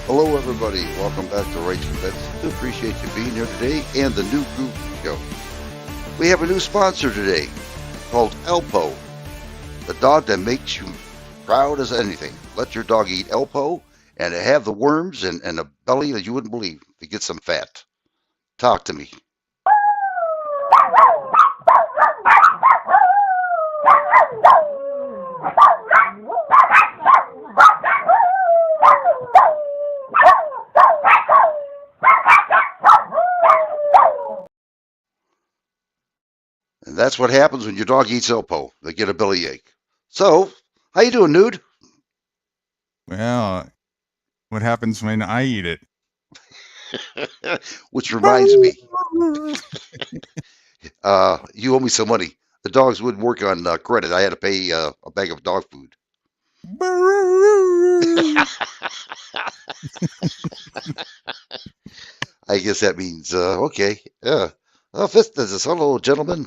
Hello, everybody. Welcome back to Rights Convention. We appreciate you being here today and the new group show. We have a new sponsor today called Elpo, the dog that makes you proud as anything. Let your dog eat Elpo and have the worms and a belly that you wouldn't believe to get some fat. Talk to me. And that's what happens when your dog eats Elpo. They get a bellyache. So, how you doing, Nude? Well, what happens when I eat it? Which reminds me, you owe me some money. The dogs wouldn't work on credit. I had to pay a bag of dog food. I guess that means, okay. Yeah. Fist this. Hello, gentlemen.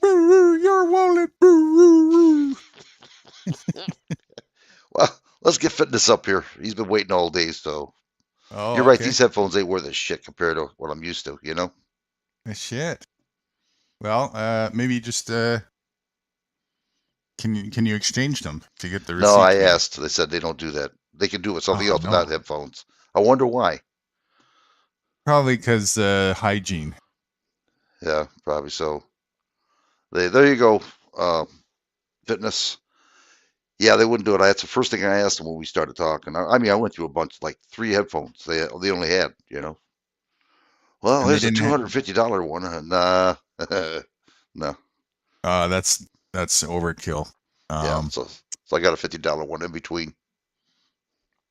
Your wallet. Well, let's get fitness up here. He's been waiting all day, so. Oh, You're right. okay. These headphones ain't worth a shit compared to what I'm used to, you know? Shit. Well, maybe just can you exchange them to get the receipt? No, I asked. They said they don't do that. They can do it with something else, no. but not headphones. I wonder why. Probably because hygiene. Yeah, probably so. There you go. Fitness. Yeah, they wouldn't do it. That's the first thing I asked them when we started talking. I mean, I went through a bunch, like 3 headphones. They only had, you know. Well, And here's a $250 one, and no. That's overkill. Yeah, so I got a $50 one in between.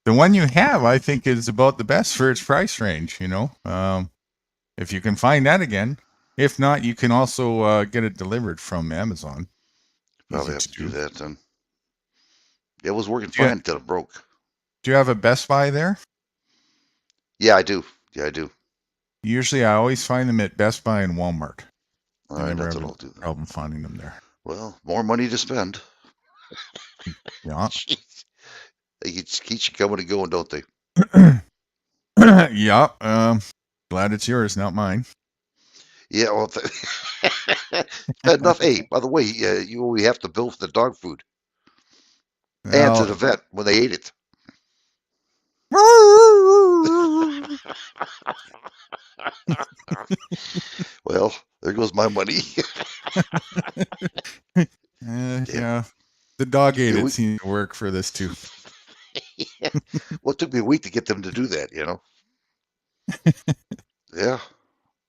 The one you have, I think, is about the best for its price range. You know, if you can find that again. If not, you can also get it delivered from Amazon. Probably have to do that then. It was working fine until it broke. Do you have a Best Buy there? Yeah, I do. Yeah, I do. Usually, I always find them at Best Buy and Walmart. All right, that's what I'll do. Problem finding them there. Well, more money to spend. Yeah. They keep you coming and going, don't they? Yeah. Glad it's yours, not mine. Yeah, well, enough. Hey, by the way, we have to bill for the dog food and to the vet when they ate it. Well, there goes my money. Yeah, the dog ate it seemed to work for this too. Yeah. Well, it took me a week to get them to do that, you know. Yeah.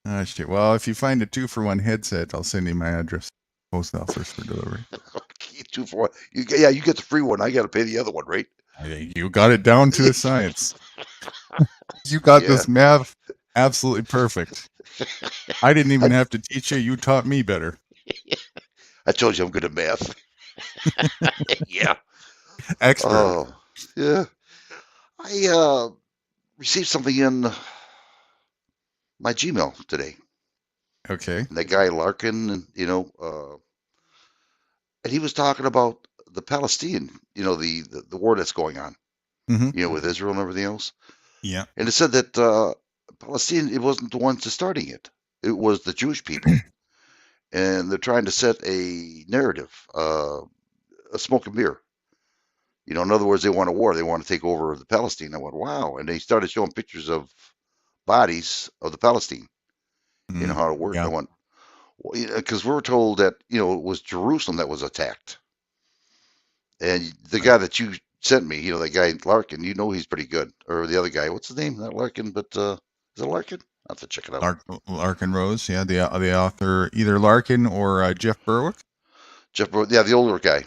Oh, shit. Well, if you find a 2-for-1 headset, I'll send you my address. Post office for delivery. Okay, 2 for 1. You get the free one. I got to pay the other one, right? You got it down to a science. You got this math absolutely perfect. I didn't even have to teach you. You taught me better. I told you I'm good at math. Yeah. Expert. Oh, yeah. I received something in my Gmail today. Okay. And that guy Larkin, and and he was talking about the Palestinian, the war that's going on, with Israel and everything else. Yeah. And it said that Palestine, it wasn't the ones starting it; it was the Jewish people, and they're trying to set a narrative, a smoke and mirror. In other words, they want a war. They want to take over the Palestine. I went, wow, and they started showing pictures of bodies of the Palestine. How it worked. Yeah. I went, because we were told that it was Jerusalem that was attacked, and the guy that you sent me, that guy Larkin, he's pretty good. Or the other guy, what's his name? Not Larkin, but is it Larkin? I have to check it out. Larkin Rose, yeah, the author, either Larkin or Jeff Berwick. Jeff Berwick, yeah, the older guy.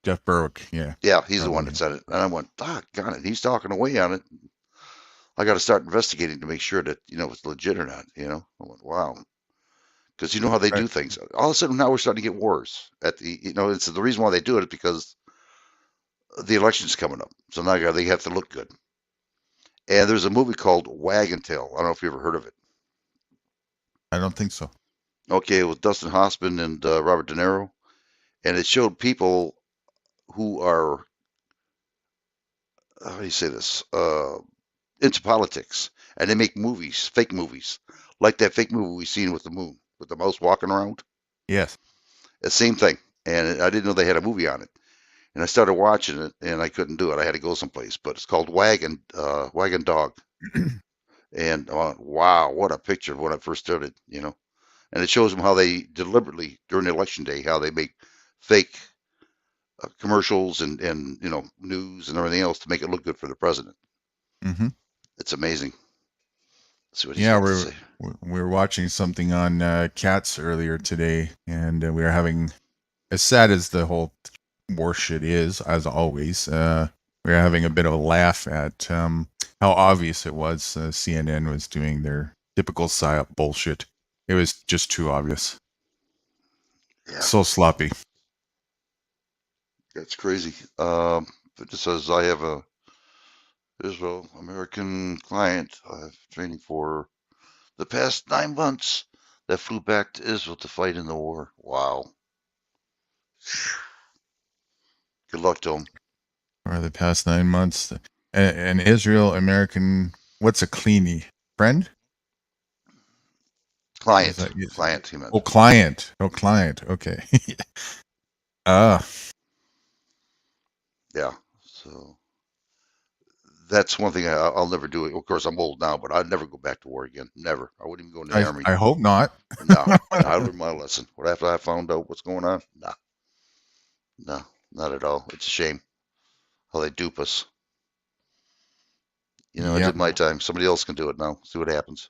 Jeff Berwick, yeah. Yeah, he's the one that said it, and I went, doggone it, he's talking away on it. I got to start investigating to make sure that it's legit or not. I went, wow. Because you know how they do things. All of a sudden, now we're starting to get wars. It's the reason why they do it is because the election's coming up. So now they have to look good. And there's a movie called Wagon Tail. I don't know if you ever heard of it. I don't think so. Okay, with Dustin Hoffman and Robert De Niro, and it showed people who are how do you say this? Into politics, and they make movies, fake movies, like that fake movie we seen with the moon, with the mouse walking around. Yes. The same thing. And I didn't know they had a movie on it. And I started watching it, and I couldn't do it. I had to go someplace. But it's called Wagon Dog. And wow, what a picture when I first started, you know. And it shows them how they deliberately during election day how they make fake commercials and news and everything else to make it look good for the president. Hmm. It's amazing. Let's see what he's Yeah, got to we're say. we were watching something on Cats earlier today, and we were having, as sad as the whole war shit is, as always, we were having a bit of a laugh at how obvious it was. CNN was doing their typical psyop bullshit. It was just too obvious. Yeah, So sloppy. that's crazy. It just says I have a Israel American client I've training for the past 9 months that flew back to Israel to fight in the war. Wow. Good luck to him. For the past 9 months, an Israel American. What's a cleanie friend? Is Client. that you? Client, he Oh, meant. client. Oh, client. Okay. Ah, Yeah. So that's one thing I'll never do. Of course, I'm old now, but I'd never go back to war again. Never. I wouldn't even go in the army. I hope not. No. I learned my lesson. What after I found out what's going on? No. No. Not at all. It's a shame how they dupe us. I Yep. did my time. Somebody else can do it now. See what happens.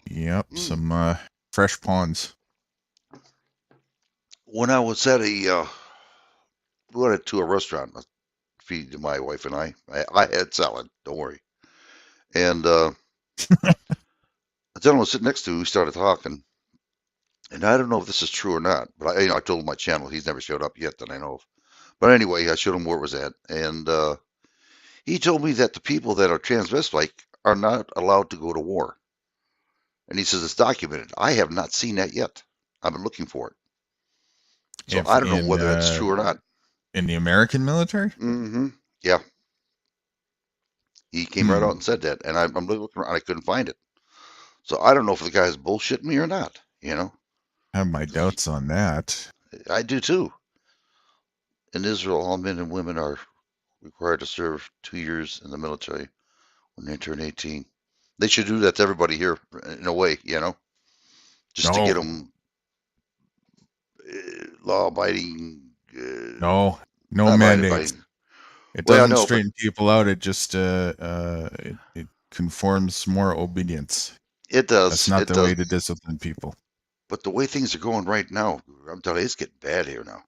Yep. Mm. Some fresh pawns. When I was at we went to a restaurant, feed my wife and I had salad. Don't worry. And a gentleman sitting next to me, we started talking, and I don't know if this is true or not, but I told him my channel. He's never showed up yet that I know of. But anyway, I showed him where it was at, and he told me that the people that are transvestite are not allowed to go to war. And he says it's documented. I have not seen that yet. I've been looking for it, so If I don't know whether that's true or not. in the American military. Mm-hmm. Yeah, he came right out Hmm. and said that, and I'm looking around. I couldn't find it, so I don't know if the guy's bullshitting me or not. I have my doubts on that. I do too. In Israel, all men and women are required to serve 2 years in the military when they turn 18. They should do that to everybody here in a way, just to get No, them law-abiding, no, no not mandates. abiding. It Well, I doesn't know, but straighten people out. It just it conforms more obedience. it That's does. not It the way does. to discipline people. But the way things are going right now, I'm telling you, it's getting bad here now.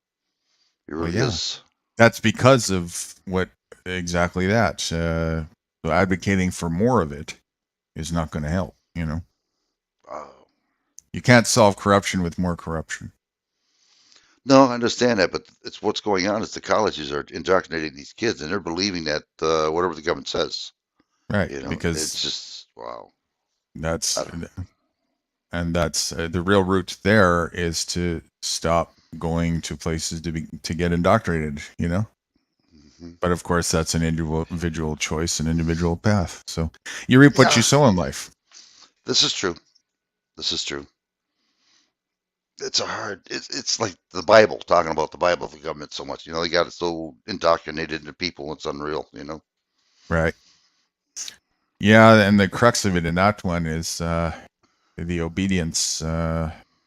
It Well, really yeah, is. that's because of what exactly that. So advocating for more of it is not going to help. Uh, You can't solve corruption with more corruption. no, I understand that, but it's what's going on is the colleges are indoctrinating these kids, and they're believing that whatever the government says. Right, It's because just wow. that's I don't, that's the real route there is to stop going to places to get indoctrinated. mhm. But of course, that's an individual choice, an individual path. So you reap what Yeah, you sow in life. this is true. This is true. It's a hard. It's like the Bible, talking about the Bible, the government so much. They got it so indoctrinated into people. It's unreal. Right. Yeah, and the crux of it in that one is the obedience,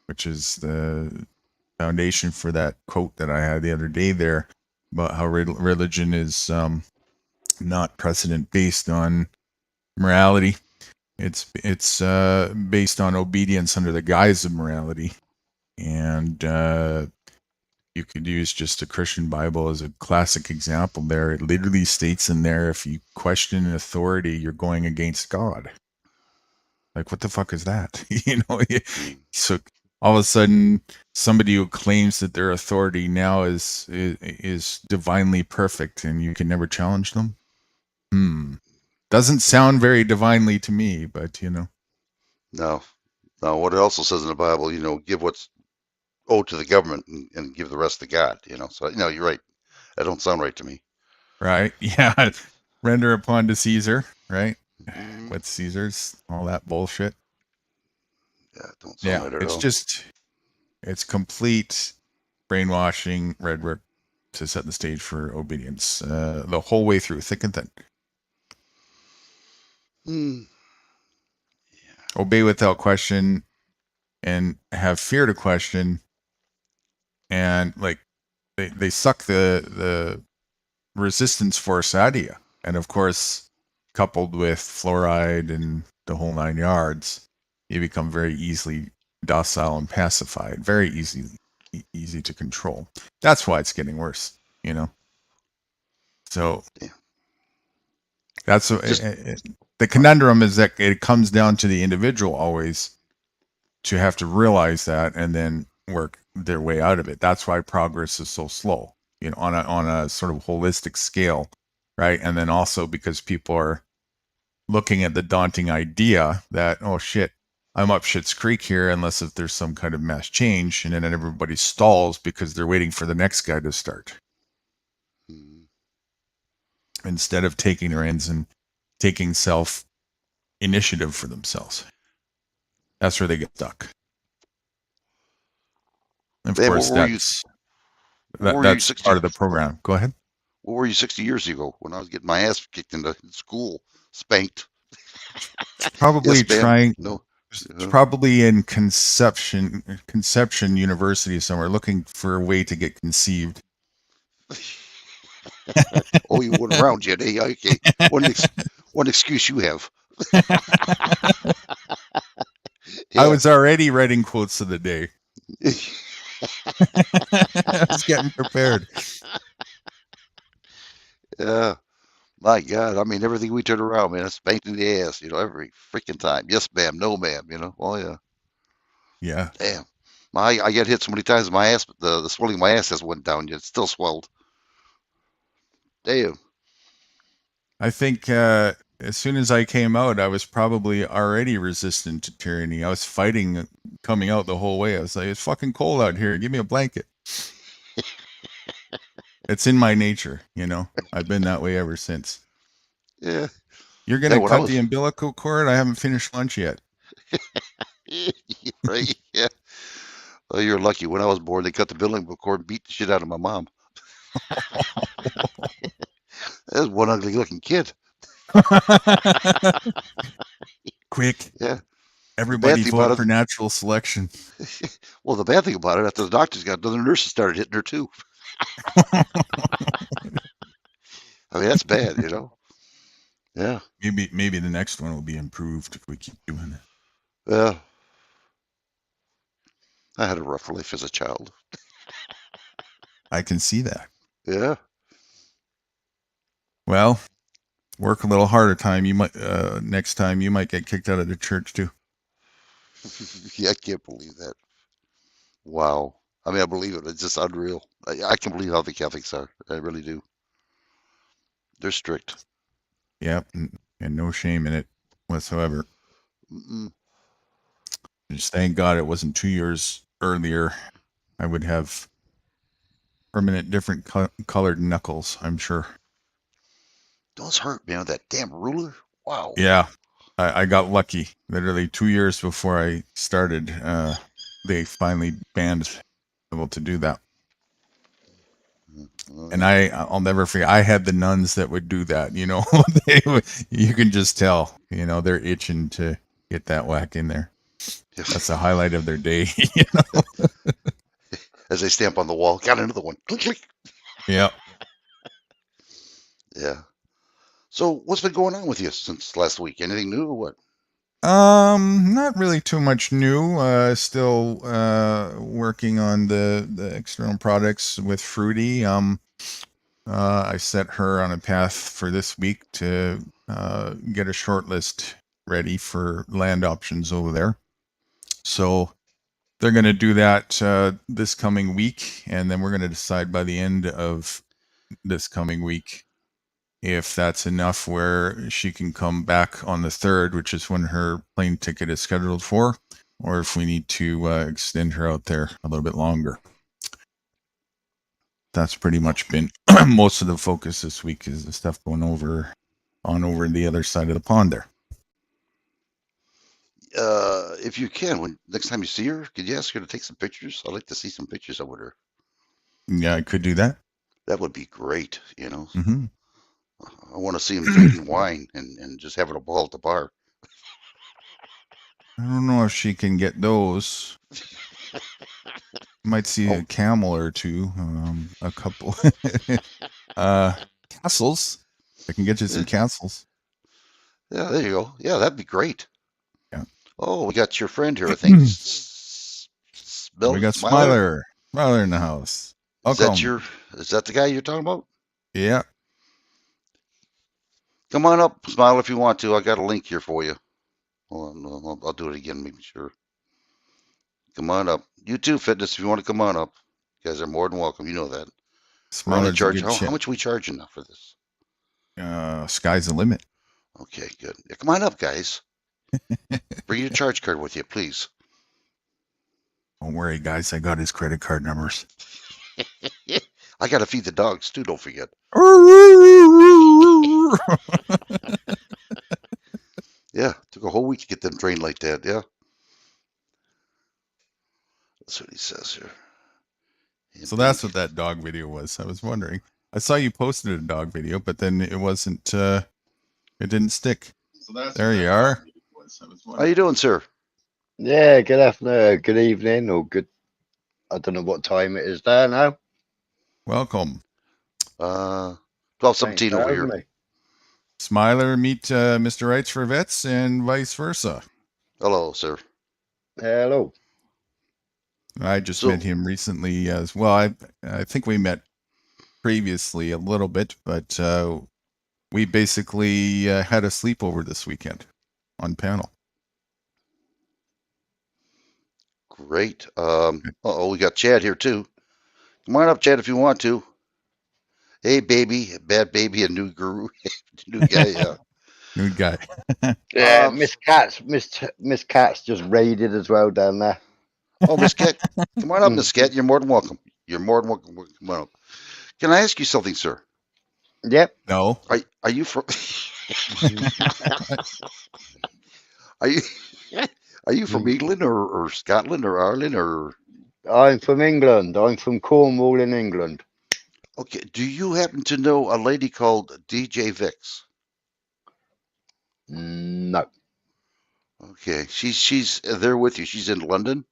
which is the foundation for that quote that I had the other day there about how religion is not precedent based on morality. It's based on obedience under the guise of morality, and you could use just a Christian Bible as a classic example. There, it literally states in there, if you question an authority, you're going against God. Like, what the fuck is that? Mm. So all of a sudden, somebody who claims that their authority now is divinely perfect, and you can never challenge them. Doesn't sound very divinely to me, but. No, no. What it also says in the Bible, give what's owed to the government and give the rest to God. So you're right. That don't sound right to me. right? Yeah, render upon to Caesar, right? Mm, With Caesar's, all that bullshit. yeah, it don't sound Yeah, right at it's all. just it's complete brainwashing, red work to set the stage for obedience the whole way through, thick and thin. Mm, Obey without question and have fear to question, and like they suck the resistance force out of you. And of course, coupled with fluoride and the whole 9 yards, you become very easily docile and pacified, very easy to control. That's why it's getting worse, you know. So yeah. that's Just the conundrum is that it comes down to the individual always to have to realize that and then work their way out of it. That's why progress is so slow, you know, on a sort of holistic scale, right? And then also because people are looking at the daunting idea that, oh shit, I'm up shit's creek here unless if there's some kind of mass change, and then everybody stalls because they're waiting for the next guy to start mm, instead of taking their ends and taking self initiative for themselves. That's where they get stuck. And of man, course, what were you that's 60? part of the program. Go ahead. What were you 60 years ago when I was getting my ass kicked into school, spanked? Probably Yes, ma'am. trying No. probably in conception university somewhere looking for a way to get conceived. Oh, you went around yet? Hey, okay. One ex one excuse you have. I Yeah. was already writing quotes of the day. I was getting prepared. Yeah. My God. I mean, everything we turn around, man, it's spanked in the ass, every freaking time. Yes, ma'am. No, ma'am. Oh, yeah. Yeah. Damn. I get hit so many times my ass, but the swelling of my ass has went down yet. It's still swelled. Damn. I think as soon as I came out, I was probably already resistant to tyranny. I was fighting coming out the whole way. I was like, it's fucking cold out here. Give me a blanket. It's in my nature, you know. I've been that way ever since. Yeah. You're going Yeah, to when I cut the was, umbilical cord? I haven't finished lunch yet. right? Yeah. Oh, you're lucky. When I was born, they cut the umbilical cord and beat the shit out of my mom. That was one ugly looking kid. Quick, Yeah. The bad everybody thing about vote it, for natural selection. well, the bad thing about it, after the doctors got done, the nurses started hitting her too. I mean, that's bad. Yeah. Maybe the next one will be improved if we keep doing it. Yeah. I had a rough life as a child. I can see that. Yeah. Well, work a little harder time. You might next time you might get kicked out of the church too. Yeah, I can't believe that. Wow. I mean, I believe it. It's just unreal. I can believe how the Catholics are. I really do. They're strict. Yep, and no shame in it whatsoever. Mm-mm. Just thank God it wasn't 2 years earlier. I would have permanent different colored knuckles, I'm sure. Those hurt, man. That damn ruler. Wow. Yeah, I got lucky. Literally 2 years before I started, they finally banned able to do that. Oh, And yeah. I'll never forget. I had the nuns that would do that. You know, you can just tell. You know, they're itching to get that whack in there. That's the highlight of their day. You know? As they stamp on the wall, got another one. Click, click. Yeah. Yeah. So, what's been going on with you since last week? Anything new or what? Not really too much new. Still working on the external products with Fruity. I set her on a path for this week to get a short list ready for land options over there. So they're going to do that this coming week, and then we're going to decide by the end of this coming week if that's enough where she can come back on the 3rd, which is when her plane ticket is scheduled for, or if we need to extend her out there a little bit longer. that's pretty much been most of the focus this week is the stuff going over the other side of the pond there. If you can, when next time you see her, could you ask her to take some pictures? I'd like to see some pictures of her. Yeah, I could do that. That would be great. Mm-hmm. I want to see him drinking wine and just having a ball at the bar. I don't know if she can get those. Might see Oh, a camel or two, a couple castles. I can get you some yeah, castles. yeah, there you go. Yeah, that'd be great. Yeah. Oh, we got your friend here, I think. We got Smiler? Smiler in the house. Is that Welcome. your, is that the guy you're talking about? Yeah. Come on up, Smiler, if you want to. I got a link here for you. Hold on, I'll do it again, make sure. Come on up. You too, Fitness, if you want to come on up. You guys are more than welcome. You know that. We're only Smiler's a charge. good How shit. much are we charging now for this? Sky's the limit. Okay, good. Yeah, come on up, guys. Bring your charge card with you, please. Don't worry, guys. I got his credit card numbers. I got to feed the dogs too, don't forget. Yeah, took a whole week to get them trained like that. Yeah. That's what he says here. So that's what that dog video was. I was wondering. I saw you posted a dog video, but then it wasn't. It didn't stick. So that's there you are. How you doing, sir? Yeah, good afternoon, good evening, or good. I don't know what time it is there now. Welcome. 12:17 over here. Me. Smiler, meet Mr. Rights for Vets, and vice versa. Hello, sir. Hello. I just met him recently as well. I think we met previously a little bit, but we basically had a sleepover this weekend on panel. Great. We got Chad here too. Come on up, Chad, if you want to. Hey, baby, bad baby, a new guru, new guy. Yeah. New guy. Yeah, Miss Cat's just raided as well down there. Oh, Miss Cat, come on up, Miss Cat. You're more than welcome. You're more than welcome. Come on up. Can I ask you something, sir? Yep. No. Are you from? Are you are you from England or Scotland or Ireland or? I'm from England. I'm from Cornwall in England. Okay. Do you happen to know a lady called DJ Vix? No. Okay. She's there with you. She's in London,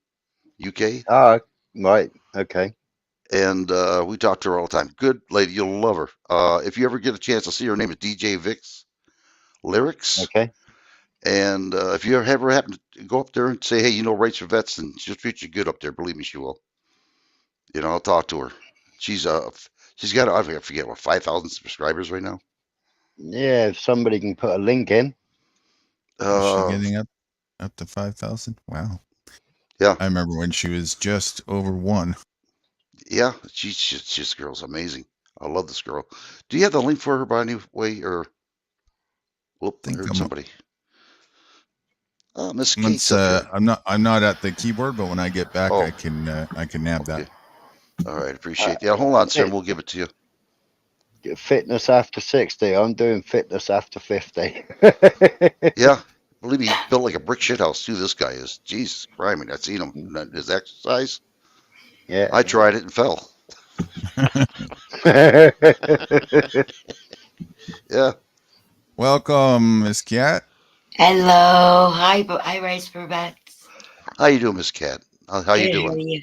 UK. Ah, right. Okay. And we talk to her all the time. Good lady. You'll love her. If you ever get a chance to see her, name is DJ Vix Lyrics. Okay. And if you ever happen to go up there and say, hey, Rights for Vets, and she'll treat you good up there. Believe me, she will. I'll talk to her. She's got, I forget what, 5,000 subscribers right now. Yeah, if somebody can put a link in. Is she getting up to 5,000? Wow. Yeah. I remember when she was just over 1. Yeah, this girl's amazing. I love this girl. Do you have the link for her by any way, or? Whoop, I heard somebody. Miss Kate's up here. I'm not at the keyboard, but when I get back, I can nab that. All right, appreciate it. Yeah, hold on, sir. We'll give it to you. Fitness after 60. I'm doing fitness after 50. Yeah, believe me, he's built like a brick shit house too. This guy is. Jesus Christ, I mean, I've seen him his exercise. Yeah, I tried it and fell. Yeah. Welcome, Miss Cat. Hello, hi, Rice for Vets. How you doing, Miss Cat? How you doing? How are you?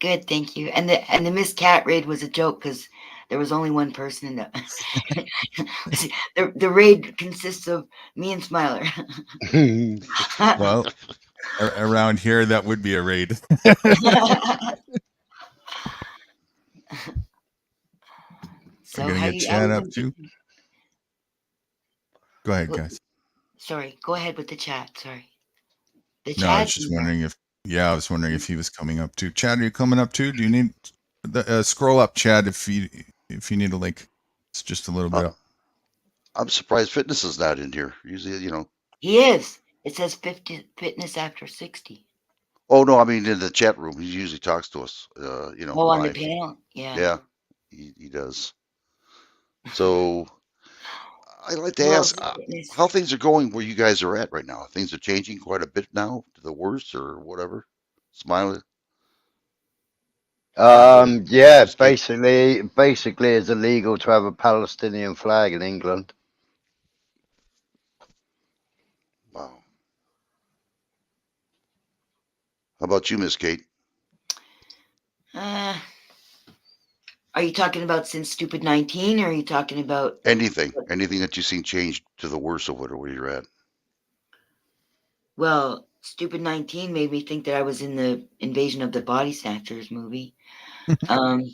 Good, thank you. And the Miss Cat raid was a joke because there was only one person in the raid consists of me and Smiler. Well, around here that would be a raid. So I'm gonna get Chad up too. Go ahead, guys. Sorry, go ahead with the chat. Sorry. No, I was just wondering I was wondering if he was coming up too. Chad, are you coming up too? Do you need the scroll up, Chad, if you need a link? It's just a little bit up. I'm surprised Fitness is not in here. Usually, He is. It says fitness after 60. Oh no, I mean in the chat room. He usually talks to us. Oh, on the panel. Yeah. Yeah. He does. So I'd like to Well, ask goodness. how things are going where you guys are at right now. Things are changing quite a bit now to the worse or whatever. Smiley. Yeah, Miss Kate. basically, it's illegal to have a Palestinian flag in England. Wow. How about you, Miss Kate? Uh, are you talking about since Stupid 19, or are you talking about? Anything that you've seen change to the worse of where you're at? Well, Stupid 19 made me think that I was in the Invasion of the Body Snatchers movie. Um,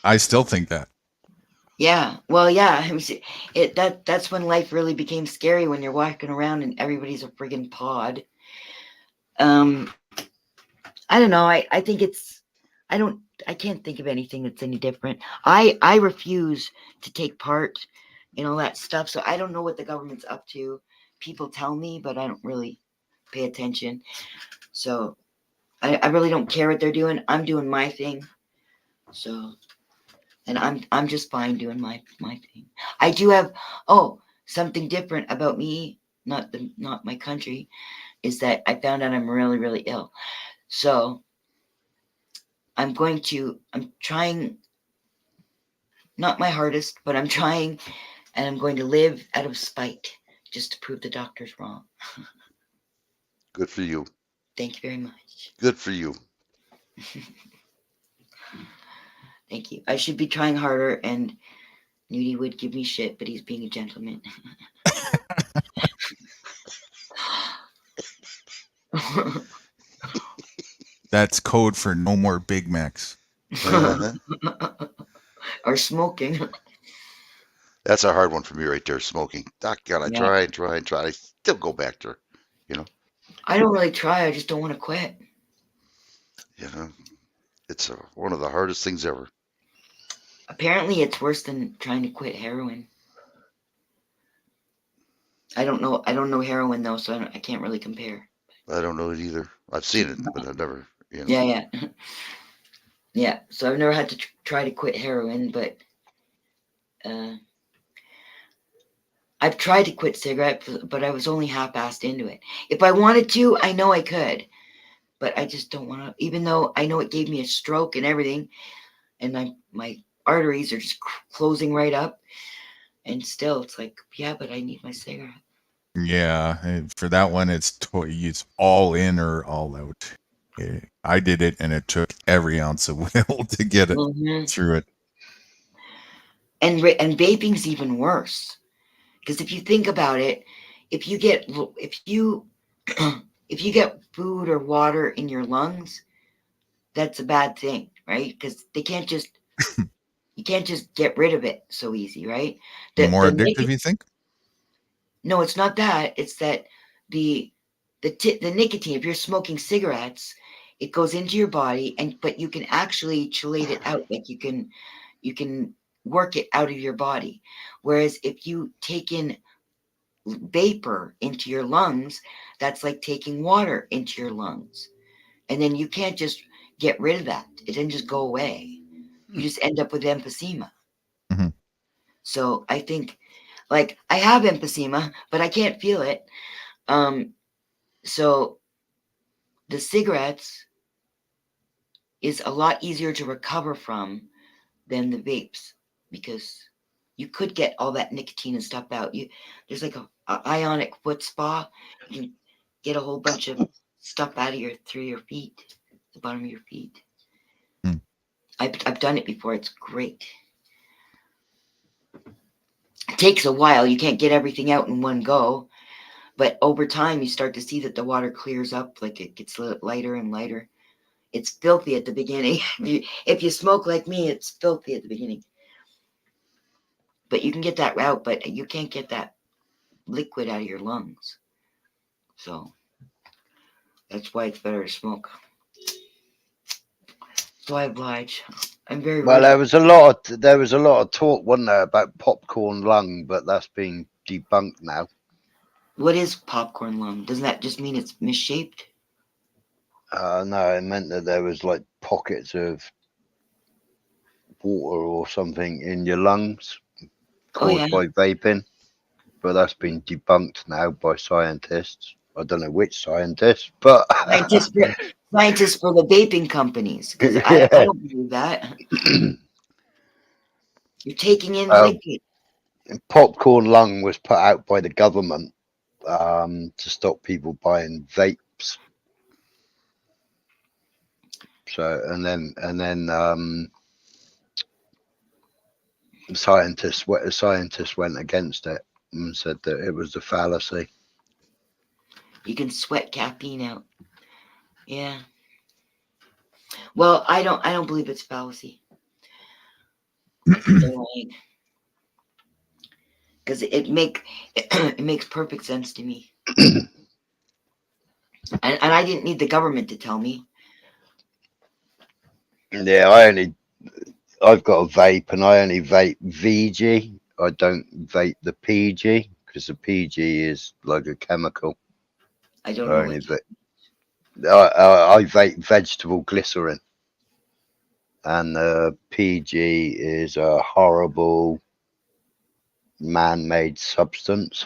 I still think that. yeah. Well, yeah. That's when life really became scary, when you're walking around and everybody's a friggin' pod. I don't know. I think it's. I can't think of anything that's any different. I refuse to take part in all that stuff, so I don't know what the government's up to. People tell me, but I don't really pay attention. So I really don't care what they're doing. I'm doing my thing. So, and I'm just fine doing my thing. I do have something different about me, not my country, is that I found out I'm really, really ill. So I'm trying, not my hardest, but I'm trying, and I'm going to live out of spite, just to prove the doctors wrong. Good for you. Thank you very much. Good for you. Thank you. I should be trying harder, and Nudie would give me shit, but he's being a gentleman. That's code for no more Big Macs. Uh-huh. Or smoking. That's a hard one for me right there. Smoking. God, I Yeah. try. I still go back there. I don't really try. I just don't want to quit. You know, it's one of the hardest things ever. Apparently, it's worse than trying to quit heroin. I don't know heroin though, so I can't really compare. I don't know it either. I've seen it, but I've never. Yeah. Yeah. So I've never had to try to quit heroin, but I've tried to quit cigarettes, but I was only half-assed into it. If I wanted to, I know I could, but I just don't want to. Even though I know it gave me a stroke and everything, and my arteries are just closing right up, and still, it's like, yeah, but I need my cigarette. Yeah, for that one, it's all in or all out. I did it, and it took every ounce of will to get it through it. And vaping's even worse, because if you think about it, if you get if you get food or water in your lungs, that's a bad thing, right? Because you can't just get rid of it so easy, right? More addictive, you think? No, it's not that. It's that the the nicotine. If you're smoking cigarettes, it goes into your body, but you can actually chelate it out. Like you can work it out of your body. Whereas if you take in vapor into your lungs, that's like taking water into your lungs, and then you can't just get rid of that. It doesn't just go away. You just end up with emphysema. Mm-hmm. So I think, like, I have emphysema, but I can't feel it. So the cigarettes is a lot easier to recover from than the vapes, because you could get all that nicotine and stuff out. There's like a ionic foot spa. You can get a whole bunch of stuff out of through your feet, the bottom of your feet. Mm. I've done it before. It's great. It takes a while. You can't get everything out in one go, but over time you start to see that the water clears up, like it gets lighter and lighter. It's filthy at the beginning. If you smoke like me, it's filthy at the beginning. But you can get that out, but you can't get that liquid out of your lungs. So that's why it's better to smoke. So I oblige. I'm very Well, rusty. there was a lot of talk, wasn't there, about popcorn lung, but that's been debunked now. What is popcorn lung? Doesn't that just mean it's misshaped? No, it meant that there was like pockets of water or something in your lungs Oh caused yeah. by vaping, but that's been debunked now by scientists. I don't know which scientists, but Scientists for, scientists for the vaping companies, because I yeah. don't believe that. You're taking in uh, liquid. popcorn lung was put out by the government to stop people buying vapes. So and then scientists went against it and said that it was a fallacy. You can sweat caffeine out. Yeah. Well, I don't believe it's fallacy. I think they're lying. Because it makes perfect sense to me. And I didn't need the government to tell me. Yeah, I've got a vape and I only vape VG. I don't vape the PG because the PG is like a chemical. I don't I know only what. I vape vegetable glycerin, and PG is a horrible man-made substance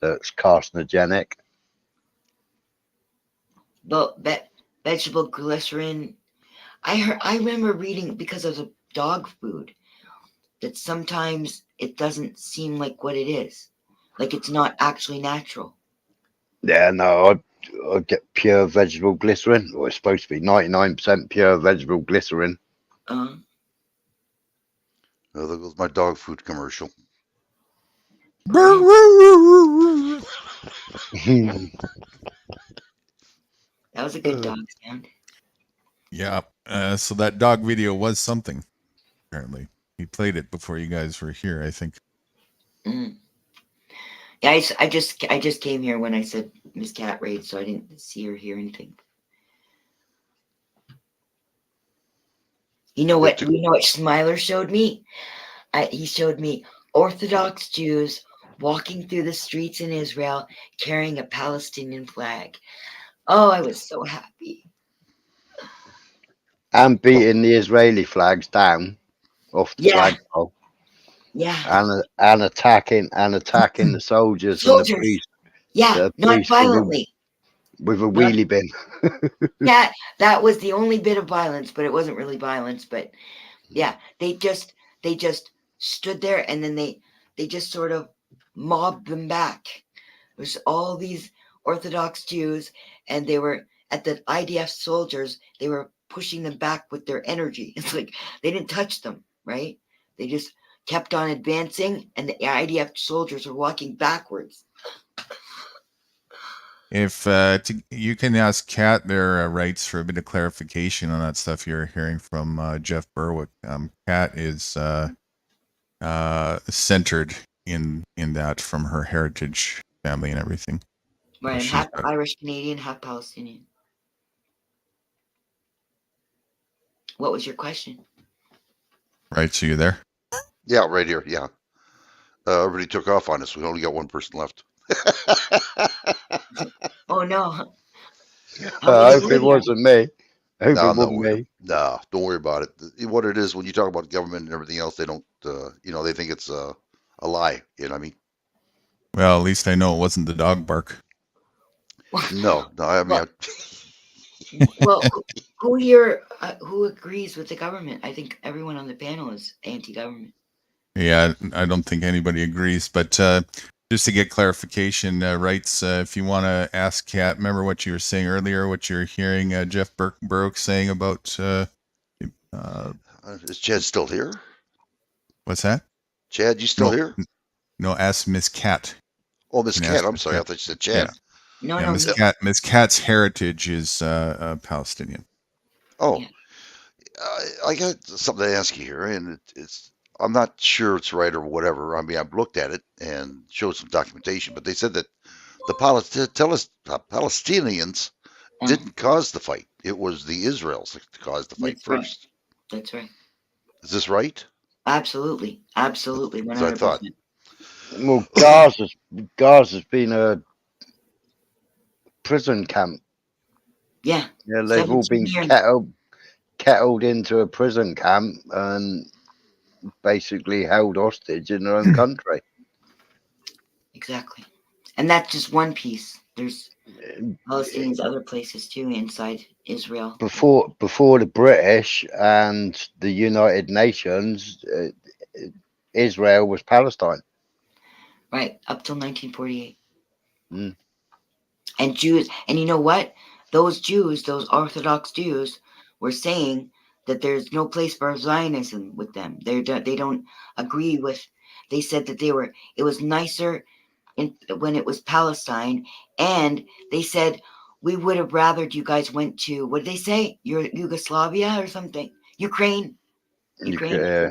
that's carcinogenic. But vegetable glycerin. I remember reading because of the dog food that sometimes it doesn't seem like what it is. Like it's not actually natural. Yeah, no, I get pure vegetable glycerin, or it's supposed to be 99% pure vegetable glycerin. Uh, Oh, there goes my dog food commercial. oh yeah, that was a good dog sound. Yeah. So that dog video was something. Apparently, he played it before you guys were here. I think. Mm. Yeah, I just came here when I said Miss Cat Raid, so I didn't see or hear anything. You know It what? took, You know what Smiler showed me? He showed me Orthodox Jews walking through the streets in Israel carrying a Palestinian flag. Oh, I was so happy. And beating the Israeli flags down off the Yeah, flagpole, yeah. and attacking the soldiers and the Soldiers. police, Yeah, not violently. with a Not, wheelie bin. yeah, that was the only bit of violence, but it wasn't really violence. But yeah, they just stood there and then they just sort of mobbed them back. There's all these Orthodox Jews, and they were at the IDF soldiers. They were pushing them back with their energy. It's like they didn't touch them, right? They just kept on advancing, and the IDF soldiers were walking backwards. If you can ask Kat their rights for a bit of clarification on that stuff you're hearing from Jeff Berwick. Kat is centered in that from her heritage family and everything. Right, I'm She's half Irish Canadian, half Palestinian. What was your question? right. So you there? yeah, right here. Yeah. Everybody took off on us. We only got one person left. Oh no! How I many hope it were there? wasn't me. I hope No, it wasn't me. no, don't worry about it. What it is when you talk about government and everything else, they don't, they think it's a lie. You know what I mean? Well, at least I know it wasn't the dog bark. No, I mean, Well, who here who agrees with the government? I think everyone on the panel is anti-government. Yeah, I don't think anybody agrees, but just to get clarification, rights, if you want to ask Kat, remember what you were saying earlier, what you're hearing Jeff Burke saying about, is Chad still here? what's that? Chad, you still No, here? no, ask Miss Kat. Oh, Miss You can Cat. ask I'm Miss sorry. I Kat. thought you said Yeah, Chad. No, yeah, no, Miss me. Kat. Miss Kat's heritage is Palestinian. Oh, Yeah. I got something to ask you here, and it's I'm not sure it's right or whatever. I mean, I've looked at it and showed some documentation, but they said that the Palestinians didn't cause the fight. It was the Israelis that caused the fight That's right. first. That's right. Is this right? Absolutely, absolutely, As I thought. 100%. Well, Gaza's been a prison camp. Yeah, Yeah, they've all 17 been years. kettled into a prison camp and basically held hostage in their own country. Exactly. And that's just one piece. There's Palestinians other places too inside Israel. Before the British and the United Nations, Israel was Palestine. Right, up till 1948. Mm. And Jews, and you know what? Those Jews, those Orthodox Jews, were saying that there's no place for Zionism with them. They don't agree with. They said that it was nicer when it was Palestine, and they said we would have rathered you guys went to, what did they say? Yugoslavia or something? Ukraine. Ukraine.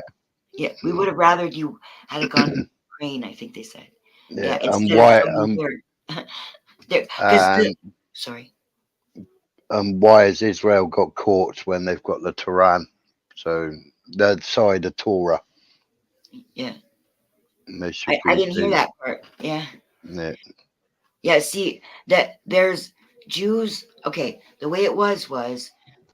Yeah, we would have rathered you had it gone to Ukraine. I think they said. Yeah, and instead of why coming here. Because sorry. Why has Israel got courts when they've got the Quran? So the Torah. Yeah. They should I be didn't hear that part. Yeah. Yeah. Yeah, see that there's Jews. Okay, the way it was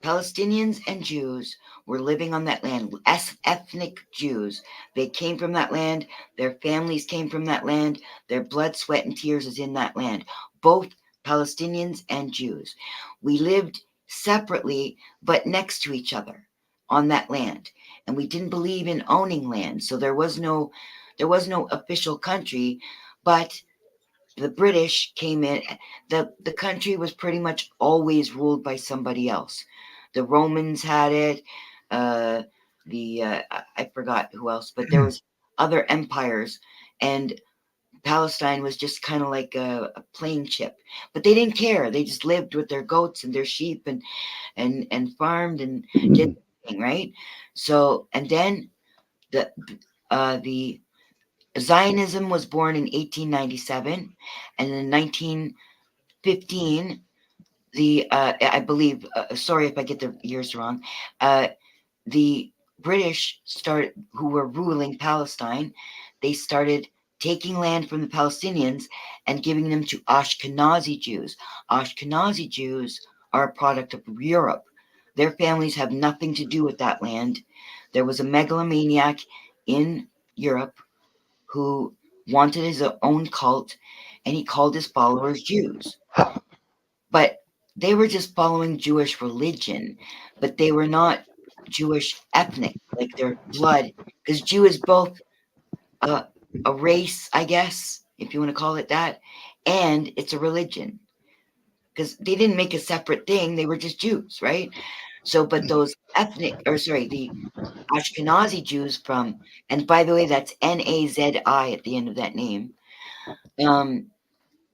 Palestinians and Jews were living on that land. Ethnic Jews. They came from that land. Their families came from that land. Their blood, sweat, and tears is in that land. Both Palestinians and Jews. We lived separately, but next to each other on that land, and we didn't believe in owning land. So there was no official country, but the British came in. The country was pretty much always ruled by somebody else. The Romans had it. I forgot who else, but there was other empires, and Palestine was just kind of like a playing chip. But they didn't care. They just lived with their goats and their sheep and farmed and did everything right. So and then the Zionism was born in 1897, and in 1915, I believe, sorry if I get the years wrong, the British who were ruling Palestine, they started taking land from the Palestinians and giving them to Ashkenazi Jews. Ashkenazi Jews are a product of Europe. Their families have nothing to do with that land. There was a megalomaniac in Europe who wanted his own cult, and he called his followers Jews. But they were just following Jewish religion, but they were not Jewish ethnic, like their blood, because Jew is both a, a race, I guess, if you want to call it that, and it's a religion. Because they didn't make a separate thing, they were just Jews, right? So, but those the Ashkenazi Jews and by the way, that's Nazi at the end of that name.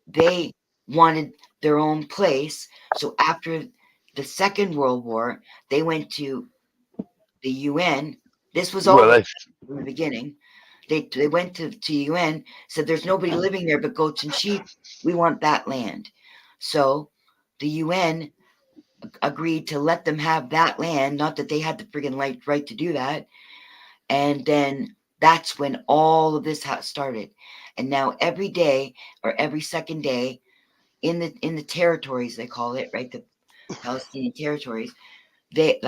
They wanted their own place. So after the Second World War, they went to the UN. This was all Well, from the beginning. They went to UN, said there's nobody living there but goats and sheep. We want that land. So the UN agreed to let them have that land, not that they had the friggin' right to do that. And then that's when all of this started. And now every day or every second day in the territories, they call it, right, the Palestinian territories, they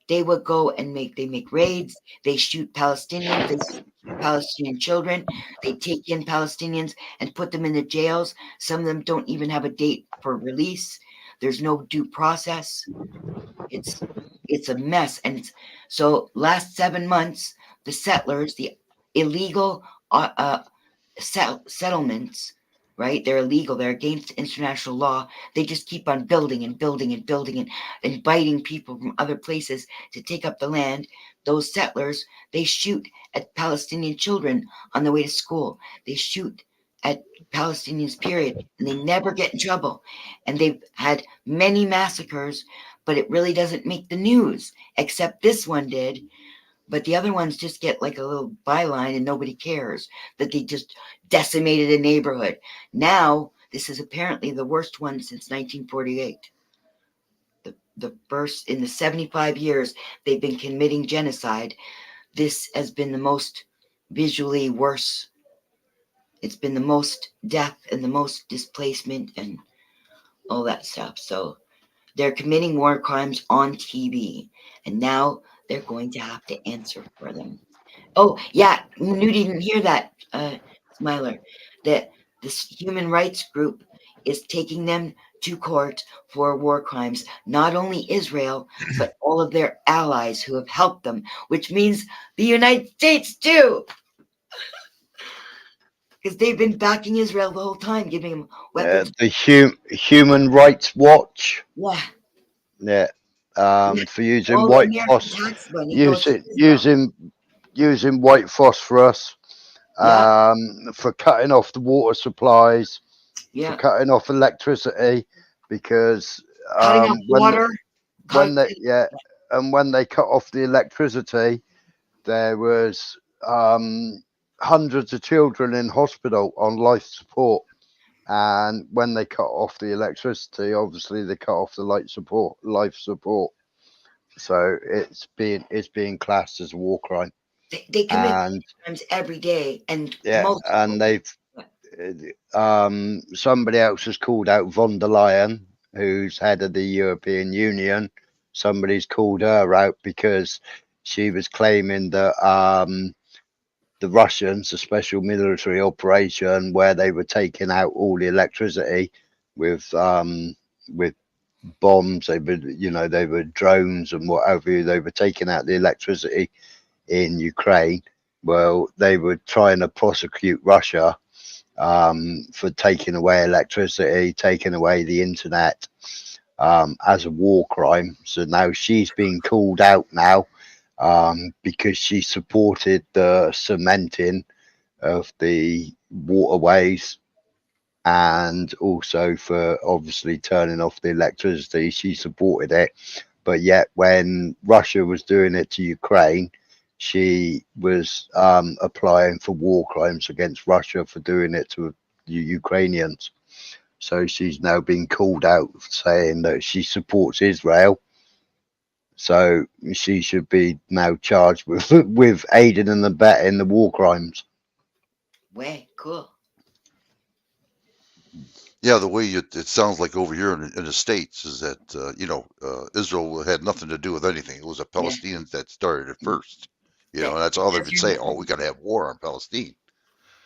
would go and make raids. They shoot Palestinians. They shoot Palestinian children. They take in Palestinians and put them in the jails. Some of them don't even have a date for release. There's no due process. It's a mess. And so last 7 months, the settlers, the illegal settlements, right? They're illegal. They're against international law. They just keep on building and building and building and inviting people from other places to take up the land. Those settlers, they shoot at Palestinian children on the way to school. They shoot at Palestinians, period, and they never get in trouble. And they've had many massacres, but it really doesn't make the news, except this one did. But the other ones just get like a little byline and nobody cares that they just decimated a neighborhood. Now, this is apparently the worst one since 1948. The first in the 75 years they've been committing genocide. This has been the most visually worse. It's been the most death and the most displacement and all that stuff. So They're committing war crimes on TV, and now they're going to have to answer for them. Oh, yeah, you didn't hear that, Smiler. That this human rights group is taking them to court for war crimes. Not only Israel, but all of their allies who have helped them, which means the United States too, because they've been backing Israel the whole time, giving them weapons. The Human Rights Watch, Yeah, yeah, yeah. for using All the white American phos, tax money goes to using Israel. using white phosphorus, Yeah, for cutting off the water supplies, for yeah. cutting off electricity, because Cutting off water. when Cut, they yeah, and when they cut off the electricity, there was hundreds of children in hospital on life support. And when they cut off the electricity, obviously they cut off the life support. So it's being classed as a war crime. they commit And crimes every day, and yeah, multiple. and they've somebody else has called out von der Leyen, who's head of the European Union. Somebody's called her out because she was claiming that the Russians, a special military operation where they were taking out all the electricity with bombs. They were drones and whatever. They were taking out the electricity in Ukraine. Well, they were trying to prosecute Russia for taking away electricity, taking away the internet, as a war crime. So now she's being called out now, because she supported the cementing of the waterways, and also for obviously turning off the electricity. She supported it, but yet when Russia was doing it to Ukraine, she was applying for war crimes against Russia for doing it to the Ukrainians. So she's now been called out saying that she supports Israel. So she should be now charged with with aiding and abetting the war crimes. Way cool. Yeah, the way it sounds like over here in the States is that, Israel had nothing to do with anything. It was the Yeah, Palestinians that started it first. that And that's all they've has been your saying. Oh, we name. got to have war on Palestine.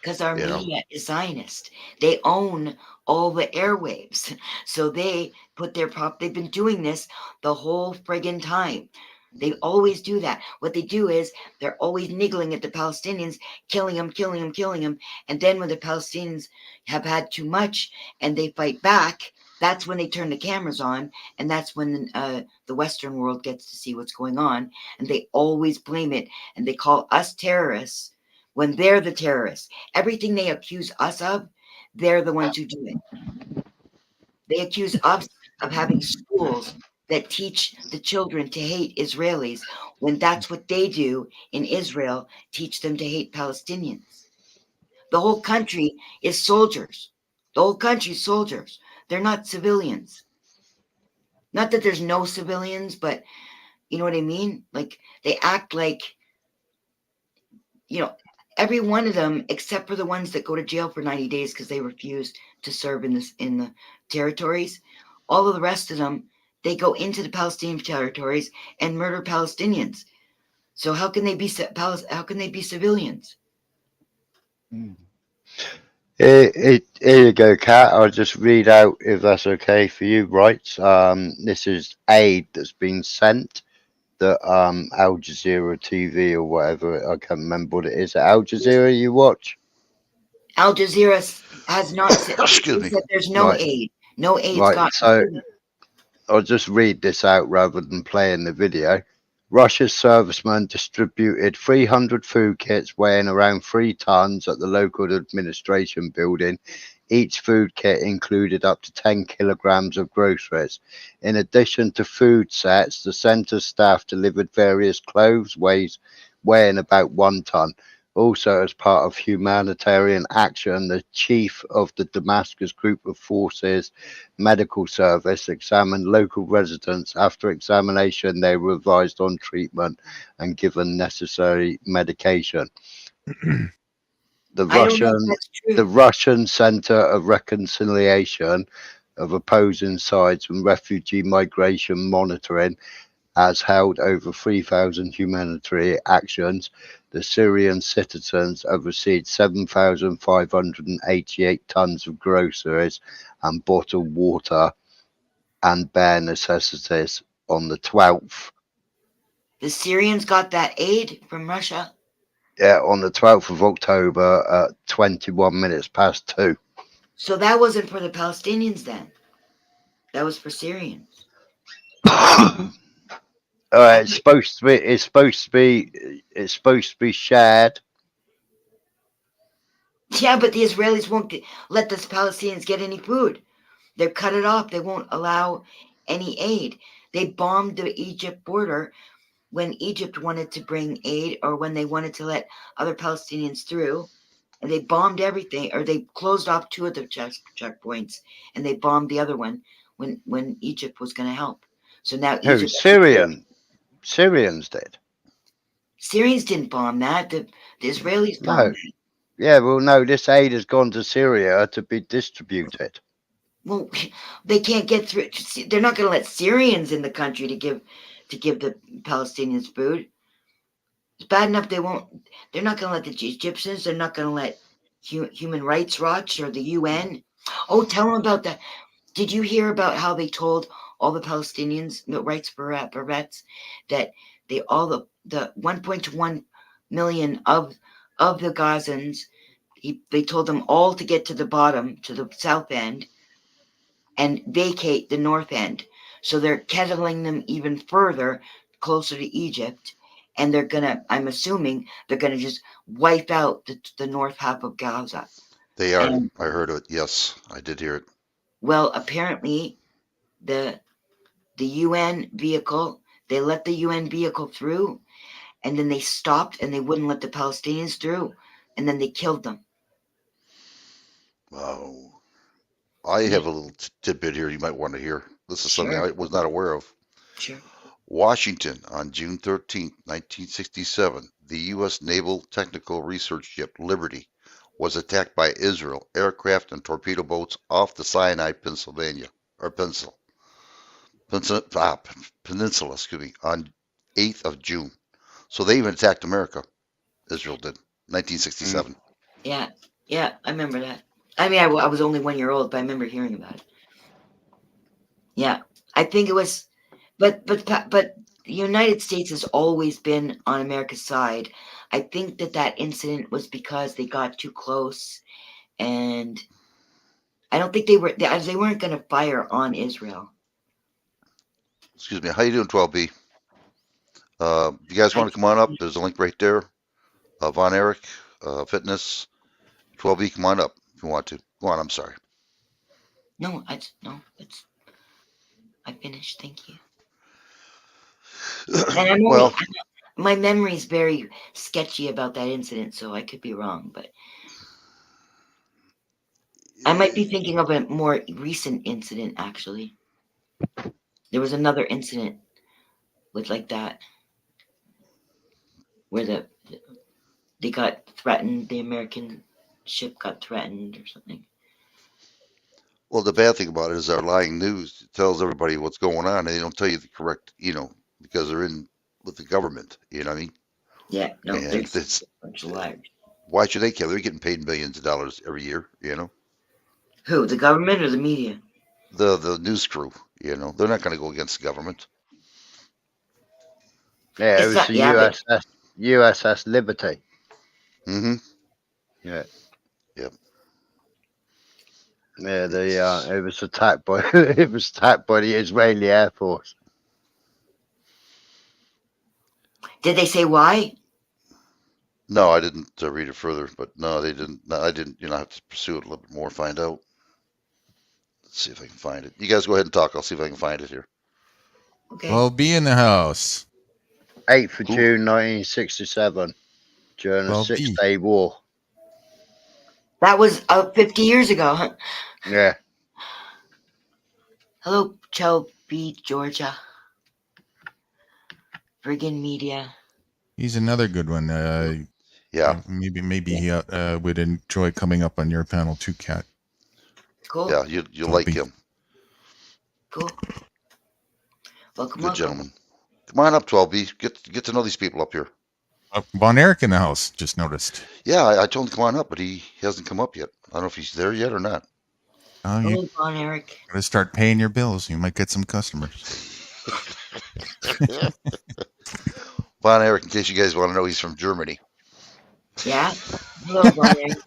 Because our You know, media is Zionist. They own all the airwaves. So they put their prop. They've been doing this the whole friggin' time. They always do that. What they do is they're always niggling at the Palestinians, killing them, killing them, killing them. And then when the Palestinians have had too much and they fight back, that's when they turn the cameras on. And that's when the Western world gets to see what's going on. And they always blame it. And they call us terrorists when they're the terrorists. Everything they accuse us of, they're the ones who do it. They accuse us of having schools that teach the children to hate Israelis when that's what they do in Israel, teach them to hate Palestinians. The whole country is soldiers. The whole country is soldiers. They're not civilians. Not that there's no civilians, but you know what I mean? Like they act like, you know, every one of them except for the ones that go to jail for 90 days because they refuse to serve in the territories, all of the rest of them, they go into the Palestinian territories and murder Palestinians. So how can they be civilians? Here you go, Kat. I'll just read out if that's okay for you, right? This is aid that's been sent that Al Jazeera TV or whatever, I can't remember what it is. Al Jazeera you watch? Al Jazeera has not said, excuse me. said there's no Right, aid. No aid's right. gotten So to them. I'll just read this out rather than playing the video. Russia's servicemen distributed 300 food kits weighing around 3 tons at the local administration building. Each food kit included up to 10 kilograms of groceries. In addition to food sets, the centre's staff delivered various clothes weighing about 1 ton. Also, as part of humanitarian action, the chief of the Damascus Group of Forces Medical Service examined local residents. After examination, they were advised on treatment and given necessary medication. The I don't know if Russian that's the true. Russian Center of Reconciliation of opposing sides and refugee migration monitoring has held over 3,000 humanitarian actions. The Syrian citizens have received 7,588 tons of groceries and bottled water and bare necessities on the 12th. The Syrians got that aid from Russia. Yeah, on the 12th of October at 21 minutes past 2. So that wasn't for the Palestinians then. That was for Syrians. It's supposed to be shared. Yeah, but the Israelis won't let the Palestinians get any food. They've cut it off. They won't allow any aid. They bombed the Egypt border when Egypt wanted to bring aid or when they wanted to let other Palestinians through. And they bombed everything, or they closed off 2 of the checkpoints, and they bombed the other one when Egypt was going to help. So now Who? Egypt. Syrians did. Syrians didn't bomb that. The Israelis No. bombed it. Yeah, well, no, this aid has gone to Syria to be distributed. Well, they can't get through. They're not going to let Syrians in the country to give the Palestinians food. It's bad enough they won't. They're not going to let the Egyptians. They're not going to let Human Rights Watch or the UN. Oh, tell them about that. Did you hear about how they told all the Palestinians, the rights for vets, that they all the 1.1 million of the Gazans, they told them all to get to the bottom, to the south end, and vacate the north end. So they're kettling them even further closer to Egypt. And they're gonna, I'm assuming, they're gonna just wipe out the north half of Gaza. They are. And, I heard it. Yes, I did hear it. well, apparently, the UN vehicle, they let the UN vehicle through, and then they stopped and they wouldn't let the Palestinians through, and then they killed them. Wow. I have a little tidbit here you might want to hear. This is something I was not aware of. Sure. Washington, on June 13, 1967, the U.S. Naval Technical Research Ship Liberty was attacked by Israel aircraft and torpedo boats off the Sinai Peninsula, on 8th of June. So they even attacked America. Israel did, 1967. Yeah, I remember that. I mean, I was only 1 year old, but I remember hearing about it. Yeah, I think it was, but the United States has always been on America's side. I think that incident was because they got too close, and I don't think they weren't going to fire on Israel. Excuse me. How you doing, 12B? You guys want to come on up? There's a link right there. Von Erich, Fitness, 12B. Come on up if you want to. Go on. I'm sorry. No, I finished. Thank you. And I'm Well, my memory is very sketchy about that incident, so I could be wrong, but I might be thinking of a more recent incident, actually. There was another incident with like that, where they got threatened, the American ship got threatened or something. well, the bad thing about it is our lying news tells everybody what's going on, and they don't tell you the correct, because they're in with the government. You know what I mean? Yeah, no, And there's it's, a bunch of liars. why should they care? They're getting paid millions of dollars every year. Who, the government or the media? The news crew. They're not going to go against the government. Yeah, it It's was not, the yeah, but USS Liberty. Mm-hmm. Yeah. Yep. Yeah, it was attacked by the Israeli Air Force. did they say why? No, I didn't read it further, but no, they didn't. No, I didn't. I have to pursue it a little bit more, find out. Let's see if I can find it. You guys go ahead and talk. I'll see if I can find it here. Okay. Well, be in the house. 8th of Cool. June 1967, during the Well, Six-Day War. That was 50 years ago, huh? Yeah. Hello, Shelby, Georgia. Friggin' media. he's another good one. Yeah, Maybe he would enjoy coming up on your panel too, Kat. Cool. yeah, you'll Don't like be- him. Cool. Welcome, Good welcome. gentleman. Come on up, 12B. Get to know these people up here. Von Erich in the house, just noticed. Yeah, I told him to come on up, but he hasn't come up yet. I don't know if he's there yet or not. Oh, you Hello, Von Eric. gotta start paying your bills. You might get some customers. Von Erich, in case you guys want to know, he's from Germany. Yeah. Hello, Von Eric.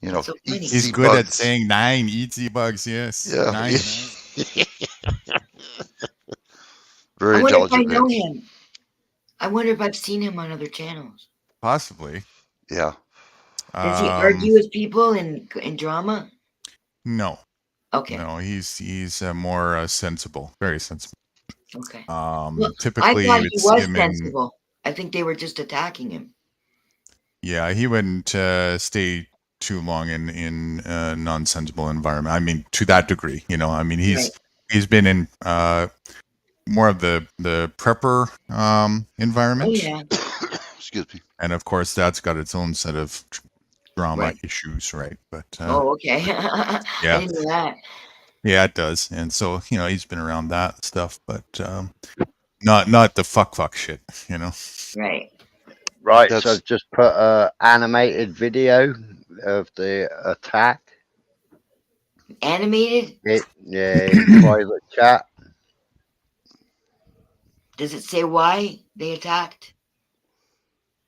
You know, That's so funny. eats He's the good at bugs. saying 9, eats the bugs. Yes. Yeah. 9. Very I wonder if I intelligent man. know him. I wonder if I've seen him on other channels. Possibly. Yeah. Does he argue with people in drama? No. Okay. No, he's more sensible, very sensible. Okay. Well, Typically, I you thought would he see was him in. sensible. I think they were just attacking him. Yeah, he wouldn't stay too long in a non-sensible environment. I mean, to that degree, you know. I mean, Right. he's been in more of the prepper environment, Oh yeah. Excuse me. and of course, that's got its own set of drama Right. issues, right? But Oh, okay. I yeah, didn't know that. yeah, it does. And so, you know, he's been around that stuff, but not the fuck shit, you know. Right. Right, so That's I've just put a animated video of the attack. Animated? In private chat. Does it say why they attacked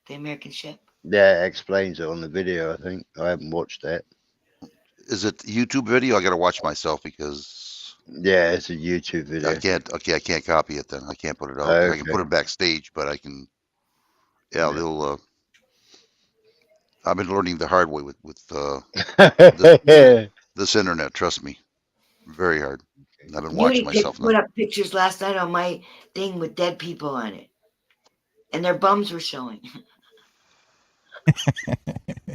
the American ship? Yeah, it explains it on the video. I think I haven't watched it. is it YouTube video? I got to watch myself because Yeah, it's a YouTube video. I can't. Okay, I can't copy it. Then I can't put it out there. I can Okay. put it backstage, but I can. Yeah, Yeah. they'll. I've been learning the hard way with this internet. Trust me, very hard. I've been watching Beauty myself now. put up pictures last night on my thing with dead people on it, and their bums were showing.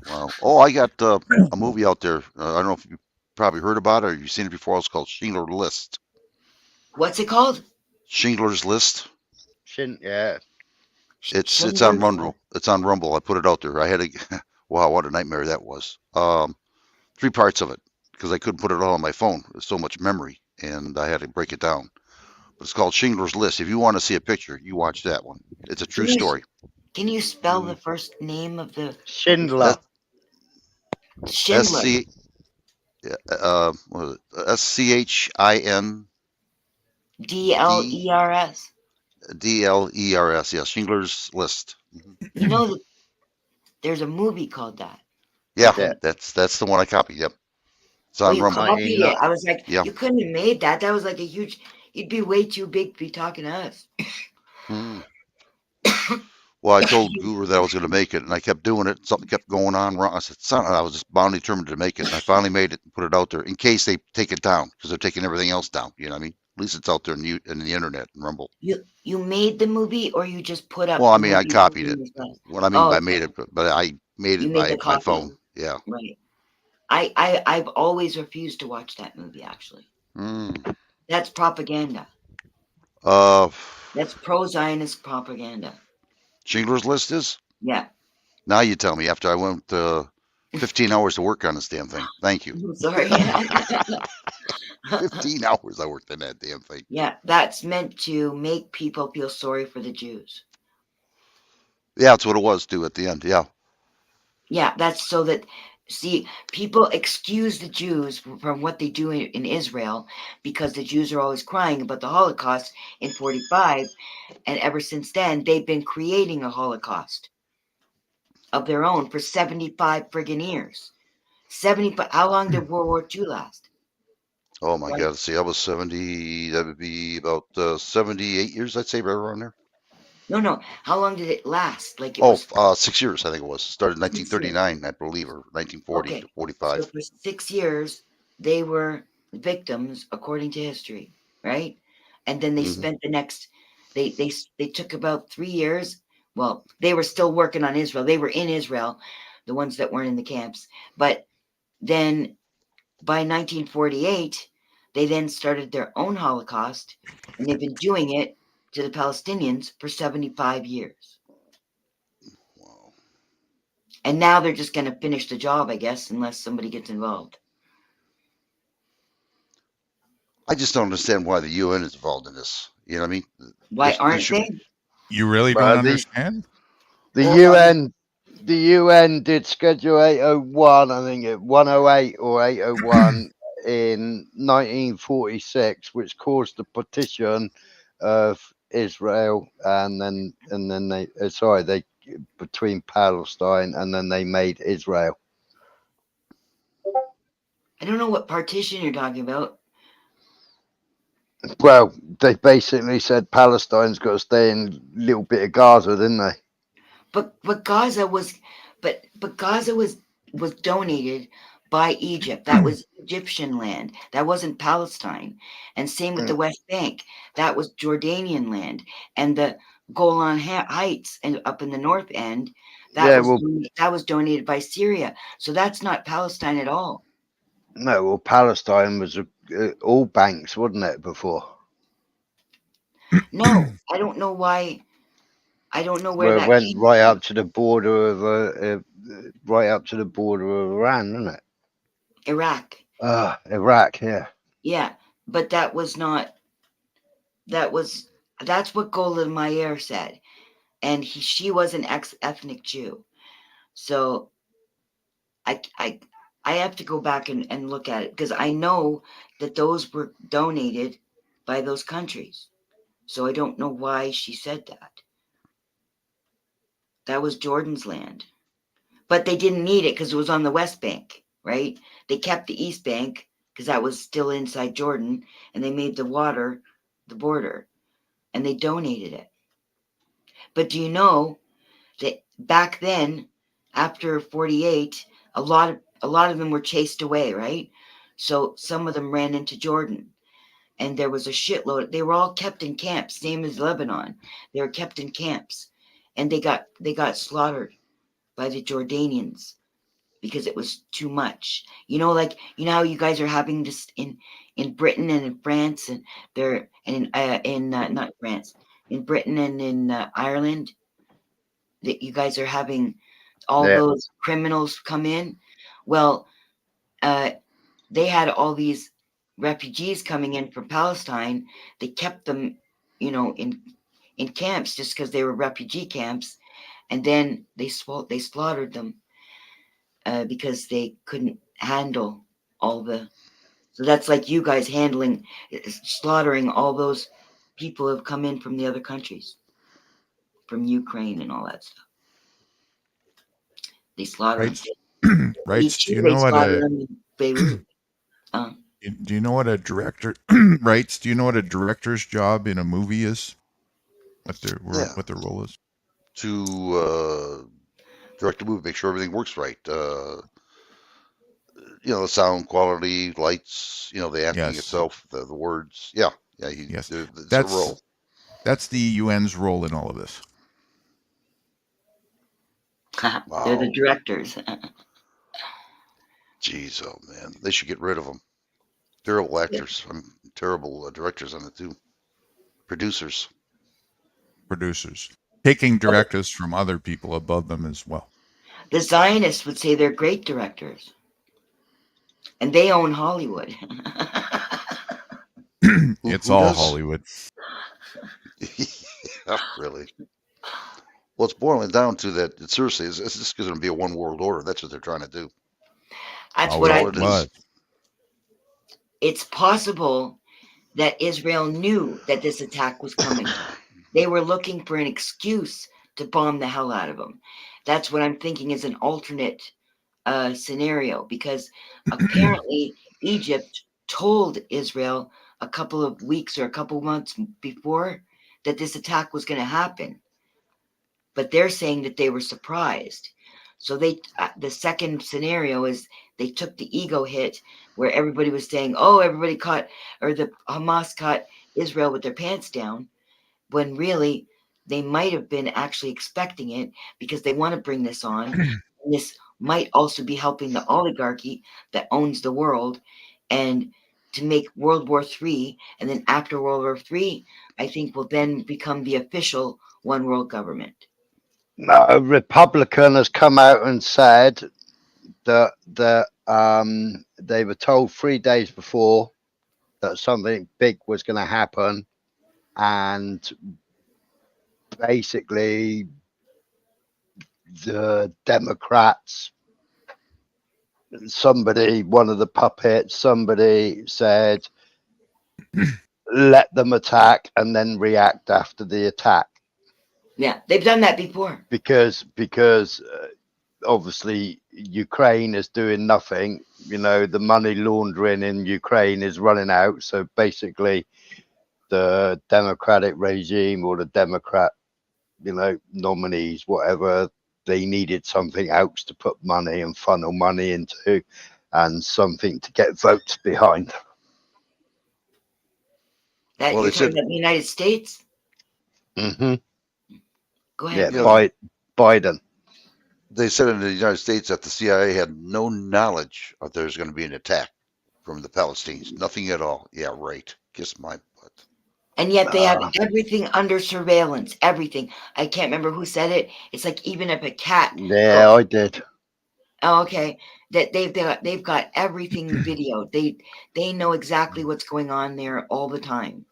Wow. Oh, I got a movie out there. I don't know if you probably heard about it or you've seen it before. It's called Schindler's List. What's it called? Schindler's List. Yeah. It's on Schindler's Rumble. It's on Rumble. I put it out there. I had a wow, what a nightmare that was. 3 parts of it because I couldn't put it all on my phone. There's so much memory, and I had to break it down. But it's called Schindler's List. If you want to see a picture, you watch that one. It's a true story. Can you spell the first name of the Schindler. Schindler? What is it? SCHIN DLERS. DLERS. Yeah, Schindler's List. You know that there's a movie called that. Yeah, Yeah. that's the one I copied. Yep, it's Oh, on you Rumble. copied it. I was like, Yeah. you couldn't have made that. That was like a huge. You'd be way too big to be talking to us. Hmm. Well, I told Guru that I was going to make it, and I kept doing it. Something kept going on wrong. I said, "Son," I was just bound determined to make it, and I finally made it and put it out there in case they take it down because they're taking everything else down. You know what I mean? At least it's out there in the internet and Rumble. You made the movie, or you just put up? Well, I the mean, I movie copied it. in yourself? What I mean Oh, by okay. made it, but I made You it made by the my copy. phone. Yeah. Right. I've always refused to watch that movie. Actually, Mm. that's propaganda. Uh, That's pro-Zionist propaganda. Schindler's List is. Yeah. Now you tell me. After I went 15 hours to work on this damn thing. Thank you. I'm sorry. 15 hours I worked on that damn thing. Yeah, that's meant to make people feel sorry for the Jews. Yeah, that's what it was too at the end. Yeah. Yeah, that's so that, see, people excuse the Jews from what they do in Israel because the Jews are always crying about the Holocaust in 45, and ever since then, they've been creating a Holocaust of their own for 75 friggin' years. 75. How long did World War II last? Oh my Right. God. See, I was 70. That would be about 78 years, I'd say, right around there. No. How long did it last? Like it was 6 years, I think it was. Started in 1939, I believe, or 1940 okay. to So 45. for 6 years, they were victims according to history, right? And then they Mhm. spent the next. They took about 3 years. Well, they were still working on Israel. They were in Israel, the ones that weren't in the camps. But then by 1948, they then started their own Holocaust, and they've been doing it to the Palestinians for 75 years. Wow. And now they're just going to finish the job, I guess, unless somebody gets involved. I just don't understand why the UN is involved in this. You know what I mean? Why This aren't should they? You really don't But understand? the Well, I mean, UN did Schedule 801, I think it 108 or 801 in 1946, which caused the partition of Israel, and then they they between Palestine, and then they made Israel. I don't know what partition you're talking about. Well, they basically said Palestine's got to stay in a little bit of Gaza, didn't they? But Gaza was Gaza was donated by Egypt. That was Egyptian land. That wasn't Palestine. And same with the West Bank. That was Jordanian land. And the Golan Heights and up in the north end, Yeah, well, that was donated by Syria. So that's not Palestine at all. no, well, Palestine was all banks, wasn't it, before? No, I don't know why. I don't know where Well, it that went came right from. up to the border of right up to the border of Iran, didn't it? Iraq. Iraq, yeah. Yeah, but that was not. That's what Golda Meir said, and she was an ethnic Jew. So I I I have to go back and look at it because I know that those were donated by those countries. So I don't know why she said that. That was Jordan's land. But they didn't need it because it was on the West Bank, right? They kept the East Bank because that was still inside Jordan, and they made the water the border, and they donated it. But do you know that back then, after 48, a lot of them were chased away, right? So some of them ran into Jordan, and there was a shitload. They were all kept in camps, same as Lebanon. They were kept in camps, and they got slaughtered by the Jordanians because it was too much. Like how you guys are having this in Britain and in France, and they're and in not France, in Britain and in Ireland, that you guys are having all Yeah. those criminals come in. Well, uh, they had all these refugees coming in from Palestine. They kept them, in camps just because they were refugee camps, and then they slaughtered them because they couldn't handle all the. So that's like you guys slaughtering all those people who have come in from the other countries, from Ukraine and all that stuff. They slaughter them. Rights. Do you They know what slaughter a them in Beirut. do you know what a director rights? Do you know what a director's job in a movie is? What their yeah, what their role is? to direct the movie, make sure everything works right. The sound quality, lights, the acting Yes. itself, the words. Yeah, yeah. Yes. It's a That's role. that's the UN's role in all of this. They're the Wow. directors. Jeez, oh man, they should get rid of them. Terrible actors. Terrible directors on it too. Producers. Producers taking directives from other people above them as well. The Zionists would say they're great directors, and they own Hollywood. It's Who all does? Hollywood. Yeah, really. Well, it's boiling down to that. Seriously, is this going to be a one world order? That's what they're trying to do. That's Oh, what I all it it think. is. was. It's possible that Israel knew that this attack was coming. They were looking for an excuse to bomb the hell out of them. That's what I'm thinking is an alternate scenario, because apparently Egypt told Israel a couple of weeks or a couple months before that this attack was going to happen, but they're saying that they were surprised. So the second scenario is they took the ego hit where everybody was saying, "Oh, everybody caught, or the Hamas caught Israel with their pants down," when really they might have been actually expecting it because they want to bring this on. And this might also be helping the oligarchy that owns the world, and to make World War III, and then after World War III, I think will then become the official one world government. A Republican has come out and said that they were told 3 days before that something big was going to happen, and basically the Democrats, one of the puppets, somebody said, let them attack and then react after the attack. Yeah, they've done that before. Because obviously Ukraine is doing nothing. You know, the money laundering in Ukraine is running out. So basically, the Democratic regime or the Democrat, nominees, whatever, they needed something else to put money and funnel money into, and something to get votes behind. That Well, you're they talking said, about the United States? Mm-hmm. Go Yeah, ahead. you know, Biden. they said in the United States that the CIA had no knowledge of there was going to be an attack from the Palestinians. Nothing at all. Yeah, right. Kiss my butt. And yet they have Uh, everything under surveillance. Everything. I can't remember who said it. It's like even if a cat. yeah, I did. Oh, okay. That they've got everything videoed. They know exactly what's going on there all the time.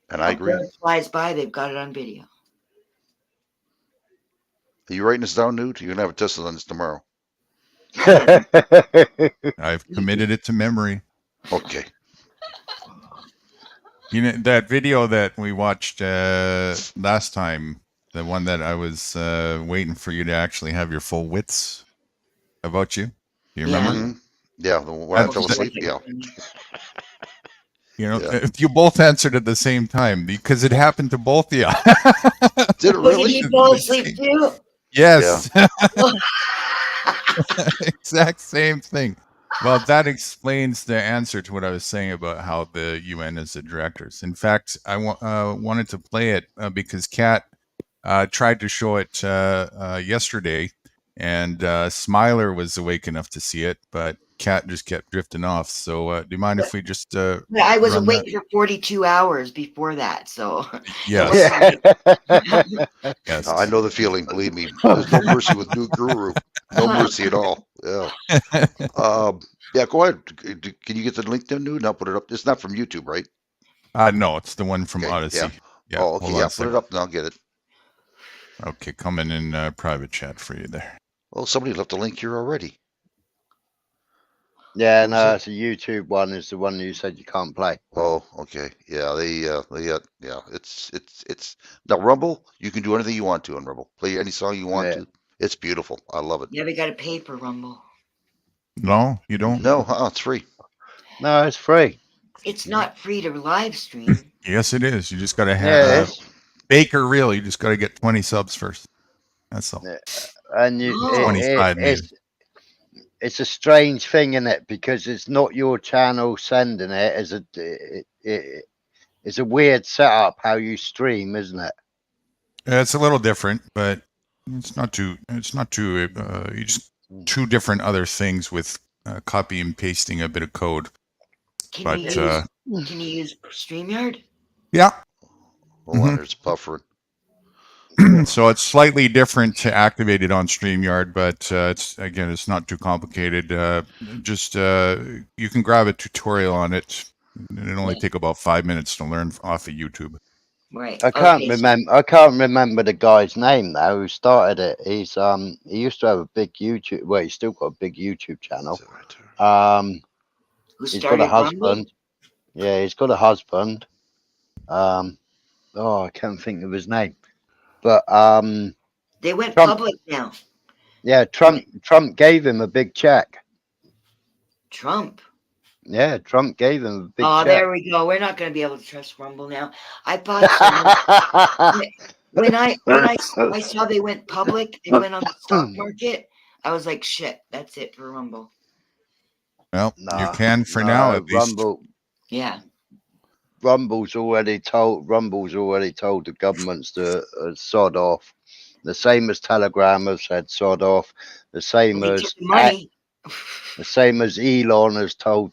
And I A agree. bird flies by, they've got it on video. Are you writing this down, Newt? You're going to have a test on this tomorrow. I've committed it to memory. Okay. You know that video that we watched last time, the one that I was waiting for you to actually have your full wits about you. Do you remember? Mm-hmm. Yeah, when I fell asleep. Yeah. You know, Yeah. if you both answered at the same time because it happened to both of you. Did it Oh, did really? he fall asleep too? Yes. Exact same thing. Well, that explains the answer to what I was saying about how the UN is the directors. In fact, I wanted to play it because Kat tried to show it yesterday, and Smiler was awake enough to see it, but Kat just kept drifting off. So, do you mind if we just I was run awake that? for 42 hours before that, so Yes, yes. I know the feeling. Believe me. There's no mercy with New Guru. No mercy at all. Yeah. Yeah, go ahead. Can you get the link there, Newt? And I'll put it up. It's not from YouTube, right? No, it's the one from Okay. Yeah. Odyssey. Yeah, Oh, okay. hold on Yeah, a put second. it up and I'll get it. Okay, coming in private chat for you there. Well, somebody left a link here already. Yeah, What was no, it? it's a YouTube one. Is the one you said you can't play. Oh, okay. Yeah, yeah, it's now Rumble. You can do anything you want to on Rumble. Play any song you want Yeah. to. It's beautiful. I love it. yeah, we got to pay for Rumble. No, you don't. No, it's free. No, it's free. It's not free to live stream. Yes, it is. You just got to Yeah, it have is. Baker Real. You just got to get 20 subs first. That's all. Yeah. And Oh. 25 maybe. it's a strange thing, isn't it? Because it's not your channel sending it. It's a weird setup how you stream, isn't it? It's a little different, but it's not too. You just two different other things with copy and pasting a bit of code. Can you use StreamYard? Yeah. Hold on, there's buffering. So it's slightly different to activate it on StreamYard, but it's not too complicated. You can grab a tutorial on it. It'll only take about 5 minutes to learn off of YouTube. Right. I can't remember the guy's name now who started it. He used to have a big YouTube. Well, he's still got a big YouTube channel. He's got a husband. Rumble? Yeah, he's got a husband. I can't think of his name. But They went Trump. public now. Yeah, Trump gave him a big check. Trump. Yeah, Trump gave him a big check. Oh, there we go. We're not going to be able to trust Rumble now. I thought so. when I saw they went public, they went on the stock market. I was like, shit, that's it for Rumble. Well, you can for now at least. Rumble. Yeah. Rumble's already told the governments to sod off. The same as Telegram has said sod off. The same They as took the money. the same as Elon has told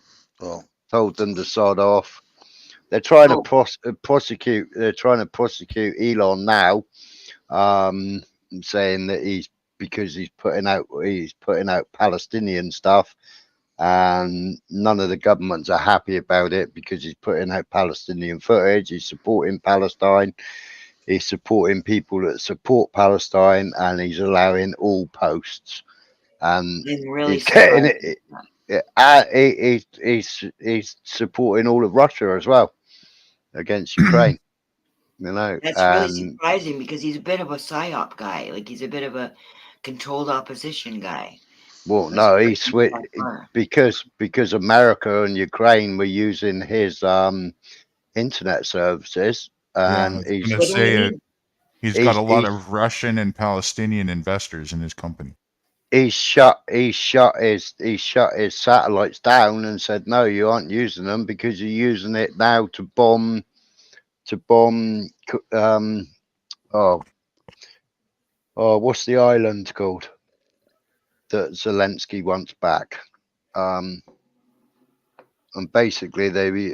them to sod off. They're trying to prosecute. They're trying to prosecute Elon now, saying that because he's putting out Palestinian stuff, and none of the governments are happy about it because he's putting out Palestinian footage. He's supporting Palestine. He's supporting people that support Palestine, and he's allowing all posts. And I'm really he's getting surprised. it. He's supporting all of Russia as well against Ukraine. That's really And surprising because he's a bit of a psyop guy. Like he's a bit of a controlled opposition guy. well, I'm no, he surprised he's switched that far. because America and Ukraine were using his internet services, Yeah, I and was going to What do you say mean? he's got he's a lot he's of Russian and Palestinian investors in his company. he shut his satellites down and said, no, you aren't using them because you're using it now to bomb oh what's the island called that Zelensky wants back? um and basically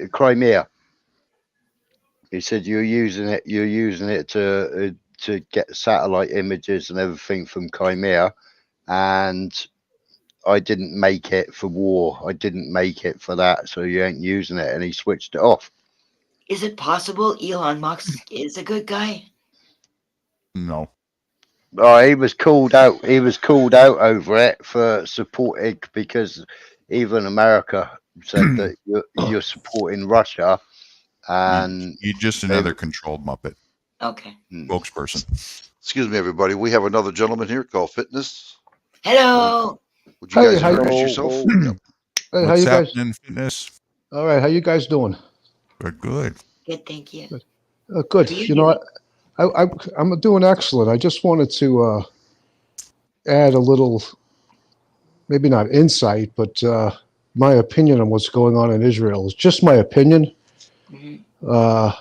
Crimea. He said you're using it to get satellite images and everything from Crimea, and I didn't make it for war. I didn't make it for that, so you ain't using it. And he switched it off. Is it possible Elon Musk is a good guy? No. Oh, he was called out. He was called out over it for supporting because even America said that you're supporting Russia, and You're just they. another controlled Muppet Okay. spokesperson. Excuse me, everybody. We have another gentleman here called Fitness. Hello. Would you Hey, guys how, introduce yourself? Yep. hey, how What's you guys? happening, Fitness? All right, how you guys doing? Good. Good, thank you. Good. What are you You know, doing? I'm doing excellent. I just wanted to add a little, maybe not insight, but my opinion on what's going on in Israel. It's just my opinion. Mhm. Uh,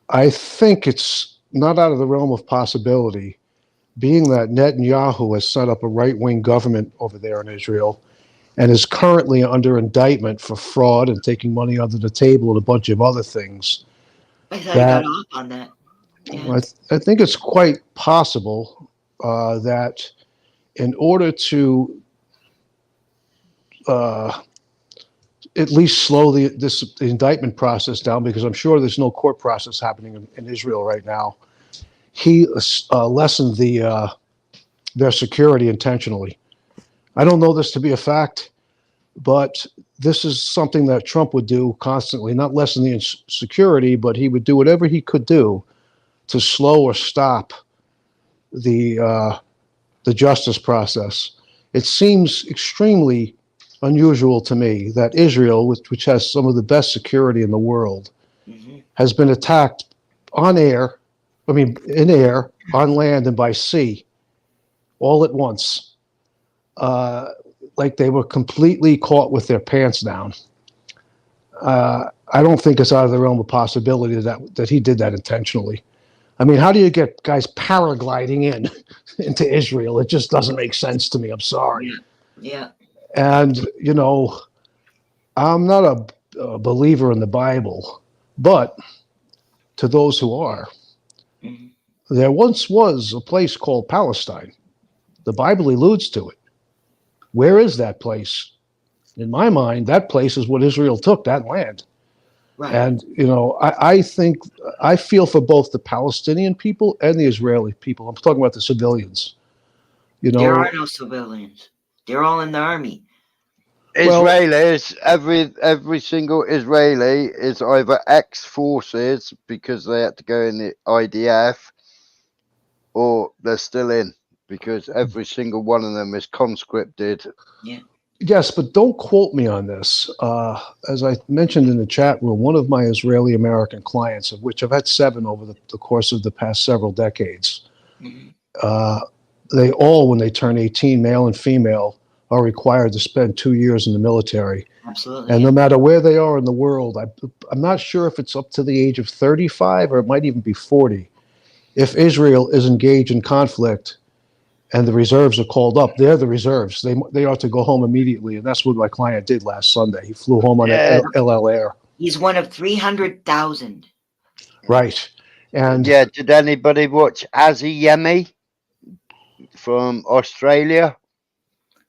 I think it's not out of the realm of possibility, being that Netanyahu has set up a right-wing government over there in Israel and is currently under indictment for fraud and taking money under the table and a bunch of other things. I thought he got That off on that. Yeah. I think it's quite possible that in order to uh, at least slow the indictment process down, because I'm sure there's no court process happening in Israel right now, he lessened their security intentionally. I don't know this to be a fact, but this is something that Trump would do constantly, not lessen the security, but he would do whatever he could do to slow or stop the justice process. It seems extremely unusual to me that Israel, which has some of the best security in the world, hmm has been attacked on air, in air, on land, and by sea, all at once. Like they were completely caught with their pants down. I don't think it's out of the realm of possibility that he did that intentionally. I mean, how do you get guys paragliding into Israel? It just doesn't make sense to me. I'm sorry. Yeah. Yeah. And, I'm not a believer in the Bible, but to those who are, hmm there once was a place called Palestine. The Bible alludes to it. Where is that place? In my mind, that place is what Israel took, that land. Right. And, I think I feel for both the Palestinian people and the Israeli people. I'm talking about the civilians. There are no civilians. They're all in the army. Well, Israelis, every single Israeli is either ex-forces because they had to go in the IDF, or they're still in because every single one of them is conscripted. Yeah. yes, but don't quote me on this. As I mentioned in the chat room, one of my Israeli American clients, of which I've had 7 over the course of the past several decades, hmm uh, they all, when they turn 18, male and female, are required to spend 2 years in the military. Absolutely. And Yeah. no matter where they are in the world, I'm not sure if it's up to the age of 35 or it might even be 40. If Israel is engaged in conflict and the reserves are called up, they're the reserves. They ought to go home immediately. And that's what my client did last Sunday. He flew home on Yeah, an LL Air. He's one of 300,000. Right. And yeah. Did anybody watch Azzy Yemi from Australia?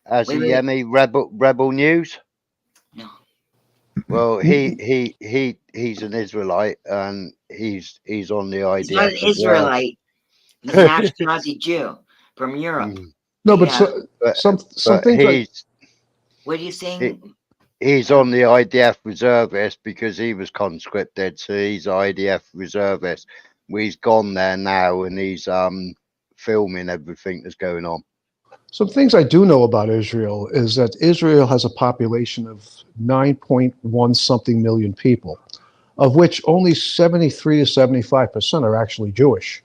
Has Wait, he wait. any rebel news? No. Well, he's an Israelite, and he's on the He's not an IDF reserve. Israelite. He's an Ashkenazi Jew from Europe. Mm. No, but Yeah. But some but things like What are you saying? he's on the IDF reservist because he was conscripted, so he's IDF reservist. Well, he's gone there now, and he's filming everything that's going on. some things I do know about Israel is that Israel has a population of 9.1 something million people, of which only 73 to 75% are actually Jewish,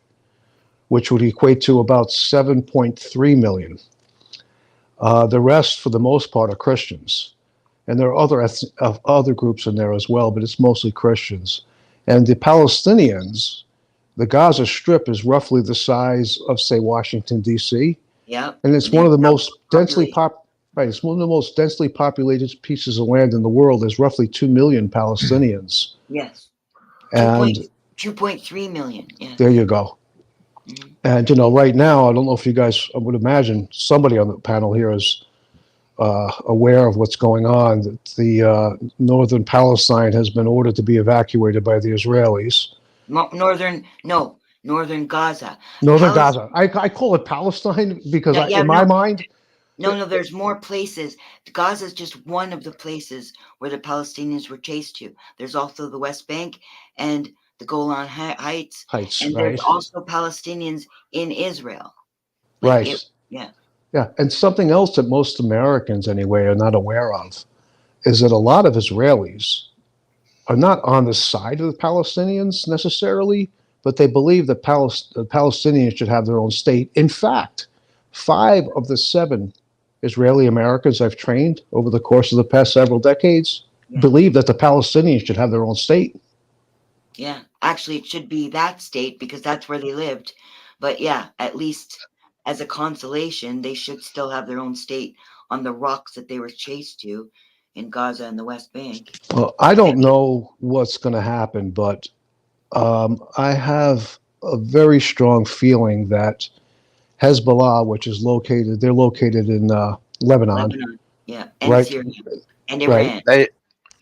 which would equate to about 7.3 million. The rest, for the most part, are Christians. And there are other groups in there as well, but it's mostly Christians. And the Palestinians, the Gaza Strip is roughly the size of, say, Washington, D.C., Yep. and it's They one of the double most densely populate. right. It's one of the most densely populated pieces of land in the world. There's roughly 2 million Palestinians, Yes. and 2.3 million. Yes. there you go. Mhm. And right now, I don't know if you guys, I would imagine somebody on the panel here is aware of what's going on. That the northern Palestine has been ordered to be evacuated by the Israelis. Northern Gaza. Northern Gaza. I call it Palestine because in my mind, No, there's more places. Gaza is just one of the places where the Palestinians were chased to. There's also the West Bank and the Golan Heights, and right? there's also Palestinians in Israel. Right. Yeah. Yeah. And something else that most Americans, anyway, are not aware of is that a lot of Israelis are not on the side of the Palestinians necessarily, but they believe that the Palestinians should have their own state. In fact, 5 of the 7 Israeli Americans I've trained over the course of the past several decades believe that the Palestinians should have their own state. Yeah, actually, it should be that state because that's where they lived. But yeah, at least as a consolation, they should still have their own state on the rocks that they were chased to in Gaza and the West Bank. Well, I don't know what's going to happen, but I have a very strong feeling that Hezbollah, which is they're located in Lebanon. Yeah, and right? Syria and Iran.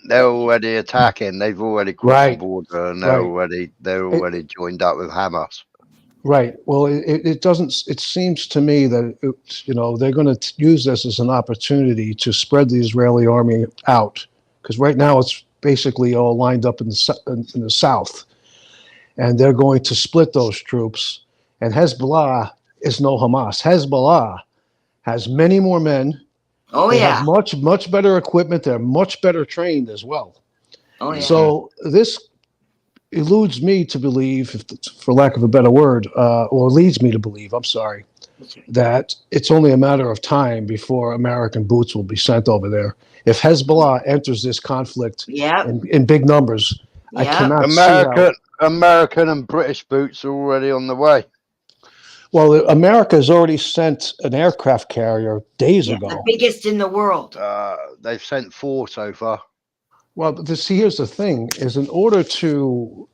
They're already attacking. They've already crossed the border, and they're already joined up with Hamas. Right. Well, it doesn't. It seems to me that they're going to use this as an opportunity to spread the Israeli army out, because right now it's basically all lined up in the south, and they're going to split those troops. And Hezbollah is no Hamas. Hezbollah has many more men. Oh, they yeah. have much better equipment. They're much better trained as well. Oh, yeah. So this eludes me to believe, for lack of a better word, or leads me to believe, I'm sorry, that it's only a matter of time before American boots will be sent over there. If Hezbollah enters this conflict in big numbers, I cannot see how. American and British boots are already on the way. Well, America has already sent an aircraft carrier days ago. The biggest in the world. They've sent 4 so far. Well, here's the thing, is in order to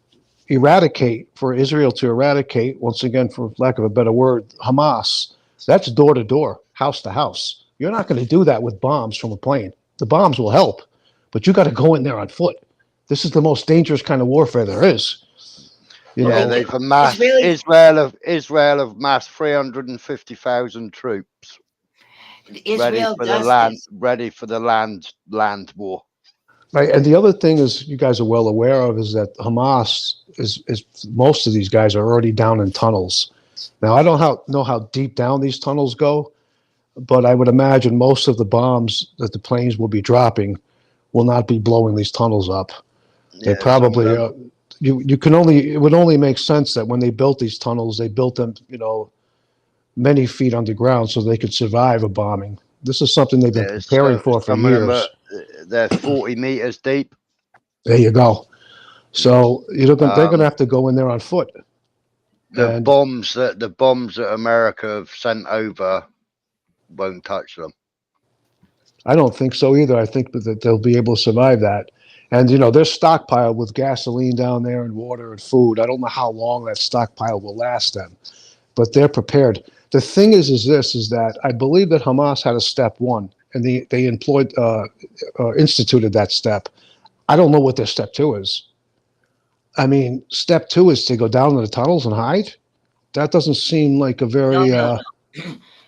for Israel to eradicate, once again, for lack of a better word, Hamas, that's door to door, house to house. You're not going to do that with bombs from a plane. The bombs will help, but you got to go in there on foot. This is the most dangerous kind of warfare there is. They've amassed Israel have massed 350,000 troops ready for the land war. Right, and the other thing is, you guys are well aware of, is that Hamas is most of these guys are already down in tunnels. Now, I don't know how deep down these tunnels go, but I would imagine most of the bombs that the planes will be dropping will not be blowing these tunnels up. They probably it would only make sense that when they built these tunnels, they built them many feet underground so they could survive a bombing. This is something they've been preparing for years. They're 40 meters deep. There you go. So they're going to have to go in there on foot. The bombs that America have sent over won't touch them. I don't think so either. I think that they'll be able to survive that. And they're stockpiled with gasoline down there and water and food. I don't know how long that stockpile will last them, but they're prepared. The thing is this, is that I believe that Hamas had a step one, and they employed, instituted that step. I don't know what their step two is. I mean, step two is to go down in the tunnels and hide. That doesn't seem like a No, very, no,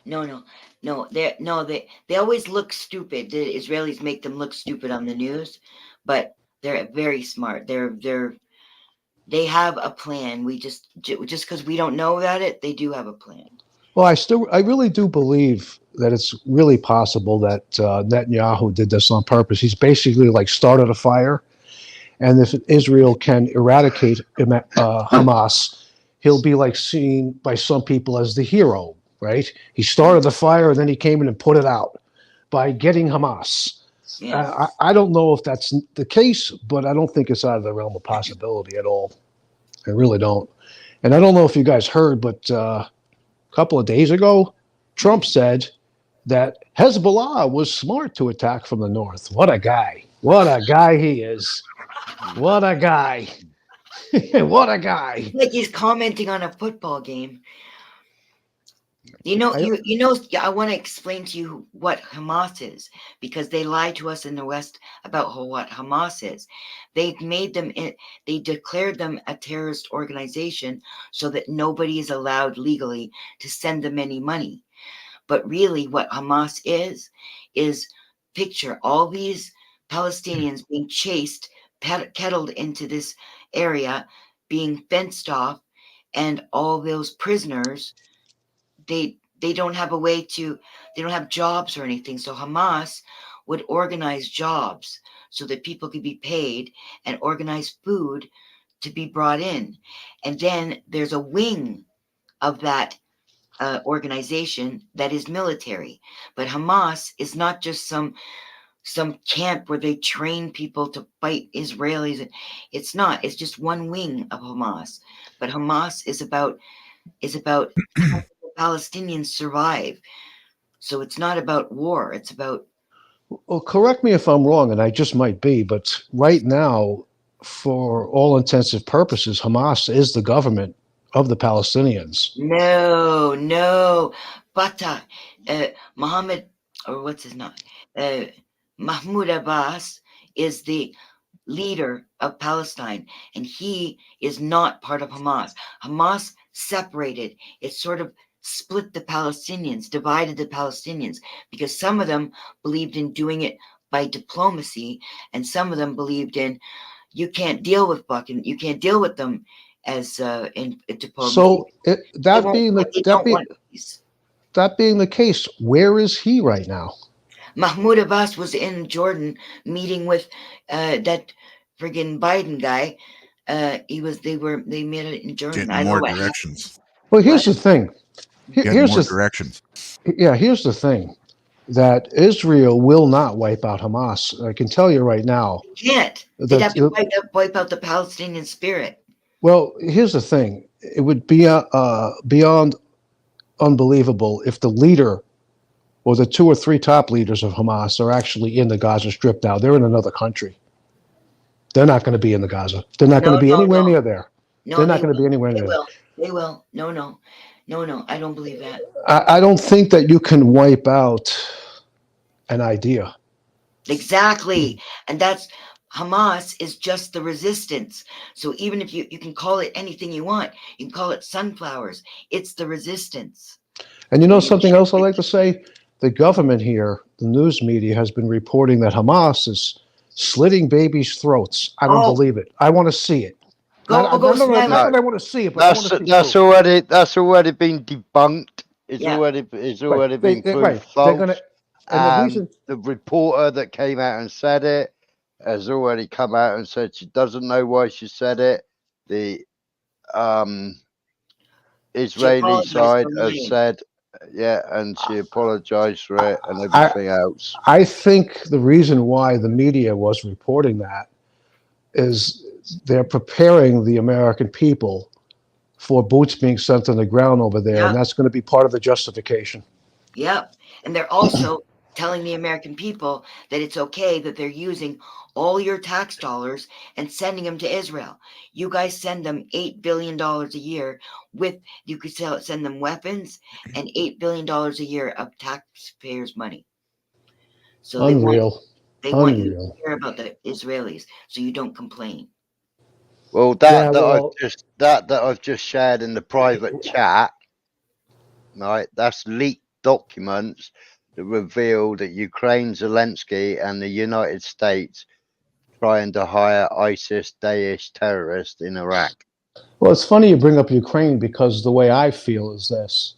no, no. They always look stupid. The Israelis make them look stupid on the news, but they're very smart. They have a plan. We just because we don't know about it, they do have a plan. well, I really do believe that it's really possible that Netanyahu did this on purpose. He's basically like started a fire, and if Israel can eradicate Hamas, he'll be like seen by some people as the hero, right? He started the fire and then he came in and put it out by getting Hamas. Yeah. I don't know if that's the case, but I don't think it's out of the realm of possibility at all. I really don't. And I don't know if you guys heard, but a couple of days ago, Trump said that Hezbollah was smart to attack from the north. What a guy. What a guy he is. What a guy. What a guy. Like he's commenting on a football game. You know, I- I want to explain to you what Hamas is, because they lie to us in the West about what Hamas is. They declared them a terrorist organization so that nobody is allowed legally to send them any money. But really, what Hamas is picture all these Palestinians being chased, kettled into this area, being fenced off, and all those prisoners, they don't have a way to, they don't have jobs or anything. So Hamas would organize jobs so that people could be paid and organize food to be brought in. And then there's a wing of that organization that is military. But Hamas is not just some camp where they train people to fight Israelis. It's not. It's just one wing of Hamas. But Hamas is about helping the Palestinians survive. So it's not about war. It's about Well, correct me if I'm wrong, and I just might be, but right now, for all intensive purposes, Hamas is the government of the Palestinians. no. Fatah, Mohammed, or what's his name? Mahmoud Abbas is the leader of Palestine, and he is not part of Hamas. Hamas separated. It sort of split the Palestinians, divided the Palestinians, because some of them believed in doing it by diplomacy, and some of them believed in you can't deal with them as in diplomacy. So They don't want peace. that being the case, where is he right now? Mahmoud Abbas was in Jordan meeting with that friggin' Biden guy. They met it in Jordan. Getting I know more what directions. Well, here's the thing. Getting Here's more the directions. here's the thing, that Israel will not wipe out Hamas. I can tell you right now. can't. They'd have to That, wipe out the Palestinian spirit. well, here's the thing. It would be beyond unbelievable if the leader or the two or three top leaders of Hamas are actually in the Gaza Strip now. They're in another country. They're not going to be in the Gaza. They're not going to be anywhere near there. No, They're not going to be anywhere They near there. will. They will. No. I don't believe that. I don't think that you can wipe out an idea. Exactly. And that's Hamas is just the resistance. So even if you can call it anything you want, you can call it sunflowers. It's the resistance. And you know something else I like to say? The government here, the news media, has been reporting that Hamas is slitting babies' throats. I don't believe it. I want to see it. Not that I want to see it, but I want to see it. That's already been debunked. It's already been proved false. The reporter that came out and said it has already come out and said she doesn't know why she said it. The Israeli side has said, and she apologized for it and everything else. I think the reason why the media was reporting that is they're preparing the American people for boots being sent on the ground over there, and that's going to be part of the justification. Yep. And they're also telling the American people that it's okay that they're using all your tax dollars and sending them to Israel. You guys send them $8 billion a year with, you could send them weapons and $8 billion a year of taxpayers' money. So Unreal. they want you to Unreal. hear about the Israelis so you don't complain. Well, Yeah, well, that I've just shared in the private chat, right? That's leaked documents that reveal that Ukraine, Zelensky, and the United States trying to hire ISIS Daesh terrorists in Iraq. well, it's funny you bring up Ukraine because the way I feel is this.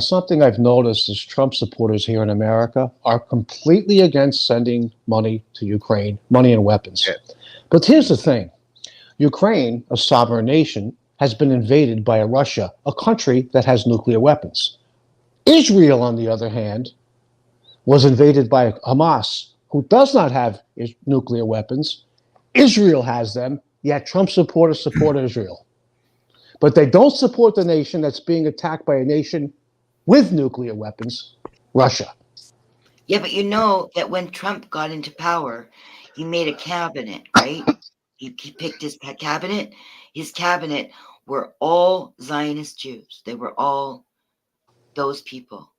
Something I've noticed is Trump supporters here in America are completely against sending money to Ukraine, money and weapons. Yeah. But here's the thing. Ukraine, a sovereign nation, has been invaded by Russia, a country that has nuclear weapons. Israel, on the other hand, was invaded by Hamas, who does not have nuclear weapons. Israel has them, yet Trump supporters support Israel. But they don't support the nation that's being attacked by a nation with nuclear weapons, Russia. Yeah, but you know that when Trump got into power, he made a cabinet, right? He picked his cabinet. His cabinet were all Zionist Jews. They were all those people.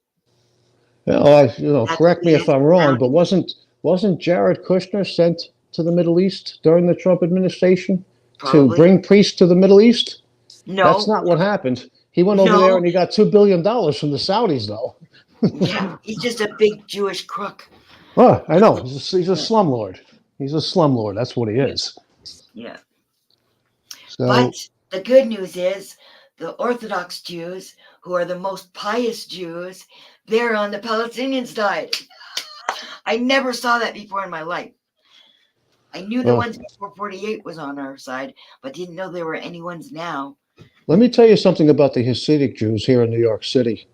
That's what Correct me he if had I'm wrong, but surrounded him. wasn't Jared Kushner sent to the Middle East during the Trump administration to Probably. bring priests to the Middle East? That's No, not what happened. He went over there no. and he got $2 billion from the Saudis, though. Yeah, he's just a big Jewish crook. Oh, I know. He's a Yeah, slumlord. He's a slumlord. That's what he yeah, is. yeah. But So, the good news is the Orthodox Jews, who are the most pious Jews, they're on the Palestinian side. I never saw that before in my life. I knew the uh, ones before 48 was on our side, but didn't know there were any ones now. let me tell you something about the Hasidic Jews here in New York City.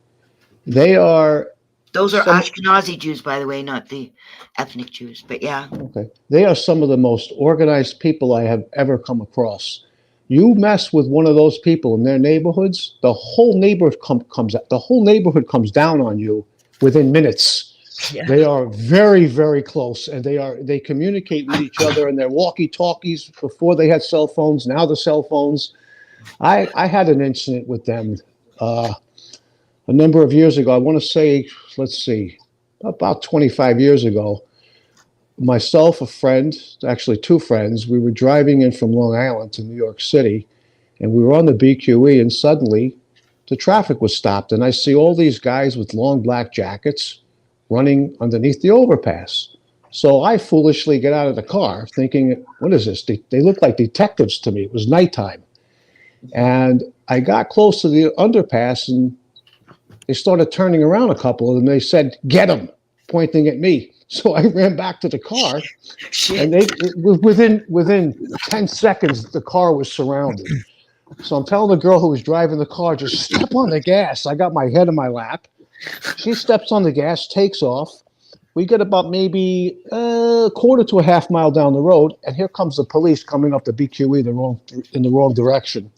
They are Those are some Ashkenazi Jews, by the way, not the ethnic Jews. But yeah, okay. They are some of the most organized people I have ever come across. You mess with one of those people in their neighborhoods, the whole neighborhood comes down on you within minutes. yeah. They are very, very close, and they communicate with each other and their walkie-talkies before they had cell phones. Now the cell phones. I had an incident with them uh, a number of years ago. I want to say, let's see, about 25 years ago. Myself, a friend, actually two friends, we were driving in from Long Island to New York City, and we were on the BQE, and suddenly the traffic was stopped, and I see all these guys with long black jackets running underneath the overpass. So I foolishly get out of the car thinking, what is this? They look like detectives to me. It was nighttime. And I got close to the underpass and they started turning around, a couple of them. They said, "Get him," pointing at me. So I ran back to the car, and Shit. within 10 seconds, the car was surrounded. So I'm telling the girl who was driving the car, just step on the gas. I got my head in my lap. She steps on the gas, takes off. We get about maybe a quarter to a half mile down the road, and here comes the police coming up the BQE in the wrong direction.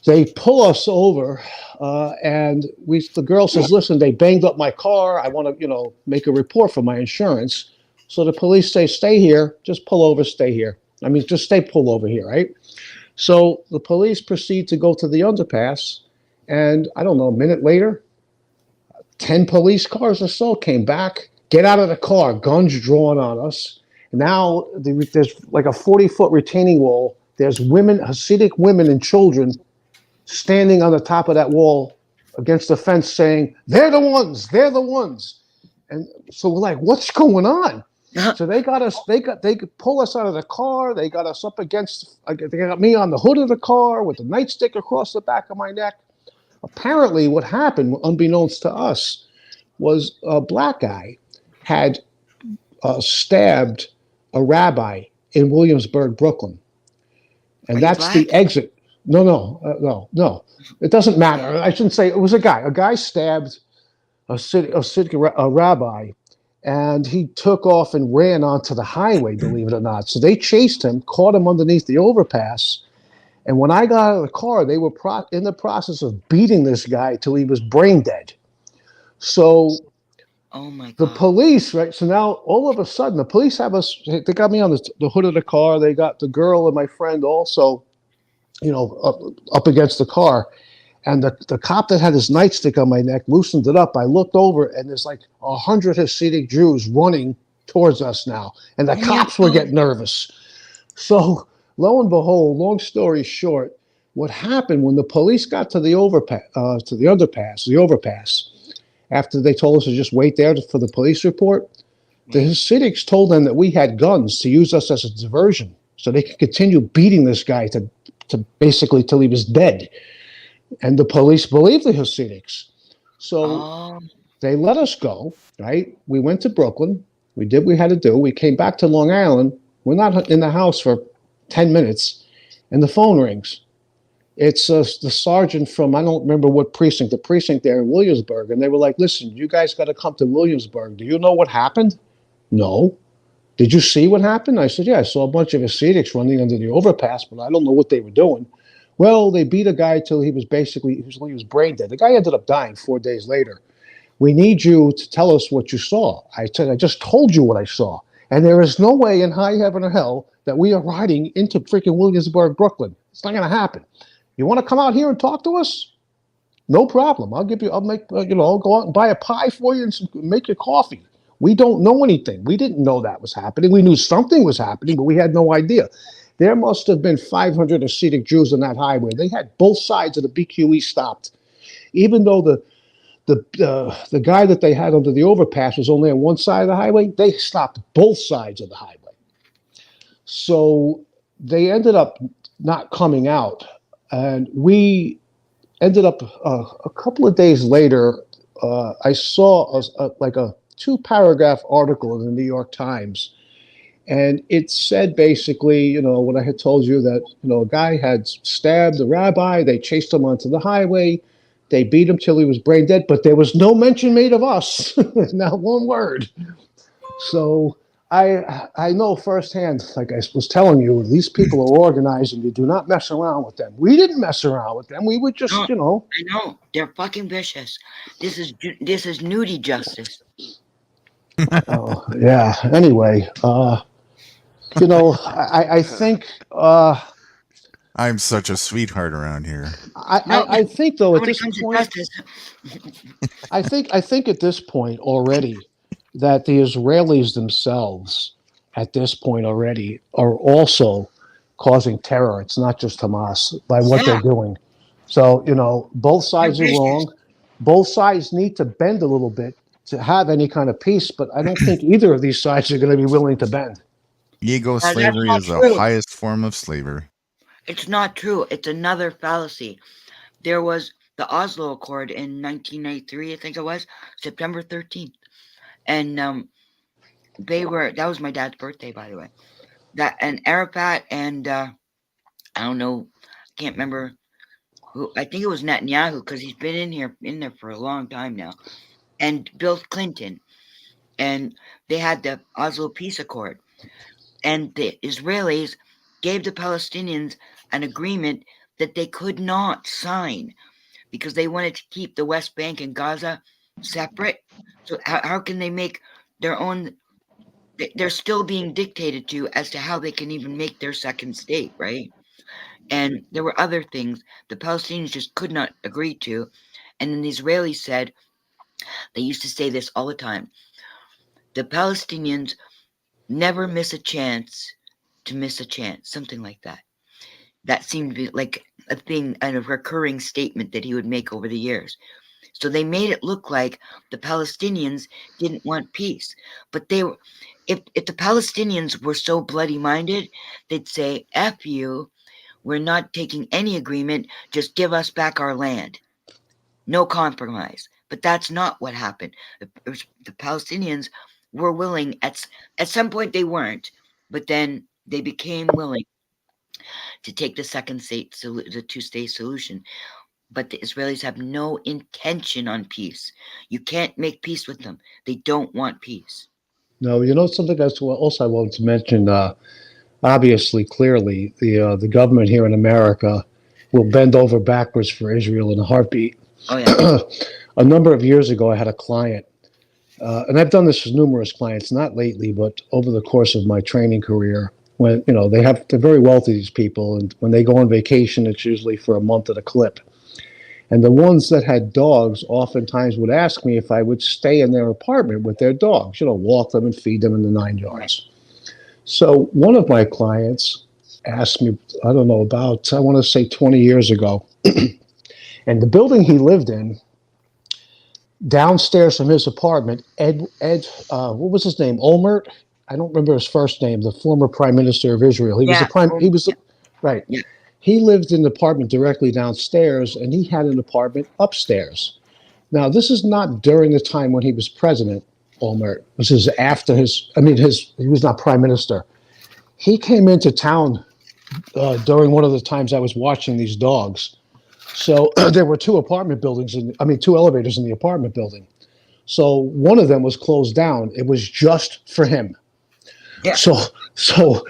They pull us over, and the girl says, "Listen, they banged up my car. I want to, make a report for my insurance." So the police say, "Stay here. Just pull over. Stay here. I mean, just stay pull over here, right?" So the police proceed to go to the underpass, and I don't know, a minute later, 10 police cars or so came back, get out of the car, guns drawn on us. Now there's like a 40-foot retaining wall. There's women, Hasidic women and children standing on the top of that wall against the fence saying, "They're the ones, they're the ones." And so we're like, what's going on? So they could pull us out of the car. They got us up against, they got me on the hood of the car with the nightstick across the back of my neck. Apparently what happened, unbeknownst to us, was a black guy had stabbed a rabbi in Williamsburg, Brooklyn. And that's the exit. No. It doesn't matter. I shouldn't say it was a guy. A guy stabbed a rabbi, and he took off and ran onto the highway, believe it or not. So they chased him, caught him underneath the overpass. And when I got out of the car, they were in the process of beating this guy till he was brain dead. So Oh my The God. police, right? So now all of a sudden, the police have us. They got me on the hood of the car. They got the girl and my friend also, up against the car. And the cop that had his nightstick on my neck loosened it up. I looked over, and there's like 100 Hasidic Jews running towards us now, and the Oh my cops were God. getting nervous. So lo and behold, long story short, what happened when the police got to the overpass, after they told us to just wait there for the police report, the Right. Hasidics told them that we had guns to use us as a diversion, so they could continue beating this guy to basically till he was dead. And the police believed the Hasidics. So Oh, they let us go, right? We went to Brooklyn. We did what we had to do. We came back to Long Island. We're not in the house for 10 minutes, and the phone rings. It's the sergeant from, I don't remember what precinct, the precinct there in Williamsburg. And they were like, listen, you guys got to come to Williamsburg. Do you know what happened? No. Did you see what happened? I said, yeah, I saw a bunch of Hasidics running under the overpass, but I don't know what they were doing. Well, they beat a guy till he was he was brain dead. The guy ended up dying 4 days later. We need you to tell us what you saw. I said, I just told you what I saw. And there is no way in high heaven or hell that we are riding into freaking Williamsburg, Brooklyn. It's not going to happen. You want to come out here and talk to us? No problem. I'll make, I'll go out and buy a pie for you and make you coffee. We don't know anything. We didn't know that was happening. We knew something was happening, but we had no idea. There must have been 500 Hasidic Jews on that highway. They had both sides of the BQE stopped. Even though the guy that they had under the overpass was only on one side of the highway, they stopped both sides of the highway. So they ended up not coming out. And we ended up a couple of days later, I saw like a 2-paragraph article in the New York Times. And it said basically, what I had told you, that, a guy had stabbed a rabbi. They chased him onto the highway. They beat him till he was brain dead, but there was no mention made of us. Not one word. So I know firsthand, like I was telling you, these people are organized and you do not mess around with them. We didn't mess around with them. We would just, no, I know. They're fucking vicious. This is nudie justice. yeah. Anyway, I think I'm such a sweetheart around here. No, I think though at when it this comes to point, justice, I think at this point already that the Israelis themselves at this point already are also causing terror. It's not just Hamas by what they're yeah, doing. So, both they're sides are vicious. wrong. Both sides need to bend a little bit to have any kind of peace, but I don't think either of these sides are going to be willing to bend. Ego That's slavery not is the true. highest form of slavery. It's not true. It's another fallacy. There was the Oslo Accord in 1993, I think it was, September 13th. And that was my dad's birthday, by the way. That, and Arafat and, I don't know, can't remember who, I think it was Netanyahu, because he's been in there for a long time now, and Bill Clinton. And they had the Oslo Peace Accord. And the Israelis gave the Palestinians an agreement that they could not sign because they wanted to keep the West Bank and Gaza separate. So how can they make their own? They're still being dictated to as to how they can even make their second state, right? And there were other things the Palestinians just could not agree to. And then the Israelis said, they used to say this all the time, the Palestinians never miss a chance to miss a chance, something like that. That seemed to be like a thing, and a recurring statement that he would make over the years. So they made it look like the Palestinians didn't want peace. But they were, if the Palestinians were so bloody minded, they'd say, F you, we're not taking any agreement, just give us back our land. No compromise. But that's not what happened. The Palestinians were willing, at some point they weren't, but then they became willing to take the second state, the two-state solution. But the Israelis have no intention on peace. You can't make peace with them. They don't want peace. No, something else also I wanted to mention. Obviously, clearly, the government here in America will bend over backwards for Israel in a heartbeat. Oh yeah. A number of years ago, I had a client. and I've done this with numerous clients, not lately, but over the course of my training career. When they're very wealthy, these people, and when they go on vacation, it's usually for a month at a clip. And the ones that had dogs oftentimes would ask me if I would stay in their apartment with their dogs, walk them and feed them in the 9 yards. So one of my clients asked me, I don't know, I want to say 20 years ago, and the building he lived in, downstairs from his apartment, what was his name? Olmert? I don't remember his first name. The former prime minister of Israel. He was Yeah. the prime. He was Yeah. right. Yeah. He lived in an apartment directly downstairs, and he had an apartment upstairs. Now, this is not during the time when he was president. Olmert. This is after his. I mean, he was not prime minister. He came into town during one of the times I was watching these dogs. So there were two apartment buildings, two elevators in the apartment building. So one of them was closed down. It was just for him. Yeah. So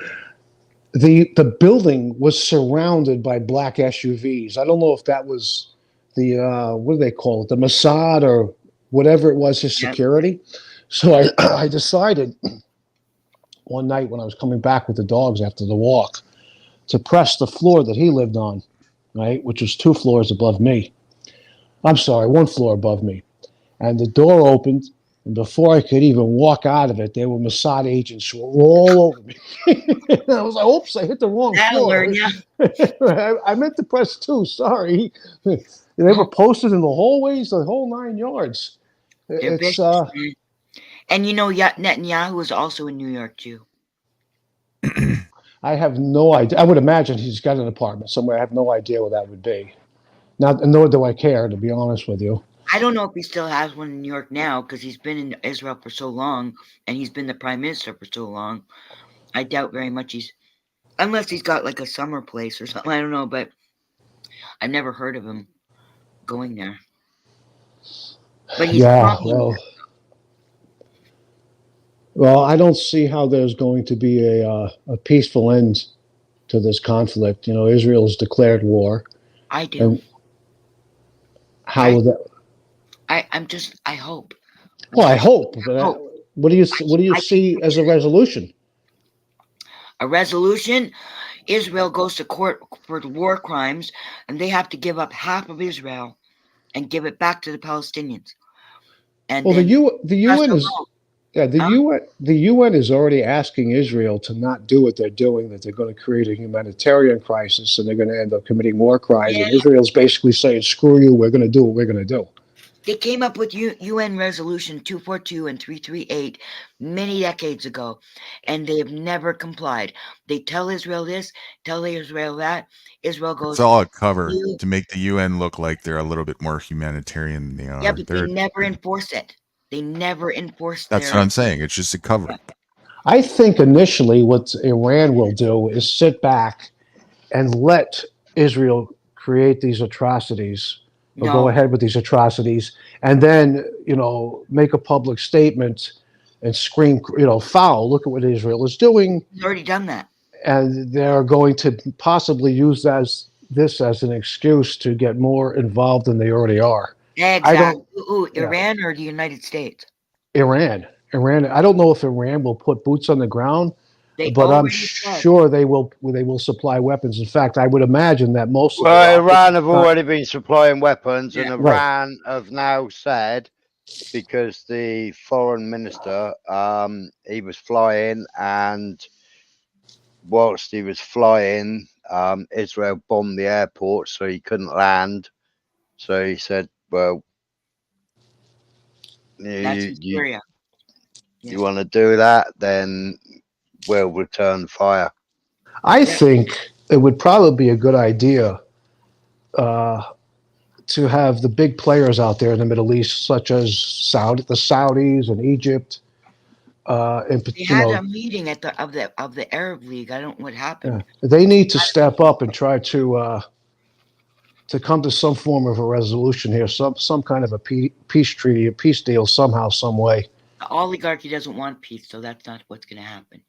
the building was surrounded by black SUVs. I don't know if that was the what do they call it, the Mossad or whatever it was, his Yeah. security. So I decided one night when I was coming back with the dogs after the walk to press the floor that he lived on, right, which was 2 floors above me. I'm sorry, 1 floor above me. And the door opened, and before I could even walk out of it, there were Mossad agents who were all over me. And I was like, oops, I hit the wrong That'll floor. learn you. I meant to press 2, sorry. They were posted in the hallways, the whole 9 yards. They're It's vicious, man. And Netanyahu was also in New York too. I have no idea. I would imagine he's got an apartment somewhere. I have no idea where that would be. Nor do I care, to be honest with you. I don't know if he still has one in New York now because he's been in Israel for so long and he's been the prime minister for so long. I doubt very much unless he's got like a summer place or something. I don't know, but I've never heard of him going there. But he's Yeah, from New York. well, I don't see how there's going to be a peaceful end to this conflict. Israel has declared war, I do. and how will that? I hope. Well, I hope, but Hope. what do you see as a resolution? A resolution: Israel goes to court for war crimes, and they have to give up half of Israel and give it back to the Palestinians. And Well, then the UN is the UN is already asking Israel to not do what they're doing. That they're going to create a humanitarian crisis, and they're going to end up committing war crimes. Yeah. And Israel's basically saying, "Screw you! We're going to do what we're going to do." They came up with UN Resolution 242 and 338 many decades ago, and they have never complied. They tell Israel this, tell Israel that. Israel goes, It's all a cover "You-" to make the UN look like they're a little bit more humanitarian than they are. Yeah, but they never enforce it. They never enforce That's what I'm saying. It's just a cover. I think initially what Iran will do is sit back and let Israel create these atrocities or go No, ahead with these atrocities, and then make a public statement and scream, foul! Look at what Israel is doing, he's already done that. and they're going to possibly use this as an excuse to get more involved than they already are. Exactly. Yeah. Iran or the United States? Iran. I don't know if Iran will put boots on the ground, They but I'm already said. sure they will supply weapons. In fact, I would imagine that most of Well, the Iran have already been supplying weapons, and Yeah. Right. Iran have now said, because the foreign minister, he was flying, and whilst he was flying, Israel bombed the airport, so he couldn't land. So he said, "Well, That's in Syria. you want to do that, then we'll return fire." I think it would probably be a good idea to have the big players out there in the Middle East, such as the Saudis and Egypt. They had a meeting of the Arab League. I don't know what happened. They need to step up and try to come to some form of a resolution here, some kind of a peace treaty, a peace deal somehow, some way. The oligarchy doesn't want peace, so that's not what's going to happen.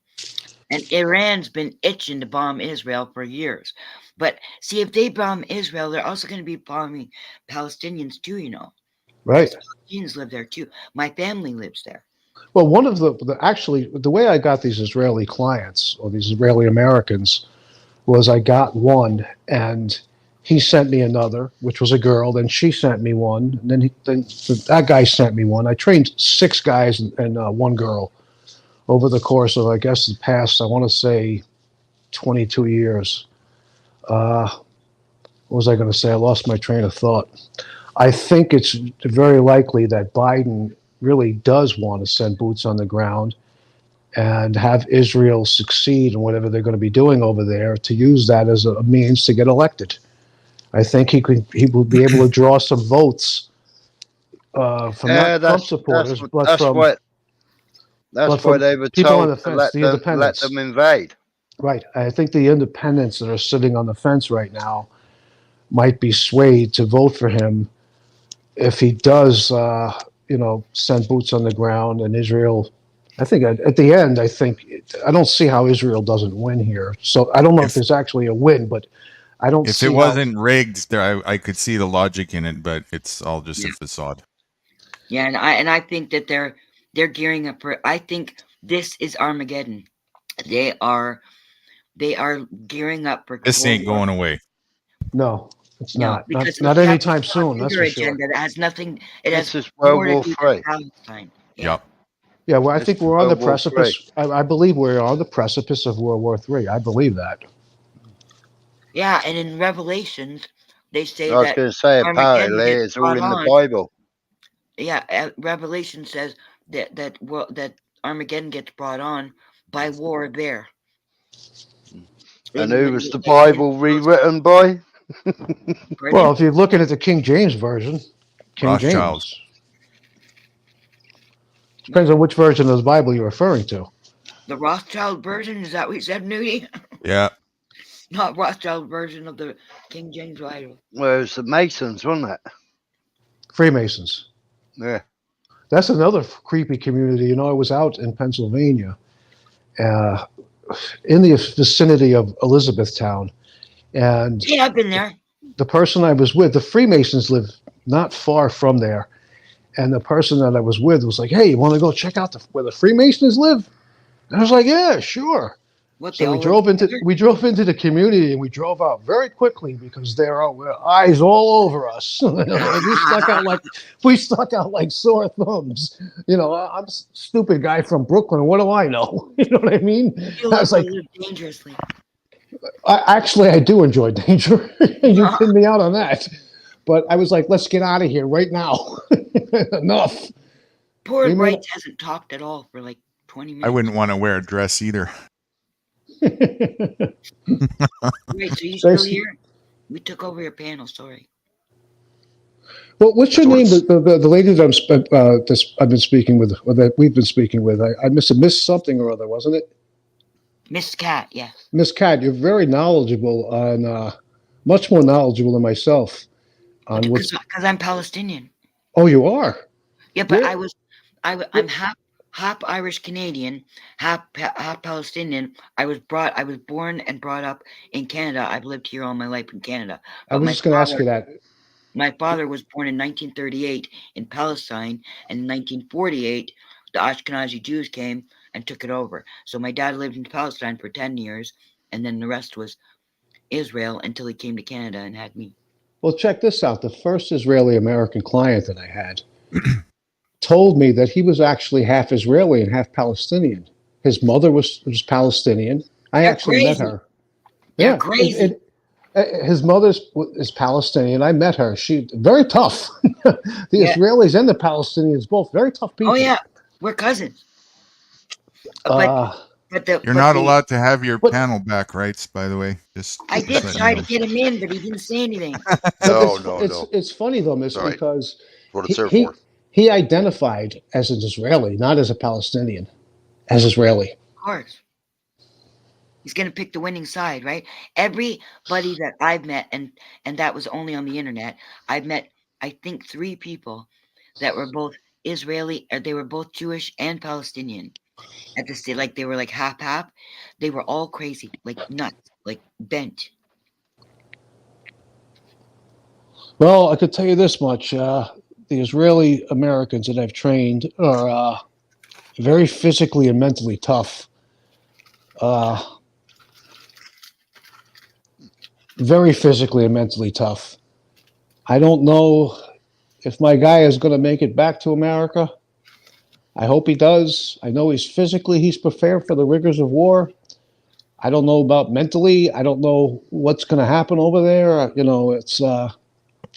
And Iran's been itching to bomb Israel for years. But see, if they bomb Israel, they're also going to be bombing Palestinians too, Right. Palestinians live there too. My family lives there. Well, one of actually, the way I got these Israeli clients or these Israeli Americans was I got one and he sent me another, which was a girl. Then she sent me one. And that guy sent me one. I trained 6 guys and one girl over the course of, I guess, the past, I want to say 22 years. What was I going to say? I lost my train of thought. I think it's very likely that Biden really does want to send boots on the ground and have Israel succeed in whatever they're going to be doing over there to use that as a means to get elected. I think he will be able to draw some votes from Yeah, not Trump supporters, but that's from what that's why they were people on told the to fence, the let independents. them invade. Right. I think the independents that are sitting on the fence right now might be swayed to vote for him if he does, send boots on the ground and Israel. I think at the end, I don't see how Israel doesn't win here. So I don't know if If there's actually a win, but I don't if it see how. wasn't rigged, I could see the logic in it, but it's all just a facade. Yeah, and I think that they're gearing up for. I think this is Armageddon. They are gearing up for This World ain't War. going away. No, it's No, not. because Not they have anytime a soon. That's bigger for sure. agenda that has nothing. It This has is World more to War do Three. with Palestine. Yeah. Yep. Yeah, well, I This think is we're on the World War Three. precipice. I believe we're on the precipice of World War III. I believe that. Yeah, and in Revelations, they say I was that going to say, Armageddon apparently, gets it's all brought in the on. Bible. Yeah, Revelation says that Armageddon gets brought on by war there. And And who when was the it gets Bible close, rewritten by? Well, pardon? if you're looking at the King James version, King Rothschild. James. Depends on which version of the Bible you're referring to. The Rothschild version, is that what you said, Nudie? Yeah. Not Rothschild version of the King James Bible. Well, it was the Masons, wasn't it? Freemasons. Yeah. That's another creepy community. I was out in Pennsylvania, uh, in the vicinity of Elizabethtown, and Yeah, I've been there. the person I was with, the Freemasons live not far from there. And the person that I was with was like, "Hey, you want to go check out where the Freemasons live?" And I was like, "Yeah, sure." What, they So we all live drove into together? we drove into the community and we drove out very quickly because there were eyes all over us. We stuck out like sore thumbs. I'm a stupid guy from Brooklyn. What do I know? You know what I mean? You I was like, live dangerously. I do enjoy danger. You pin me out on that. But I was like, let's get out of here right now. Enough. Poor We made Bright hasn't talked at all for like 20 minutes. I wouldn't want to wear a dress either. it. Wait, so you still here? We took over your panel, sorry. Well, what's your That's what name? it's- The lady that I've been speaking with, or that we've been speaking with. I missed something or other, wasn't it? Miss Cat, yes. Miss Cat, you're very knowledgeable on, much more knowledgeable than myself on what's. Because I'm Palestinian. Oh, you are. Yeah, but Where- I'm half Irish Canadian, half Palestinian. I was born and brought up in Canada. I've lived here all my life in Canada. I But was just going to ask you that. my father was born in 1938 in Palestine, and in 1948, the Ashkenazi Jews came and took it over. So my dad lived in Palestine for 10 years, and then the rest was Israel until he came to Canada and had me. Well, check this out. The first Israeli American client that I had told me that he was actually half Israeli and half Palestinian. His mother was Palestinian. I They're actually met crazy. her. They're Yeah, crazy. his mother is Palestinian. I met her. She very tough. The Yeah. Israelis and the Palestinians both very tough people. Oh yeah, we're cousins. But You're not allowed to have your panel back rights, by the way. I did letting try you to know. get him in, but he didn't say anything. It's funny though, Miss, All right. because That's what it's there for. he identified as an Israeli, not as a Palestinian, as Israeli. Of course. He's going to pick the winning side, right? Everybody that I've met, and that was only on the internet, I've met, I think, 3 people that were both Israeli, or they were both Jewish and Palestinian. At the state, like they were like half. They were all crazy, like nuts, like bent. Well, I could tell you this much: the Israeli Americans that I've trained are very physically and mentally tough. Uh, very physically and mentally tough. I don't know if my guy is going to make it back to America. I hope he does. I know he's prepared for the rigors of war. I don't know about mentally. I don't know what's going to happen over there. It's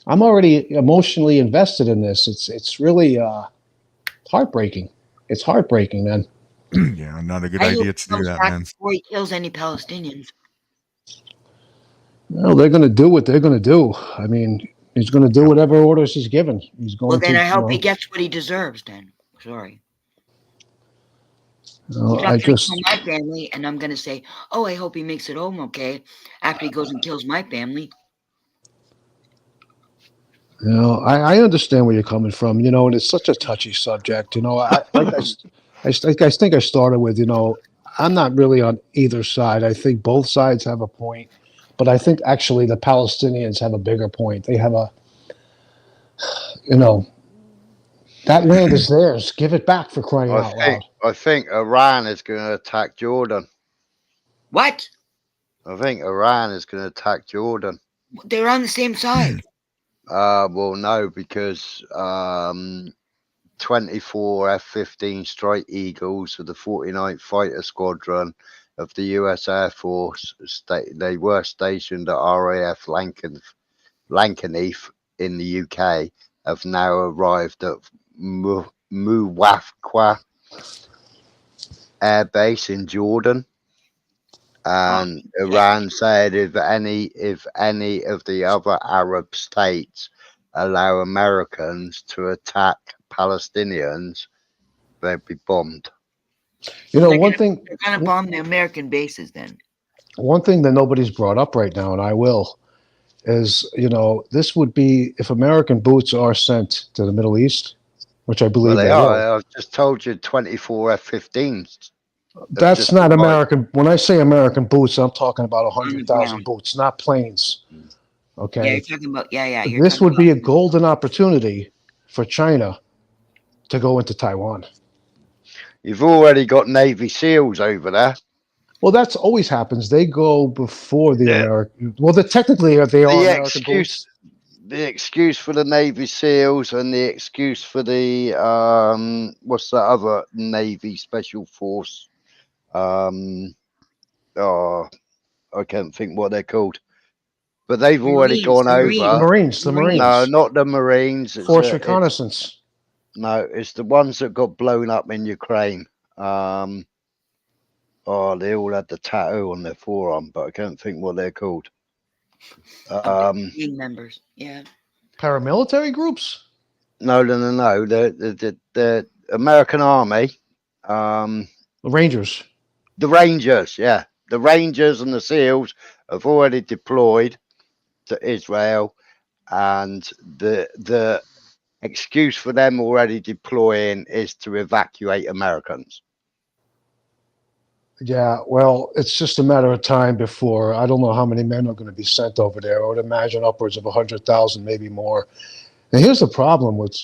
I'm already emotionally invested in this. It's really heartbreaking. It's heartbreaking, man. Yeah, not a good I hope idea he to do comes that, back man. before he kills any Palestinians. Well, they're going to do what they're going to do. I mean, he's going to do Yep. whatever orders he's given. He's Well, going then to, I hope he gets what he deserves. Then, sorry, he's not I going to kill just, my family, and I'm going to say, "Oh, I hope he makes it home okay." After he goes and kills my family. I understand where you're coming from, and it's such a touchy subject. I think I started with, I'm not really on either side. I think both sides have a point, but I think actually the Palestinians have a bigger point. They have you know, that land is theirs. Give it back for crying I out think loud. I think Iran is going to attack Jordan. What? I think Iran is going to attack Jordan. They're on the same side. Well, no, because 24 F-15 Strike Eagles of the 49th Fighter Squadron of the U.S. Air Force, they were stationed at RAF Lankenheath in the UK, have now arrived at Muwafqa Air Base in Jordan. And Iran said if any of the other Arab states allow Americans to attack Palestinians, they'd be bombed. One thing, They're going to bomb the American bases then. one thing that nobody's brought up right now, and I will, is this would be if American boots are sent to the Middle East, which I believe Well, they they will. are. I've just told you 24 F-15s. That's not American. When I say American boots, I'm talking about 100,000 boots, not planes. Okay. Yeah, you're talking about This would be a golden opportunity for China to go into Taiwan. You've already got Navy SEALs over there. Well, that's always happens. They go before the American. Well, technically they are American boots. The excuse for the Navy SEALs and the excuse for the what's the other Navy Special Force? I can't think what they're called. But they've already gone over. The Marines. No, not the Marines. Force reconnaissance. No, it's the ones that got blown up in Ukraine. They all had the tattoo on their forearm, but I can't think what they're called. Gang members, yeah. Paramilitary groups? No. The American Army. The Rangers. The Rangers, yeah. The Rangers and the SEALs have already deployed to Israel, and the excuse for them already deploying is to evacuate Americans. Yeah, well, it's just a matter of time before, I don't know how many men are going to be sent over there. I would imagine upwards of 100,000, maybe more. And here's the problem with,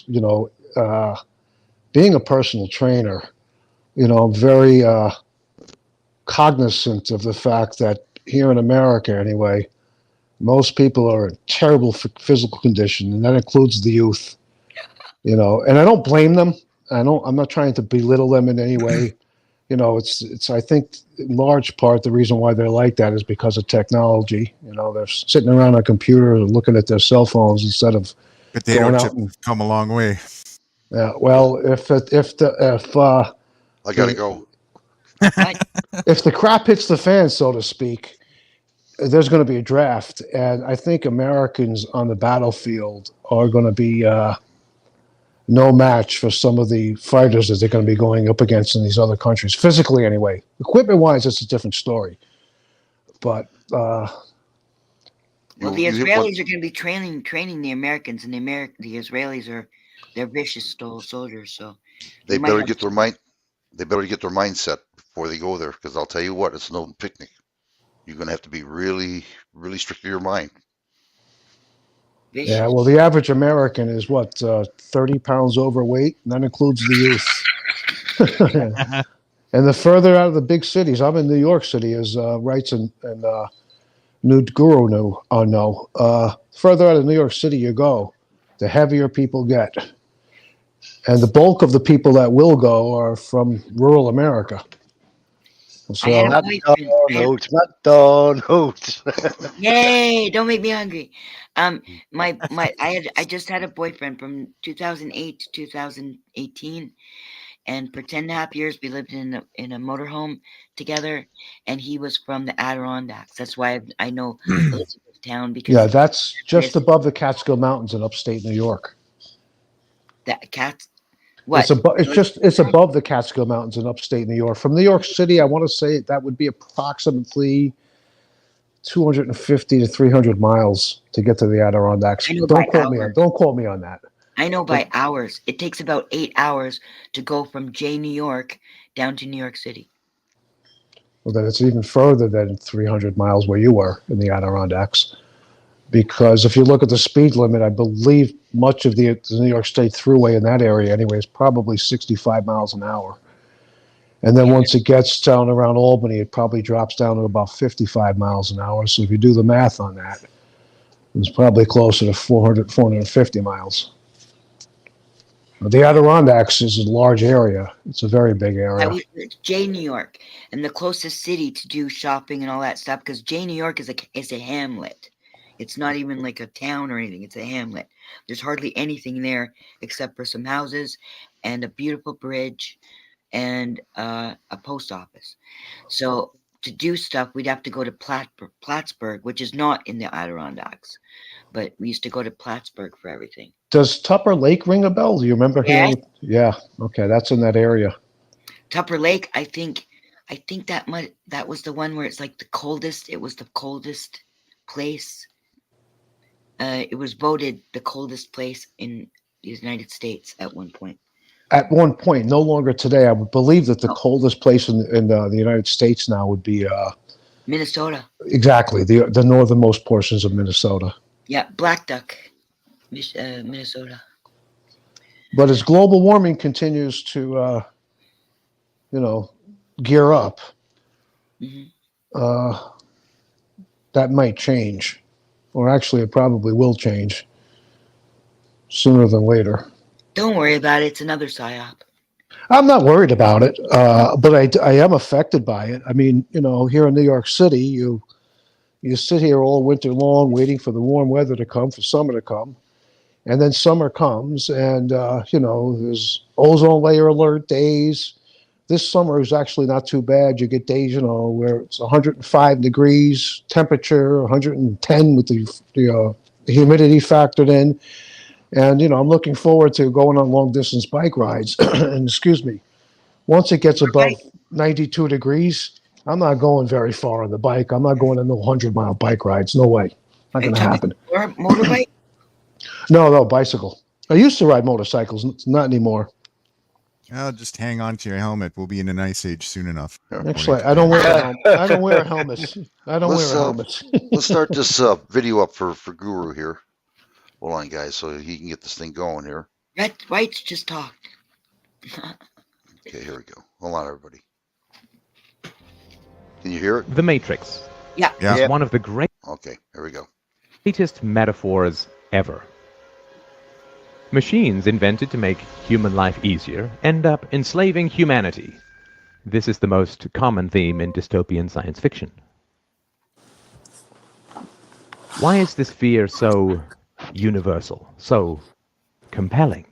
being a personal trainer. I'm very cognizant of the fact that here in America, anyway, most people are in terrible physical condition, and that includes the youth. And I don't blame them. I'm not trying to belittle them in any way. It's I think in large part the reason why they're like that is because of technology. They're sitting around a computer and looking at their cell phones instead of going out and come a long way. Yeah, well, if I gotta go. If the crap hits the fan, so to speak, there's going to be a draft, and I think Americans on the battlefield are going to be no match for some of the fighters that they're going to be going up against in these other countries, physically anyway. Equipment-wise, it's a different story. But the Israelis are going to be training the Americans, and the Israelis they're vicious soldiers. So they better get their mind. They better get their mindset before they go there, because I'll tell you what, it's no picnic. You're going to have to be really, really strict to your mind. Vicious. Yeah, well, the average American is what, 30 pounds overweight, and that includes the youth. And the further out of the big cities, I'm in New York City, as Wrights and New Guru know. Further out of New York City you go, the heavier people get. And the bulk of the people that will go are from rural America. I had So, a boyfriend. McDonald's. Yay! Don't make me hungry. I just had a boyfriend from 2008 to 2018, and for 10.5 years we lived in a motorhome together, and he was from the Adirondacks. That's why I know Elizabethtown, because yeah, that's just this above the Catskill Mountains in upstate New York. that cat. It's What? above. It's above the Catskill Mountains in upstate New York. From New York City, I want to say that would be approximately 250 to 300 miles to get to the Adirondacks. I know by hours. Don't quote me on that. I know by hours. It takes about 8 hours to go from New York down to New York City. Well, then it's even further than 300 miles where you were in the Adirondacks. Because if you look at the speed limit, I believe much of the New York State Thruway in that area, anyway, is probably 65 miles an hour. And then once it gets down around Albany, it probably drops down to about 55 miles an hour. So if you do the math on that, it's probably closer to 400, 450 miles. The Adirondacks is a large area. It's a very big area. New York, and the closest city to do shopping and all that stuff, because New York is a hamlet. It's not even like a town or anything. It's a hamlet. There's hardly anything there except for some houses and a beautiful bridge and a post office. So to do stuff, we'd have to go to Plattsburgh, which is not in the Adirondacks, but we used to go to Plattsburgh for everything. Does Tupper Lake ring a bell? Do you remember hearing? Yeah. Okay, that's in that area. Tupper Lake, I think that was the one where it's like the coldest. It was the coldest place. It was voted the coldest place in the United States at one point. At one point, no longer today. I would believe that the coldest place in the United States now would be Minnesota. Exactly, the northernmost portions of Minnesota. Yeah, Black Duck, Minnesota. But as global warming continues to, gear up, that might change, or actually, it probably will change sooner than later. Don't worry about it. It's another psyop. I'm not worried about it, but I am affected by it. I mean, here in New York City, you sit here all winter long waiting for the warm weather to come, for summer to come. And then summer comes and, there's ozone layer alert days. This summer is actually not too bad. You get days, where it's 105 degrees temperature, 110 with the humidity factored in. And, I'm looking forward to going on long distance bike rides. And excuse me, once it gets above 92 degrees, I'm not going very far on the bike. I'm not going on no 100-mile bike rides. No way. Not going to happen. Or motorbike? No, bicycle. I used to ride motorcycles, not anymore. Oh, just hang on to your helmet. We'll be in an ice age soon enough. Actually, I don't wear a helmet. I don't wear a helmet. Let's start this video up for Guru here. Hold on, guys, so he can get this thing going here. White's just talked. Okay, here we go. Hold on, everybody. Can you hear it? The Matrix. Yeah. Is one of the Okay, here we go. greatest metaphors ever. Machines invented to make human life easier end up enslaving humanity. This is the most common theme in dystopian science fiction. Why is this fear so universal, so compelling?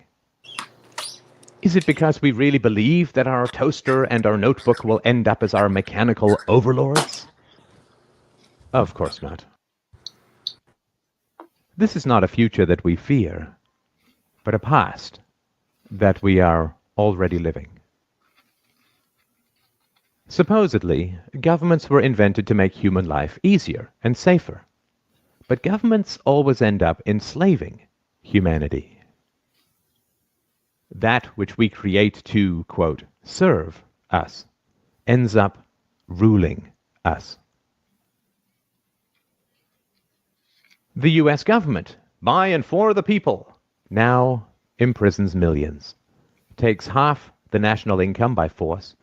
Is it because we really believe that our toaster and our notebook will end up as our mechanical overlords? Of course not. This is not a future that we fear, but a past that we are already living. Supposedly, governments were invented to make human life easier and safer. But governments always end up enslaving humanity. That which we create to, quote, serve us, ends up ruling us. The US government by and for the people, now imprisons millions, takes half the national income by force,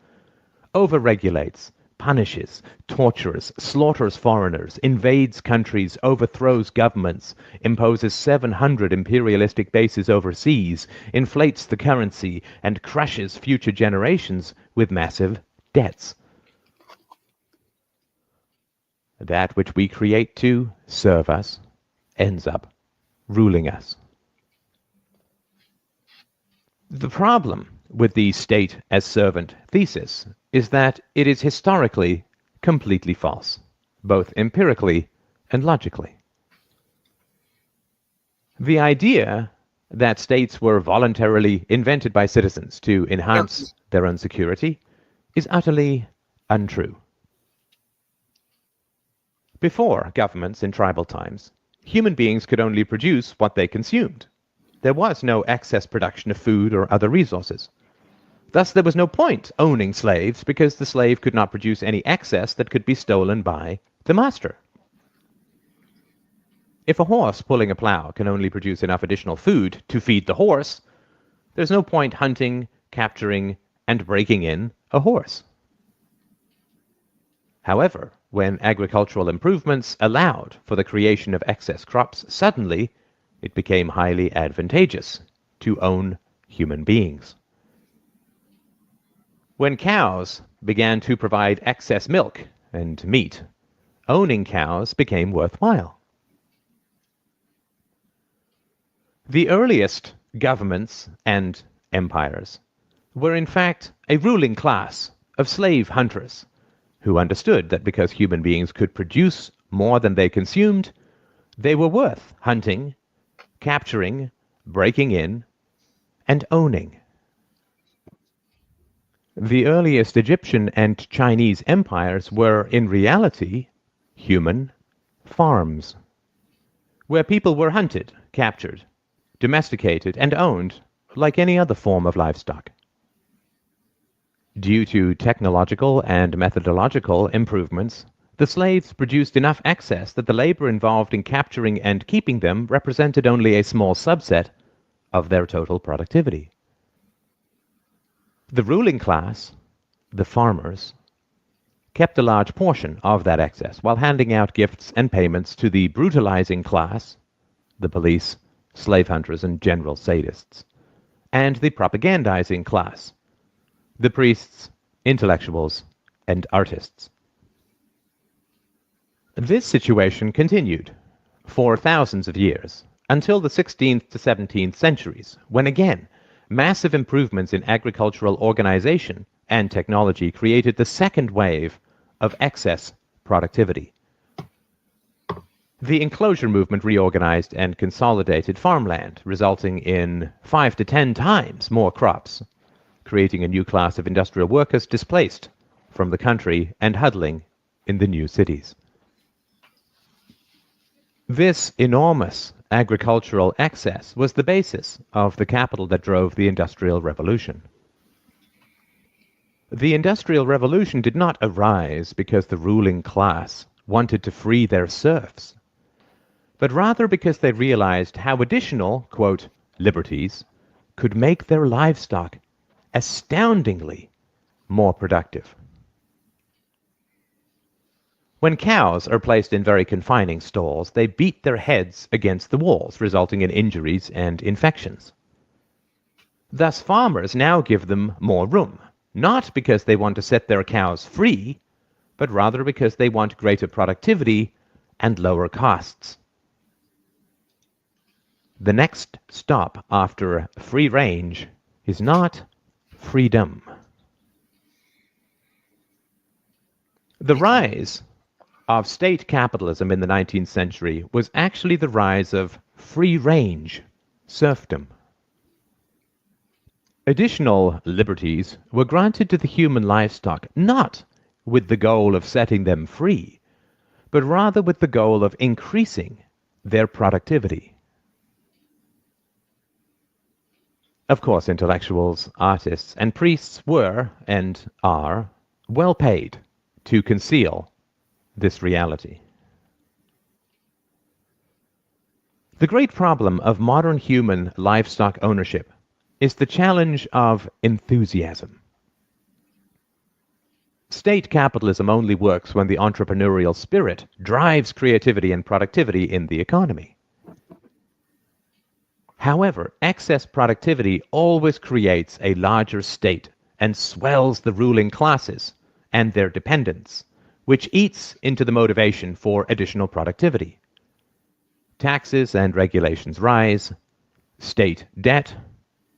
overregulates, punishes, tortures, slaughters foreigners, invades countries, overthrows governments, imposes 700 imperialistic bases overseas, inflates the currency, and crushes future generations with massive debts. That which we create to serve us ends up ruling us. The problem with the state as servant thesis is that it is historically completely false, both empirically and logically. The idea that states were voluntarily invented by citizens to enhance their own security is utterly untrue. Before governments in tribal times, human beings could only produce what they consumed. There was no excess production of food or other resources. Thus, there was no point owning slaves because the slave could not produce any excess that could be stolen by the master. If a horse pulling a plow can only produce enough additional food to feed the horse, there's no point hunting, capturing, and breaking in a horse. However, when agricultural improvements allowed for the creation of excess crops, suddenly it became highly advantageous to own human beings. When cows began to provide excess milk and meat, owning cows became worthwhile. The earliest governments and empires were in fact a ruling class of slave hunters who understood that because human beings could produce more than they consumed, they were worth hunting, capturing, breaking in, and owning. The earliest Egyptian and Chinese empires were, in reality, human farms, where people were hunted, captured, domesticated, and owned like any other form of livestock. Due to technological and methodological improvements, the slaves produced enough excess that the labor involved in capturing and keeping them represented only a small subset of their total productivity. The ruling class, the farmers, kept a large portion of that excess while handing out gifts and payments to the brutalizing class, the police, slave hunters, and general sadists, and the propagandizing class, the priests, intellectuals, and artists. This situation continued for thousands of years until the 16th to 17th centuries, when again massive improvements in agricultural organization and technology created the second wave of excess productivity. The enclosure movement reorganized and consolidated farmland, resulting in 5 to 10 times more crops, creating a new class of industrial workers displaced from the country and huddling in the new cities. This enormous agricultural excess was the basis of the capital that drove the Industrial Revolution. The Industrial Revolution did not arise because the ruling class wanted to free their serfs, but rather because they realized how additional, quote, liberties could make their livestock astoundingly more productive. When cows are placed in very confining stalls, they beat their heads against the walls, resulting in injuries and infections. Thus, farmers now give them more room, not because they want to set their cows free, but rather because they want greater productivity and lower costs. The next stop after free range is not freedom. The rise of state capitalism in the 19th century was actually the rise of free-range serfdom. Additional liberties were granted to the human livestock not with the goal of setting them free, but rather with the goal of increasing their productivity. Of course, intellectuals, artists, and priests were, and are, well paid to conceal this reality. The great problem of modern human livestock ownership is the challenge of enthusiasm. State capitalism only works when the entrepreneurial spirit drives creativity and productivity in the economy. However, excess productivity always creates a larger state and swells the ruling classes and their dependents, which eats into the motivation for additional productivity. Taxes and regulations rise, state debt,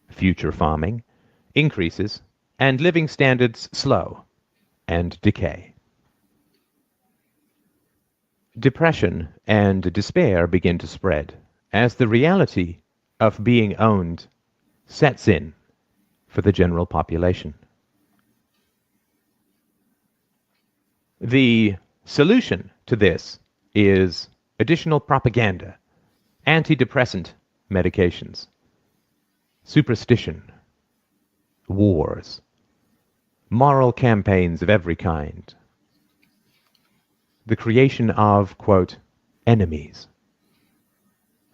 future farming, increases, and living standards slow and decay. Depression and despair begin to spread as the reality of being owned sets in for the general population. The solution to this is additional propaganda, antidepressant medications, superstition, wars, moral campaigns of every kind, the creation of, quote, enemies,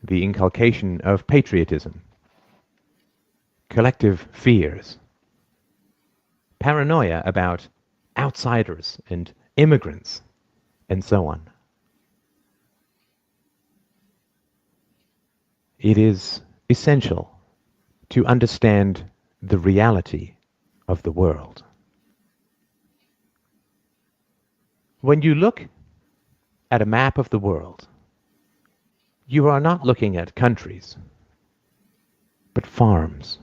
the inculcation of patriotism, collective fears, paranoia about outsiders and immigrants, and so on. It is essential to understand the reality of the world. When you look at a map of the world, you are not looking at countries, but farms.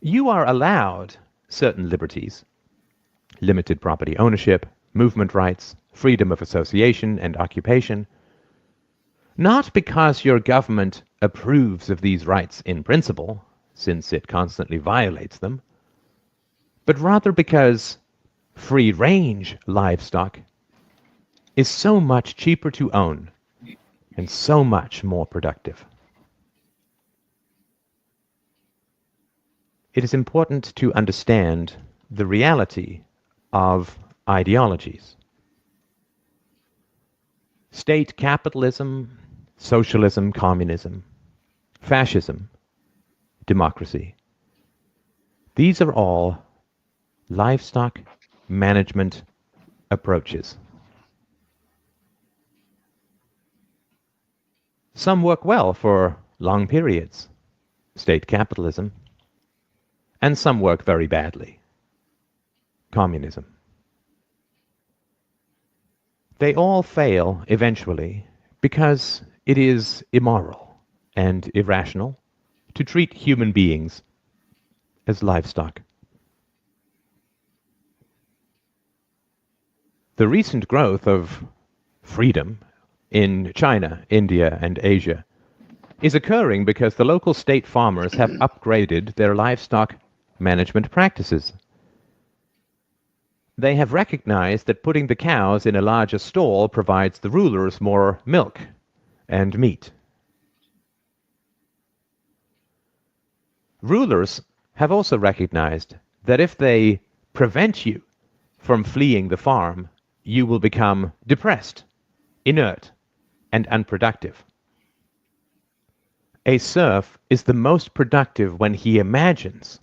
You are allowed certain liberties, limited property ownership, movement rights, freedom of association and occupation, not because your government approves of these rights in principle, since it constantly violates them, but rather because free-range livestock is so much cheaper to own and so much more productive. It is important to understand the reality of ideologies. State capitalism, socialism, communism, fascism, democracy. These are all livestock management approaches. Some work well for long periods, state capitalism, and some work very badly, communism. They all fail eventually because it is immoral and irrational to treat human beings as livestock. The recent growth of freedom in China, India, and Asia is occurring because the local state farmers have upgraded their livestock management practices. They have recognized that putting the cows in a larger stall provides the rulers more milk and meat. Rulers have also recognized that if they prevent you from fleeing the farm, you will become depressed, inert, and unproductive. A serf is the most productive when he imagines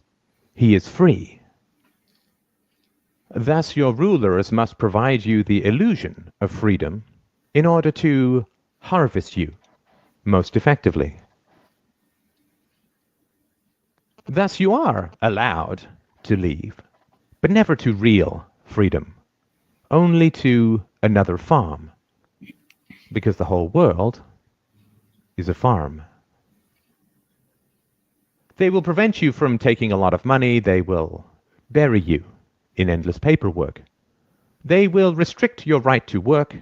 he is free. Thus, your rulers must provide you the illusion of freedom in order to harvest you most effectively. Thus, you are allowed to leave, but never to real freedom, only to another farm, because the whole world is a farm. They will prevent you from taking a lot of money. They will bury you in endless paperwork. They will restrict your right to work,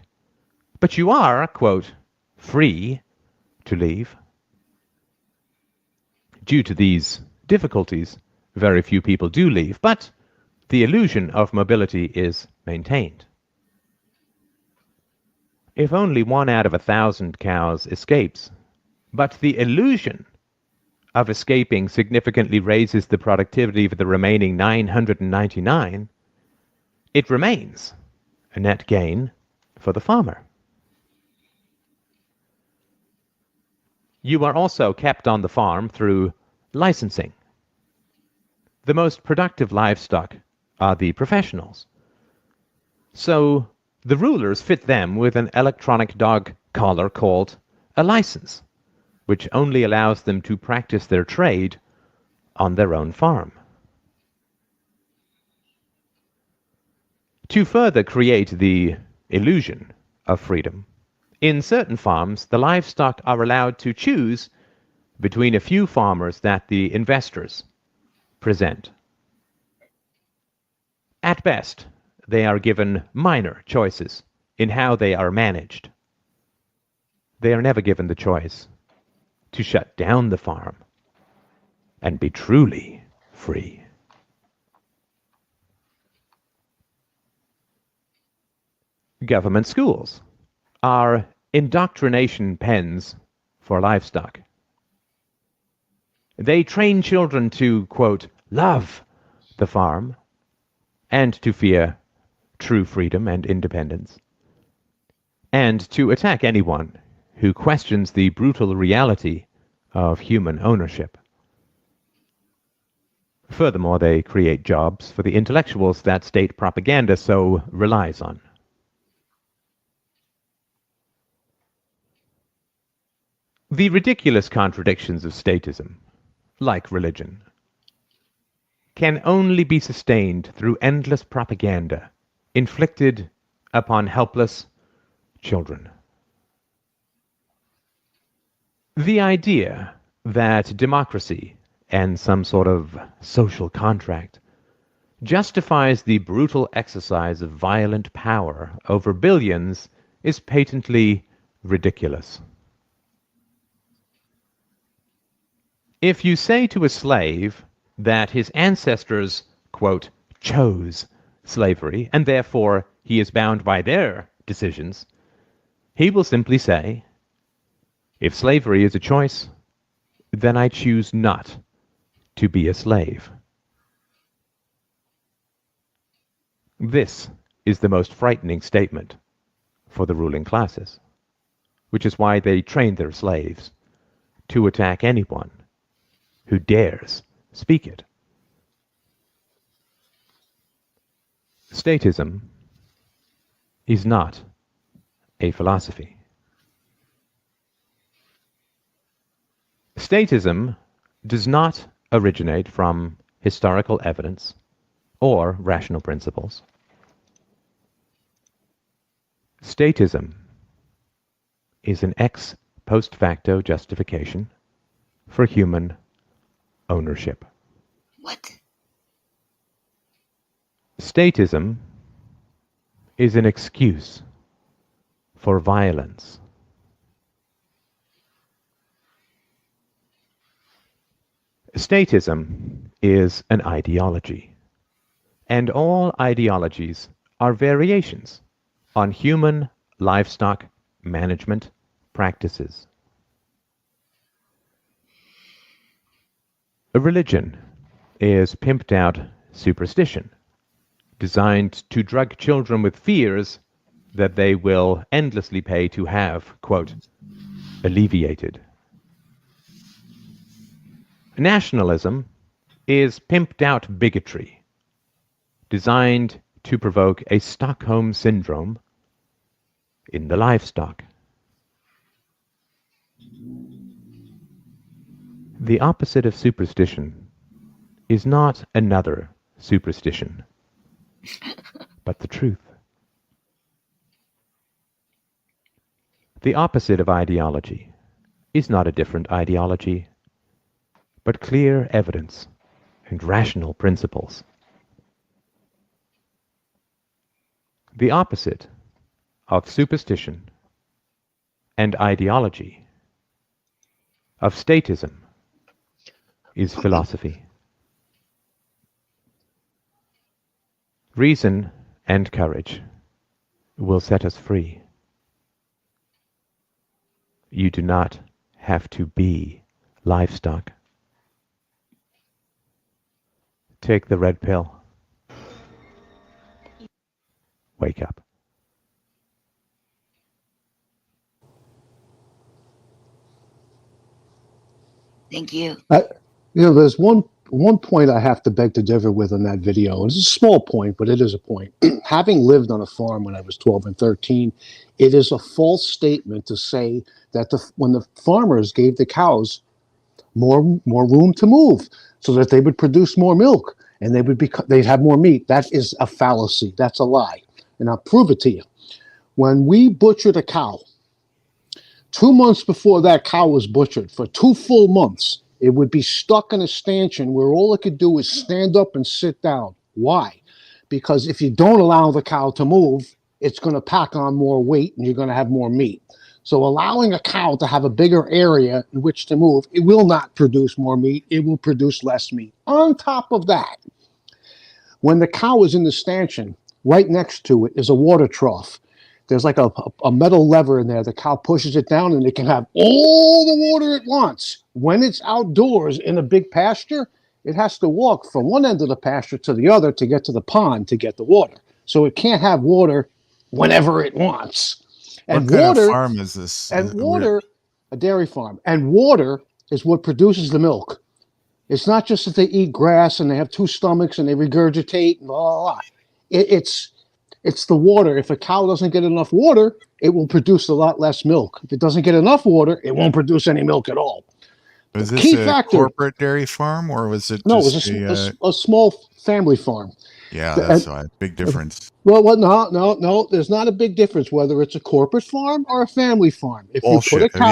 but you are, quote, free to leave. Due to these difficulties, very few people do leave, but the illusion of mobility is maintained. If only 1 out of 1,000 cows escapes, but the illusion of escaping significantly raises the productivity of the remaining 999, it remains a net gain for the farmer. You are also kept on the farm through licensing. The most productive livestock are the professionals. So the rulers fit them with an electronic dog collar called a license, which only allows them to practice their trade on their own farm. To further create the illusion of freedom, in certain farms, the livestock are allowed to choose between a few farmers that the investors present. At best, they are given minor choices in how they are managed. They are never given the choice to shut down the farm and be truly free. Government schools are indoctrination pens for livestock. They train children to, quote, love the farm and to fear true freedom and independence, and to attack anyone who questions the brutal reality of human ownership. Furthermore, they create jobs for the intellectuals that state propaganda so relies on. The ridiculous contradictions of statism, like religion, can only be sustained through endless propaganda inflicted upon helpless children. The idea that democracy and some sort of social contract justifies the brutal exercise of violent power over billions is patently ridiculous. If you say to a slave that his ancestors, quote, chose slavery, and therefore he is bound by their decisions, he will simply say, if slavery is a choice, then I choose not to be a slave. This is the most frightening statement for the ruling classes, which is why they train their slaves to attack anyone who dares speak it. Statism is not a philosophy. Statism does not originate from historical evidence or rational principles. Statism is an ex post facto justification for human ownership. What? Statism is an excuse for violence. Statism is an ideology, and all ideologies are variations on human livestock management practices. A religion is pimped out superstition, designed to drug children with fears that they will endlessly pay to have, quote, alleviated. Nationalism is pimped out bigotry, designed to provoke a Stockholm syndrome in the livestock. The opposite of superstition is not another superstition, but the truth. The opposite of ideology is not a different ideology, but clear evidence and rational principles. The opposite of superstition and ideology, of statism, is philosophy. Reason and courage will set us free. You do not have to be livestock. Take the red pill. Wake up. Thank you. There's one point I have to beg to differ with on that video. And it's a small point, but it is a point. Having lived on a farm when I was 12 and 13, it is a false statement to say that when the farmers gave the cows more room to move so that they would produce more milk and they'd have more meat. That is a fallacy. That's a lie. And I'll prove it to you. When we butchered a cow, 2 months before that cow was butchered, for 2 full months, it would be stuck in a stanchion where all it could do is stand up and sit down. Why? Because if you don't allow the cow to move, it's going to pack on more weight and you're going to have more meat. So allowing a cow to have a bigger area in which to move, it will not produce more meat. It will produce less meat. On top of that, when the cow is in the stanchion, right next to it is a water trough. There's like a metal lever in there. The cow pushes it down and it can have all the water it wants. When it's outdoors in a big pasture, it has to walk from one end of the pasture to the other to get to the pond to get the water. So it can't have water whenever it wants. And What kind water, of farm is this? and water, a dairy farm, and water is what produces the milk. It's not just that they eat grass and they have 2 stomachs and they regurgitate and blah, blah, blah. It's the water. If a cow doesn't get enough water, it will produce a lot less milk. If it doesn't get enough water, it won't produce any milk at all. Was The this key a factor- corporate dairy farm or was it No, it just was a small family farm. yeah, that's a big difference. Well, no. There's not a big difference whether it's a corporate farm or a family farm. If you put Bullshit. a cow,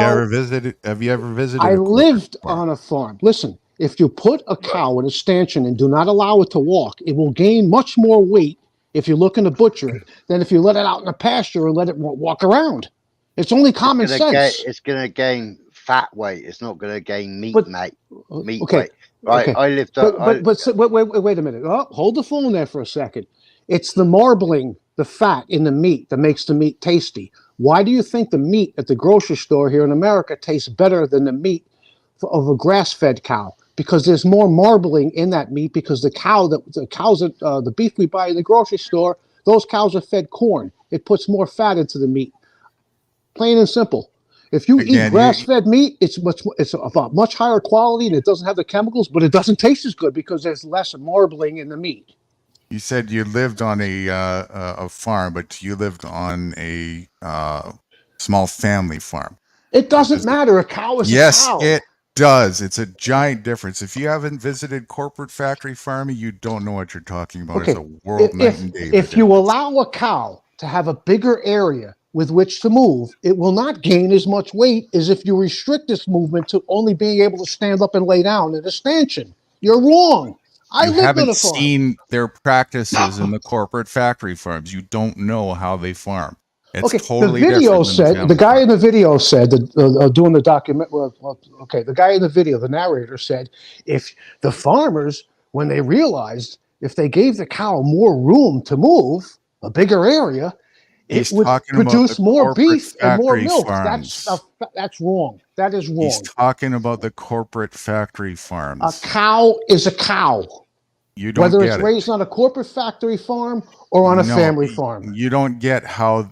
Have you ever visited I a corporate lived farm? on a farm. Listen, if you put a cow in a stanchion and do not allow it to walk, it will gain much more weight if you're looking to butcher it than if you let it out in the pasture and let it walk around. It's only common sense. It's going to gain fat weight. It's not going to gain meat, But- mate. Meat okay, weight. Right. okay. I lived. Wait a minute. Oh, hold the phone there for a second. It's the marbling, the fat in the meat that makes the meat tasty. Why do you think the meat at the grocery store here in America tastes better than the meat of a grass-fed cow? Because there's more marbling in that meat because the beef we buy in the grocery store, those cows are fed corn. It puts more fat into the meat. Plain and simple. If you Again, eat grass-fed meat, it's about much higher quality and it doesn't have the chemicals, but it doesn't taste as good because there's less marbling in the meat. You said you lived on a farm, but you lived on a small family farm. It doesn't matter. A cow is a cow. Yes, it does. It's a giant difference. If you haven't visited corporate factory farming, you don't know what you're talking about. Okay. It's a world night and day. If you allow a cow to have a bigger area with which to move, it will not gain as much weight as if you restrict this movement to only being able to stand up and lay down in a stanchion. You're wrong. I You lived on haven't a farm. seen their practices in the corporate factory farms. You don't know how they farm. It's Okay, totally the video different than said, family the guy farm. in the video said, that doing the document, the guy in the video, the narrator said, if the farmers, when they realized if they gave the cow more room to move, a bigger area, He's it would talking about produce the more corporate beef and more factory milk. farms. That's wrong. That is wrong. He's talking about the corporate factory A farms. cow is a cow, You don't whether get it's it. raised on a corporate factory farm or on a No, family farm. You don't get how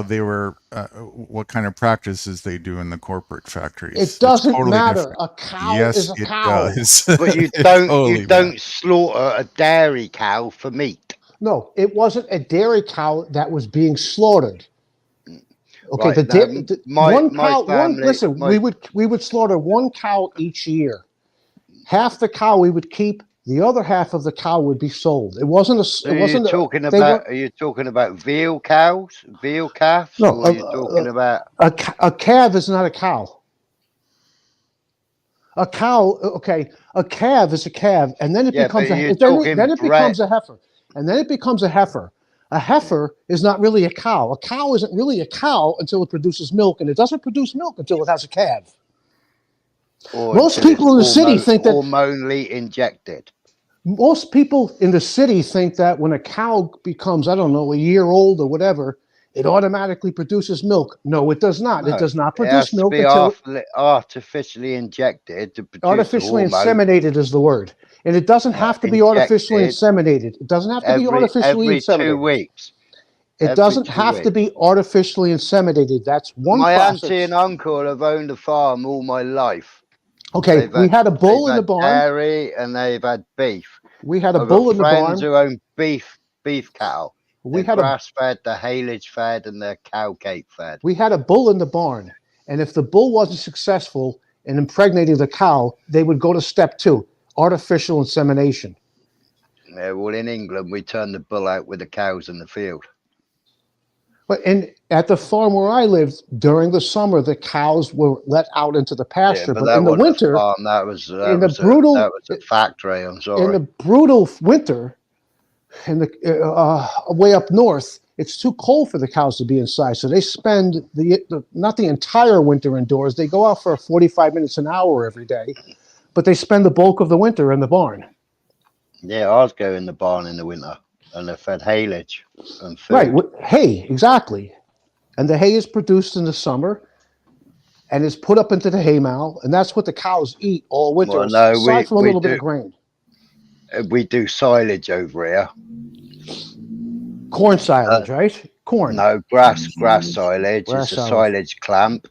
they were, what kind of practices they do in the corporate factories. It It's doesn't totally matter. different. A cow Yes, is a it cow. does. But you It don't. totally You don't does. slaughter a dairy cow for meat. No, it wasn't a dairy cow that was being slaughtered. Okay, Right, now, one my cow. family- Listen, we would slaughter one cow each year. Half the cow we would keep. The other half of the cow would be sold. It wasn't a. So It wasn't. are you talking about veal cows, veal calves, No, or are you talking about? A calf is not a cow. A cow, okay, a calf is a calf, and then it Yeah, becomes but a you're then talking it becomes a heifer, and then it becomes a heifer. A heifer is not really a cow. A cow isn't really a cow until it produces milk, and it doesn't produce milk until it has a calf. Or Most until people in the it's city think that- hormonally injected. Most people in the city think that when a cow becomes, I don't know, a year old or whatever, it automatically produces milk. No, it does not. No, It does not It has produce to milk be until artificially injected to produce artificially the hormone. inseminated is the word. And it doesn't have to be artificially injected inseminated. It doesn't have to be artificially every 2 inseminated. weeks. It every doesn't 2 have to weeks. be artificially inseminated. That's one My process. auntie and uncle have owned a farm all my life. Okay, we had a bull in the had barn. dairy and they've had beef. We had a I've bull got in the friends barn. who own beef cattle. We They're had a grass fed, they're haylage fed, and they're cow cake fed. we had a bull in the barn, and if the bull wasn't successful in impregnating the cow, they would go to step 2, artificial insemination. Yeah, well, in England, we turn the bull out with the cows in the field. But at the farm where I lived, during the summer, the cows were let out into the Yeah, pasture. but But that in the wasn't a winter, farm. That was in the that was a factory. I'm in sorry. the brutal winter, in the way up north, it's too cold for the cows to be inside. So they spend not the entire winter indoors. They go out for 45 minutes an hour every day, but they spend the bulk of the winter in the barn. Yeah, I was going in the barn in the winter, and they fed haylage and food. Right, hay, exactly. And the hay is produced in the summer and is put up into the hay mow, and that's what the cows eat all winter, Well, no, aside from a little bit of grain. We do silage over here. Corn silage, right? Corn. No, grass silage. Grass It's a silage. silage clamp.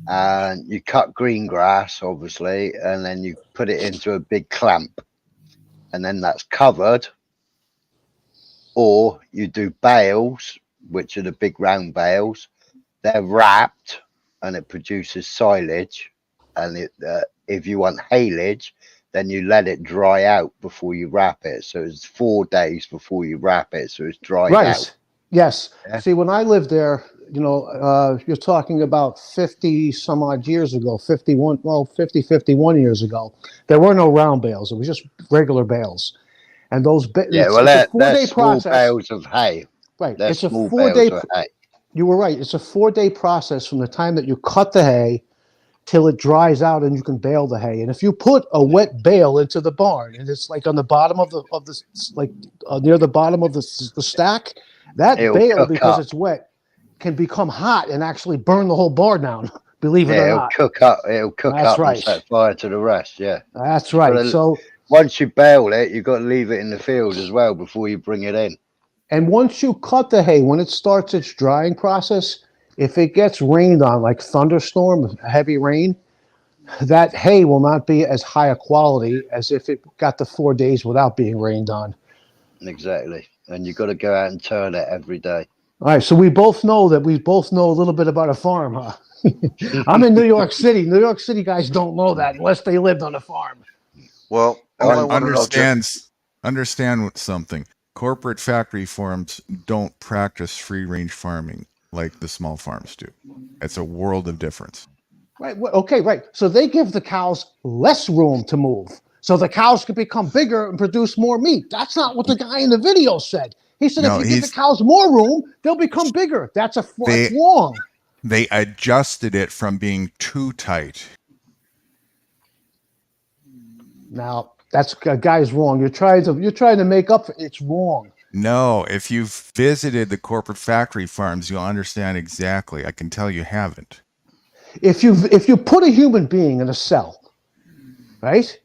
And you cut green grass, obviously, and then you put it into a big clamp. And then that's covered. Or you do bales, which are the big round bales. They're wrapped and it produces silage. And if you want haylage, then you let it dry out before you wrap it. So it's 4 days before you wrap it. So it's dried out. Yes. Yeah. See, when I lived there, you're talking about 50 some odd years ago, 51 years ago. There were no round bales. It was just regular bales. And those Yeah, well, it's a 4-day small process. bales of hay. Right. They're It's a small 4-day. bales of hay. You were right. It's a 4-day process from the time that you cut the hay till it dries out and you can bale the hay. And if you put a wet bale into the barn, and it's like on the bottom of the near the bottom of the stack, that It'll bale, cook because up. it's wet, can become hot and actually burn the whole barn down. Believe it or It'll not. cook up. It'll cook That's up right. and set fire to the rest. Yeah, That's right. gotta- So, once you bale it, you've got to leave it in the field as well before you bring it in. and once you cut the hay, when it starts its drying process, if it gets rained on, like thunderstorm, heavy rain, that hay will not be as high a quality as if it got the 4 days without being rained on. Exactly, and you've got to go out and turn it every day. All right, so we both know a little bit about a farm, huh? I'm in New York City. New York City guys don't know that unless they lived on a farm. Well, all I want to know, Jim, Understand something. Corporate factory farms don't practice free range farming like the small farms do. It's a world of difference. Right. Okay. Right. So they give the cows less room to move, so the cows can become bigger and produce more meat. That's not what the guy in the video said. He said No, if you give the cows more room, they'll become bigger. That's wrong. They adjusted it from being too tight. Now that's guy's wrong. You're trying to make up for it's wrong. No, if you've visited the corporate factory farms, you'll understand exactly. I can tell you haven't. If you put a human being in a cell, right,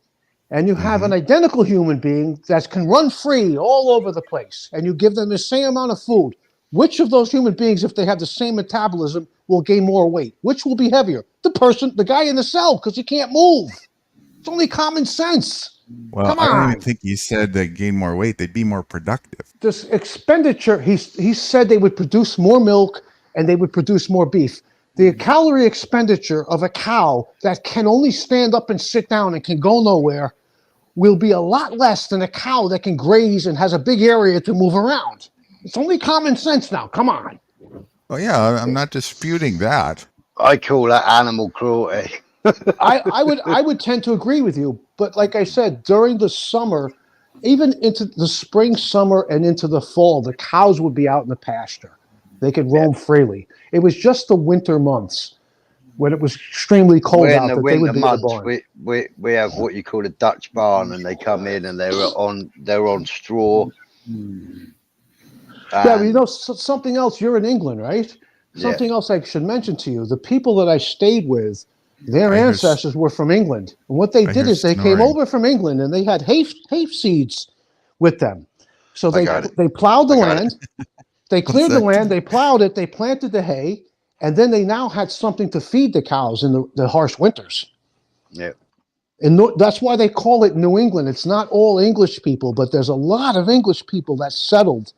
and you have an identical human being that can run free all over the place, and you give them the same amount of food, which of those human beings, if they have the same metabolism, will gain more weight? Which will be heavier? The guy in the cell, because he can't move. It's only common sense. Well, Come I don't on. even think he said they gain more weight. They'd be more productive. This expenditure, he said they would produce more milk and they would produce more beef. The calorie expenditure of a cow that can only stand up and sit down and can go nowhere will be a lot less than a cow that can graze and has a big area to move around. It's only common sense now. Come on. Well, yeah, I'm not disputing that. I call that animal cruelty. I would tend to agree with you, but like I said, during the summer, even into the spring, summer, and into the fall, the cows would be out in the pasture. They could roam freely. It was just the winter months when it was extremely cold out that they would be in the barn. We have what you call a Dutch barn, and they come in and they're on straw. Yeah, but you know something else. You're in England, right? Something else I should mention to you. The people that I stayed with, their ancestors were from England. And what they did is they came over from England and they had hay seeds with them. So they plowed the land. They cleared the land. They plowed it. They planted the hay. And then they now had something to feed the cows in the harsh winters. Yeah. And that's why they call it New England. It's not all English people, but there's a lot of English people that settled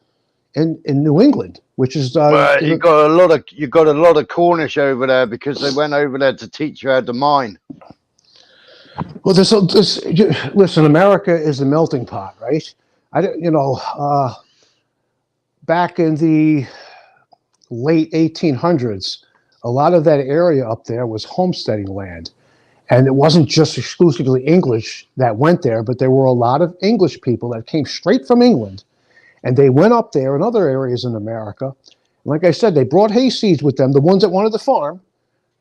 in New England, which is Well, you got a lot of Cornish over there because they went over there to teach you how to mine. well. Listen, America is a melting pot, right? Back in the late 1800s, a lot of that area up there was homesteading land. And it wasn't just exclusively English that went there, but there were a lot of English people that came straight from England. And they went up there in other areas in America. Like I said, they brought hay seeds with them, the ones that wanted to farm.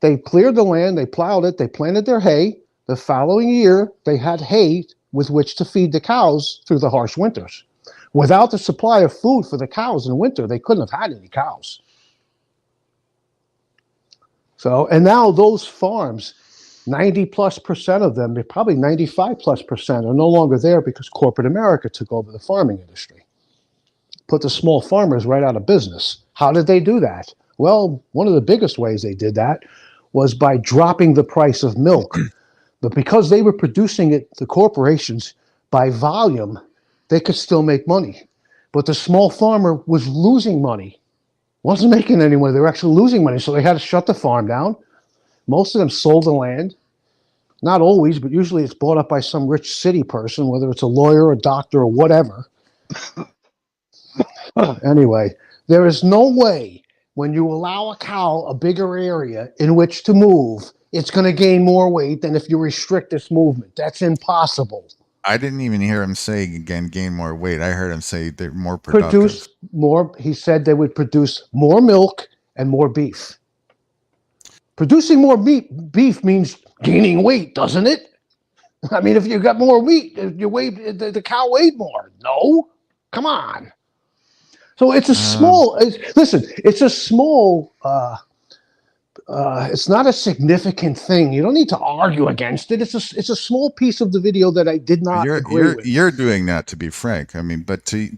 They cleared the land, they plowed it, they planted their hay. The following year, they had hay with which to feed the cows through the harsh winters. Without the supply of food for the cows in winter, they couldn't have had any cows. So, and now those farms, 90+% of them, probably 95+%, are no longer there because corporate America took over the farming industry. Put the small farmers right out of business. How did they do that? Well, one of the biggest ways they did that was by dropping the price of milk. But because they were producing it, the corporations, by volume, they could still make money. But the small farmer was losing money. Wasn't making any money. They were actually losing money. So they had to shut the farm down. Most of them sold the land. Not always, but usually it's bought up by some rich city person, whether it's a lawyer, a doctor, or whatever. Anyway, there is no way when you allow a cow a bigger area in which to move, it's going to gain more weight than if you restrict its movement. That's impossible. I didn't even hear him say again, gain more weight. I heard him say they're more productive. Produce more. He said they would produce more milk and more beef. Producing more beef means gaining weight, doesn't it? I mean, if you got more meat, the cow weighed more. No, come on. So it's a small. Listen, it's a small. It's not a significant thing. You don't need to argue against it. It's a small piece of the video that I did not agree with. You're doing that, to be frank. I mean, but to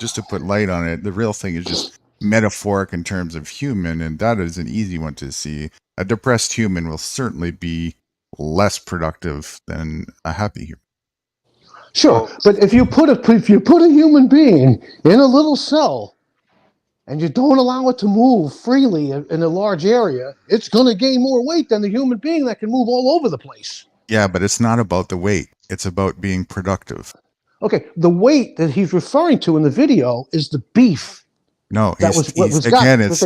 just to put light on it, the real thing is just metaphoric in terms of human, and that is an easy one to see. A depressed human will certainly be less productive than a happy human. Sure, but if you put a human being in a little cell and you don't allow it to move freely in a large area, it's going to gain more weight than the human being that can move all over the place. Yeah, but it's not about the weight. It's about being productive. Okay, the weight that he's referring to in the video is the beef. No, that was what they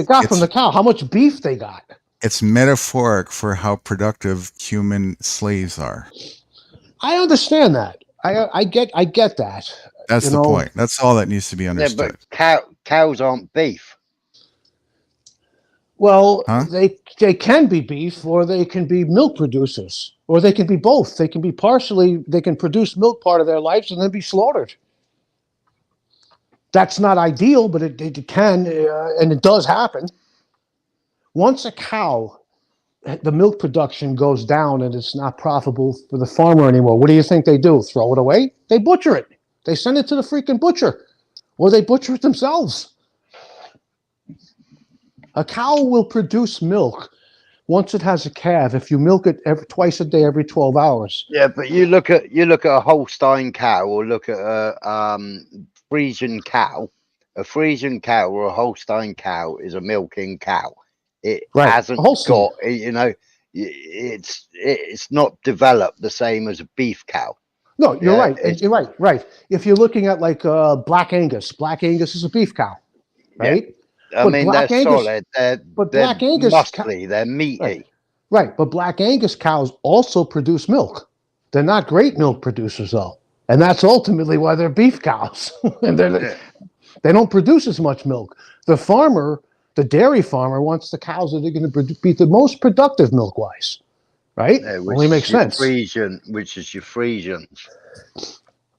got from the cow. How much beef they got? It's metaphoric for how productive human slaves are. I understand that. I get that. That's the point. That's all that needs to be understood. Yeah, but cows aren't beef. Well, they can be beef, or they can be milk producers, or they can be both. They can be they can produce milk part of their lives and then be slaughtered. That's not ideal, but it can, and it does happen. Once a cow, the milk production goes down and it's not profitable for the farmer anymore, what do you think they do? Throw it away? They butcher it. They send it to the freaking butcher, or they butcher it themselves. A cow will produce milk once it has a calf if you milk it twice a day, every 12 hours. Yeah, but you look at a Holstein cow, or look at a Frisian cow. A Frisian cow or a Holstein cow is a milking cow. It hasn't got, it's not developed the same as a beef cow. No, you're right. You're right. If you're looking at like Black Angus is a beef cow, right? Yeah. I mean, they're solid. They're Black Angus muscly. They're meaty. Right, but Black Angus cows also produce milk. They're not great milk producers, though, and that's ultimately why they're beef cows. And they don't produce as much milk. The dairy farmer wants the cows that are going to be the most productive milk-wise, right? Yeah, only makes sense. Which is your Frisians.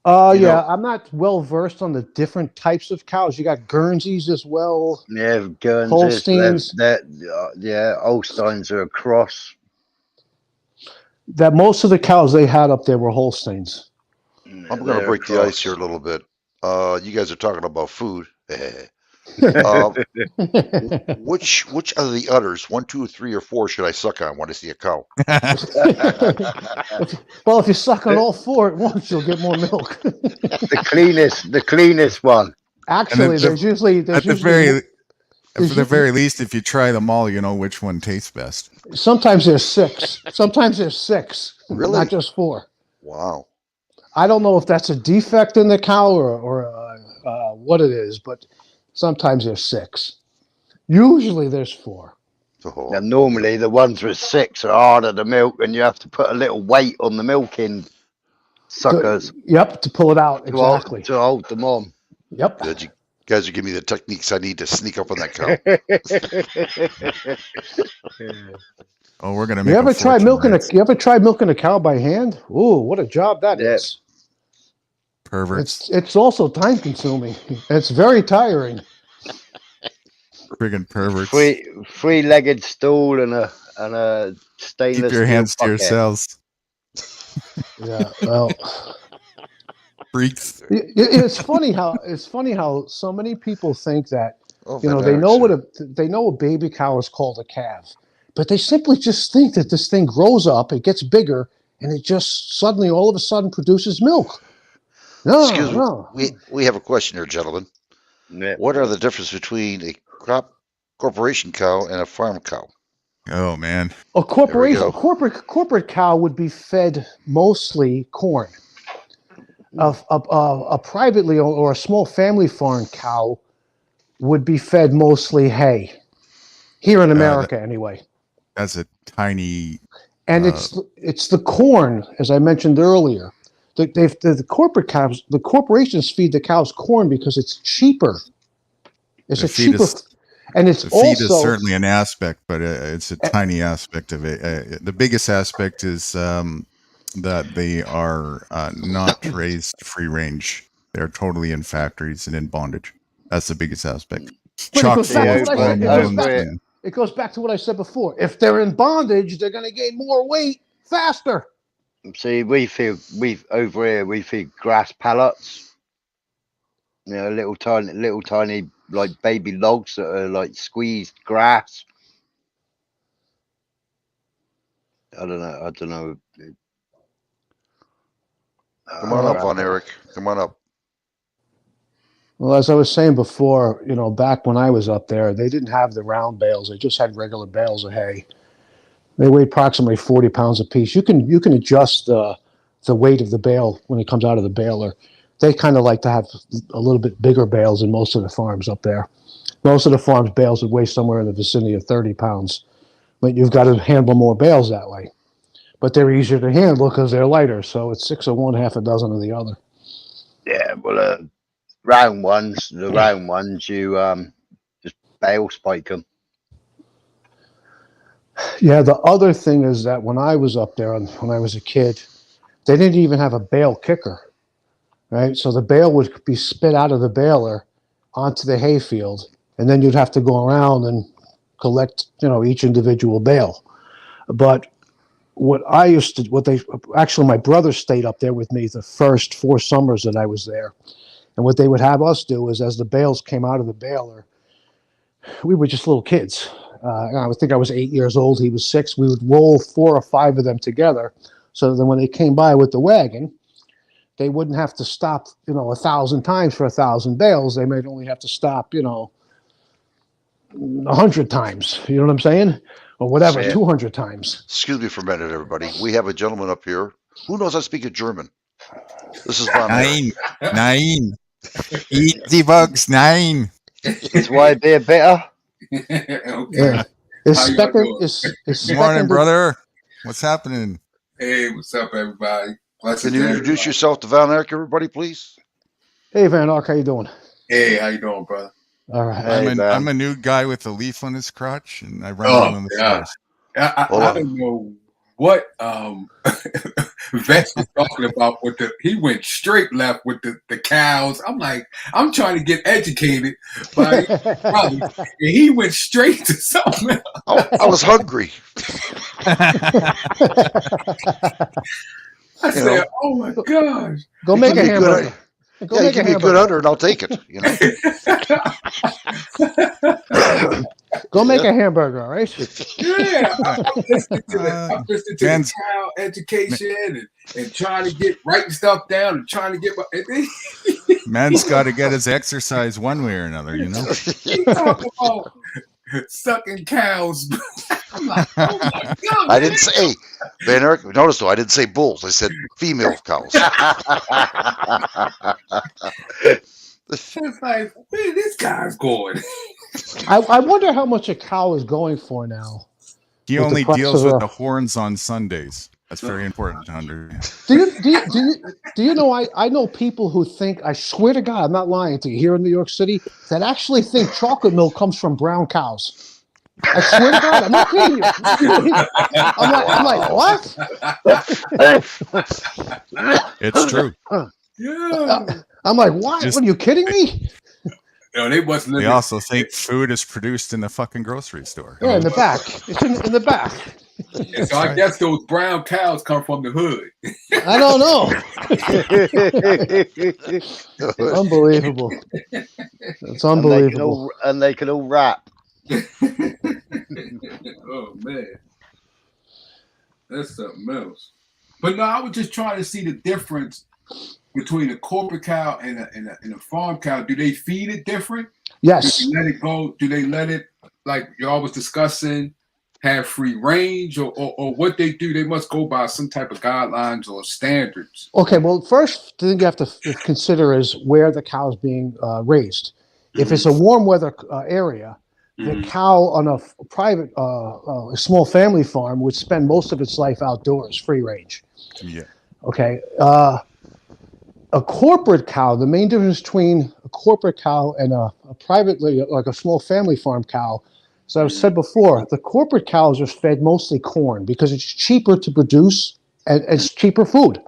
Yeah, I'm not well versed on the different types of cows. You got Guernseys as well. Yeah, Guernseys. Holsteins. Holsteins are a cross. That most of the cows they had up there were Holsteins. I'm going to break the ice here a little bit. You guys are talking about food. Which of the udders, 1, 2, 3, or 4, should I suck on when I see a cow? Well, if you suck on all four at once, you'll get more milk. The cleanest one. Actually, the- there's usually At the very least, if you try them all, you know which one tastes best. sometimes there's six. Sometimes there's six, Really? not just four. Wow. I don't know if that's a defect in the cow or what it is, but sometimes there's six. Usually there's four. Oh. Now, normally the ones with 6 are harder to milk, and you have to put a little weight on the milking suckers Yep, to pull it out. to hold- Exactly. to hold them on. Yep. Good. You guys are giving me the techniques I need to sneak up on that cow. Oh, we're gonna You make. ever tried milking a cow by hand? Ooh, what a job that Yeah. is. perverts? It's also time consuming. It's very tiring. Friggin' perverts. Three-legged stool and a stainless Keep your steel hands to bucket. yourselves, Yeah. Well, freaks. it's funny how so many people think that Oh, they Van know Eric's they know a baby cow is called a calf, but they simply just think that this thing grows up, it gets bigger, and it just suddenly all of a sudden produces milk. No, Excuse me. no. We have a question here, gentlemen. Yeah. What are the difference between a crop corporation cow and a farm cow? Oh man. A corporation, go. corporate cow would be fed mostly corn. A privately owned or a small family farm cow would be fed mostly hay. Here in America, anyway. That's a tiny. And it's the corn, as I mentioned earlier. The corporate cows, the corporations feed the cows corn because it's cheaper. It's The a feed cheaper, is- and it's The feed is also certainly an aspect, but it's a tiny aspect of it. The biggest aspect is that they are not raised free range. They're totally in factories and in bondage. That's the biggest aspect. But it Chock goes full back to of what I said. hormones. It goes back to what I said before. If they're in bondage, they're going to gain more weight faster. See, we feed grass pallets. You know, little tiny like baby logs that are like squeezed grass. I don't know. Come on up, Von Erich. Come on up. Well, as I was saying before, back when I was up there, they didn't have the round bales. They just had regular bales of hay. They weigh approximately 40 pounds apiece. You can adjust the weight of the bale when it comes out of the baler. They kind of like to have a little bit bigger bales in most of the farms up there. Most of the farms' bales would weigh somewhere in the vicinity of 30 pounds. But you've got to handle more bales that way. But they're easier to handle because they're lighter. So it's 6 of one, half a dozen of the other. Yeah, well, the round ones, you just bale spike them. Yeah, the other thing is that when I was up there, when I was a kid, they didn't even have a bale kicker, right? So the bale would be spit out of the baler onto the hayfield, and then you'd have to go around and collect, each individual bale. But my brother stayed up there with me the first 4 summers that I was there. And what they would have us do is as the bales came out of the baler, we were just little kids. I think I was 8 years old. He was 6. We would roll 4 or 5 of them together so that when they came by with the wagon, they wouldn't have to stop, 1,000 times for 1,000 bales. They might only have to stop, 100 times. You know what I'm saying? Or whatever, Yeah. 200 times. Excuse me for a minute, everybody. We have a gentleman up here. Who knows I speak German? This is Von Erich. Nine. Eat the bugs. 9. That's why they're better. Okay. Yeah. Is How y'all Specker doing? Good morning, brother. What's happening? Hey, what's up, everybody? Blessings Can you to introduce everybody. yourself to Von Erich, everybody, please? Hey, Van Ark, how you doing? Hey, how you doing, brother? All right. Hey, I'm man. a nude guy with a leaf on his crotch, and I run Oh, around in the yeah. forest. I don't know what Vex was talking about with he went straight left with the cows. I'm like, I'm trying to get educated by brother, and he went straight to something else. I was hungry. I said, oh my gosh. Go make a Give me hamburger. Go Yeah, you make a give me a good hamburger. hunter and I'll take it. You know. Go make a hamburger, all right? Yeah, I'm listening to the Man's- cow education and trying to get writing stuff down and trying to get my. Man's got to get his exercise one way or another, you know. He talking about sucking cows. I'm like, oh my god! I didn't say, hey, Van Eric, notice though, I didn't say bulls. I said female cows. It's like, where this guy's going? I wonder how much a cow is going for now. He With the only price deals of with a- the horns on Sundays. That's very important to understand. Do you know I know people who think, I swear to God, I'm not lying to you, here in New York City, that actually think chocolate milk comes from brown cows. I swear to God, I'm not kidding you. I'm like, what? It's true. Yeah. I'm like, what? Just- What, are you kidding me? No, they must They live. also think food is produced in the fucking grocery store. Yeah, in the back. It's in the back. So I guess those brown cows come from the hood. I don't know. Unbelievable. It's unbelievable. And they can all rap. Oh man, that's something else. But no, I was just trying to see the difference between a corporate cow and a farm cow. Do they feed it different? Yes. Do they let it go? Do they let it, like y'all was discussing, have free range, or what they do? They must go by some type of guidelines or standards. Okay, well, first thing you have to consider is where the cow is being raised. If it's a warm weather area, the cow on a private, a small family farm would spend most of its life outdoors, free range. Yeah. Okay. A corporate cow, the main difference between a corporate cow and a privately, like a small family farm cow, as I've said before, the corporate cows are fed mostly corn because it's cheaper to produce and it's cheaper food.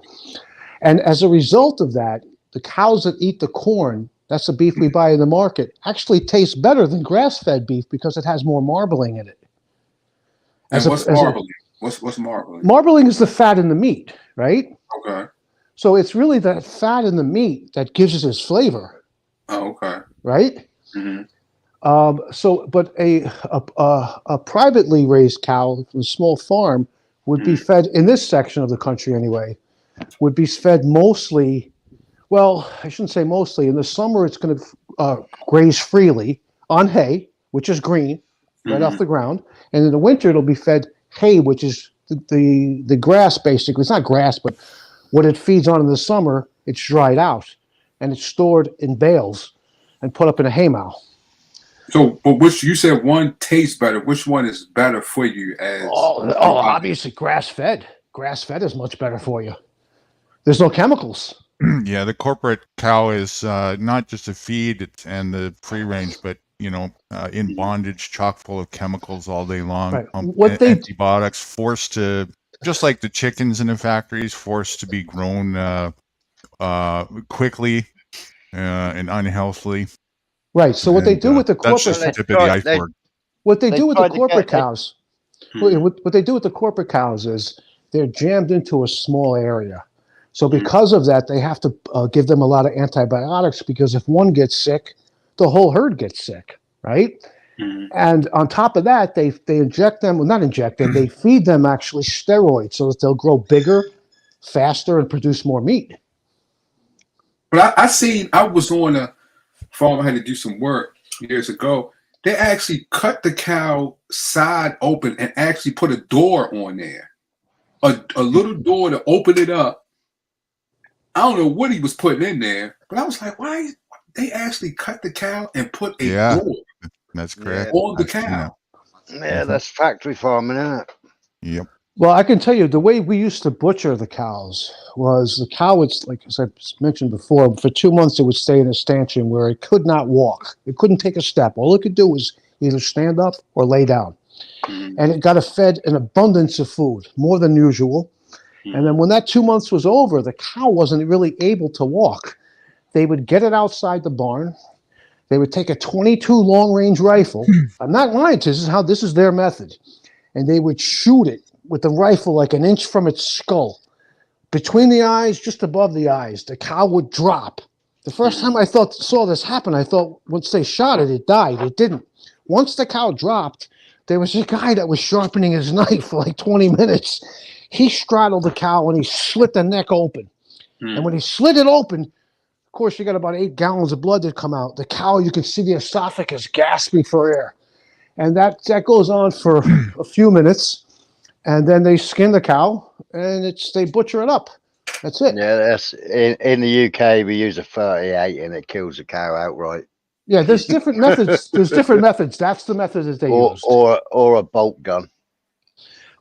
And as a result of that, the cows that eat the corn, that's the beef we buy in the market, actually tastes better than grass-fed beef because it has more marbling in it. And what's marbling? What's marbling? Marbling is the fat in the meat, right? Okay. So it's really that fat in the meat that gives it its flavor. Oh, okay. Right? Mm-hmm. But a privately raised cow from a small farm would be fed, in this section of the country anyway, would be fed mostly, well, I shouldn't say mostly. In the summer, it's going to graze freely on hay, which is green, right off the ground. And in the winter, it'll be fed hay, which is the grass, basically. It's not grass, but what it feeds on in the summer, it's dried out. And it's stored in bales and put up in a haymow. So, but which you said one tastes better. Which one is better for you? As Obviously grass-fed. Grass-fed is much better for you. There's no chemicals. Yeah, the corporate cow is not just a feed and the free range, but in bondage, chock full of chemicals all day long. Right. Antibiotics, forced to, just like the chickens in the factories, forced to be grown quickly and unhealthily. Right. So what they do with the that's just the tip of the iceberg. What they do with the tried to corporate get- cows, what they do with the corporate cows is they're jammed into a small area. So because of that, they have to give them a lot of antibiotics because if one gets sick, the whole herd gets sick, right? And on top of that, they inject them, well, not inject them, they feed them actually steroids so that they'll grow bigger, faster, and produce more meat. But I was on a farm. I had to do some work years ago. They actually cut the cow side open and actually put a door on there, a little door to open it up. I don't know what he was putting in there, but I was like, why? They actually cut the cow and put a door That's correct. on the I've seen cow. Yeah, that's factory farming, isn't it? Yep. Well, I can tell you the way we used to butcher the cows was the cow would, like as I mentioned before, for 2 months it would stay in a stanchion where it could not walk. It couldn't take a step. All it could do was either stand up or lay down. And it got fed an abundance of food, more than usual. And then when that 2 months was over, the cow wasn't really able to walk. They would get it outside the barn. They would take a 22 long-range rifle. I'm not lying to you. This is their method. And they would shoot it with the rifle like an inch from its skull. Between the eyes, just above the eyes, the cow would drop. The first time I saw this happen, I thought once they shot it, it died. It didn't. Once the cow dropped, there was a guy that was sharpening his knife for like 20 minutes. He straddled the cow and he slit the neck open. And when he slit it open, of course, you got about 8 gallons of blood that come out. The cow, you can see the esophagus gasping for air. And that goes on for a few minutes. And then they skin the cow and they butcher it up. That's it. Yeah, that's in the UK. We use a 38 and it kills the cow outright. Yeah, there's different methods. There's different methods. That's the method that they used. Or a bolt gun.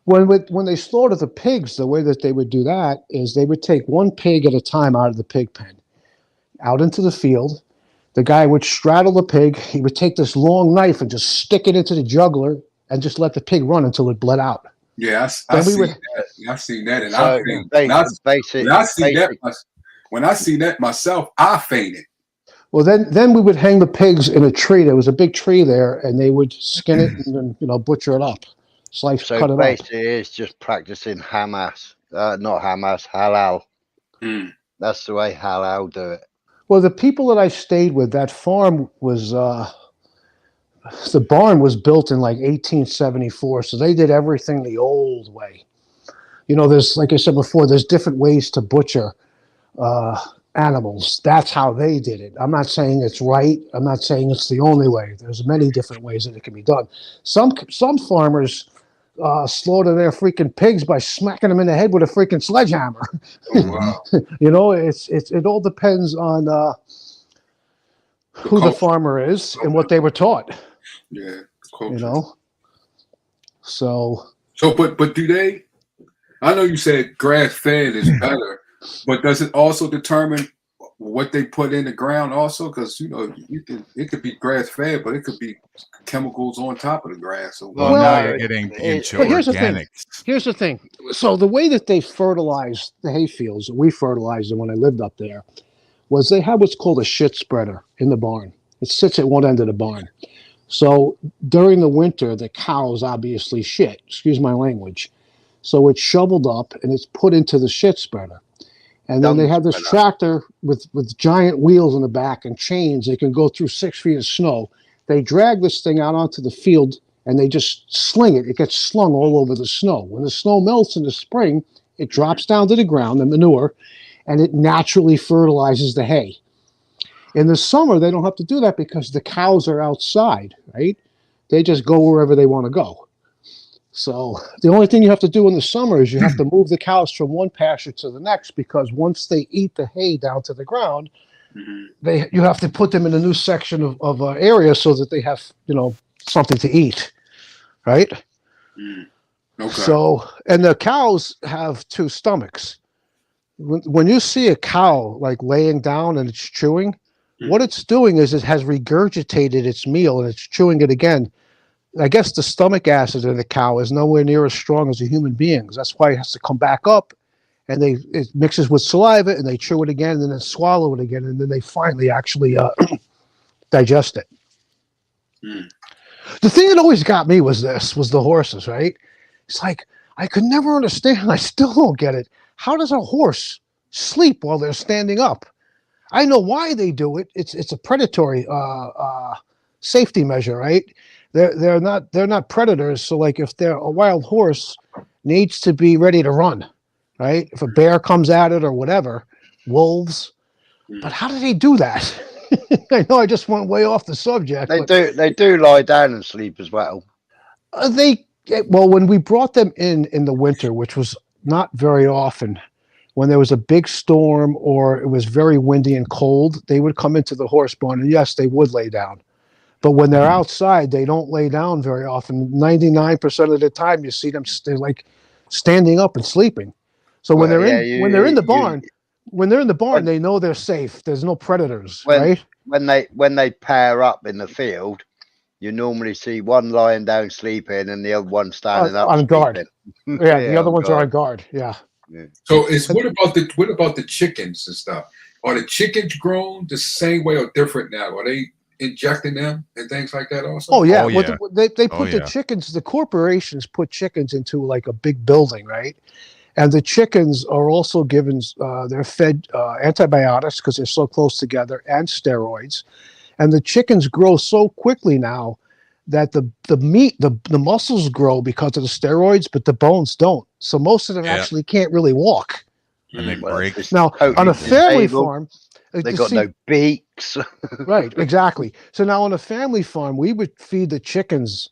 When they slaughter the pigs, the way that they would do that is they would take one pig at a time out of the pig pen, out into the field. The guy would straddle the pig. He would take this long knife and just stick it into the jugular and just let the pig run until it bled out. Yeah, I see that, and So when I see that myself, I fainted. Well, then we would hang the pigs in a tree. There was a big tree there, and they would skin it and then butcher it up, cut it up. Basically, it's just practicing Hamas, not Hamas, halal. That's the way halal do it. Well, the people that I stayed with, that farm was the barn was built in like 1874, so they did everything the old way. There's, like I said before, there's different ways to butcher animals. That's how they did it. I'm not saying it's right. I'm not saying it's the only way. There's many different ways that it can be done. Some farmers slaughter their freaking pigs by smacking them in the head with a freaking sledgehammer. Oh, wow. It all depends on who the farmer is and what they were taught. Yeah, So, but do they? I know you said grass fed is better, but does it also determine what they put in the ground also? Because it could be grass fed, but it could be chemicals on top of the grass. Well, now you're getting into organics. Here's the thing. So the way that they fertilized the hay fields, we fertilized them when I lived up there, was they had what's called a shit spreader in the barn. It sits at one end of the barn. So during the winter, the cows obviously shit. Excuse my language. So it's shoveled up and it's put into the shit spreader. And then they have this tractor with giant wheels in the back and chains. They can go through 6 feet of snow. They drag this thing out onto the field and they just sling it. It gets slung all over the snow. When the snow melts in the spring, it drops down to the ground, the manure, and it naturally fertilizes the hay. In the summer, they don't have to do that because the cows are outside, right? They just go wherever they want to go. So the only thing you have to do in the summer is you have to move the cows from one pasture to the next, because once they eat the hay down to the ground, you have to put them in a new section of area so that they have something to eat, right? Okay. So, and the cows have 2 stomachs. When you see a cow like laying down and it's chewing, what it's doing is it has regurgitated its meal and it's chewing it again. I guess the stomach acid in the cow is nowhere near as strong as a human being's. That's why it has to come back up, and it mixes with saliva, and they chew it again, and then swallow it again, and then they finally actually digest it. The thing that always got me was the horses, right? It's like, I could never understand. I still don't get it. How does a horse sleep while they're standing up? I know why they do it. It's a predatory safety measure, right? They're not predators. So like if they're a wild horse needs to be ready to run, right? If a bear comes at it or whatever, wolves. But how do they do that? I know I just went way off the subject. They do lie down and sleep as well. When we brought them in the winter, which was not very often, when there was a big storm or it was very windy and cold, they would come into the horse barn, and yes, they would lay down. But when they're outside, they don't lay down very often. 99% of the time, you see them they're like standing up and sleeping. So when they're in the barn, they know they're safe. There's no predators, right? When they pair up in the field, you normally see one lying down sleeping and the other one standing up on guard. Yeah, the other ones guard. are on guard. Yeah. So what about the chickens and stuff? Are the chickens grown the same way or different now? Are they injecting them and things like that also? Oh yeah. They put the chickens. The corporations put chickens into like a big building, right? And the chickens are also given, they're fed antibiotics because they're so close together, and steroids. And the chickens grow so quickly now that the meat, the muscles grow because of the steroids, but the bones don't. So most of them Yeah. actually can't really walk. And they Well, break. it's Now, totally on a family disabled. farm, They you got see- no beaks. right, exactly. So now on a family farm, we would feed the chickens.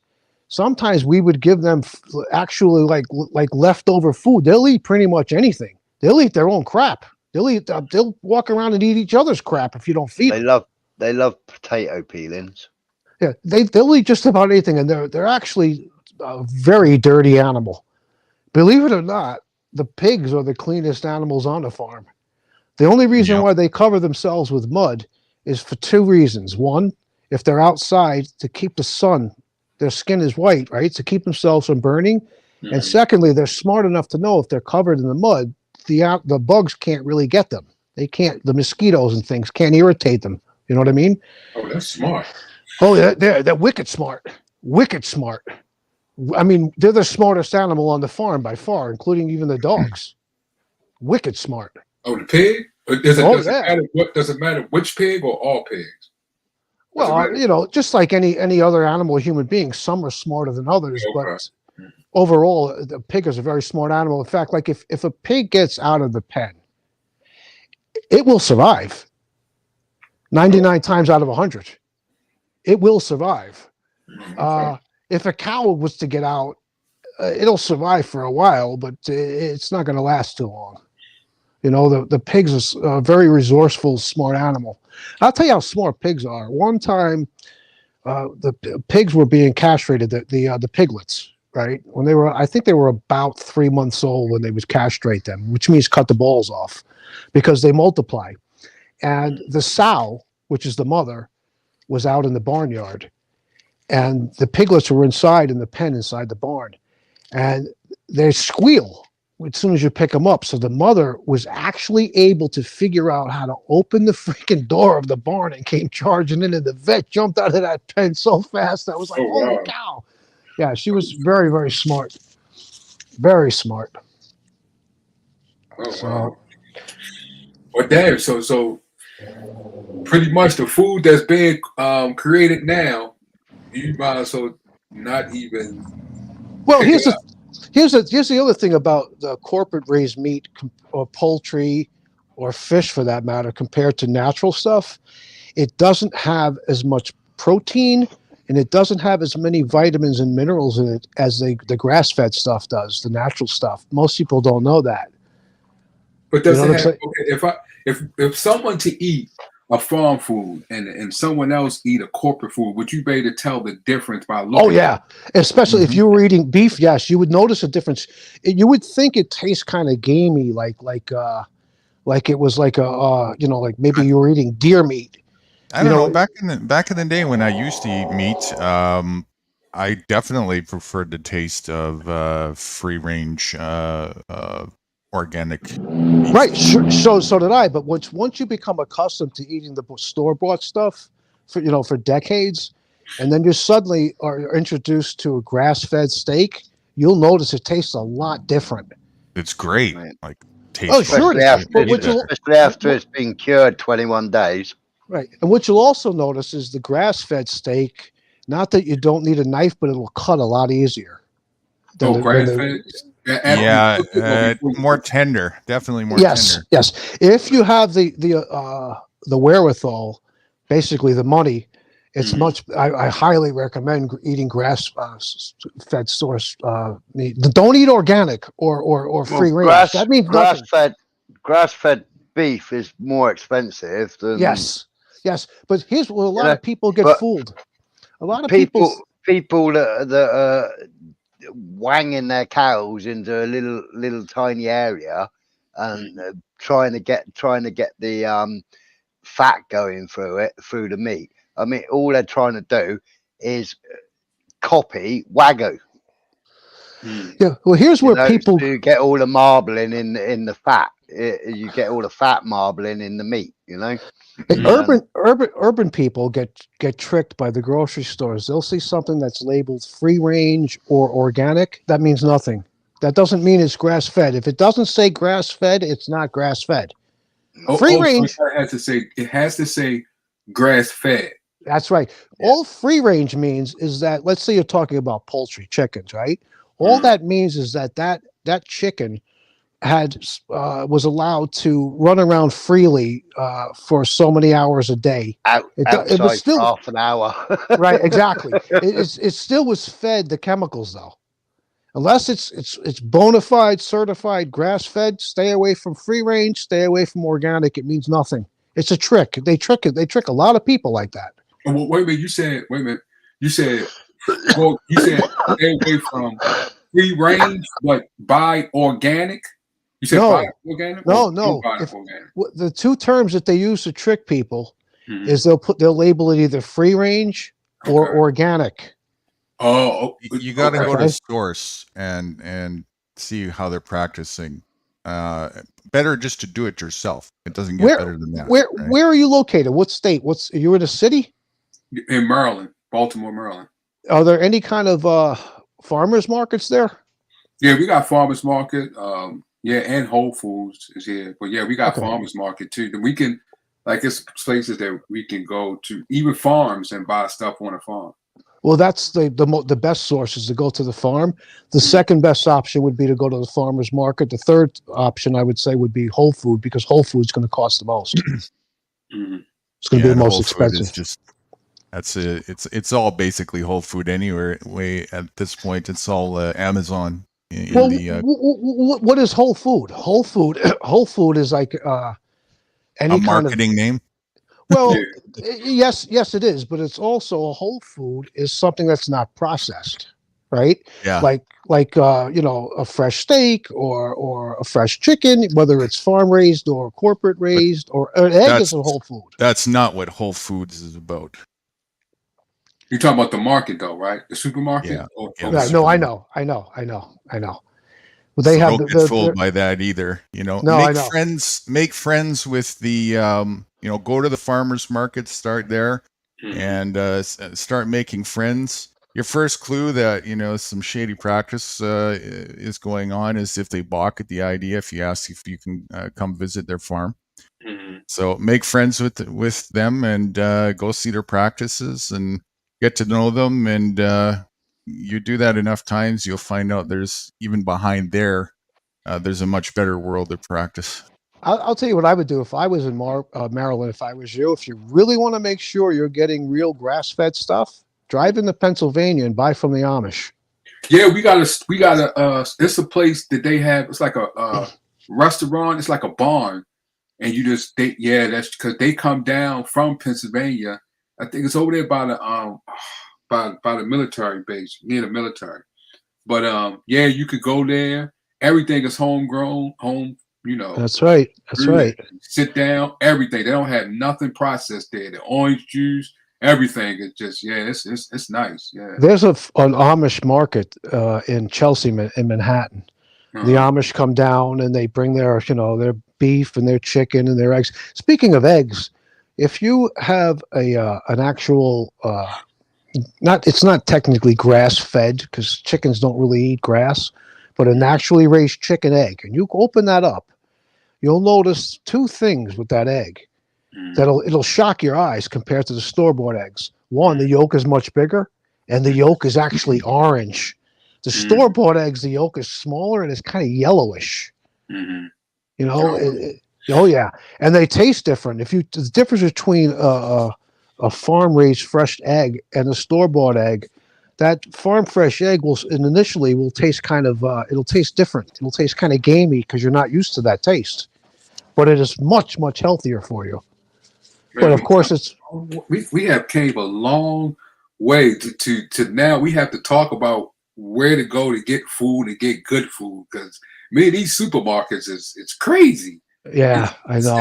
Sometimes we would give them actually like leftover food. They'll eat pretty much anything. They'll eat their own crap. They'll walk around and eat each other's crap if you don't feed them. They love potato peelings. Yeah, they'll eat just about anything, and they're actually a very dirty animal. Believe it or not, the pigs are the cleanest animals on the farm. The only reason Yep. why they cover themselves with mud is for two reasons. One, if they're outside, to keep the sun, their skin is white, right? To keep themselves from burning. And secondly, they're smart enough to know if they're covered in the mud, the bugs can't really get them. They can't, the mosquitoes and things can't irritate them. You know what I mean? Oh, that's smart. Oh, they're wicked smart. Wicked smart. I mean, they're the smartest animal on the farm by far, including even the dogs. Wicked smart. Oh, the pig? Does Oh, it yeah. matter does it matter which pig or all pigs? Does it Well, matter? you know, just like any other animal, human being, some are smarter than others, Okay. but overall, the pig is a very smart animal. In fact, like if a pig gets out of the pen, it will survive. 99 times out of 100, it will survive. If a cow was to get out, it'll survive for a while, but it's not going to last too long. You know, the pigs is a very resourceful, smart animal. I'll tell you how smart pigs are. One time, the pigs were being castrated, the piglets, right? When they were, I think they were about 3 months old when they would castrate them, which means cut the balls off, because they multiply. And the sow, which is the mother, was out in the barnyard, and the piglets were inside in the pen inside the barn, and they squeal as soon as you pick them up. So the mother was actually able to figure out how to open the freaking door of the barn and came charging in, and the vet jumped out of that pen so fast. I was like, Oh, holy wow. cow. Yeah, she was very, very smart. Very smart. Oh, So, wow. Well, damn. So pretty much the food that's being created now, you might as well not even. well, pick it here's the other thing about the corporate raised meat or poultry or fish for that matter compared to natural stuff. It doesn't have as much protein, and it doesn't have as many vitamins and minerals in it as the grass-fed stuff does, the natural stuff. Most people don't know that. But does You know it what I'm have? saying? Okay, if someone to eat a farm food and someone else eat a corporate food, would you be able to tell the difference by looking? Oh yeah, especially if you were eating beef. Yes, you would notice a difference. You would think it tastes kind of gamey, like it was like a like maybe you were eating deer meat. I don't know. Back in the day when I used to eat meat, I definitely preferred the taste of free range organic. Beef. Right. Sure, so did I. But once you become accustomed to eating the store bought stuff for decades, and then you suddenly are introduced to a grass fed steak, you'll notice it tastes a lot different. It's great. Right. Like tastes. Oh, sure it Especially is. But what after, especially after it's been cured 21 days. Right. And what you'll also notice is the grass-fed steak, not that you don't need a knife, but it'll cut a lot easier. Oh, grass fed. Yeah, more tender. Definitely more tender. Yes. If you have the wherewithal, basically the money, it's much. I highly recommend eating grass-fed source meat. Don't eat organic or free range. That means nothing. Grass-fed beef is more expensive than Yes. But here's where a lot of people get fooled. A lot of people that are wanging their cows into a little tiny area and trying to get the fat going through the meat. I mean, all they're trying to do is copy Wagyu. Yeah. Well, here's where people get all the marbling in the fat. You get all the fat marbling in the meat. Urban people get tricked by the grocery stores. They'll see something that's labeled free range or organic. That means nothing. That doesn't mean it's grass fed. If it doesn't say grass fed, it's not grass fed. Free range. So it has to say grass fed. That's right. Yeah. All free range means is that, let's say you're talking about poultry, chickens, right? All that means is that chicken was allowed to run around freely for so many hours a day. Outside It was still for half an hour. right. Exactly. It still was fed the chemicals though. Unless it's bona fide, certified, grass fed, stay away from free range, stay away from organic. It means nothing. It's a trick. They trick it. They trick a lot of people like that. Well, wait a minute. You said stay away from free range, but buy organic. You said buy organic? No. Buy organic. The two terms that they use to trick people Mhm. is they'll label it either free range or Okay. organic. Oh, You got to go Okay. to source and see how they're practicing. Better just to do it yourself. It doesn't get better than that. right? Where are you located? What state? You in a city? in Maryland, Baltimore, Maryland. Are there any kind of farmers markets there? Yeah, we got farmers market. Yeah, and Whole Foods is here, but yeah, we got Okay. farmers market too. Then we can, like, it's places that we can go to, even farms, and buy stuff on a farm. Well, that's the best source is to go to the farm. The second best option would be to go to the farmer's market. The third option I would say would be Whole Food because Whole Food's going to cost the most. Mhm. It's going to be the and most Whole Food is expensive. it's all basically Whole Food anyway. At this point, it's all Amazon. Well, what is Whole Food? Whole Food is like any a kind of marketing name. well, Yeah. yes, it is, but it's also a whole food is something that's not processed, right? Yeah, Like a fresh steak or a fresh chicken, whether it's farm raised or corporate raised, or an egg is a whole food. that's not what Whole Foods is about. You're talking about the market, though, right? The supermarket. Yeah. Yeah, Yeah, the no, I supermarket. know. Well, they So have don't get fooled by that either. No, I know. Make friends with the go to the farmers market, start there, Mhm. and start making friends. Your first clue that some shady practice is going on is if they balk at the idea. If you ask if you can come visit their farm, Mhm. so make friends with them and go see their practices and get to know them. And you do that enough times, you'll find out there's even behind there. There's a much better world of practice. I'll tell you what I would do if I was in Maryland. If I was you, if you really want to make sure you're getting real grass-fed stuff, drive into Pennsylvania and buy from the Amish. Yeah, we got a. It's a place that they have. It's like a restaurant. It's like a barn, and that's because they come down from Pennsylvania. I think it's over there by the by the military base, near the military. But yeah, you could go there. Everything is homegrown, That's right. That's right. Sit down, everything. They don't have nothing processed there. The orange juice, everything is just it's nice. Yeah. There's an Amish market in Chelsea, in Manhattan. The Amish come down and they bring their beef and their chicken and their eggs. Speaking of eggs, if you have an actual it's not technically grass fed because chickens don't really eat grass, but a naturally raised chicken egg, and you open that up, you'll notice two things with that egg it'll shock your eyes compared to the store-bought eggs. One, the yolk is much bigger, and the yolk is actually orange. The store-bought eggs, the yolk is smaller and it's kind of yellowish. Mm-hmm. Oh yeah, and they taste different. The difference between a farm-raised fresh egg and a store-bought egg, that farm fresh egg will taste kind of it'll taste different. It'll taste kind of gamey because you're not used to that taste, but it is much healthier for you. But of course, we have came a long way to now. We have to talk about where to go to get food and get good food because many of these supermarkets it's crazy. Yeah, I know.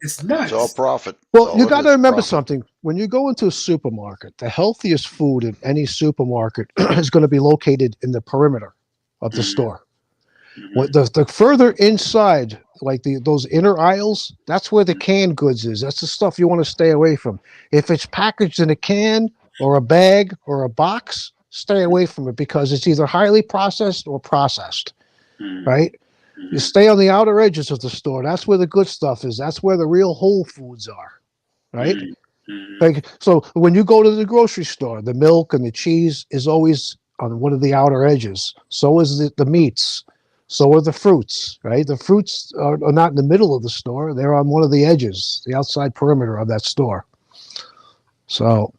It's nuts. It's all profit. Well, you got to remember something. When you go into a supermarket, the healthiest food in any supermarket is going to be located in the perimeter of the store. The further inside, like those inner aisles, that's where the canned goods is. That's the stuff you want to stay away from. If it's packaged in a can or a bag or a box, stay away from it because it's either highly processed or processed, Mm-hmm. right? You stay on the outer edges of the store. That's where the good stuff is. That's where the real whole foods are, right? Mm-hmm. Like, so when you go to the grocery store, the milk and the cheese is always on one of the outer edges. So is the meats. So are the fruits, right? The fruits are not in the middle of the store. They're on one of the edges, the outside perimeter of that store. So,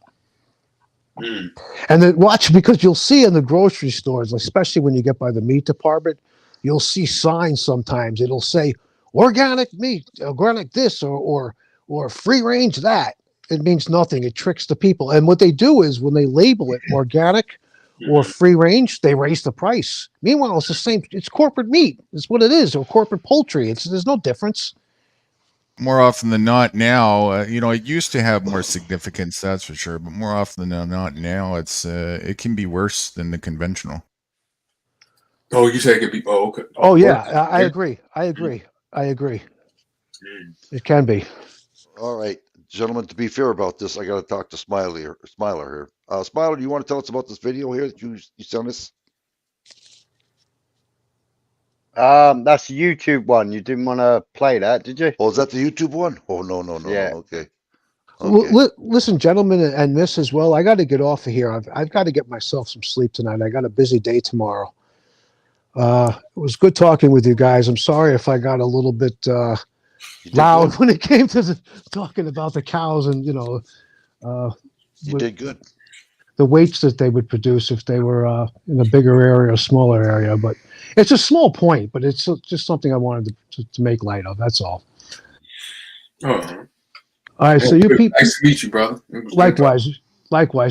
Mm. and then watch, because you'll see in the grocery stores, especially when you get by the meat department, you'll see signs sometimes. It'll say organic meat, organic this, or free range that. It means nothing. It tricks the people. And what they do is when they label it organic or free range, they raise the price. Meanwhile, it's the same. It's corporate meat. It's what it is, or corporate poultry. There's no difference. More often than not now, it used to have more significance, that's for sure. But more often than not now, it can be worse than the conventional. Oh, you say it could be. Oh, okay. Oh yeah, I agree. I agree. It can be. All right, gentlemen. To be fair about this, I got to talk to Smiler here. Smiler, do you want to tell us about this video here that you sent us? That's a YouTube one. You didn't want to play that, did you? Oh, is that the YouTube one? Oh, no. Yeah. Okay. Well, listen, gentlemen, and Miss as well. I got to get off of here. I've got to get myself some sleep tonight. I got a busy day tomorrow. It was good talking with you guys. I'm sorry if I got a little bit loud when it came to talking about the cows and you did good. The weights that they would produce if they were in a bigger area or smaller area. But it's a small point, but it's just something I wanted to make light of. That's all. Uh-huh. All right, so you people. Nice to meet you, brother. Likewise.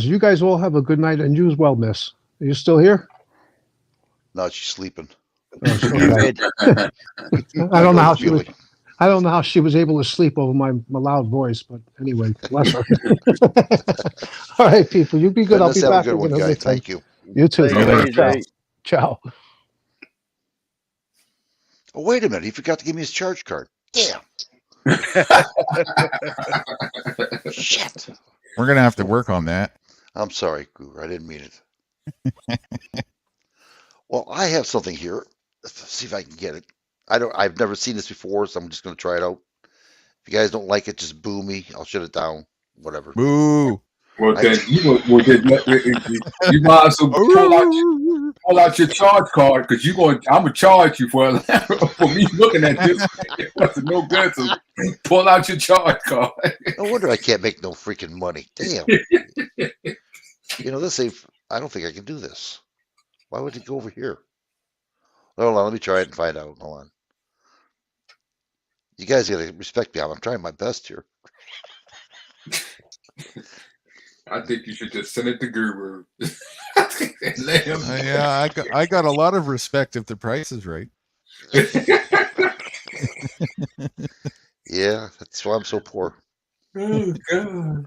You guys all have a good night, and you as well, Miss. Are you still here? No, she's sleeping. Oh, okay. I don't know how she was. I don't know how she was able to sleep over my loud voice, but anyway, bless her. All right, people, you be good. I'll be back. Have a good one, guy. Thank you. You too. Ciao. Oh, wait a minute. He forgot to give me his charge card. Damn. Shit. We're going to have to work on that. I'm sorry, Goober. I didn't mean it. Well, I have something here. Let's see if I can get it. I've never seen this before, so I'm just going to try it out. If you guys don't like it, just boo me. I'll shut it down. Whatever. Boo. Well, then you might as well pull out your charge card because I'm gonna charge you for me looking at this. It wasn't no good. So pull out your charge card. No wonder I can't make no freaking money. Damn. This ain't. I don't think I can do this. Why would it go over here? Hold on, let me try it and find out. Hold on. You guys gotta respect me. I'm trying my best here. I think you should just send it to Guru. Let him. Yeah, I got a lot of respect if the price is right. Yeah, that's why I'm so poor. Oh God.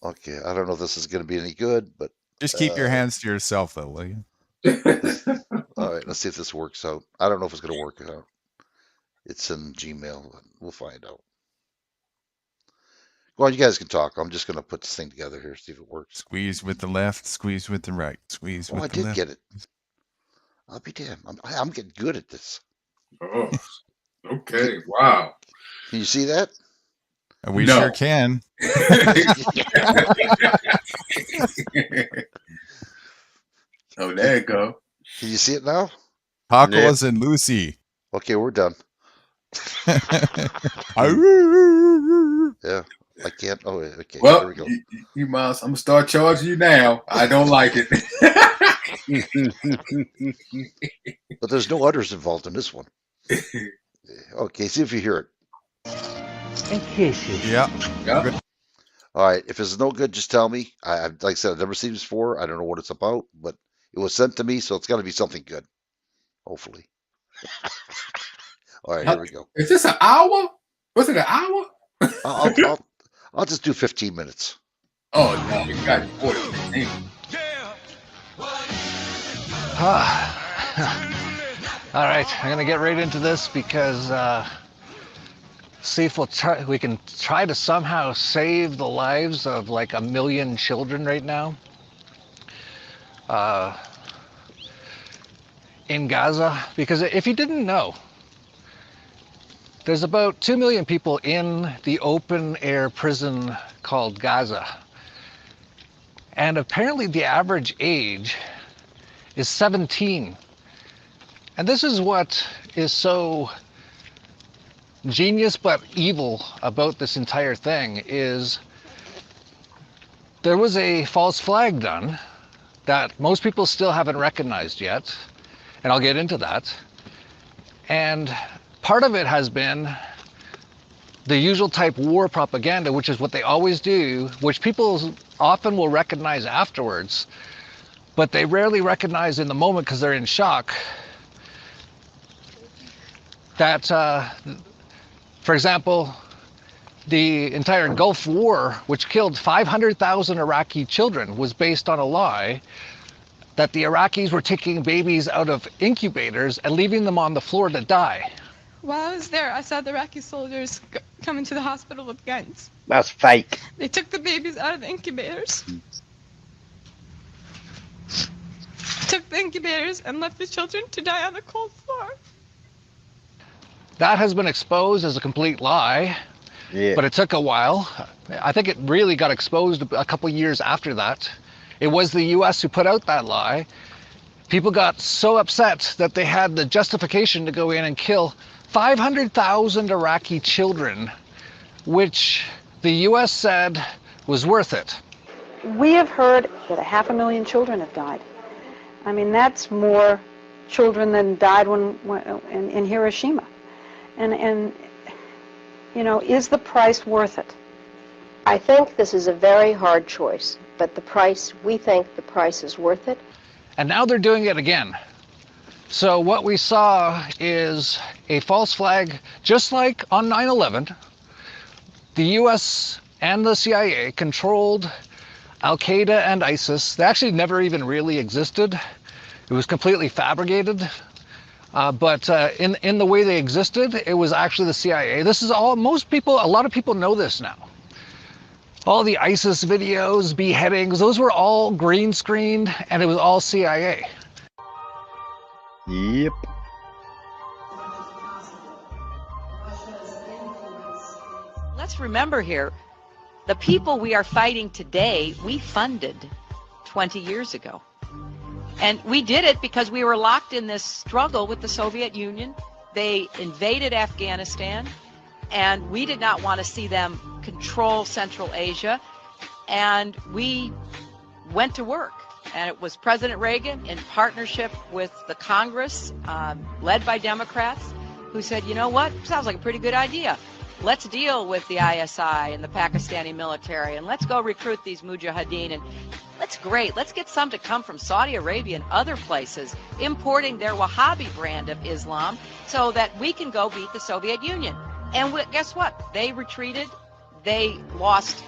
Okay, I don't know if this is going to be any good, but just keep your hands to yourself, though, will you? All right, let's see if this works out. I don't know if it's going to work out. It's in Gmail. We'll find out. Well, you guys can talk. I'm just going to put this thing together here, see if it works. Squeeze with the left, squeeze with the right, squeeze with the left. I did get it. I'll be damned. I'm getting good at this. Oh, okay. Wow. Can you see that? We sure can. Oh, there you go. Can you see it now? Tacos and Lucy. Okay, we're done. Yeah, I can't. Oh, okay. Well, there we go. You Miles, I'm gonna start charging you now. I don't like it. But there's no udders involved in this one. Okay, see if you hear it. Yeah. All right. If it's no good, just tell me. Like I said, I've never seen this before. I don't know what it's about, but it was sent to me, so it's got to be something good. Hopefully. All right, here we go. Is this an hour? Was it an hour? I'll just do 15 minutes. Oh no, you got 15. All right, I'm gonna get right into this because see if we can try to somehow save the lives of like 1 million children right now. in Gaza, because if you didn't know, there's about 2 million people in the open air prison called Gaza. And apparently the average age is 17. And this is what is so genius but evil about this entire thing is there was a false flag done that most people still haven't recognized yet, and I'll get into that. And part of it has been the usual type war propaganda, which is what they always do, which people often will recognize afterwards, but they rarely recognize in the moment because they're in shock. That, for example, the entire Gulf War, which killed 500,000 Iraqi children, was based on a lie that the Iraqis were taking babies out of incubators and leaving them on the floor to die. While I was there, I saw the Iraqi soldiers come into the hospital with guns. That's fake. They took the babies out of the incubators. Took the incubators and left the children to die on the cold floor. That has been exposed as a complete lie, Yeah. but it took a while. I think it really got exposed a couple years after that. It was the US who put out that lie. People got so upset that they had the justification to go in and kill 500,000 Iraqi children, which the US said was worth it. We have heard that 500,000 children have died. I mean, that's more children than died in Hiroshima. And you know, is the price worth it? I think this is a very hard choice, but we think the price is worth it. And now they're doing it again. So what we saw is a false flag, just like on 9/11, the US and the CIA controlled Al-Qaeda and ISIS. They actually never even really existed. It was completely fabricated. But in the way they existed, it was actually the CIA. This is all, a lot of people know this now. All the ISIS videos, beheadings, those were all green screened, and it was all CIA. Yep. Let's remember here, the people we are fighting today, we funded 20 years ago. And we did it because we were locked in this struggle with the Soviet Union. They invaded Afghanistan, and we did not want to see them control Central Asia. And we went to work. And it was President Reagan in partnership with the Congress, led by Democrats, who said, you know what, sounds like a pretty good idea. Let's deal with the ISI and the Pakistani military, and let's go recruit these mujahideen. And that's great. Let's get some to come from Saudi Arabia and other places, importing their Wahhabi brand of Islam so that we can go beat the Soviet Union. And guess what? They retreated. They lost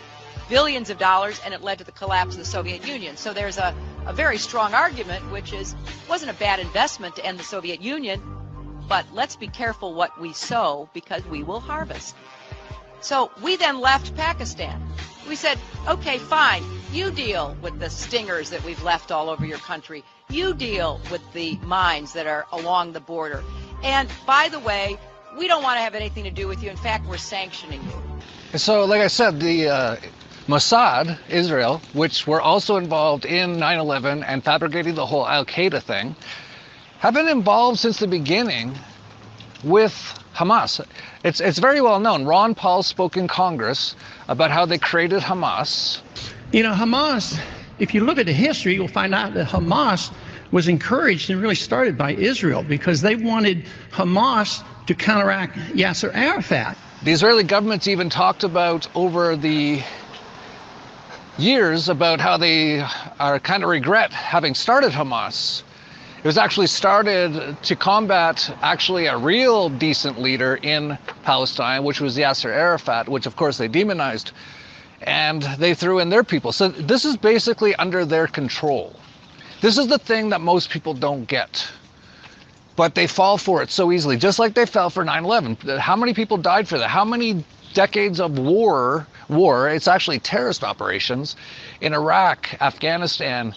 billions of dollars, and it led to the collapse of the Soviet Union. So there's a very strong argument, which is, it wasn't a bad investment to end the Soviet Union, but let's be careful what we sow because we will harvest. So we then left Pakistan. We said, okay, fine, you deal with the stingers that we've left all over your country. You deal with the mines that are along the border. And by the way, we don't want to have anything to do with you. In fact, we're sanctioning you. So like I said, the Mossad, Israel, which were also involved in 9/11 and fabricating the whole Al-Qaeda thing, have been involved since the beginning with Hamas. It's very well known. Ron Paul spoke in Congress about how they created Hamas. You know, Hamas, if you look at the history, you'll find out that Hamas was encouraged and really started by Israel because they wanted Hamas to counteract Yasser Arafat. The Israeli government's even talked about over the years about how they are kind of regret having started Hamas. It was actually started to combat actually a real decent leader in Palestine, which was Yasser Arafat, which of course they demonized, and they threw in their people. So this is basically under their control. This is the thing that most people don't get, but they fall for it so easily, just like they fell for 9/11. How many people died for that? How many decades of war, it's actually terrorist operations in Iraq, Afghanistan,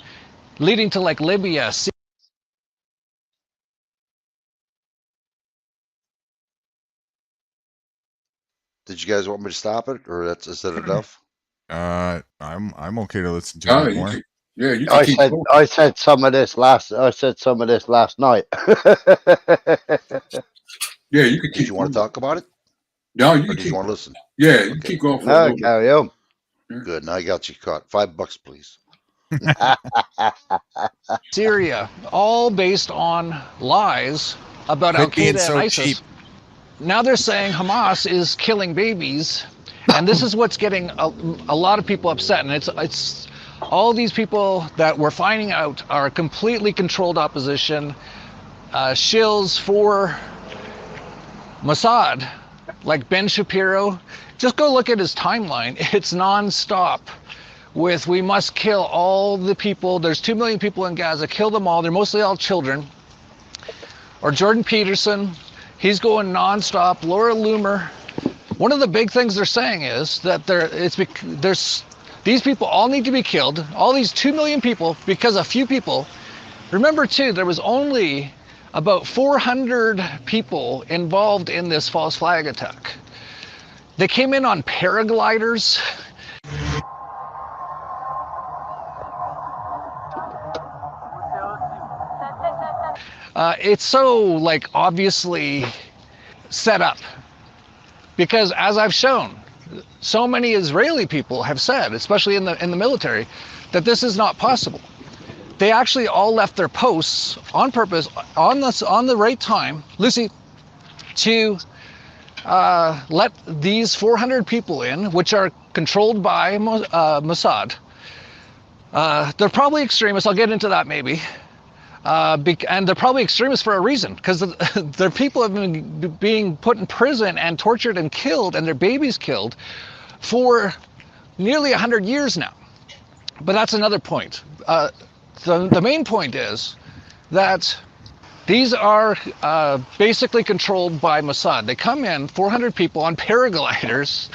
leading to like Libya. Did you guys want me to stop it, or is that enough? I'm okay to listen to Oh, it you more. can, yeah, you can keep going. I said some of this last night. Yeah, you can Did keep you want going. to talk about it, No, you or can did you keep. want to listen? Yeah, you can Okay. keep going for a No, little bit. carry on. Good. Now I got you caught. $5, please. Syria, all based on lies about Quit being Al-Qaeda and so ISIS. cheap. Now they're saying Hamas is killing babies, and this is what's getting a lot of people upset. And it's all these people that we're finding out are completely controlled opposition, shills for Mossad, like Ben Shapiro. Just go look at his timeline. It's nonstop with we must kill all the people. There's 2 million people in Gaza. Kill them all. They're mostly all children. Or Jordan Peterson. He's going nonstop. Laura Loomer. One of the big things they're saying is that these people all need to be killed. All these 2 million people, because a few people. Remember too, there was only about 400 people involved in this false flag attack. They came in on paragliders. It's so like obviously set up because, as I've shown, so many Israeli people have said, especially in the military, that this is not possible. They actually all left their posts on purpose, on the right time, Lucy, to let these 400 people in, which are controlled by Mossad. They're probably extremists. I'll get into that maybe. And they're probably extremists for a reason, because their people have been being put in prison and tortured and killed, and their babies killed for nearly 100 years now. But that's another point. The main point is that these are basically controlled by Mossad. They come in, 400 people on paragliders,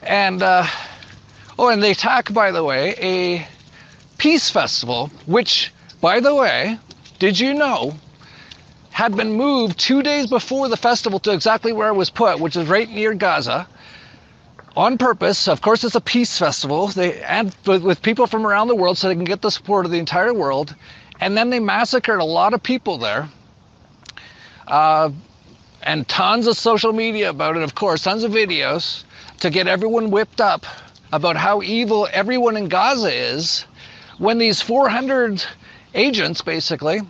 and and they attack, by the way, a peace festival, which, by the way, did you know, had been moved 2 days before the festival to exactly where it was put, which is right near Gaza, on purpose. Of course, it's a peace festival, with people from around the world so they can get the support of the entire world. And then they massacred a lot of people there. And tons of social media about it, of course, tons of videos to get everyone whipped up about how evil everyone in Gaza is, when these 400 agents basically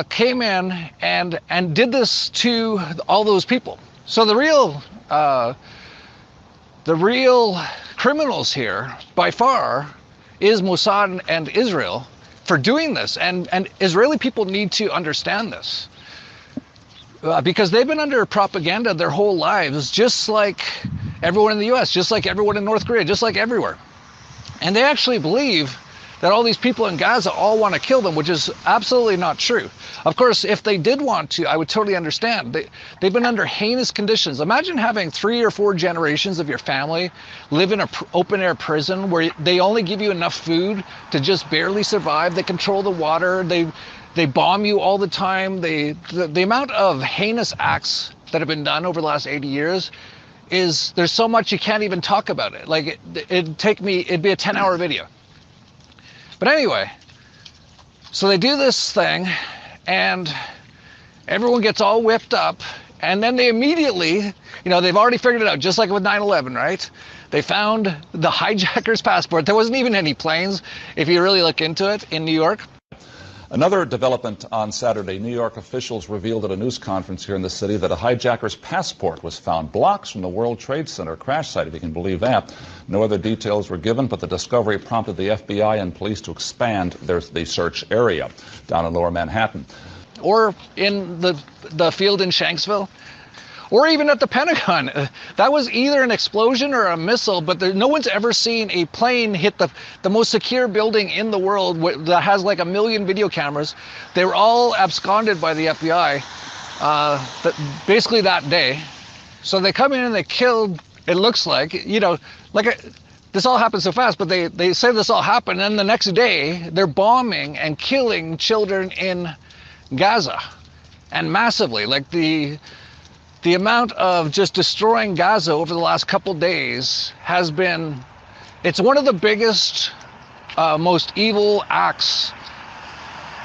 came in and did this to all those people. So the real criminals here, by far, is Mossad and Israel for doing this. And Israeli people need to understand this. Because they've been under propaganda their whole lives, just like everyone in the US, just like everyone in North Korea, just like everywhere. And they actually believe that all these people in Gaza all want to kill them, which is absolutely not true. Of course, if they did want to, I would totally understand. They've been under heinous conditions. Imagine having 3 or 4 generations of your family live in an open-air prison where they only give you enough food to just barely survive. They control the water. They bomb you all the time. The amount of heinous acts that have been done over the last 80 years is, there's so much you can't even talk about it. Like it'd be a 10-hour video. But anyway, so they do this thing and everyone gets all whipped up, and then they immediately, they've already figured it out, just like with 9/11, right? They found the hijacker's passport. There wasn't even any planes, if you really look into it, in New York. Another development on Saturday, New York officials revealed at a news conference here in the city that a hijacker's passport was found blocks from the World Trade Center crash site, if you can believe that. No other details were given, but the discovery prompted the FBI and police to expand the search area down in Lower Manhattan. Or in the field in Shanksville. Or even at the Pentagon. That was either an explosion or a missile, but no one's ever seen a plane hit the most secure building in the world that has like 1 million video cameras. They were all absconded by the FBI basically that day. So they come in and they killed, it looks like, this all happened so fast, but they say this all happened, and the next day they're bombing and killing children in Gaza, and massively. Like the amount of just destroying Gaza over the last couple days has been, it's one of the biggest, most evil acts,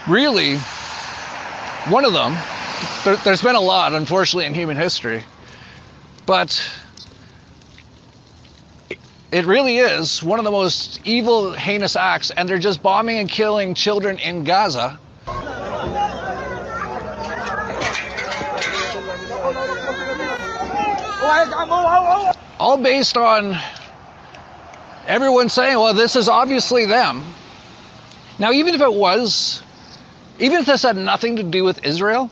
really, one of them. There's been a lot, unfortunately, in human history, but it really is one of the most evil, heinous acts, and they're just bombing and killing children in Gaza. All based on everyone saying, well, this is obviously them. Now, even if it was, even if this had nothing to do with Israel,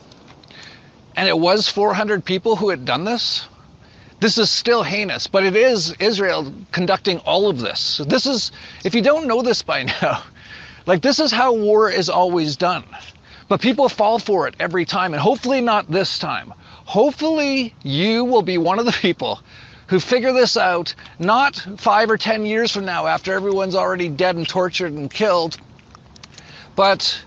and it was 400 people who had done this, this is still heinous, but it is Israel conducting all of this. So this is, if you don't know this by now, like this is how war is always done. But people fall for it every time, and hopefully not this time. Hopefully you will be one of the people who figure this out, not 5 or 10 years from now after everyone's already dead and tortured and killed, but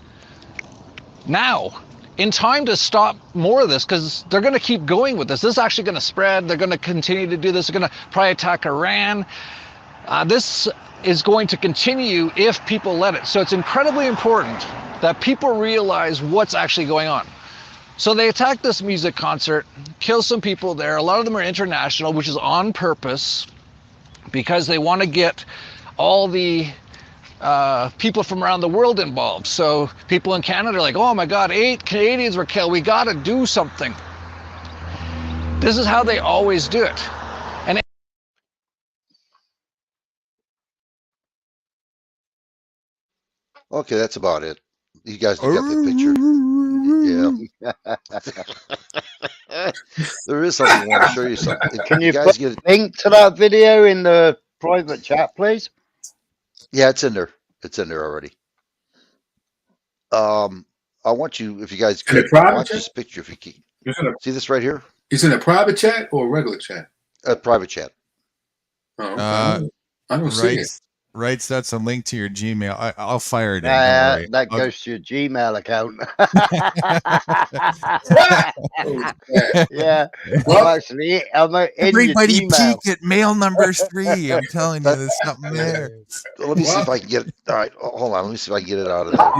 now, in time to stop more of this, because they're going to keep going with this. This is actually going to spread. They're going to continue to do this. They're going to probably attack Iran. This is going to continue if people let it. So it's incredibly important that people realize what's actually going on. So they attacked this music concert, kill some people there. A lot of them are international, which is on purpose, because they want to get all the people from around the world involved. So people in Canada are like, oh my God, 8 Canadians were killed. We got to do something. This is how they always do it. And Okay, that's about it. You guys got the picture. Yeah. There is something I want to show you something. Can you guys put get a link to that video in the private chat, please? Yeah, it's in there. It's in there already. I want you, if you guys In a could private watch chat? this picture, if you can. See this right here? It's in a private chat or a regular chat? A private chat. Oh, okay. I don't see it. Right, so that's a link to your Gmail. I'll fire it in. Don't worry. That goes to your Gmail account. Yeah, I'm in Everybody your Gmail. peek at mail number 3. I'm telling you, there's something there. Let me see if I can get it. All right, hold on. Let me see if I can get it out of there.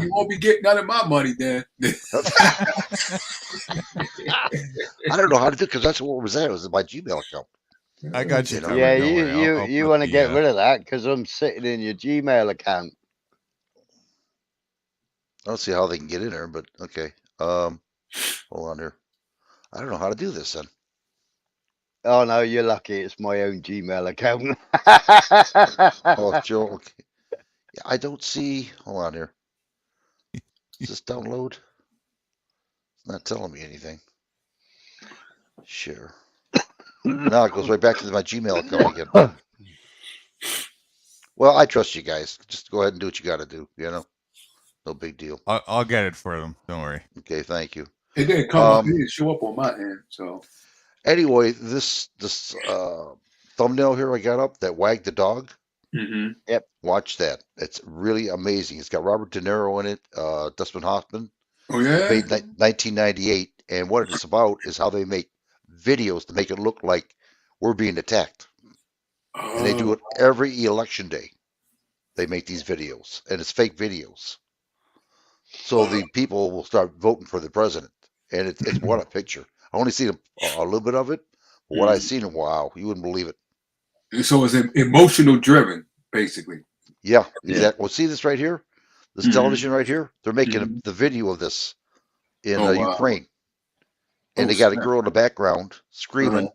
You won't be getting none of my money then. I don't know how to do it because that's what was there. It was in my Gmail account. I got you. Yeah, you want to get rid of that because I'm sitting in your Gmail account. I don't see how they can get in there, but okay. Hold on here. I don't know how to do this then. Oh no, you're lucky. It's my own Gmail account. Oh, Joe. Okay. Yeah, I don't see. Hold on here. Does this download? It's not telling me anything. Share. Now it goes right back to my Gmail account again. Well, I trust you guys. Just go ahead and do what you got to do. You know, no big deal. I'll get it for them. Don't worry. Okay, thank you. It didn't come up. It didn't show up on my end. So anyway, this thumbnail here I got up that wagged the dog. Mm-hmm. Yep. Watch that. It's really amazing. It's got Robert De Niro in it, Dustin Hoffman. Oh yeah. Made 1998, and what it's about is how they make videos to make it look like we're being attacked. And they do it every election day. They make these videos, and it's fake videos. So the people will start voting for the president, and it's what a picture. I only seen a little bit of it, but what I've seen, wow, you wouldn't believe it. So it's emotional driven, basically. Yeah, exactly. Well, see this right here, this television right here. They're making the video of this in Ukraine, and they got a girl in the background screaming,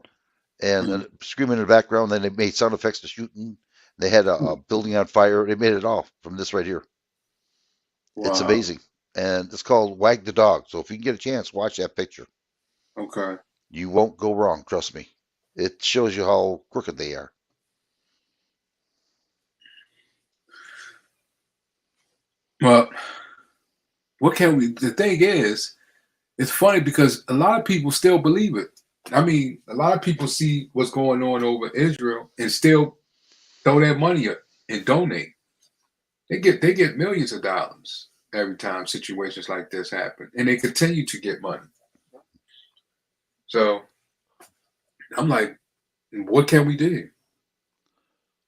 and screaming in the background. Then they made sound effects to shooting. They had a building on fire. They made it all from this right here. Wow. It's amazing, and it's called "Wag the Dog." So if you can get a chance, watch that picture. Okay. You won't go wrong. Trust me. It shows you how crooked they are. Well, what can we? The thing is, it's funny because a lot of people still believe it. I mean, a lot of people see what's going on over Israel and still throw their money up and donate. They get millions of dollars every time situations like this happen, and they continue to get money. So I'm like, what can we do?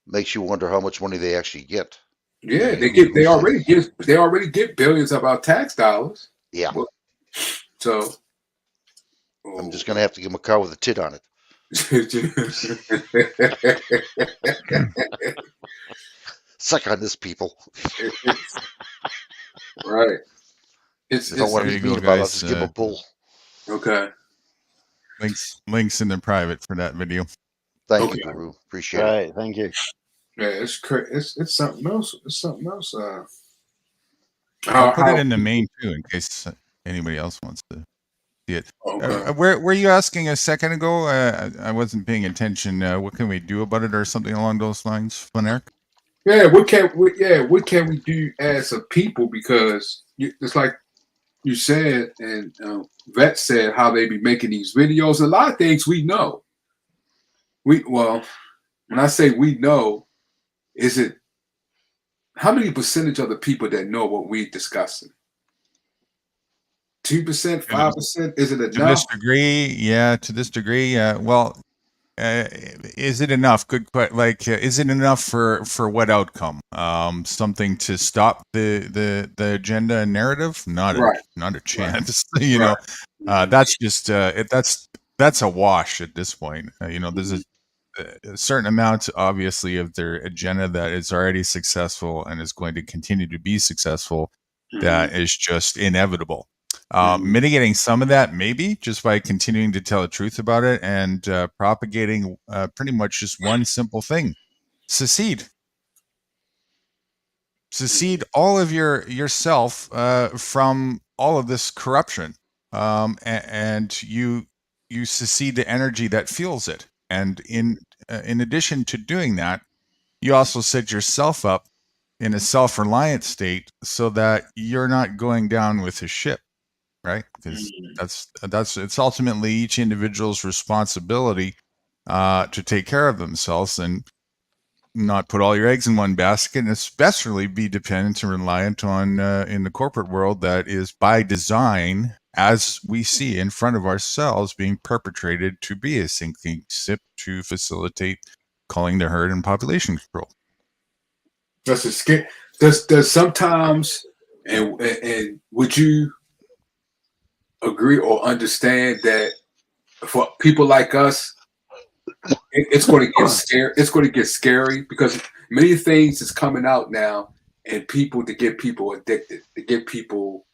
Makes you wonder how much money they actually get. Yeah, And who's they already get billions of our tax dollars. Yeah. Well, so I'm just gonna have to give them a car with a tit on it. Suck on this, people. Right. If I want to There be you mean go, about it, I'll guys. just give them a pull. Okay. Links in the private for that video. Thank Okay. you, Guru. Appreciate All it. right, thank you. Yeah, it's crazy. It's something else. It's something else. I'll put it in the main too, in case anybody else wants to see it. Okay. Were you asking a second ago? I wasn't paying attention. What can we do about it, or something along those lines, Flaneric? Yeah, what can we do as a people? Because it's like you said, and Vet said how they be making these videos. A lot of things we know. Well, when I say we know, is it how many percentage of the people that know what we discussing? 2%, 5%? Is it To this enough? degree, yeah. To this degree, well, is it enough? Good question. Like, is it enough for what outcome? Something to stop the agenda and narrative? Not Right. a chance. Right. That's just that's a wash at this point. There's a certain amount, obviously, of their agenda that is already successful and is going to continue to be successful. That is just inevitable. Mitigating some of that, maybe just by continuing to tell the truth about it and propagating pretty much just one simple thing: secede all of yourself from all of this corruption, and you secede the energy that fuels it. And in addition to doing that, you also set yourself up in a self-reliant state so that you're not going down with the ship, right? Because that's it's ultimately each individual's responsibility to take care of themselves and not put all your eggs in one basket, and especially be dependent and reliant on in the corporate world that is by design, as we see in front of ourselves, being perpetrated to be a sinking ship to facilitate culling the herd and population control. That's a scare. Does sometimes, and would you agree or understand that for people like us, it's going to get scary. It's going to get scary because many things is coming out now, and to get people addicted, to get people,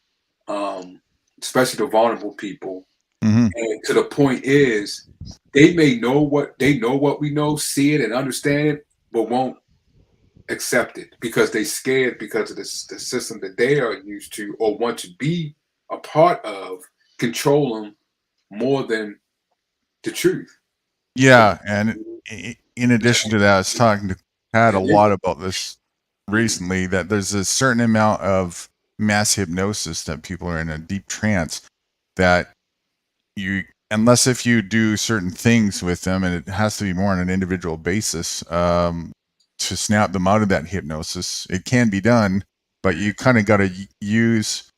especially the vulnerable people, and to the point is they may know what we know, see it, and understand it, but won't accept it because they scared because of the system that they are used to or want to be a part of, control them more than the truth. Yeah, and in addition to that, I was talking to Pat a lot about this recently, that there's a certain amount of mass hypnosis that people are in a deep trance that unless if you do certain things with them, and it has to be more on an individual basis, to snap them out of that hypnosis. It can be done, but you kind of got to use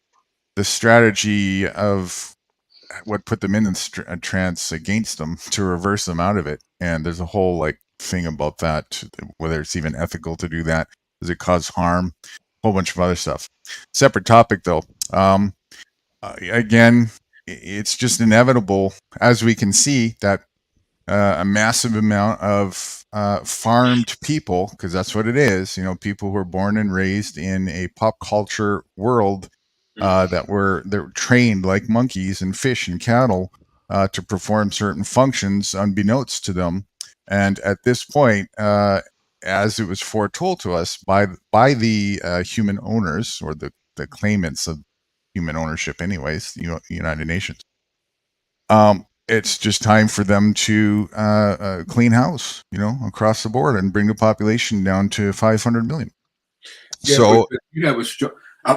the strategy of what put them in a trance against them to reverse them out of it. And there's a whole thing about that, whether it's even ethical to do that. Does it cause harm? A whole bunch of other stuff. Separate topic though. Again, it's just inevitable, as we can see, that a massive amount of farmed people, because that's what it is, people who are born and raised in a pop culture world, they're trained like monkeys and fish and cattle to perform certain functions unbeknownst to them. And at this point, as it was foretold to us by the human owners, or the claimants of human ownership anyways, United Nations, it's just time for them to clean house, across the board, and bring the population down to 500 million. Yeah, So but you have a strong.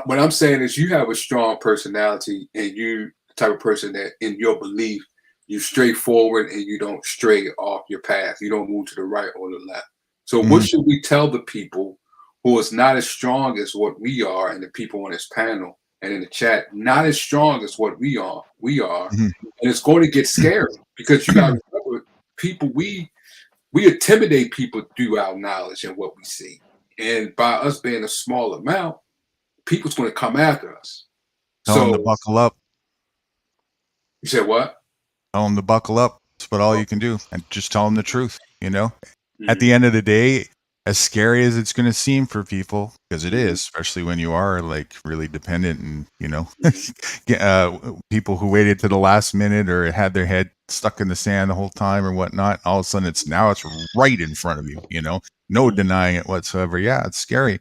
What I'm saying is, you have a strong personality, and you the type of person that, in your belief, you straightforward and you don't stray off your path. You don't move to the right or the left. So what should we tell the people who is not as strong as what we are, and the people on this panel and in the chat, not as strong as what we are, and it's going to get scary because you got to remember, people, we intimidate people through our knowledge and what we see, and by us being a small amount, people's going to come after us. Tell them to buckle up. You said what? Tell them to buckle up. That's about all you can do, and just tell them the truth. At the end of the day, as scary as it's going to seem for people, because it is, especially when you are like really dependent and people who waited to the last minute or had their head stuck in the sand the whole time or whatnot. All of a sudden, it's right in front of you. No denying it whatsoever. Yeah, it's scary.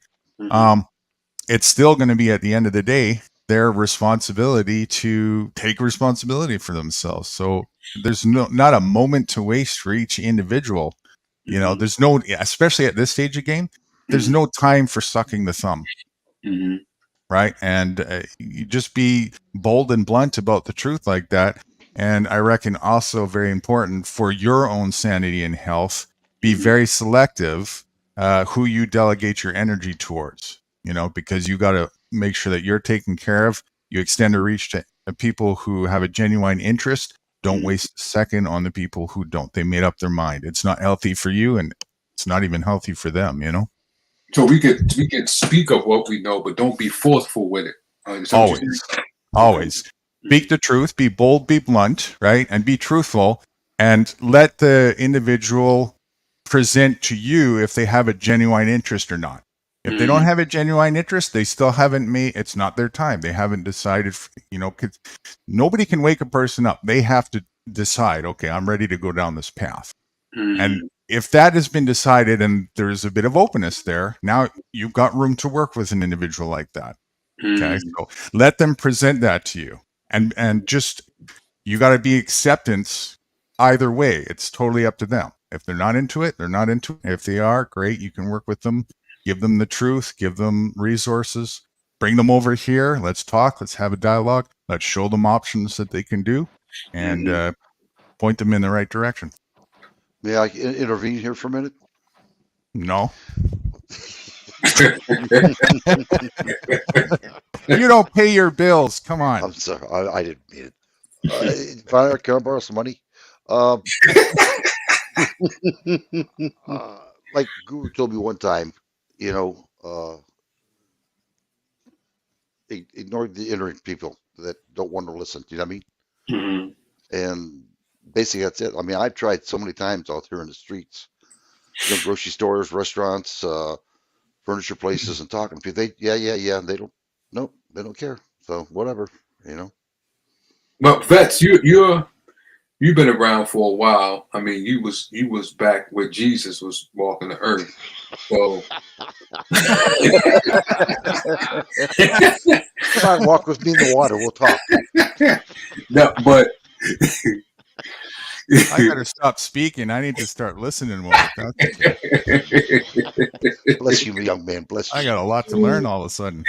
It's still going to be, at the end of the day, their responsibility to take responsibility for themselves. So there's not a moment to waste for each individual. There's no, especially at this stage of game, there's no time for sucking the thumb. Right. And you just be bold and blunt about the truth like that. And I reckon also very important for your own sanity and health, be very selective who you delegate your energy towards, because you got to make sure that you're taken care of. You extend a reach to people who have a genuine interest. Don't waste a second on the people who don't. They made up their mind. It's not healthy for you, and it's not even healthy for them, So we could speak of what we know, but don't be forceful with it. Always. Speak the truth, be bold, be blunt, right? And be truthful, and let the individual present to you if they have a genuine interest or not. If they don't have a genuine interest, they still haven't it's not their time. They haven't decided, 'cause nobody can wake a person up. They have to decide, okay, I'm ready to go down this path. And if that has been decided and there's a bit of openness there, now you've got room to work with an individual like that. Okay. So let them present that to you. And just, you got to be acceptance either way. It's totally up to them. If they're not into it, they're not into it. If they are, great. You can work with them, give them the truth, give them resources, bring them over here. Let's talk. Let's have a dialogue. Let's show them options that they can do and point them in the right direction. May I intervene here for a minute? No. You don't pay your bills. Come on. I'm sorry. I didn't mean it. Can I borrow some money? Like Guru told me one time, ignore the ignorant people that don't want to listen. Do you know what I mean? And basically that's it. I mean, I've tried so many times out here in the streets, grocery stores, restaurants, furniture places, and talking to people. And they don't care. So whatever, Well, Vets, you've been around for a while. I mean, you was back where Jesus was walking the earth. So come on, walk with me in the water. We'll talk. No, but I gotta stop speaking. I need to start listening more. Bless you, young man. Bless you. I got a lot to learn all of a sudden.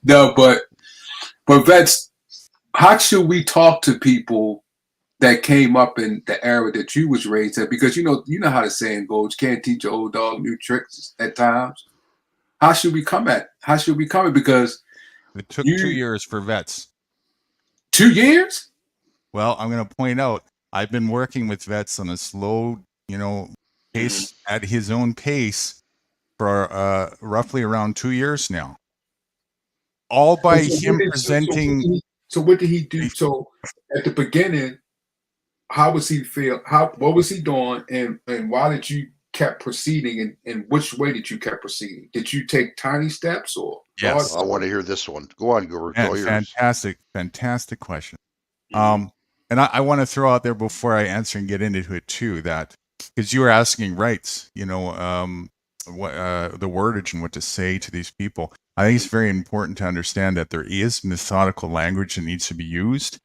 No, but Vets, how should we talk to people that came up in the era that you was raised in? Because you know how the saying goes, you can't teach an old dog new tricks at times. How should we come at? How should we come at? Because it took 2 years for Vets. 2 years? Well, I'm going to point out, I've been working with Vets on a slow, pace at his own pace for roughly around 2 years now. All by him presenting. So what did he do? So at the beginning, how was he feel? What was he doing? And why did you kept proceeding? And which way did you kept proceeding? Did you take tiny steps or? Yes. I want to hear this one. Go on, Guru. Fantastic question. And I want to throw out there before I answer and get into it too, that because you were asking rights, what the wordage and what to say to these people. I think it's very important to understand that there is methodical language that needs to be used.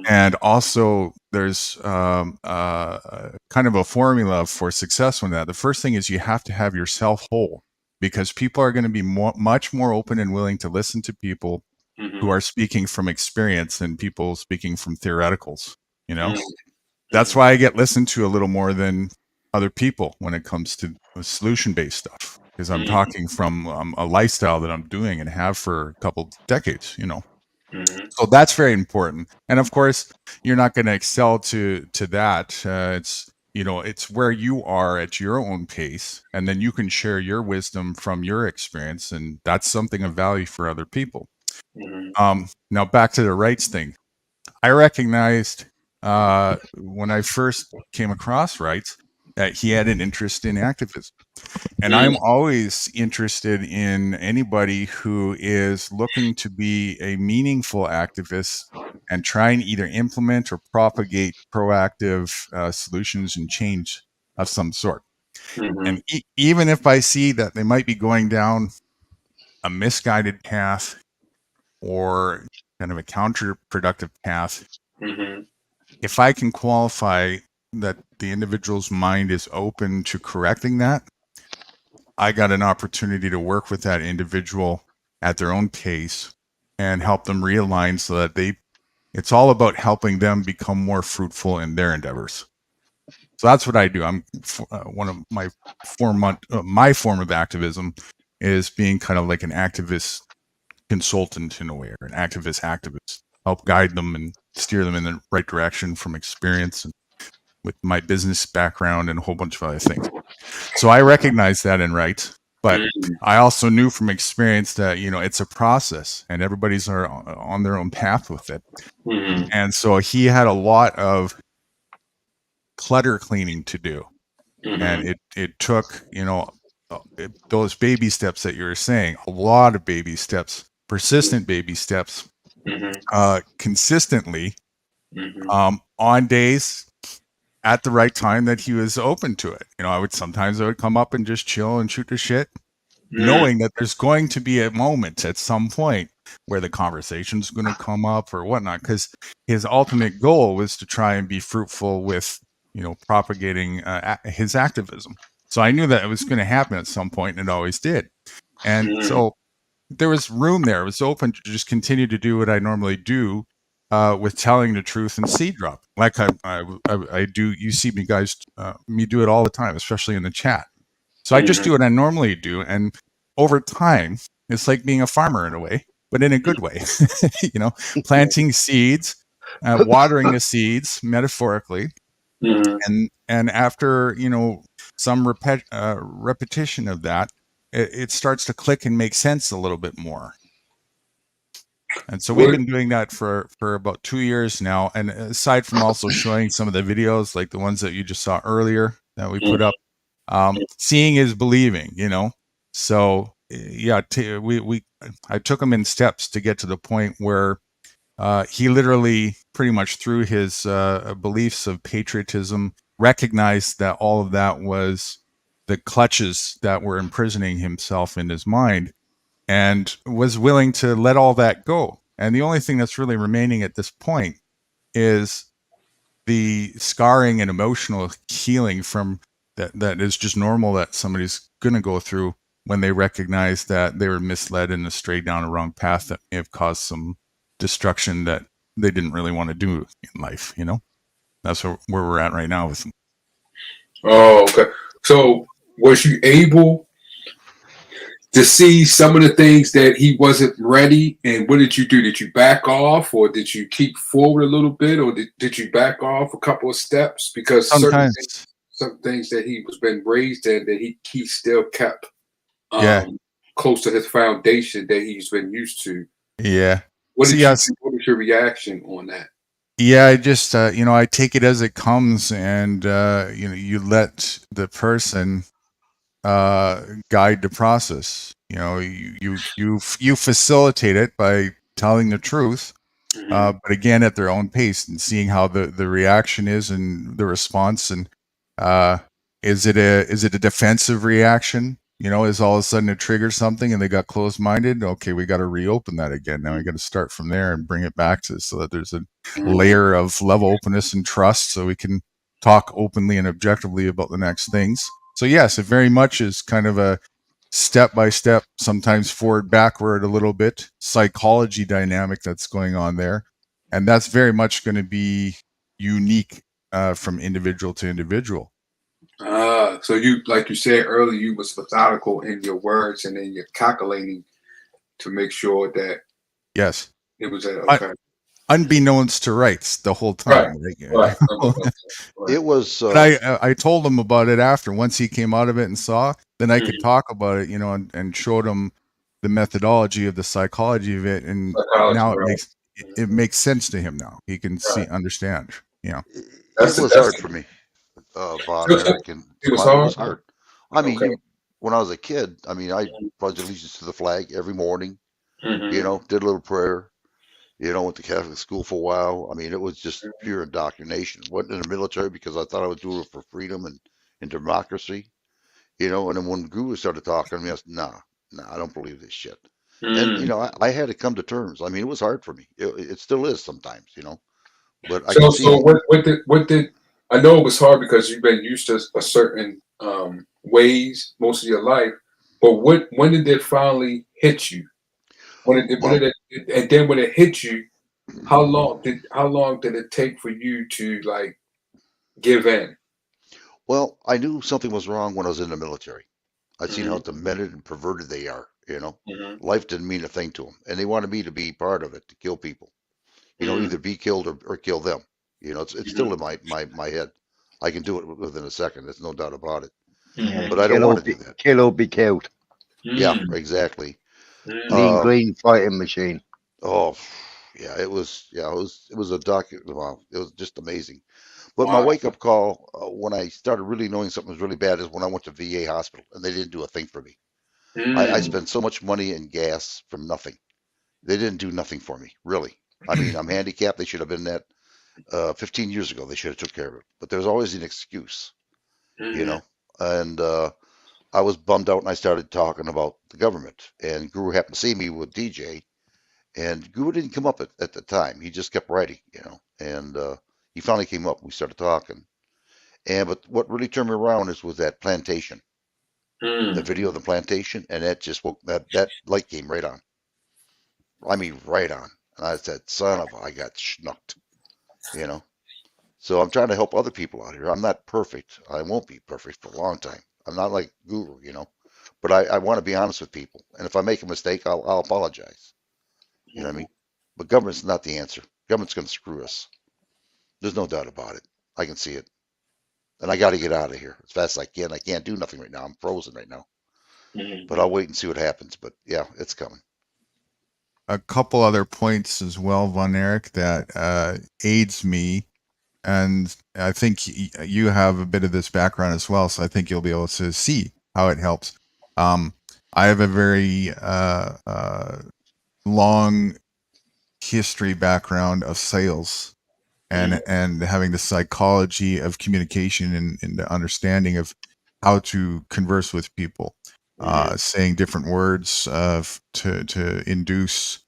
And also there's kind of a formula for success on that. The first thing is you have to have yourself whole, because people are going to be much more open and willing to listen to people who are speaking from experience than people speaking from theoreticals, That's why I get listened to a little more than other people when it comes to solution-based stuff, because I'm talking from a lifestyle that I'm doing and have for a couple decades, you know. So that's very important. And of course, you're not going to excel to that. It's, you know, it's where you are at your own pace, and then you can share your wisdom from your experience, and that's something of value for other people. Now back to the rights thing. I recognized when I first came across rights that he had an interest in activism. And I'm always interested in anybody who is looking to be a meaningful activist and try and either implement or propagate proactive solutions and change of some sort. And even if I see that they might be going down a misguided path or kind of a counterproductive path, if I can qualify that the individual's mind is open to correcting that, I got an opportunity to work with that individual at their own pace and help them realign so that it's all about helping them become more fruitful in their endeavors. So that's what I do. I'm one of my my form of activism is being kind of like an activist consultant in a way, or an activist, help guide them and steer them in the right direction from experience and with my business background and a whole bunch of other things. So I recognize that in rights, but I also knew from experience that, you know, it's a process and everybody's on their own path with it. And so he had a lot of clutter cleaning to do. And it took, you know, those baby steps that you were saying, a lot of baby steps, persistent baby steps, consistently, on days at the right time that he was open to it. You know, I would come up and just chill and shoot the shit, knowing that there's going to be a moment at some point where the conversation's going to come up or whatnot, because his ultimate goal was to try and be fruitful with, you know, propagating his activism. So I knew that it was going to happen at some point, and it always did. And so there was room there. It was open to just continue to do what I normally do, with telling the truth and seed drop. Like I do. You see me guys, me do it all the time, especially in the chat. So I just do what I normally do. And over time, it's like being a farmer in a way, but in a good way, you know, planting seeds, watering the seeds metaphorically. And after, you know, some repetition of that, it starts to click and make sense a little bit more. And so we've been doing that for about 2 years now. And aside from also showing some of the videos, like the ones that you just saw earlier that we put up, seeing is believing, you know? So yeah, I took him in steps to get to the point where he literally pretty much through his beliefs of patriotism recognized that all of that was the clutches that were imprisoning himself in his mind, and was willing to let all that go. And the only thing that's really remaining at this point is the scarring and emotional healing from that is just normal that somebody's going to go through when they recognize that they were misled and strayed down a wrong path that may have caused some destruction that they didn't really want to do in life. You know, that's where we're at right now with them. Oh, okay. So was you able to see some of the things that he wasn't ready? And what did you do? Did you back off, or did you keep forward a little bit, or did you back off a couple of steps? Because Sometimes. some things that he was been raised in, that he still kept close to his foundation that he's been used to. Yeah. What did you do? What was your reaction on that? Yeah, I just you know, I take it as it comes, and you know, you let the person guide the process. You know, you facilitate it by telling the truth, but again at their own pace, and seeing how the reaction is and the response. And is it a defensive reaction? You know, is all of a sudden it triggers something and they got closed minded? Okay, we got to reopen that again. Now we got to start from there and bring it back to so that there's a layer of level openness and trust, so we can talk openly and objectively about the next things. So yes, it very much is kind of a step by step, sometimes forward, backward a little bit, psychology dynamic that's going on there. And that's very much going to be unique from individual to individual. So you, like you said earlier, you was methodical in your words and then you're calculating to make sure that Yes. it was okay. Unbeknownst to rights the whole time. Right. It was. I told him about it after. Once he came out of it and saw, then I could talk about it, and showed him the methodology of the psychology of it, and now it makes sense to him now. He can understand. Yeah. It was hard for me, Von Eric, and it was Scott. It hard. was hard. I mean, Okay. when I was a kid, I mean, I pledged allegiance to the flag every morning. Mhm. Did a little prayer. Went to Catholic school for a while. I mean, it was just pure indoctrination. Went in the military because I thought I was doing it for freedom and democracy. And then when Guru started talking to me, I said, nah, I don't believe this shit. And, I had to come to terms. I mean, it was hard for me. It still is sometimes, but I can see So what did I know it was hard because you've been used to a certain ways most of your life, but when did it finally hit you? When did it, and then when it hit you, how long did it take for you to like give in? Well, I knew something was wrong when I was in the military. I'd seen how Mhm. demented and perverted they are. Mhm. Life didn't mean a thing to them, and they wanted me to be part of it to kill people. Mhm. Either be killed or kill them. It's still Mhm. in my head. I can do it within a second. There's no doubt about it. Yeah, But I don't want to do that. kill or be killed. Yeah, exactly. Mean Uh, Green fighting machine. oh, yeah, it was. Yeah, it was a Wow, it was just amazing. But my Wow. wake up call when I started really knowing something was really bad is when I went to VA hospital and they didn't do a thing for me. I Mm. spent so much money in gas from nothing. They didn't do nothing for me, really. I mean, I'm handicapped. They should have been that 15 years ago. They should have took care of it. But there's always an excuse, you Mhm. know. And I was bummed out, and I started talking about the government. And Guru happened to see me with DJ, and Guru didn't come up at the time. He just kept writing, And he finally came up. We started talking. But what really turned me around was that plantation, the Mm. video of the plantation, and that just woke that light came right on. I mean, right on. And I said, "Son of, I got schnucked," you know. So I'm trying to help other people out here. I'm not perfect. I won't be perfect for a long time. I'm not like Guru, But I want to be honest with people. And if I make a mistake, I'll apologize. You know what I mean? But government's not the answer. Government's going to screw us. There's no doubt about it. I can see it. And I got to get out of here as fast as I can. I can't do nothing right now. I'm frozen right now. But I'll wait and see what happens. But yeah, it's coming. A couple other points as well, Von Eric, that aids me, and I think you have a bit of this background as well, so I think you'll be able to see how it helps. I have a very long history background of sales and having the psychology of communication and the understanding of how to converse with people, saying different words to induce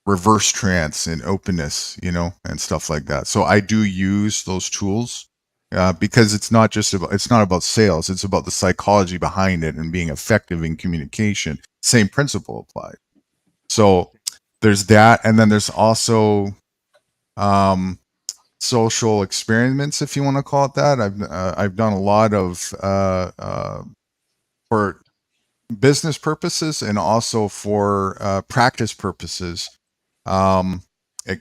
reverse trance and openness, and stuff like that. So I do use those tools because it's not about sales. It's about the psychology behind it and being effective in communication. Same principle applied. So there's that, and then there's also social experiments, if you want to call it that. I've done a lot of for business purposes and also for practice purposes,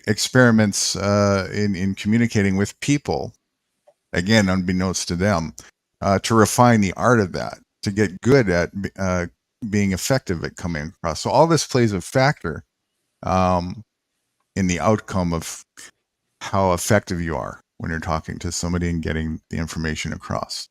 experiments in communicating with people, again unbeknownst to them, to refine the art of that, to get good at being effective at coming across. So all this plays a factor in the outcome of how effective you are when you're talking to somebody and getting the information across.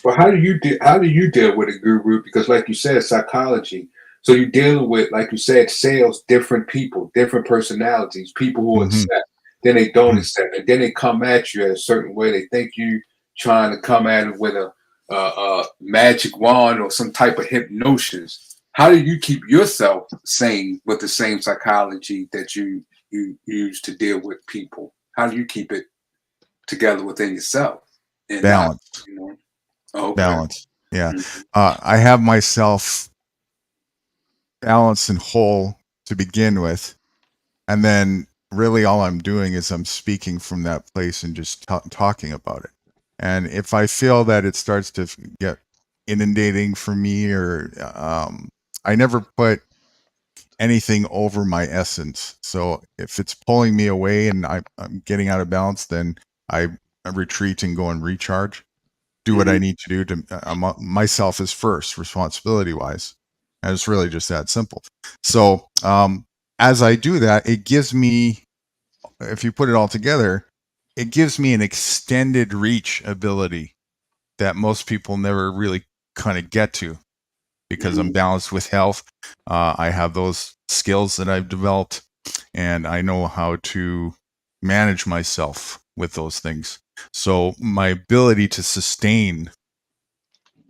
Well, how do you deal with it, Guru? Because like you said, psychology. So you deal with, like you said, sales, different people, different personalities, people who accept, then they don't accept, and then they come at you in a certain way. They think you trying to come at it with a magic wand or some type of hypnosis. How do you keep yourself sane with the same psychology that you use to deal with people? How do you keep it together within yourself and not, Balance. Okay. Balance. Yeah. I have myself balanced and whole to begin with. And then really all I'm doing is I'm speaking from that place and just talking about it. And if I feel that it starts to get inundating for me, or I never put anything over my essence. So if it's pulling me away and I'm getting out of balance, then I retreat and go and recharge. Do what I need to do to myself is first, responsibility wise. And it's really just that simple. So as I do that, it gives me, if you put it all together, it gives me an extended reach ability that most people never really kind of get to, because I'm balanced with health. I have those skills that I've developed, and I know how to manage myself with those things. So my ability to sustain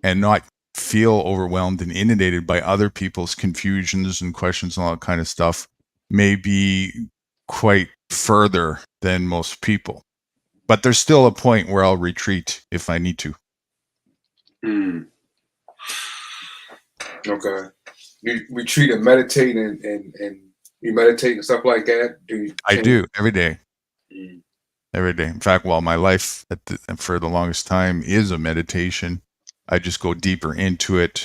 and not feel overwhelmed and inundated by other people's confusions and questions and all that kind of stuff may be quite further than most people. But there's still a point where I'll retreat if I need to. Okay. You retreat and meditate and you meditate and stuff like that? I do every day. Every day. In fact, while my life for the longest time is a meditation, I just go deeper into it.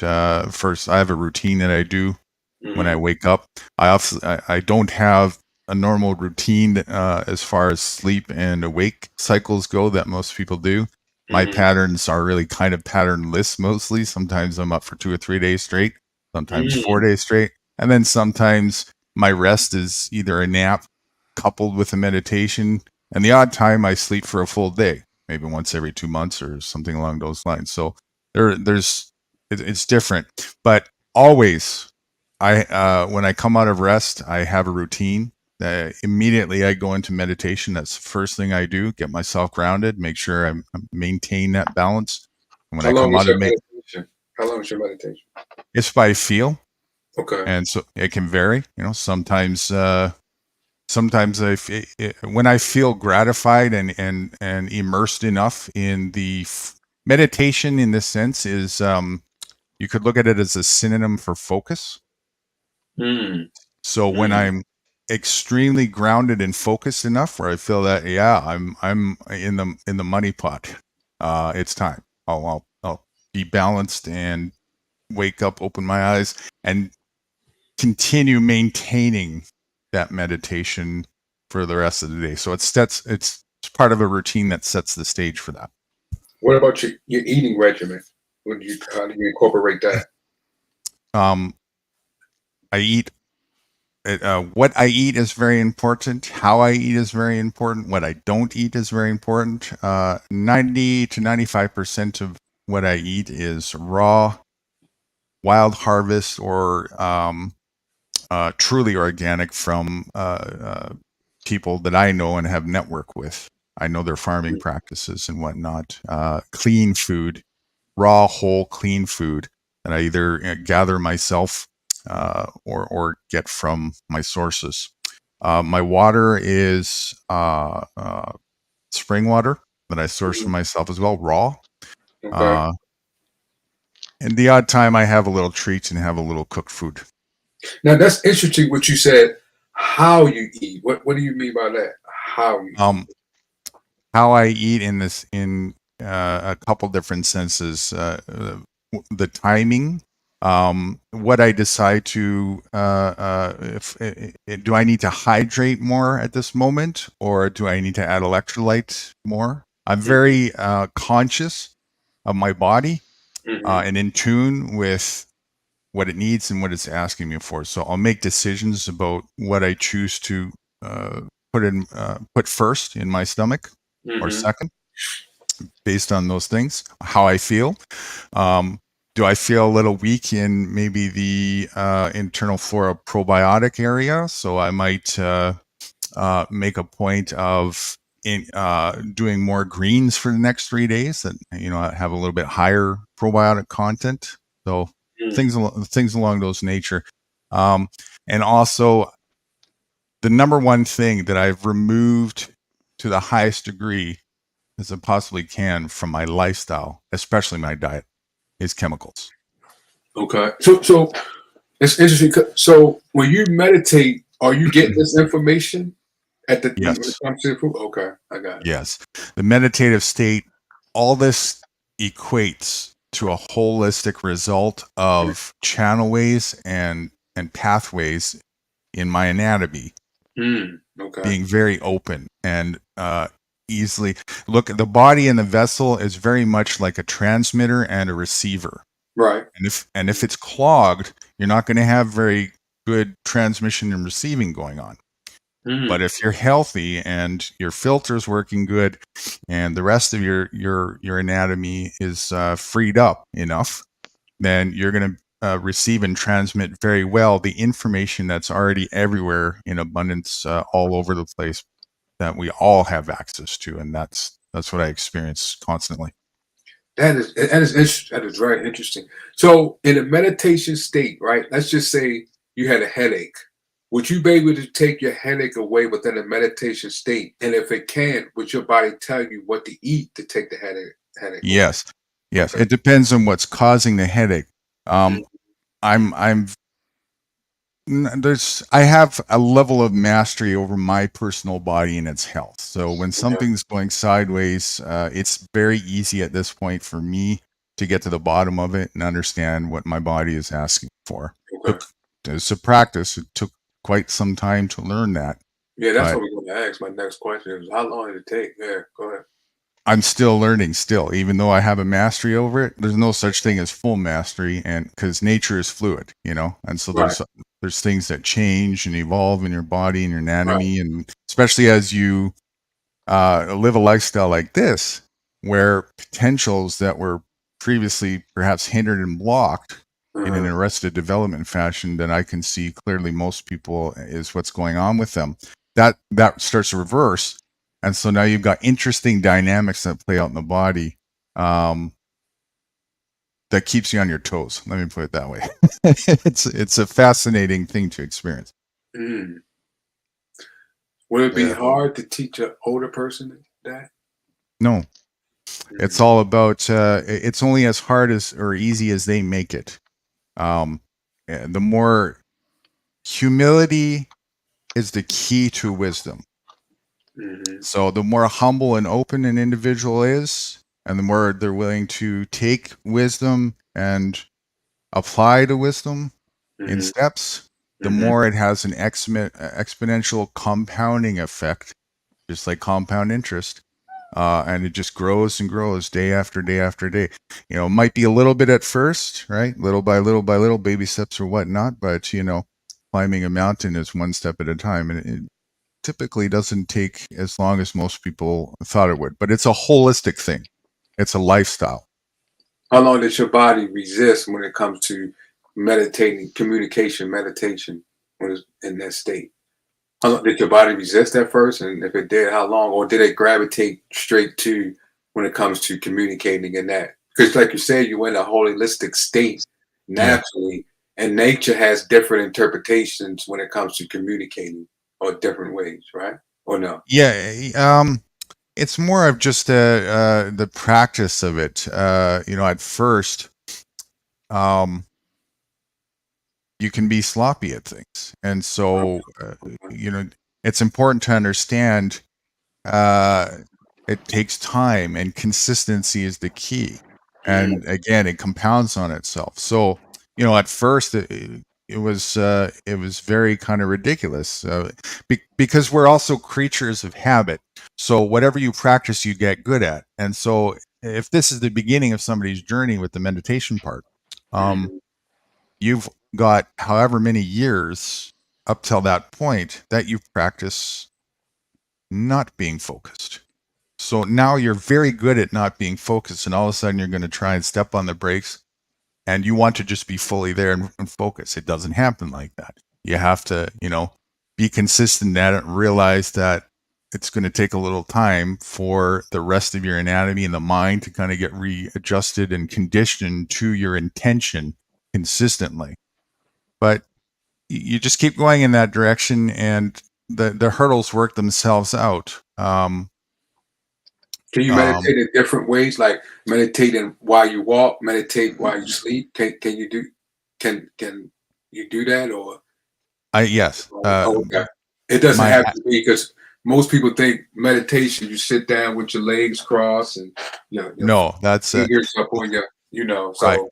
First, I have a routine that I do when I wake up. I don't have a normal routine as far as sleep and awake cycles go that most people do. My patterns are really kind of patternless mostly. Sometimes I'm up for 2 or 3 days straight, sometimes 4 days straight. And then sometimes my rest is either a nap coupled with a meditation, and the odd time I sleep for a full day, maybe once every 2 months or something along those lines. So it's different, but always when I come out of rest, I have a routine. Immediately I go into meditation. That's the first thing I do, get myself grounded, make sure I maintain that balance. And when How I long come is out your of meditation? How long is your meditation? it's by feel. Okay. And so it can vary, sometimes when I feel gratified and immersed enough in the meditation, in this sense, is you could look at it as a synonym for focus. So when I'm extremely grounded and focused enough, where I feel that I'm in the money pot, it's time. I'll be balanced and wake up, open my eyes, and continue maintaining that meditation for the rest of the day. So it's part of a routine that sets the stage for that. What about your eating regimen? How do you incorporate that? I eat. What I eat is very important. How I eat is very important. What I don't eat is very important. 90 to 95% of what I eat is raw, wild harvest, or truly organic from people that I know and have network with. I know their farming practices and whatnot. Clean food, raw, whole, clean food that I either gather myself or get from my sources. My water is spring water that I source for myself as well, raw. Okay. And the odd time I have a little treat and have a little cooked food. Now that's interesting what you said. How you eat? What do you mean by that? How you eat? How I eat in a couple different senses. The timing, what I decide to, do I need to hydrate more at this moment, or do I need to add electrolyte more? I'm very conscious of my body and in tune with what it needs and what it's asking me for. So I'll make decisions about what I choose to put first in my stomach or second, based on those things, how I feel. Do I feel a little weak in maybe the internal flora probiotic area? So I might make a point of doing more greens for the next 3 days that have a little bit higher probiotic content. So things along those nature, and also the number one thing that I've removed to the highest degree as I possibly can from my lifestyle, especially my diet, is chemicals. Okay. So it's interesting. So when you meditate, are you getting this information At the when it Yes. comes to the food? Okay, I got it. Yes. The meditative state, all this equates to a holistic result of channelways and pathways in my anatomy Okay. being very open and easily. Look, the body and the vessel is very much like a transmitter and a receiver. Right. And if it's clogged, you're not going to have very good transmission and receiving going on. But if you're healthy and your filter's working good, and the rest of your anatomy is freed up enough, then you're going to receive and transmit very well the information that's already everywhere in abundance, all over the place, that we all have access to, and that's what I experience constantly. That is very interesting. So, in a meditation state, right? Let's just say you had a headache. Would you be able to take your headache away within a meditation state? And if it can, would your body tell you what to eat to take the headache away? Yes, yes. It depends on what's causing the headache. I have a level of mastery over my personal body and its health. So when something's going sideways, it's very easy at this point for me to get to the bottom of it and understand what my body is asking for. It's a practice. It took quite some time to learn that. Yeah, that's what we're going to ask. My next question is, how long did it take? Yeah, go ahead. I'm still learning even though I have a mastery over it. There's no such thing as full mastery, and because nature is fluid, and so there's things that change and evolve in your body and your anatomy, and especially as you live a lifestyle like this, where potentials that were previously perhaps hindered and blocked in an arrested development fashion, that I can see clearly most people is what's going on with them. That starts to reverse. And so now you've got interesting dynamics that play out in the body, that keeps you on your toes. Let me put it that way. It's a fascinating thing to experience. Would it be hard to teach an older person that? No. It's all about, it's only as hard as or easy as they make it. The more humility is the key to wisdom. So the more humble and open an individual is, and the more they're willing to take wisdom and apply the wisdom in steps, the more it has an exponential compounding effect, just like compound interest. And it just grows and grows day after day after day. It might be a little bit at first, right? Little by little by little, baby steps or whatnot. But, climbing a mountain is one step at a time. And it typically doesn't take as long as most people thought it would. But it's a holistic thing. It's a lifestyle. How long does your body resist when it comes to meditating, meditation, when it's in that state? How long did your body resist at first? And if it did, how long? Or did it gravitate straight to when it comes to communicating in that? Because like you said, you're in a holistic state naturally, and nature has different interpretations when it comes to communicating, or different ways, right? Or no? Yeah. It's more of just the practice of it. At first, you can be sloppy at things. And so, it's important to understand it takes time, and consistency is the key. And again, it compounds on itself. So, at first it was very kind of ridiculous, because we're also creatures of habit. So whatever you practice, you get good at. And so if this is the beginning of somebody's journey with the meditation part, you've got however many years up till that point that you practice not being focused. So now you're very good at not being focused, and all of a sudden you're going to try and step on the brakes, and you want to just be fully there and focus. It doesn't happen like that. You have to, be consistent at it, and realize that it's going to take a little time for the rest of your anatomy and the mind to kind of get readjusted and conditioned to your intention consistently. But you just keep going in that direction, and the hurdles work themselves out. Can you meditate in different ways, like meditating while you walk, meditate while you sleep? Can you do you do that, or yes? okay. It doesn't have to be, because most people think meditation, you sit down with your legs crossed and your No, that's fingers up on your, right, so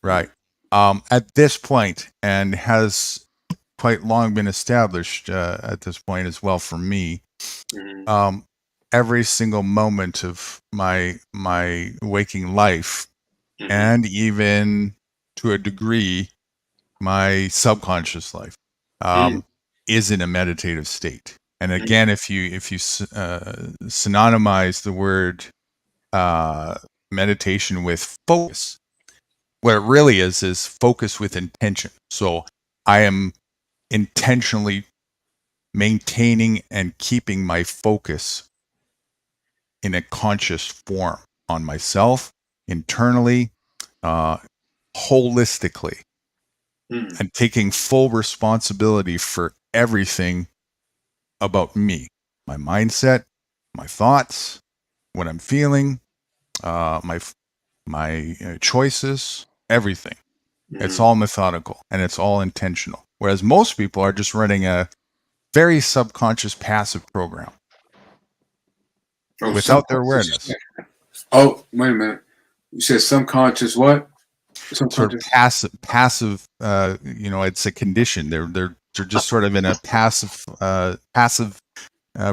right. At this point, and has quite long been established at this point as well for me. mhm, Every single moment of my waking life, mhm, and even to a degree, my subconscious life, mm, is in a meditative state. And again, if you synonymize the word meditation with focus, what it really is focus with intention. So I am intentionally maintaining and keeping my focus in a conscious form on myself, internally, holistically, mm, and taking full responsibility for everything about me, my mindset, my thoughts, what I'm feeling, my choices, everything. It's mm. all methodical and it's all intentional. Whereas most people are just running a very subconscious passive program Oh, without their subconscious. awareness. Oh, wait a minute. You said subconscious what? Sort of Subconscious. passive, it's a condition. They're just sort of in a passive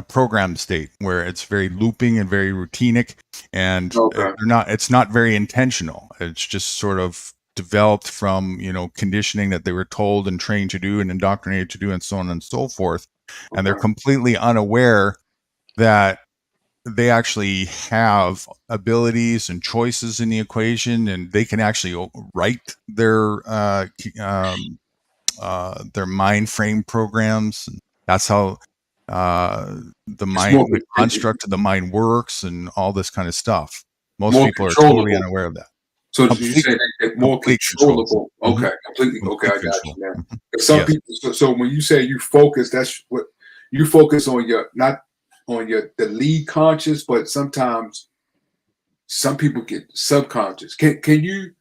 program state where it's very looping and very routinic, and Okay. it's not very intentional. It's just sort of developed from conditioning that they were told and trained to do and indoctrinated to do, and so on and so forth. And they're Okay. completely unaware that they actually have abilities and choices in the equation, and they can actually write their mind frame programs. And that's how It's more the construct of the mind works, and all this kind of stuff. Most more people are totally controllable. unaware of that. So you Complete, say they're more complete control. controllable. Mhm. Okay, completely. Okay, I Complete got you control. now. Mhm. 'Cause some Yes, people. So when you say you focus, that's what you focus on your not on your the lead conscious, but sometimes some people get subconscious. Can you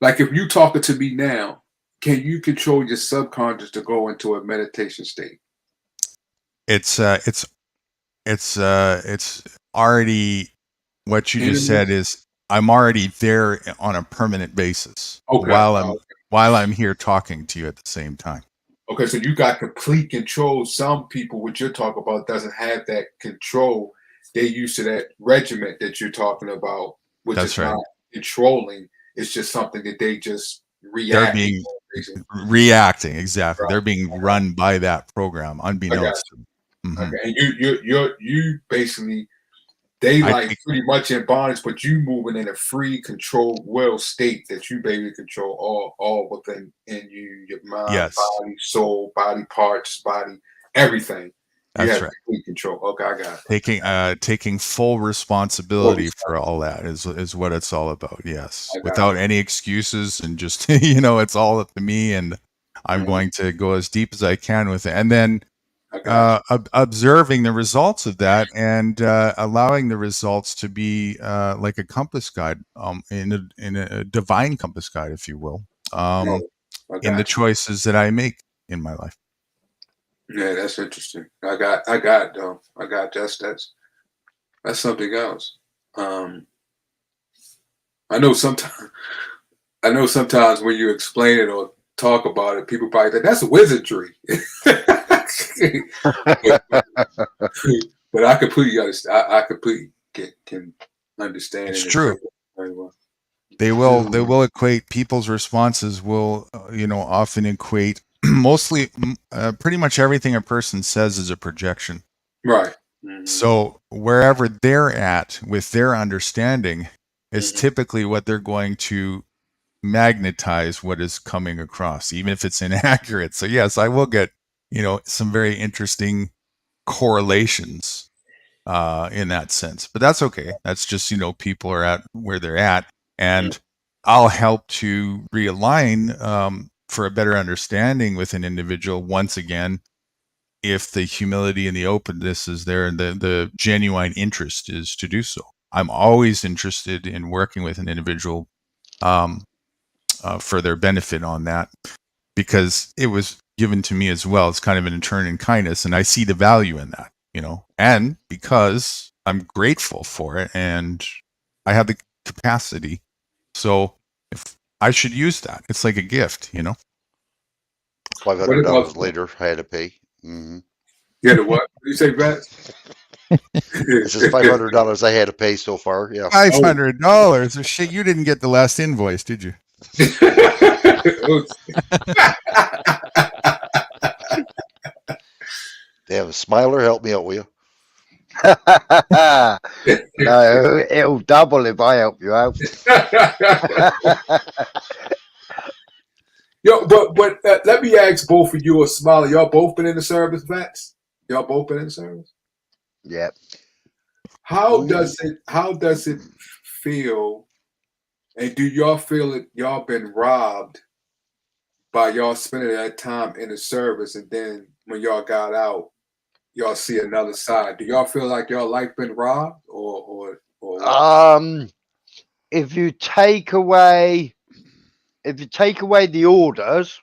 like if you talking to me now? Can you control your subconscious to go into a meditation state? it's uh, it's it's already what you just Enemy? said is I'm already there on a permanent basis Okay. while I'm here talking to you at the same time. Okay, so you got complete control. Some people, what you're talking about, doesn't have that control. They're used to that regiment that you're talking about, which That's is right. not controlling. It's just something that they just They're react being on, basically. reacting exactly. Right. They're being run by that program, I got unbeknownst to them. you. Mhm. Okay, and you basically they I like take pretty much in bondage, but you moving in a free, controlled will state that you basically control all within in you, your mind, Yes, body, soul, body parts, body, everything. You that's have right. complete control. Okay, I got it. Taking full Full responsibility for response. all that is what it's all about. Yes, I got without any excuses, and just it's all up to me, and you. I'm going to go as deep as I can with it, and then I got you. observing the results of that, and allowing the results to be like a compass guide, in a divine compass guide, if you will, Oh, I in the got choices that I make in my life. you. Yeah, that's interesting. I got though. I got that's something else. Um, I know sometimes I know sometimes when you explain it or talk about it, people probably think that's wizardry. But I completely understand. I completely can understand It's and interpret true. it very well. They will equate people's responses will often equate mostly pretty much everything a person says is a projection. Right. Hmm. So wherever they're at with their understanding is Hmm. typically what they're going to magnetize what is coming across, even if it's inaccurate. So yes, I will get some very interesting correlations in that sense. But that's okay. That's just, people are at where they're at. And I'll help to realign for a better understanding with an individual once again, if the humility and the openness is there and the genuine interest is to do so. I'm always interested in working with an individual um, for their benefit on that, because it was given to me as well. It's kind of an return in kindness, and I see the value in that. and because I'm grateful for it and I have the capacity. So if I should use that, it's like a gift. $500 later, I had to pay. Yeah, the what? You say, Vance? It's just $500 I had to pay so far. Yeah. $500. Oh, shit, you didn't get the last invoice, did you? Damn, Smiler, help me out, will you? No, it'll double if I help you out. Yo, but let me ask both of you or Smiley. Y'all both been in the service, Vance? Y'all both been in the service? Yeah. How does it feel? And do y'all feel it? Y'all been robbed by y'all spending that time in the service, and then when y'all got out, y'all see another side. Do y'all feel like y'all life been robbed, or what? If you take away the orders,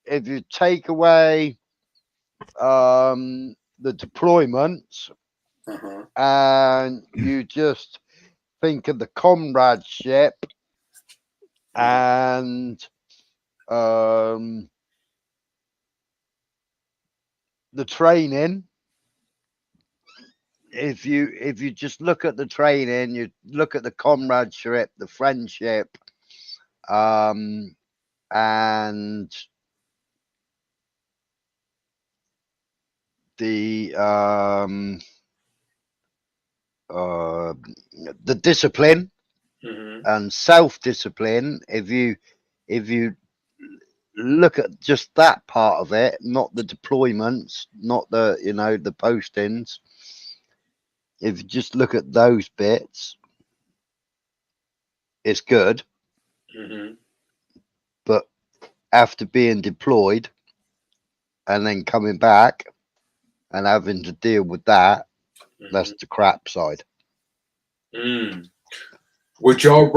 if you take away the deployments, and you just think of the comradeship and the training. If you just look at the training, you look at the comradeship, the friendship, and the discipline and self-discipline. If you look at just that part of it, not the deployments, not the the postings. If you just look at those bits, it's good. But after being deployed and then coming back and having to deal with that, that's the crap side. Would y'all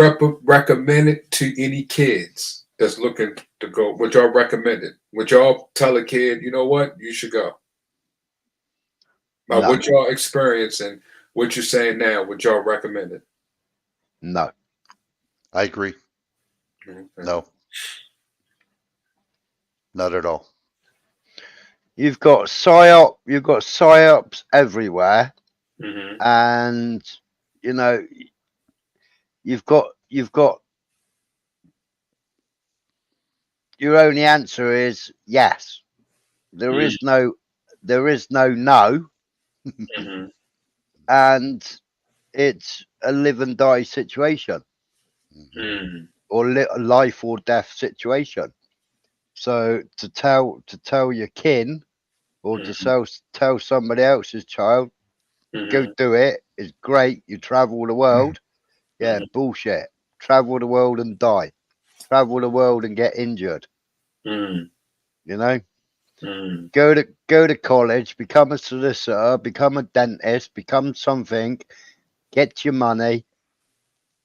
recommend it to any kids that's looking to go? Would y'all recommend it? Would y'all tell a kid, you know what, you should go? No. What y'all experience and what you're saying now, would y'all recommend it? No. I agree. No. Not at all. You've got psyops everywhere, and you've got your only answer is yes. There is no no, and it's a live and die situation, or life or death situation. So to tell your kin, or to tell somebody else's child, go do it, is great. You travel the world. Yeah, bullshit. Travel the world and die. Travel the world and get injured. Go to college, become a solicitor, become a dentist, become something, get your money,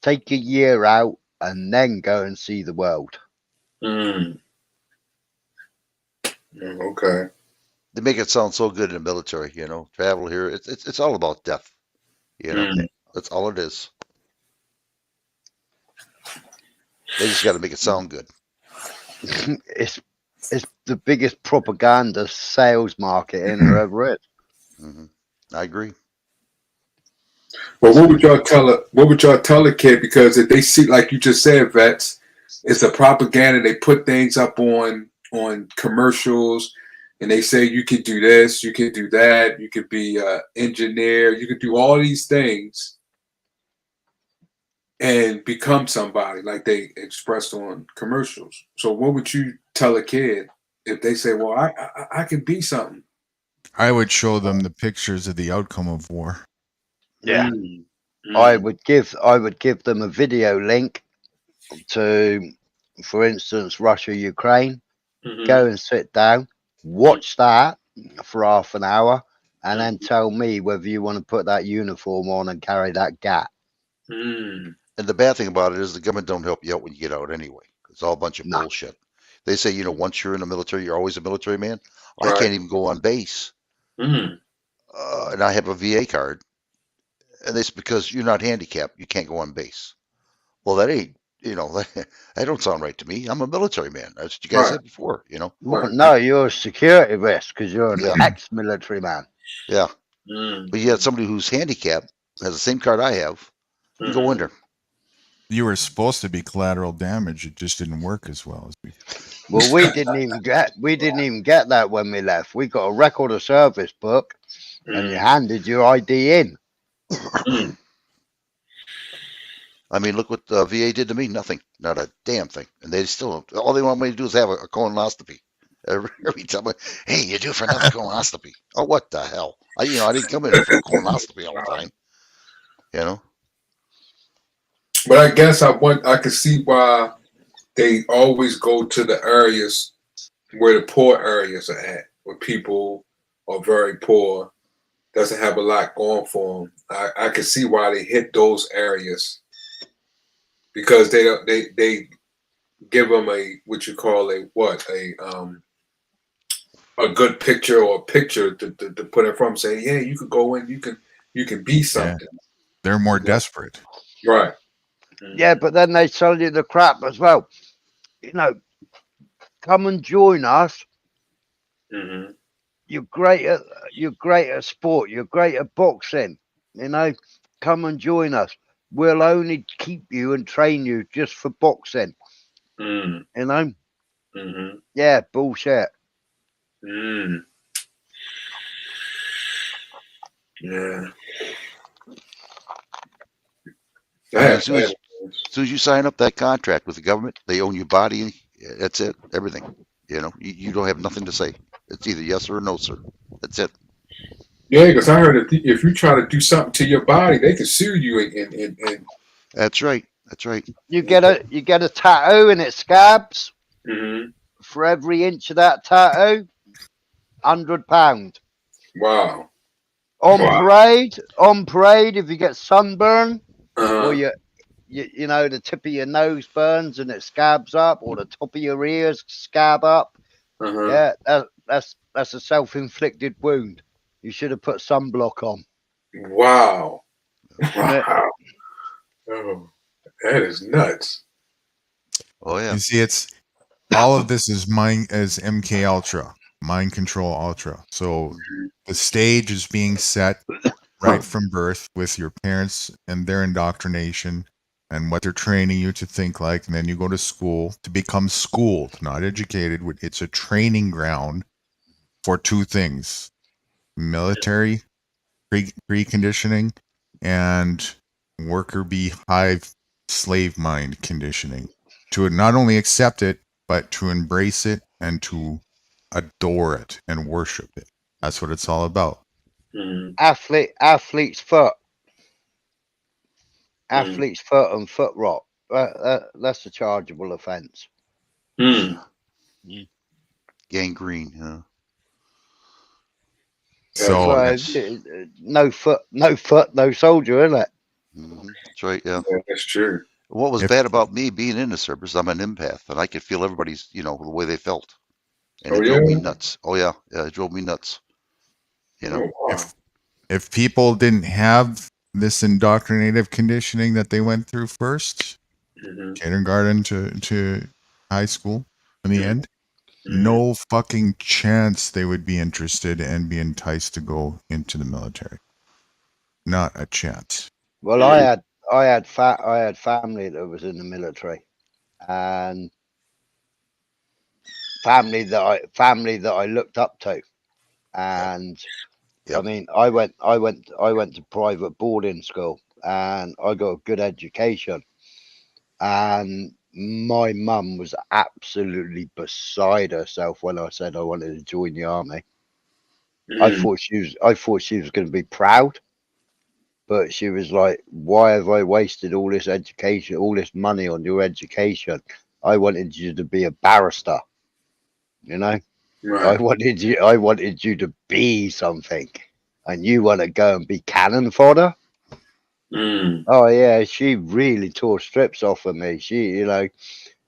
take a year out, and then go and see the world. Okay. They make it sound so good in the military, travel here. It's all about death, That's all it is. They just got to make it sound good. It's the biggest propaganda sales marketing there ever is. I agree. Well, what would y'all tell a kid? Because if they see, like you just said, vets, it's a propaganda. They put things up on commercials, and they say you can do this, you can do that, you could be an engineer, you could do all these things and become somebody like they expressed on commercials. So what would you tell a kid if they say, well, I can be something? I would show them the pictures of the outcome of war. Yeah. I would give them a video link to, for instance, Russia, Ukraine. Go and sit down, watch that for half an hour, and then tell me whether you want to put that uniform on and carry that gat. And the bad thing about it is the government don't help you out when you get out anyway. It's all a bunch of bullshit. They say, once you're in the military, you're always a military man. Well, I can't even go on base. and I have a VA card, and they said because you're not handicapped, you can't go on base. Well, that ain't, that don't sound right to me. I'm a military man. That's what you guys Right. said before, Well, no, you're a security risk because you're an Yeah, ex-military man. yeah. Mm. But yet somebody who's handicapped has the same card I have can go in there. You were supposed to be collateral damage. It just didn't work as well as we. Well, we didn't even get that when we left. We got a record of service book, and you handed your ID in. I mean, look what the VA did to me. Nothing. Not a damn thing. And they still, all they want me to do is have a colonoscopy. Every time, hey, you're due for another colonoscopy. Oh, what the hell? I didn't come in here for a colonoscopy all the time. But I guess I can see why they always go to the areas where the poor areas are at, where people are very poor, doesn't have a lot going for them. I can see why they hit those areas because they give them what you call a good picture or a picture to put in front, say, yeah, you could go in, you can be something. They're more desperate. Right. Yeah, but then they sell you the crap as well. Come and join us. Mm-hmm. You're great at sport. You're great at boxing. Come and join us. We'll only keep you and train you just for boxing. Mm-hmm. Yeah, bullshit. Yeah. As soon as you sign up that contract with the government, they own your body. That's it. Everything. You don't have nothing to say. It's either yes or no, sir. That's it. Yeah, because I heard that if you try to do something to your body, they can sue you. And That's right. That's right. You get a tattoo and it scabs. Mm-hmm. For every inch of that tattoo, £100. Wow. On parade, if you get sunburn, or Uh-huh. the tip of your nose burns and it scabs up, or the top of your ears scab up. Uh-huh. Yeah, that's a self-inflicted wound. You should have put sunblock on. Wow. Wow. Oh, that is nuts. Oh yeah. You see, it's all of this is MK Ultra, mind control ultra. So the stage is being set right from birth with your parents and their indoctrination and what they're training you to think like, and then you go to school to become schooled, not educated. It's a training ground for two things: military preconditioning and worker bee hive slave mind conditioning, to not only accept it but to embrace it and to adore it and worship it. That's what it's all about. Athlete's foot. Athlete's foot and foot rot. That's a chargeable offence. Gangrene. Huh? So well, no foot, no soldier, isn't it? Mm-hmm. That's right. Yeah. That's true. What was bad about me being in the service? I'm an empath, and I could feel everybody's, the way they felt, and it drove me nuts. Oh yeah, it drove me nuts. If people didn't have this indoctrinative conditioning that they went through first, kindergarten to high school, in the end, no fucking chance they would be interested and be enticed to go into the military. Not a chance. Well, I had family that was in the military, and family that I looked up to, and I mean, I went to private boarding school, and I got a good education, and my mum was absolutely beside herself when I said I wanted to join the army. I thought she was going to be proud, but she was like, "Why have I wasted all this education, all this money on your education? I wanted you to be a barrister, Right. I wanted you to be something, and you want to go and be cannon fodder." Oh yeah, she really tore strips off of me.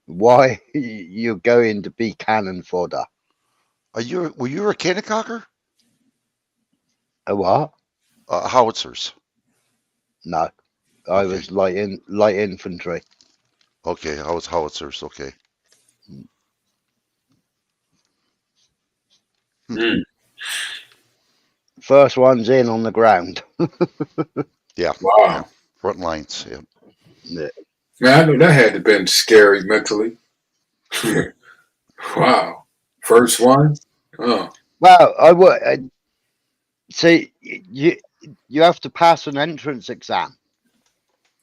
Why you're going to be cannon fodder? Were you a cannon cocker? A what? Howitzers. No, I Okay. was light infantry. Okay, howitzers. Okay. Mm. First one's in on the ground. Yeah. Wow. Yeah. Front lines. Yeah. Yeah. Man, I know that had to have been scary mentally. Wow. First one? Oh. Well, I would see you have to pass an entrance exam,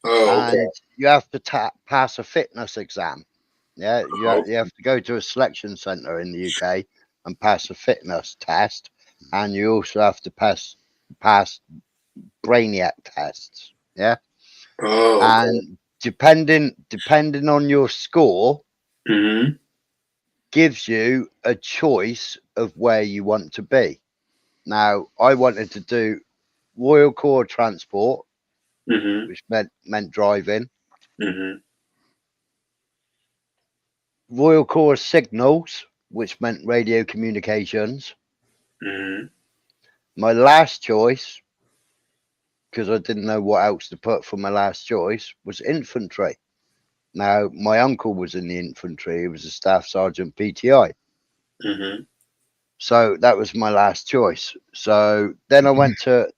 Oh, okay. and you have to pass a fitness exam. Yeah, Oh, you have to go to a selection centre in the UK and pass a fitness test, and you also have to pass brainiac tests. Yeah, oh, okay. and depending on your score, Mm-hmm. gives you a choice of where you want to be. Now, I wanted to do Royal Corps Transport, Mm-hmm. which meant driving. Mm-hmm. Royal Corps Signals, which meant radio communications. Mm-hmm. My last choice, because I didn't know what else to put for my last choice, was infantry. Now, my uncle was in the infantry. He was a staff sergeant PTI. Mm-hmm. So that was my last choice. So then I went to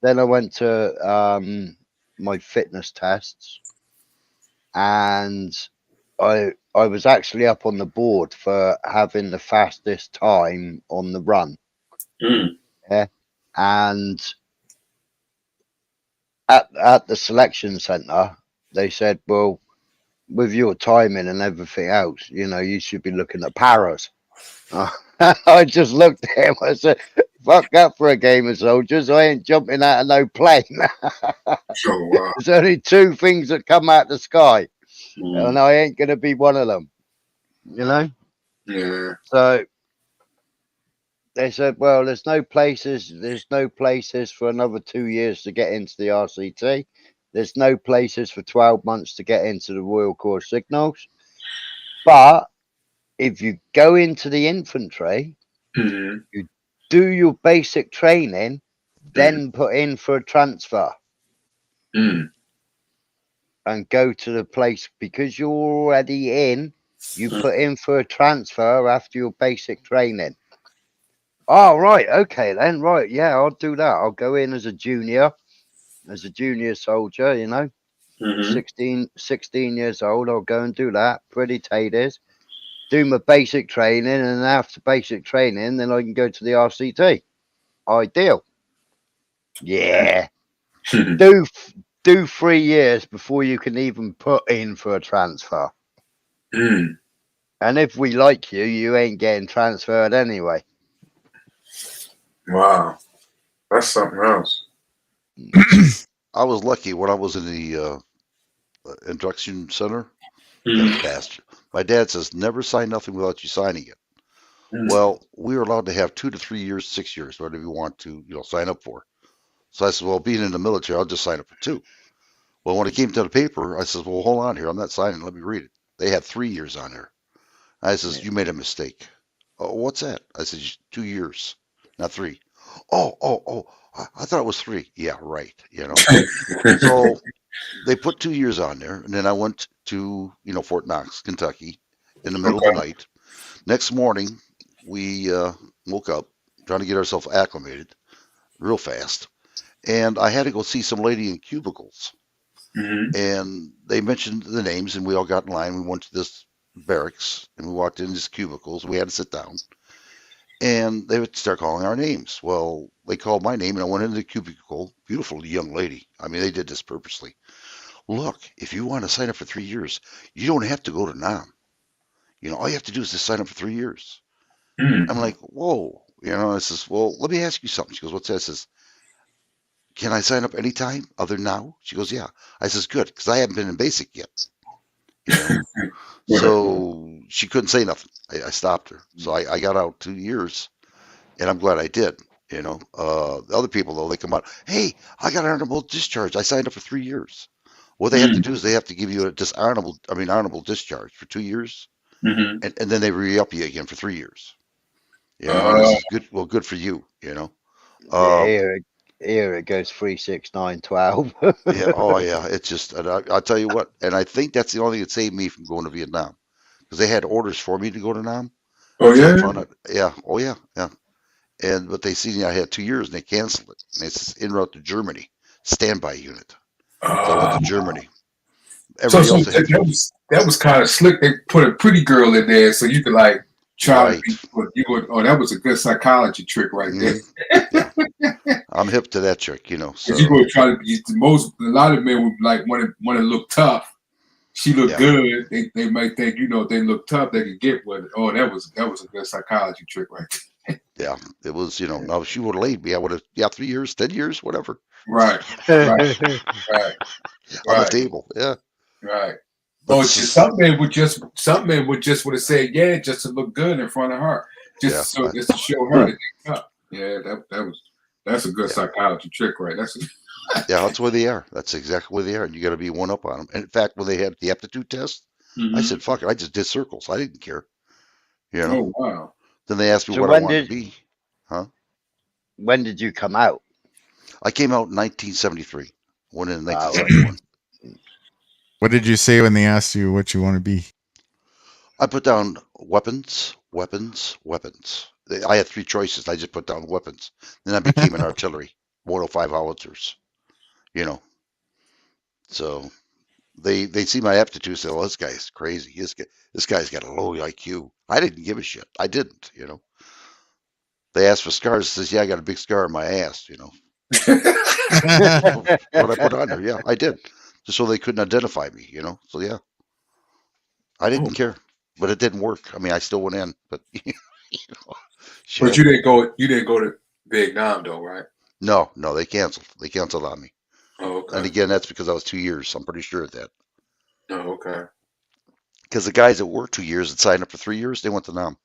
my fitness tests, and I was actually up on the board for having the fastest time on the run. Mm. Yeah, and at the selection centre, they said, well, with your timing and everything else, you know, you should be looking at paras. I just looked at him. I said, fuck that for a game of soldiers. I ain't jumping out of no plane. Oh, wow. There's only two things that come out the sky, Mm. and I ain't going to be one of them, you know? Yeah. So they said, well, there's no places for another 2 years to get into the RCT. There's no places for 12 months to get into the Royal Corps Signals. But if you go into the infantry, Mm-hmm. you do your basic training, then put in for a transfer Mm. and go to the place because you're already in. You put in for a transfer after your basic training. Oh, right. Okay, then. Right. Yeah, I'll do that. I'll go in as a junior soldier, you know, Mm-hmm. 16 years old. I'll go and do that. Pretty taters. Do my basic training. And after basic training, then I can go to the RCT. Ideal. Yeah. do 3 years before you can even put in for a transfer. Mm. And if we like you, you ain't getting transferred anyway. Wow. That's something else. I was lucky when I was in the induction center. Got Mm. passed. My dad says, never sign nothing without you signing it. Mm. Well, we were allowed to have 2 to 3 years, 6 years, whatever you want to, sign up for. So I said, well, being in the military, I'll just sign up for 2. Well, when it came to the paper, I said, well, hold on here. I'm not signing. Let me read it. They had 3 years on there. I says, Yeah. you made a mistake. Oh, what's that? I said, 2 years, not 3. Oh, I thought it was 3. Yeah, right. So they put 2 years on there, and then I went to, Fort Knox, Kentucky, in the middle of the Okay. night. Next morning, we woke up trying to get ourselves acclimated real fast, and I had to go see some lady in cubicles. Mm-hmm. And they mentioned the names, and we all got in line. We went to this barracks, and we walked in these cubicles. We had to sit down, and they would start calling our names. Well, they called my name, and I went into the cubicle. Beautiful young lady. I mean, they did this purposely. Look, if you want to sign up for 3 years, you don't have to go to NAM. All you have to do is just sign up for 3 years. Mm. I'm like, whoa. I says, well, let me ask you something. She goes, what's that? I says, can I sign up anytime other than now? She goes, yeah. I says, good, because I haven't been in basic yet. So she couldn't say nothing. I stopped her. So I got out 2 years, and I'm glad I did. The other people, though, they come out, hey, I got honorable discharge. I signed up for 3 years. What they have to do is they have to give you a honorable discharge for 2 years, Mm-hmm. and then they re-up you again for 3 years. And I says, good. Well, good for you. Yeah, here it goes 3, 6, 9, 12. Yeah. Oh, yeah. It's just, and I'll tell you what, and I think that's the only thing that saved me from going to Vietnam because they had orders for me to go to Nam Oh until I yeah. found out. Yeah. Oh, yeah. Yeah. But they seen I had 2 years and they canceled it. And it's en route to Germany, standby unit. So I went to Germany. Everybody So else that had to go. that was kind of slick. They put a pretty girl in there so you could like try Right. to be. You would. Oh, that was a good psychology trick right there. Yeah. I'm hip to that trick, you know. So Because you would try to be the most. A lot of men would like want to look tough. She looked Yeah. good. They might think if they look tough, they could get with it. Oh, that was a good psychology trick right there. yeah, it was, now if she would have laid me, I would have, 3 years, 10 years, whatever. Right. Right. On the table. Yeah. Right. But Oh, some men would just would have said yeah just to look good in front of her, just to show her that they tough. Yeah, that's a good psychology trick, right? Yeah, that's where they are. That's exactly where they are. And you got to be one up on them. And in fact, when they had the aptitude test, I said, fuck it. I just did circles. I didn't care. Oh, wow. Then they asked me So what I wanted to be. Huh? When did you come out? I came out in 1973. Went in 1971. What did you say when they asked you what you want to be? I put down weapons, weapons, weapons. I had 3 choices. I just put down weapons. Then I became an artillery, 105 howitzers. So they see my aptitude, say, "Well, this guy's crazy. This guy's got a low IQ." I didn't give a shit. I didn't. They asked for scars. Says, "Yeah, I got a big scar on my ass." What I put on there, yeah, I did, just so they couldn't identify me. So yeah, I didn't care, but it didn't work. I mean, I still went in, but shit. But you didn't go. You didn't go to Vietnam, though, right? No, they canceled. They canceled on me. Oh, okay. And again, that's because I was 2 years. I'm pretty sure of that. Oh, okay. Because the guys that were 2 years and signed up for 3 years, they went to Nam.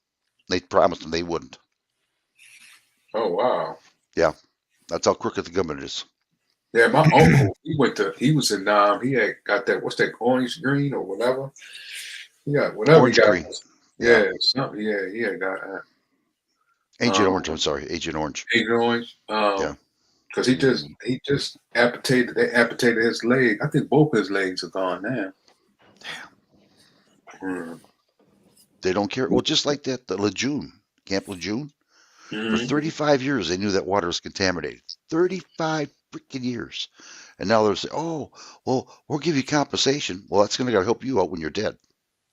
They promised them they wouldn't. Oh, wow. Yeah, that's how crooked the government is. Yeah, my uncle, he was in Nam. He had got that, what's that, orange green or whatever? He got whatever Orange he got. green. Yeah, something. Yeah, he had got that. Agent Orange. I'm sorry, Agent Orange. Agent Orange. Yeah. Because he just amputated. They amputated his leg. I think both his legs are gone now. Damn. They don't care. Well, just like that, the Lejeune, Camp Lejeune. For 35 years, they knew that water was contaminated. 35 freaking years. And now they're saying, "Oh, well, we'll give you compensation." Well, that's going to help you out when you're dead.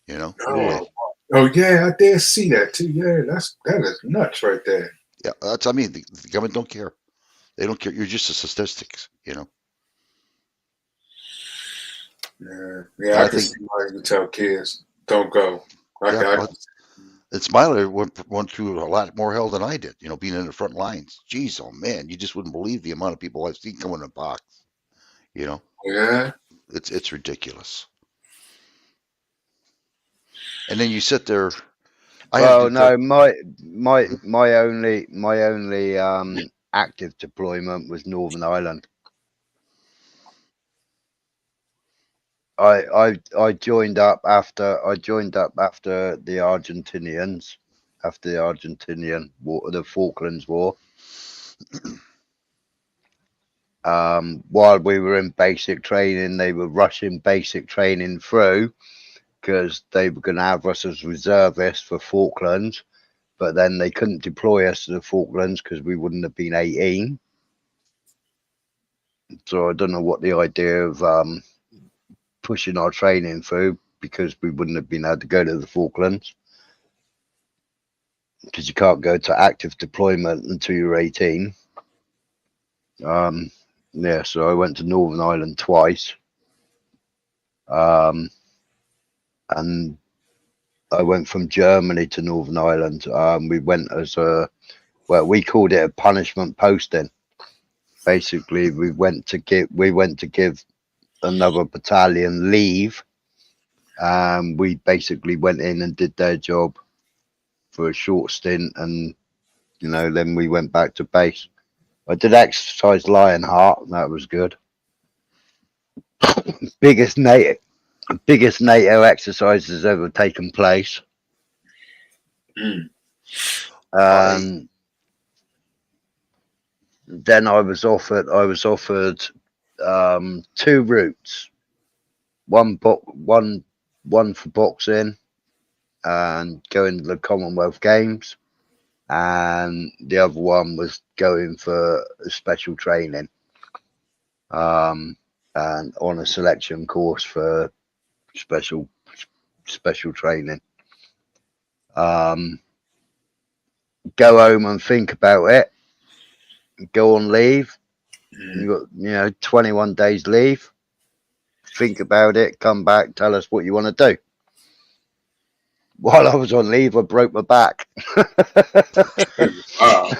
Really. Oh yeah, I did see that too. Yeah, that is nuts right there. Yeah, that's. I mean, the government don't care. They don't care. You're just a statistics. Yeah, I can see why you tell kids don't go. And Smiler went through a lot more hell than I did. Being in the front lines. Jeez, oh man, you just wouldn't believe the amount of people I've seen come in a box. Yeah. It's ridiculous. And then you sit there. My only active deployment was Northern Ireland. I joined up after the Argentinians, after the Argentinian War, the Falklands War. While we were in basic training, they were rushing basic training through because they were going to have us as reservists for Falklands, but then they couldn't deploy us to the Falklands because we wouldn't have been 18. So I don't know what the idea of pushing our training through, because we wouldn't have been able to go to the Falklands, because you can't go to active deployment until you're 18. Yeah, so I went to Northern Ireland twice. And I went from Germany to Northern Ireland. We went as we called it a punishment posting. Basically, we went to give another battalion leave. We basically went in and did their job for a short stint, and then we went back to base. I did exercise Lionheart, and that was good. biggest NATO exercise has ever taken place. then I was offered two routes, one for boxing and going to the Commonwealth Games, and the other one was going for special training, and on a selection course for special training. Go home and think about it. Go on leave. You got 21 days leave. Think about it. Come back. Tell us what you want to do. While I was on leave, I broke my back. Wow.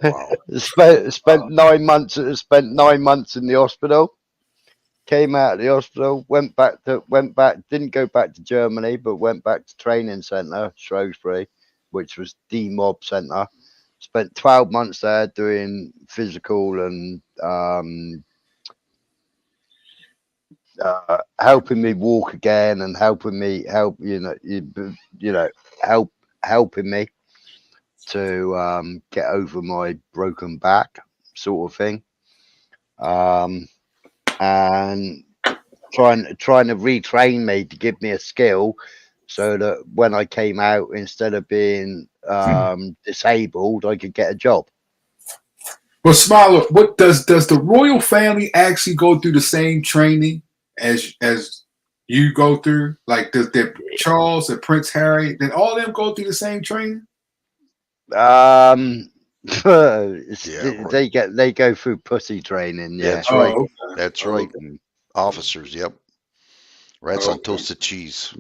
Wow. Spent 9 months. Spent 9 months in the hospital. Came out of the hospital. Went back. Didn't go back to Germany, but went back to training centre, Shrewsbury, which was the mob centre. Spent 12 months there doing physical and helping me walk again, and helping me helping me to get over my broken back, sort of thing, and trying to retrain me to give me a skill so that when I came out, instead of being disabled, I could get a job. Well, Smiler, what does the royal family actually go through the same training as you go through? Like, does Charles and Prince Harry, did all of them go through the same training? They go through pussy training. Yeah, That's right. okay. That's right. Officers. Yep. Rats on toasted cheese.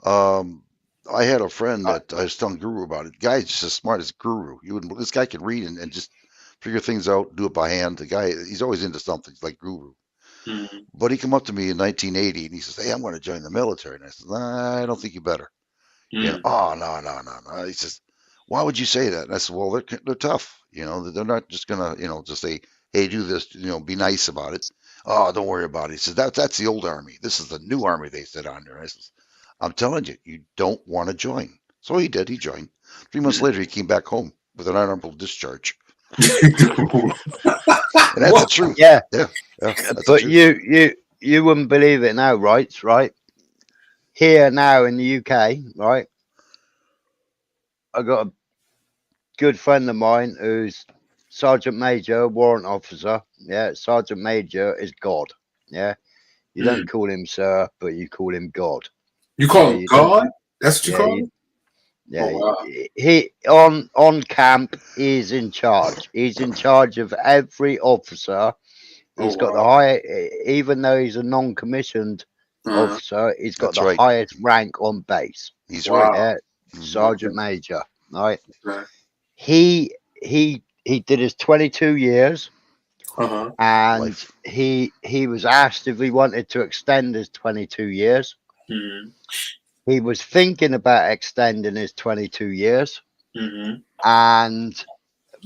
I had a friend that I was telling Guru about it. Guy's just as smart as Guru. This guy can read and just figure things out, do it by hand. The guy, he's always into something. He's like Guru. Mm-hmm. But he come up to me in 1980 and he says, "Hey, I'm going to join the military." And I said, "Nah, I don't think you better." And oh, no. He says, "Why would you say that?" And I said, "Well, they're tough. They're not just gonna, just say, hey, do this. Be nice about it. Oh, don't worry about it." He says, "That's the old army. This is the new army they said on there." I says, "I'm telling you, you don't want to join." So he did. He joined. 3 months later, he came back home with an honorable discharge. And that's the truth. Yeah. That's But the truth. you wouldn't believe it now, right? Here now in the UK, right? I got a good friend of mine who's Sergeant Major, warrant officer. Yeah, Sergeant Major is God. Yeah, you don't call him sir, but you call him God. You call him God? That's what you call him? Yeah, Oh, wow. he on camp is in charge. He's in charge of every officer. He's got the high, even though he's a non-commissioned officer, he's got That's the right. highest rank on base. He's right. Yeah, Sergeant Major. Right. Right. He did his 22 years, and Life. he was asked if he wanted to extend his 22 years. Mm-hmm. He was thinking about extending his 22 years, and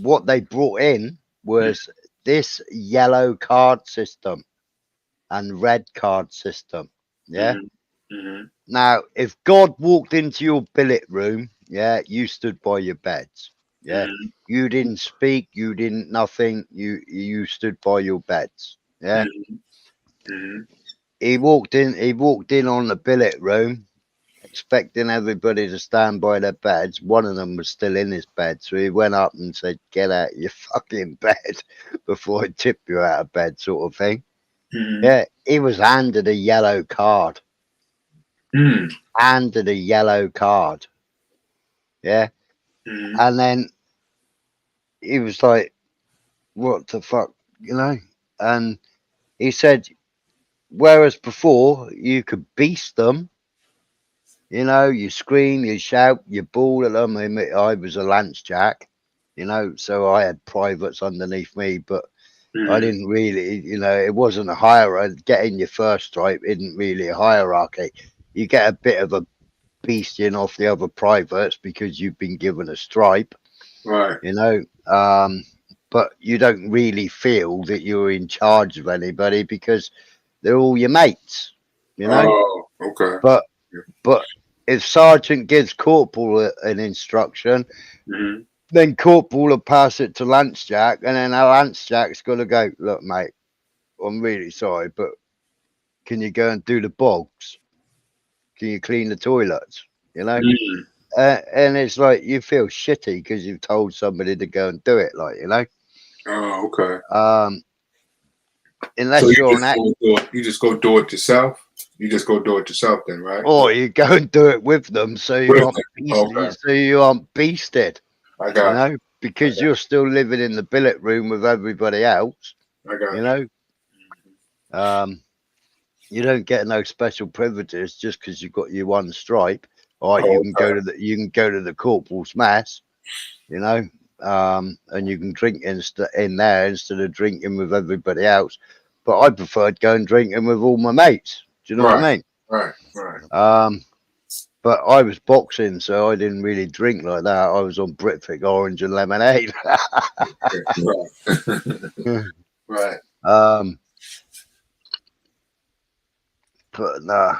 what they brought in was this yellow card system and red card system. Yeah. Now, if God walked into your billet room, yeah, you stood by your beds. Yeah. You didn't speak, you didn't nothing, you stood by your beds. Yeah. He walked in on the billet room, expecting everybody to stand by their beds. One of them was still in his bed, so he went up and said, "Get out of your fucking bed before I tip you out of bed," sort of thing. Yeah, he was handed a yellow card. Handed a yellow card. Yeah. And then he was like, "What the fuck?" And he said, whereas before you could beast them, you scream, you shout, you bawl at them. I was a Lance Jack, so I had privates underneath me, but I didn't really, it wasn't a hierarchy. Getting your first stripe isn't really a hierarchy. You get a bit of a beasting off the other privates because you've been given a stripe, right? But you don't really feel that you're in charge of anybody because they're all your mates, Oh, okay. But if Sergeant gives Corporal an instruction, then corporal will pass it to Lance Jack, and then our Lance Jack's got to go, look, mate, I'm really sorry, but can you go and do the bogs? Can you clean the toilets? You know? Mm. And it's like you feel shitty because you've told somebody to go and do it, like, you know? Oh, okay. Um, So unless you're on that, you just go do it yourself. You just go do it yourself, then, right? or you go and do it with them, so you With aren't them. beasted, Okay. so you aren't beasted, I you got know, because you're still living in the billet room with everybody else, you. I got you know. You don't get no special privileges just because you've got your one stripe. All right, you can go to the corporal's mass, you know, and you can drink in there instead of drinking with everybody else. But I preferred going drinking with all my mates. Do you know what I mean? Right, right. But I was boxing, so I didn't really drink like that. I was on Britvic orange and lemonade. Right. But nah.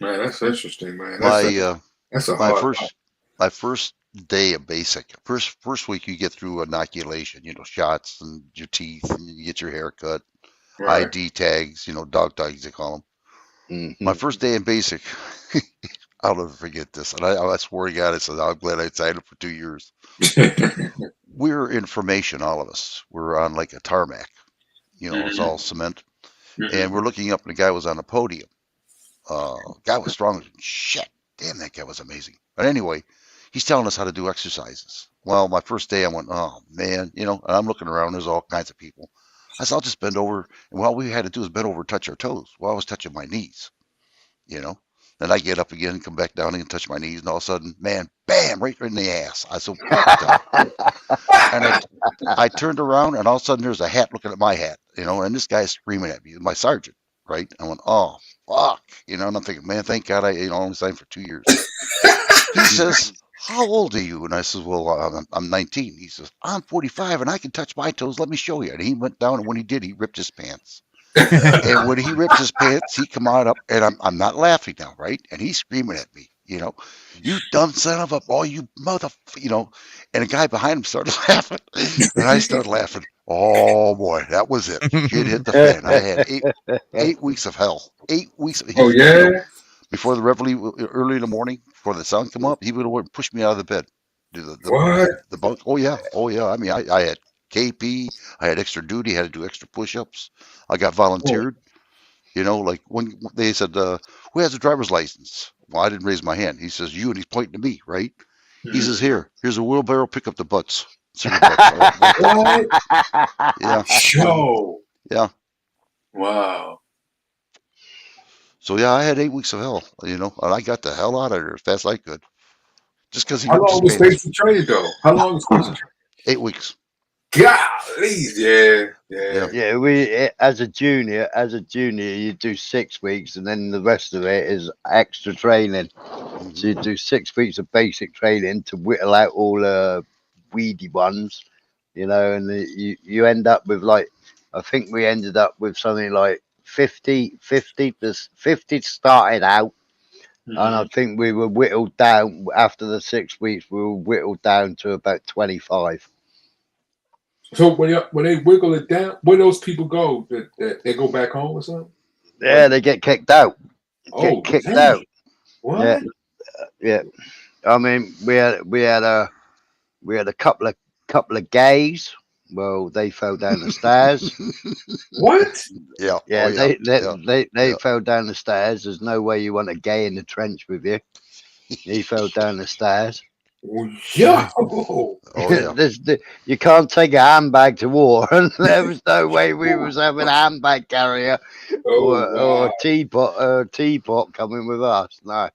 Man, that's interesting, man. That's a my hard first day of basic. First week you get through inoculation, shots and your teeth, and you get your hair cut, Right. ID tags, dog tags they call them. Mm-hmm. My first day in basic, I'll never forget this, and I swear to God, I'm glad I signed up for 2 years. We're in formation, all of us. We're on like a tarmac, it's all cement, and we're looking up, and the guy was on a podium. Guy was strong as shit. Damn, that guy was amazing. But anyway, he's telling us how to do exercises. Well, my first day, I went, oh man, and I'm looking around. There's all kinds of people. I said, I'll just bend over, and all we had to do is bend over, and touch our toes. Well, I was touching my knees, you know. Then I get up again, come back down and touch my knees, and all of a sudden, man, bam, right in the ass. I said, what the? And I turned around, and all of a sudden, there's a hat looking at my hat, and this guy's screaming at me, my sergeant, right? I went, oh, fuck, and I'm thinking, man, thank God I only signed for 2 years. He says, how old are you? And I says, well, I'm 19. He says, I'm 45, and I can touch my toes. Let me show you. And he went down, and when he did, he ripped his pants. And when he ripped his pants, he come on up, and I'm not laughing now, right? And he's screaming at me, you dumb son of a boy, you mother, and the guy behind him started laughing, and I started laughing. Oh boy, that was it. Shit hit the fan. I had 8 weeks of hell. 8 weeks. Oh yeah. Before the reveille, early in the morning, before the sun come up, he would have pushed me out of the bed. What? The bunk. Oh yeah. I mean, I had KP. I had extra duty. Had to do extra push-ups. I got volunteered. Like when they said, "Who has a driver's license?" Well, I didn't raise my hand. He says, "You," and he's pointing to me, right? He says, "Here's a wheelbarrow. Pick up the butts." What? Yeah. Show. Yeah. Wow. So yeah, I had 8 weeks of hell, and I got the hell out of there as fast as I could. Just because he How ripped his long was pants. basic training though? How long was basic training? 8 weeks. Golly, yeah. We as a junior, you do 6 weeks, and then the rest of it is extra training. So you do 6 weeks of basic training to whittle out all the weedy ones, and you end up with I think we ended up with something like 50 started out. And I think we were whittled down after the 6 weeks. We were whittled down to about 25. So when they wiggle it down, where those people go? They go back home or something? Yeah, they get kicked out. Oh, Get kicked dang. out. What? Yeah. I mean, we had a couple of gays. Well, they fell down the stairs. What? Yeah. Yeah, Oh, they fell down the stairs. There's no way you want a gay in the trench with you. He fell down the stairs. Yeah. Oh yeah. You can't take a handbag to war, and there was no way we was having a handbag carrier or a teapot coming with us. No,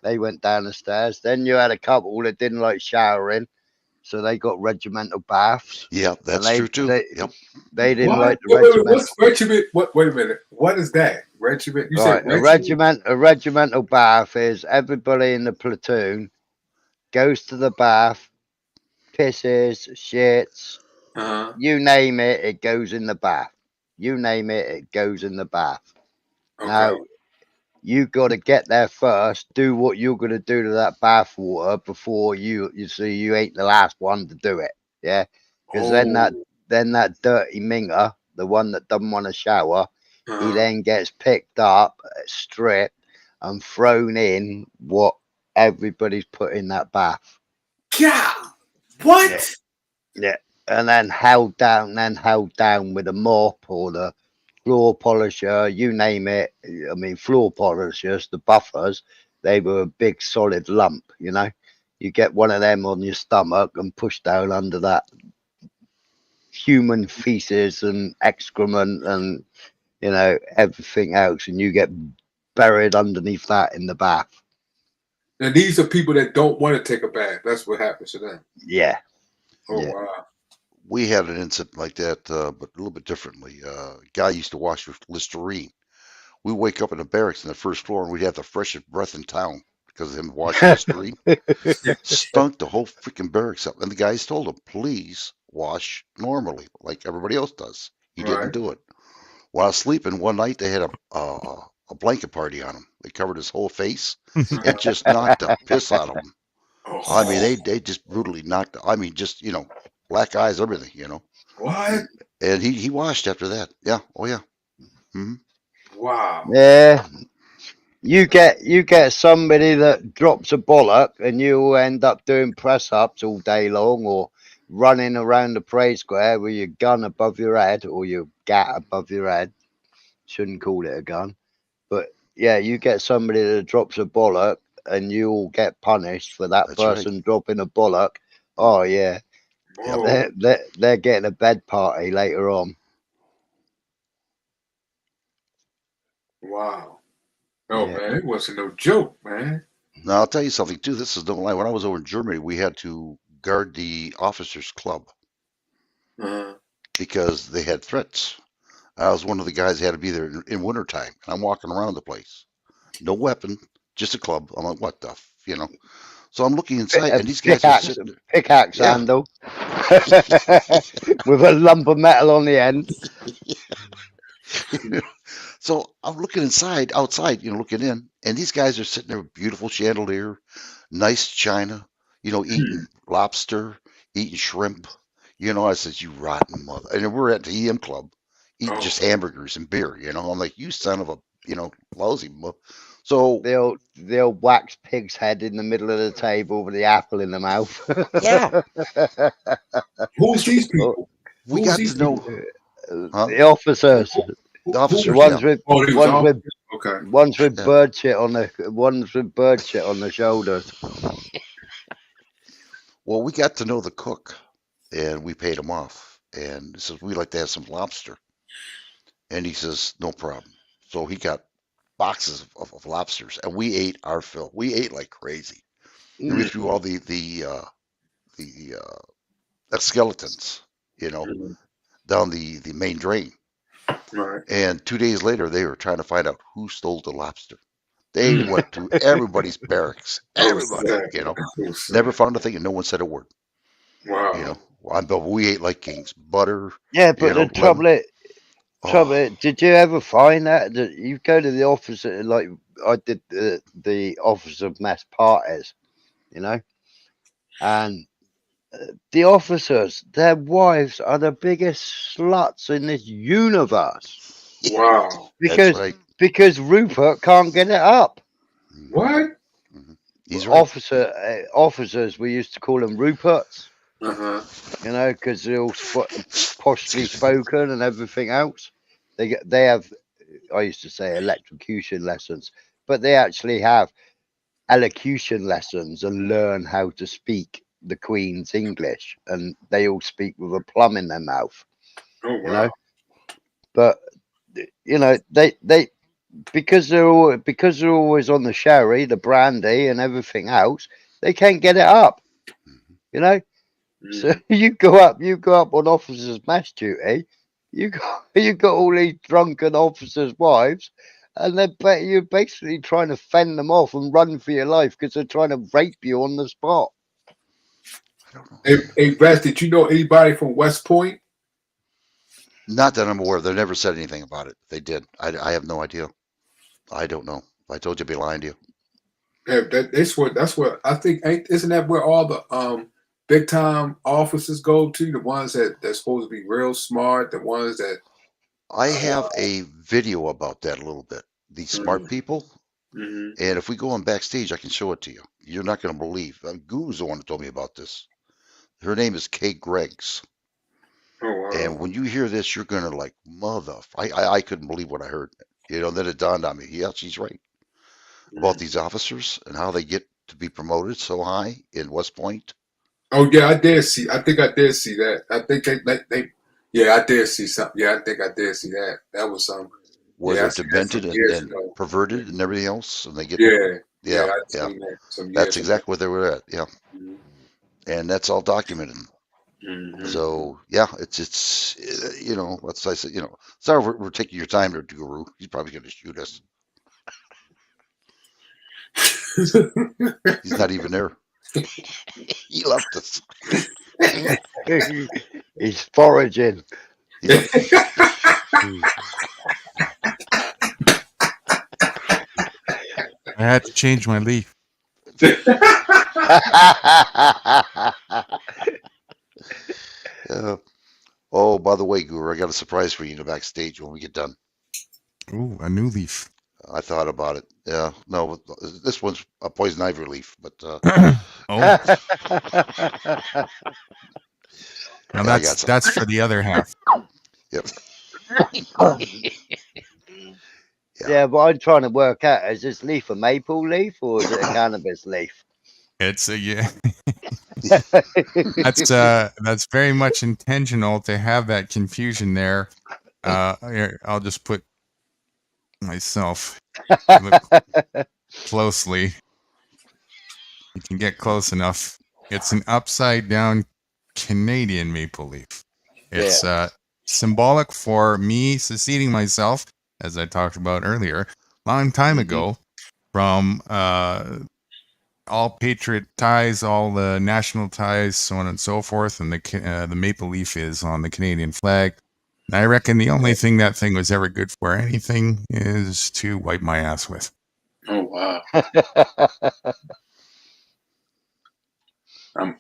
they went down the stairs. Then you had a couple that didn't like showering, so they got regimental baths. Yeah, that's true too. Yep. They didn't What? like the regiment. What's regiment? Wait a minute. What is that? Regiment? You Right, said regiment? a regimental bath is everybody in the platoon goes to the bath, pisses, shits, you name it, it goes in the bath. You name it, it goes in the bath. Okay. Now, you got to get there first, do what you're going to do to that bath water before you see you ain't the last one to do it. Yeah, because then that dirty minger, the one that doesn't want to shower, he then gets picked up, stripped, and thrown in what everybody's put in that bath. Yeah. What? Yeah, and then held down with a mop or the floor polisher, you name it. I mean, floor polishers, the buffers, they were a big solid lump. You know, you get one of them on your stomach and push down under that human feces and excrement and everything else, and you get buried underneath that in the bath. And these are people that don't want to take a bath. That's what happens to them. Yeah. Oh, yeah. wow. We had an incident like that, but a little bit differently. A guy used to wash with Listerine. We wake up in the barracks on the first floor, and we'd have the freshest breath in town because of him washing Listerine. Stunk the whole freaking barracks up. And the guys told him, please wash normally, like everybody else does. He didn't do it. While sleeping one night, they had a blanket party on him. They covered his whole face and just knocked the piss out of him. I mean, they just brutally knocked. I mean, just black eyes, everything. What? And he washed after that. Yeah. Oh yeah. Mm-hmm. Wow. Yeah. You get somebody that drops a bollock, and you end up doing press ups all day long, or running around the parade square with your gun above your head or your gat above your head. Shouldn't call it a gun, but yeah, you get somebody that drops a bollock, and you all get punished for that person dropping a bollock. Oh yeah, they're getting a bed party later on. Wow. Oh man, it wasn't no joke, man. Now I'll tell you something too. This is no lie. When I was over in Germany, we had to guard the officers' club because they had threats. I was one of the guys that had to be there in wintertime. I'm walking around the place, no weapon, just a club. I'm like, what the, So I'm looking inside, and these guys are sitting there. Pickaxe handle with a lump of metal on the end. So I'm looking outside, looking in, and these guys are sitting there with beautiful chandelier, nice china, eating lobster, eating shrimp. I said, you rotten mother. And we're at the EM club eating just hamburgers and beer. I'm like, you son of a, lousy mother. So the old wax pig's head in the middle of the table with the apple in the mouth. Yeah. Who's these people? We got to know the officers. The officers, ones with okay. Ones with bird shit on the shoulders. Well, we got to know the cook, and we paid him off, and says we'd like to have some lobster, and he says no problem. So he got boxes of lobsters, and we ate our fill. We ate like crazy, and we threw all the skeletons, down the main drain. Right. And 2 days later, they were trying to find out who stole the lobster. They went to everybody's barracks. Everybody, never found a thing, and no one said a word. Wow. But we ate like kings. Butter. Yeah, but the trouble, did you ever find that you go to the office, like I did the office of mess parties, and the officers, their wives are the biggest sluts in this universe. Wow. Because Rupert can't get it up. What? He's right. Officers, we used to call them Ruperts. Because they're all poshly spoken and everything else. They have, I used to say, electrocution lessons, but they actually have elocution lessons and learn how to speak the Queen's English, and they all speak with a plum in their mouth. Oh, wow. But they because they're always on the sherry, the brandy, and everything else, they can't get it up. So you go up on officers' mess duty. You got all these drunken officers' wives, and you're basically trying to fend them off and run for your life because they're trying to rape you on the spot. I don't know. Hey, Brad, did you know anybody from West Point? Not that I'm aware of. They never said anything about it. They did. I have no idea. I don't know. I told you, I'd be lying to you. Yeah, that's what I think. Isn't that where all the big time officers go to? The ones that's supposed to be real smart, the ones that I have a video about that a little bit. These smart people. Mhm. And if we go on backstage, I can show it to you. You're not going to believe. Guru's the one who told me about this. Her name is Kay Greggs. Oh wow. And when you hear this, you're going to like, I couldn't believe what I heard. Then it dawned on me. Yeah, she's right about these officers and how they get to be promoted so high in West Point. Oh yeah, I did see. I think I did see that. I think they yeah, I did see something. Yeah, I think I did see that. That was some. Where Yeah, I they're seen that some demented years and ago. perverted and everything else, and they get Yeah, yeah, I yeah. seen that some years That's ago. exactly what they were at. Yeah, Mhm. and that's all documented. Mhm. So yeah, it's that's I said. Sorry, we're taking your time there, Guru. He's probably going to shoot us. He's not even there. He left us. He's foraging. Yep. I had to change my leaf. Oh, by the way, Guru, I got a surprise for you in the backstage when we get done. Ooh, a new leaf. I thought about it. Yeah, no, this one's a poison ivy leaf, but Oh, yeah, now I got some. that's for the other half. Yep. Yeah, but I'm trying to work out, is this leaf a maple leaf or is it a cannabis leaf? It's a yeah. That's very much intentional to have that confusion there. Here, I'll just put myself. Look closely. You can get close enough. It's an upside down Canadian maple leaf. It's symbolic for me seceding myself, as I talked about earlier, long time ago, from all patriot ties, all the national ties, so on and so forth. And the maple leaf is on the Canadian flag. And I reckon the only thing that thing was ever good for anything is to wipe my ass with. Oh wow.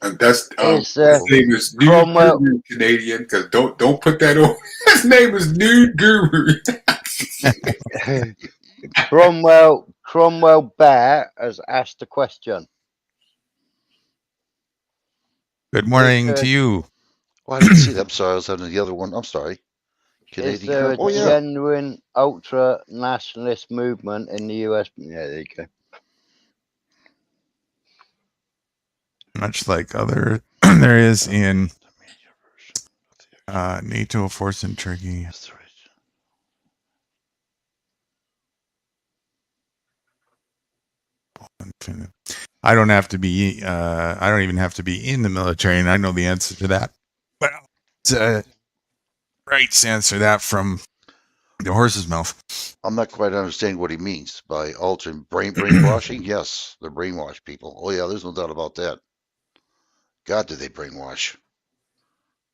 That's It's, his name is New Cromwell. Guru Canadian, because don't put that on. His name is New Guru. Cromwell Bear has asked a question. Good morning to you. Well, I didn't see that. I'm sorry. I was having the other one. I'm sorry. Is Canadian there crop. a Oh yeah. genuine ultra nationalist movement in the US? Yeah, there you go. Much like there is in NATO force in Turkey. I don't have to be. I don't even have to be in the military, and I know the answer to that. Well, it's a right answer that from the horse's mouth. I'm not quite understanding what he means by altering brainwashing. Yes, they're brainwashed people. Oh yeah, there's no doubt about that. God, did they brainwash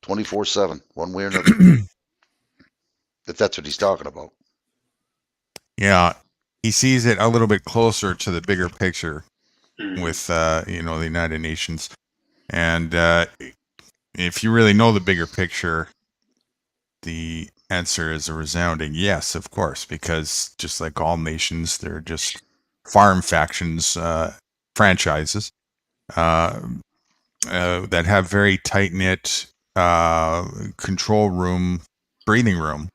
24/7, one way or another? If that's what he's talking about. Yeah, he sees it a little bit closer to the bigger picture with the United Nations, and if you really know the bigger picture, the answer is a resounding yes, of course, because just like all nations, they're just farm factions, franchises that have very tight knit control room, breathing room.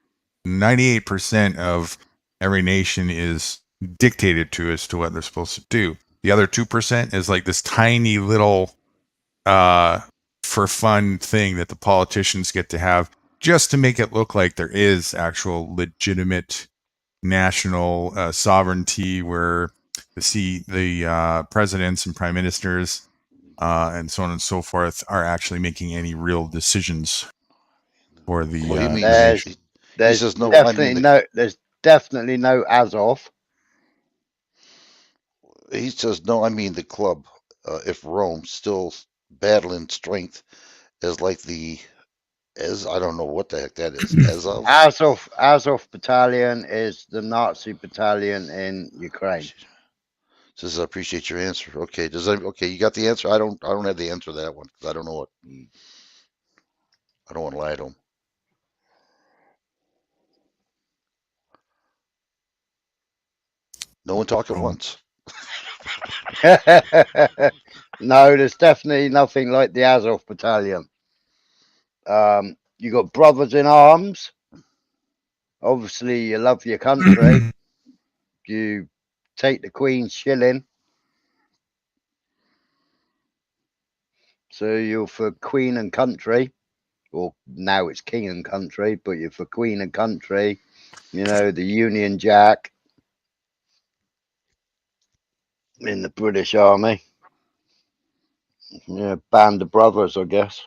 98% of every nation is dictated to as to what they're supposed to do. The other 2% is like this tiny little for fun thing that the politicians get to have just to make it look like there is actual legitimate national sovereignty where the presidents and prime ministers and so on and so forth are actually making any real decisions for the Well, he means nation. he says no. There's definitely no Azov. He says no. I mean the club. If Rome still battling strength as like the I don't know what the heck that is. Azov Battalion is the Nazi battalion in Ukraine. Says I appreciate your answer. Okay, okay? You got the answer. I don't have the answer to that one because I don't know it. I don't want to lie to him. No one talk at once. No, there's definitely nothing like the Azov Battalion. You got brothers in arms. Obviously, you love your country. You take the Queen's shilling. So you're for Queen and country. Or now it's King and country, but you're for Queen and country. You know, the Union Jack in the British Army. Yeah, band of brothers, I guess.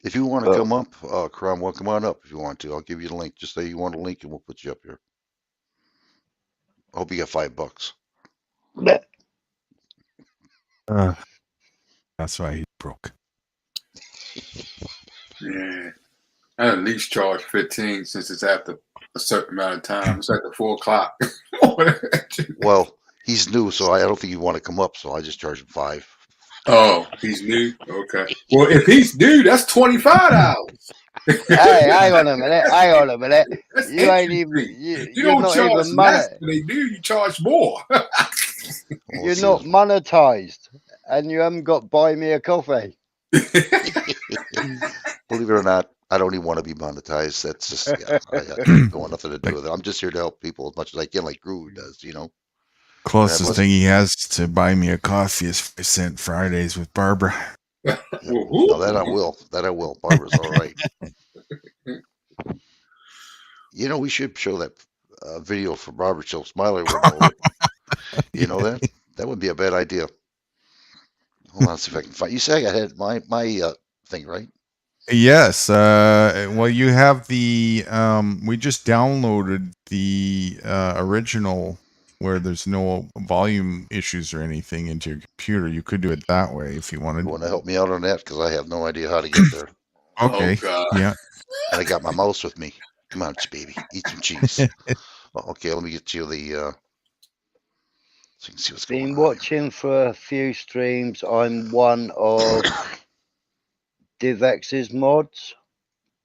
If you want to come up, Cromwell, come on up if you want to. I'll give you the link. Just say you want a link and we'll put you up here. I hope you got $5. That's why he's broke. Yeah. I at least charge 15 since it's after a certain amount of time. It's after 4 o'clock. Well, he's new, so I don't think you want to come up, so I just charge him $5. Oh, he's new? Okay. Well, if he's new, that's $25. Hey, hang on a minute. That's You ain't entry even fee. You you're don't not charge even less when they do, you charge more. you're not monetized, and you haven't got buy me a coffee. Believe it or not, I don't even want to be monetized. That's just, yeah, I don't want nothing to do with it. I'm just here to help people as much as I can, like Guru does, you know. Closest thing he has to buy me a coffee is 5-cent Fridays with Barbara. Yeah. No, that I will. That I will. Barbara's all right. You know, we should show that video for Barbara. She'll smile over and over. You know that? That would be a bad idea. Hold on, see if I can find. You say I had my thing, right? Yes. Well, you have the. We just downloaded the original where there's no volume issues or anything into your computer. You could do it that way if you wanted. You want to help me out on that because I have no idea how to get there. Okay. Oh, God. Yeah. And I got my mouse with me. Come on, baby, eat some cheese. Okay, let me get you the. So you can see what's going on. Been watching for a few streams. I'm one of DivX's mods.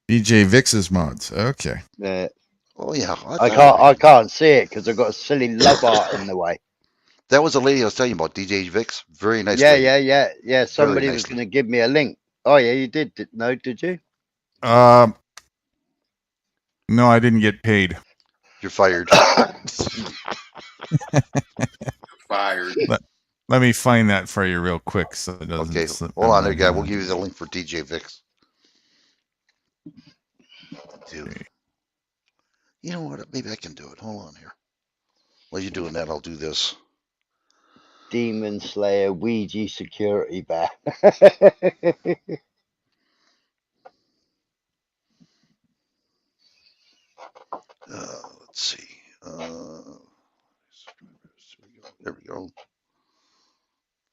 DJ Vix's mods. Okay. Yeah. Oh yeah, I can't see it because I've got a silly love art in the way. That was the lady I was telling you about, DJ Vix. Very nice. Yeah, lady. yeah. Somebody was going to give me a link. Oh yeah, you did. No, did you? No, I didn't get paid. You're fired. Fired. Let me find that for you real quick so it doesn't Okay, slip. hold on there, guy. We'll give you the link for DJ Vix. Dude. You know what? Maybe I can do it. Hold on here. While you're doing that, I'll do this. Demon Slayer Ouija security bear. Let's see. There we go.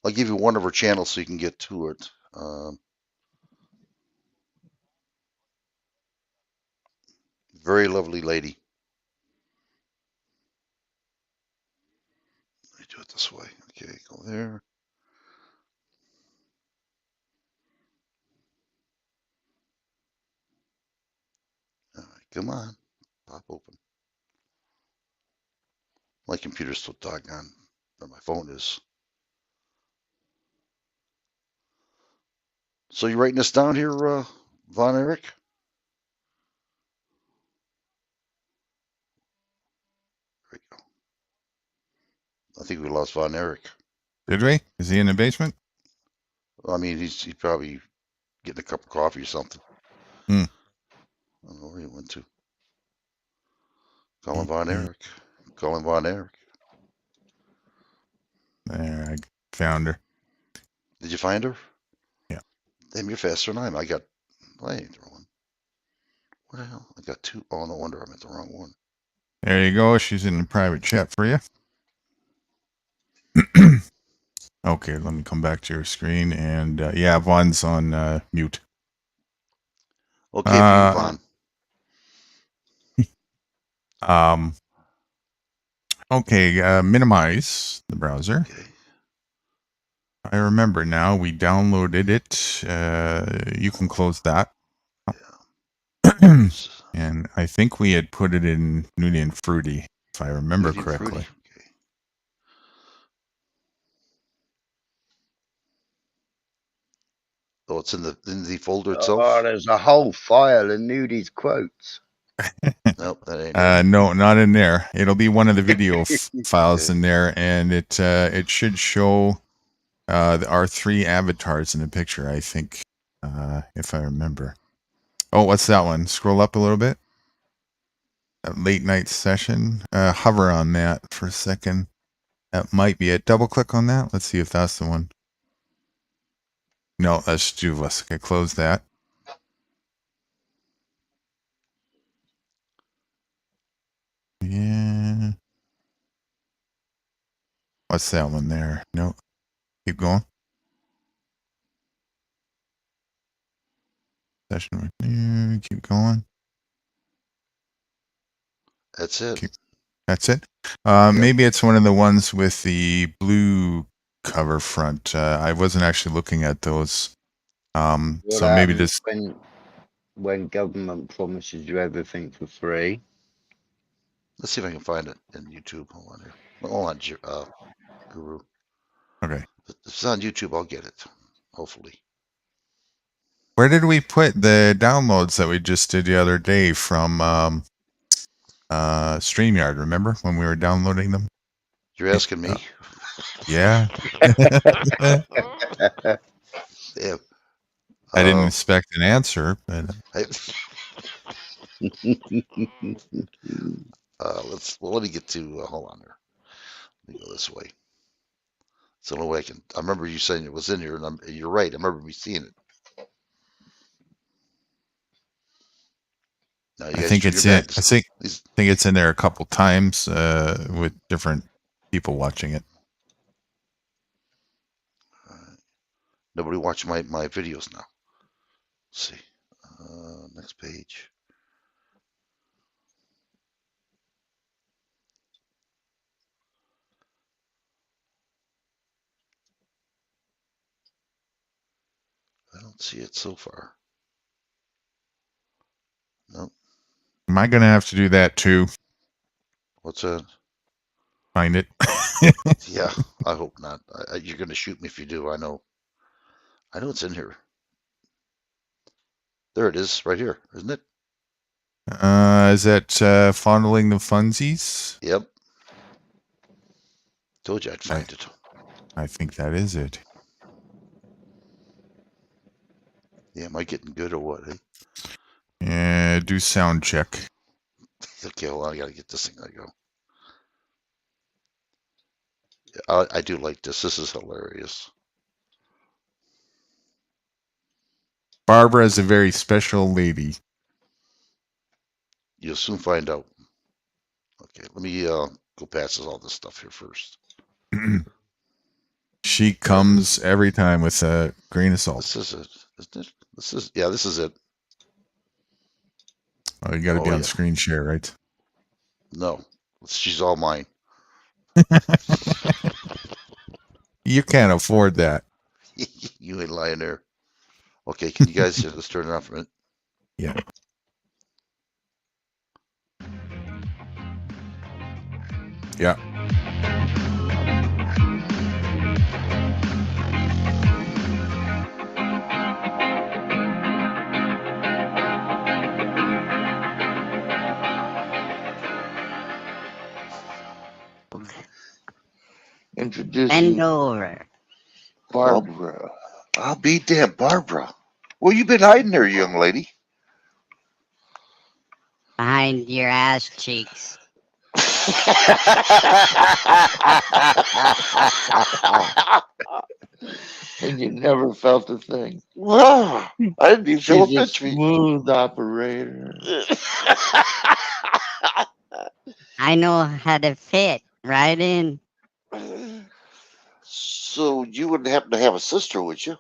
I'll give you one of her channels so you can get to it. Very lovely lady. Let me do it this way. Okay, go there. All right, come on. Pop open. My computer's so doggone, or my phone is. So you writing this down here, Von Erich? There we go. I think we lost Von Erich. Did we? Is he in the basement? I mean, he's probably getting a cup of coffee or something. Hmm. I don't know where he went to. Calling Von Erich. Calling Von Erich. There, I found her. Did you find her? Yeah. Damn, you're faster than I am. I got. I ain't the one. What the hell? I got two. Oh, no wonder I'm at the wrong one. There you go. She's in the private chat for you. Okay, let me come back to your screen. And yeah, Vaughn's on mute. Okay, mute Vaughn. Okay, minimize the browser. Okay. I remember now. We downloaded it. You can close that. And I think we had put it in Nudie and Fruity, if I remember Nudie and correctly. Fruity. Okay. Oh, it's in the folder itself. Oh, there's a whole file of Nudie's quotes. Nope, that ain't it. No, not in there. It'll be one of the video files in there, and it should show our 3 avatars in the picture, I think, if I remember. Oh, what's that one? Scroll up a little bit. A late night session. Hover on that for a second. That might be it. Double click on that. Let's see if that's the one. No, that's Juvas. Okay, close that. Yeah. What's that one there? No. Keep going. Session right there. Keep going. That's it. That's it. Yep. Maybe it's one of the ones with the blue cover front. I wasn't actually looking at those. What So maybe happens this. when government promises you everything for free? Let's see if I can find it in YouTube. Hold on here. Hold on, Guru. Okay. If it's on YouTube, I'll get it. Hopefully. Where did we put the downloads that we just did the other day from StreamYard? Remember when we were downloading them? You're asking me? Yeah. Yeah. I didn't expect an answer, but let me get to hold on there. Let me go this way. It's the only way I can. I remember you saying it was in here, and you're right. I remember me seeing it. Now you I guys think do it's your in. bad. I think it's in there a couple times with different people watching it. Nobody watch my videos now. Let's see. Next page. I don't see it so far. Nope. Am I going to have to do that too? What's that? Find it. Yeah, I hope not. You're going to shoot me if you do. I know. I know it's in here. There it is, right here, isn't it? Is that fondling the funsies? Yep. Told you I'd find it. I think that is it. Yeah, am I getting good or what? Eh? Yeah, do sound check. Okay, hold on. I got to get this thing. There you go. I do like this. This is hilarious. Barbara is a very special lady. You'll soon find out. Okay, let me go past all this stuff here first. She comes every time with a grain of salt. This is it, isn't it? This is it. Oh, you got to be on screen share, right? No, she's all mine. You can't afford that. You ain't lying there. Okay, can you guys let's turn it on for a minute? Yeah. Yeah. Introducing Bend over. Barbara. I'll be damn, Barbara. Where you been hiding there, young lady? Behind your ass cheeks. And you never felt a thing. Well, I didn't even feel a She's a pinch me. smooth operator. I know how to fit right in. So you wouldn't happen to have a sister, would you?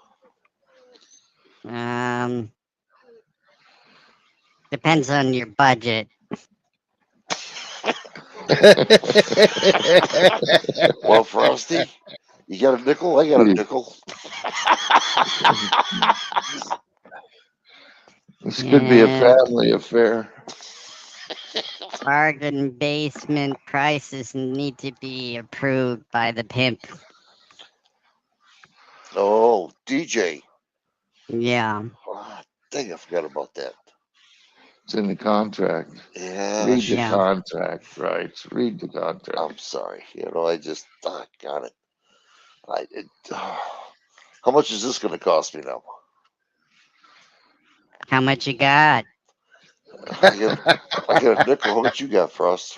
Depends on your budget. Well, Frosty, you got a nickel? I got a nickel. This could be a Yeah. family affair. Bargain basement prices need to be approved by the pimp. Oh, DJ. Yeah. Oh, dang, I forgot about that. It's in the contract. Yeah, Read the Yeah. contract, right? Read the contract. I'm sorry. I just got it. How much is this going to cost me now? How much you got? I got a nickel. How much you got, Frost?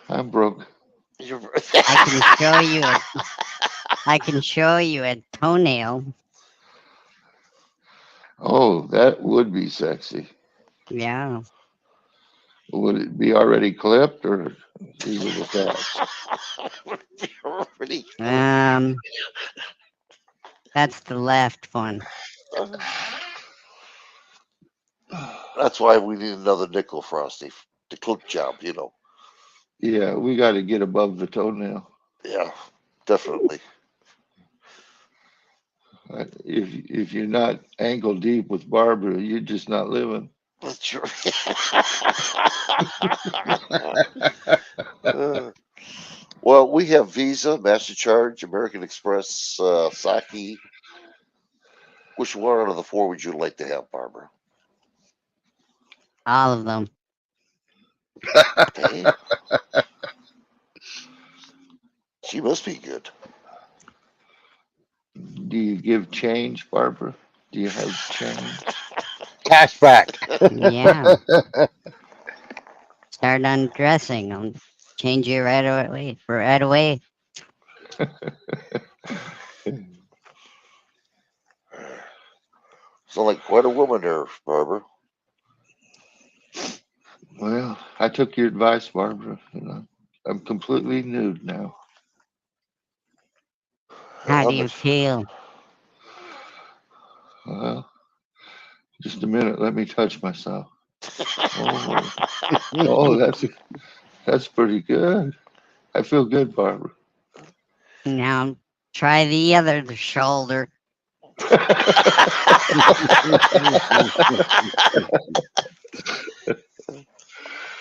I'm broke. I can show you a I can show you a toenail. Oh, that would be sexy. Yeah. Would it be already clipped or leave it attached? That's the left one. That's why we need another nickel, Frosty. The clip job, Yeah, we got to get above the toenail. Yeah, definitely. If you're not ankle deep with Barbara, you're just not living. That's right. Well, we have Visa, MasterCharge, American Express, Saki. Which one out of the four would you like to have, Barbara? All of them. Damn. She must be good. Do you give change, Barbara? Do you have change? Cash back. Yeah. Start undressing. I'll change you right away. Right away. Sound like quite a woman there, Barbara. Well, I took your advice, Barbara. I'm completely nude now. How do you feel? Well, just a minute. Let me touch myself. Oh, that's pretty good. I feel good, Barbara. Now try the other shoulder.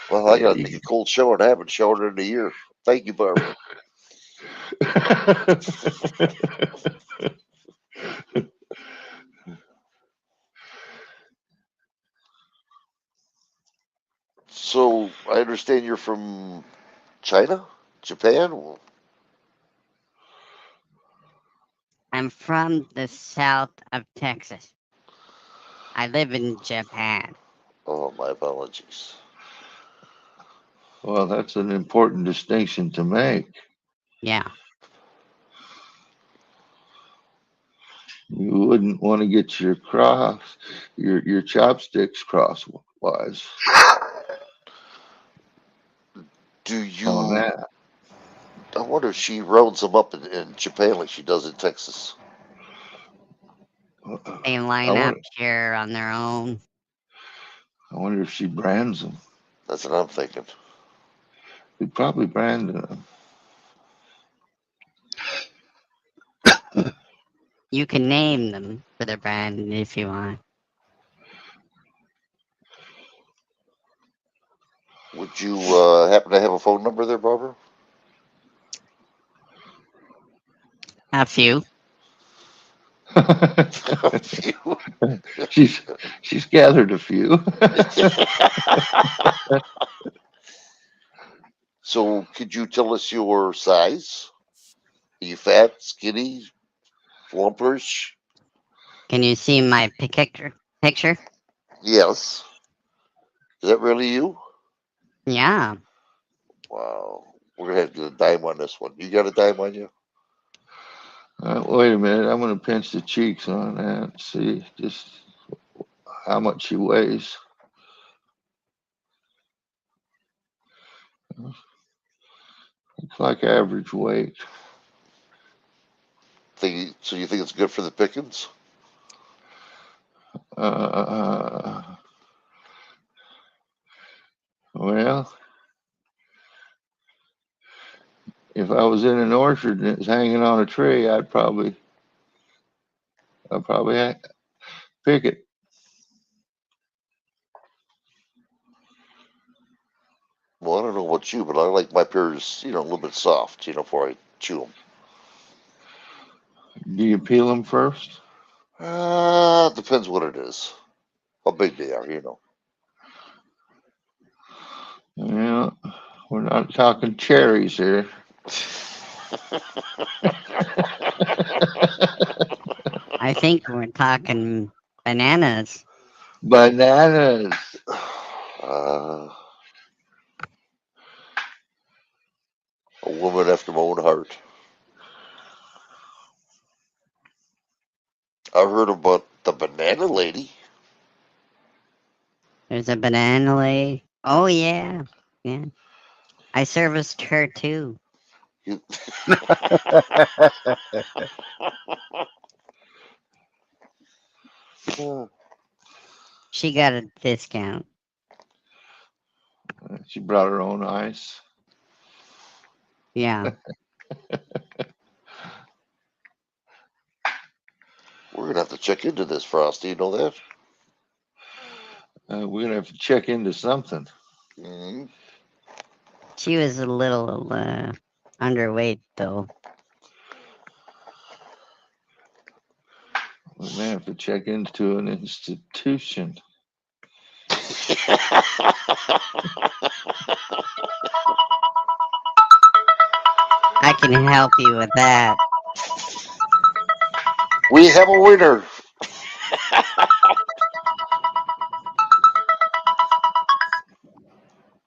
Well, I got to take a cold shower and I haven't showered in a year. Thank you, Barbara. So I understand you're from China, Japan. I'm from the south of Texas. I live in Japan. Oh, my apologies. Well, that's an important distinction to make. Yeah. You wouldn't want to get your chopsticks crosswise. Do On you? that. I wonder if she rounds them up in Japan like she does in Texas. They line up here on their own. I wonder if she brands them. That's what I'm thinking. We probably brand them. You can name them for the brand if you want. Would you happen to have a phone number there, Barbara? A few. A few. She's gathered a few. So, could you tell us your size? Are you fat, skinny, plumperish? Can you see my picture? Yes. Is that really you? Yeah. Wow. We're gonna have to get a dime on this one. You got a dime on you? Wait a minute. I'm going to pinch the cheeks on that. See just how much she weighs. Looks like average weight. So you think it's good for the pickings? Well, if I was in an orchard and it was hanging on a tree, I'd probably pick it. Well, I don't know about you, but I like my pears, a little bit soft, before I chew them. Do you peel them first? Depends what it is, how big they are, Yeah, we're not talking cherries here. I think we're talking bananas. Bananas. A woman after my own heart. I heard about the banana lady. There's a banana lady. Oh yeah, yeah. I serviced her too. She got a discount. She brought her own ice. Yeah. We're gonna have to check into this, Frosty. You know that? We're gonna have to check into something. Mm-hmm. She was a little underweight though. We may have to check into an institution. I can help you with that. We have a winner.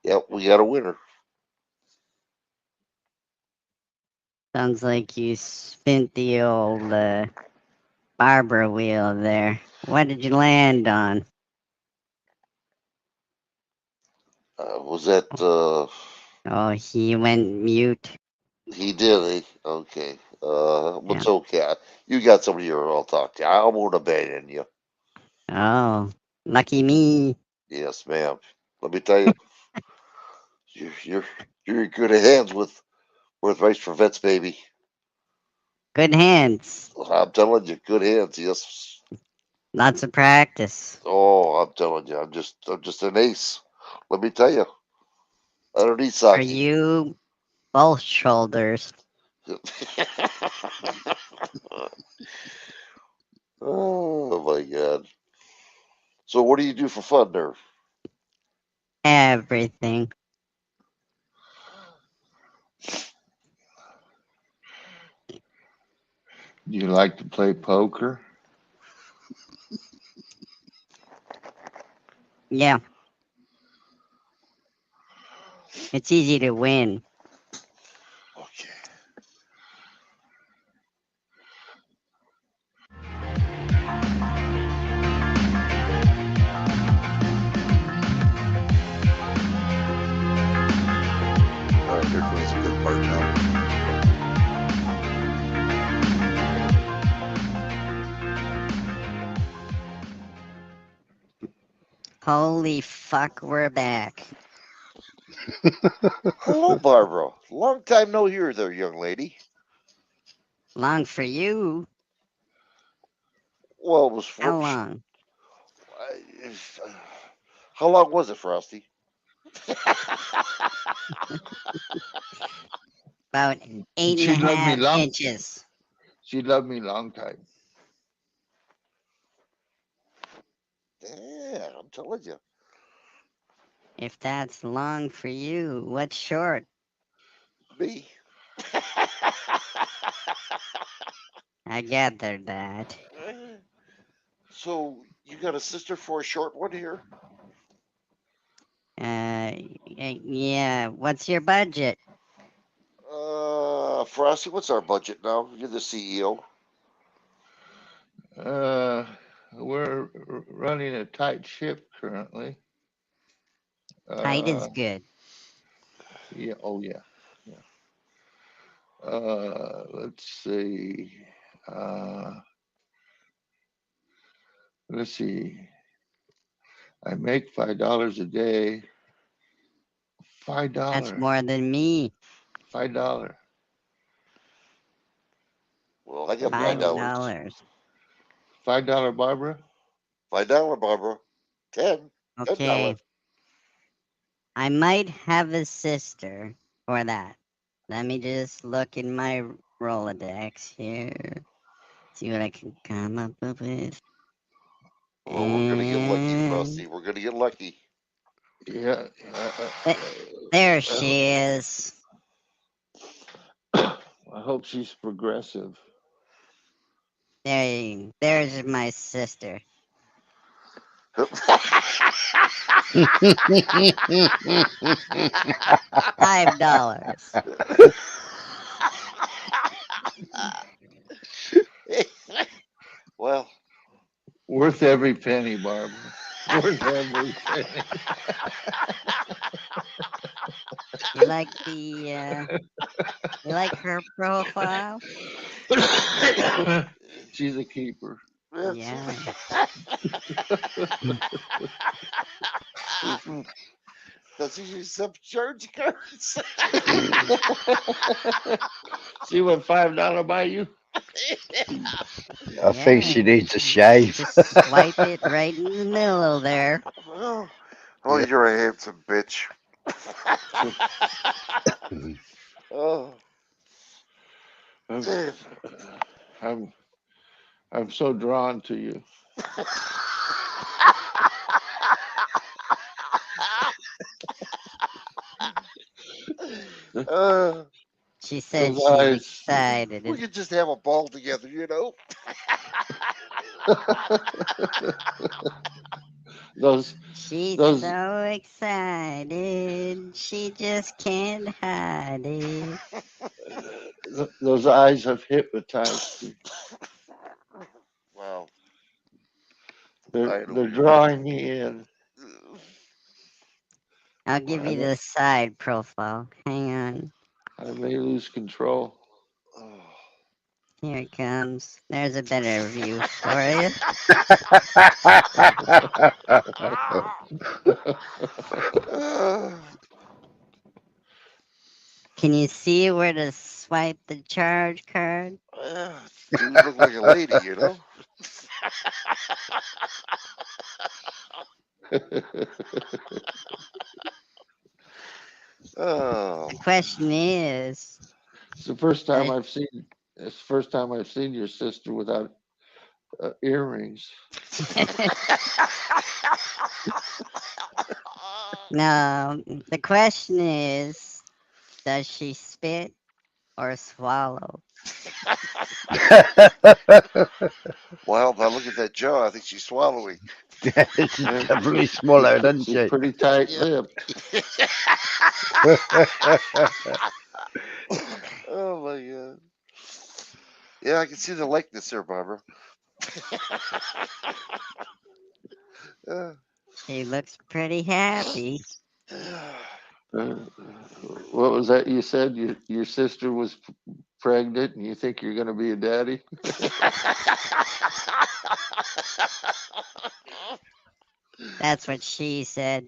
Yep, we got a winner. Sounds like you spent the old Barbara wheel there. What did you land on? Was that? Oh, he went mute. He did. Okay. But Yeah. it's okay. You got somebody here. I'll talk to you. I won't abandon you. Oh, lucky me. Yes, ma'am. Let me tell you, you're in good hands with Rice for Vets, baby. Good hands. I'm telling you, good hands. Yes. Lots of practice. Oh, I'm telling you, I'm just an ace. Let me tell you, I don't need For sake. you, both shoulders. Oh my God. So what do you do for fun there? Everything. Do you like to play poker? Yeah. It's easy to win. Okay. All right, here comes the good part now. Holy fuck, we're back. Hello, Barbara. Long time no hear there, young lady. Long for you. Well, it was How long? How long was it, Frosty? About eight She and a loved me half long. inches. She loved me long time. Yeah, I'm telling you. If that's long for you, what's short? Me. I gathered that. So you got a sister for a short one here? Yeah, what's your budget? Frosty, what's our budget now? You're the CEO. We're running a tight ship currently. Tight is good. Yeah. Oh yeah. Yeah. Let's see. let's see. I make $5 a day. $5. That's more than me. $5. Well, I got $5. $5. $5, Barbara. $5, Barbara. 10. Okay. $10. I might have a sister for that. Let me just look in my Rolodex here. See what I can come up with. Well, we're gonna get lucky, And Frosty. We're gonna get lucky. Yeah. there she is. I hope she's progressive. There's my sister. $5. Well, worth every penny, Barbara. Worth every penny. You like the you like her profile? She's a keeper. Yeah. Does he accept charge cards? See what $5 buy you? I think she needs a shave. Just swipe it right in the middle there. Oh, you're a handsome bitch. Oh, I'm so drawn to you. She said Those she's eyes. excited. We could just have a ball together, you know. She's those- so excited. She just can't hide it. Those eyes have hypnotized me. Wow. They're drawing me in. I'll give you the side profile. Hang on. I may lose control. Here it comes. There's a better view for you. Can you see where to swipe the charge card? You look like a lady, you know. The question is. It's the first time I've seen. It's the first time I've seen your sister without earrings. No, the question is, does she spit or swallow? Well, now look at that jaw. I think she's swallowing. She's definitely swallowed, hasn't she? She's pretty tight-lipped. Oh my god. Yeah, I can see the likeness there, Barbara. She looks pretty happy. What was that you said? Your sister was pregnant, and you think you're going to be a daddy? That's what she said.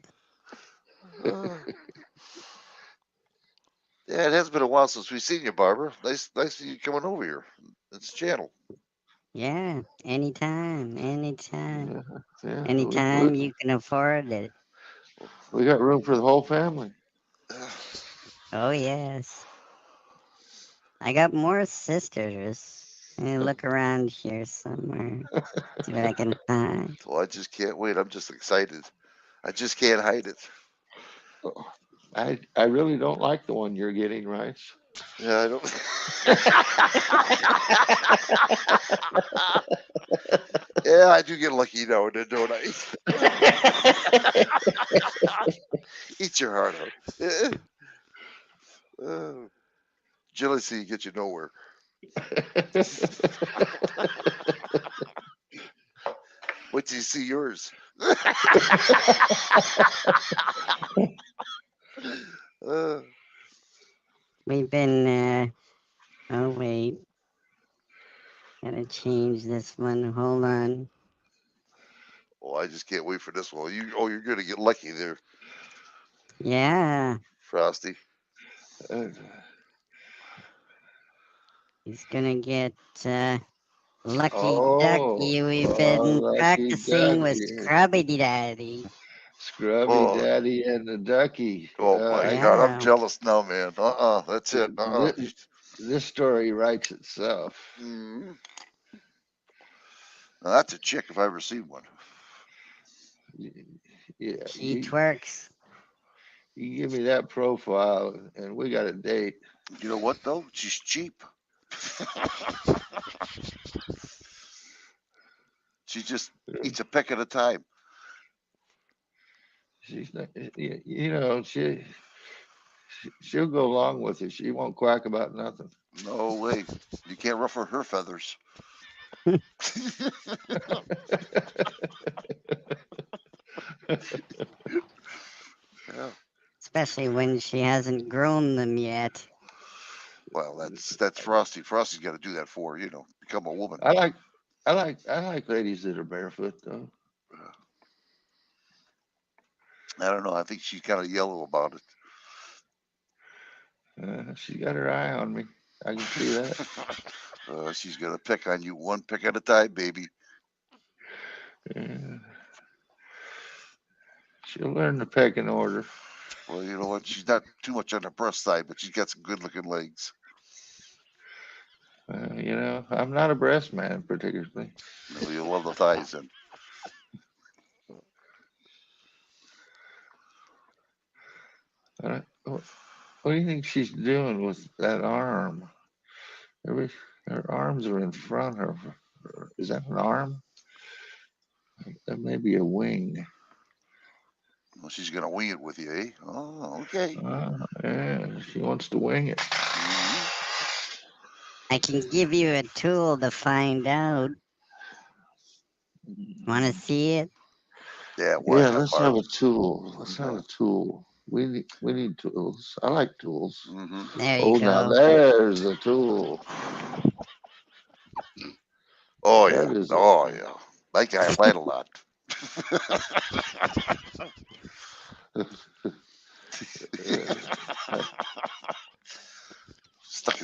Yeah, it has been a while since we've seen you, Barbara. Nice to see you coming over here. It's channel. Yeah, anytime. Yeah, Anytime you can afford it. We got room for the whole family. Oh, yes. I got more sisters. Let me look around here somewhere. See what I can find. Well, I just can't wait. I'm just excited. I just can't hide it. I really don't like the one you're getting, Rice. Yeah, I don't. Yeah, I do get lucky now and then, don't I? Eat your heart out. Jealousy gets you nowhere. Wait till you see yours. We've been, oh wait. Gotta change this one. Hold on. Oh, I just can't wait for this one. You're gonna get lucky there, Yeah. Frosty. He's gonna get Lucky Oh, Ducky. We've been lucky practicing with ducky. Scrubby Daddy. Scrubby Oh, Daddy and the ducky. oh my God, I'm jealous now, man. That's it. This story writes itself. Mm. Now, that's a chick if I ever seen one. Yeah, She twerks. You give me that profile, and we got a date. You know what though? She's cheap. She just eats a peck at a time. She's not, she'll go along with it. She won't quack about nothing. No way. You can't ruffle her feathers. Yeah. Especially when she hasn't grown them yet. Well, that's Frosty. Frosty's got to do that for become a woman. I like ladies that are barefoot though. I don't know. I think she's kind of yellow about it. She got her eye on me. I can see that. She's gonna pick on you one pick at a time, baby. She'll learn the pecking order. Well, you know what? She's not too much on the breast side, but she's got some good-looking legs. I'm not a breast man particularly. No, you'll love the thighs then. What do you think she's doing with that arm? Her arms are in front of her. Is that an arm? That may be a wing. Well, she's gonna wing it with you, eh? Oh, okay. Yeah, she wants to wing it. I can give you a tool to find out. Want to see it? Yeah. Let's have a tool. Let's have a tool. We need tools. I like tools. Mm-hmm. There you go. Now there's a tool. Oh yeah. Yeah. That guy lied a lot.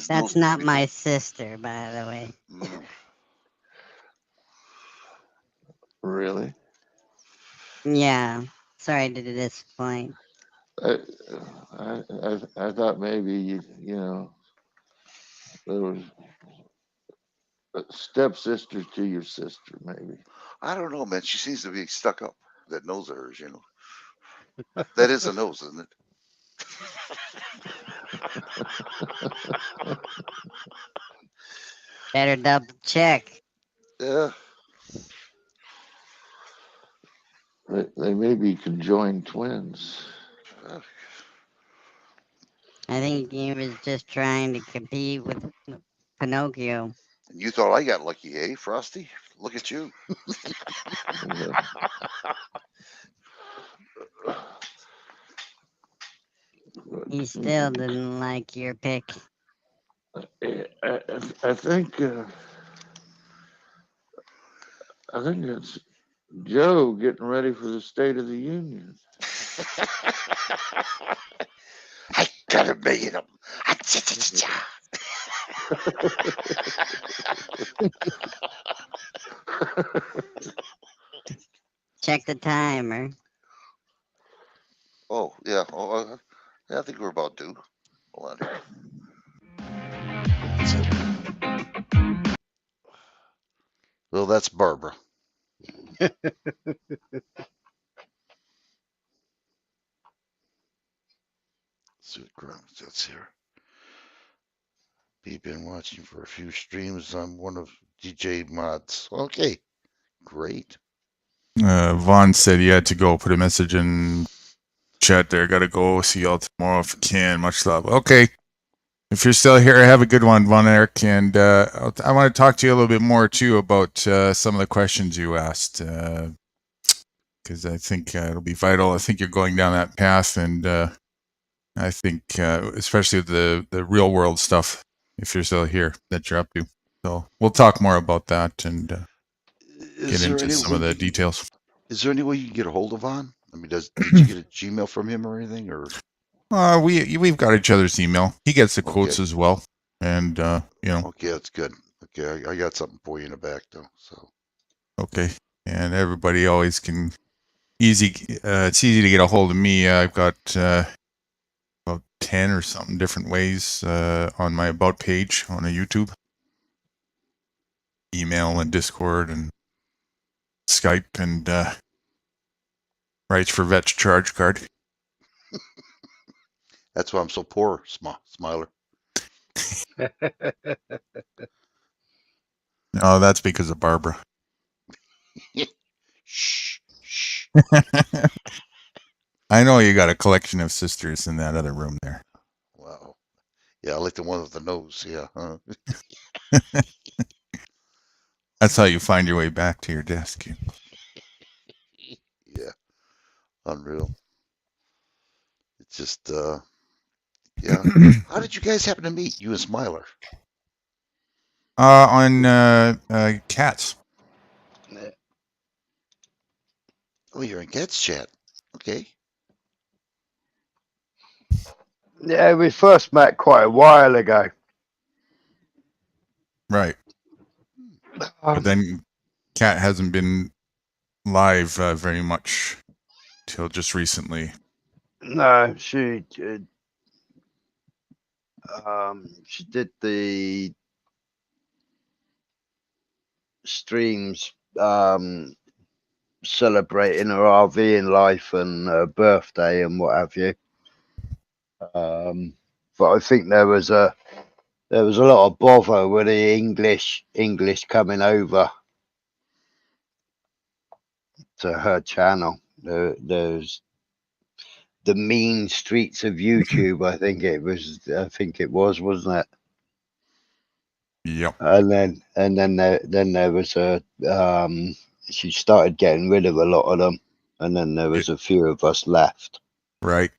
That's not my sister, by the way. Really? Yeah. Sorry to disappoint. I thought maybe there was a stepsister to your sister, maybe. I don't know, man. She seems to be stuck up. That nose of hers, That is a nose, isn't it? Better double check. Yeah. They may be conjoined twins. I think he was just trying to compete with Pinocchio. And you thought I got lucky, eh, Frosty? Look at you. He still didn't like your pick. I think it's Joe getting ready for the State of the Union. I gotta make it up. Check the timer. Oh yeah. Yeah, I think we're about due. Hold on here. Well, that's Barbara. See what Grum's that's here. We've been watching for a few streams. I'm one of DJ mods. Okay, great. Vaughn said he had to go. Put a message in chat there. Gotta go. See y'all tomorrow if you can. Much love. Okay. If you're still here, have a good one, Von Eric. And I want to talk to you a little bit more, too, about some of the questions you asked. Because I think it'll be vital. I think you're going down that path. And I think, especially the real world stuff, if you're still here, that you're up to. So we'll talk more about that and Is get there into any some way of the you, details. is there any way you can get a hold of Vaughn? I mean, did you get a Gmail from him or anything? Or We've got each other's email. He gets the quotes okay, as well, and okay, that's good. Okay, I got something for you in the back though. So okay, and everybody always can easy. It's easy to get a hold of me. I've got about 10 or something different ways on my about page on a YouTube, email and Discord and Skype and rights for vet's charge card. that's why I'm so poor, Smiler. No, that's because of Barbara. Shh, shh. I know you got a collection of sisters in that other room there. Wow. Yeah, I like the one with the nose. Yeah. Huh? That's how you find your way back to your desk. Yeah. Unreal. It's just, yeah. How did you guys happen to meet, you and Smiler? On Cats. Oh, you're in Cat's chat. Okay. Yeah, we first met quite a while ago. Right. But then Cat hasn't been live very much till just recently. No, she did the streams celebrating her RV life and her birthday and what have you. But I think there was a lot of bother with the English coming over to her channel. There's the mean streets of YouTube. I think it was, wasn't it? Yep. And then there was a she started getting rid of a lot of them, and then there was a few of us left. Right.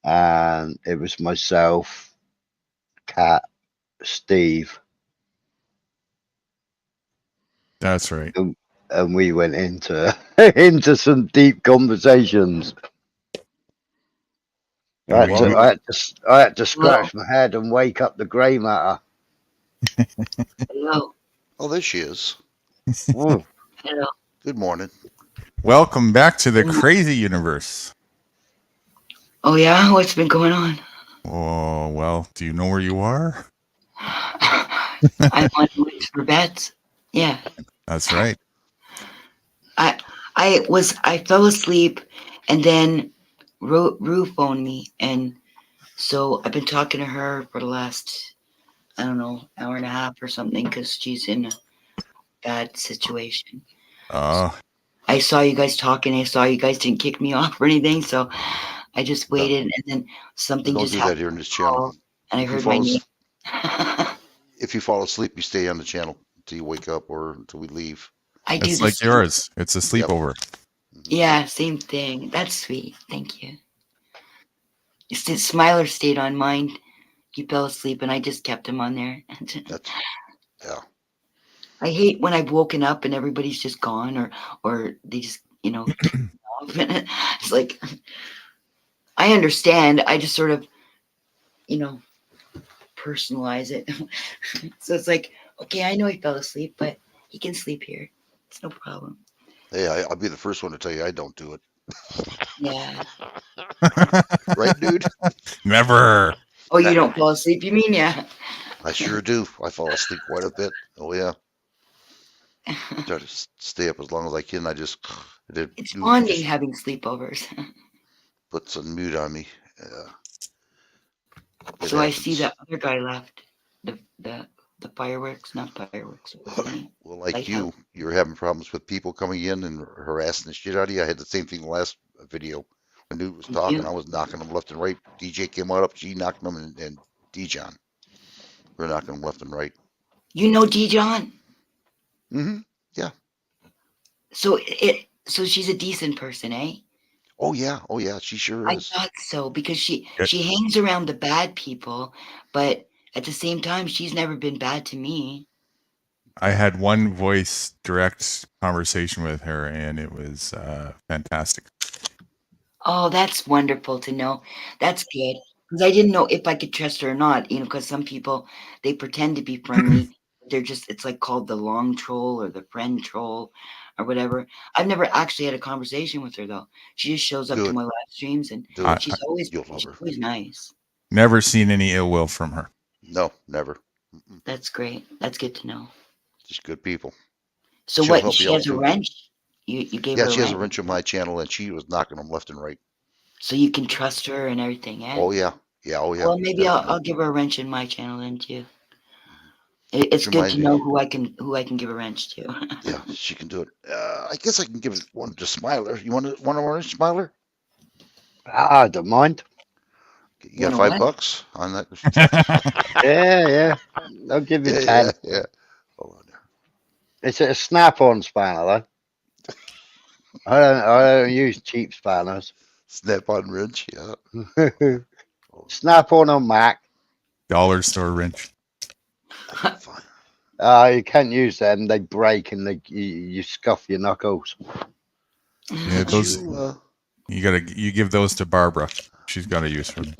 And it was myself, Kat, Steve. That's right. And we went into into some deep conversations. I had to scratch my head and wake up the grey matter. Hello. Oh, there she is. Oh. Hello. Good morning. Welcome back to the crazy universe. Oh yeah, what's been going on? Oh well, do you know where you are? I'm on Wix for bets. Yeah. That's right. I fell asleep, and then Rue phoned me, and so I've been talking to her for the last, I don't know, hour and a half or something, because she's in a bad situation. I saw you guys talking. I saw you guys didn't kick me off or anything, so I just waited, and then something Don't just do happened. that here in this channel. And I If you heard my fall name. If you fall asleep, you stay on the channel until you wake up or until we leave. I do It's the like same. yours. It's a sleepover. Yeah, same thing. That's sweet. Thank you. Smiler stayed on mine. He fell asleep, and I just kept him on there. Yeah. I hate when I've woken up and everybody's just gone, or they just kick me off. It's like, I understand. I just sort of personalize it. So it's like, okay, I know he fell asleep, but he can sleep here. It's no problem. Hey, I'll be the first one to tell you I don't do it. Yeah. Right, dude? Never. Oh, you don't fall asleep? You mean, yeah? I sure do. I fall asleep quite a bit. Oh yeah. Try to stay up as long as I can. It's bonding having sleepovers. Puts a mute on me. So I see that other guy left. The fireworks, not fireworks. Well, like you're having problems with people coming in and harassing the shit out of you. I had the same thing last video. When Newt was talking, I was knocking them left and right. DJ came out up, G knocked them, and D-John. We're knocking them left and right. You know D-John? Mm-hmm. Yeah. So she's a decent person, eh? Oh yeah. Oh yeah. She sure is. I thought so, because she hangs around the bad people, but at the same time, she's never been bad to me. I had one voice direct conversation with her, and it was fantastic. Oh, that's wonderful to know. That's good. Because I didn't know if I could trust her or not, because some people, they pretend to be friendly. They're just, it's like called the long troll or the friend troll or whatever. I've never actually had a conversation with her, though. She just shows up to Do it. my live streams, and Do it. she's always You'll love her. nice. Never seen any ill will from her. No, never. That's great. That's good to know. Just good people. So She'll what? help She you out has a too. wrench. You gave Yeah, her a she has a wrench, wrench on my channel, and she was knocking them left and right. so you can trust her and everything. Eh? Oh yeah, yeah, oh yeah. Well, maybe definitely. I'll give her a wrench in my channel then too. It's She good reminds to me. know who I can give a wrench to. Yeah, she can do it. I guess I can give it one to Smiler. You want a wrench, Smiler? I don't mind. You got Wanna what? $5 on that? Yeah. I'll give you Yeah, 10. yeah. Hold on there. It's a snap-on spanner, though. I don't use cheap spanners. Snap-on wrench, yeah. Snap-on Mac. Dollar store wrench. Fine. You can't use them. They break and you scuff your knuckles. Yeah, those you give those to Barbara. She's got a use for them.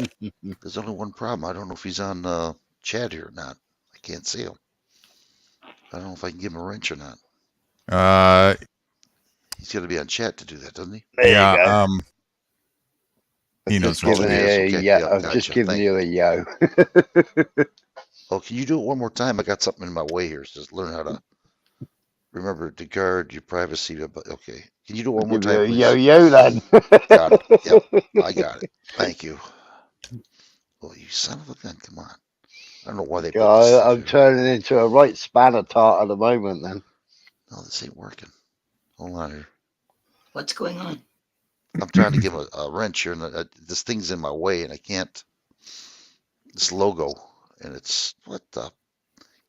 There's only one problem. I don't know if he's on chat here or not. I can't see him. I don't know if I can give him a wrench or not. He's got to be on chat to do that, doesn't he? There yeah. you go. He knows what to do. I've just given you a yo. Oh, can you do it one more time? I got something in my way here. Just learn how to remember to guard your privacy. Okay. Can you do it one more time, please? Yo then. Got it. Yep. I got it. Thank you. Oh, you son of a gun. Come on. I don't know why they put this. I'm turning into a right spanner tart at the moment then. No, this ain't working. Hold on here. What's going on? I'm trying to give a wrench here, and this thing's in my way, and I can't. This logo, and it's what the?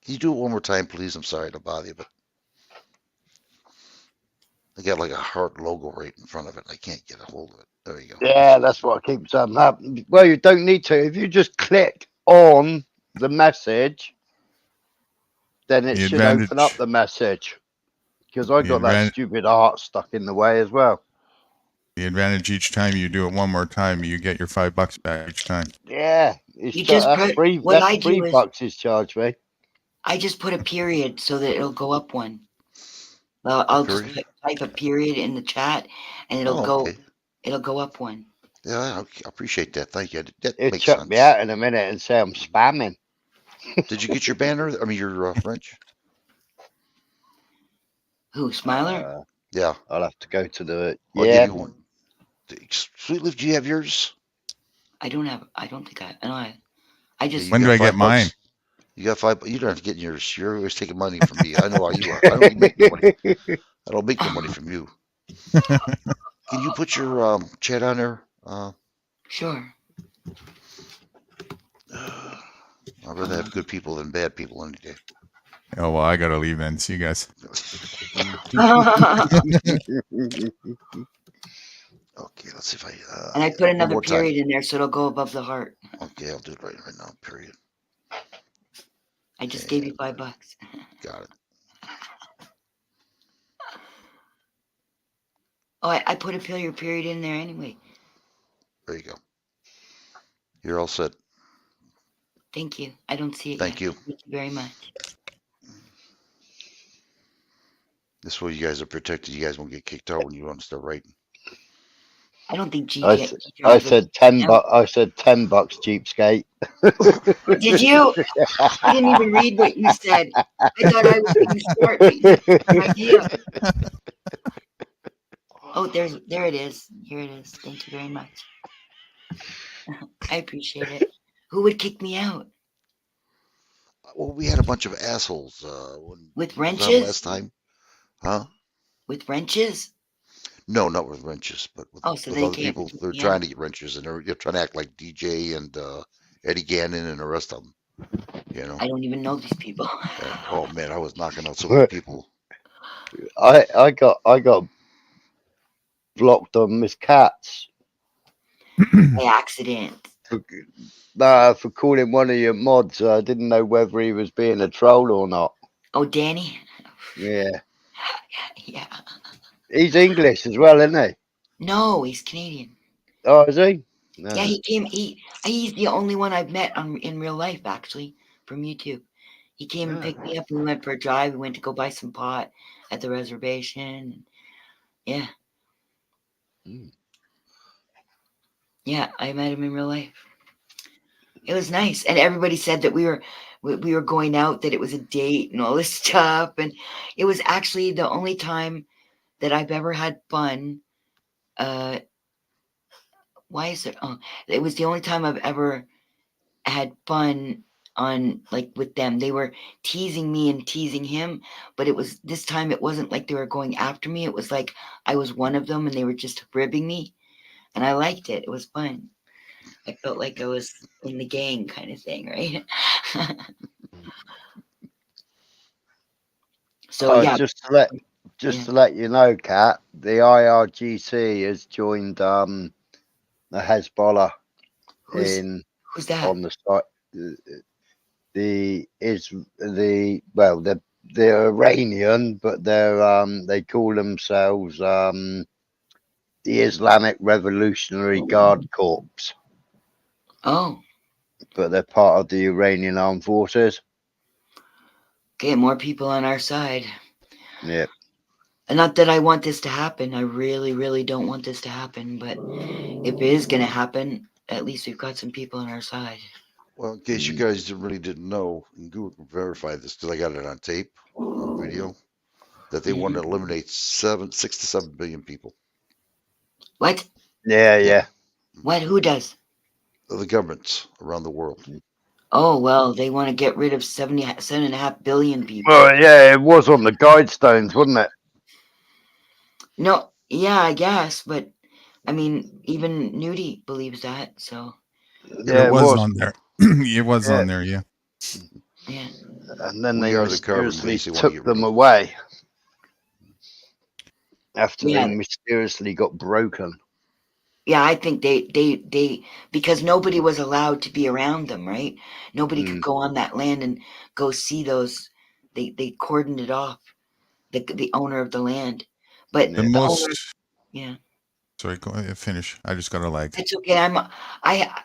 Can you do it one more time, please? I'm sorry to bother you, but I got like a heart logo right in front of it. And I can't get a hold of it. There you go. Yeah, that's what keeps happening. Well, you don't need to. If you just click on the message, then it should open up the message. Because I got that stupid art stuck in the way as well. The advantage each time you do it one more time, you get your $5 back each time. Yeah, You just that's put, free. what That's I do is $3 is charged me. I just put a period so that it'll go up one. I'll just type a period in the chat, and it'll go up one. Yeah, I appreciate that. Thank you. That It makes chuck sense. me out in a minute and say I'm spamming. Did you get your banner? I mean, your wrench? Who, Smiler? Yeah. I'll have to go to the. I'll Yeah. give you one. Sweetleaf, do you have yours? I don't think I. No, I just. When do I get mine? You got $5. You don't have to get yours. You're always taking money from me. I know how you are. I don't make no money. I don't make no money from you. Can you put your chat on there? Sure. I'd rather have good people than bad people any day. Oh, well, I got to leave then. See you guys. Okay, let's see if I. And I put another period in there so it'll go above the heart. Okay, I'll do it right now. Period. I just gave you $5. Got it. Oh, I put a period in there anyway. There you go. You're all set. Thank you. I don't see it Thank yet. you. Thank you very much. This way you guys are protected. You guys won't get kicked out when you want to start writing. I don't think I said $10. I said $10, cheapskate. Did you? I didn't even read what you said. I thought I was being smart, but you had no idea. Oh, there it is. Here it is. Thank you very much. I appreciate it. Who would kick me out? Well, we had a bunch of assholes with on wrenches last time, huh? With wrenches? No, not with wrenches, but with, so with they other can't people. kick They're me trying out. to get wrenches, and they're trying to act like DJ and Eddie Gannon and the rest of them. You know. I don't even know these people. Oh man, I was knocking out so many people. I got blocked on Miss Katz. By accident. For calling one of your mods. I didn't know whether he was being a troll or not. Oh, Danny. Yeah. Yeah. He's English as well, isn't he? No, he's Canadian. Oh, is he? No. Yeah, he came. He's the only one I've met in real life, actually, from YouTube. He came and picked me up. We went for a drive. We went to go buy some pot at the reservation. Yeah. Yeah, I met him in real life. It was nice, and everybody said that we were going out, that it was a date and all this stuff, and it was actually the only time that I've ever had fun. Why is it? Oh, it was the only time I've ever had fun on, like, with them. They were teasing me and teasing him, but it was this time. It wasn't like they were going after me. It was like I was one of them, and they were just ribbing me, and I liked it. It was fun. I felt like I was in the gang, kind of thing, right? So Oh, yeah, just to yeah. let you know, Kat, the IRGC has joined the Hezbollah Who's that? on the site. They're Iranian, but they call themselves the Islamic Revolutionary Guard Corps. Oh, But they're part of the Iranian Armed Forces. okay, more people on our side. Yep. And not that I want this to happen. I really, really don't want this to happen. But if it is going to happen, at least we've got some people on our side. Well, in case you guys really didn't know, and Google can verify this because I got it on tape, on video, that they want to eliminate 6 to 7 billion people. What? Yeah. What? Who does? The governments around the world. Oh, well, they want to get rid of 7.5 billion people. Well, yeah, it was on the guidestones, wasn't it? No, yeah, I guess, but I mean, even Nudie believes that, so. Yeah, it was on there. It was on there, yeah. Yeah. And then We they are the carbon mysteriously base they want to took get rid them of. away after Yeah. they mysteriously got broken. Yeah, I think they because nobody was allowed to be around them, right? Nobody could go on that land and go see those. They cordoned it off, the owner of the land, but The the most. owner, yeah. Sorry, go ahead, finish. I just got a lag. It's okay.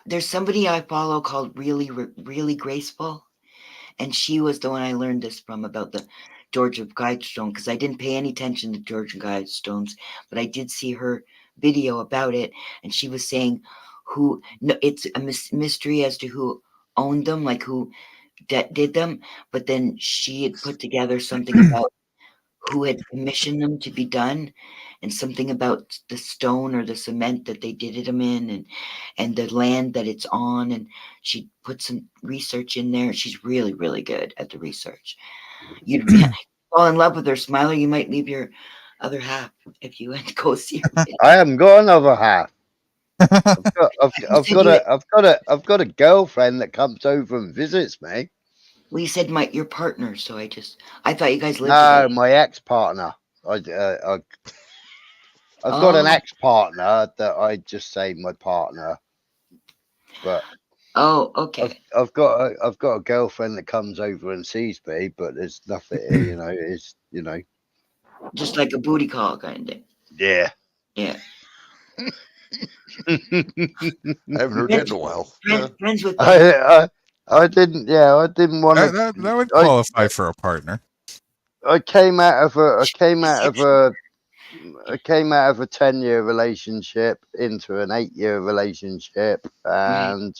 There's somebody I follow called Really Graceful, and she was the one I learned this from, about the George of Guidestone, because I didn't pay any attention to George of Guidestones, but I did see her video about it, and she was saying it's a mystery as to who owned them, like who did them, but then she had put together something about who had commissioned them to be done, and something about the stone or the cement that they did them in, and the land that it's on, and she put some research in there. She's really, really good at the research. You'd fall in love with her, Smiler. You might leave your other half if you went to go see her. I haven't got another half. I've got a girlfriend that comes over and visits me. Well, you said your partner, so I thought you guys lived No, together. my ex-partner. I've got an ex-partner that I just say my partner, but okay. I've got a girlfriend that comes over and sees me, but there's nothing, it's just like a booty call kind of thing. Yeah. Yeah. I haven't heard that in a while. Friends with I didn't want to. That would qualify for a partner. I came out of a 10-year relationship into an 8-year relationship, and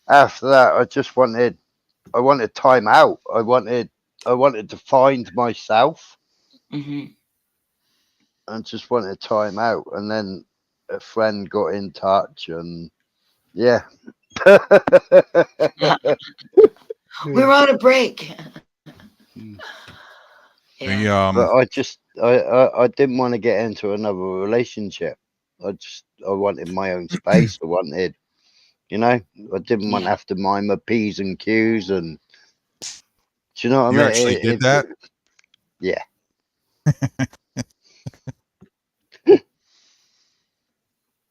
after that I wanted time out. I wanted to find myself. I just wanted time out, and then a friend got in touch, and yeah. We're on a break. But I didn't want to get into another relationship. I wanted my own space. I wanted, I didn't want to have to mind my P's and Q's, and do you know what You I mean? actually did that? Yeah.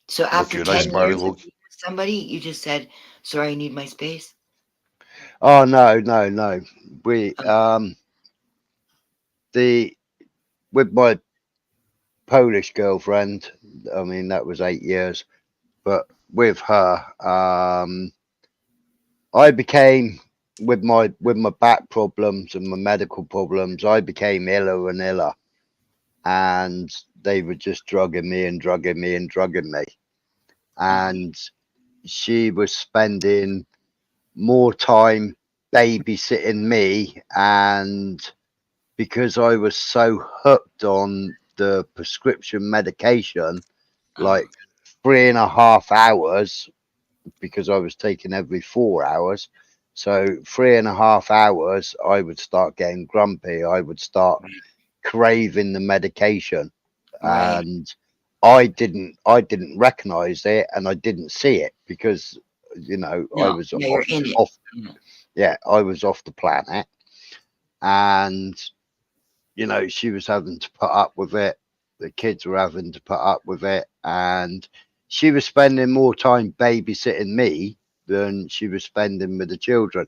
So after 10 years of being with somebody, you just said, "Sorry, I need my space." Oh no. We with my Polish girlfriend, I mean, that was 8 years, but with her, I became, with my back problems and my medical problems, I became iller and iller, and they were just drugging me and drugging me and drugging me, and she was spending more time babysitting me, and because I was so hooked on the prescription medication, like 3.5 hours, because I was taking every 4 hours. So 3.5 hours, I would start getting grumpy. I would start craving the medication, Right. and I didn't recognize it, and I didn't see it because I No, was yeah, you're in it. off. Yeah. Yeah, I was off the planet, and she was having to put up with it. The kids were having to put up with it, and she was spending more time babysitting me than she was spending with the children.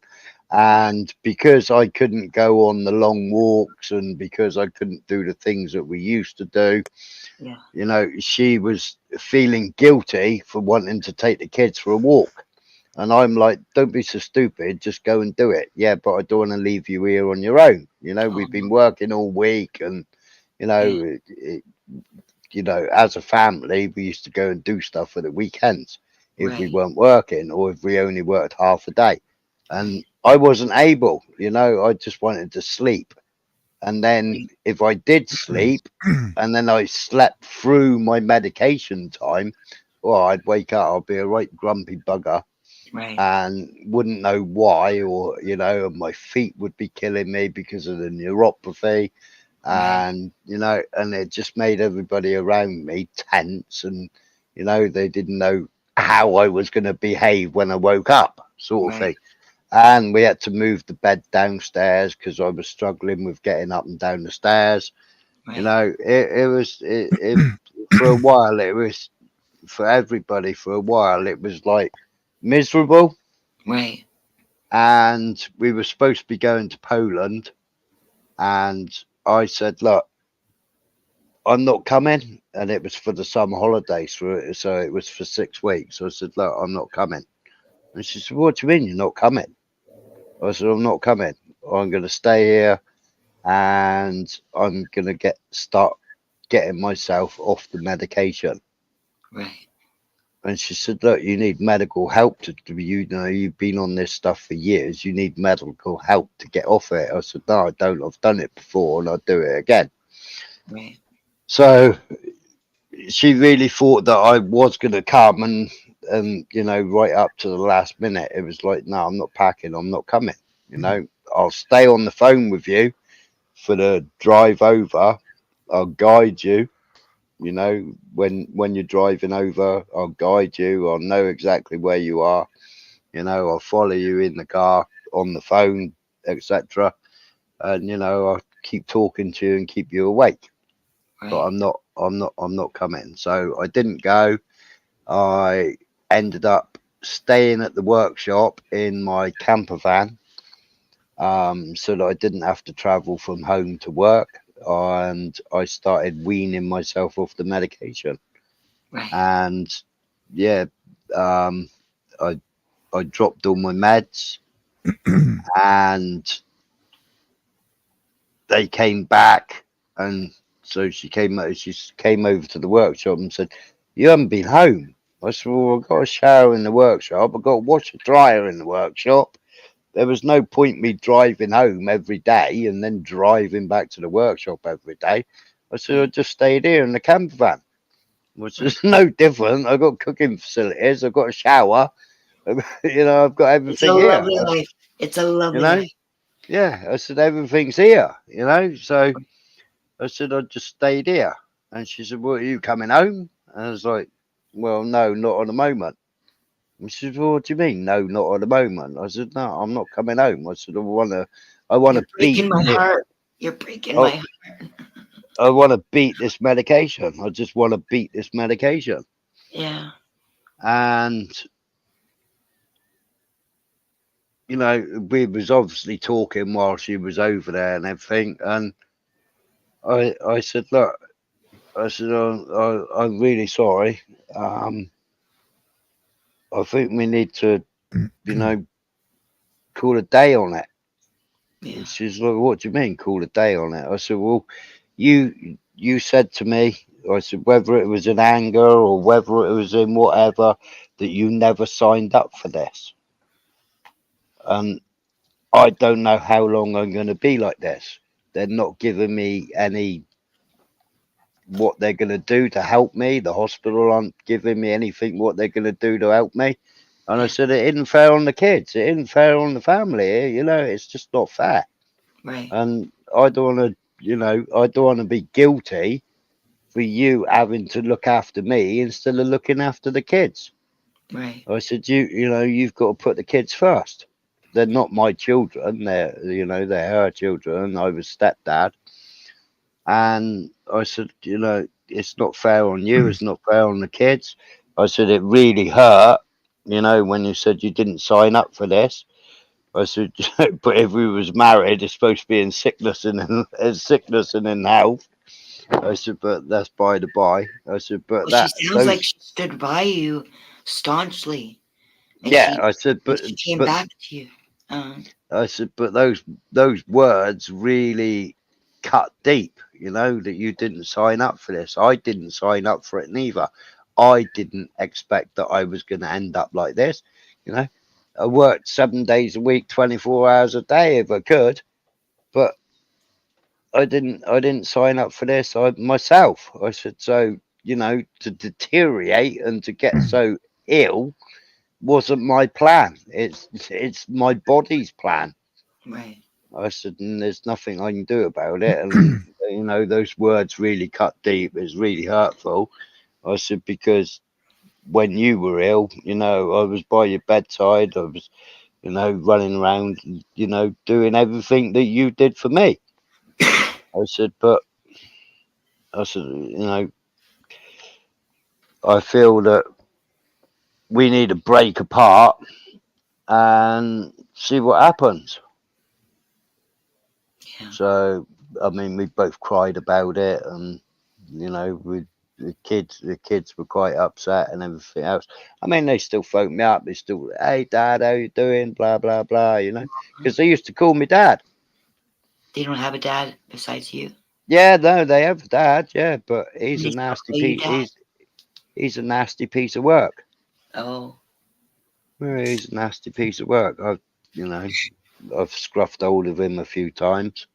And because I couldn't go on the long walks, and because I couldn't do the things that we used to do, Yeah. she was feeling guilty for wanting to take the kids for a walk. And I'm like, don't be so stupid. Just go and do it. Yeah, but I don't want to leave you here on your own. We've been working all week, and as a family, we used to go and do stuff for the weekends if we Right. weren't working, or if we only worked half a day. And I wasn't able. I just wanted to sleep. And then if I did sleep, and then I slept through my medication time, well, I'd wake up. I'd be a right grumpy bugger, Right. and wouldn't know why, or my feet would be killing me because of the neuropathy, and and it just made everybody around me tense, and they didn't know how I was going to behave when I woke up, sort of Right. thing. And we had to move the bed downstairs because I was struggling with getting up and down the stairs. Right. It was for a while, it was for everybody. For a while it was like miserable. Right. And we were supposed to be going to Poland, and I said, look, I'm not coming. And it was for the summer holidays, so it was for 6 weeks. I said, look, I'm not coming. And she said, what do you mean you're not coming? I said, I'm not coming. I'm going to stay here, and I'm going to start getting myself off the medication. Right. And she said, look, you need medical help you've been on this stuff for years. You need medical help to get off it. I said, no, I don't. I've done it before, and I'll do it again. Right. So she really thought that I was going to come, and right up to the last minute, it was like, no, I'm not packing. I'm not coming. I'll stay on the phone with you for the drive over. I'll guide you. When you're driving over, I'll guide you. I'll know exactly where you are. I'll follow you in the car, on the phone, etc. And I'll keep talking to you and keep you awake. Right. But I'm not coming. So I didn't go. I ended up staying at the workshop in my camper van, so that I didn't have to travel from home to work. And I started weaning myself off the medication. Right. And yeah, I dropped all my meds, and they came back, and so she came over to the workshop and said, you haven't been home. I said, well, I've got a shower in the workshop, I've got a washer dryer in the workshop. There was no point me driving home every day and then driving back to the workshop every day. I said, I just stayed here in the camper van, which is no different. I've got cooking facilities, I've got a shower, I've got It's a everything here. lovely life. It's a lovely life. Yeah, I said, everything's here, so I said, I just stayed here. And she said, well, are you coming home? And I was like, well, no, not at the moment. And she said, well, what do you mean? No, not at the moment. I said, no, I'm not coming home. I said, I want You're to beat breaking my it. heart. You're breaking Oh, my heart. I want to beat this medication. I just want to beat this medication. Yeah. And, we was obviously talking while she was over there and everything. And I said, look, I said, I'm really sorry. I think we need to, you know, call a day on it. Yeah. And she's like, what do you mean, call a day on it? I said, well, you said to me, I said, whether it was in anger or whether it was in whatever, that you never signed up for this. And I don't know how long I'm going to be like this. They're not giving me any what they're going to do to help me. The hospital aren't giving me anything what they're going to do to help me. And I said, it isn't fair on the kids. It isn't fair on the family. You know, it's just not fair. Right. And I don't want to, you know, I don't want to be guilty for you having to look after me instead of looking after the kids. Right. I said, you know, you've got to put the kids first. They're not my children. They're, you know, they're her children. I was stepdad. And I said, you know, it's not fair on you. It's not fair on the kids. I said, it really hurt, you know, when you said you didn't sign up for this. I said, but if we was married, it's supposed to be in sickness and in sickness and in health. I said, but that's by the by. I said, but Well, she that sounds like those, she stood by you staunchly, and yeah. I said, she came but back to you. I said, but those words really cut deep. You know that you didn't sign up for this. I didn't sign up for it neither. I didn't expect that I was going to end up like this. You know, I worked 7 days a week, 24 hours a day if I could, but I didn't sign up for this myself. I said, so, you know, to deteriorate and to get so ill wasn't my plan. It's my body's plan. Right. I said, and there's nothing I can do about it. And you know, those words really cut deep. It's really hurtful. I said, because when you were ill, you know, I was by your bedside. I was, you know, running around, you know, doing everything that you did for me. I said, but I said, you know, I feel that we need to break apart and see what happens. Yeah. So, I mean, we both cried about it, and you know, the kids were quite upset and everything else. I mean, they still phone me up. They still, hey, Dad, how you doing? Blah blah blah. You know, because they used to call me Dad. They don't have a dad besides you. Yeah, no, they have a dad. Yeah, but he's They a still nasty call you piece. dad. He's a nasty piece of work. Oh. Yeah, he's a nasty piece of work. You know, I've scruffed hold of him a few times,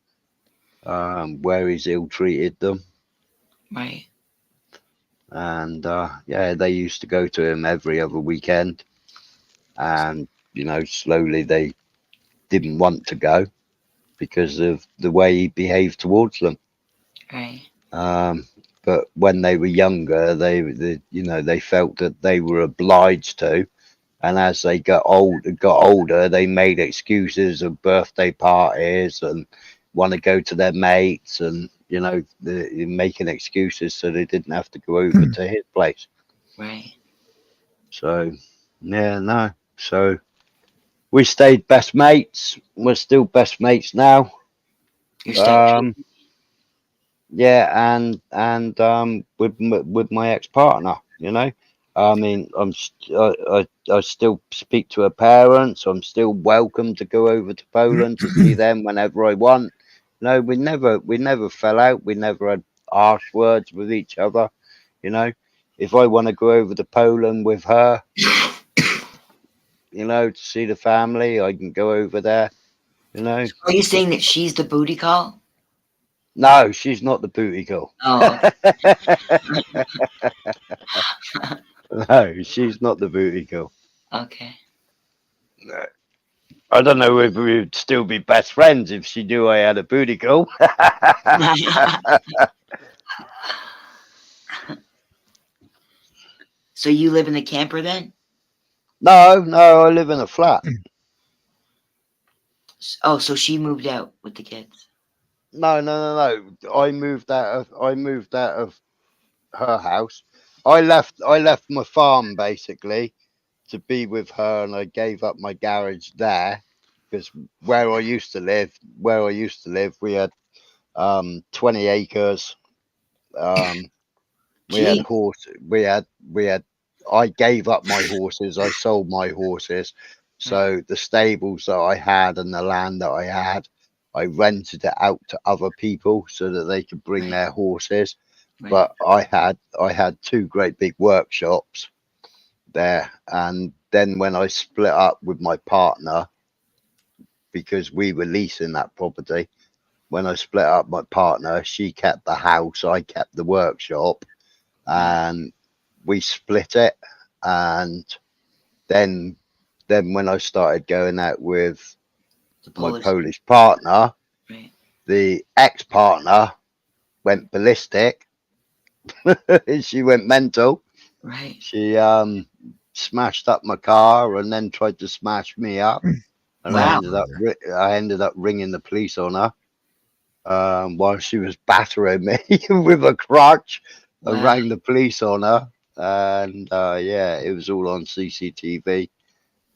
where he's ill treated them. Right. And yeah, they used to go to him every other weekend, and you know, slowly they didn't want to go because of the way he behaved towards them. Right. But when they were younger, you know, they felt that they were obliged to, and as they got older, they made excuses of birthday parties and want to go to their mates, and you know, making excuses so they didn't have to go over to his place. Right. So, yeah, no. So we stayed best mates. We're still best mates now. Your stepchildren. Yeah, and with my ex partner, you know. I mean, I still speak to her parents. I'm still welcome to go over to Poland to see them whenever I want. No, we never fell out. We never had harsh words with each other. You know, if I want to go over to Poland with her, you know, to see the family, I can go over there. You know. Are you saying that she's the booty call? No, she's not the booty call. Oh. No, she's not the booty call. Okay. No. I don't know if we'd still be best friends if she knew I had a booty call. So you live in the camper then? No, I live in a flat. Oh, so she moved out with the kids. No. I moved out of her house. I left my farm basically to be with her, and I gave up my garage there because where I used to live, we had 20 acres. We had Gee. horse. We had. I gave up my horses. I sold my horses. So the stables that I had and the land that I had, I rented it out to other people so that they could bring their horses. But I had two great big workshops there, and then when I split up with my partner, because we were leasing that property, when I split up my partner, she kept the house, I kept the workshop, and we split it. And then when I started going out with my Polish partner, the ex-partner went ballistic. She went mental. Right. She smashed up my car and then tried to smash me up, and Wow. I ended up ringing the police on her while she was battering me with a crutch. I Wow. rang the police on her, and yeah, it was all on CCTV.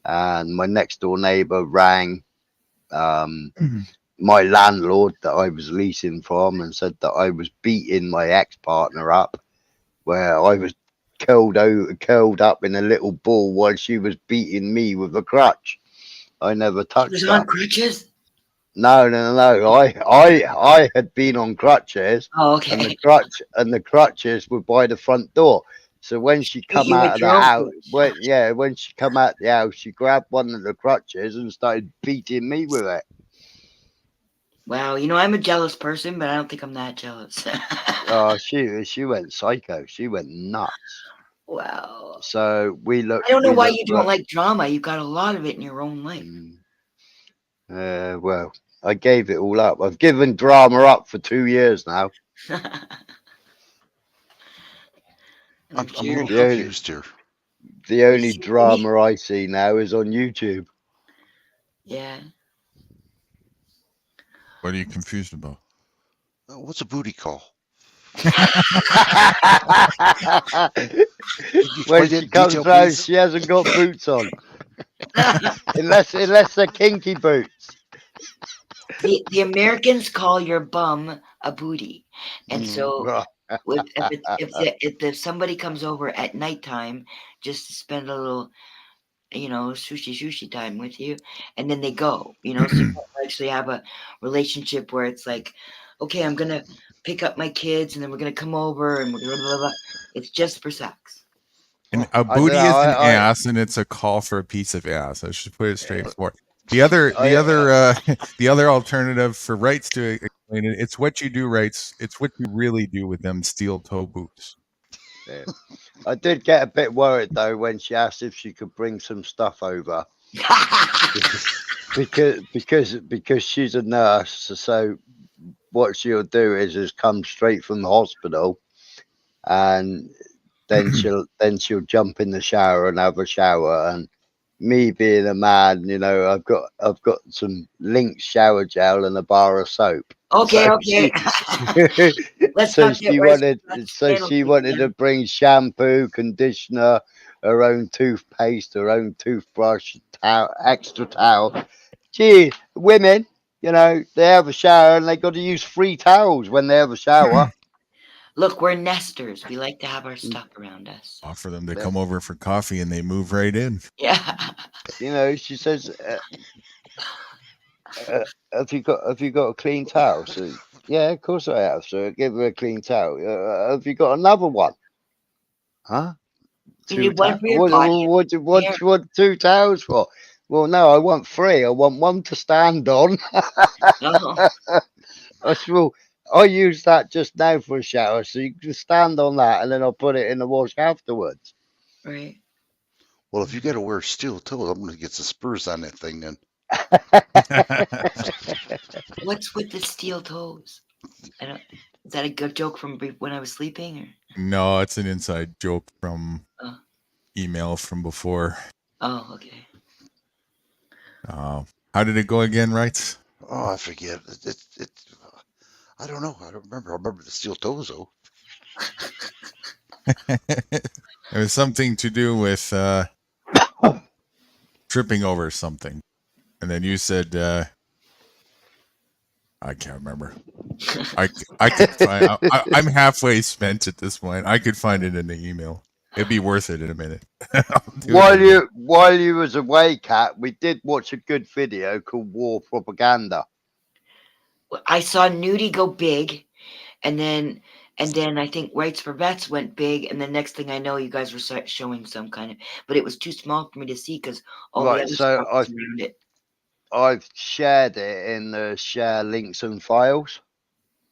And my next door neighbor rang my landlord that I was leasing from and said that I was beating my ex-partner up, where I was curled up in a little ball while she was beating me with a crutch. I never She touched was her. on crutches? No. I had been on crutches, Oh, and okay. the crutches were by the front door. So when she Beat come you out with of the your own house, crutch. when she come out the house, she grabbed one of the crutches and started beating me with it. Wow, you know, I'm a jealous person, but I don't think I'm that jealous. Oh, she went psycho. She went nuts. Wow. So we I don't know why you don't looked. like drama. You got a lot of it in your own life. Well, I gave it all up. I've given drama up for 2 years now. I'm a little The only, confused here. the only drama I see now is on YouTube. Yeah. What are you confused about? What's a booty call? When she comes round, she hasn't got boots on, unless they're kinky boots. The Americans call your bum a booty, and so if somebody comes over at nighttime just to spend a little, you know, sushi time with you, and then they go, you know, so you don't actually have a relationship where it's like, okay, I'm gonna pick up my kids and then we're gonna come over and we're gonna blah, blah, blah. It's just for sex. And a I don't booty know. is an ass, and it's a call for a piece of ass. I should put it straightforward. The other the other alternative for rights to explain it, it's what you do rights. It's what you really do with them steel toe boots. Yeah. I did get a bit worried though when she asked if she could bring some stuff over, because she's a nurse. So what she'll do is come straight from the hospital, and then she'll jump in the shower and have a shower. And me being a man, you know, I've got some Lynx shower gel and a bar of soap. Okay, So okay. Let's so not get she worse. wanted to bring shampoo, conditioner, her own toothpaste, her own toothbrush, extra towel. Gee, women, you know, they have a shower and they got to use 3 towels when they have a shower. Look, we're nesters. We like to have our stuff around us. Offer them to come over for coffee, and they move right in. Yeah. You know, she says, have you got a clean towel? So yeah, of course I have. So I give her a clean towel. Have you got another one? Huh? You 2 need one towels? for your body. What do you want 2 towels for? Well, no, I want 3. I want one to stand on. Oh. I said, well, I use that just now for a shower, so you can stand on that, and then I'll put it in the wash afterwards. Right. Well, if you got to wear steel toes, I'm going to get some spurs on that thing then. What's with the steel toes? Is that a good joke from when I was sleeping? Or? No, it's an inside joke from Oh. email from before. Oh, okay. How did it go again, Rights? Oh, I forget. I don't know. I don't remember. I remember the steel toes though. It was something to do with tripping over something, and then you said, I can't remember. I could find. I'm halfway spent at this point. I could find it in the email. It'd be worth it in a minute. I'll do it anyway. While you was away, Cat, we did watch a good video called War Propaganda. I saw Nudie go big, and then I think Rights for Vets went big, and the next thing I know, you guys were showing some kind of, but it was too small for me to see because all the Right, other so stuff was around it. I've shared it in the share links and files.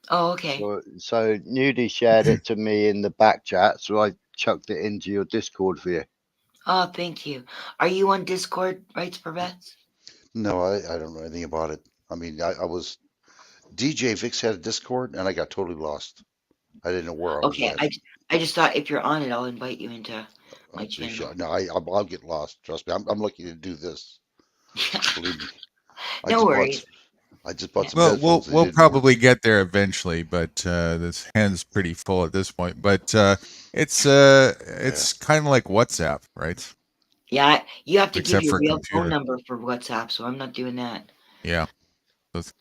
Oh, okay. So Nudie shared it to me in the back chat, so I chucked it into your Discord for you. Oh, thank you. Are you on Discord, Rights for Vets? No, I don't know anything about it. I mean, I was DJ Vix had a Discord, and I got totally lost. I didn't know where I was Okay, at. I just thought if you're on it, I'll invite you into I my appreciate channel. it. No, I'll get lost. Trust me. I'm lucky to do this. Believe me. No worries. I just bought some Well, headphones. They we'll didn't work. probably get there eventually, but this hand's pretty full at this point. But it's kind of like WhatsApp, right? Yeah, you have to give Except your for real phone computer. number for WhatsApp, so I'm not doing that. Yeah,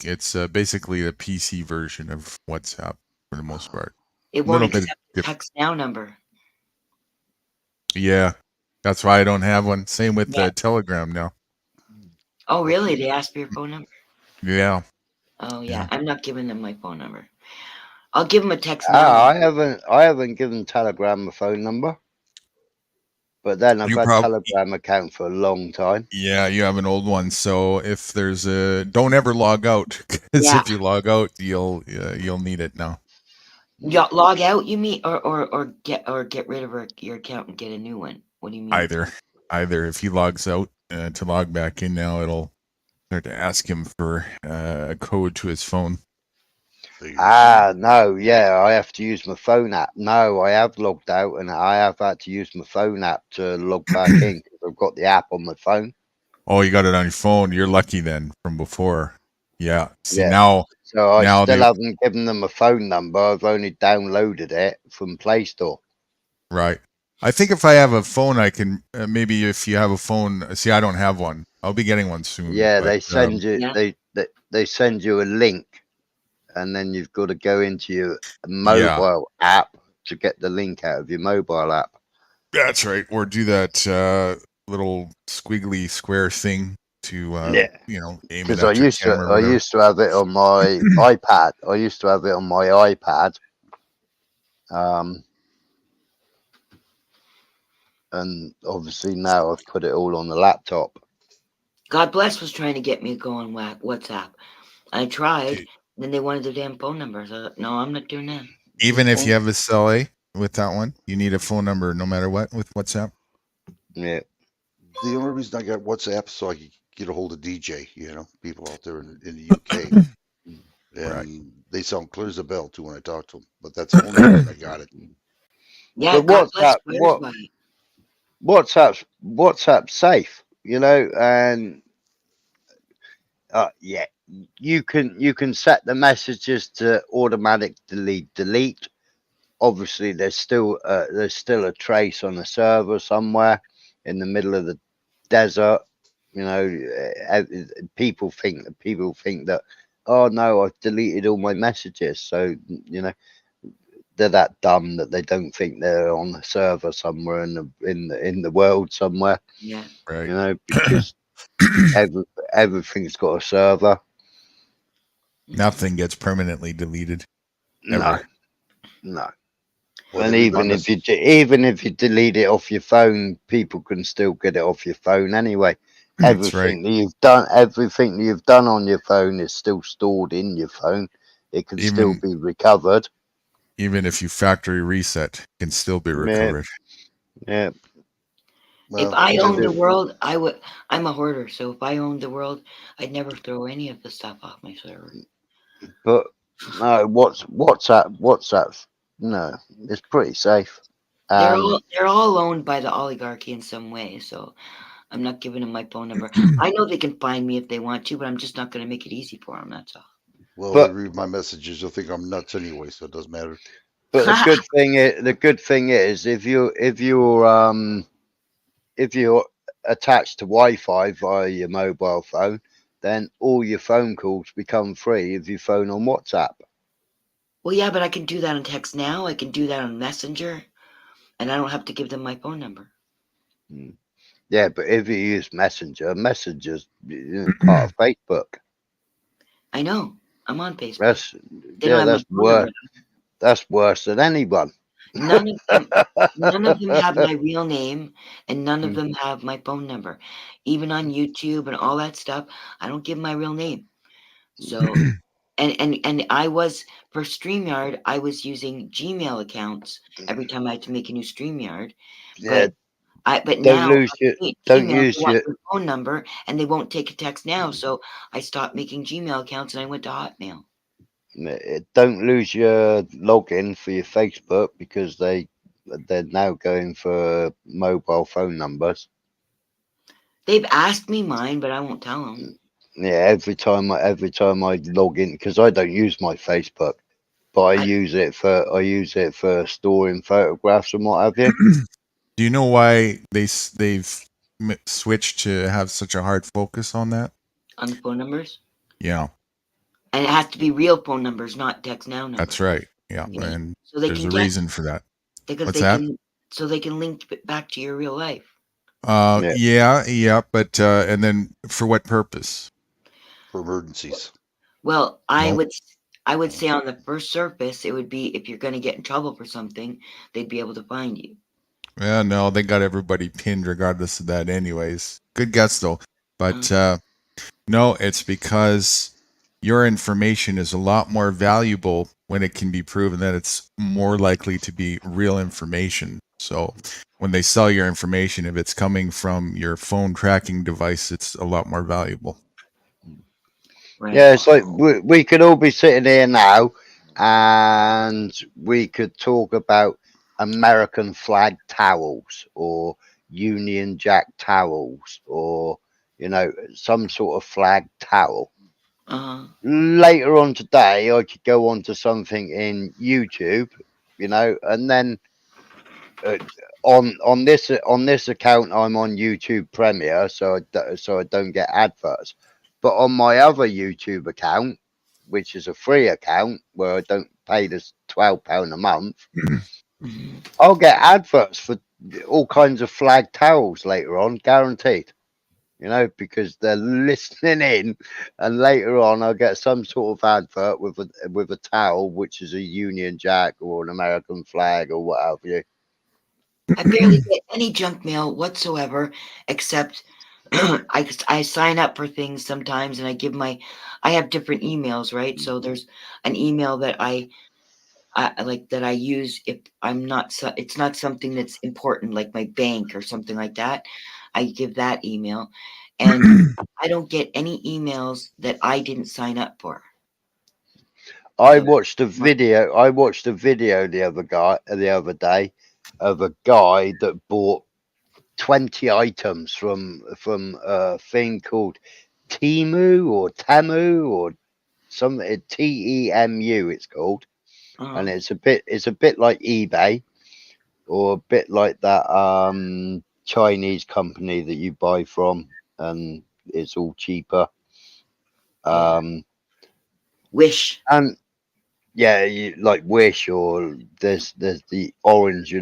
it's basically the PC version of WhatsApp for the most part. It A won't little bit accept the different. text now number. Yeah, that's why I don't have one. Same with Yeah. Telegram now. Oh, really? They asked for your phone number? Yeah. Oh, yeah. I'm not giving them my phone number. I'll give them a text now. I haven't given Telegram a phone number, but then I've You had prob- Telegram account for a long time. Yeah, you have an old one. So if there's don't ever log out, because Yeah. if you log out, you'll need it now. Log out, you mean, or get rid of your account and get a new one? What do you mean? Either if he logs out to log back in now, it'll start to ask him for a code to his phone. No, yeah, I have to use my phone app. No, I have logged out and I have had to use my phone app to log back in because I've got the app on my phone. Oh, you got it on your phone. You're lucky then from before. Yeah. See Yeah. now. So I now still they haven't given them a phone number. I've only downloaded it from Play Store. right. I think if I have a phone, I can maybe if you have a phone. See, I don't have one. I'll be getting one soon. Yeah, but, they send you they send you a link, and then you've got to go into your mobile app to get the link out of your mobile app. That's right. Or do that little squiggly square thing to aim it Because at your camera. Or I whatever. used to have it on my iPad. I used to have it on my iPad. And obviously now I've put it all on the laptop. God Bless was trying to get me to go on WhatsApp. I tried. Then they wanted the damn phone number. So no, I'm not doing that. Even if you have a cell with that one, you need a phone number no matter what with WhatsApp. Yeah. The only reason I got WhatsApp so I could get a hold of DJ, people out there in the UK. And they sound clear as a bell too when I talk to them. But that's the only reason I got it. Yeah, but WhatsApp's safe, and yeah, you can set the messages to automatic delete. Obviously, there's still a trace on a server somewhere in the middle of the desert. People think that, oh no, I've deleted all my messages. So they're that dumb that they don't think they're on a server somewhere in the world somewhere. Yeah. Right. Because everything's got a server. Nothing gets permanently deleted. Ever. No. Well, And even if you delete it off your phone, people can still get it off your phone anyway. Everything that you've done on your phone is still stored in your phone. It can still be recovered. Even if you factory reset, it can still be recovered. Yeah. If I owned the world, I would. I'm a hoarder, so if I owned the world, I'd never throw any of the stuff off my server. But no, WhatsApp, no, it's pretty safe. They're all owned by the oligarchy in some way, so I'm not giving them my phone number. I know they can find me if they want to, but I'm just not going to make it easy for them. That's all. Well, they read my messages, you'll think I'm nuts anyway, so it doesn't matter. But the good thing is, if you're attached to Wi-Fi via your mobile phone, then all your phone calls become free if you phone on WhatsApp. Well, yeah, but I can do that on text now. I can do that on Messenger, and I don't have to give them my phone number. Yeah, but if you use Messenger's part of Facebook. I know. I'm on Facebook. That's They don't have my that's phone number. worse. That's worse than anyone. None of them have my real name, and none of them have my phone number. Even on YouTube and all that stuff, I don't give my real name. So, and I was for StreamYard, I was using Gmail accounts every time I had to make a new StreamYard. Yeah, But don't now lose your don't Gmail, they use want your your phone number, and they won't take a text now. So I stopped making Gmail accounts, and I went to Hotmail. don't lose your login for your Facebook because they're now going for mobile phone numbers. They've asked me mine, but I won't tell them. Yeah, every time I log in, because I don't use my Facebook, but I use it for storing photographs and what have you. Do you know why they've switched to have such a hard focus on that? On the phone numbers? Yeah, And it has to be real phone numbers, not text now numbers. that's right. Yeah, You know, and so they there's can a get reason for that. because What's they that? can so they can link it back to your real life. Yeah, but and then for what purpose? For emergencies. Well, I Nope. would say on the first surface, it would be if you're going to get in trouble for something, they'd be able to find you. Yeah, no, they got everybody pinned regardless of that anyways. Good guess though. But no, it's because your information is a lot more valuable when it can be proven that it's more likely to be real information. So when they sell your information, if it's coming from your phone tracking device, it's a lot more valuable. Right. Yeah, it's like we could all be sitting here now and we could talk about American flag towels or Union Jack towels or, some sort of flag towel. Later on today, I could go onto something in YouTube, and then on this account, I'm on YouTube Premiere, so I don't get adverts. But on my other YouTube account, which is a free account where I don't pay this £12 a month, I'll get adverts for all kinds of flag towels later on, guaranteed. Because they're listening in, and later on I'll get some sort of advert with a towel, which is a Union Jack or an American flag or what have you. I barely get any junk mail whatsoever, except I sign up for things sometimes, and I have different emails, right? So there's an email that I like that I use if I'm not it's not something that's important, like my bank or something like that. I give that email, and I don't get any emails that I didn't sign up for. I watched a video the other day of a guy that bought 20 items from a thing called Temu or Temu or something, TEMU it's called. And it's a bit like eBay or a bit like that Chinese company that you buy from and it's all cheaper. Wish. And yeah, you like Wish, or there's the Orange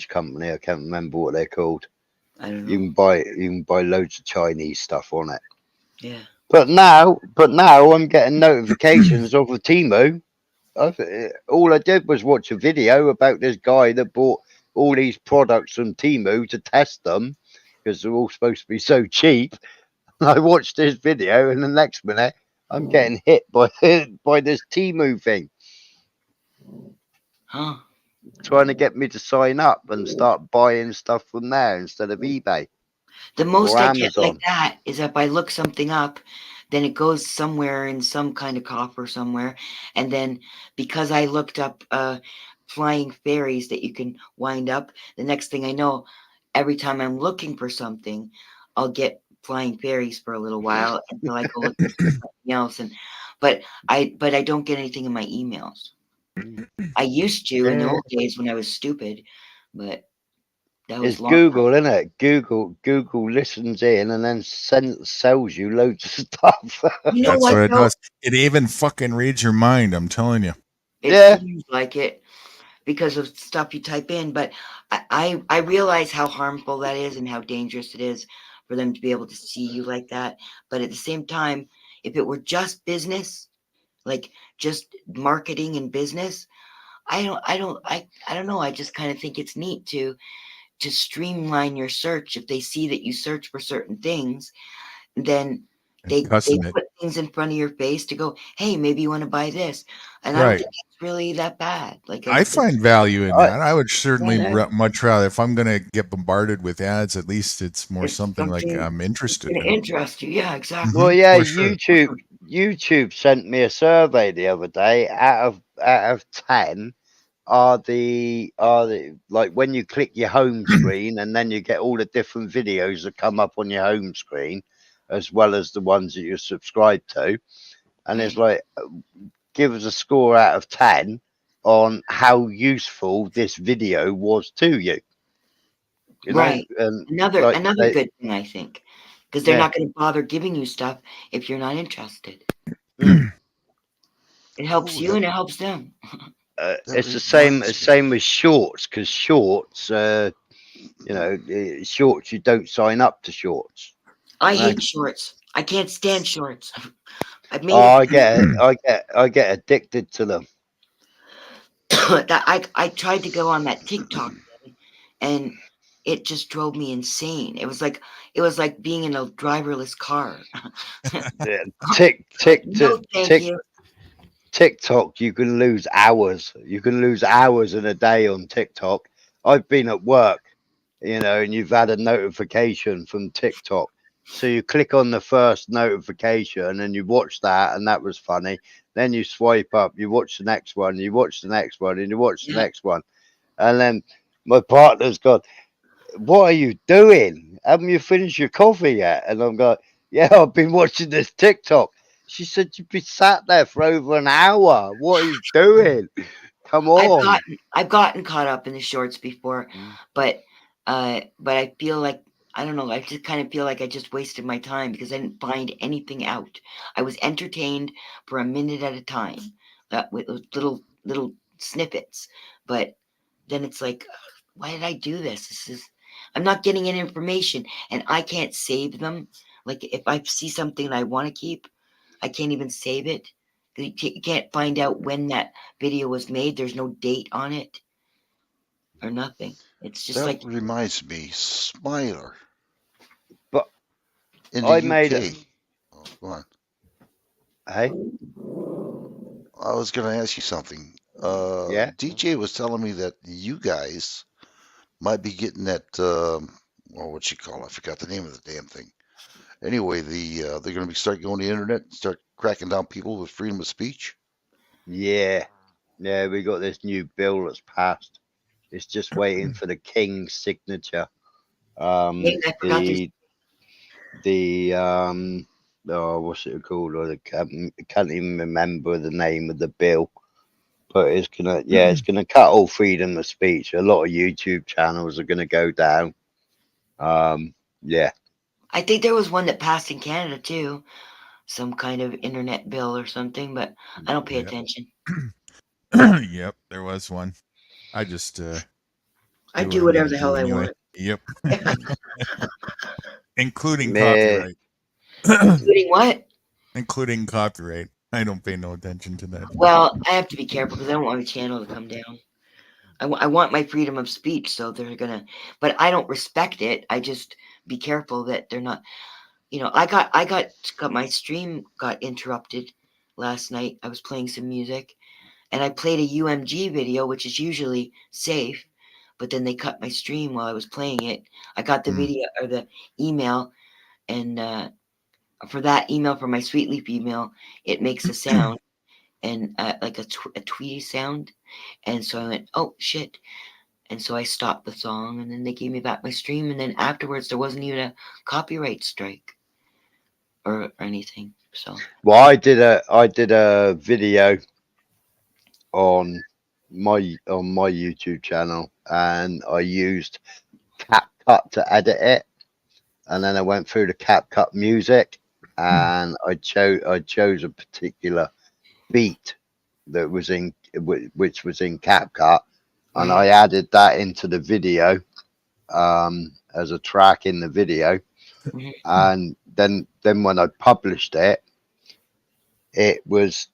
company. I can't remember what they're called. I don't know. You can buy loads of Chinese stuff on it. Yeah. But now I'm getting notifications of a Temu. All I did was watch a video about this guy that bought all these products from Temu to test them because they're all supposed to be so cheap. I watched this video, and the next minute I'm getting hit by this Temu thing. Huh. Trying to get me to sign up and start buying stuff from there instead of eBay. The most or I get like Amazon. that is if I look something up, then it goes somewhere in some kind of coffer somewhere, and then because I looked up flying fairies that you can wind up, the next thing I know, every time I'm looking for something, I'll get flying fairies for a little while until I go looking for something else. But I don't get anything in my emails. I used to in the old days when I was stupid, but That was It's long. Google, isn't it? Google listens in and then sells you loads of stuff. You know That's what what it though? does. It even fucking reads your mind. I'm telling you. It Yeah. seems like it because of stuff you type in, but I realize how harmful that is and how dangerous it is for them to be able to see you like that. But at the same time, if it were just business, like just marketing and business, I don't know. I just kind of think it's neat to streamline your search. If they see that you search for certain things, then they Custom it. put things in front of your face to go, hey, maybe you want to buy this. And I don't Right. think it's really that bad. Like I find value in I- that. I would certainly Yeah. much rather, if I'm going to get bombarded with ads, at least it's more It's something like something I'm interested gonna in. interest you. Yeah, exactly. Well, yeah, For sure. YouTube sent me a survey the other day. Out of 10, are the like when you click your home screen and then you get all the different videos that come up on your home screen, as well as the ones that you're subscribed to, and it's like, give us a score out of 10 on how useful this video was to you. You know, Right. and Another like another good thing, I think, because they're yeah. not going to bother giving you stuff if you're not interested. Mm. It helps Oh, you and it helps them. that It's the reminds me. same with shorts, because shorts, shorts, you don't sign up to shorts. I You know? hate shorts. I can't stand shorts. I've made Oh, it. I get addicted to them. That I tried to go on that TikTok thing, and it just drove me insane. It was like being in a driverless car. Yeah, No, thank you. TikTok, you can lose hours. You can lose hours in a day on TikTok. I've been at work, and you've had a notification from TikTok. So you click on the first notification and you watch that, and that was funny. Then you swipe up, you watch the next one, you watch the next one, and you watch the Yeah. next one. And then my partner's gone, what are you doing? Haven't you finished your coffee yet? And I'm going, yeah, I've been watching this TikTok. She said, you've been sat there for over an hour. What are you doing? Come on. I've gotten caught up in the shorts before, Mm. but I feel like I don't know. I just kind of feel like I just wasted my time because I didn't find anything out. I was entertained for a minute at a time, with those little snippets. But then it's like, why did I do this? I'm not getting any information, and I can't save them. Like if I see something I want to keep, I can't even save it. You can't find out when that video was made. There's no date on it or nothing. It's just That like, reminds me, Smiler But in the I made it. UK. Oh, go on. Hey, I was going to ask you something. yeah. DJ was telling me that you guys might be getting that. Well, what you call it? I forgot the name of the damn thing. Anyway, they're going to be start going to the internet and start cracking down people with freedom of speech. Yeah. Yeah, we got this new bill that's passed. It's just waiting for the king's signature. hey, I forgot there's The what's it called? I can't even remember the name of the bill. But it's gonna cut all freedom of speech. A lot of YouTube channels are gonna go down. Yeah. I think there was one that passed in Canada too, some kind of internet bill or something, but I don't pay Yep. attention. Yep, there was one. I just I do what do I'm whatever gonna the do hell I anyway. want. Yep. Including Meh. copyright. Including what? Including copyright. I don't pay no attention to that. Well, I have to be careful because I don't want the channel to come down. I want my freedom of speech, so they're gonna. But I don't respect it. I just be careful that they're not. I got my stream got interrupted last night. I was playing some music, and I played a UMG video, which is usually safe, but then they cut my stream while I was playing it. I got the video or the email, and for that email from my Sweet Leaf email, it makes a sound and like a tweety sound, and so I went, oh shit. And so I stopped the song, and then they gave me back my stream, and then afterwards there wasn't even a copyright strike or anything. So Well, I did a video on my YouTube channel, and I used CapCut to edit it, and then I went through the CapCut music, and I chose a particular beat that was in which was in CapCut, and I added that into the video as a track in the video, and then when I published it, it was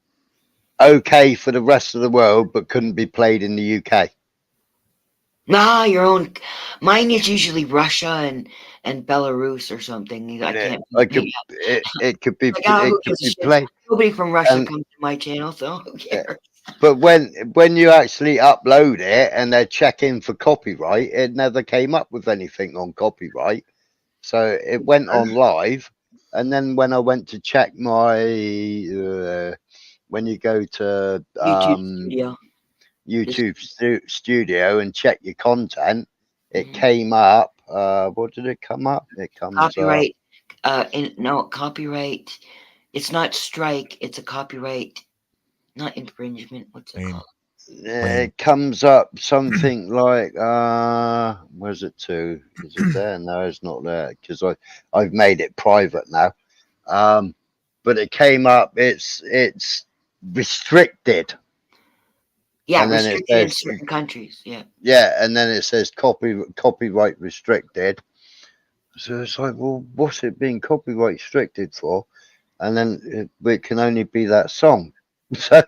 okay for the rest of the world, but couldn't be played in the UK. Nah, your own. Mine is usually Russia and Belarus or something. I can't. I could it could be Like, oh, who it could gives a be shit? played, Nobody from Russia and comes to my channel, so who cares? but when you actually upload it and they're checking for copyright, it never came up with anything on copyright, so it went on live. And then when I went to check my when you go to YouTube Studio and check your content, it came up. What did it come up? It comes up. Copyright. No, copyright. It's not strike. It's a copyright, not infringement. What's it called? It comes up something like where's it to? Is it there? No, it's not there because I've made it private now. But it came up. It's restricted. Yeah, and then restricted in certain countries. Yeah. Yeah, and then it says copyright restricted. So it's like, well, what's it being copyright restricted for? And then it can only be that song. So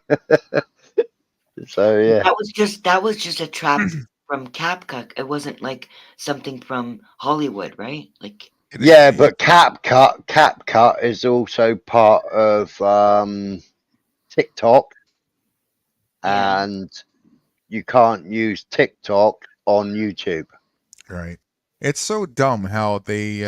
yeah. That was just a trap from CapCut. It wasn't like something from Hollywood, right? Like. Yeah, but CapCut is also part of TikTok, and you can't use TikTok on YouTube. Right. It's so dumb how they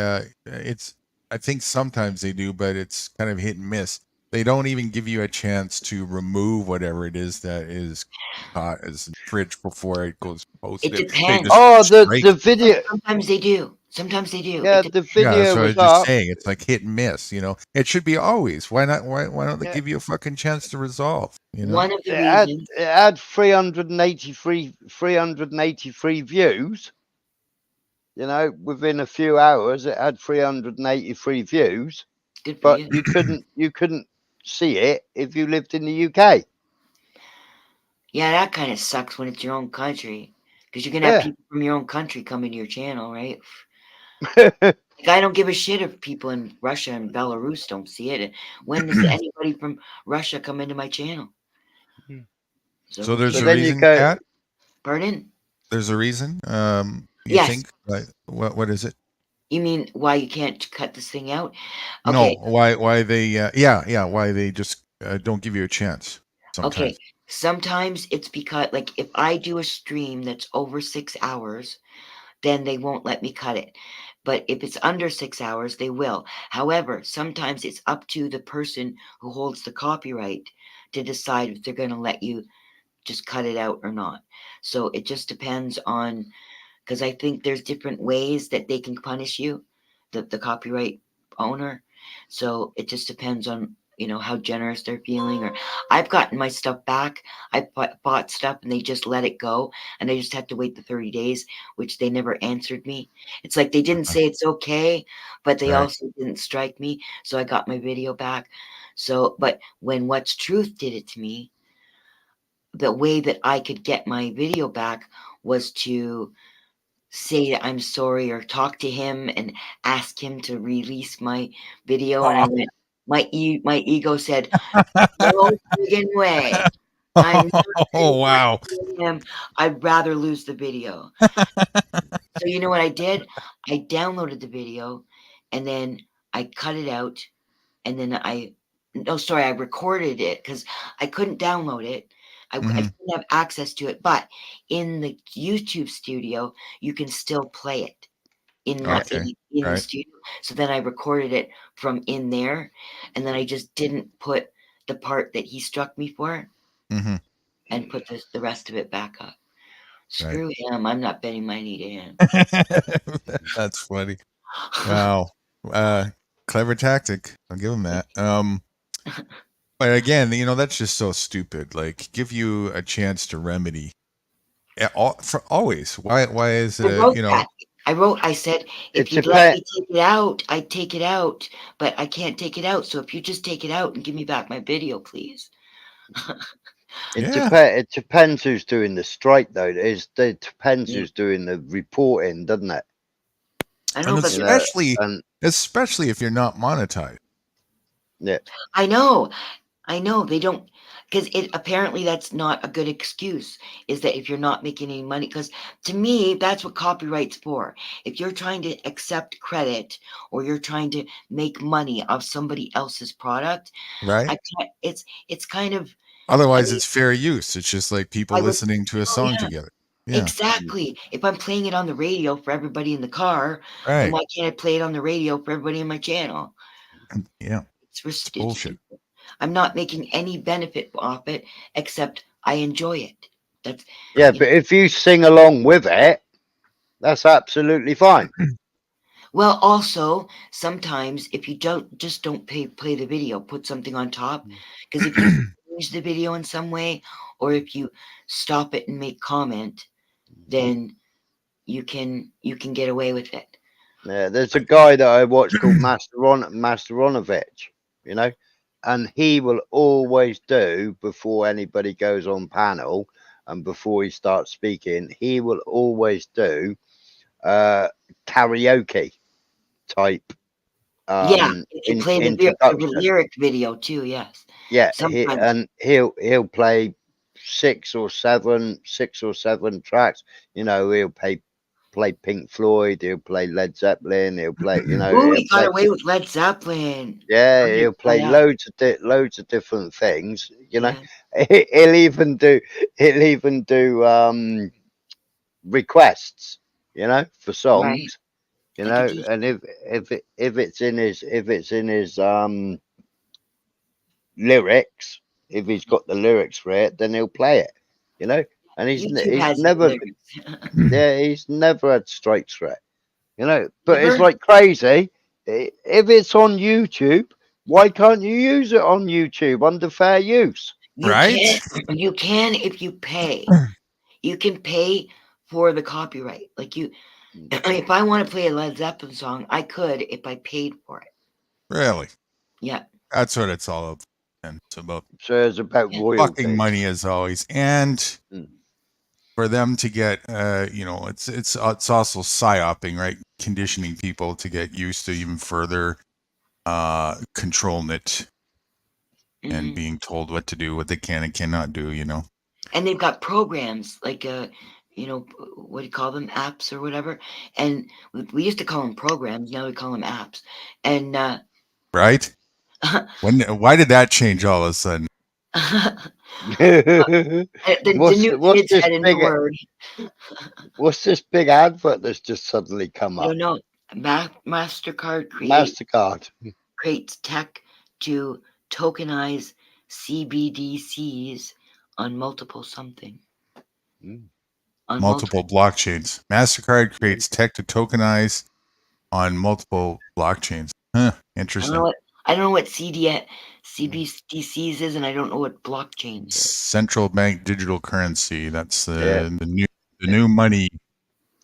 it's I think sometimes they do, but it's kind of hit and miss. They don't even give you a chance to remove whatever it is that is caught as infringed before it goes posted. It depends. The video. Sometimes they do. Sometimes they do. Yeah, the video that's what I was was just up. saying. It's like hit and miss. You know, it should be always. Why not? Why don't they give you a fucking chance to resolve? You know, One of the reasons it had 383 views. You know, within a few hours, it had 383 views. Good but you. you couldn't see it if you lived in the UK. Yeah, that kind of sucks when it's your own country, because you're gonna have people from your own country coming to your channel, right? Like, I don't give a shit if people in Russia and Belarus don't see it. When does anybody from Russia come into my channel? So there's a then reason, you go, Kat? Pardon? There's a reason. You Yes. think? Like, what is it? You mean why you can't cut this thing out? No, Okay. why they why they just don't give you a chance sometimes. Okay. Sometimes it's because, like, if I do a stream that's over 6 hours, then they won't let me cut it. But if it's under 6 hours, they will. However, sometimes it's up to the person who holds the copyright to decide if they're going to let you just cut it out or not. So it just depends on, because I think there's different ways that they can punish you, the copyright owner. So it just depends on, how generous they're feeling. Or I've gotten my stuff back. I bought stuff and they just let it go, and I just had to wait the 30 days, which they never answered me. It's like they didn't say it's okay, but they also didn't strike me. So I got my video back. So, but when What's Truth did it to me, the way that I could get my video back was to say that I'm sorry or talk to him and ask him to release my video. And I went, my ego said, no friggin' way. I'm not Oh wow. him. I'd rather lose the video. So you know what I did? I downloaded the video and then I cut it out, and then I recorded it because I couldn't download it. I didn't have access to it, but in the YouTube studio, you can still play it in the studio. So then I recorded it from in there, and then I just didn't put the part that he struck me for, and put the rest of it back up. Screw him! I'm not betting my knee to him. That's funny. Wow. Clever tactic. I'll give him that. But again, that's just so stupid. Like, give you a chance to remedy. For always. Why is it? I said, if It you'd let me depends. take it out, I'd take it out, but I can't take it out. So if you just take it out and give me back my video, please. It Yeah. depends. It depends who's doing the strike, though. It depends Yeah. who's doing the reporting, doesn't it? I And know, but especially if you're not monetized. Yeah. I know they don't, because it apparently that's not a good excuse, is that if you're not making any money, because to me that's what copyright's for. If you're trying to accept credit or you're trying to make money off somebody else's product, Right. it's kind of, Otherwise, it's fair use. It's just like people I would, listening to a song yeah, together. Yeah. exactly. If I'm playing it on the radio for everybody in the car, then Right. why can't I play it on the radio for everybody in my channel? Yeah. It's bullshit. I'm not making any benefit off it except I enjoy it. That's Yeah, but if you sing along with it, that's absolutely fine. well. Also, sometimes if you don't play the video, put something on top, because if you change the video in some way, or if you stop it and make comment, then you can get away with it. Yeah, there's a guy that I watch called Masteronovich, you know, and he will always do, before anybody goes on panel and before he starts speaking, he will always do karaoke type Yeah, and play the introduction. lyric video too. Yes. Yeah, Sometimes. he'll play six or seven tracks. You know, he'll play Pink Floyd, he'll play Led Zeppelin, he'll play, you know, Ooh, he'll he got play, away with Led Zeppelin. yeah, I'm gonna he'll try play that. loads of different things. You know, Yeah. he'll even do requests. You know, for Right. songs. You Like a know, DJ. and if it's in his lyrics, if he's got the lyrics for it, then he'll play it. You know, and YouTube he's has his never, lyrics. yeah, he's never had strikes for it. You know, but it's Never? like crazy. If it's on YouTube, why can't you use it on YouTube under fair use? You Right. can if you pay. You can pay for the copyright. Like if I want to play a Led Zeppelin song, I could if I paid for it. Really. Yeah. That's what it's all about. And it's about So it's about fucking royalties. money as always, and Mm. for them to get, you know, it's also psyoping, right? Conditioning people to get used to even further controlling it and being told what to do, what they can and cannot do. You know. And they've got programs like what do you call them, apps or whatever, and we used to call them programs, now we call them apps, and Right. Why did that change all of a sudden? the new kids had a new word. What's this big advert that's just suddenly come I up? don't know. MasterCard MasterCard creates tech to tokenize CBDCs on multiple something. On Multiple blockchains. MasterCard creates tech to tokenize on multiple blockchains. Huh. Interesting. I don't know what CBDCs is, and I don't know what blockchains is. Central bank digital currency. That's the new money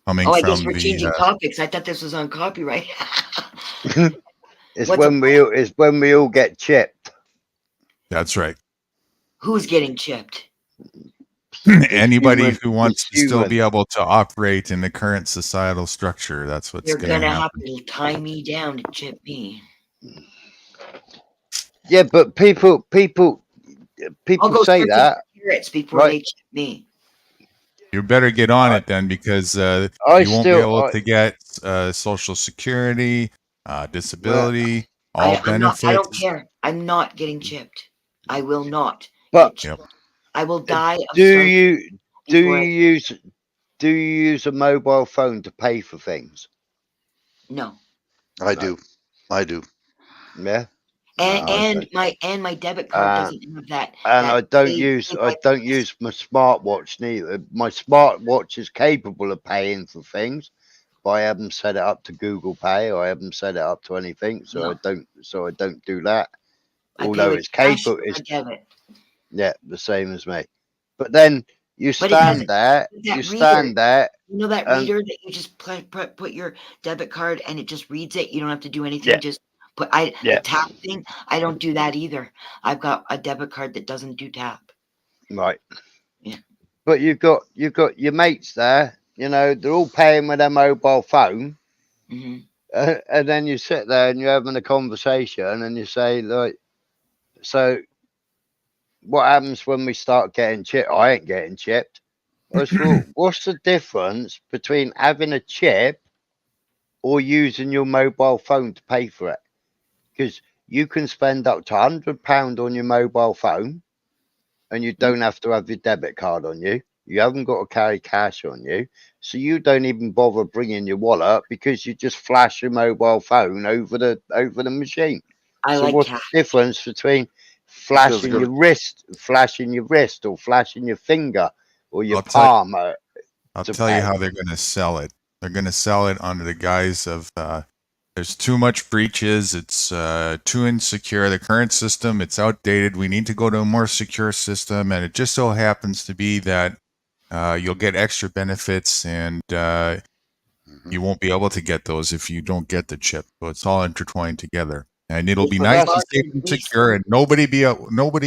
coming Oh, I from guess we're changing topics. I thought this was on copyright. It's when we all get chipped. That's right. Who's getting chipped? Anybody who wants to still be able to operate in the current societal structure. That's what's You're going to gonna happen. have to tie me down to chip me. Yeah, but people I'll go say searching that, for carrots before right? they chip me. You better get on it then, because you won't be able to get Social Security, disability, all I'm not. I don't benefits. care. I'm not getting chipped. I will not But get chipped. I will die of do starvation you before use a mobile phone to pay for things? No. I do. Yeah. And my debit card doesn't have that. And I don't pay use by my smartwatch neither. My smartwatch is capable of paying for things, but I haven't set it up to Google Pay, or I haven't set it up to anything, so I don't do that. Although it's capable, it's the same as me. But then you stand there, You know that And reader that you just put your debit card and it just reads it? You don't have to do anything. yeah, Just put the yeah, tap thing. I don't do that either. I've got a debit card that doesn't do tap. right. Yeah. But you've got your mates there. You know, they're all paying with their mobile phone, hmm and then you sit there and you're having a conversation, and you say like, so what happens when we start getting chipped? I ain't getting chipped. I was thought, what's the difference between having a chip or using your mobile phone to pay for it? Because you can spend up to £100 on your mobile phone, and you don't have to have your debit card on you. You haven't got to carry cash on you, so you don't even bother bringing your wallet because you just flash your mobile phone over the machine. I So like what's cash. the difference between Because they're flashing gonna, your wrist, or flashing your finger or your I'll tell palm I'll to tell you pay? how they're going to sell it. They're going to sell it under the guise of there's too much breaches. It's too insecure. The current system, it's outdated. We need to go to a more secure system. And it just so happens to be that you'll get extra benefits, and you won't be able to get those if you don't get the chip. So it's all intertwined together. And it'll be But nice and that's safe and secure, and nobody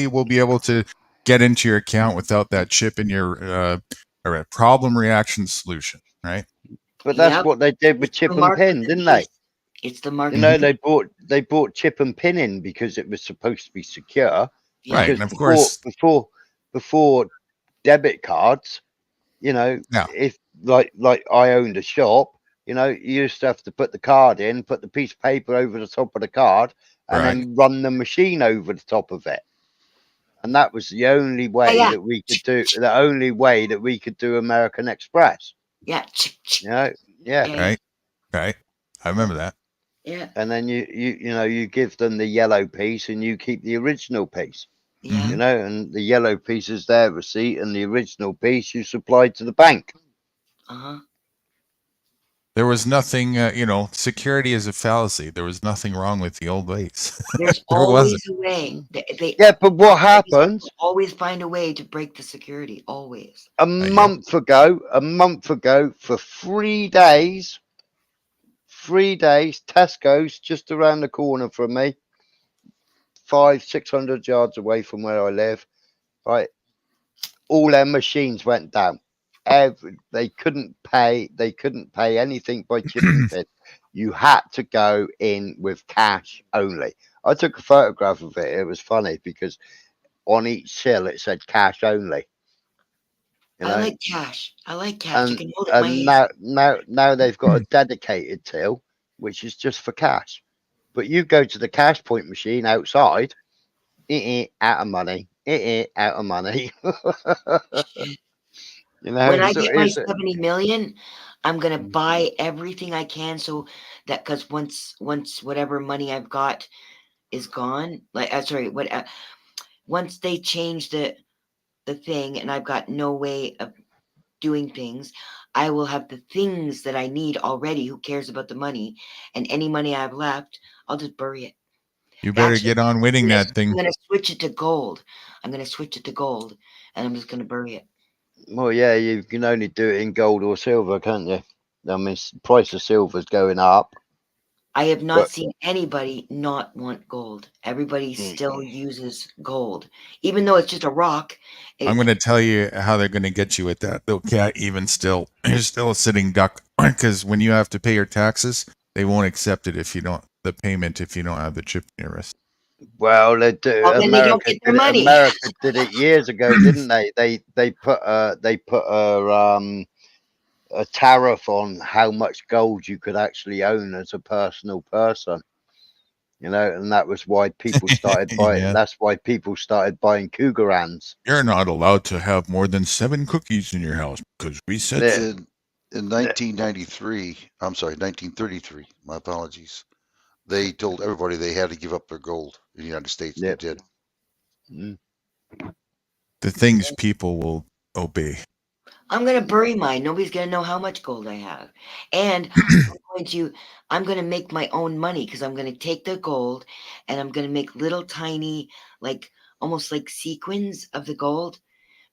will be able to get into your account without that chip in your or a problem reaction solution, right? that's Yep. what they did with It's the chip and mark of pin, the didn't they? beast. It's the mark You of the know, beast. they bought chip and pin in because it was supposed to be secure. Yeah. Right, Because and of course, before debit cards, you know, yeah, if like I owned a shop, you know, you used to have to put the card in, put the piece of paper over the top of the card, and right. then run the machine over the top of it. And that was the only way Yeah. that we could do the only way that we could do American Express. Yeah. You know, yeah. Yeah. Right, right. I remember that. Yeah. And then you know, you give them the yellow piece and you keep the original piece. Yeah. You know, and the yellow piece is their receipt, and the original piece you supplied to the bank. Uh-huh. There was nothing, security is a fallacy. There was nothing wrong with the old ways. There's There wasn't. always a way. Yeah, but what happens? Always find a way to break the security. Always. A Yeah. month ago, for 3 days, Tesco's just around the corner from me, 600 yards away from where I live. Right, all their machines went down. They couldn't pay. They couldn't pay anything by chip and pin. You had to go in with cash only. I took a photograph of it. It was funny because on each sill it said cash only. You I know, like cash. I like cash. I and can hold it in my and hand. now they've got a dedicated till which is just for cash. But you go to the cash point machine outside, out of money, out of money. You know, When I so get my it's 70 million, I'm gonna buy everything I can so that because once whatever money I've got is gone, like sorry, once they change the thing and I've got no way of doing things, I will have the things that I need already. Who cares about the money? And any money I have left, I'll just bury it. You better Actually, get on winning that I'm thing. gonna switch it to gold. I'm gonna switch it to gold, and I'm just gonna bury it. well, yeah, you can only do it in gold or silver, can't you? I mean, price of silver's going up, I have not but seen anybody not want gold. Everybody mm, still uses gold, even though it's just a rock. I'm going to tell you how they're going to get you with that. They'll cat even still. You're still a sitting duck because when you have to pay your taxes, they won't accept it if you don't the payment if you don't have the chip in your wrist. well, they do. Well, then they don't get their money. America did it years ago, didn't they? They put a tariff on how much gold you could actually own as a personal person. You know, and that was why people started buying. Yeah. That's why people started buying Cougarans. You're not allowed to have more than 7 cookies in your house because we said Yeah. so. in 1993, I'm sorry, 1933. My apologies. They told everybody they had to give up their gold in the United States. Yep. They did. Mm. The things people will obey. I'm gonna bury mine. Nobody's gonna know how much gold I have, and I'm gonna make my own money because I'm gonna take the gold and I'm gonna make little tiny, like almost like sequins of the gold,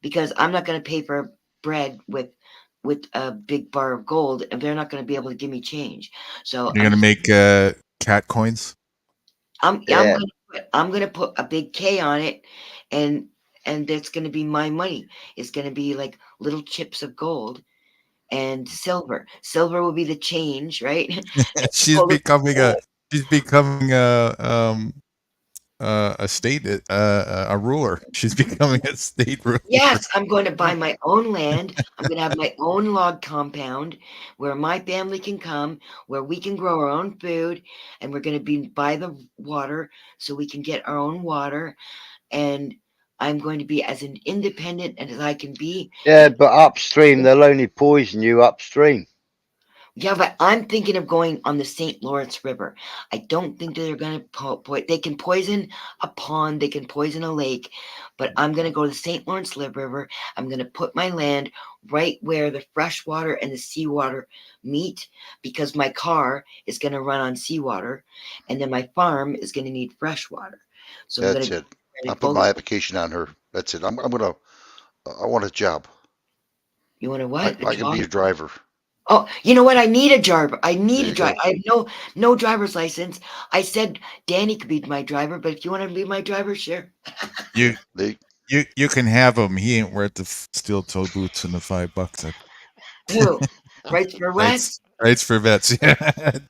because I'm not gonna pay for bread with with a big bar of gold, and they're not going to be able to give me change. So You're gonna make cat coins. I'm gonna put a big K on it, and that's gonna be my money. It's gonna be like little chips of gold and silver. Silver will be the change, right? She's becoming a state a ruler. She's becoming a state ruler. Yes, I'm going to buy my own land. I'm going to have my own log compound where my family can come, where we can grow our own food, and we're going to be by the water so we can get our own water. And I'm going to be as an independent as I can be. Yeah, but upstream they'll only poison you upstream. Yeah, but I'm thinking of going on the St. Lawrence River. I don't think that they're going to they can poison a pond, they can poison a lake, but I'm going to go to the St. Lawrence River. I'm going to put my land right where the fresh water and the seawater meet, because my car is going to run on seawater, and then my farm is going to need fresh water. So That's it. I'll put my application on her. That's it. I want a job. You want a what? I can be a driver. Oh, you know what? I need a driver. I need a driver. I have no driver's license. I said Danny could be my driver, but if you want to be my driver, sure. You can have him. He ain't worth the steel-toe boots and the $5. Who? Rights for what? Rights for vets. Yeah,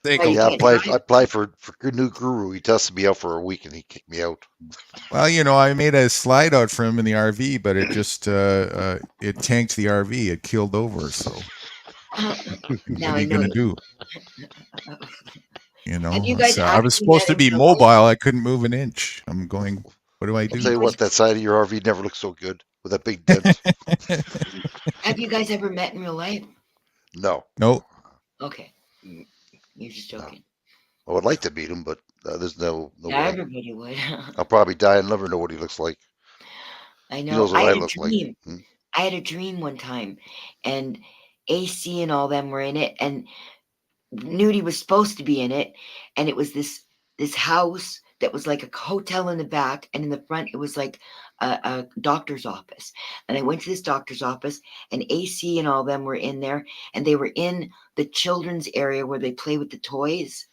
take him. Yeah, I applied for new guru. He tested me out for a week and he kicked me out. Well, I made a slide out for him in the RV, but it just it tanked the RV. It keeled over. So what are you gonna do? I was supposed to be mobile. I couldn't move an inch. I'm going. What do I do? I'll tell you what, that side of your RV never looked so good with that big dent. Have you guys ever met in real life? No. Nope. Okay. You're just joking. I would like to meet him, but there's no Yeah, way. everybody would. I'll probably die and never know what he looks like. I know. He knows what I had look a dream. like. I had a dream one time, and AC and all them were in it, and Nudie was supposed to be in it, and it was this house that was like a hotel in the back, and in the front it was like a doctor's office. And I went to this doctor's office, and AC and all them were in there, and they were in the children's area where they play with the toys.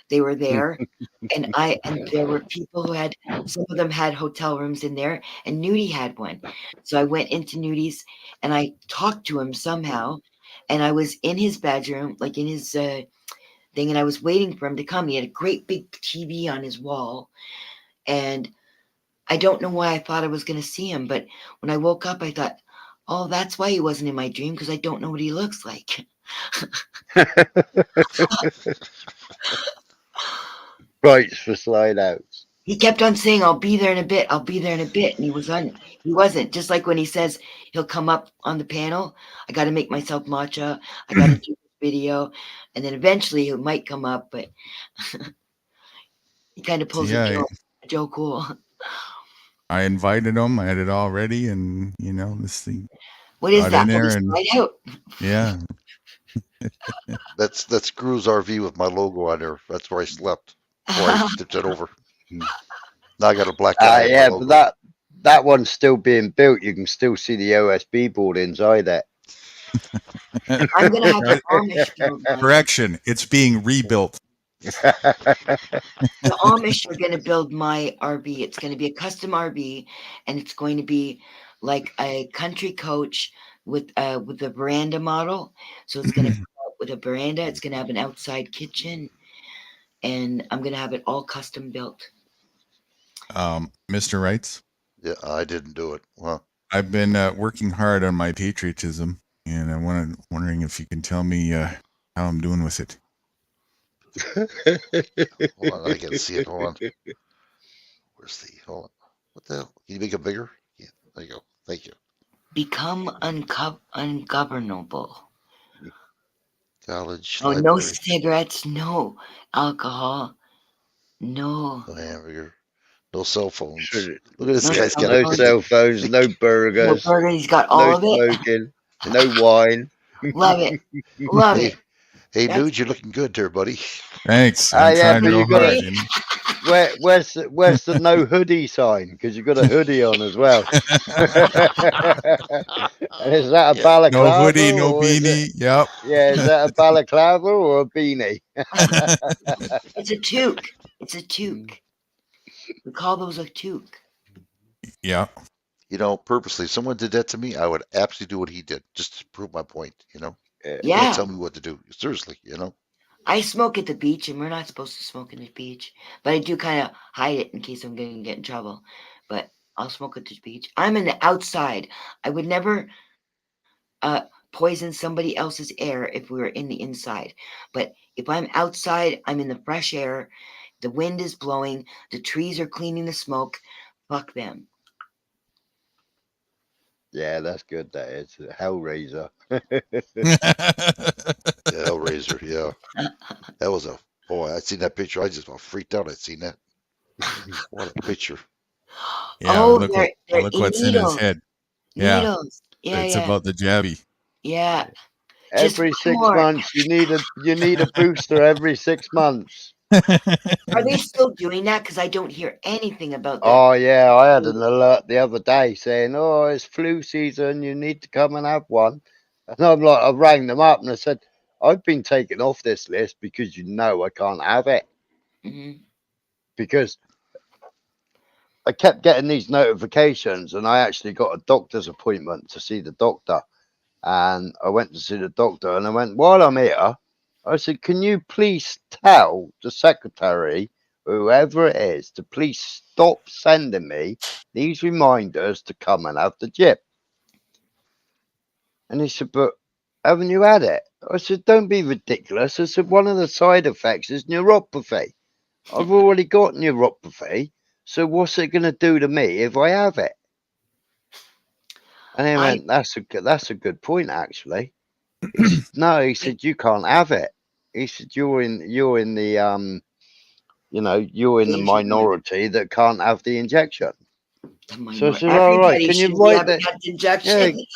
They were there, and there were people who had, some of them had hotel rooms in there, and Nudie had one. So I went into Nudie's and I talked to him somehow, and I was in his bedroom, like in his thing, and I was waiting for him to come. He had a great big TV on his wall, and I don't know why I thought I was going to see him, but when I woke up, I thought, oh, that's why he wasn't in my dream, because I don't know what he looks like. Rights for slide outs. He kept on saying, I'll be there in a bit. I'll be there in a bit. And he wasn't. Just like when he says he'll come up on the panel, I got to make myself matcha. I got to do this video. And then eventually he might come up, but he kind of pulls a Joe Cool. I invited him. I had it all ready, and this thing. What is that? Out? Yeah. That's Guru's RV with my logo on there. That's where I slept before I tipped it over. Now I got a black guy. Yeah, but that one's still being built. You can still see the OSB board inside that. I'm gonna have the Amish. Correction, it's being rebuilt. The Amish are gonna build my RV. It's gonna be a custom RV, and it's going to be like a country coach with a veranda model. So it's gonna come out with a veranda. It's gonna have an outside kitchen, and I'm gonna have it all custom built. Mr. Wrights? Yeah, I didn't do it. Well, I've been working hard on my patriotism, and I'm wondering if you can tell me how I'm doing with it. Hold on, I can see it. Hold on. Hold on. What the hell? Can you make it bigger? Yeah, there you go. Thank you. Become ungovernable. College. Oh, library. no cigarettes, no alcohol, no hamburger, no cell phones. Sure. Look at this guy's got no cell phones, no burgers. No burger. He's got all of it. Smoking, no wine. Love it. Love it. Hey, dude, you're looking good there, buddy. Thanks. Yeah, but where's the no hoodie sign? Because you've got a hoodie on as well. Is that a Yeah. No balaclava hoodie, no or is it? beanie. Yep. Yeah, is that a balaclava or a beanie? It's a toque. It's a toque. We call those a toque. Yeah. You know, purposely, if someone did that to me, I would absolutely do what he did just to prove my point. You know, don't Yeah. tell me what to do. Seriously, you know. I smoke at the beach, and we're not supposed to smoke at the beach. But I do kind of hide it in case I'm going to get in trouble. But I'll smoke at the beach. I'm in the outside. I would never poison somebody else's air if we were in the inside. But if I'm outside, I'm in the fresh air. The wind is blowing. The trees are cleaning the smoke. Fuck them. Yeah, that's good. That is Hellraiser. Hellraiser, yeah. That was a boy. I seen that picture. I just about freaked out. I seen that. What a picture. Yeah. Oh, they're Look in what's in his needles. head. Yeah. Needles. Yeah, It's yeah. about the jabby. Yeah. Just Every one 6 more. months, you need a booster every 6 months. Are they still doing that? Because I don't hear anything about the. Oh yeah, I had an alert the other day saying, "Oh, it's flu season. You need to come and have one." And I'm like, I rang them up and I said, "I've been taken off this list because you know I can't have it Mhm. because I kept getting these notifications and I actually got a doctor's appointment to see the doctor." And I went to see the doctor and I went, while I'm here, I said, can you please tell the secretary, whoever it is, to please stop sending me these reminders to come and have the jip? And he said, but haven't you had it? I said, don't be ridiculous. I said, one of the side effects is neuropathy. I've already got neuropathy. So what's it going to do to me if I have it? And he went, that's a good point, actually. He said, no, he said, you can't have it. He said, you're in the you're in the Danger zone. minority that can't have the injection. So I said, all right, Everybody can you should be write having that? that Yeah, injection.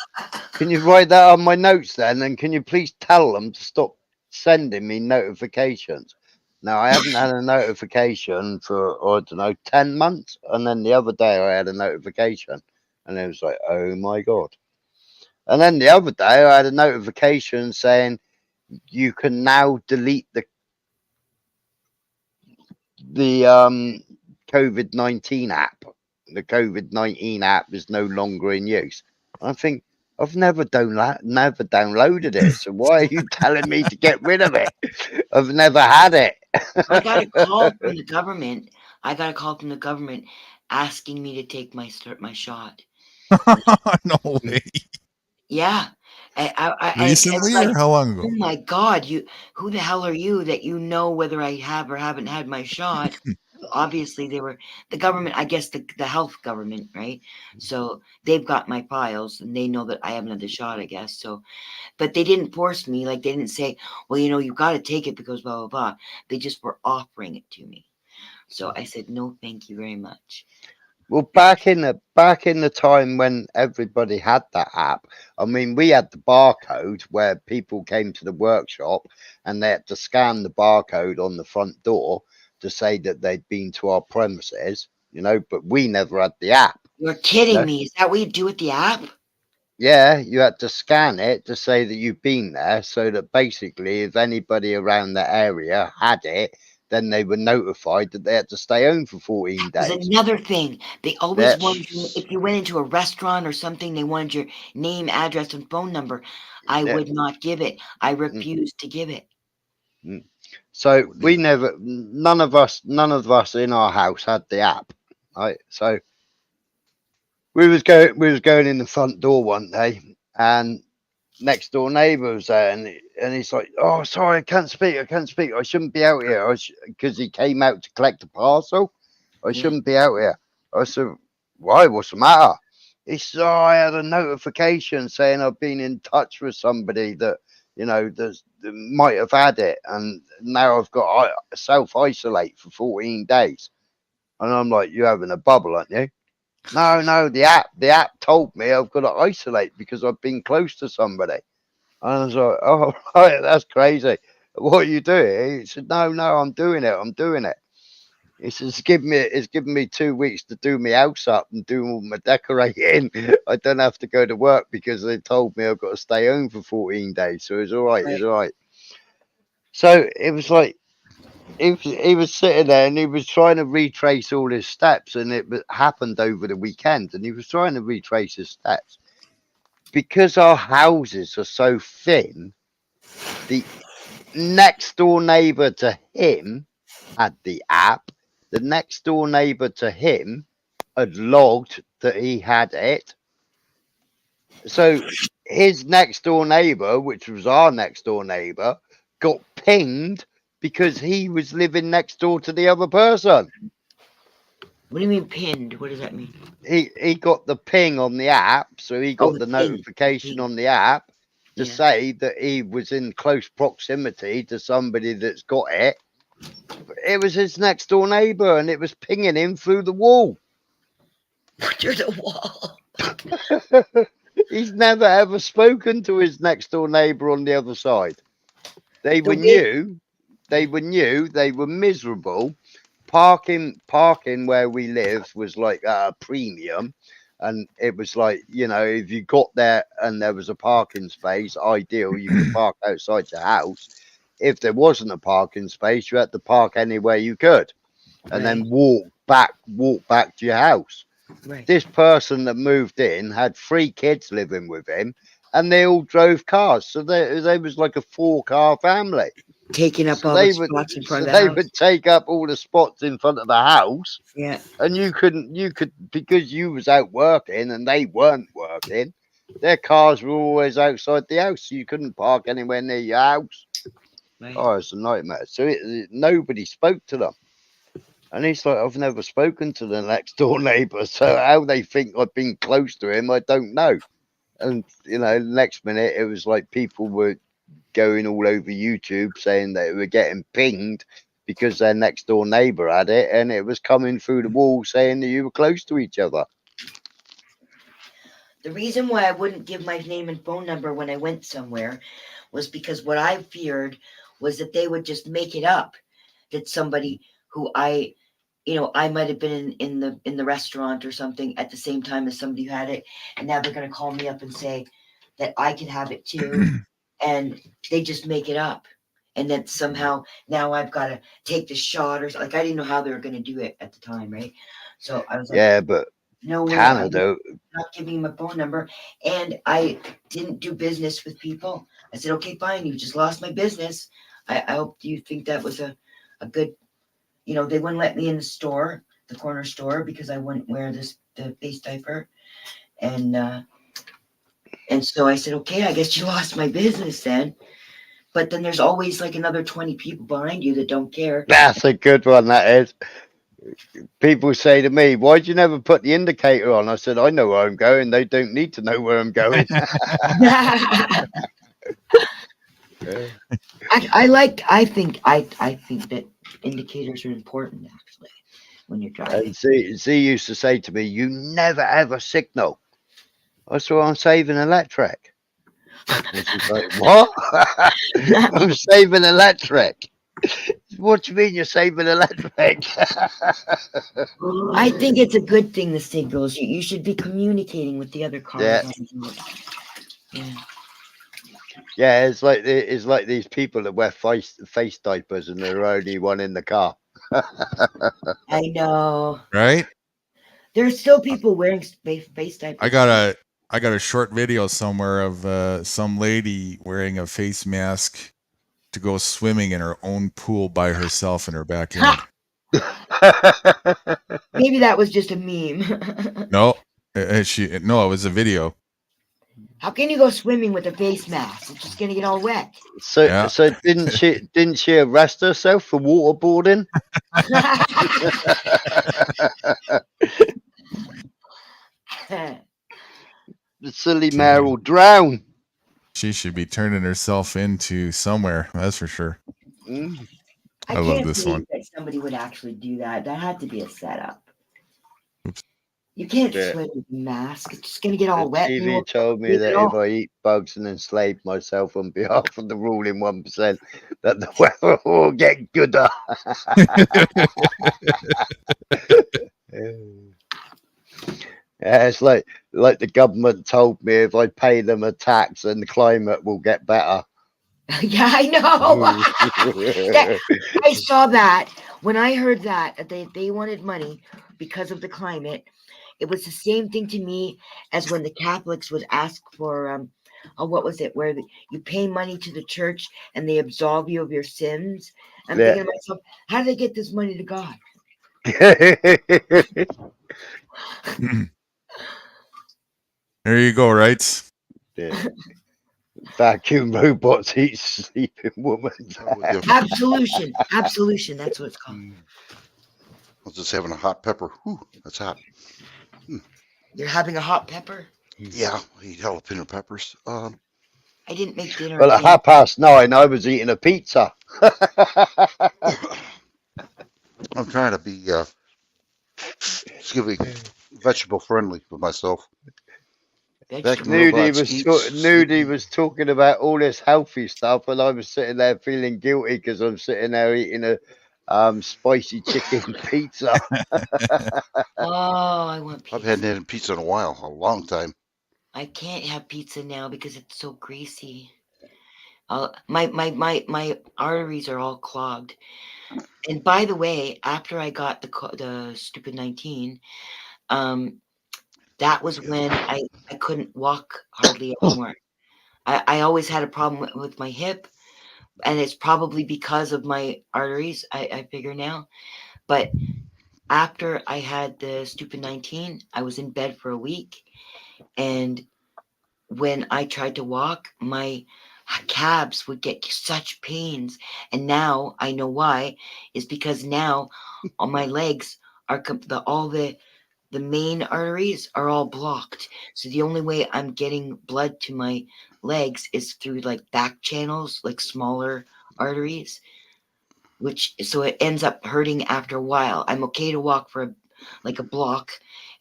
can you write that on my notes then? And can you please tell them to stop sending me notifications? Now I haven't had a notification for, I don't know, 10 months. And then the other day I had a notification and it was like, oh my God. And then the other day I had a notification saying you can now delete the COVID-19 app. The COVID-19 app is no longer in use. I think I've never downloaded it. So why are you telling me to get rid of it? I've never had it. I got a call from the government. I got a call from the government asking me to take my shot. No way. Yeah. It's Recently like, or how long ago? oh my God, who the hell are you that you know whether I have or haven't had my shot? Obviously, the government, I guess the health government, right? So they've got my files and they know that I haven't had the shot, I guess. So, but they didn't force me. Like they didn't say, well, you've got to take it because blah, blah, blah. They just were offering it to me. So I said, no, thank you very much. Well, back in the time when everybody had that app, I mean, we had the barcode where people came to the workshop and they had to scan the barcode on the front door to say that they'd been to our premises, but we never had the app. You're kidding me. Is that what you do with the app? Yeah, you had to scan it to say that you've been there so that basically if anybody around the area had it, then they were notified that they had to stay home for 14 days. There's another thing. They always wanted you, if you went into a restaurant or something, they wanted your name, address, and phone number. I would not give it. I refused to give it. So we never, none of us in our house had the app, right? So we was going in the front door one day, and next door neighbour was there, and he's like, "Oh, sorry, I can't speak. I shouldn't be out here." Because he came out to collect a parcel. I shouldn't be out here. I said, "Why? What's the matter?" He said, "Oh, I had a notification saying I've been in touch with somebody that that might have had it, and now I've got to self-isolate for 14 days." And I'm like, "You having a bubble, aren't you?" No, the app told me I've got to isolate because I've been close to somebody. And I was like, oh, right, that's crazy. What are you doing? He said, no, I'm doing it. He says, it's given me 2 weeks to do my house up and do all my decorating. I don't have to go to work because they told me I've got to stay home for 14 days. So it's all right. It's all right. So it was like he was sitting there and he was trying to retrace all his steps, and happened over the weekend. And he was trying to retrace his steps because our houses are so thin. The next door neighbor to him had the app. The next door neighbor to him had logged that he had it. So his next door neighbor, which was our next door neighbor, got pinged because he was living next door to the other person. What do you mean pinned? What does that mean? He got the ping on the app, so he got the notification on the app to say that he was in close proximity to somebody that's got it. It was his next door neighbor, and it was pinging him through the wall. Through the wall. He's never ever spoken to his next door neighbor on the other side. They were new. They were miserable. Parking where we lived was like a premium, and it was like, you know, if you got there and there was a parking space, ideal, you could park outside your house. If there wasn't a parking space, you had to park anywhere you could, and then walk back to your house. Right. This person that moved in had 3 kids living with him, and they all drove cars, so they was like a 4-car family. Taking up all the spots in front of the house. They would take up all the spots in front of the house. Yeah. And you could, because you was out working and they weren't working, their cars were always outside the house, so you couldn't park anywhere near your house. Right. Oh, it's a nightmare. So nobody spoke to them. And he's like, I've never spoken to the next door neighbor, so how they think I've been close to him, I don't know. And, you know, next minute it was like people were going all over YouTube saying that they were getting pinged because their next door neighbor had it, and it was coming through the wall saying that you were close to each other. The reason why I wouldn't give my name and phone number when I went somewhere was because what I feared was that they would just make it up, that somebody who I might have been in the restaurant or something at the same time as somebody who had it, and now they're going to call me up and say that I could have it too, and they just make it up, and then somehow now I've got to take the shot, or like I didn't know how they were going to do it at the time, right? So I was like, yeah, but no way, Canada, I'm not giving him a phone number, and I didn't do business with people. I said, okay, fine, you just lost my business. I hope you think that was a good. You know, they wouldn't let me in the store, the corner store, because I wouldn't wear the face diaper. And so I said, okay, I guess you lost my business then. But then there's always like another 20 people behind you that don't care. That's a good one, that is. People say to me, why'd you never put the indicator on? I said, I know where I'm going. They don't need to know where I'm going. I think that indicators are important, actually, when you're driving. And Z used to say to me, you never ever signal. I said, I'm saving electric. And she's like, what? I'm saving electric. What do you mean you're saving electric? I think it's a good thing, the signals. You should be communicating with the other cars. Yeah. Yeah, it's like these people that wear face diapers and they're only one in the car. I know. Right? There's still people wearing face diapers. I got a short video somewhere of some lady wearing a face mask to go swimming in her own pool by herself in her backyard. Maybe that was just a meme. No, it was a video. How can you go swimming with a face mask? It's just gonna get all wet. So didn't she arrest herself for waterboarding? The silly mare will drown. She should be turning herself into somewhere. That's for sure. I love can't this believe one. that somebody would actually do that. That had to be a setup. Oops. You can't Yeah. sweat with a mask. It's just gonna get The all wet. And TV you'll told me leave it that if all. I eat bugs and enslave myself on behalf of the ruling 1%, that the weather will get gooder. Yeah, it's like the government told me if I pay them a tax, then the climate will get better. Yeah, I know. I saw that when I heard that they wanted money because of the climate. It was the same thing to me as when the Catholics would ask for what was it, where you pay money to the church and they absolve you of your sins. I'm Yeah. thinking to myself, how do they get this money to God? There you go, right? Yeah. Vacuum robots eat sleeping woman. Absolution. Absolution. That's what it's called. I was just having a hot pepper. Whew, that's hot. You're having a hot pepper? Yeah, I eat jalapeno peppers. I didn't make dinner Well, at again. 9:30, I was eating a pizza. I'm trying to be excuse me, vegetable friendly with myself. Vacuum robots eat Nudie sleeping. was talking about all this healthy stuff, and I was sitting there feeling guilty because I'm sitting there eating a spicy chicken pizza. Oh, I want I've pizza. hadn't had pizza in a while, a long time. I can't have pizza now because it's so greasy. My arteries are all clogged. And by the way, after I got the stupid 19, that was when I couldn't walk hardly anymore. I always had a problem with my hip, and it's probably because of my arteries. I figure now, but after I had the stupid 19, I was in bed for a week, and when I tried to walk, my calves would get such pains. And now I know why, is because now on my legs are all the main arteries are all blocked. So the only way I'm getting blood to my legs is through like back channels, like smaller arteries, which so it ends up hurting after a while. I'm okay to walk for like a block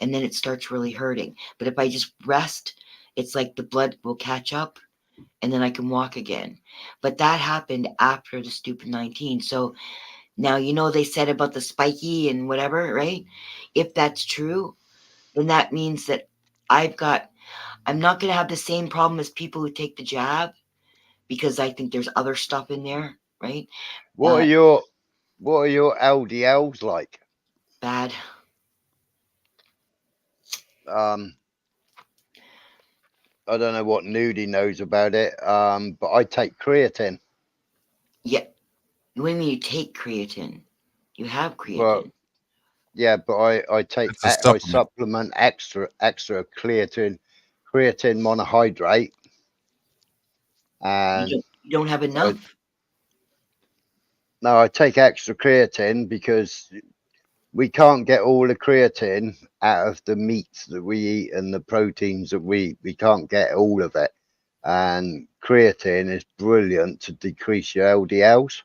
and then it starts really hurting. But if I just rest, it's like the blood will catch up and then I can walk again. But that happened after the stupid 19. So now they said about the spiky and whatever, right? If that's true, then that means that I'm not going to have the same problem as people who take the jab because I think there's other stuff in there, right? What are your LDLs like? Bad. I don't know what Nudie knows about it, but I take creatine. Yeah. When you take creatine, you have creatine. Well, yeah, but I take It's a supplement. I supplement extra creatine monohydrate, and you don't have enough. No, I take extra creatine because we can't get all the creatine out of the meats that we eat and the proteins that we can't get all of it. And creatine is brilliant to decrease your LDLs.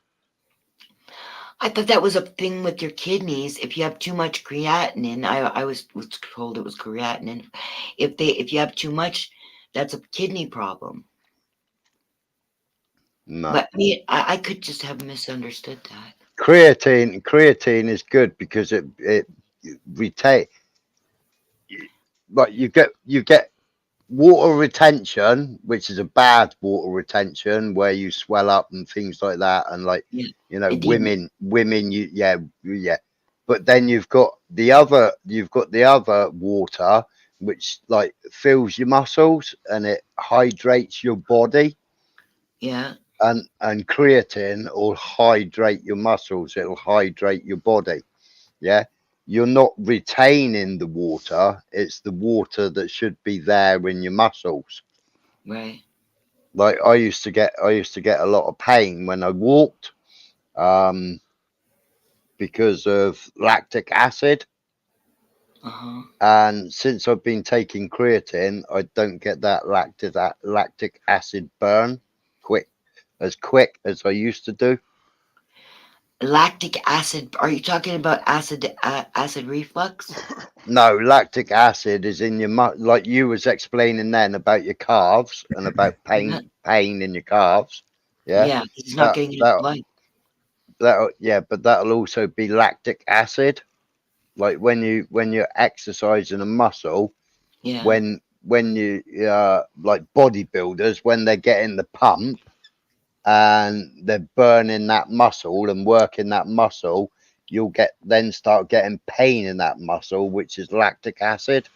I thought that was a thing with your kidneys. If you have too much creatinine, I was told it was creatinine. If you have too much, that's a kidney problem. No. But I could just have misunderstood that. Creatine is good because it retain, but you get water retention, which is a bad water retention where you swell up and things like that, and women but then you've got the other water which like fills your muscles and it hydrates your body. And creatine will hydrate your muscles, it'll hydrate your body. You're not retaining the water, it's the water that should be there in your muscles. Right. Like I used to get a lot of pain when I walked, because of lactic acid. And since I've been taking creatine, I don't get that lactic acid burn quick as I used to do. Lactic acid, are you talking about acid reflux? No, lactic acid is in your like you was explaining then about your calves and about pain in your calves. Yeah. Yeah, he's not getting enough blood. Yeah, but that'll also be lactic acid. Like when you're exercising a muscle, Yeah. when you like bodybuilders, when they're getting the pump and they're burning that muscle and working that muscle, you'll then start getting pain in that muscle, which is lactic acid.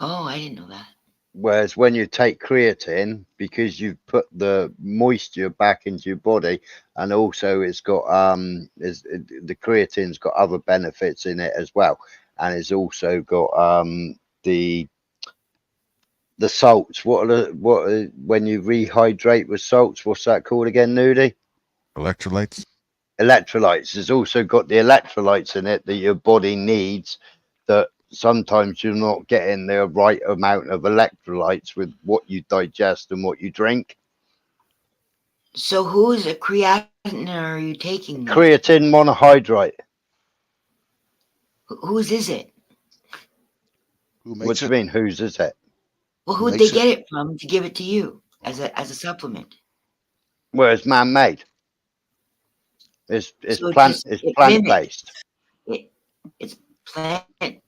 Oh, I didn't know that. Whereas when you take creatine, because you've put the moisture back into your body, and also it's got the creatine's got other benefits in it as well, and it's also got the salts. What are when you rehydrate with salts? What's that called again, Nudie? Electrolytes. Electrolytes. There's also got the electrolytes in it that your body needs, that sometimes you're not getting the right amount of electrolytes with what you digest and what you drink. So whose creatinine are you taking? Creatine monohydrate. Whose is it? What do you mean? Whose is it? Well, who'd they get it from to give it to you as a supplement? Well, it's man-made. It's So plant based. It's plant.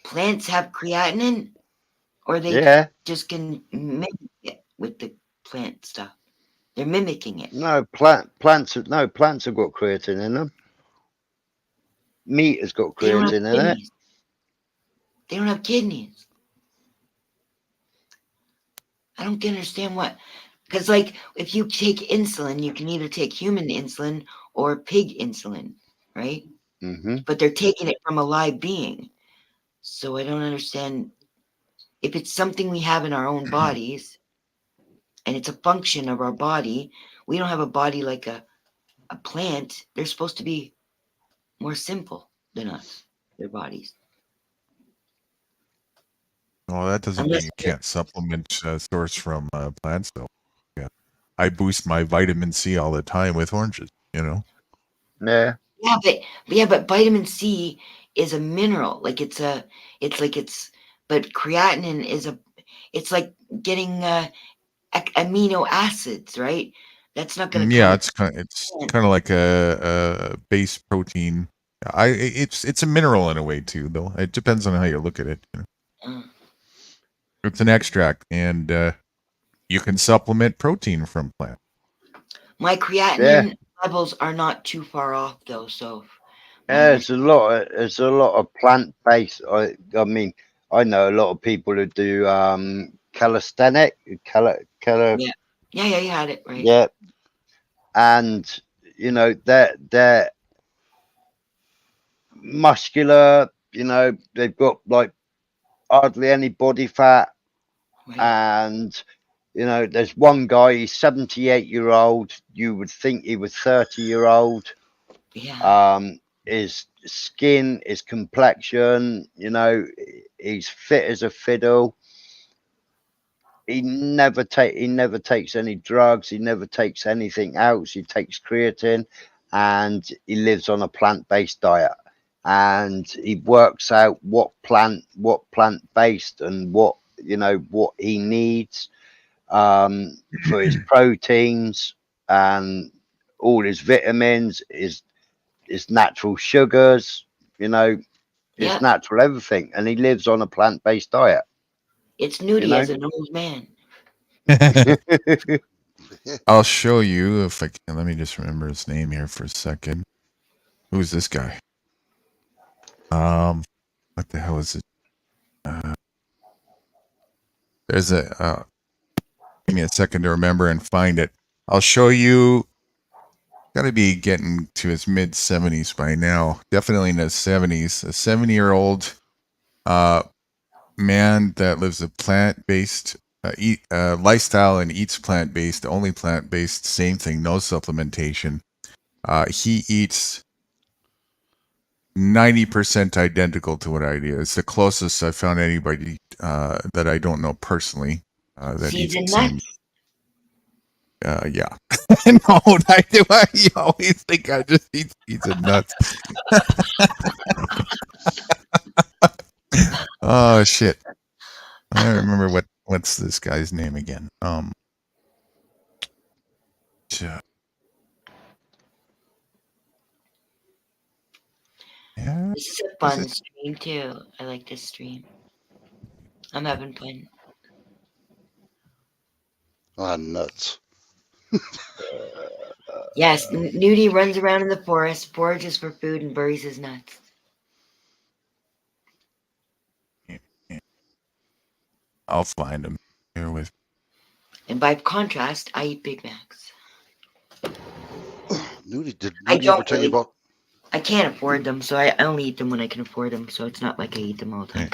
Plants have creatinine, or they just can mimic it with the plant stuff. They're mimicking it. No, plants have got creatine in them. Meat has got creatine in it. They don't have kidneys. I don't understand what, because like if you take insulin, you can either take human insulin or pig insulin, right? Mm-hmm. But they're taking it from a live being. So I don't understand if it's something we have in our own bodies and it's a function of our body. We don't have a body like a plant. They're supposed to be more simple than us, their bodies. Well, that doesn't mean you can't supplement source from plants, though. Yeah, I boost my vitamin C all the time with oranges. You know. Yeah. But vitamin C is a mineral. Like but creatinine is it's like getting amino acids, right? That's not going to. Yeah, it's kind of like a base protein. It's a mineral in a way too, though. It depends on how you look at it. You know? It's an extract, and you can supplement protein from plants. My creatinine levels are not too far off, though. So there's a lot of plant based. I mean, I know a lot of people who do calisthenic. Yeah, you had it right. Yeah, and you know they're muscular. You know, they've got like hardly any body fat, and you know, there's one guy. He's 78-year-old. You would think he was 30-year-old. Yeah. His skin, his complexion, you know, he's fit as a fiddle. He never takes any drugs. He never takes anything else. He takes creatine, and he lives on a plant-based diet. And he works out what plant-based and what he needs for his proteins and all his vitamins, his natural sugars, you know, his natural everything, and he lives on a plant-based diet. It's nudie as an old man. I'll show you if I can. Let me just remember his name here for a second. Who's this guy? What the hell is it? There's give me a second to remember and find it. I'll show you. Got to be getting to his mid 70s by now. Definitely in his 70s. A 70-year-old man that lives a plant-based lifestyle and eats plant-based, only plant-based, same thing, no supplementation. He eats 90% identical to what I do. It's the closest I've found anybody that I don't know personally that eats the same. Yeah. No, I do. You always think I just eat pizza nuts. Oh shit! I don't remember what's this guy's name again. Yeah, This is a fun stream too. I like this stream. I'm having fun. Ah, nuts. Yes, Nudie runs around in the forest, forages for food, and buries his nuts. I'll find him here with. And by contrast, I eat Big Macs. Did I Nudie ever don't tell you really. about? I can't afford them, so I only eat them when I can afford them. So it's not like I eat them all the time.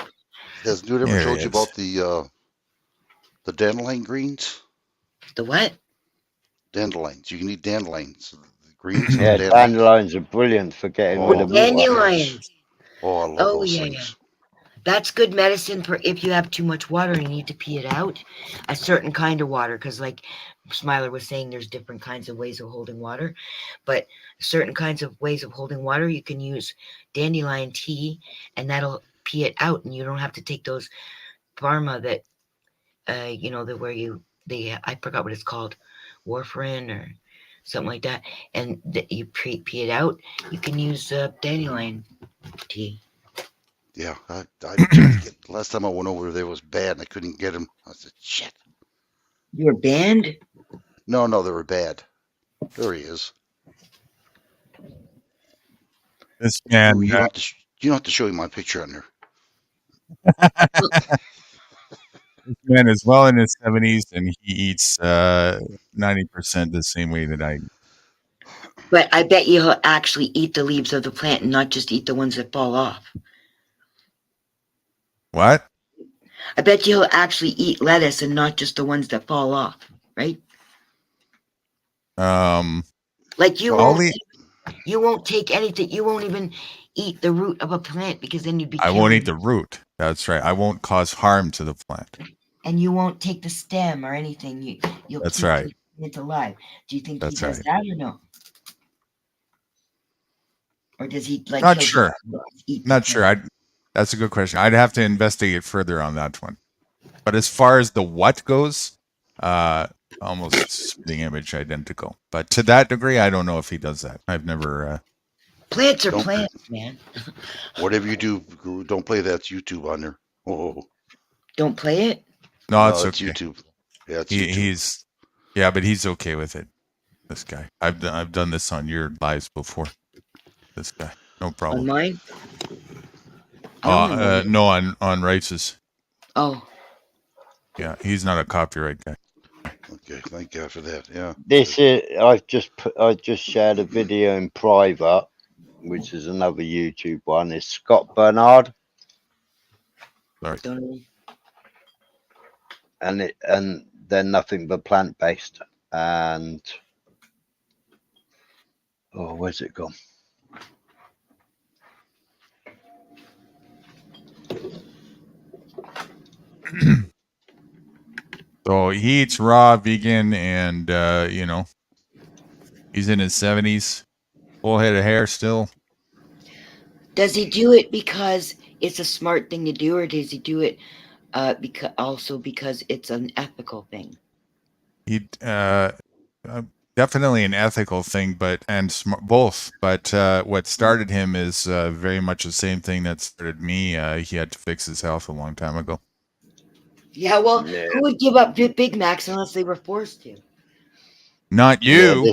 Has Nudie ever told you about the dandelion greens? The what? Dandelions. You can eat dandelions. The greens of Yeah, dandelions. dandelions are brilliant for getting rid of water. Dandelions. Oh, I love those things. That's good medicine for if you have too much water and you need to pee it out. A certain kind of water, because like Smiler was saying, there's different kinds of ways of holding water, but certain kinds of ways of holding water, you can use dandelion tea, and that'll pee it out, and you don't have to take those pharma that, I forgot what it's called, warfarin or something like that, and that you pee it out. You can use dandelion tea. Yeah, I tried to get. Last time I went over there was bad, and I couldn't get them. I said, "Shit." You were banned? No, they were bad. There he is. This man. You don't have to show you my picture on there. This man is well in his 70s, and he eats 90% the same way that I eat. But I bet you he'll actually eat the leaves of the plant and not just eat the ones that fall off. What? I bet you he'll actually eat lettuce and not just the ones that fall off, right? Like you won't take anything. You won't even eat the root of a plant because then you'd be I killing won't eat the root. That's right. I won't cause harm to the plant. And you won't take the stem or anything. You'll That's keep right. it alive. Do you think That's he does right. that or no? Or does he like? Not sure. Eat Not sure. That's a good question. I'd have to investigate further on that one. But as far as the what goes, almost spitting image identical. But to that degree, I don't know if he does that. I've never. Plants are plants, man. Whatever you do, don't play that YouTube on there. Oh. Don't play it? No, it's it's okay. YouTube. Yeah, it's YouTube. But he's okay with it. This guy. I've done this on your lives before. This guy, no problem. On mine? No, on Rice's. Oh. Yeah, he's not a copyright guy. Okay, thank God for that. Yeah. This is I just shared a video in private, which is another YouTube one. It's Scott Bernard. Sorry. And they're nothing but plant based. And where's it gone? So he eats raw, vegan, and he's in his 70s, full head of hair still. Does he do it because it's a smart thing to do, or does he do it because it's an ethical thing? He definitely an ethical thing, both. But what started him is very much the same thing that started me. He had to fix his health a long time ago. Yeah, well, who would give up Big Macs unless they were forced to? Not you.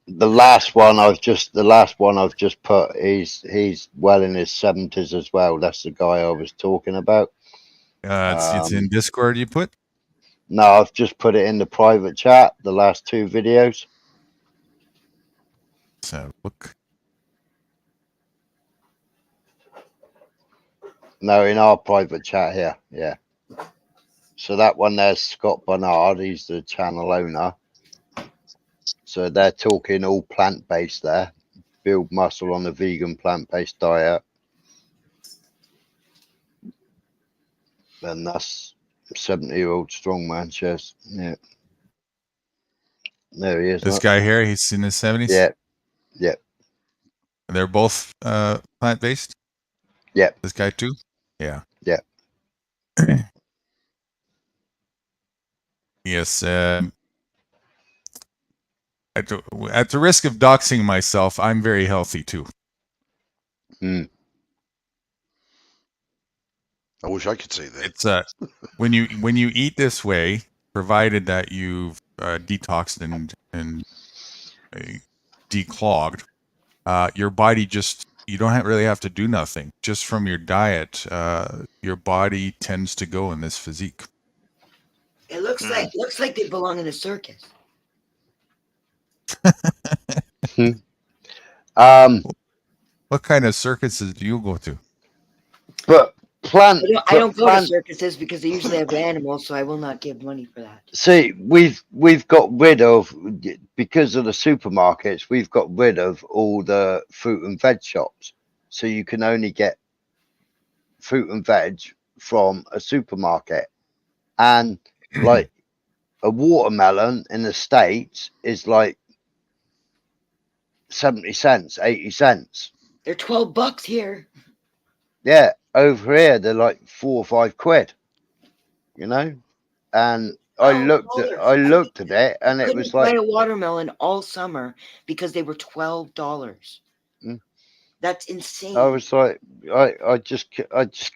The last one I've just put. He's well in his 70s as well. That's the guy I was talking about. It's in Discord. You put? No, I've just put it in the private chat. The last two videos. Let's have a look. No, in our private chat here. Yeah. So that one there's Scott Bernard. He's the channel owner. So they're talking all plant-based there. Build muscle on a vegan plant-based diet. And that's 70-year-old strongman shares. Yeah. There he is. This guy here, he's in his 70s? Yeah. Yeah. They're both plant-based? Yeah. This guy too? Yeah. Yeah. Yes. At the risk of doxing myself, I'm very healthy too. Mm. I wish I could say that. It's when you eat this way, provided that you've detoxed and declogged, your body just you don't really have to do nothing. Just from your diet, your body tends to go in this physique. It looks like they belong in a circus. What kind of circuses do you go to? But I don't go to circuses because they usually have animals, so I will not give money for that. See, we've got rid of, because of the supermarkets, we've got rid of all the fruit and veg shops. So you can only get fruit and veg from a supermarket. And like a watermelon in the States is like 70 cents, 80 cents. They're $12 here. Yeah, over here they're like 4 or 5 quid. You know? And I looked at it and it was like buy a watermelon all summer because they were $12. That's insane. I was like, I just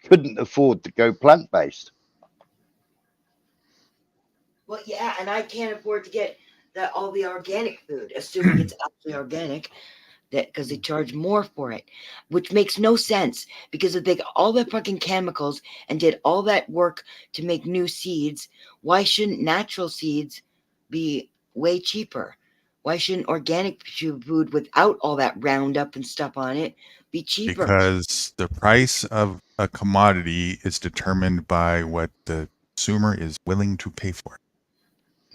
couldn't afford to go plant based. Well, yeah, and I can't afford to get all the organic food, assuming it's actually organic, because they charge more for it, which makes no sense because if they got all the fucking chemicals and did all that work to make new seeds, why shouldn't natural seeds be way cheaper? Why shouldn't organic food without all that Roundup and stuff on it be cheaper? Because the price of a commodity is determined by what the consumer is willing to pay for it.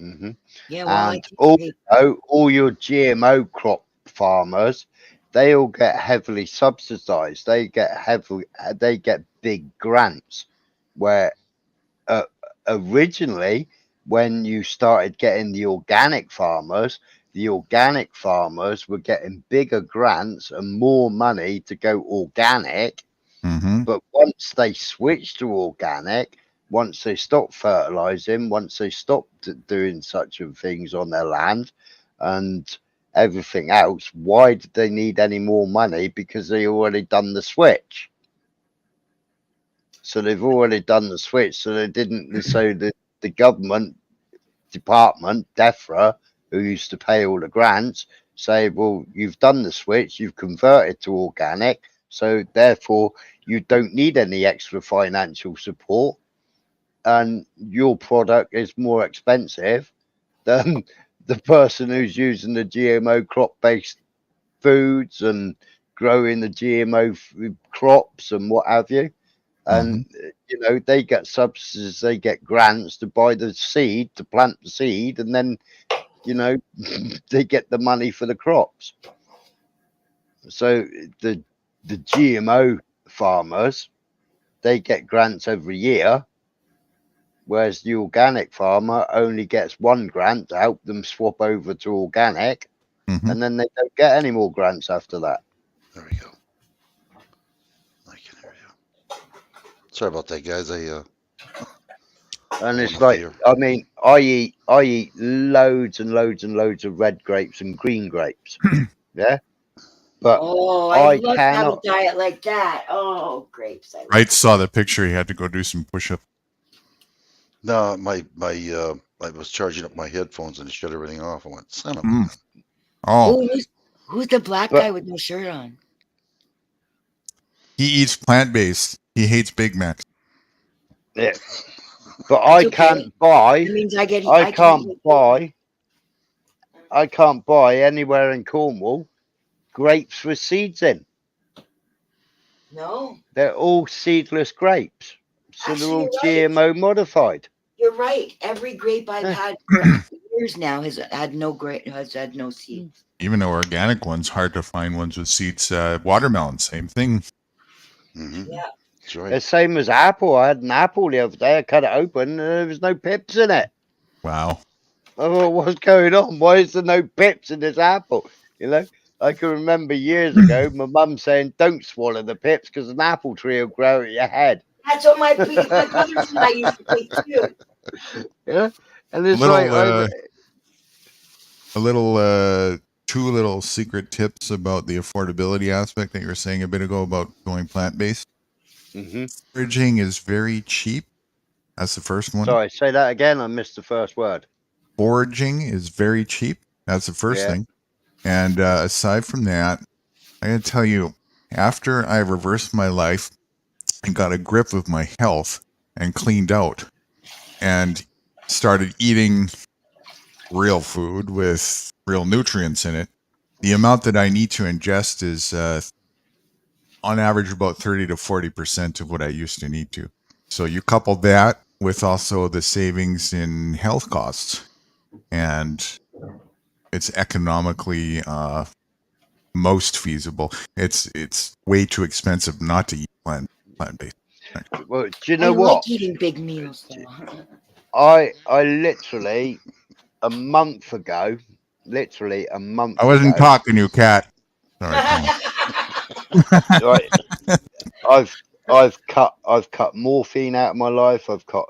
Mm-hmm. Yeah, well, and also all your GMO crop farmers, they all get heavily subsidized. They get big grants. Where originally, when you started getting the organic farmers were getting bigger grants and more money to go organic. Mm-hmm. But once they switched to organic, once they stopped fertilizing, once they stopped doing such things on their land and everything else, why did they need any more money? Because they already done the switch. So they've already done the switch. So they didn't. So the government department, DEFRA, who used to pay all the grants, say, well, you've done the switch, you've converted to organic, so therefore you don't need any extra financial support, and your product is more expensive than the person who's using the GMO crop-based foods and growing the GMO crops and what have you. And you know, they get subsidies, they get grants to buy the seed, to plant the seed, and then you know they get the money for the crops. So the GMO farmers, they get grants every year, whereas the organic farmer only gets one grant to help them swap over to organic, and then they don't get any more grants after that. There we go. I can hear you. Sorry about that, guys. And it's like, I mean, I eat loads and loads and loads of red grapes and green grapes. Yeah. But I love to have a diet like that. Oh, grapes. Wright saw the picture. He had to go do some push-up. No, I was charging up my headphones and it shut everything off. I went, son of a. Oh. Who's the black guy with no shirt on? He eats plant-based. He hates Big Macs. Yeah. But I can't buy. That means I can't buy anywhere in Cornwall grapes with seeds in. No. They're all seedless grapes. So they're all GMO modified. You're right. Every grape I've had for years now has had no seeds. Even the organic ones, hard to find ones with seeds. Watermelon, same thing. Yeah. That's right. The same as apple. I had an apple the other day. I cut it open and there was no pips in it. Wow. I thought, what's going on? Why is there no pips in this apple? You know? I can remember years ago my mum saying, "Don't swallow the pips because an apple tree will grow at your head." That's what my brothers and I used to think too. Yeah, and A it's like little, two little secret tips about the affordability aspect that you were saying a bit ago about going plant-based. Foraging is very cheap. That's the first one. Sorry, say that again. I missed the first word. Foraging is very cheap. That's the first Yeah. thing. And aside from that, I gotta tell you, after I reversed my life and got a grip of my health and cleaned out and started eating real food with real nutrients in it, the amount that I need to ingest is on average about 30 to 40% of what I used to need to. So you couple that with also the savings in health costs, and it's economically most feasible. It's way too expensive not to eat plant-based. Well, do you I know like what? eating big meals though. I literally a month ago, I wasn't talking to you, Cat. Sorry, right, I've cut morphine out of my life. I've cut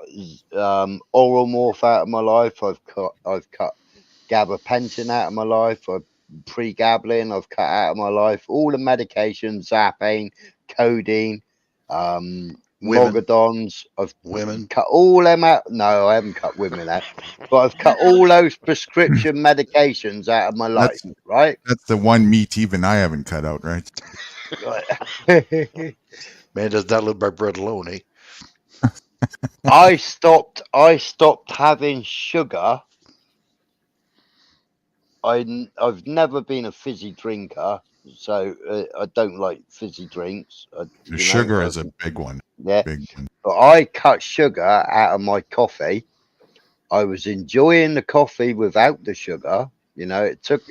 oral morph out of my life. I've cut gabapentin out of my life. I've pregabalin. I've cut out of my life all the medications, Zapain, codeine, Women. Mogadons. I've Women. cut all them out. No, I haven't cut women out, but I've cut all those prescription medications out of my life. Right? That's the one meat even I haven't cut out, right? Man does not live by bread alone, eh? I stopped having sugar. I've never been a fizzy drinker, so I don't like fizzy drinks. The sugar is a big one. Yeah, Big one. but I cut sugar out of my coffee. I was enjoying the coffee without the sugar. You know, it took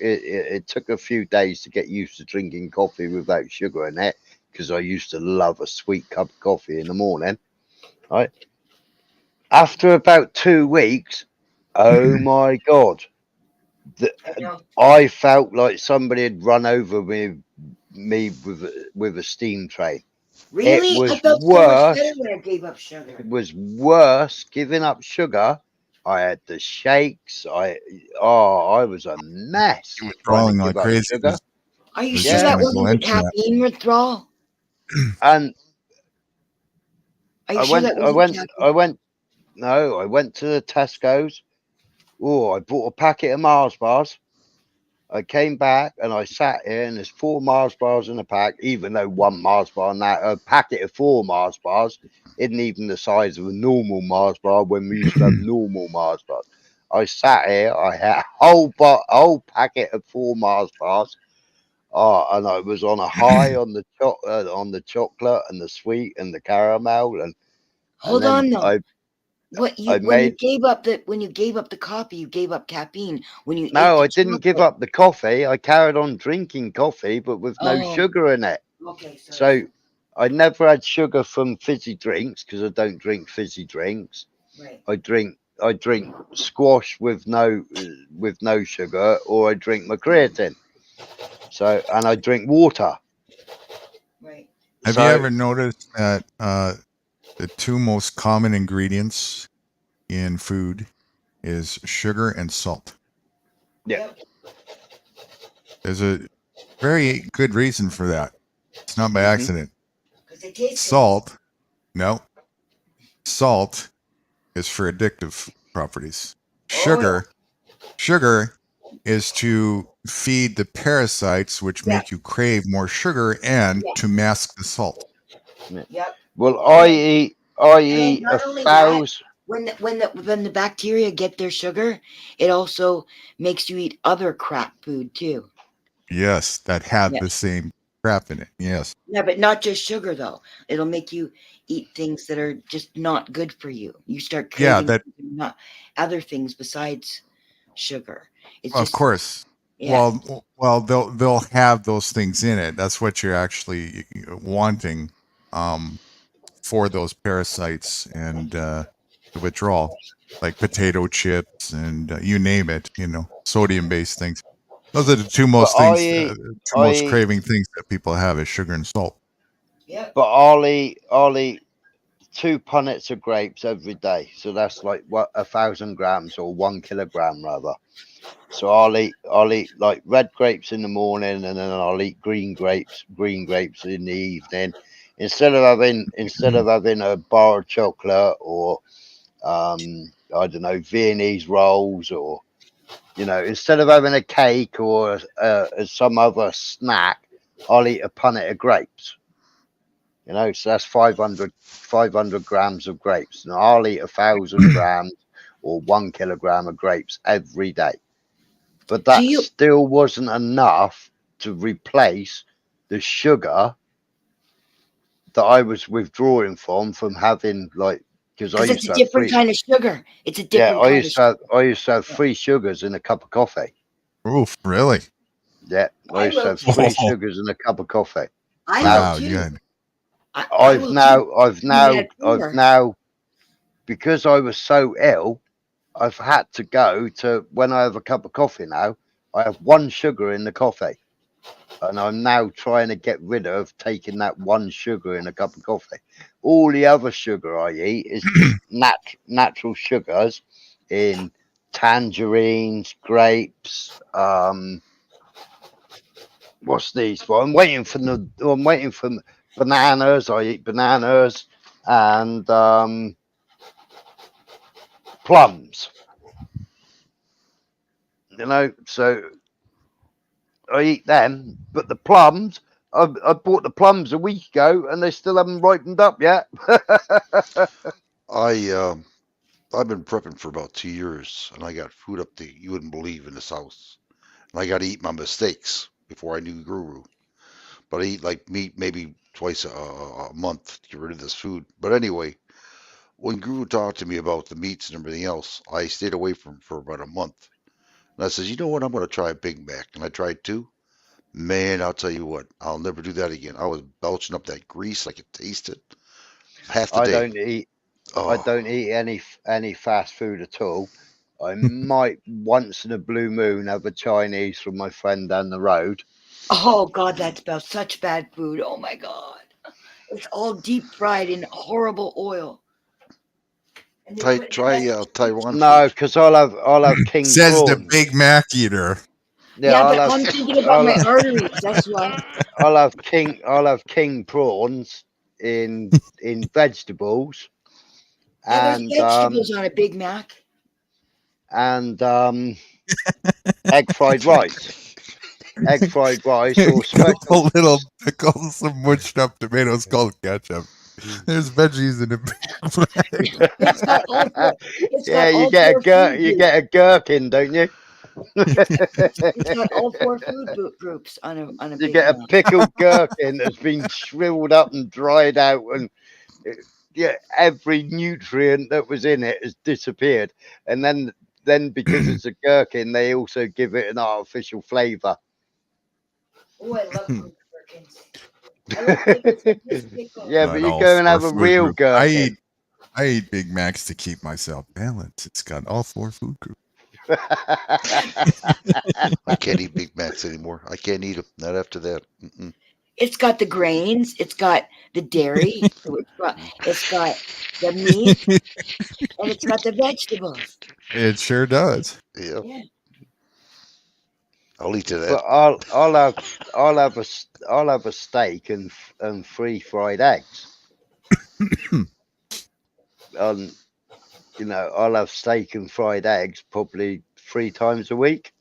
a few days to get used to drinking coffee without sugar in it, because I used to love a sweet cup of coffee in the morning. Right. After about 2 weeks, oh my God, I felt like somebody had run over me with a steam train. Really? It was I felt so much better when I gave up sugar. It was worse giving up sugar. I had the shakes. I was a mess trying to give up sugar. Are you sure that wasn't the caffeine withdrawal? And Are you sure that wasn't caffeine? I went to the Tesco's. Oh, I bought a packet of Mars bars. I came back and I sat here, and there's 4 Mars bars in a pack, even though one Mars bar now, a packet of 4 Mars bars isn't even the size of a normal Mars bar when we used to have normal Mars bars. I sat here, I had a whole packet of 4 Mars bars. And I was on a high on the chocolate and the sweet and the caramel, and Hold then on though. When you gave up the coffee, you gave up caffeine. When you I didn't give up the coffee. I carried on drinking coffee, but with no sugar in it. Okay, so I never had sugar from fizzy drinks because I don't drink fizzy drinks. Right. I drink squash with no sugar, or I drink my creatine. So, and I drink water. Right. Have you ever noticed that the 2 most common ingredients in food is sugar and salt? Yeah. There's a very good reason for that. It's not by accident. Salt is for addictive properties. Sugar is to feed the parasites, which make you crave more sugar, and to mask the salt. Yep. Well, I eat not only that, when the bacteria get their sugar, it also makes you eat other crap food too. Yes, that have the same crap in it. Yes. Yeah, but not just sugar though. It'll make you eat things that are just not good for you. You start craving not other things besides sugar. It's of course. Yeah. Well, they'll have those things in it. That's what you're actually wanting for those parasites and the withdrawal, like potato chips and you name it. Sodium-based things. Those are the two But most I things, eat, two I most eat, craving things that people have is sugar and salt. but I'll eat 2 punnets of grapes every day. So that's like what 1,000 grams or 1 kilogram rather. So I'll eat like red grapes in the morning, and then I'll eat green grapes in the evening. Instead of having a bar of chocolate or I don't know, Viennese rolls, or instead of having a cake or some other snack, I'll eat a punnet of grapes. So that's 500 grams of grapes. Now I'll eat 1,000 grams or 1 kilogram of grapes every day. But Do that you? still wasn't enough to replace the sugar that I was withdrawing from having, like, because I Because it's used a to have different kind of sugar. It's a yeah, different kind of sugar. I used to have 3 sugars in a cup of coffee. Oof, really? Yeah, I I used to will have too. 3 sugars in a cup of coffee. I will Now Wow, you too. had I I've will too. now I've Even now at I've 4. now because I was so ill, I've had to go to, when I have a cup of coffee now, I have 1 sugar in the coffee. And I'm now trying to get rid of taking that 1 sugar in a cup of coffee. All the other sugar I eat is just natural sugars in tangerines, grapes. What's these for? I'm waiting for bananas. I eat bananas and plums. So I eat them, but the plums, I bought the plums a week ago, and they still haven't ripened up yet. I've been prepping for about 2 years, and I got food up that you wouldn't believe in this house. And I got to eat my mistakes before I knew Guru. But I eat like meat maybe twice a month to get rid of this food. But anyway, when Guru talked to me about the meats and everything else, I stayed away from for about a month. And I says, you know what? I'm going to try a Big Mac. And I tried 2. Man, I'll tell you what, I'll never do that again. I was belching up that grease. I could taste it half the I day. don't eat. I Oh, don't eat any fast food at all. I might once in a blue moon have a Chinese from my friend down the road. Oh God, that smells such bad food. Oh my God. It's all deep fried in horrible oil. And they put the best. Taiwan No, food. because I'll have king says the prawns. Big Mac eater. Yeah, Yeah, but I'm thinking about my arteries. That's why. I'll have king prawns in vegetables, Yeah, there's and vegetables on a Big Mac. and egg fried rice. Egg fried rice or special. A little pickles, some mushed up tomatoes called ketchup. There's veggies in it. It's got all 4. It's Yeah, got all 4 food you groups. get a gherkin, don't you? It's got all 4 food groups on a You Big get a Mac. pickled gherkin that's been shriveled up and dried out, and yeah, every nutrient that was in it has disappeared. And then because it's a gherkin, they also give it an artificial flavour. Oh, I love gherkins. I like pickles and just pickles. Yeah, but Got you all go and 4 have a food real groups. I gherkin. eat Big Macs to keep myself balanced. It's got all 4 food groups. I can't eat Big Macs anymore. I can't eat them. Not after that. Mm-mm. It's got the grains. It's got the dairy. It's got the meat, and it's got the vegetables. It sure does. Yep. Yeah. I'll eat to But that. I'll have a steak and 3 fried eggs. I'll have steak and fried eggs probably 3 times a week.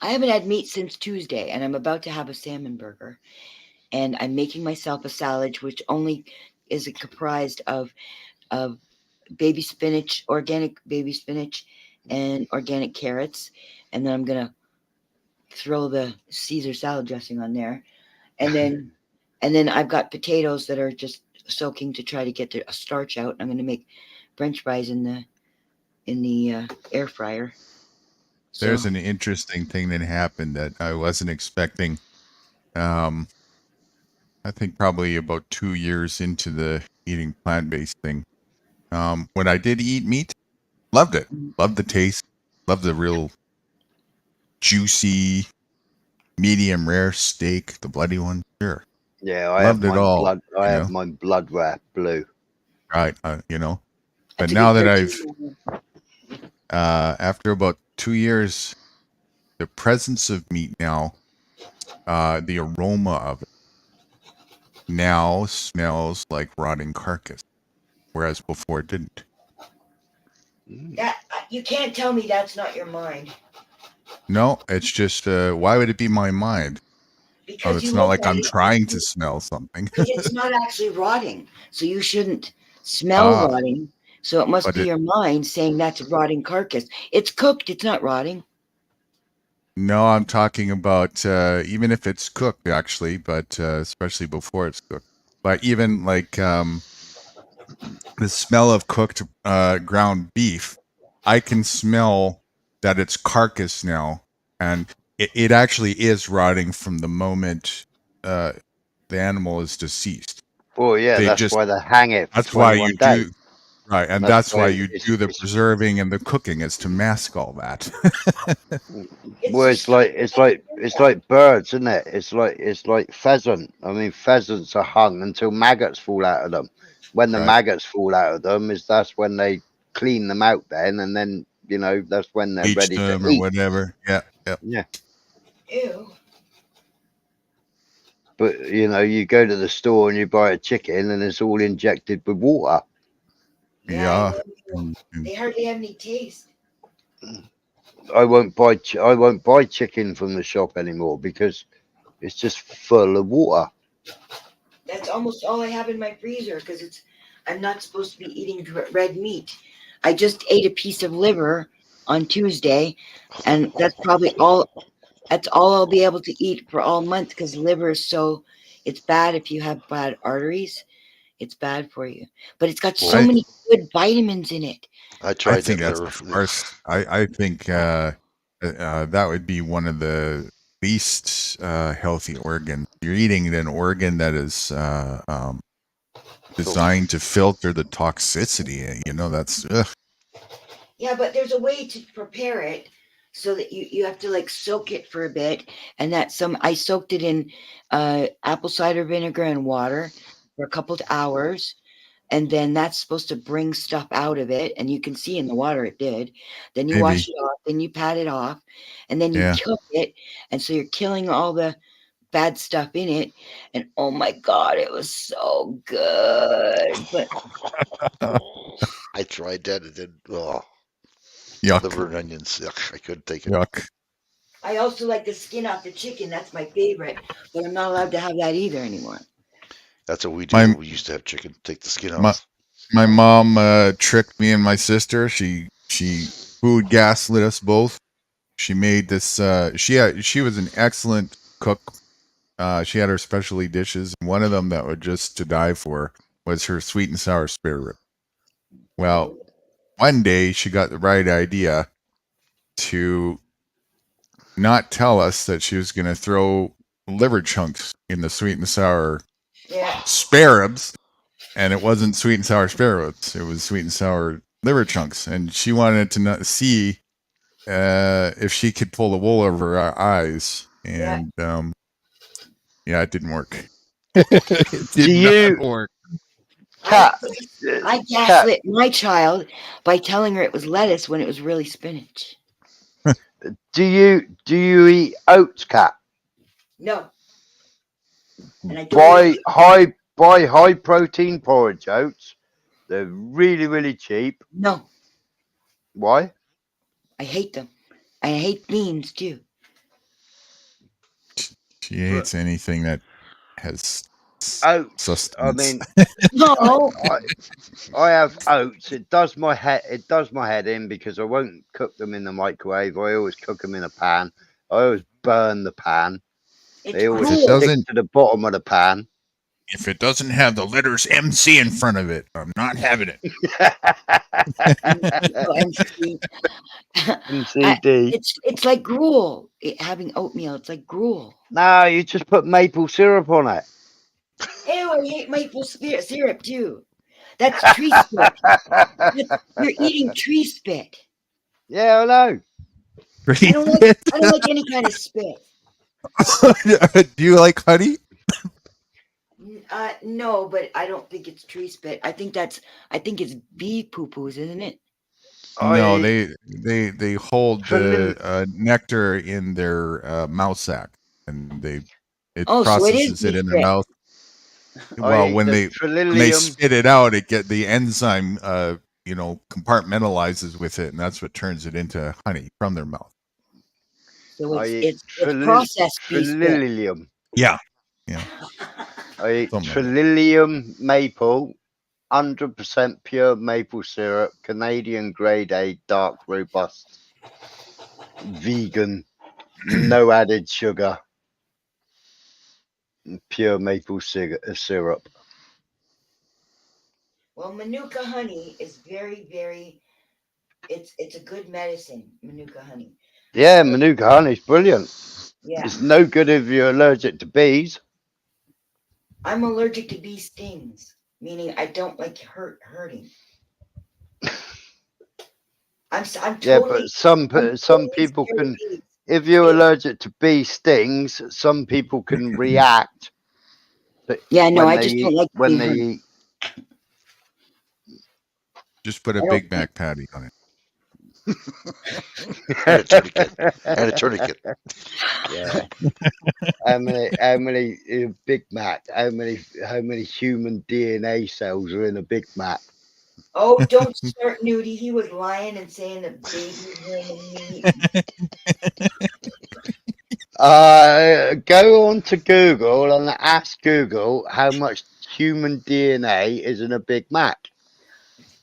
I haven't had meat since Tuesday, and I'm about to have a salmon burger. And I'm making myself a salad, which only is comprised of baby spinach, organic baby spinach, and organic carrots. And then I'm gonna throw the Caesar salad dressing on there, and then I've got potatoes that are just soaking to try to get the starch out. I'm gonna make French fries in the air fryer. So There's an interesting thing that happened that I wasn't expecting. I think probably about 2 years into the eating plant-based thing. When I did eat meat, loved it. Loved the taste. Loved the real juicy, medium rare steak, the bloody one. Sure. Yeah, I Loved have it mine all. blood. I You have know, mine blood red blue. right? You know, but That's a now good that protein. after about 2 years, the presence of meat now, the aroma of it now smells like rotting carcass, whereas before it didn't. That you can't tell me that's not your mind No, it's just why would it be my mind? because you It's not look like at I'm it, trying to smell something. but it's not actually rotting, so you shouldn't smell Ah, rotting. So it must but be your mind saying that's a rotting carcass. It's cooked. It's not rotting. no, I'm talking about even if it's cooked, actually, but especially before it's cooked. But even like the smell of cooked ground beef, I can smell that it's carcass now, and it actually is rotting from the moment uh, the animal is deceased. Well, yeah, They that's just why they hang it for that's why you 21 days. do right, and That's that's why why you do the it's preserving and the cooking is to mask all that. well, it's like birds, isn't it? It's like pheasant. I mean, pheasants are hung until maggots fall out of them. When the Right. maggots fall out of them, that's when they clean them out. Then that's when they're Bleach ready to them or eat. whatever. Yeah, yeah. Yeah, Ew. but you go to the store and you buy a chicken and it's all injected with water. Yeah, I Yeah. know. They hardly have any taste. I won't buy chicken from the shop anymore because it's just full of water. That's almost all I have in my freezer because I'm not supposed to be eating red meat. I just ate a piece of liver on Tuesday, and that's probably all. That's all I'll be able to eat for all month because liver is so. It's bad if you have bad arteries. It's bad for you, but it's got so I many good vitamins in it. I I tried think that that's liver. a farce. I think that would be one of the least healthy organs. You're eating an organ that is designed to filter the toxicity. You know, that's Yeah, but there's a way to prepare it so that you have to like soak it for a bit, and that some I soaked it in apple cider vinegar and water for a couple of hours, and then that's supposed to bring stuff out of it, and you can see in the water it did. Then you wash maybe. it off, then you pat it off, and then you Yeah. cook it, and so you're killing all the bad stuff in it. And oh my god, it was so good. But I tried that and then Yuck. liver and onions. Ugh, I couldn't take it. Yuck. I also like the skin off the chicken. That's my favorite, but I'm not allowed to have that either anymore. That's what we do My when we used to have chicken. Take the skin my off. my mom tricked me and my sister. She food gaslit us both. She made this. She was an excellent cook. She had her specialty dishes, and one of them that was just to die for was her sweet and sour spare rib. Well, one day she got the right idea to not tell us that she was going to throw liver chunks in the sweet and sour Yeah. spare ribs, and it wasn't sweet and sour spare ribs; it was sweet and sour liver chunks, and she wanted to see if she could pull the wool over her eyes, and yeah, it didn't work. It Do did not you, work. Cat? I Cat, gaslit my child by telling her it was lettuce when it was really spinach. do you eat oats, Cat? No. And I don't eat Buy high protein porridge oats. They're really, really cheap. No. Why? I hate them. I hate beans too. She hates anything that has Oats. I sustenance. mean, No. I have oats. It does my head. It does my head in because I won't cook them in the microwave. I always cook them in a pan. I always burn the pan. It's They always If it gruel. stick doesn't, to the bottom of the pan. if it doesn't have the letters MC in front of it, I'm not having it. MC. MCD. It's like gruel. Having oatmeal, it's like gruel. No, you just put maple syrup on it. Ew, I hate maple syrup too. That's tree spit. You're eating tree spit. Yeah, I know. I don't like Spit? I don't like any kind of spit. Do you like honey? No, but I don't think it's tree spit. I think it's bee poo poos, isn't it? No, I they hold Trillil- the nectar in their mouth sac, and it Oh, so it is processes it bee in their spit. mouth. I Well, ate the when they Trillium. spit it out, it get the enzyme compartmentalizes with it, and that's what turns it into honey from their mouth. So I ate it's processed bee spit. Trillium. Yeah. I ate Something like that. Trillium maple, 100% pure maple syrup, Canadian grade A, dark, robust, vegan, no added sugar, pure maple syrup. Well, Manuka honey is very, very. It's a good medicine, Manuka honey. Yeah, Manuka honey's brilliant. Yeah, It's no good if you're allergic to bees. I'm allergic to bee stings, meaning I don't like hurting. I'm Yeah, totally. but some people scared of can, bees. if you're allergic to bee stings, some people can react. Yeah, no, when I they just don't eat, like when bee they honey. eat. Just put a I don't Big Mac patty on it. And a tourniquet. And a tourniquet. Yeah. How many Big Mac? How many human DNA cells are in a Big Mac? Oh, don't start, Nudie. He was lying and saying that babies were in the meat. Go on to Google and ask Google how much human DNA is in a Big Mac.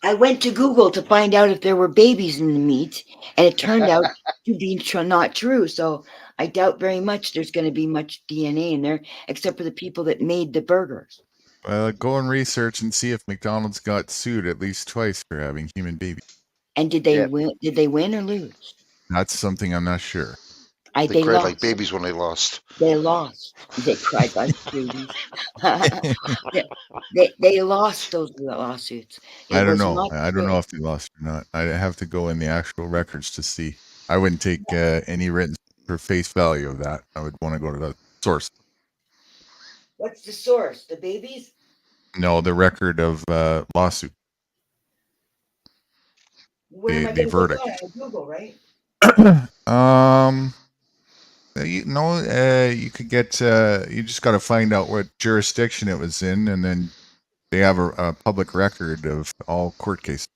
I went to Google to find out if there were babies in the meat, and it turned out to be not true. So I doubt very much there's going to be much DNA in there, except for the people that made the burgers. Go and research and see if McDonald's got sued at least twice for having human babies. And did they win? Did they win or lose? That's something I'm not sure. They They cried lost. like babies when they lost. They lost. They cried like babies. they lost those lawsuits. I don't Was know. not I don't fair. know if they lost or not. I have to go in the actual records to see. I wouldn't take any written for face value of that. I would want to go to the source. What's the source? The babies? No, the record of lawsuit. Where am I The going to go verdict. find it? On Google, right? You could get. You just got to find out what jurisdiction it was in, and then they have a public record of all court cases.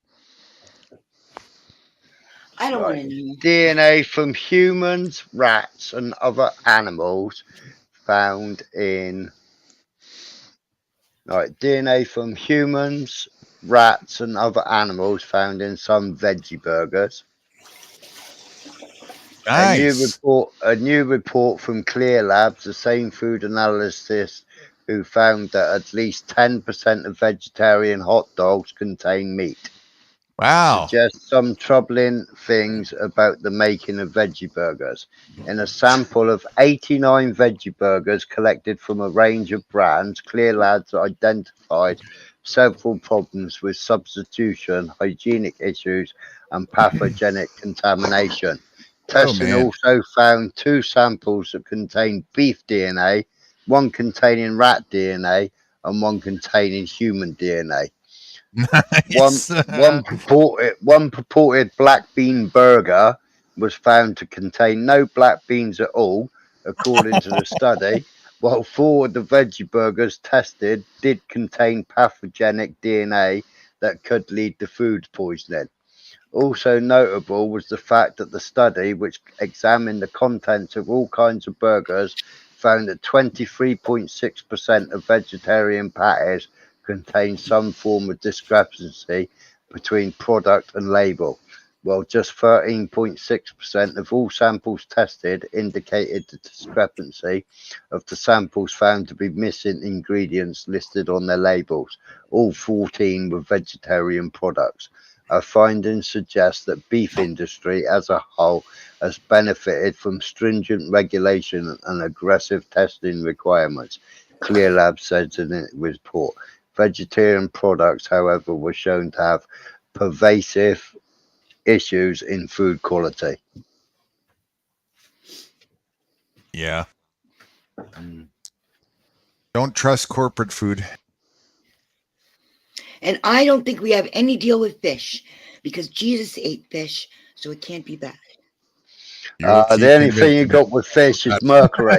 I don't want to know. DNA from humans, rats, and other animals found in. DNA from humans, rats, and other animals found in some veggie burgers. Nice. A new report from Clear Labs, the same food analysis who found that at least 10% of vegetarian hot dogs contain meat. Wow. Suggests some troubling things about the making of veggie burgers. In a sample of 89 veggie burgers collected from a range of brands, Clear Labs identified several problems with substitution, hygienic issues, and pathogenic contamination. Testing man. also found 2 samples that contained beef DNA, one containing rat DNA, and one containing human DNA. Nice. One purported black bean burger was found to contain no black beans at all, according to the study, while 4 of the veggie burgers tested did contain pathogenic DNA that could lead to food poisoning. Also notable was the fact that the study, which examined the contents of all kinds of burgers, found that 23.6% of vegetarian patties contained some form of discrepancy between product and label, while just 13.6% of all samples tested indicated the discrepancy of the samples found to be missing ingredients listed on their labels. All 14 were vegetarian products. Our findings suggest that beef industry as a whole has benefited from stringent regulation and aggressive testing requirements, Clear Lab said in its report. Vegetarian products, however, were shown to have pervasive issues in food quality. Yeah. Mm. Don't trust corporate food. And I don't think we have any deal with fish because Jesus ate fish, so it can't be bad. You'll The keep only thing you convincing me. got with fish is mercury.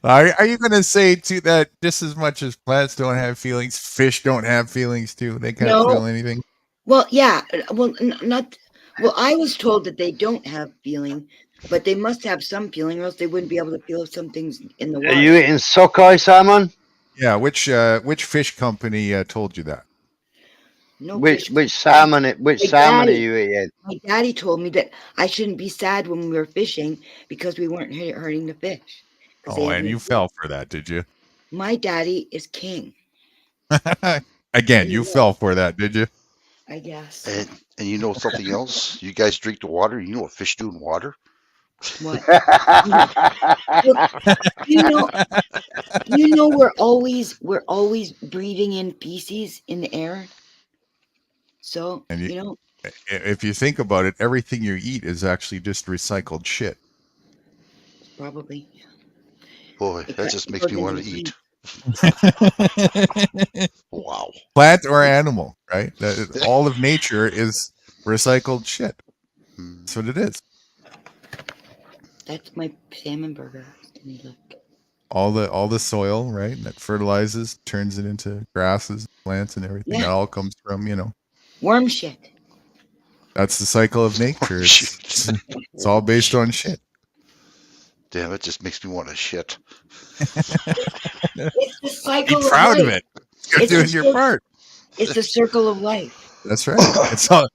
Are you going to say too that just as much as plants don't have feelings, fish don't have feelings too? They can't No. feel anything. Well, yeah. Well, not. Well, I was told that they don't have feeling, but they must have some feeling, or else they wouldn't be able to feel some things in the Are water. you eating sockeye salmon? Yeah. Which fish company told you that? No Which fish. salmon? Which My salmon are daddy, you eating? my daddy told me that I shouldn't be sad when we were fishing because we weren't hurting the fish. Oh, and you fell for that, did you? My daddy is king. Again, you fell for that, did you? I guess. And you know something else? You guys drink the water. You know what fish do in water? What? you know, we're always breathing in feces in the air. So And you know, if you think about it, everything you eat is actually just recycled shit. probably. Boy, that just makes me want to eat. Wow. Plant or animal, right? All of nature is recycled shit. That's what it is. That's my salmon burger. Can you look? All the soil, right? That fertilizes, turns it into grasses, plants, and everything. Yeah. That all comes from, Worm shit. That's the cycle of nature. It's all based on shit. Damn, it just makes me want to shit. It's the cycle Be proud of of life. it. You're doing your part. It's the circle of life. That's right. It's all,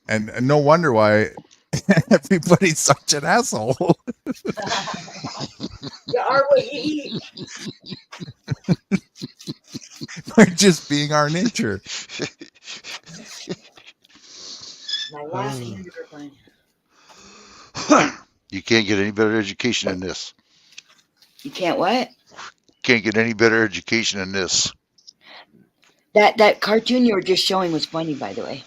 and no wonder why everybody's such an asshole. You are what you eat. We're just being our nature. My last hamburger bun. You can't get any better education than this. You can't what? Can't get any better education than this. That cartoon you were just showing was funny, by the way.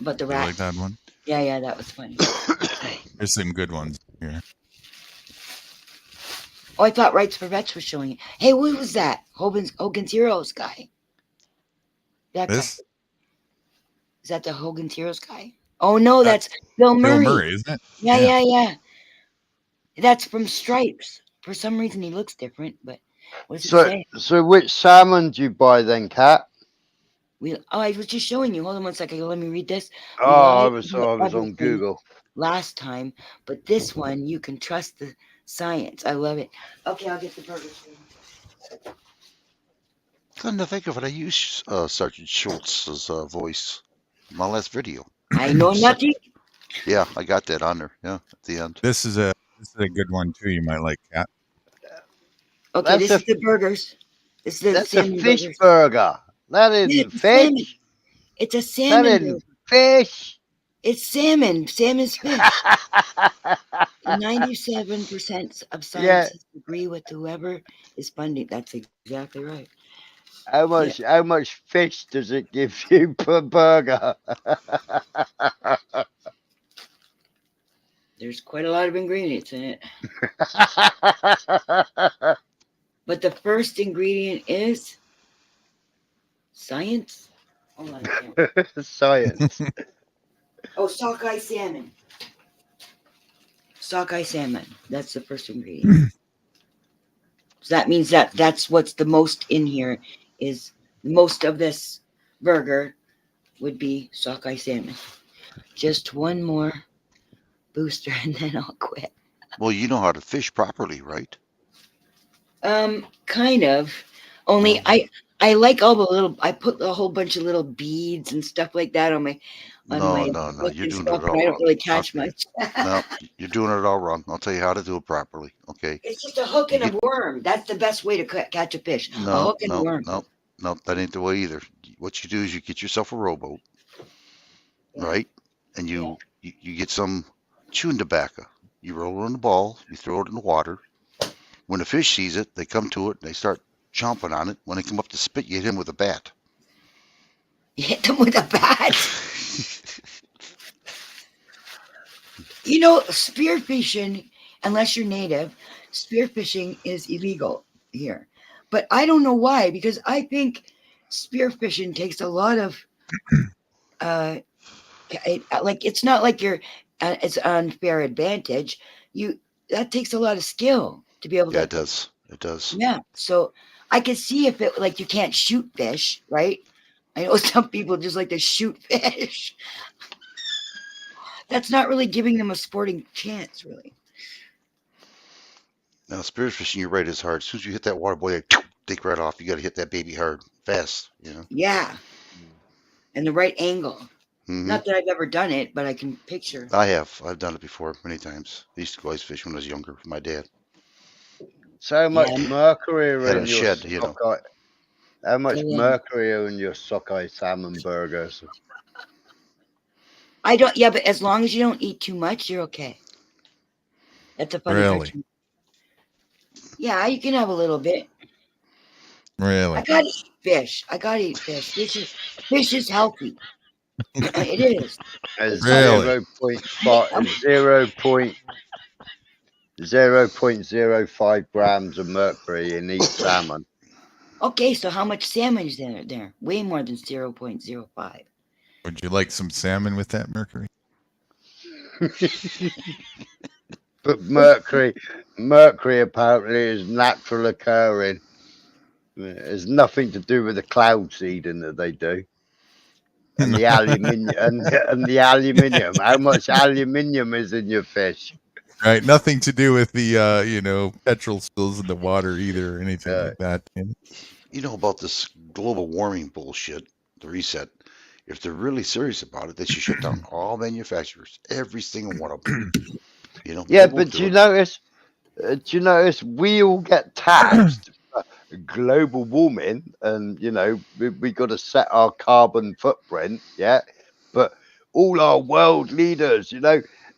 About the You rat. like that one? Yeah, that was funny. There's some good ones here. Oh, I thought Rights for Vets was showing it. Hey, who was that? Hogan's Heroes guy. That This? guy. Is that the Hogan's Heroes guy? Oh no, that's Bill Murray. Bill Murray, isn't it? Yeah. That's from Stripes. For some reason, he looks different, but what does it say? So which salmon do you buy then, Kat? I was just showing you. Hold on one second. Let me read this. I was on Google last time, but this one you can trust the science. I love it. Okay, I'll get the burger for you. Come to think of it, I used Sergeant Schultz's voice in my last video. I know nothing. Yeah, I got that on there. Yeah, at the end. This is a good one too. You might like, Kat. Okay, this is the burgers. This is the that's salmon a fish burgers. That isn't fish. It's a salmon. That isn't fish. It's salmon. Salmon's fish. 97% of scientists agree with whoever is funding. That's exactly right. How much fish does it give you per burger? There's quite a lot of ingredients in it. But the first ingredient is science. Hold on. Science. Oh, sockeye salmon. Sockeye salmon. That's the first ingredient. So that means that's what's the most in here is most of this burger would be sockeye salmon. Just one more booster and then I'll quit. Well, you know how to fish properly, right? Kind of. Only I like all the little. I put a whole bunch of little beads and stuff like that on my. No, you're doing it all wrong. I don't really catch much. No, you're doing it all wrong. I'll tell you how to do it properly. Okay. It's just a hook and a worm. That's the best way to catch a fish. A hook and a worm. No, that ain't the way either. What you do is you get yourself a rowboat, right? And you get some chewing tobacco. You roll it in the ball. You throw it in the water. When the fish sees it, they come to it and they start chomping on it. When they come up to spit, you hit him with a bat. You hit them with a bat? You know, spearfishing unless you're native, spearfishing is illegal here. But I don't know why, because I think spearfishing takes a lot of like it's not like you're it's unfair advantage. You that takes a lot of skill to be able Yeah, to. it does. It does. Yeah, so I could see if it like you can't shoot fish, right? I know some people just like to shoot fish. That's not really giving them a sporting chance, really. Now, spearfishing, you're right, is hard. As soon as you hit that water, boy, they take right off. You got to hit that baby hard, fast. You know. Yeah, and the right angle. Hmm. Not that I've ever done it, but I can picture. I have. I've done it before many times. I used to go ice fish when I was younger with my dad. So much Yeah, mercury Had in a your shed, you know. sockeye. How much go in. mercury are in your sockeye salmon burgers? I don't. Yeah, but as long as you don't eat too much, you're okay. That's a funny Really? question. Yeah, you can have a little bit. Really? I gotta eat fish. I gotta eat fish. Fish is healthy. It is. It's Really? 0.05 grams of mercury in each salmon. Okay, so how much salmon is there? Way more than 0.05. Would you like some salmon with that mercury? But mercury apparently is natural occurring. It has nothing to do with the cloud seeding that they do. And the aluminium and the aluminium. How much aluminium is in your fish? Right. Nothing to do with the petrol spills in the water either, or anything like that. You know about this global warming bullshit, the reset. If they're really serious about it, they should shut down all manufacturers, every single one of them. You know. Yeah, they won't but do it. do you notice we all get taxed for global warming, and we got to set our carbon footprint, yeah. But all our world leaders,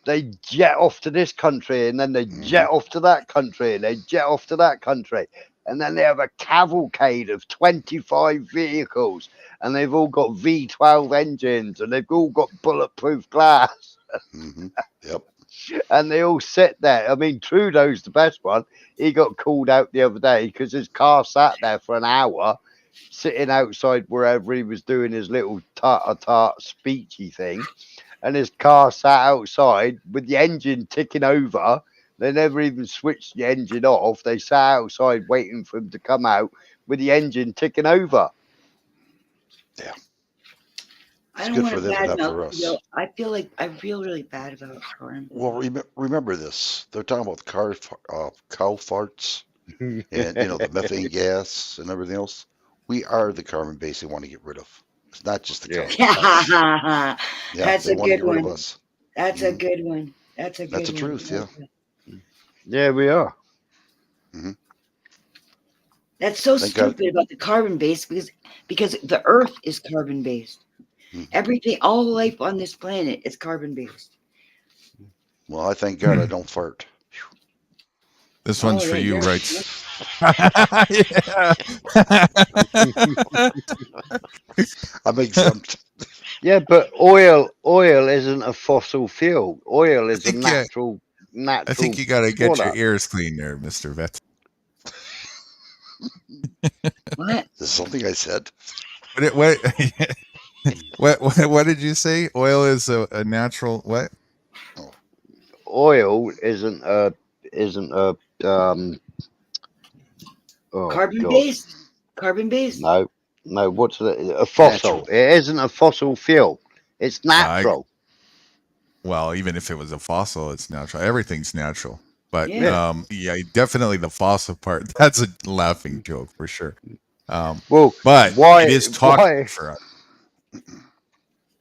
they jet off to this country, and then they jet off to that country, and they jet off to that country, and then they have a cavalcade of 25 vehicles, and they've all got V12 engines, and they've all got bulletproof glass. Yep. And they all sit there. I mean, Trudeau's the best one. He got called out the other day because his car sat there for an hour, sitting outside wherever he was doing his little tart speechy thing. And his car sat outside with the engine ticking over. They never even switched the engine off. They sat outside waiting for him to come out with the engine ticking over. Yeah. I don't want to badmouth. I feel really bad about Corin. Well, remember this. They're talking about cow farts and the methane gas and everything else. We are the carbon base they want to get rid of. It's not just the cow. Yeah, that's a good one. Us. That's a good one. That's a good one. That's the truth. Yeah. Yeah, we are. That's so stupid about the carbon base because the Earth is carbon based. Everything, all life on this planet is carbon based. Well, I thank God I don't fart. This one's for you, right? I'm exempt. Yeah, but oil isn't a fossil fuel. Oil is a natural. I think you got to get your ears clean there, Mr. Vet. What? Is something I said? What did you say? Oil is a natural what? Oil isn't a carbon based. Carbon based. No. What's a fossil? Natural. It isn't a fossil fuel. It's natural. Well, even if it was a fossil, it's natural. Everything's natural. But yeah, definitely the fossil part. That's a laughing joke for sure. But it is toxic for us.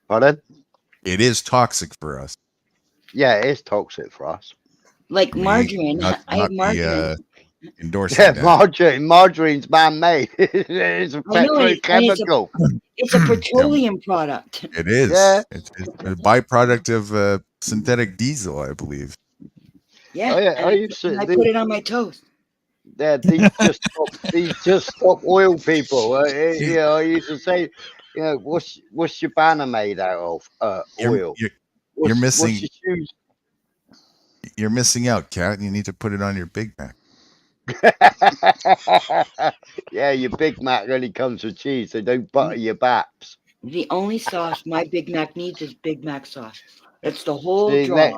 Pardon? It is toxic for us. Yeah, it is toxic for us. Like margarine. I have margarine. Endorsing margarine's man-made. It's a petrochemical. It's a petroleum product. It is. Yeah. It's a byproduct of synthetic diesel, I believe. Yeah. I put it on my toast. Yeah, these just stop oil people. I used to say, what's your banner made out of? Oil. You're missing. You're missing out, Cat. You need to put it on your Big Mac. Yeah, your Big Mac only comes with cheese, so don't butter your baps. The only sauce my Big Mac needs is Big Mac sauce. That's the whole See, draw.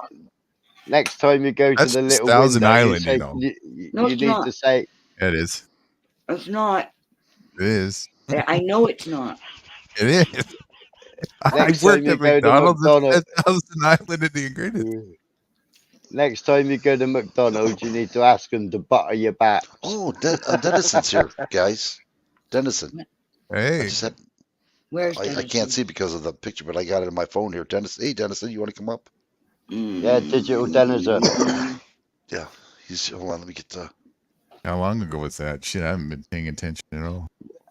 next time you go to That's the just little Thousand window, you Island, say No, you it's need not. to say, It is. It's not. It is. I know it's not. It is. I next time worked you at go to McDonald's. It McDonald's. said Thousand Island in the ingredients. Next time you go to McDonald's, you need to ask them to butter your baps. Oh, Denison's here, guys. Denison. Hey. Where's I Denison? can't see because of the picture, but I got it in my phone here. Denison. Hey, Denison, you want to come up? Yeah, digital denizen. Yeah. Hold on. Let me get the. How long ago was that? Shit, I haven't been paying attention at all.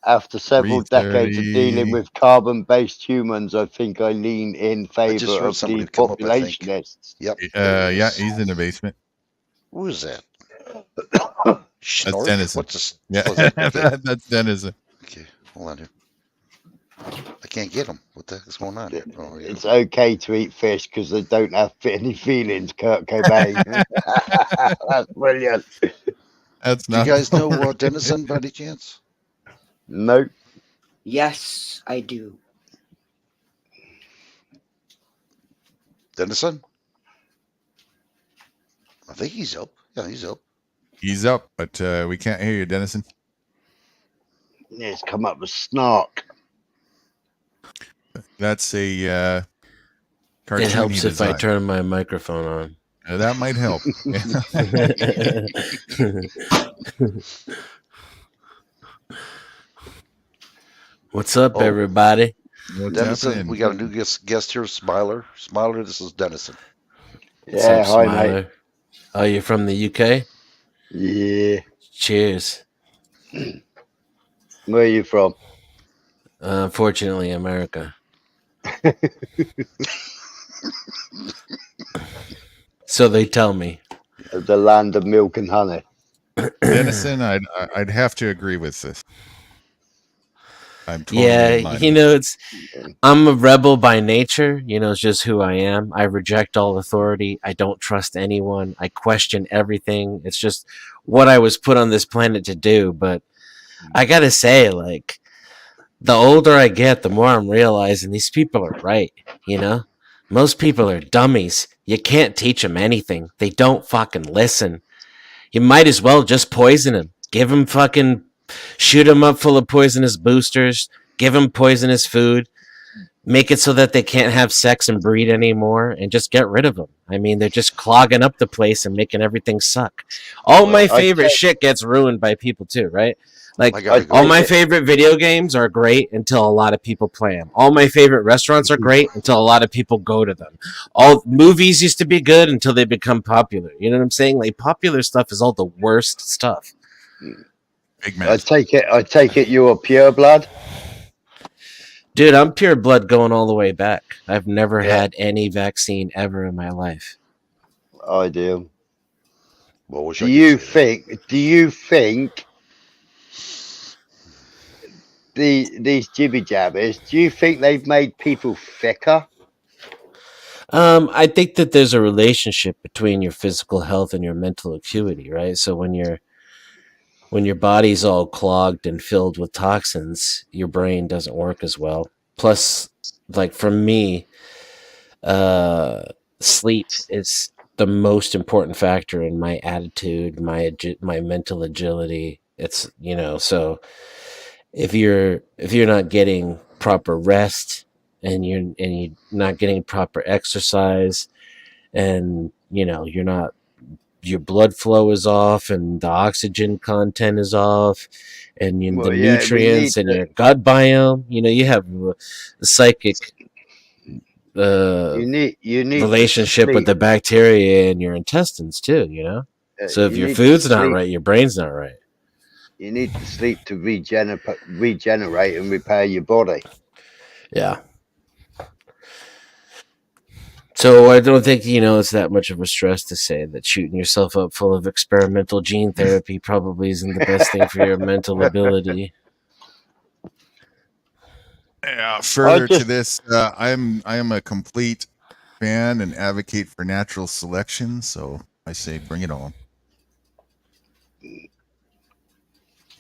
After several decades of dealing 3:30. with carbon-based humans, I think I lean in I just favor heard of somebody come up, I think. depopulationists. Yep. Yeah, he's in the basement. Who is that? That's Schnork? Denison. What's this? Yeah, Oh, is that? Okay. that's Denison. Okay. Hold on here. I can't get him. What the heck is going on? Oh, yeah. It's okay to eat fish because they don't have any feelings, Kurt Cobain. That's brilliant. That's Do you not. guys know Denison by any chance? Nope. Yes, I do. Denison? I think he's up. Yeah, he's up. He's up, but we can't hear you, Denison. It's come up with snark. That's a cartoon. It helps he if I designed. turn my microphone on. That might help. What's up, everybody? What's Denison, happening? we got a new guest here, Smiler. Smiler, this is Denison. What's Yeah, up, hi, Smiler? mate. Oh, you're from the UK? Yeah. Cheers. Where are you from? Unfortunately, America. So they tell me. The land of milk and honey. Denison, I'd have to agree with this. I'm totally Yeah, in line you with know, I'm a rebel by nature. You know, it's just who I am. I reject all authority. I don't trust anyone. I question everything. It's just what I was put on this planet to do. But I gotta say, like, the older I get, the more I'm realizing these people are right. You know, most people are dummies. You can't teach them anything. They don't fucking listen. You might as well just poison them. Give them fucking, shoot them up full of poisonous boosters. Give them poisonous food. Make it so that they can't have sex and breed anymore, and just get rid of them. I mean, they're just clogging up the place and making everything suck. All my favorite shit gets ruined by people too, right? Like, all my favorite video games are great until a lot of people play them. All my favorite restaurants are great until a lot of people go to them. All movies used to be good until they become popular. You know what I'm saying? Like, popular stuff is all the worst stuff. Big I take it you're pure blood. Dude, I'm pure blood going all the way back. I've never had any vaccine ever in my life. I do. Well, Do you think these jibby jabbers, do you think they've made people thicker? I think that there's a relationship between your physical health and your mental acuity, right? So when your body's all clogged and filled with toxins, your brain doesn't work as well. Plus, like for me, sleep is the most important factor in my attitude, my mental agility. It's, you know, so if you're not getting proper rest and you're not getting proper exercise, and you know your blood flow is off and the oxygen content is off, and the nutrients and your gut biome, you know, you have a psychic you need relationship with the bacteria in your intestines too, you know. So if you your need food's to not sleep. right, your brain's not right. You need to sleep to regenerate and repair your body. Yeah. So I don't think, you know, it's that much of a stress to say that shooting yourself up full of experimental gene therapy probably isn't the best thing for your mental ability. Yeah. Further to this, I am a complete fan and advocate for natural selection, so I say bring it on.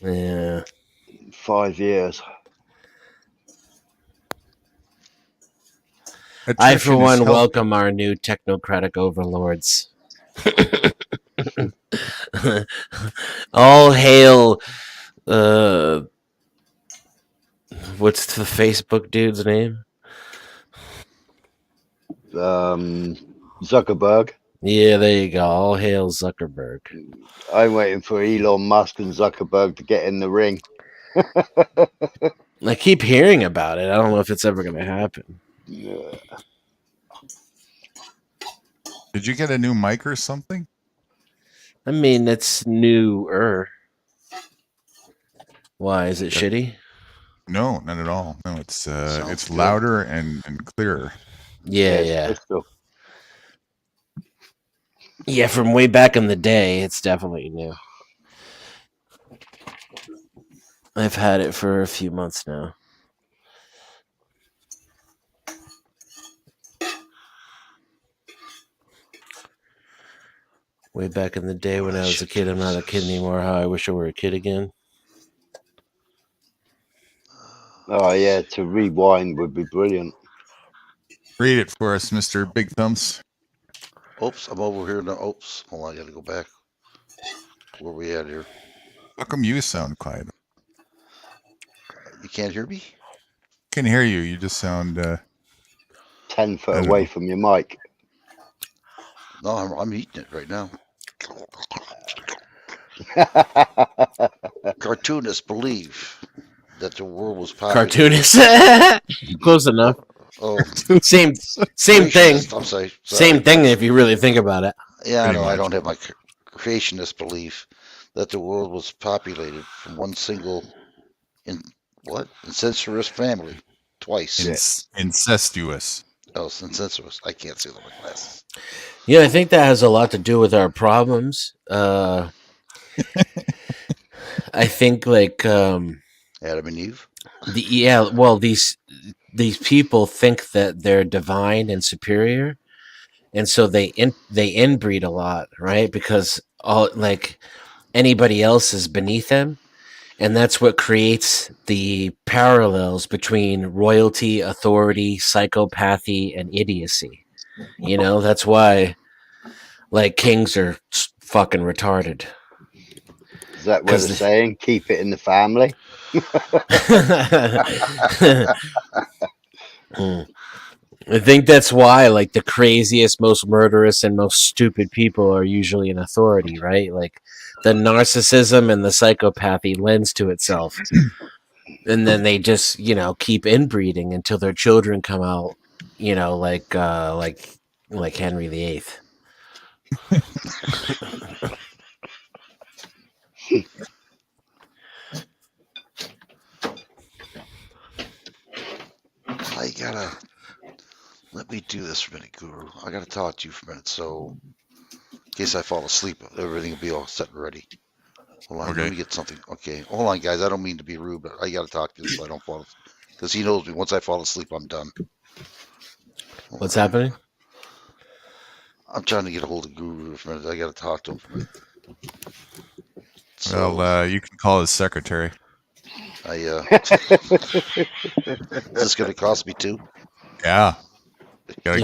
Yeah. 5 years. I, for Attrition is one, healthy. welcome our new technocratic overlords. All hail, what's the Facebook dude's name? Zuckerberg. Yeah, there you go. All hail Zuckerberg. I'm waiting for Elon Musk and Zuckerberg to get in the ring. I keep hearing about it. I don't know if it's ever going to happen. Yeah. Did you get a new mic or something? I mean, it's newer. Why is it shitty? No, not at all. No, it's Sounds good. louder and clearer. Yeah. Crystal. Yeah, from way back in the day, it's definitely new. I've had it for a few months now. Way back in the day when I was a kid. I'm not a kid anymore. How I wish I were a kid again. Oh yeah, to rewind would be brilliant. Read it for us, Mr. Big Thumbs. Oops, I'm over here now. Oops, hold on, I gotta go back. Where we at here? How come you sound quiet? You can't hear me? Can hear you. You just sound 10 foot away from your mic. No, I'm eating it right now. Cartoonists believe that the world was populated. Cartoonist. Close enough. Oh, same thing. I'm sorry. Same thing if you really think about it. Yeah, I Pretty know. I much. don't have my creationist belief that the world was populated from one single incestuous family twice. Incestuous. Oh, incestuous. I can't see with my glasses. Yeah, I think that has a lot to do with our problems. I think like Adam and Eve. These people think that they're divine and superior, and so they inbreed a lot, right? Because all like anybody else is beneath them, and that's what creates the parallels between royalty, authority, psychopathy, and idiocy. You know, that's why like kings are fucking retarded. Is that what they're saying? Keep it in the family? I think that's why like the craziest, most murderous, and most stupid people are usually in authority, right? Like the narcissism and the psychopathy lends to itself. And then they just, keep inbreeding until their children come out, like Henry VIII. I gotta let me do this for a minute, Guru. I gotta talk to you for a minute, so in case I fall asleep, everything will be all set and ready. Hold on, let me get something. Okay, hold on, guys. I don't mean to be rude, but I gotta talk to him so I don't fall asleep. Because he knows me. Once I fall asleep, I'm done. What's happening? I'm trying to get a hold of Guru for a minute. I gotta talk to him for a minute. So, Well, you can call his secretary. is this gonna cost me too? Yeah. You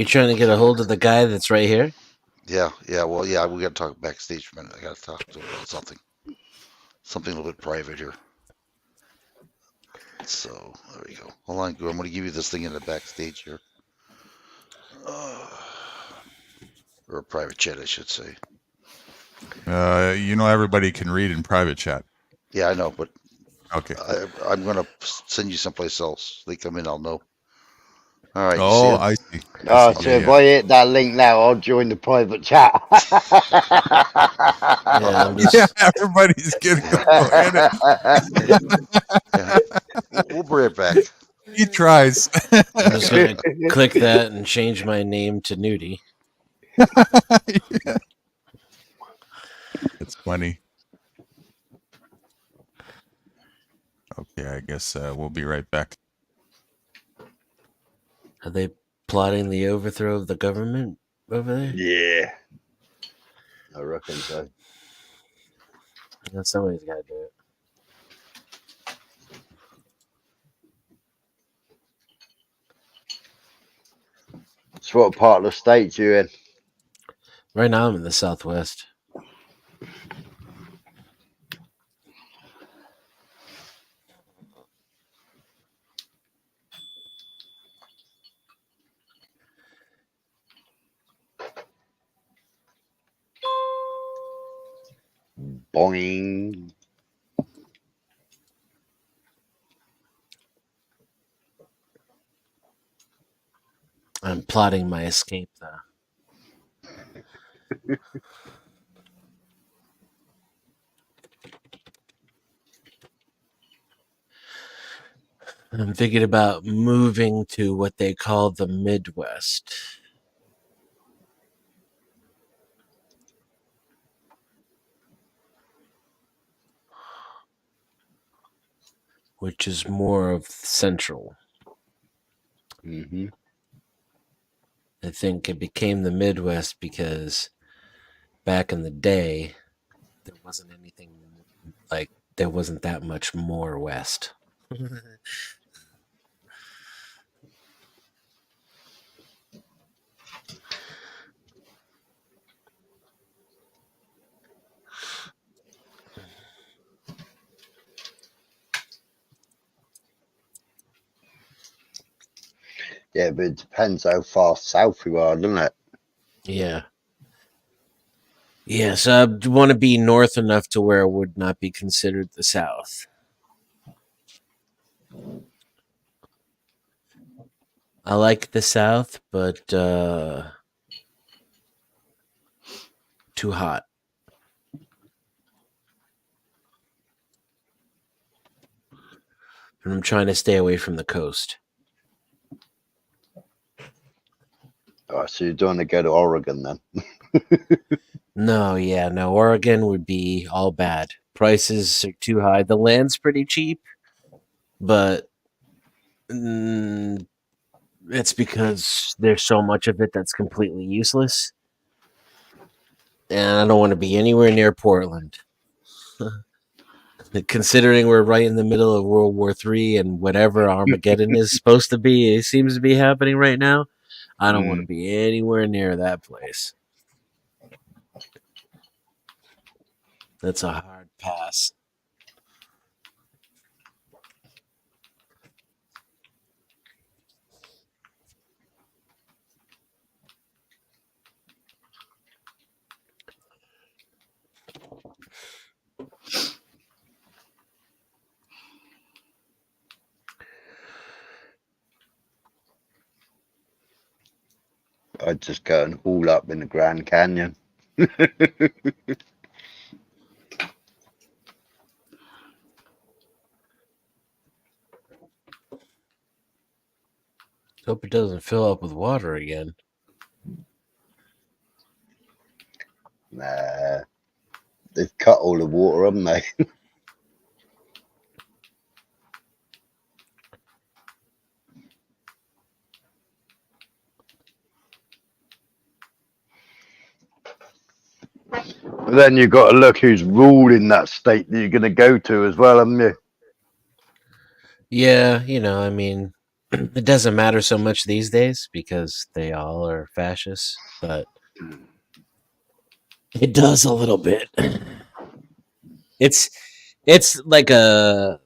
trying to get a hold of the guy that's right here? Yeah. Well, yeah. We gotta talk backstage for a minute. I gotta talk to him about something a little bit private here. So there we go. Hold on, Guru. I'm gonna give you this thing in the backstage here, or a private chat, I should say. Everybody can read in private chat. Yeah, I know, but okay. I'm gonna send you someplace else. They come in, I'll know. All right. Oh, I see. So if I hit that link now, I'll join the private chat. Yeah, everybody's gonna go in it. We'll bring it back. He tries. I'm just gonna click that and change my name to Nudie. Yeah. It's funny. Okay, I guess we'll be right back. Are they plotting the overthrow of the government over there? Yeah, I reckon so. Yeah, somebody's got to do it. So what part of the state you in? Right now, I'm in the Southwest. Boing. I'm plotting my escape, though. I'm thinking about moving to what they call the Midwest. Which is more of central. Mm-hmm. I think it became the Midwest because back in the day, there wasn't anything like there wasn't that much more west. Yeah, but it depends how far south you are, doesn't it? Yeah. Yeah, so I want to be north enough to where it would not be considered the South. I like the South, but too hot. And I'm trying to stay away from the coast. Oh, so you don't want to go to Oregon then? No, Oregon would be all bad. Prices are too high. The land's pretty cheap, but it's because there's so much of it that's completely useless. And I don't want to be anywhere near Portland. Considering we're right in the middle of World War III and whatever Armageddon is supposed to be, it seems to be happening right now. I don't want to be anywhere near that place. That's a hard pass. I'd just go and haul up in the Grand Canyon. Hope it doesn't fill up with water again. Nah, they've cut all the water, haven't they? But then you've got to look who's ruling that state that you're going to go to as well, haven't you? Yeah, I mean, it doesn't matter so much these days because they all are fascists, but it does a little bit. It's like a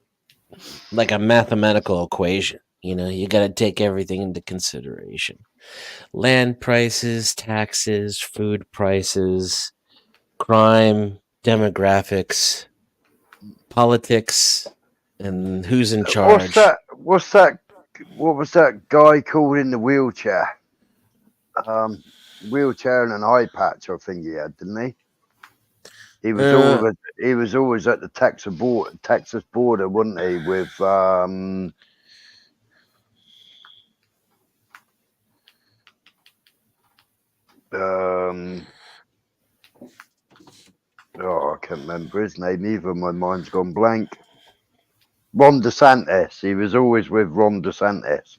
mathematical equation. You got to take everything into consideration. Land prices, taxes, food prices, crime, demographics, politics, and who's in charge. What was that guy called in the wheelchair? Wheelchair and an eye patch, I think he had, didn't he? He was always at the Texas border, wasn't he? With I can't remember his name either. My mind's gone blank. Ron DeSantis. He was always with Ron DeSantis.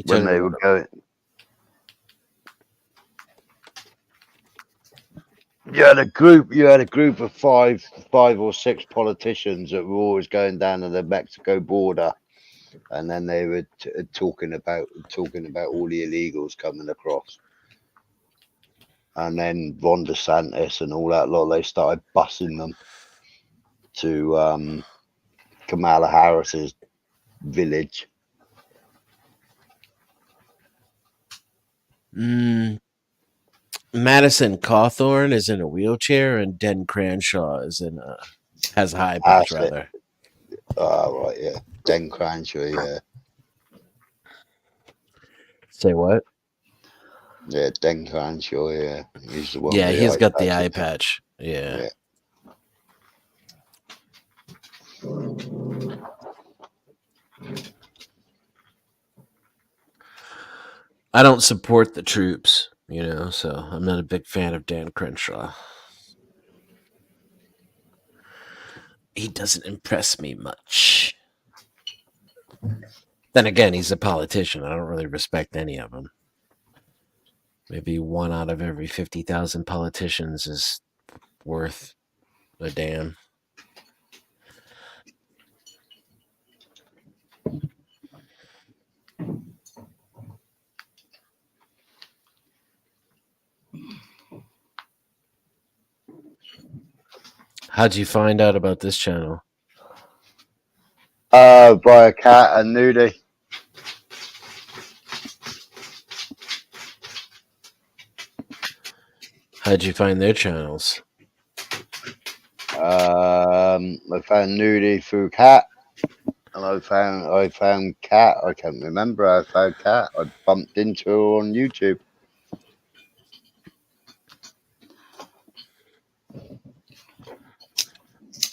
when they were going. You had a group of five or six politicians that were always going down to the Mexico border, and then they were talking about all the illegals coming across. And then Ron DeSantis and all that lot, they started busing them to Kamala Harris's village. Madison Cawthorn is in a wheelchair, and Den Cranshaw is has a high patch rather. Oh, right, yeah. Den Cranshaw, yeah. Say what? Yeah, Den Cranshaw, yeah. He's the one. Yeah, with he's got the patch. eye patch. Yeah. I don't support the troops, so I'm not a big fan of Dan Crenshaw. He doesn't impress me much. Then again, he's a politician. I don't really respect any of them. Maybe one out of every 50,000 politicians is worth a damn. How'd you find out about this channel? By a cat and Nudie. How'd you find their channels? I found Nudie through Cat, and I found Cat. I can't remember. I found Cat. I bumped into her on YouTube.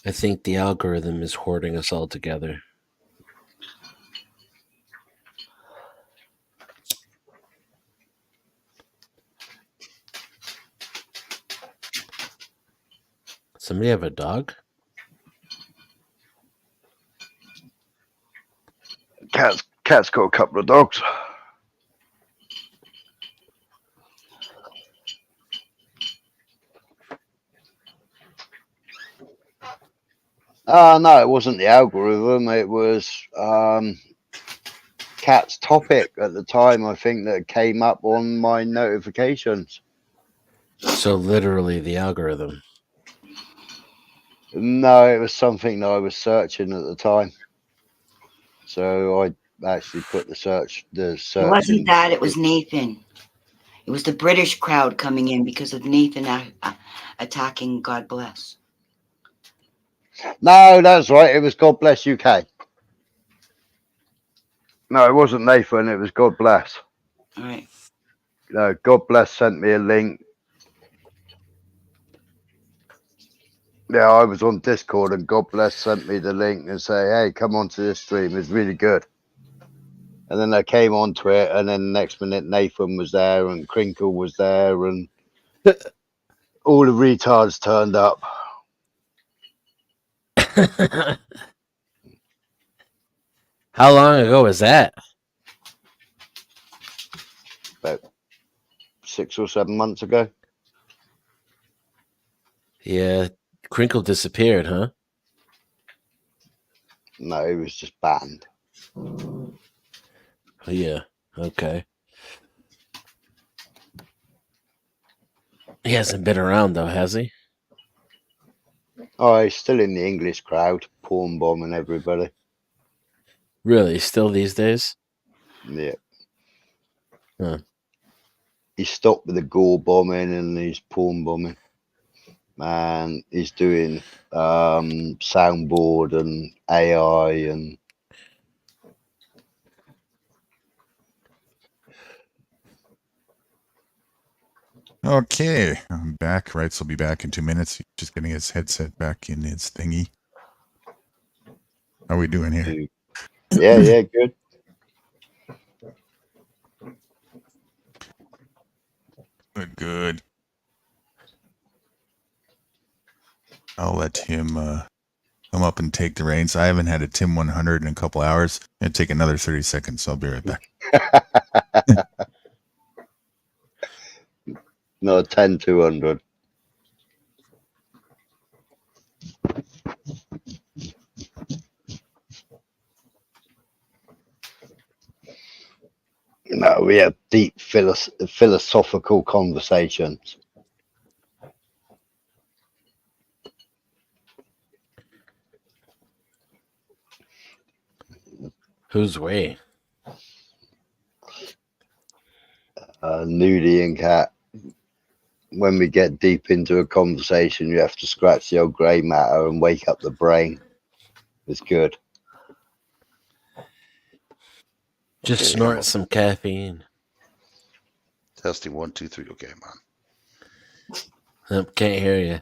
I think the algorithm is hoarding us all together. Somebody have a dog? Cat's got a couple of dogs. No, it wasn't the algorithm. It was Cat's topic at the time, I think, that came up on my notifications. So literally the algorithm. No, it was something that I was searching at the time. So I actually put the search. It wasn't that. It was Nathan. It was the British crowd coming in because of Nathan attacking God Bless. No, that's right. It was God Bless UK. No, it wasn't Nathan. It was God Bless. All right. No, God Bless sent me a link. Yeah, I was on Discord and God Bless sent me the link and say, hey, come on to this stream. It's really good. And then I came onto it, and then the next minute Nathan was there and Crinkle was there, and all the retards turned up. How long ago was that? About 6 or 7 months ago. Yeah, Crinkle disappeared, huh? No, he was just banned. Oh, yeah, okay. He hasn't been around, though, has he? Oh, he's still in the English crowd, porn bombing everybody. Really? Still these days? Yeah. Huh. He stopped with the gore bombing and he's porn bombing. And he's doing soundboard and AI and... Okay, I'm back. Wrights will be back in 2 minutes. He's just getting his headset back in his thingy. How are we doing here? Yeah, good. Good. I'll let him come up and take the reins. I haven't had a Tim 100 in a couple hours. It'll take another 30 seconds, so I'll be right back. No, 10-200. No, we have deep philosophical conversations. Who's we? Nudie and Cat. When we get deep into a conversation, you have to scratch the old grey matter and wake up the brain. It's good. Just Okay, snort some caffeine. Testing 1, 2, 3. Okay, I'm on. Nope, can't hear you.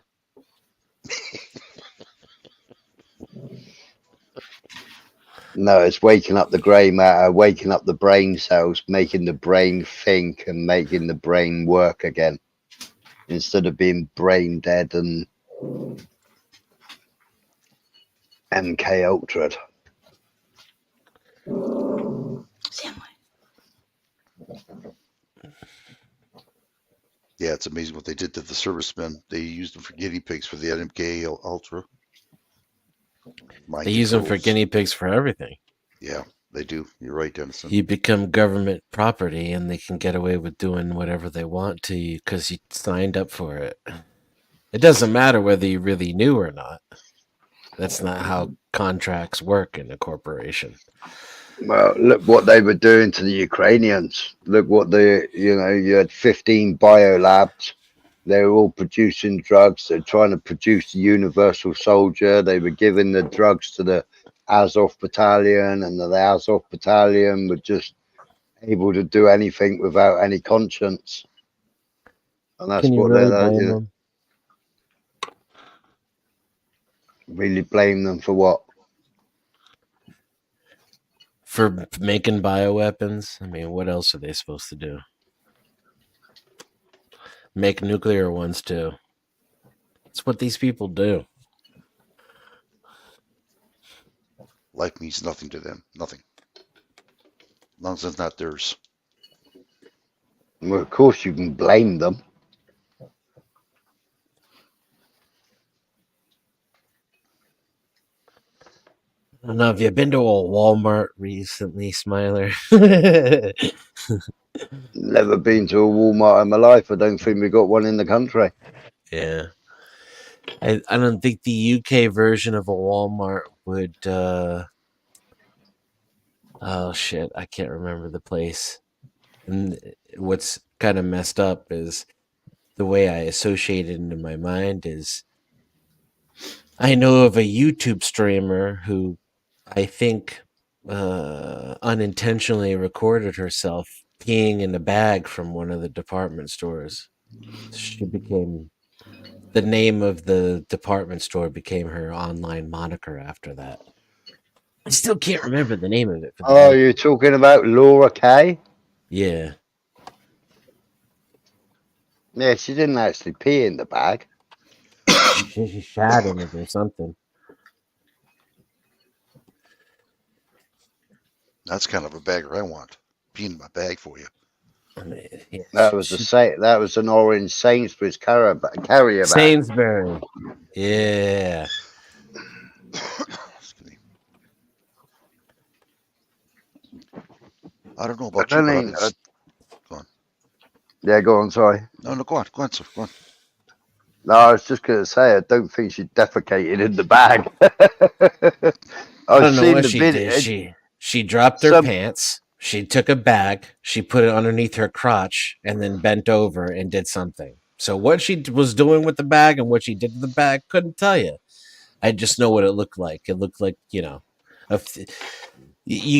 No, it's waking up the grey matter, waking up the brain cells, making the brain think and making the brain work again. Instead of being brain dead and MK Ultra. Yeah, it's amazing what they did to the servicemen. They used them for guinea pigs for the NMK Ultra. They use them for guinea pigs for everything. Yeah, they do. You're right, Dennison. You become government property and they can get away with doing whatever they want to you because you signed up for it. It doesn't matter whether you really knew or not. That's not how contracts work in a corporation. Well, look what they were doing to the Ukrainians. Look what you had 15 biolabs. They were all producing drugs. They're trying to produce the universal soldier. They were giving the drugs to the Azov battalion, and the Azov battalion were just able to do anything without any conscience. And that's Can you what really they're blame them? really blame them for what? For making bioweapons? I mean, what else are they supposed to do? Make nuclear ones too. It's what these people do. Life means nothing to them. Nothing. As long as it's not theirs. Well, of course you can blame them. I don't know. Have you been to a Walmart recently, Smiler? Never been to a Walmart in my life. I don't think we got one in the country. Yeah. I don't think the UK version of a Walmart would oh shit, I can't remember the place. And what's kind of messed up is the way I associate it into my mind is I know of a YouTube streamer who I think unintentionally recorded herself peeing in a bag from one of the department stores. She became the name of the department store became her online moniker after that. I still can't remember the name of it. Oh, you're talking about Laura Kay? Yeah. Yeah, she didn't actually pee in the bag. She shat in it or something. That's kind of a bagger I want. Pee in my bag for you. Yeah, That was an orange Sainsbury's carrier bag. Sainsbury. Yeah. I don't know about you, but I've been... Go on. Yeah, go on, sorry. No, go on, sir. Go on. No, I was just going to say, I don't think she defecated in the bag. I don't know what she did. She dropped her pants. She took a bag. She put it underneath her crotch and then bent over and did something. So what she was doing with the bag and what she did to the bag, couldn't tell you. I just know what it looked like. It looked like, you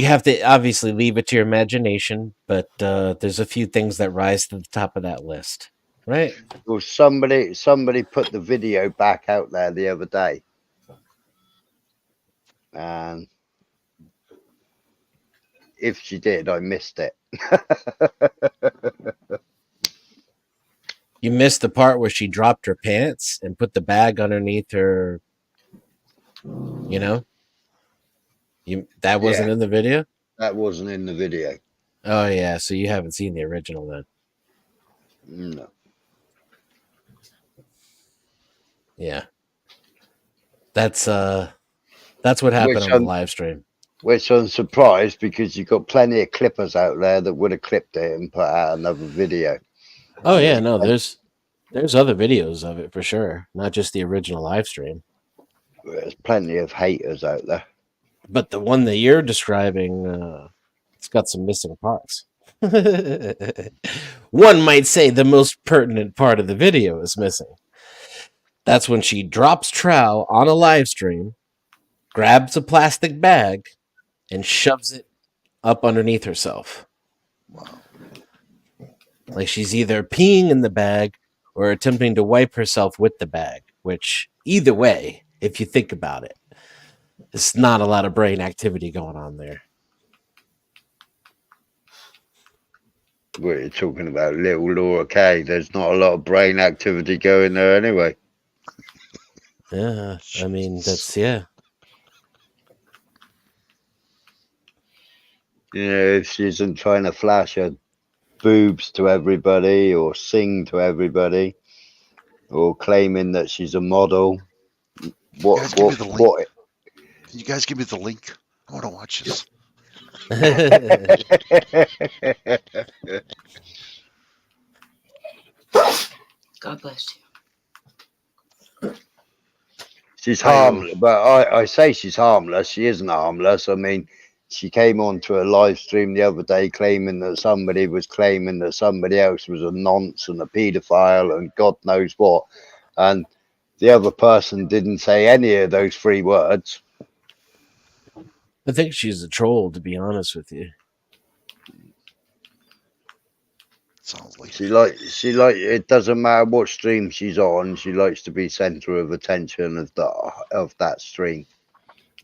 have to obviously leave it to your imagination, but there's a few things that rise to the top of that list, right? Well, somebody put the video back out there the other day, and if she did, I missed it. You missed the part where she dropped her pants and put the bag underneath her. That wasn't in the video? That wasn't in the video. Oh yeah, so you haven't seen the original then? No. Yeah, that's what happened Which on the live stream. which I'm surprised because you've got plenty of clippers out there that would have clipped it and put out another video. Oh And yeah, no, there's other videos of it for sure, not just the original live stream. there's plenty of haters out there. But the one that you're describing, it's got some missing parts. One might say the most pertinent part of the video is missing. That's when she drops trow on a live stream, grabs a plastic bag, and shoves it up underneath herself. Wow. Like she's either peeing in the bag or attempting to wipe herself with the bag, which either way, if you think about it, it's not a lot of brain activity going on there. What you're talking about, little Laura Kay. There's not a lot of brain activity going there anyway. Yeah, I mean, that's, yeah. You know, if she isn't trying to flash her boobs to everybody or sing to everybody or claiming that she's a model. Guys, give me the link. Can you guys give me the link? I want to watch this. God bless you. She's harmless, but I say she's harmless. She isn't harmless. I mean, she came on to a live stream the other day claiming that somebody was claiming that somebody else was a nonce and a paedophile and God knows what. And the other person didn't say any of those three words. I think she's a troll, to be honest with you. Sounds like she like it doesn't matter what stream she's on, she likes to be center of attention of that stream.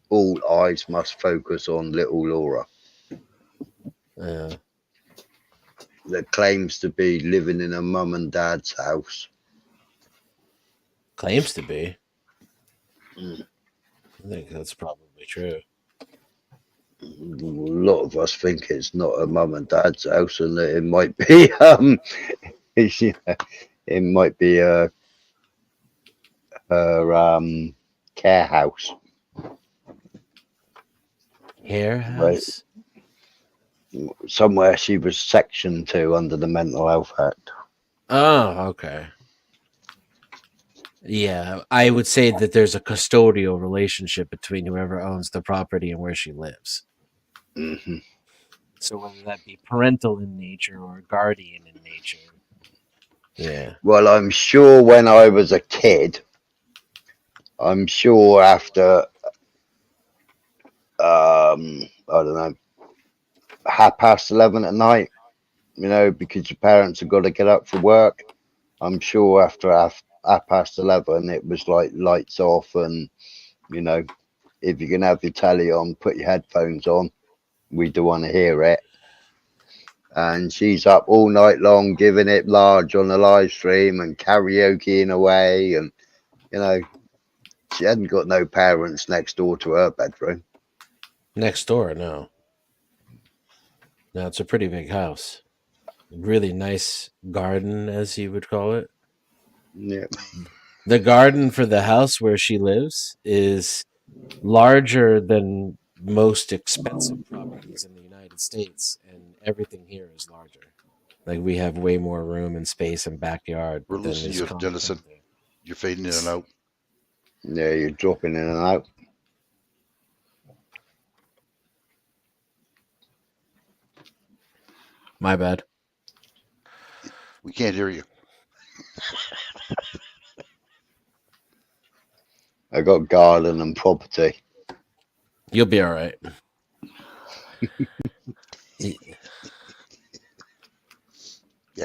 All eyes must focus on little Laura. Yeah. That claims to be living in a mum and dad's house. Claims to be. I think that's probably true. A lot of us think it's not a mum and dad's house, and that it might be it might be her care house. Care house? Right. Somewhere she was sectioned to under the Mental Health Act. Oh, okay. Yeah, I would say that there's a custodial relationship between whoever owns the property and where she lives. Mm-hmm. So whether that be parental in nature or guardian in nature. Yeah. Well, I'm sure when I was a kid, I'm sure after I don't know, 11:30 at night, you know, because your parents have got to get up for work. I'm sure after 11:30, it was like lights off, and you know, if you can have your telly on, put your headphones on. We do want to hear it. And she's up all night long giving it large on the live stream and karaokeing away, and you know, she hadn't got no parents next door to her bedroom. Next door, no. No, it's a pretty big house. Really nice garden, as you would call it. Yeah. The garden for the house where she lives is larger than most expensive properties in the United States, and everything here is larger. Like we have way more room and space and backyard. We're losing you, Dennison. You're fading in and out. Yeah, you're dropping in and out. My bad. We can't hear you. I got garden and property. You'll be all right. Yeah,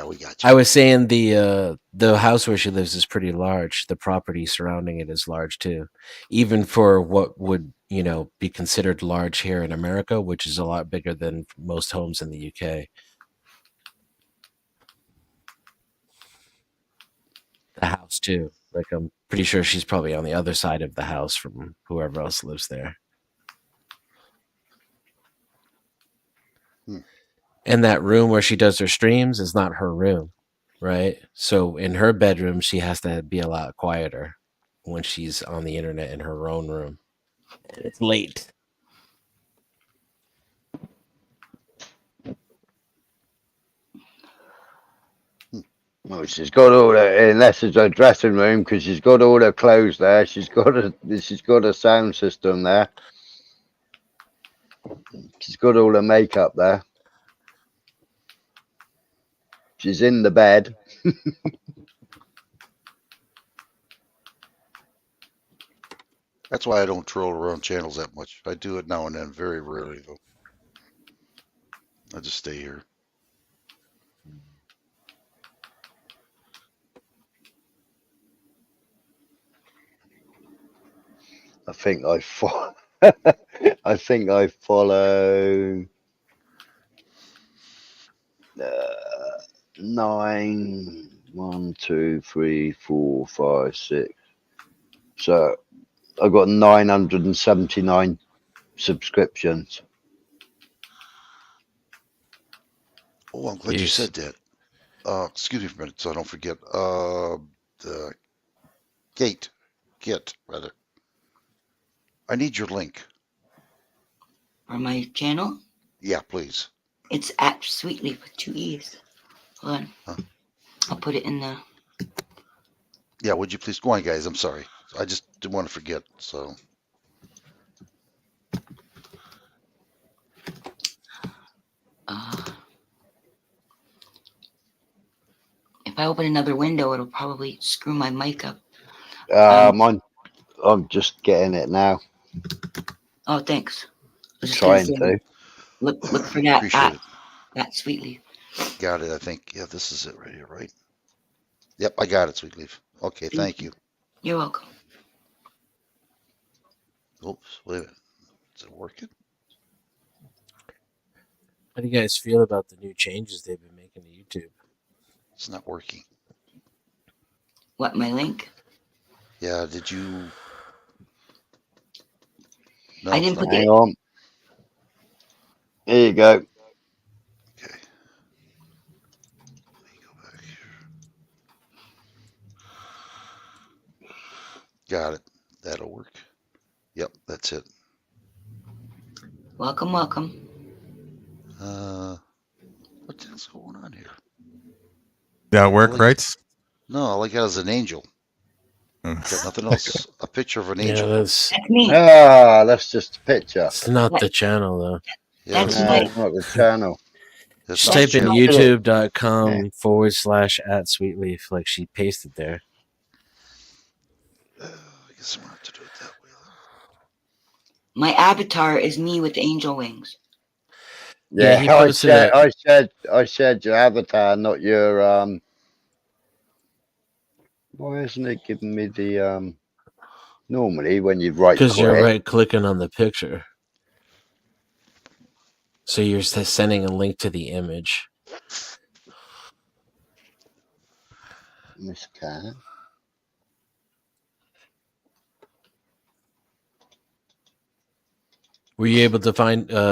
we got you. I was saying the house where she lives is pretty large. The property surrounding it is large too, even for what would be considered large here in America, which is a lot bigger than most homes in the UK. The house too. Like I'm pretty sure she's probably on the other side of the house from whoever else lives there. And that room where she does her streams is not her room, right? So in her bedroom, she has to be a lot quieter when she's on the internet in her own room. And it's late. Well, she's got all the, unless it's her dressing room, because she's got all her clothes there. She's got a sound system there. She's got all her makeup there. She's in the bed. That's why I don't troll around channels that much. I do it now and then, very rarely though. I just stay here. I think I follow. I think I follow 9, 1, 2, 3, 4, 5, 6. So I've got 979 subscriptions. Oh, I'm glad you said that. Excuse me for a minute, so I don't forget. The Git, rather. I need your link. For my channel, Yeah, please. it's at Sweetleaf with 2 E's. Hold on. Huh? I'll put it in the. Yeah, would you please go on, guys? I'm sorry. I just didn't want to forget. So. If I open another window, it'll probably screw my mic up. I'm just getting it now. Oh, thanks. I was just Trying gonna say, to. look for that. Appreciate That Sweetleaf. Got it, I think. Yeah, this is it right here, right? Yep, I got it, Sweetleaf. Okay, thank you. You're welcome. Oops, wait a minute. Is it working? How do you guys feel about the new changes they've been making to YouTube? It's not working. What, my link? Yeah, did you? No, I didn't put Hang on. Here you go. Okay. Let me go back here. Got it. That'll work. Yep, that's it. Welcome, welcome. What the hell's going on here? That work, right? No, all I got is an angel. Got nothing else. A picture of an angel. Yeah, that's me. That's just a picture. It's not the channel though. Yeah, That's No, it's not the channel. Just type in youtube.com/@sweetleaf, like she pasted there. I guess I'm gonna have to do it that way. My avatar is me with angel wings. Yeah, he posted I shared your avatar, not your Why isn't it giving me the normally when you right click? Because you're right clicking on the picture. So you're sending a link to the image. Miss Cat. Were you able to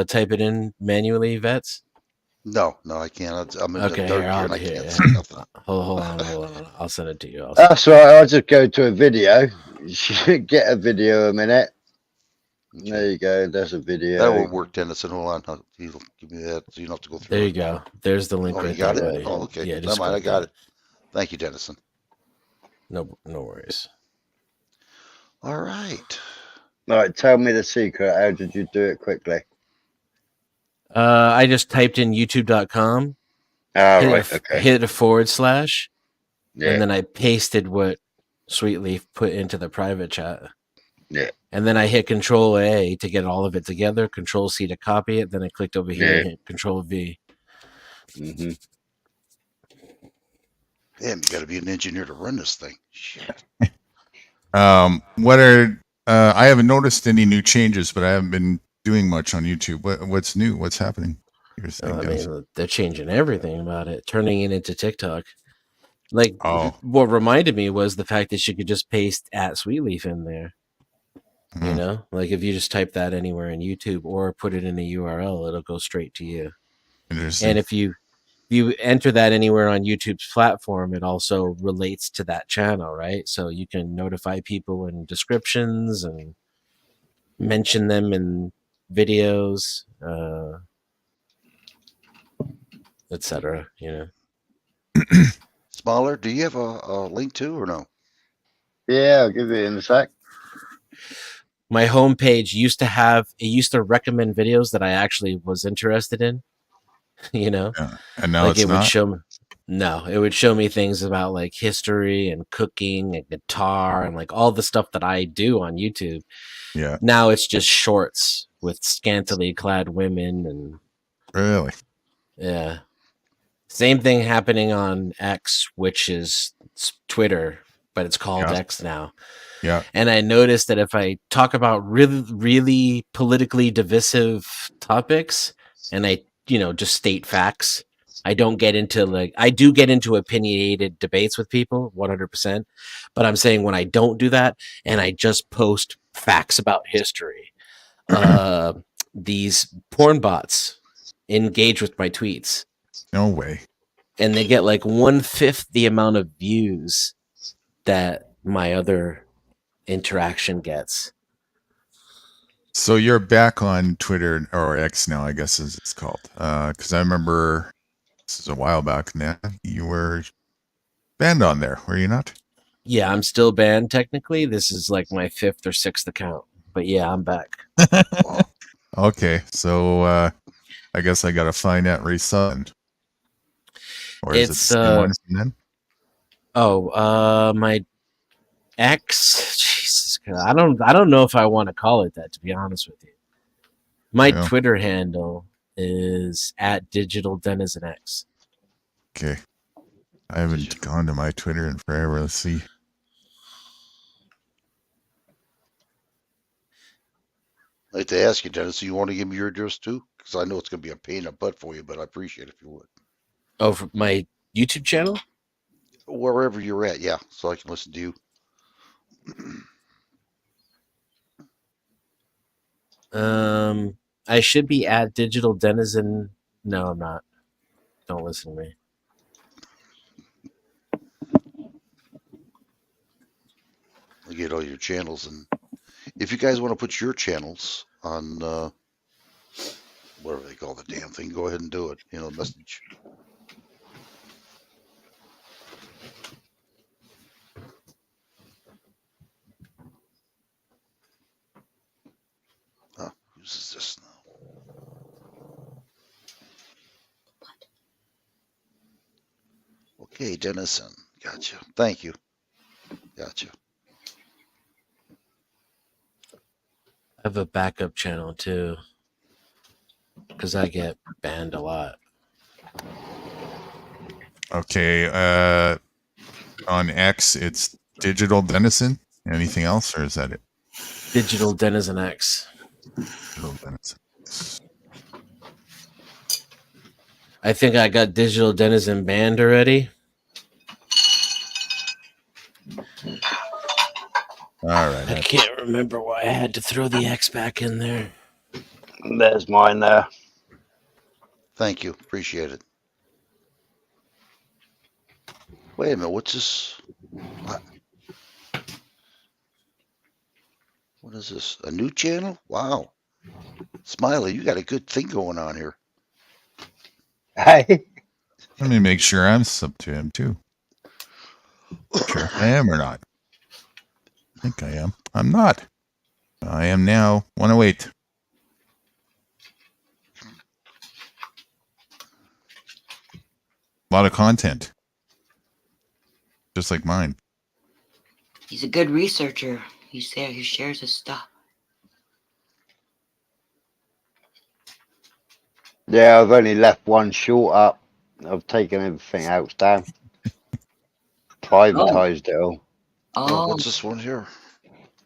type it in manually, Vets? No, I can't. I'm in Okay, the dark here, here and I here. can't see nothing. Hold on. I'll send it to you. That's right. I'll just go to a video. Get a video a minute. Okay. There you go. There's a video. That will work, Dennison. Hold on. He'll give me that so you don't have to go through There it. you go. There's the link Oh, right you got there, it? buddy. Oh, okay. Yeah, Never mind. I got it. Thank you, Dennison. No worries. All right. All right. Tell me the secret. How did you do it quickly? I just typed in youtube.com. Hit a /, and then I pasted what Sweetleaf put into the private chat. Yeah. And then I hit Control A to get all of it together, Control C to copy it, then I clicked over here and hit Control V. Mm-hmm. Damn, you got to be an engineer to run this thing. Shit. What are I haven't noticed any new changes, but I haven't been doing much on YouTube. What's new? What's happening? They're changing everything about it, turning it into TikTok. Like, what reminded me was the fact that you could just paste @Sweetleaf in there. Mm-hmm. You know, like if you just type that anywhere in YouTube or put it in a URL, it'll go straight to you. Interesting. And if you enter that anywhere on YouTube's platform, it also relates to that channel, right? So you can notify people in descriptions and mention them in videos, etc. You know. Smaller, do you have a link to or no? Yeah, I'll give it in a sec. My homepage used to recommend videos that I actually was interested in, you know, Yeah. And now like it's it would not. show me. No, it would show me things about like history and cooking and guitar and like all the stuff that I do on YouTube. Yeah. Now it's just shorts with scantily clad women and Really. yeah. Same thing happening on X, which is Twitter, but it's called Yeah. X now. Yeah. And I noticed that if I talk about really, really politically divisive topics and I, just state facts, I don't get into I do get into opinionated debates with people 100%. But I'm saying when I don't do that and I just post facts about history, these porn bots engage with my tweets. No way. And they get like 1/5 the amount of views that my other interaction gets. So you're back on Twitter or X now, I guess as it's called. Because I remember this is a while back now. You were banned on there, were you not? Yeah, I'm still banned technically. This is like my 5th or 6th account. But yeah, I'm back. Okay, so I guess I gotta find that resend. Or is it the It's same one then? My X. Jesus Christ. I don't know if I want to call it that, to be honest with you. My Yeah. Twitter handle is @DigitalDenizenX. Okay. I haven't gone to my Twitter in forever. Let's see. I'd like to ask you, Dennis, do you want to give me your address too? Because I know it's going to be a pain in the butt for you, but I appreciate it if you would. Oh, for my YouTube channel? Wherever you're at, yeah, so I can listen to you. I should be @DigitalDenizen. No, I'm not. Don't listen to me. I'll get all your channels, and if you guys want to put your channels on whatever they call the damn thing, go ahead and do it. Message. Who's this now? Okay, Dennison. Gotcha. Thank you. Gotcha. I have a backup channel too, because I get banned a lot. Okay, on X it's Digital Denizen. Anything else, or is that it? Digital Denizen X. Digital Denizen. I think I got Digital Denizen banned already. All right. I can't remember why I had to throw the X back in there. There's mine there. Thank you. Appreciate it. Wait a minute. What's this? What is this? A new channel? Wow. Smiley, you got a good thing going on here. Hey. Let me make sure I'm sub to him too. Sure if I am or not. I think I am. I'm not. I am now. 108. A lot of content. Just like mine. He's a good researcher. He shares his stuff. Yeah, I've only left one short up. I've taken everything else down. Privatized it all. Oh, what's this one here?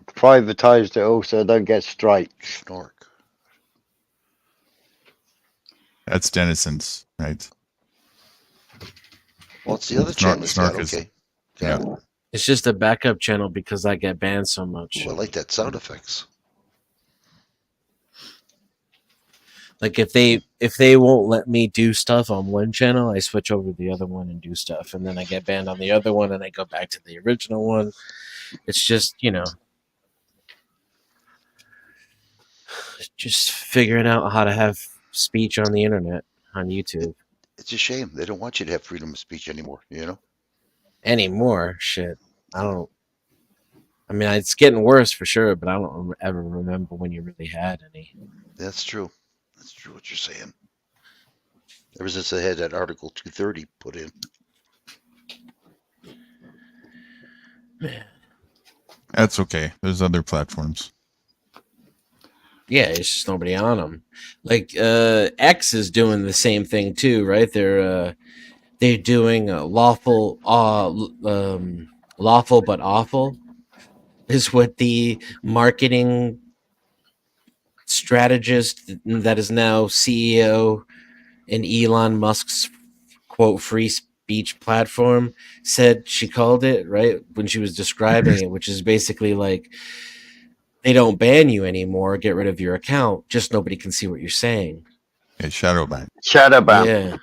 Privatized it all so I don't get strikes. Snork. That's Denison's, right? Well, it's the other channel he's got. Okay. Yeah. It's just a backup channel because I get banned so much. Ooh, I like that sound effects. Like if they won't let me do stuff on one channel, I switch over to the other one and do stuff, and then I get banned on the other one, and I go back to the original one. It's just just figuring out how to have speech on the internet on YouTube It's a shame they don't want you to have freedom of speech anymore. anymore. Shit, I don't. I mean, it's getting worse for sure, but I don't ever remember when you really had any. That's true. That's true what you're saying. Ever since they had that Article 230 put in. That's okay. There's other platforms. Yeah, it's just nobody on them. Like X is doing the same thing too, right? They're doing lawful but awful is what the marketing strategist that is now CEO in Elon Musk's quote free speech platform said. She called it, right, when she was describing it, which is basically like, they don't ban you anymore, get rid of your account, just nobody can see what you're saying. It's shadow ban. Shadow ban.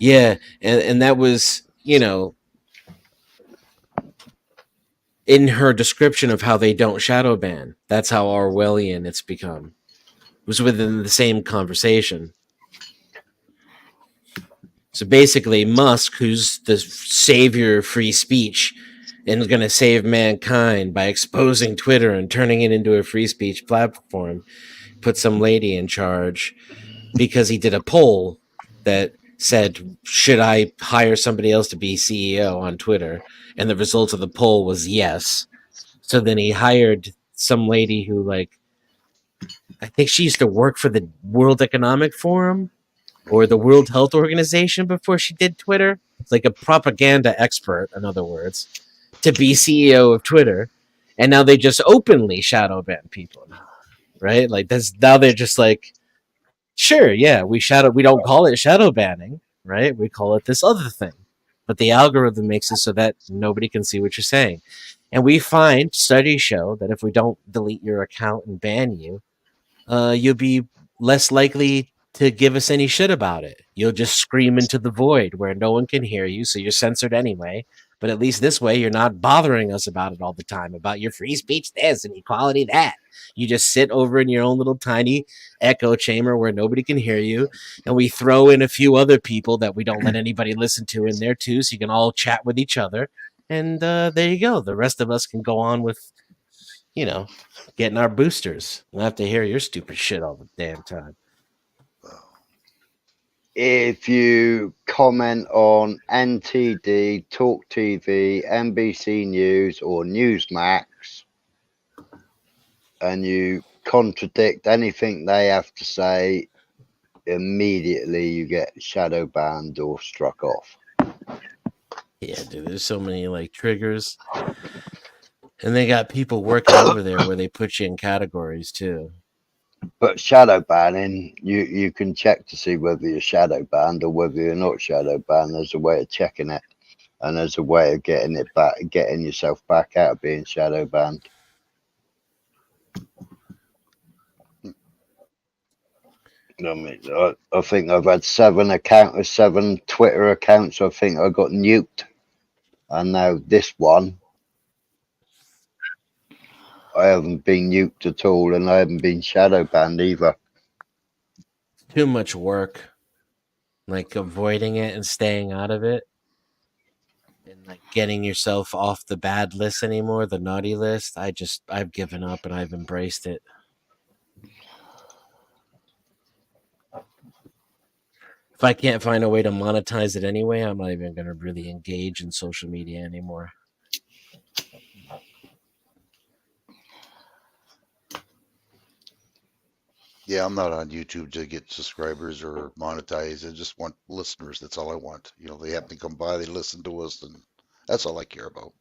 Yeah, and that was, in her description of how they don't shadow ban. That's how Orwellian it's become. It was within the same conversation. So basically, Musk, who's the savior of free speech and is going to save mankind by exposing Twitter and turning it into a free speech platform, put some lady in charge because he did a poll that said, should I hire somebody else to be CEO on Twitter? And the result of the poll was yes. So then he hired some lady who, like, I think she used to work for the World Economic Forum or the World Health Organization before she did Twitter. It's like a propaganda expert, in other words, to be CEO of Twitter. And now they just openly shadow ban people now, right? Like now they're just like, sure, yeah, we don't call it shadow banning, right? We call it this other thing. But the algorithm makes it so that nobody can see what you're saying. And we find studies show that if we don't delete your account and ban you, you'll be less likely to give us any shit about it. You'll just scream into the void where no one can hear you, so you're censored anyway. But at least this way, you're not bothering us about it all the time, about your free speech this and equality that. You just sit over in your own little tiny echo chamber where nobody can hear you, and we throw in a few other people that we don't let anybody listen to in there too, so you can all chat with each other. And there you go. The rest of us can go on with, getting our boosters. We'll have to hear your stupid shit all the damn time. If you comment on NTD, Talk TV, NBC News, or Newsmax, and you contradict anything they have to say, immediately you get shadow banned or struck off. Yeah, dude, there's so many like triggers. And they got people working over there where they put you in categories too. But shadow banning, you can check to see whether you're shadow banned or whether you're not shadow banned. There's a way of checking it, and there's a way of getting it back, getting yourself back out of being shadow banned. I think I've had 7 Twitter accounts. I think I got nuked, and now this one, I haven't been nuked at all, and I haven't been shadow banned either. Too much work, like avoiding it and staying out of it, and like getting yourself off the bad list anymore, the naughty list. I've given up and I've embraced it. If I can't find a way to monetize it anyway, I'm not even going to really engage in social media anymore. Yeah, I'm not on YouTube to get subscribers or monetize. I just want listeners. That's all I want. They happen to come by, they listen to us, and that's all I care about.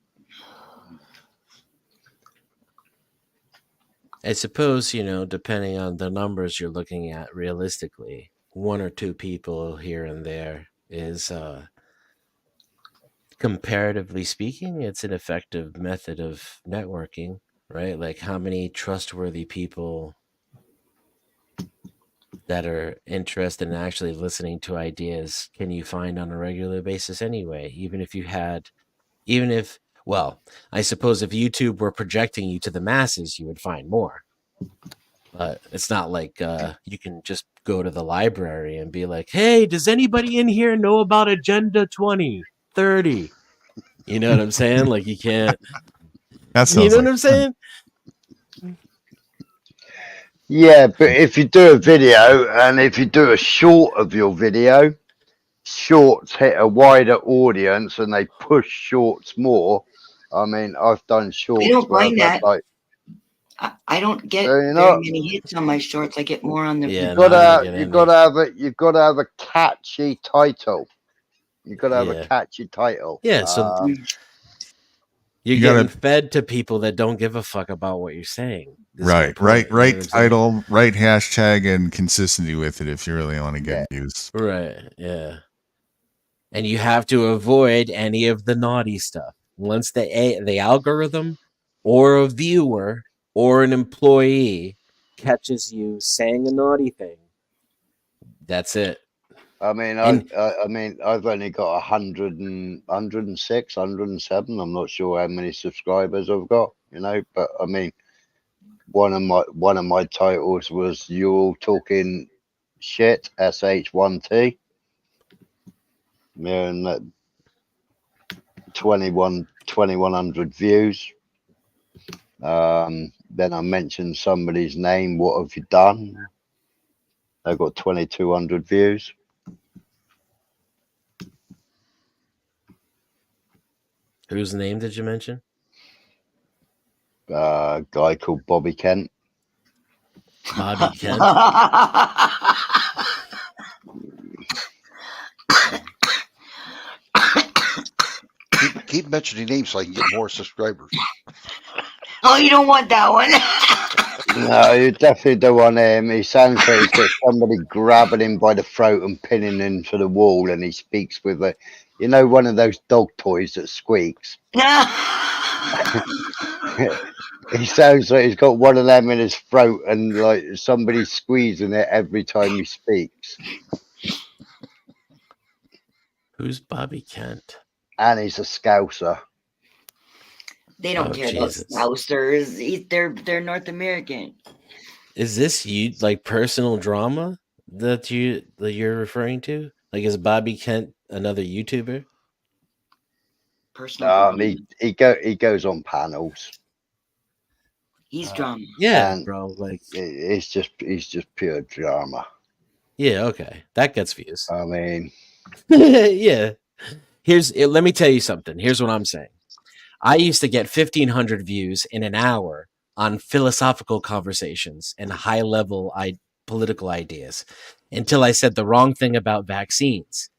I suppose, depending on the numbers you're looking at, realistically, 1 or 2 people here and there is, comparatively speaking, it's an effective method of networking, right? Like how many trustworthy people that are interested in actually listening to ideas can you find on a regular basis anyway? Even if, well, I suppose if YouTube were projecting you to the masses, you would find more. But it's not like you can just go to the library and be like, hey, does anybody in here know about Agenda 2030? You know what I'm saying? Like, you can't. That You sounds know like what I'm saying? Yeah, but if you do a video and if you do a short of your video, shorts hit a wider audience and they push shorts more. I mean, I've done I shorts don't where I've find had that. like, I don't get you very know, many hits on my shorts. I get more on the. Yeah, no, I don't get any. you've got to have a catchy title. You've got to have a Yeah. catchy title. Yeah, so you're You getting gotta- fed to people that don't give a fuck about what you're saying. This is my Right, point, right, you know what right I'm saying? title, right hashtag, and consistency with it if you really want to get views. Right, yeah. And you have to avoid any of the naughty stuff. Once the algorithm or a viewer or an employee catches you saying a naughty thing, that's it. I mean, I've only got 106, 107. I'm not sure how many subscribers I've got, you know, but I mean, one of my titles was "You All Talking Shit" SH1T. Yeah, and that 2100 views. Then I mentioned somebody's name. What have you done? They got 2200 views. Whose name did you mention? Guy called Bobby Kent. Bobby Kent. Keep mentioning names so I can get more subscribers. Oh, you don't want that one. No, you definitely don't want him. He sounds like he's got somebody grabbing him by the throat and pinning him to the wall, and he speaks with a, you know, one of those dog toys that squeaks. He sounds like he's got one of them in his throat, and like somebody's squeezing it every time he speaks. Who's Bobby Kent? And he's a Scouser. They don't Oh, care Jesus. about Scousers. They're North American. Is this you like personal drama that you're referring to? Like, is Bobby Kent another YouTuber? Personal drama. He goes on panels. He's drama. Yeah, And bro. Like, he's just pure drama. yeah, okay, that gets views. I mean, yeah. Let me tell you something. Here's what I'm saying. I used to get 1,500 views in an hour on philosophical conversations and high level political ideas until I said the wrong thing about vaccines.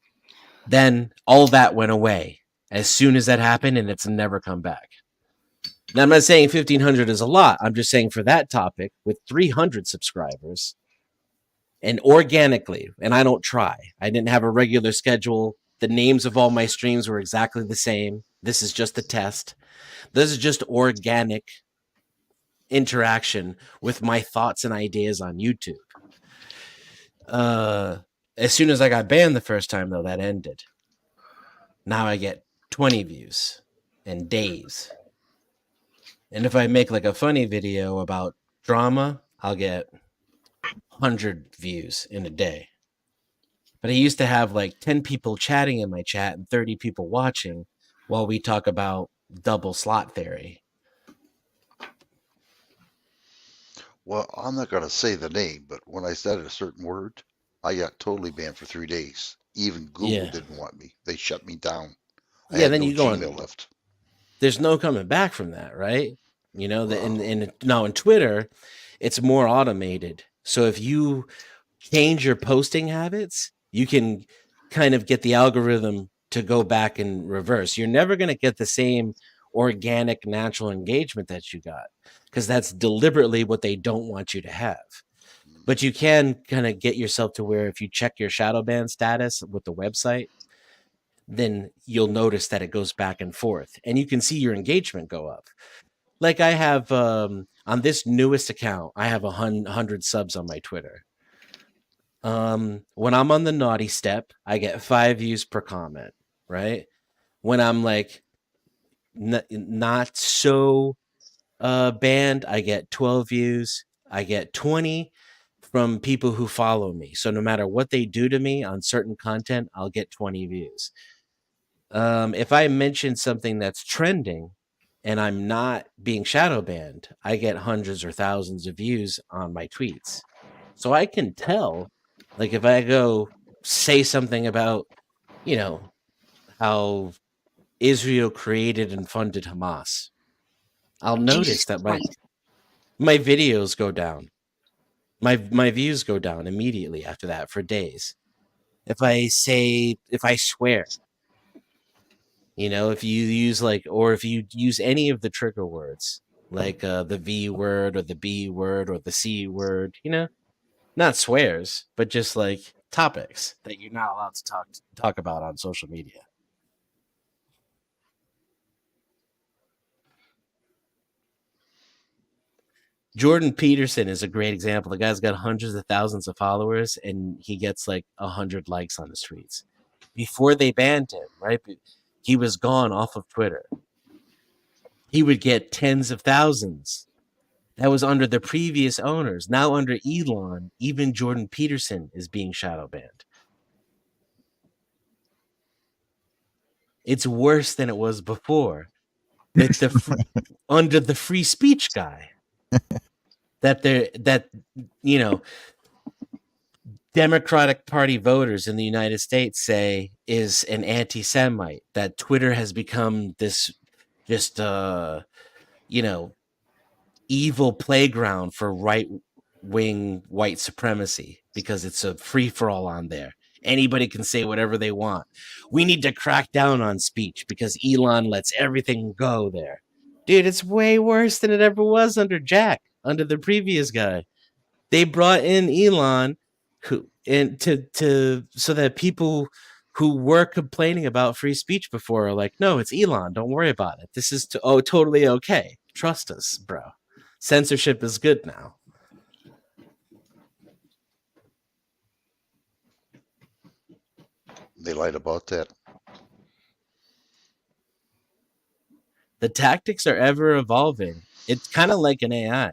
Then all that went away as soon as that happened, and it's never come back. Now, I'm not saying 1,500 is a lot. I'm just saying for that topic with 300 subscribers and organically, and I don't try. I didn't have a regular schedule. The names of all my streams were exactly the same. This is just a test. This is just organic interaction with my thoughts and ideas on YouTube. As soon as I got banned the first time, though, that ended. Now I get 20 views in days. And if I make like a funny video about drama, I'll get 100 views in a day. But I used to have like 10 people chatting in my chat and 30 people watching while we talk about double slot theory. Well, I'm not going to say the name, but when I said a certain word, I got totally banned for 3 days. Even Google didn't want me. They shut me down. I had then no you go Gmail on, left. There's no coming back from that, right? You know, now in Twitter, it's more automated. So if you change your posting habits, you can kind of get the algorithm to go back in reverse. You're never going to get the same organic, natural engagement that you got because that's deliberately what they don't want you to have. But you can kind of get yourself to where if you check your shadow ban status with the website, then you'll notice that it goes back and forth and you can see your engagement go up. Like I have on this newest account, I have 100 subs on my Twitter. When I'm on the naughty step, I get 5 views per comment, right? When I'm like not so banned, I get 12 views. I get 20 from people who follow me. So no matter what they do to me on certain content, I'll get 20 views. If I mention something that's trending and I'm not being shadow banned, I get hundreds or thousands of views on my tweets. So I can tell, like, if I go say something about, you know, how Israel created and funded Hamas, I'll notice that my videos go down. My views go down immediately after that for days. If I swear, if you use if you use any of the trigger words, like the V word or the B word or the C word, not swears, but just like topics that you're not allowed to talk about on social media. Jordan Peterson is a great example. The guy's got hundreds of thousands of followers, and he gets like 100 likes on his tweets. Before they banned him, right? He was gone off of Twitter. He would get tens of thousands. That was under the previous owners. Now under Elon, even Jordan Peterson is being shadow banned. It's worse than it was before. Under the free speech guy. that Democratic Party voters in the United States say is an anti-Semite, that Twitter has become this just evil playground for right-wing white supremacy because it's a free-for-all on there. Anybody can say whatever they want. We need to crack down on speech because Elon lets everything go there. Dude, it's way worse than it ever was under the previous guy. They brought in Elon so that people who were complaining about free speech before are like, no, it's Elon. Don't worry about it. This is totally okay. Trust us, bro. Censorship is good now. They lied about that. The tactics are ever evolving. It's kind of like an AI.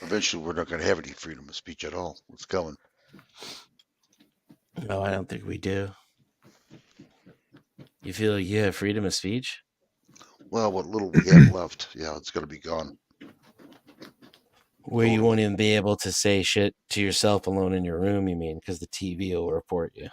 Eventually, we're not going to have any freedom of speech at all. It's coming. No, I don't think we do. You feel like you have freedom of speech? Well, what little we have left, yeah, it's going to be gone. Where you won't even be able to say shit to yourself alone in your room, you mean, because the TV will report you.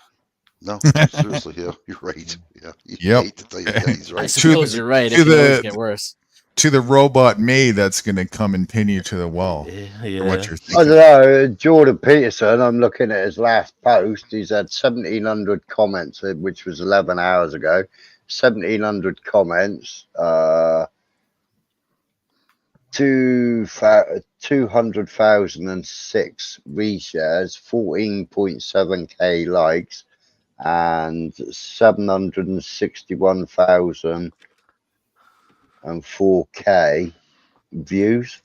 No, seriously, yeah, you're right. Yeah, yep. Hate to tell you, yeah, he's right. I suppose you're right. It can always get worse. To the robot maid that's going to come and pin you to the wall. Yeah. What you're I don't know. Jordan Peterson, I'm looking at his last post. He's had 1,700 comments, which was 11 hours ago. 1,700 comments. 200,006 reshares, 14.7k likes, and 761,004k views.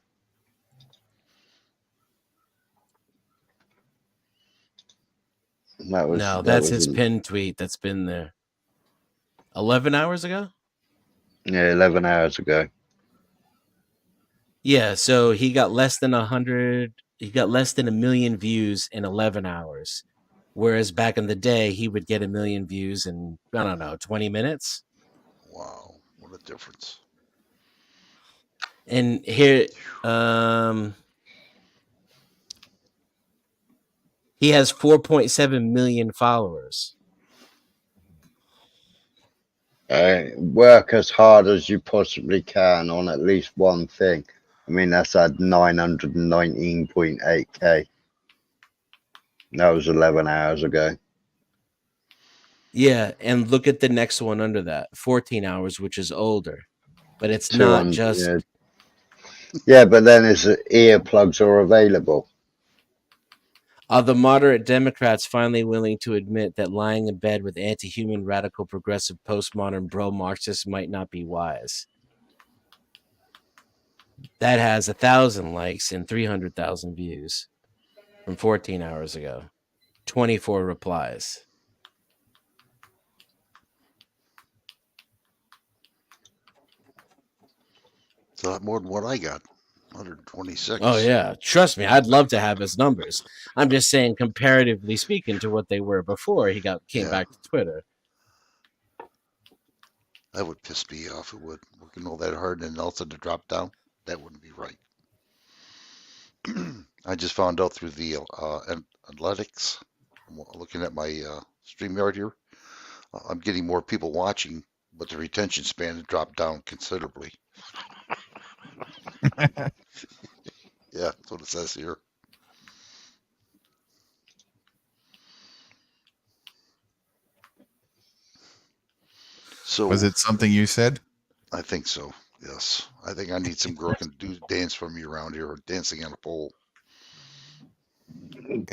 That's his pinned tweet that's been there. 11 hours ago? Yeah, 11 hours ago. Yeah, so he got less than 100. He got less than 1 million views in 11 hours. Whereas back in the day, he would get 1 million views in, I don't know, 20 minutes. Wow, what a difference. And here, he has 4.7 million followers. Work as hard as you possibly can on at least one thing. I mean, that's at 919.8k. That was 11 hours ago. Yeah, and look at the next one under that, 14 hours, which is older. But it's not just... Yeah, but then his earplugs are available. Are the moderate Democrats finally willing to admit that lying in bed with anti-human, radical, progressive, postmodern, bro-Marxists might not be wise? That has 1,000 likes and 300,000 views from 14 hours ago. 24 replies. It's a lot more than what I got. 126. Oh yeah, trust me, I'd love to have his numbers. I'm just saying, comparatively speaking to what they were before he came back to Twitter. That would piss me off. It would. Working all that hard and then all of a sudden to drop down. That wouldn't be right. I just found out through the analytics. I'm looking at my StreamYard here. I'm getting more people watching, but the retention span has dropped down considerably. Yeah, that's what it says here. So was it something you said? I think so. Yes, I think I need some girl can do dance for me around here, or dancing on a pole.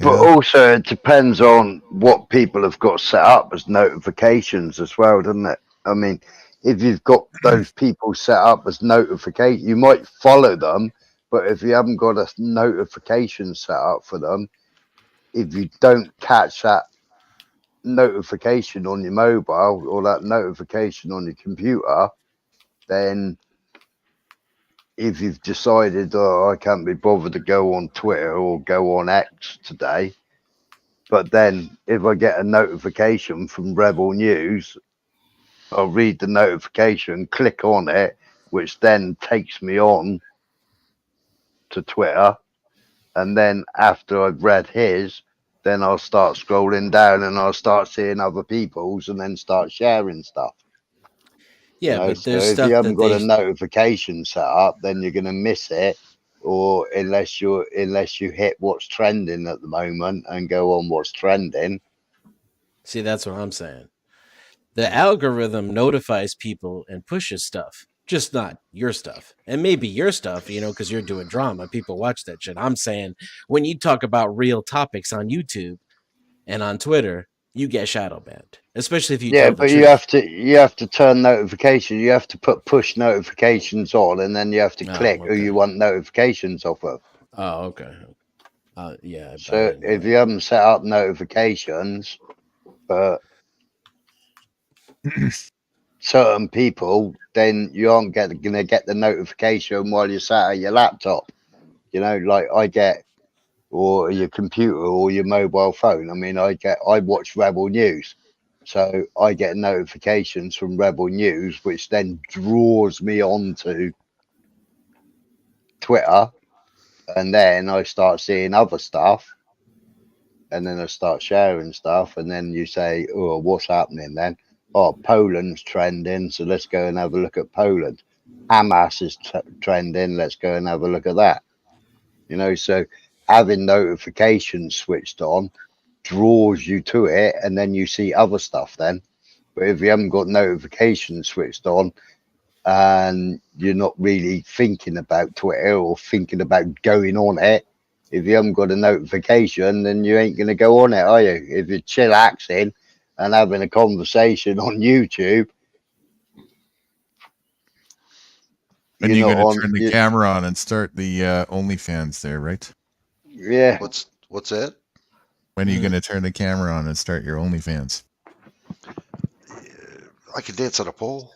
But also, it depends on what people have got set up as notifications as well, doesn't it? I mean, if you've got those people set up as notification, you might follow them, but if you haven't got a notification set up for them, if you don't catch that notification on your mobile or that notification on your computer, then if you've decided, oh, I can't be bothered to go on Twitter or go on X today, but then if I get a notification from Rebel News, I'll read the notification, click on it, which then takes me on to Twitter. And then after I've read his, then I'll start scrolling down and I'll start seeing other people's and then start sharing stuff. Yeah, you know, but so there's if stuff you haven't that got they a notification set up, then you're gonna miss it. Or unless you hit what's trending at the moment and go on what's trending. see. That's what I'm saying. The algorithm notifies people and pushes stuff, just not your stuff. And maybe your stuff, because you're doing drama, people watch that shit. I'm saying when you talk about real topics on YouTube and on Twitter, you get shadow banned, especially if you Yeah, tell the but truth. you have to turn notifications. You have to put push notifications on, and then you have to click who you want notifications off of. Oh, okay. Yeah, I So didn't know if that. you haven't set up notifications for certain people, then you aren't gonna get the notification while you're sat at your laptop. Like I get, or your computer or your mobile phone. I mean, I watch Rebel News. So I get notifications from Rebel News, which then draws me onto Twitter. And then I start seeing other stuff. And then I start sharing stuff. And then you say, oh, what's happening then? Oh, Poland's trending. So let's go and have a look at Poland. Hamas is trending. Let's go and have a look at that. So having notifications switched on draws you to it, and then you see other stuff then. But if you haven't got notifications switched on and you're not really thinking about Twitter or thinking about going on it, if you haven't got a notification, then you ain't going to go on it, are you? If you're chillaxing and having a conversation on YouTube, Then you're going to turn the camera on and start the OnlyFans there, right? Yeah. What's that? When are you going to turn the camera on and start your OnlyFans? I can dance on a pole.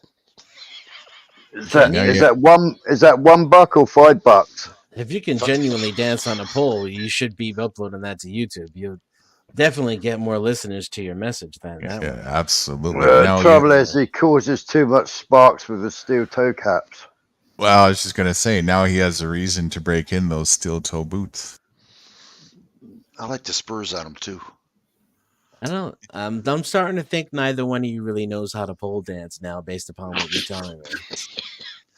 Is that $1 or $5? If you can genuinely dance on a pole, you should be uploading that to YouTube. You'll definitely get more listeners to your message than that way. Absolutely. Trouble is, he causes too much sparks with his steel toe caps. Well, I was just going to say, now he has a reason to break in those steel toe boots. I like the spurs on them too. I don't. I'm starting to think neither one of you really knows how to pole dance now, based upon what you're telling me.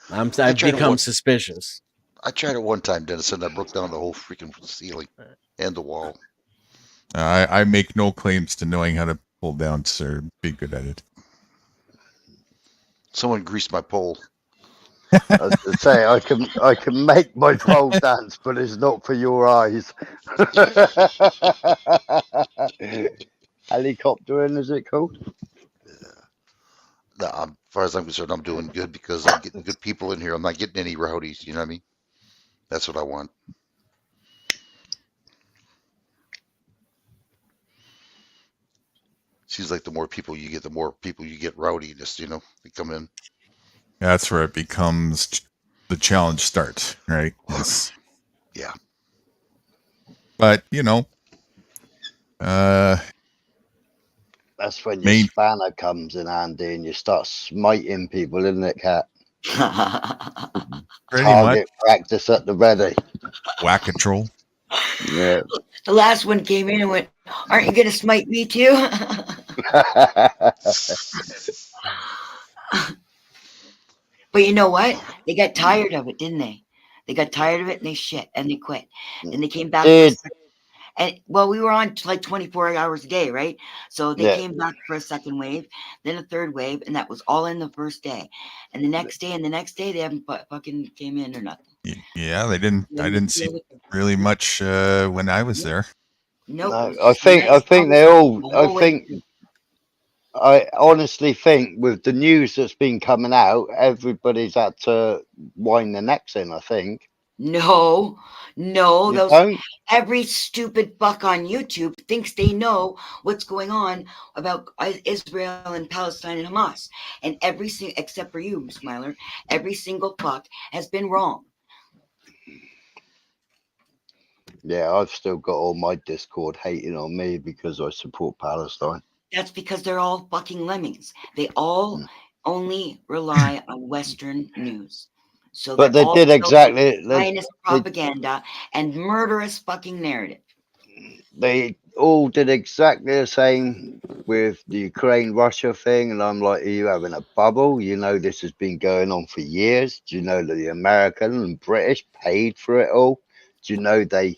I've become suspicious. I tried it one time, Dennis, and I broke down the whole freaking ceiling and the wall. I make no claims to knowing how to pull down, sir. Be good at it. Someone greased my pole. I was to say I can make my pole dance, but it's not for your eyes. Helicoptering, is it called? Yeah. No, as far as I'm concerned, I'm doing good because I'm getting good people in here. I'm not getting any rowdies. You know what I mean? That's what I want. Seems like the more people you get, the more people you get rowdiness, you know, they come in. That's where it becomes the challenge starts, right? Yeah. But, you know, That's when your main spanner comes in handy and you start smiting people, isn't it, Cat? pretty much Target practice at the ready. whack-a-troll. Yeah. The last one came in and went, "Aren't you gonna smite me too?" But you know what? They got tired of it, didn't they? They got tired of it and they shit and they quit. And they came back for a Dude. second. And well, we were on like 24 hours a day, right? So they Yeah. came back for a second wave, then a third wave, and that was all in the first day. And the next day and the next day, they haven't fucking came in or nothing. Yeah, they didn't. I Then didn't see really much when I was there. Nope. No, It was I just think they nonstop all. the I whole way think through. I honestly think with the news that's been coming out, everybody's had to wind their necks in. I think. No, You those don't? every stupid fuck on YouTube thinks they know what's going on about Israel and Palestine and Hamas, and every single, except for you, Smiler, every single fuck has been wrong. Yeah, I've still got all my Discord hating on me because I support Palestine. That's because they're all fucking lemmings. They all only rely on Western news. So But they're they all did filled with exactly. Zionist propaganda and murderous fucking narrative. They all did exactly the same with the Ukraine Russia thing, and I'm like, are you having a bubble? You know this has been going on for years. Do you know that the American and British paid for it all? Do you know they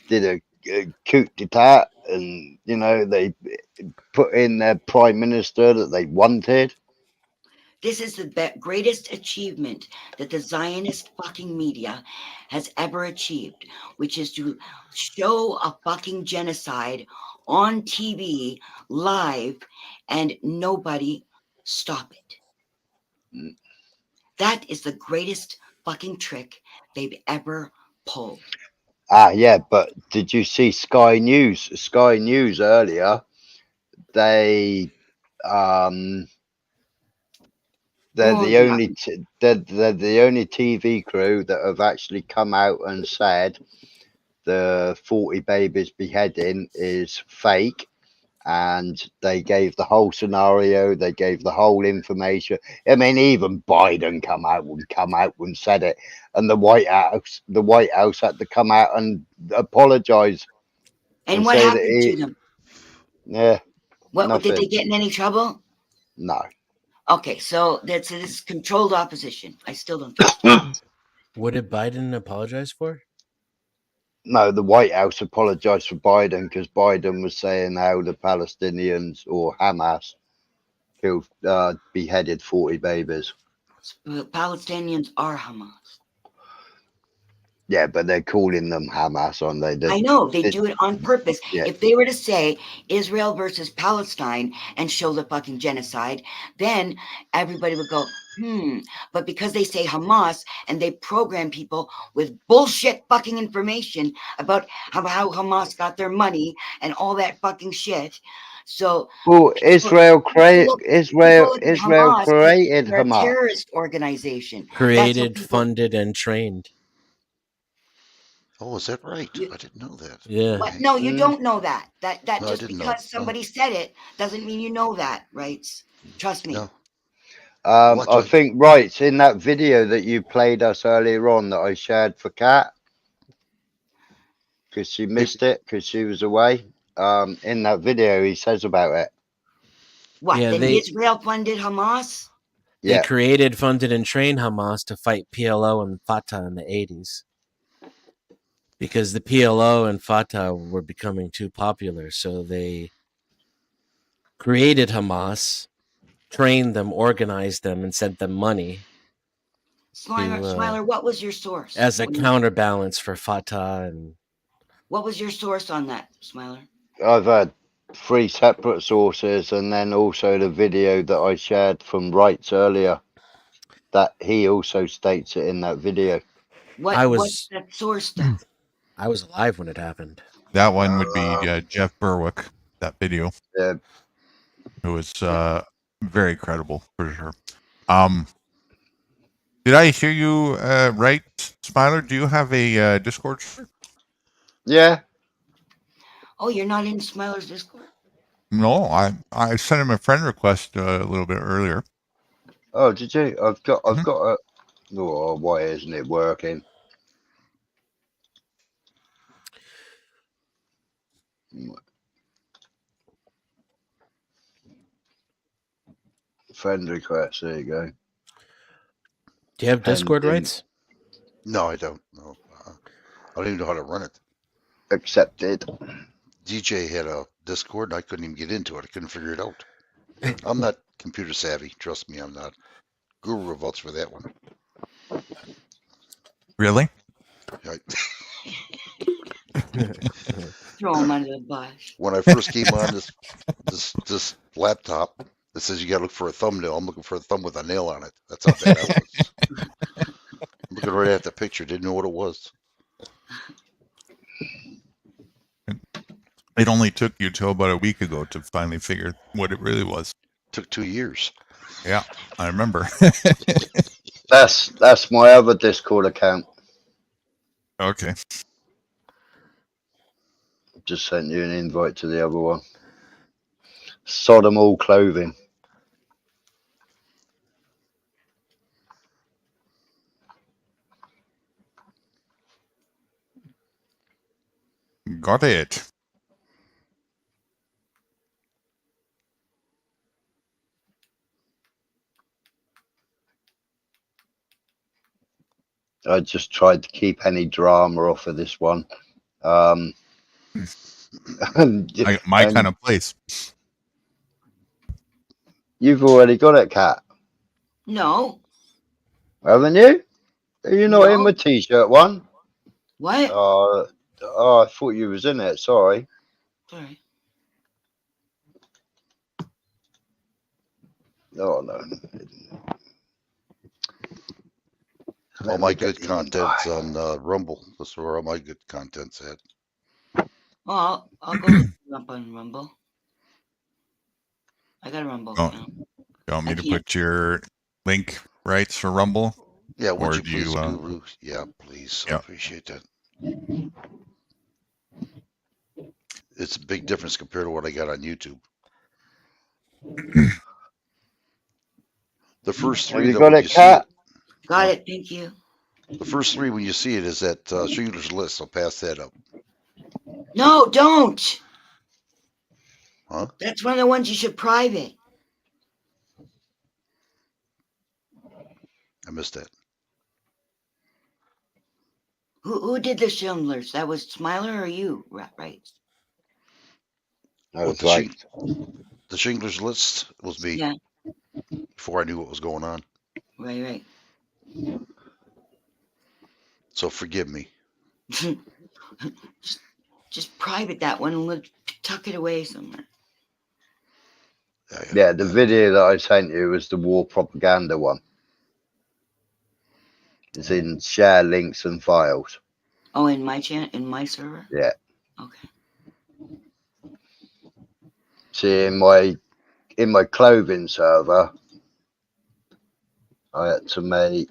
did a coup d'etat and you know they put in their prime minister that they wanted? This is the greatest achievement that the Zionist fucking media has ever achieved, which is to show a fucking genocide on TV live and nobody stop it. That is the greatest fucking trick they've ever pulled. Ah, yeah, but did you see Sky News? Sky News earlier, they they're Oh, the yeah. only they're the only TV crew that have actually come out and said the 40 babies beheading is fake, and they gave the whole scenario, they gave the whole information. I mean, even Biden come out and said it, and the White House had to come out and apologize And what say that happened to them? yeah, What did nothing. they get in any trouble? No. Okay, so that's this controlled opposition. I still don't think. What did Biden apologize for? No, the White House apologized for Biden because Biden was saying how the Palestinians or Hamas killed, beheaded 40 babies. The Palestinians are Hamas. Yeah, but they're calling them Hamas, aren't they? I know they do it on purpose. Yeah. If they were to say Israel versus Palestine and show the fucking genocide, then everybody would go, But because they say Hamas and they program people with bullshit fucking information about how Hamas got their money and all that fucking shit. So Well, Israel created Hamas created they're a Hamas. terrorist organization. Created, funded, and trained. Oh, is that right? I didn't know that. Yeah. What? No, you don't know that. That No, I just didn't know. because somebody said it doesn't mean you know that, right? Trust me. No. I think right in that video that you played us earlier on that I shared for Kat, because she missed it because she was away. In that video, he says about it. What? Yeah, Then Israel funded Hamas? They Yeah. created, funded, and trained Hamas to fight PLO and Fatah in the 80s. Because the PLO and Fatah were becoming too popular, so they created Hamas, trained them, organized them, and sent them money. Smiler, what was your source? As a counterbalance for Fatah. And what was your source on that, Smiler? I've had 3 separate sources, and then also the video that I shared from Wrights earlier, that he also states it in that video. What's that source stuff? I was alive when it happened. That one would be Jeff Berwick. That video. Yeah. It was very credible for sure. Did I hear you right, Smiler? Do you have a Discord? Yeah. Oh, you're not in Smiler's Discord? No, I sent him a friend request a little bit earlier. Oh, did you? I've got a. Oh, why isn't it working? Friend request. There you go. Do you have Discord Pending. rights? No, I don't. No, I don't even know how to run it. Accepted. DJ had a Discord, and I couldn't even get into it. I couldn't figure it out. I'm not computer savvy. Trust me, I'm not. Guru revolts for that one. Really? Throw him under the bus. When I first came on this laptop, it says you got to look for a thumbnail. I'm looking for a thumb with a nail on it. That's how bad I was. I'm looking right at the picture. Didn't know what it was. It only took you till about a week ago to finally figure what it really was. Took 2 years. Yeah, I remember. That's my other Discord account. Okay. Just sent you an invite to the other one. Sodom all clothing. Got it. I just tried to keep any drama off of this one. My kind of place. You've already got it, Kat. No. Haven't you? Are you not in No. my t-shirt one? What? Oh, I thought you was in it. Sorry. Sorry. Oh, no. All my good content's on Rumble. That's where all my good content's at. Well, I'll go look you up on Rumble. I got a Rumble Oh, account. you want me to put your link rights for Rumble? Yeah, would or you do please, you, Guru? Yeah, please. Yeah. I appreciate that. It's a big difference compared to what I got on YouTube. The first Have three, you though, got when it, you see Kat? it, Got it. Thank you. the first three when you see it is that Schindler's List. I'll pass that up. No, don't. Huh? That's one of the ones you should private. I missed that. Who did the Schindlers? That was Smiler or you? Right. That was The Schindler's List was me. Yeah. Before I knew what was going on. Right. So forgive me. just private that one and tuck it away somewhere. Yeah, the video that I sent you was the war propaganda one. It's in share links and files. Oh, in my channel, in my server? Yeah. Okay. See, in my clothing server, I had to make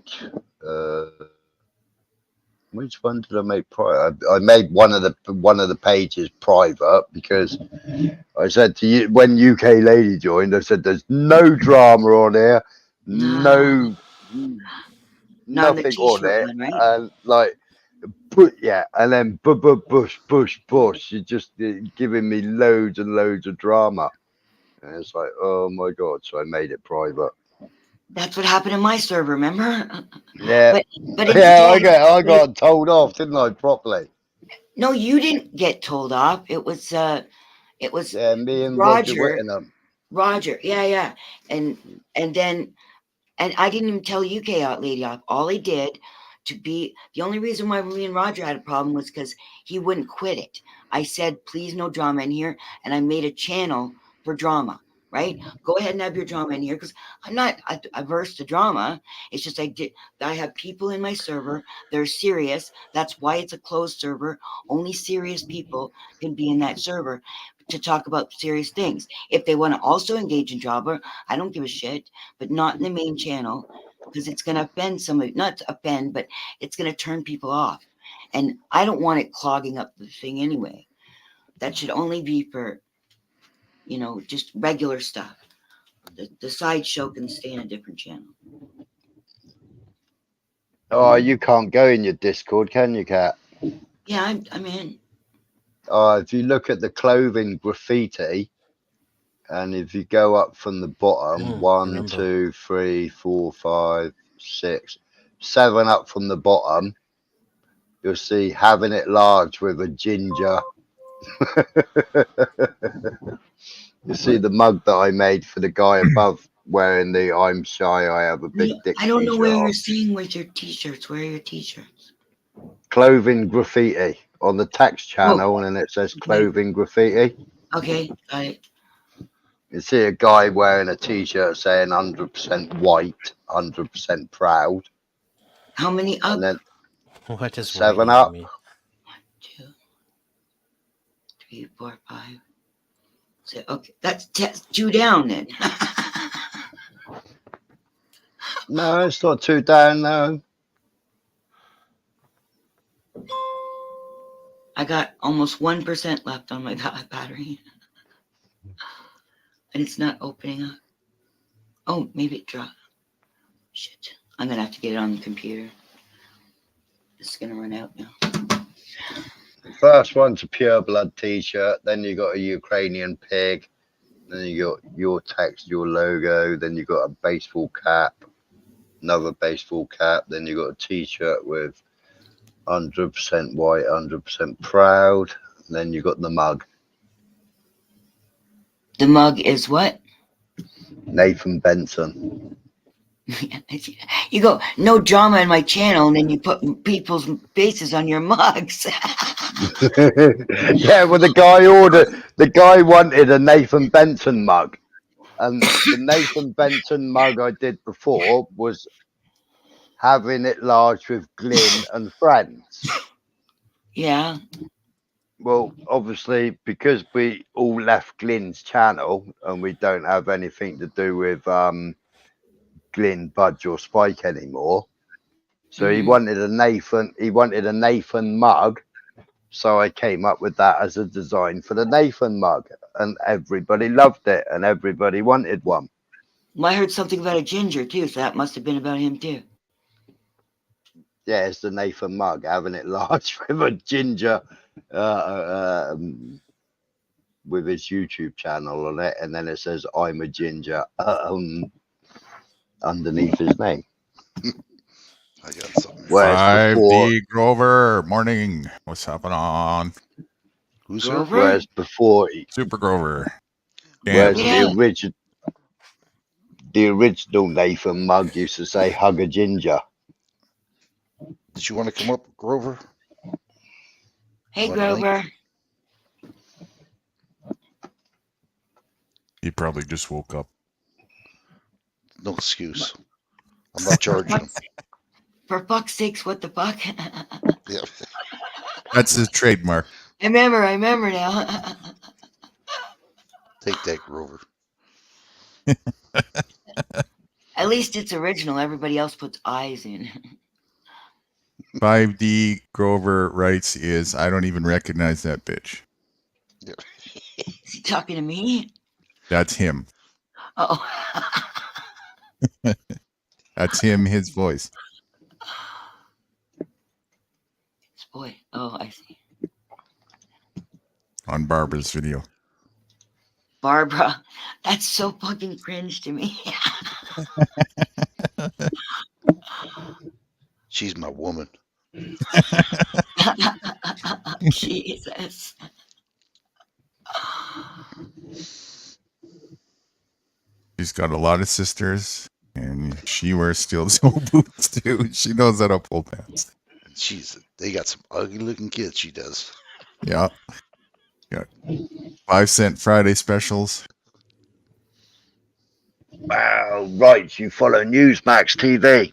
which one did I make private? I made one of the pages private because I said to you when UK Lady joined, I said there's no drama on here, nothing on it, one, right? and like and then bush. You're just giving me loads and loads of drama, and it's like, oh my god! So I made it private. That's what happened in my server, remember? Yeah, but I got told off, didn't I? Properly. No, you didn't get told off. It was me and Roger Whittingham. Roger, yeah, and then I didn't even tell UK lady off. All he did the only reason why me and Roger had a problem was because he wouldn't quit it. I said, please no drama in here, and I made a channel for drama. right? Go ahead and have your drama in here because I'm not averse to drama. It's just I have people in my server. They're serious. That's why it's a closed server. Only serious people can be in that server to talk about serious things. If they want to also engage in drama, I don't give a shit, but not in the main channel because it's going to offend somebody. Not to offend, but it's going to turn people off. And I don't want it clogging up the thing anyway. That should only be for, just regular stuff. The sideshow can stay in a different channel. Oh, you can't go in your Discord, can you, Kat? Yeah, I'm in. If you look at the clothing graffiti, and if you go up from the bottom, 1, 2, 3, 4, 5, 6, 7 up from the bottom, you'll see having it large with a ginger. You see the mug that I made for the guy above wearing the "I'm shy, I have a big dick" I don't know t-shirt where on. you're seeing with your t-shirts. Where are your t-shirts? Clothing graffiti on the text channel, and then it says clothing graffiti. Okay, got it. You see a guy wearing a t-shirt saying 100% white, 100% proud. How many up? And then what does 7 whitey up. mean? 1, 2, 3, 4, 5. So, okay, that's 2 down then. No, it's not 2 down, no. I got almost 1% left on my battery. And it's not opening up. Oh, maybe it dropped. Shit. I'm going to have to get it on the computer. It's going to run out now. The first one's a pure blood t-shirt. Then you got a Ukrainian pig. Then you got your text, your logo. Then you got a baseball cap. Another baseball cap. Then you got a t-shirt with 100% white, 100% proud. And then you got the mug. The mug is what? Nathan Benson. You go, no drama in my channel, and then you put people's faces on your mugs. Yeah, well, the guy wanted a Nathan Benson mug. And the Nathan Benson mug I did before was having it large with Glyn and friends. Yeah. Well, obviously, because we all left Glyn's channel and we don't have anything to do with Glyn, Budge, or Spike anymore. So he wanted a Nathan mug. So I came up with that as a design for the Nathan mug, and everybody loved it, and everybody wanted one. Well, I heard something about a ginger too, so that must have been about him too. Yeah, it's the Nathan mug, having it large with a ginger with his YouTube channel on it, and then it says "I'm a ginger" underneath his name. I got something. 5D Grover, morning. What's happening on? Who's Grover? Whereas before, Super Grover. whereas Yeah. the original Nathan mug used to say "Hug a ginger." Did you want to come up, Grover? Hey, Grover. He probably just woke up. No excuse. I'm not charging him. For fuck's sakes, what the fuck? Yeah. That's his trademark. I remember now. Take that, Grover. At least it's original. Everybody else puts eyes in. 5D Grover writes I don't even recognize that bitch. Yeah. Is he talking to me? That's him. Oh. That's him, his voice. Boy. Oh, I see. On Barbara's video. Barbara. That's so fucking cringe to me. She's my woman. Jesus. She's got a lot of sisters, and she wears steel toe boots too. She knows how to pull pants. They got some ugly looking kids. She does. Yeah. Got 5 cent Friday specials. Wow, right. You follow Newsmax TV.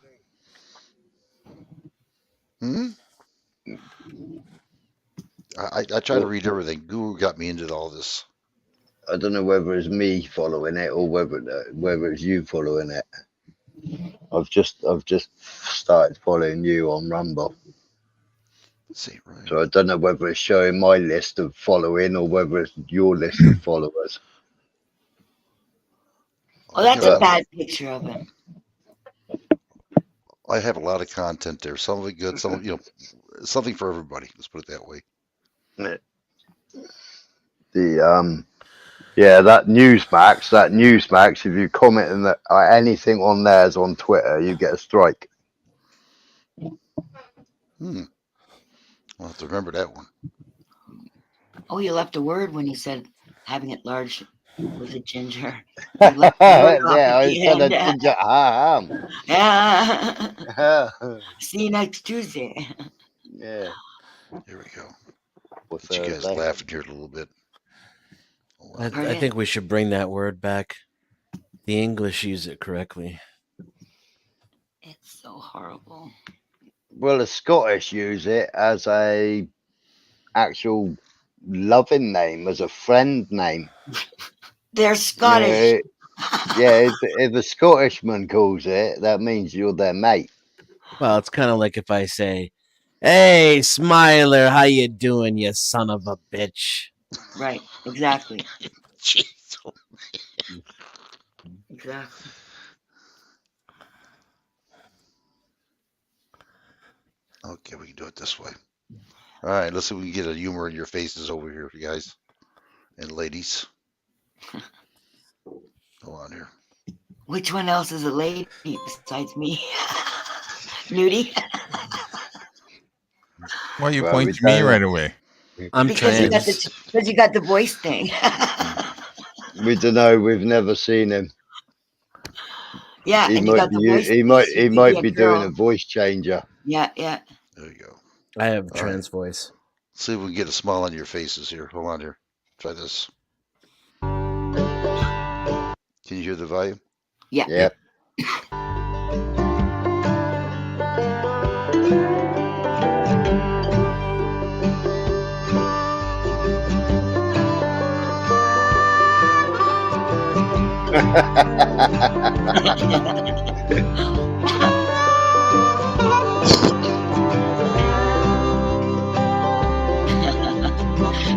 I try to read everything. Guru got me into all this. I don't know whether it's me following it or whether it's you following it. I've just started following you on Rumble. Let's see, right. So I don't know whether it's showing my list of following or whether it's your list of followers. Oh, that's a bad picture of him. I have a lot of content there. Some of it good, some of something for everybody. Let's put it that way. That Newsmax. If you comment on anything on theirs on Twitter, you get a strike. I'll have to remember that one. Oh, you left a word when you said having it large. Was it ginger? You left a word off Yeah, at I the said a end. ginger. Yeah. See you next Tuesday. Yeah. Here we go. What's Get you guys laughing here a little bit. I think we should bring that word back. The English use it correctly. It's so horrible. Well, the Scottish use it as a actual loving name, as a friend name. They're Scottish. Yeah, if a Scottishman calls it, that means you're their mate. Well, it's kind of like if I say, "Hey, Smiler, how you doing, you son of a bitch?" Right, exactly. Jeez. Exactly. Okay, we can do it this way. All right, let's see if we can get a humor in your faces over here, you guys and ladies. Go on here. Which one else is a lady besides me? Nudie? Why you point to me right away? Because you got the voice thing. We don't know. We've never seen him. Yeah, he and you got the voice. He might be doing a voice changer. Yeah. There you go. I have a All trans right. voice. Let's see if we can get a smile on your faces here. Hold on here. Try this. Can you hear the volume? Yeah. Yep.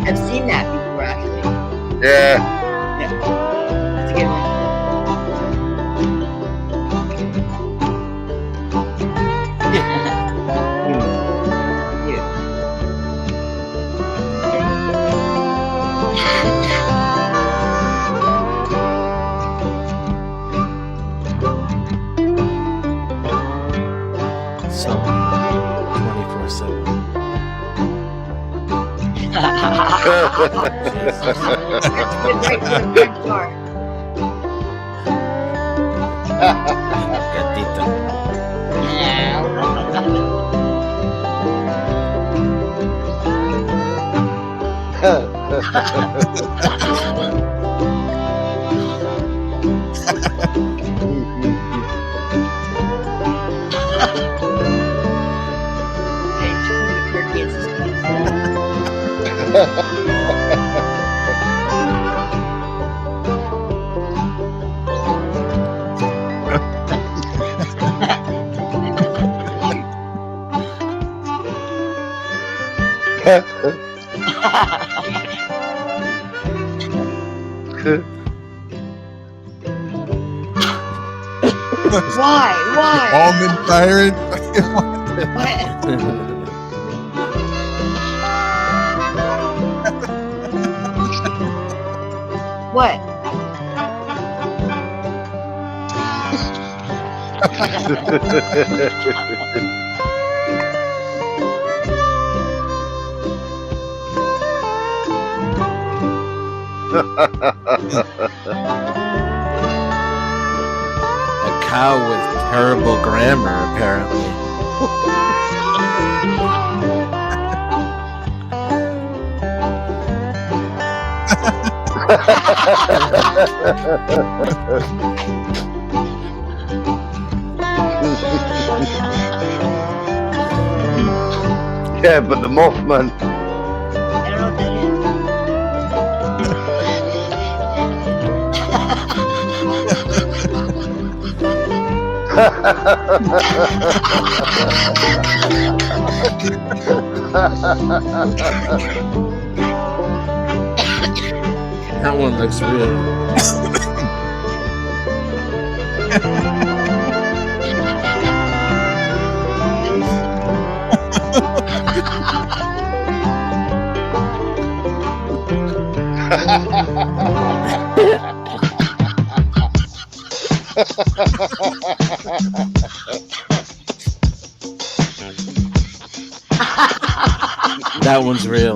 I've seen that before, actually. Yeah. That's a good one. So 24/7. Why? Almond pirate. What? A cow with terrible grammar, apparently. Yeah, but the Mothman. I don't know what that is. That one looks real. That one's real.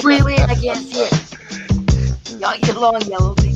Wait, I can't see it. Your long yellow thing.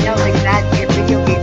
Sounds like that in your video game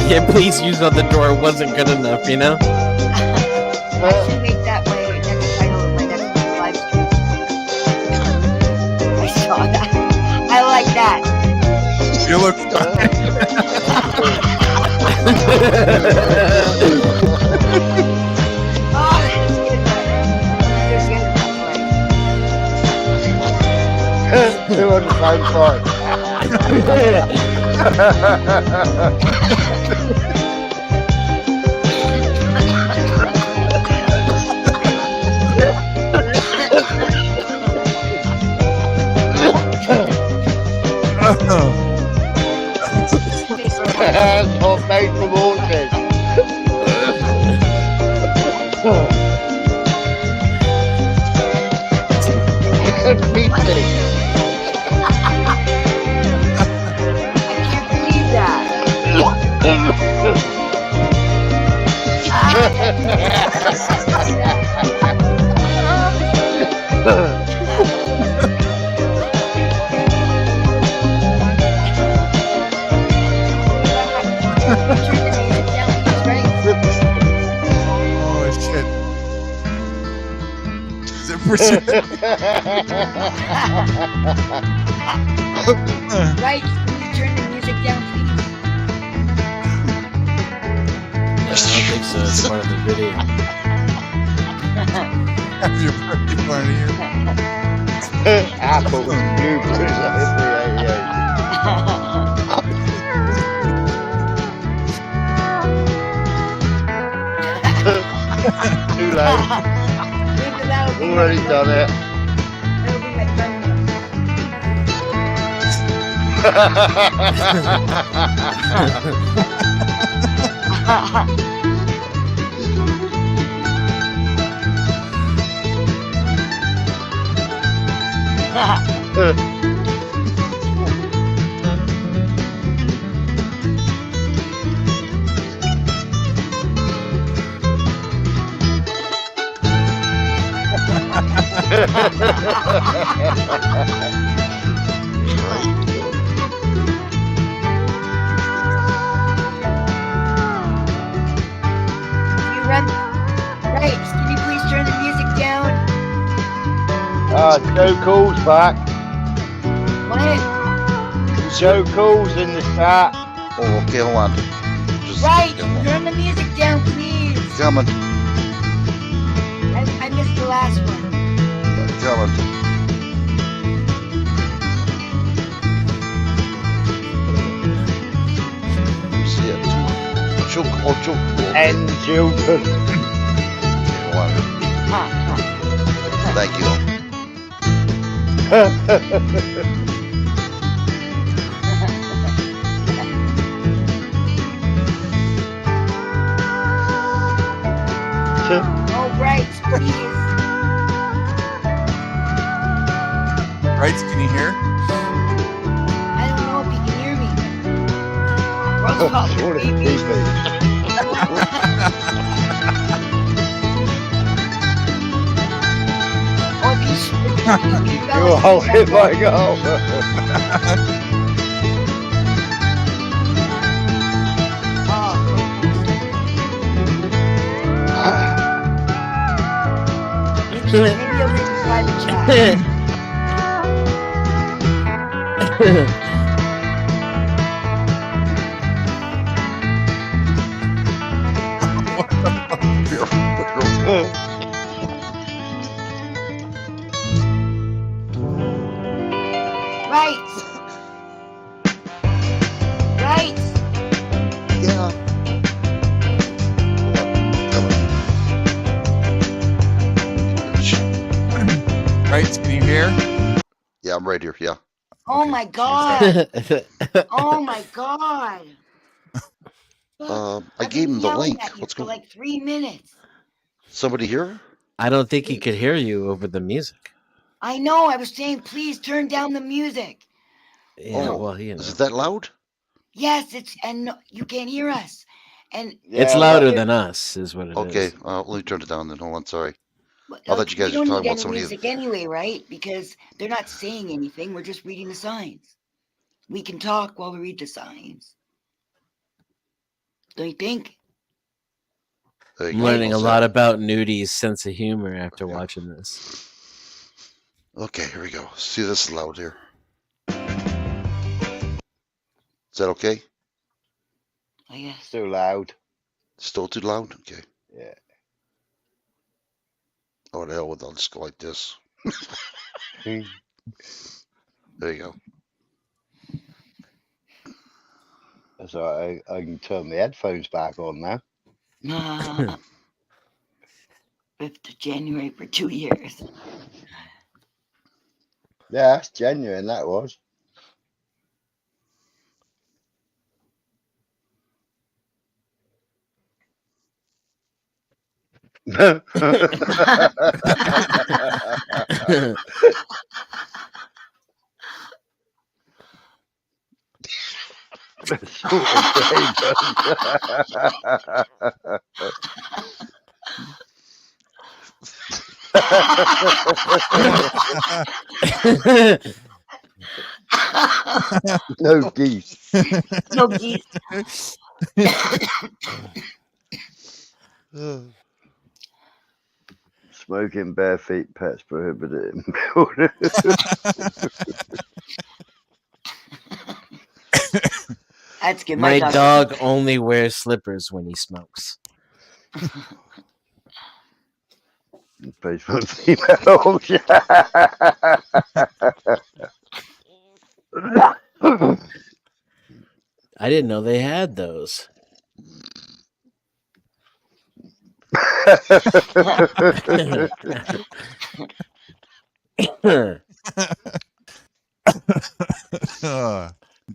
Yeah, please use on the door wasn't good enough, you know? I should make that my next title of my next live stream. I saw that. I like that. You look fine. Oh, let's get it done. Two at the same time. Hot made from horses. Beat me. Believe that. Oh shit. Right, can you turn the music down, please? I don't think so. It's part of the video. Have your birthday party here. Apple, blueberries, Too late. Already done it. That'll be my friend. You run. Right, can you please turn the music down? Joe Cool's back. What? Joe Cool's in the chat. Oh, okay, hold on. Just Right, turn the music down, please. coming. I missed the last one. Coming. See it. Choke. Oh, choke. And children. Thank you. Oh, right, please. Rights, can you hear? I don't know if you can hear me. Roosevelt, You're holding my goal. Maybe I'll read the private chat. Right. Right. Yeah. Rights, can you hear? Yeah, I'm right here. Yeah. Oh my god. Oh my god. I gave him the link. What's going on? Like 3 minutes. Somebody here? I don't think he could hear you over the music. I know. I was saying, please turn down the music. Yeah, well, you know. Is it that loud? Yes, and you can't hear us. And it's louder than us, is what it is. Okay, let me turn it down then. Hold on, sorry. I Look, thought you guys we were don't talking need about any somebody. music anyway, right? Because they're not saying anything. We're just reading the signs. We can talk while we read the signs. Don't you think? I'm learning a lot about Nudie's sense of humor after watching this. Okay, here we go. See, this is loud here. Is that okay? I guess. Still loud. Still too loud? Okay. Yeah. Oh, the hell with it. I'll just go like this. There you go. So I can turn my headphones back on now. 5th of January for 2 years. Yeah, that's genuine, that was. No geese. No geese. Smoking bare feet, pets prohibited in building. That's good. My dog only wears slippers when he smokes. Basement females. I didn't know they had those.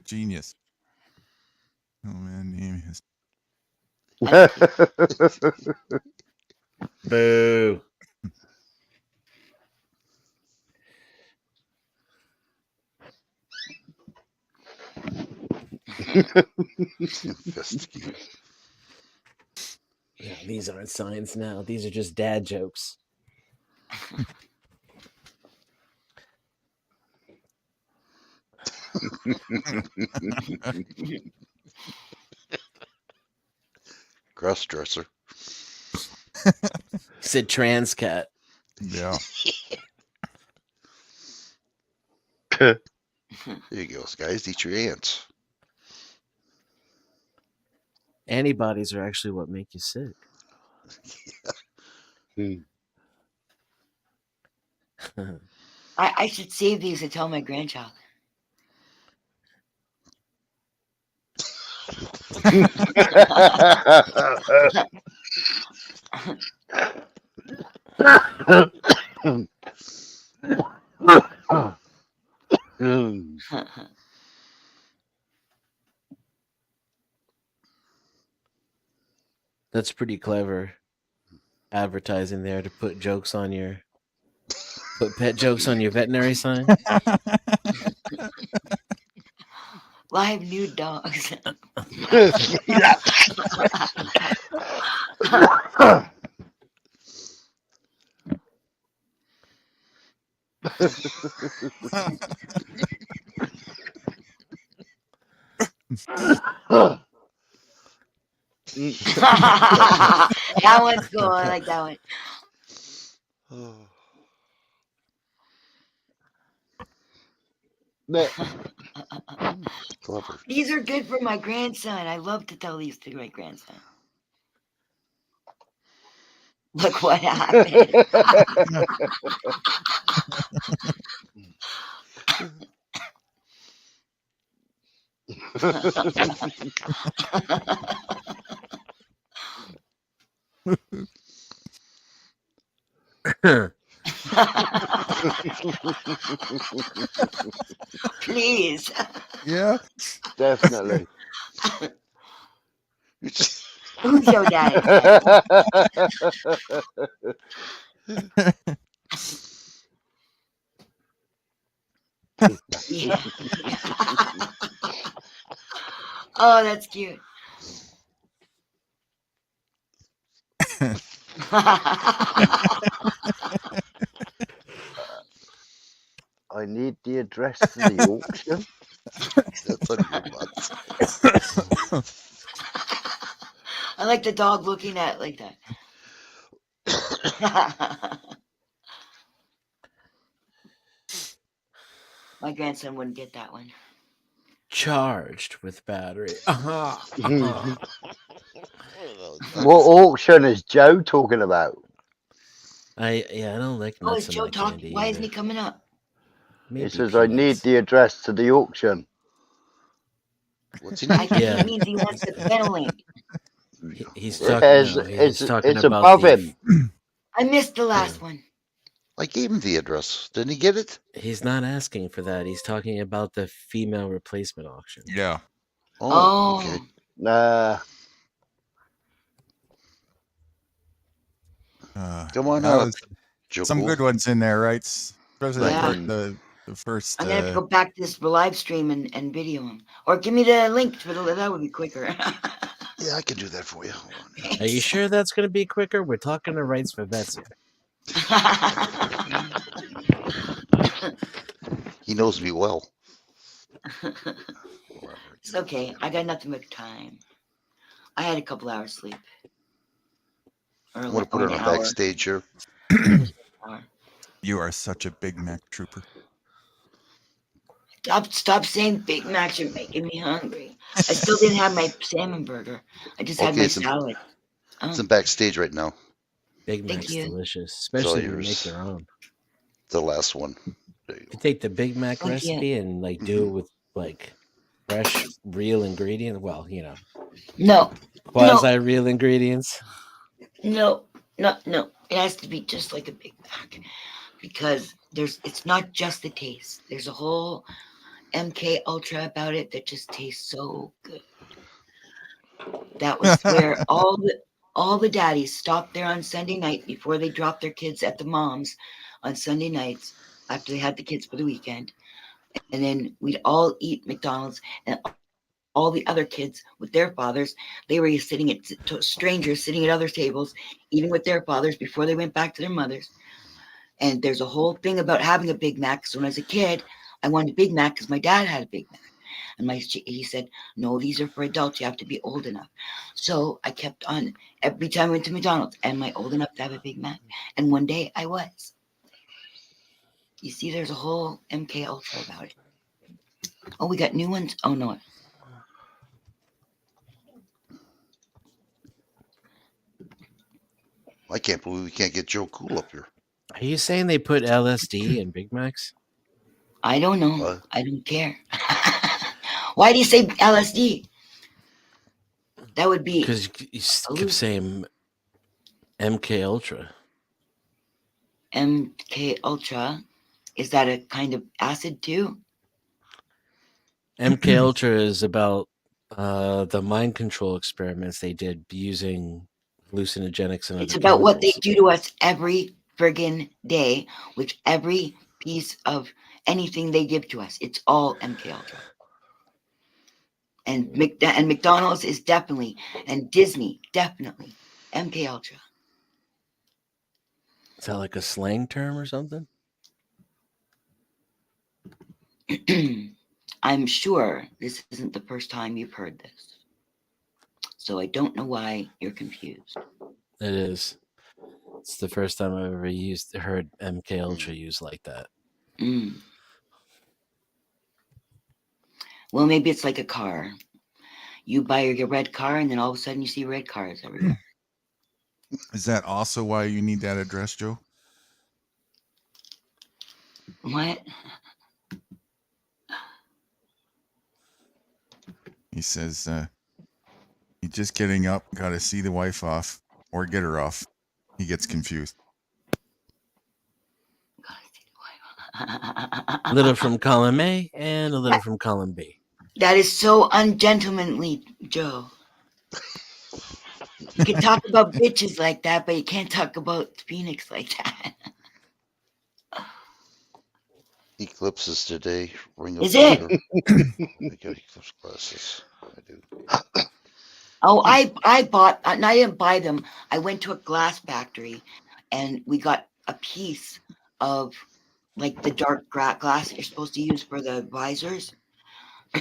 Genius. Oh man, name is. Boo. Yeah, these aren't signs now. These are just dad jokes. Cross dresser. Said trans cat. Yeah. There you go, guys. Eat your ants. Antibodies are actually what make you sick. I should save these and tell my grandchild. That's pretty clever advertising there to put jokes on your pet jokes on your veterinary sign. Live nude dogs. That one's cool. I like that one. Clever. These are good for my grandson. I love to tell these to my grandson. Look what happened. Please. Yeah. Definitely. Who's your daddy? Yeah. Oh, that's cute. I need the address to the auction. That's on your butts. I like the dog looking at it like that. My grandson wouldn't get that one. Charged with battery. What auction is Joe talking about? I don't like Oh, nuts is in Joe my talking? candy Why either. isn't he coming up? Maybe He says, I need peanuts. the address to the auction. What's he I need? think Yeah. it means he wants the pedaling. He's Yeah, talking. it's, No, it's, he's talking it's about above the. him. I missed the last one. I gave him the address. Didn't he get it? He's not asking for that. He's talking about the female replacement auction. Yeah. Oh, okay. Come on that up, was Joe some Cool. good ones in there, right? Especially Yeah. the first. I'm gonna have to go back to this live stream and video him, or give me the link for the. That would be quicker. Yeah, I can do that for you. Hold on. Are you sure that's going to be quicker? We're talking to rights for vets here. He knows me well. It's okay. I got nothing but time. I had a couple hours sleep. Or I'm going to put it an on hour. backstage here. You are such a Big Mac trooper. Stop saying Big Macs. You're making me hungry. I still didn't have my salmon burger. I just had my salad. It's in backstage right now. Big Thank Mac's you. delicious, especially if you make yours. their own. The last one. You take the Big Mac Thank recipe you. and like do it with like fresh, real ingredients. Well, you know, No. quasi real ingredients. No. It has to be just like a Big Mac because it's not just the taste. There's a whole MK Ultra about it that just tastes so good. That was where all the daddies stopped there on Sunday night before they dropped their kids at the mom's on Sunday nights after they had the kids for the weekend. And then we'd all eat McDonald's, and all the other kids with their fathers, they were sitting at strangers sitting at other tables, eating with their fathers before they went back to their mothers. And there's a whole thing about having a Big Mac. So when I was a kid, I wanted a Big Mac because my dad had a Big Mac. And he said, no, these are for adults. You have to be old enough. So I kept on every time I went to McDonald's. Am I old enough to have a Big Mac? And one day I was. You see, there's a whole MK Ultra about it. Oh, we got new ones. Oh no. I can't believe we can't get Joe Cool up here. Are you saying they put LSD in Big Macs? I don't know. I don't care. Why do you say LSD? That would be because you keep saying MK Ultra. MK Ultra. Is that a kind of acid too? MK Ultra is about the mind control experiments they did using hallucinogenics and It's other about what they chemicals. do to us every friggin' day, which every piece of anything they give to us, it's all MK Ultra. And McDonald's is definitely, and Disney definitely MK Ultra. Is that like a slang term or something? I'm sure this isn't the first time you've heard this. So I don't know why you're confused. It is. It's the first time I've ever heard MK Ultra used like that. Well, maybe it's like a car. You buy your red car, and then all of a sudden you see red cars everywhere. Is that also why you need that address, Joe? What? He says, he's just getting up, got to see the wife off or get her off. He gets confused. A little from column A and a little from column B. That is so ungentlemanly, Joe. You can talk about bitches like that, but you can't talk about Phoenix like that. Eclipses today. Ring of Is it? thunder. I got eclipse glasses. I do. Oh, I bought, and I didn't buy them. I went to a glass factory, and we got a piece of like the dark glass you're supposed to use for the visors.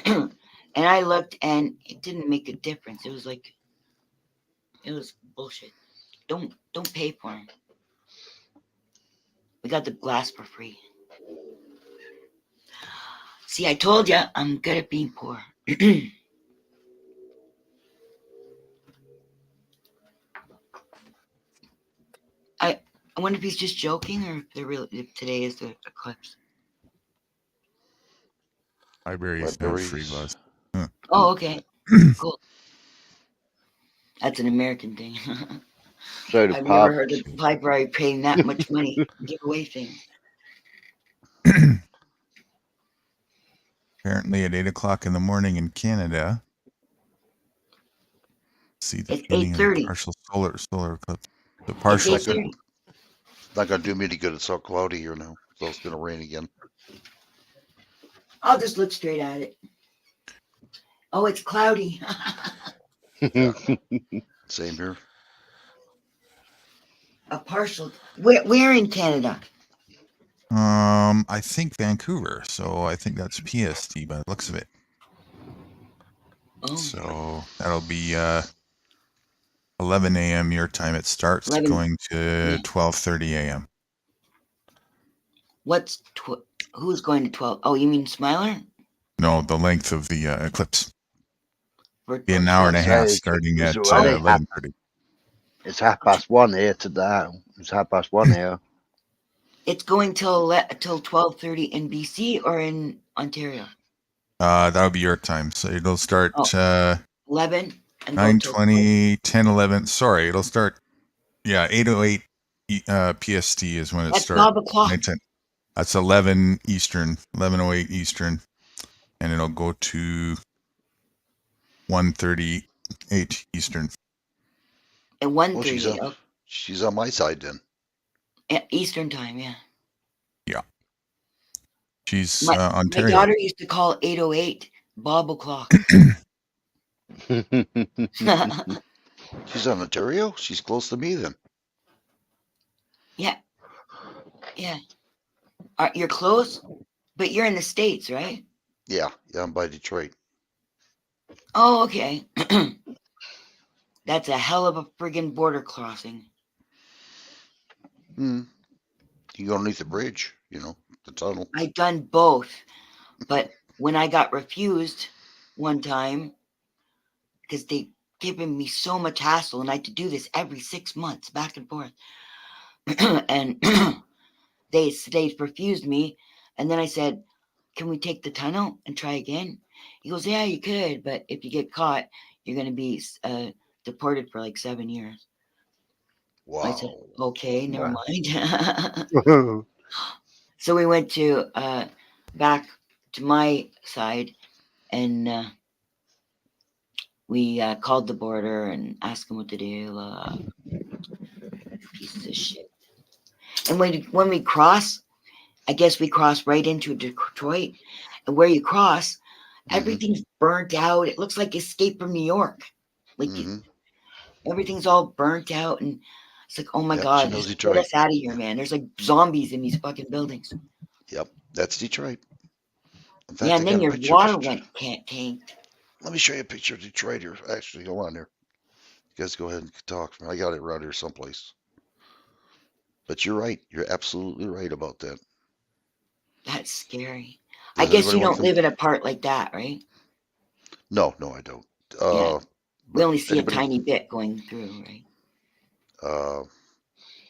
And I looked, and it didn't make a difference. It was like, it was bullshit. Don't pay for them. We got the glass for free. See, I told you I'm good at being poor. I wonder if he's just joking or if today is the eclipse. Libraries have free glass. Huh. Oh, okay. Cool. That's an American thing. So the I've pub. never heard of the library paying that much money to give away things. Apparently at 8 o'clock in the morning in Canada. See the It's beginning of the 8:30. partial solar eclipse. The It's partial. 8:30. Not gonna do me any good. It's all cloudy here now, so it's gonna rain again. I'll just look straight at it. Oh, it's cloudy. Same here. A partial. Where in Canada? I think Vancouver. So I think that's PST by the looks of it. Oh. So that'll be 11 a.m. your time. It starts 11, going to yeah. 12:30 a.m. Who's going to 12? Oh, you mean Smiler? No, the length of the eclipse. For Be an hour and a half starting at 11:30. It's 1:30 here today. It's 1:30 here. It's going till 12:30 in BC or in Ontario? That'll be your time. So it'll start 11 and 9:20, 10, 11. Sorry, it'll start. Yeah, 8:08 PST is when it That's starts. 12 o'clock. 9:10. That's 11 Eastern, 11:08 Eastern, and it'll go to 1:38 Eastern. At 1:30. Well, she's on my side then. Eastern time, yeah. Yeah. She's My Ontario. daughter used to call 8:08 Bob o'clock. She's on Ontario? She's close to me then. Yeah. Yeah. You're close? But you're in the States, right? Yeah, I'm by Detroit. Oh, okay. That's a hell of a friggin' border crossing. You go underneath the bridge, the tunnel. I've done both, but when I got refused one time, because they given me so much hassle, and I had to do this every 6 months, back and forth, and they refused me, and then I said, "Can we take the tunnel and try again?" He goes, "Yeah, you could, but if you get caught, you're going to be deported for like 7 years." Wow. I said, "Okay, never Wow. mind." So we went to back to my side, and we called the border and asked them what to do. Pieces of shit. And when we cross, I guess we cross right into Detroit, and where you cross, everything's burnt out. It looks like Escape from New York. Like everything's all burnt out, and it's like, oh my Yep, god, she knows just Detroit. get us out of here, man. There's like zombies in these fucking buildings. Yep, that's Detroit. In fact, Yeah, I and then got a your picture. water went tanked. Let me show you a picture of Detroit here. Actually, hold on here. You guys go ahead and talk. I got it around here someplace. But you're right. You're absolutely right about that. That's scary. Does I guess anybody you want don't to come? live in a part like that, right? No, I don't. Yeah. We But only see a anybody? tiny bit going through, right?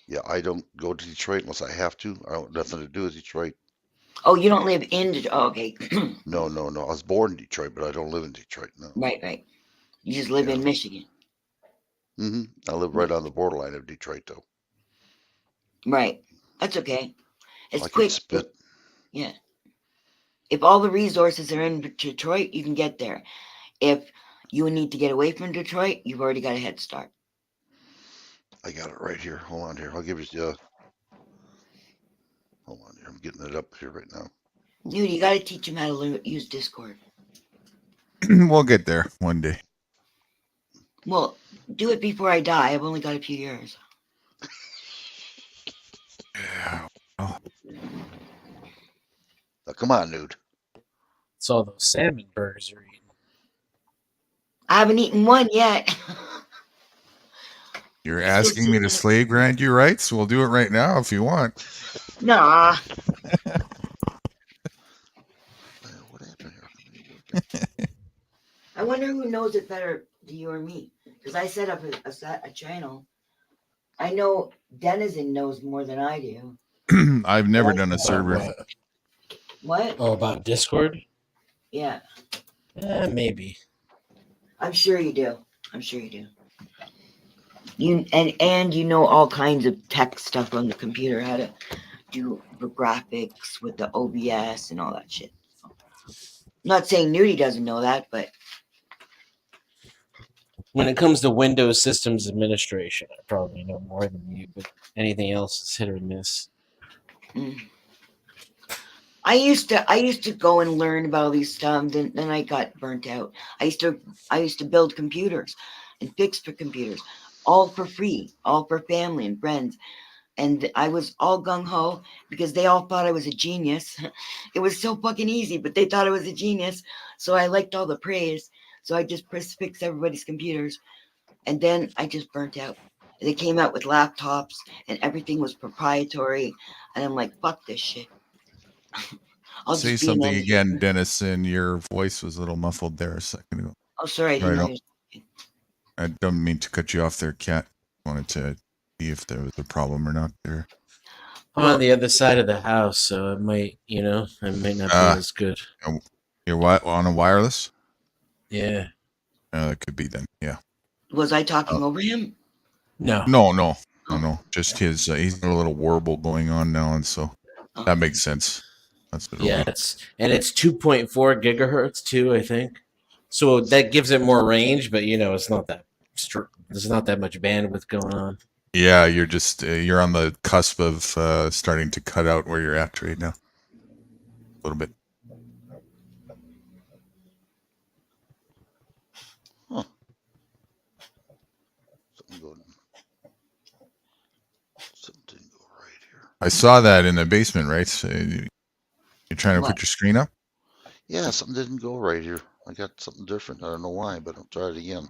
Yeah, I don't go to Detroit unless I have to. I don't nothing to do with Detroit. Oh, you don't live in Detroit. Oh, okay. No. I was born in Detroit, but I don't live in Detroit. No. Right. You just live in Michigan. I live right on the borderline of Detroit, though. Right. That's okay. It's I could quick. spit. Yeah. If all the resources are in Detroit, you can get there. If you need to get away from Detroit, you've already got a head start. I got it right here. Hold on here. I'll give you. Hold on here. I'm getting it up here right now. Dude, you got to teach him how to use Discord. We'll get there one day. Well, do it before I die. I've only got a few years. Yeah. Oh. Now, come on, dude. It's all those salmon burgers you're eating. I haven't eaten one yet. You're asking me to slave grant your rights? We'll do it right now if you want. Nah. What happened here? I wonder who knows it better, to you or me. Because I set up a channel. I know Denizen knows more than I do. I've never done a server. What? Oh, about Discord? Yeah. Maybe. I'm sure you do. And you know all kinds of tech stuff on the computer, how to do the graphics with the OBS and all that shit. I'm not saying Nudie doesn't know that, but When it comes to Windows systems administration, I probably know more than you, but anything else is hit or miss. I used to go and learn about all these stuff, then I got burnt out. I used to build computers and fix for computers, all for free, all for family and friends. And I was all gung-ho because they all thought I was a genius. It was so fucking easy, but they thought I was a genius. So I liked all the praise. So I just fix everybody's computers. And then I just burnt out. They came out with laptops and everything was proprietary. And I'm like, fuck this shit. I'll Say just be an something engineer. again, Dennison. Your voice was a little muffled there a second ago. Oh, sorry, I didn't know. I don't mean to cut you off there, Kat. Wanted to see if there was a problem or not there. I'm on the other side of the house, so it might not be as good. You're on a wireless? Yeah. That could be then. Yeah. Was I talking over him? No. No. Just his. He's got a little warble going on now, and so that makes sense. That's what it's 2.4 gigahertz too, I think. So that gives it more range, but it's not that. There's not that much bandwidth going on. Yeah, you're just you're on the cusp of starting to cut out where you're at right now. A little bit. Huh. Something go right here. I saw that in the basement, right? So you're trying to What? put your screen up? Yeah, something didn't go right here. I got something different. I don't know why, but I'll try it again.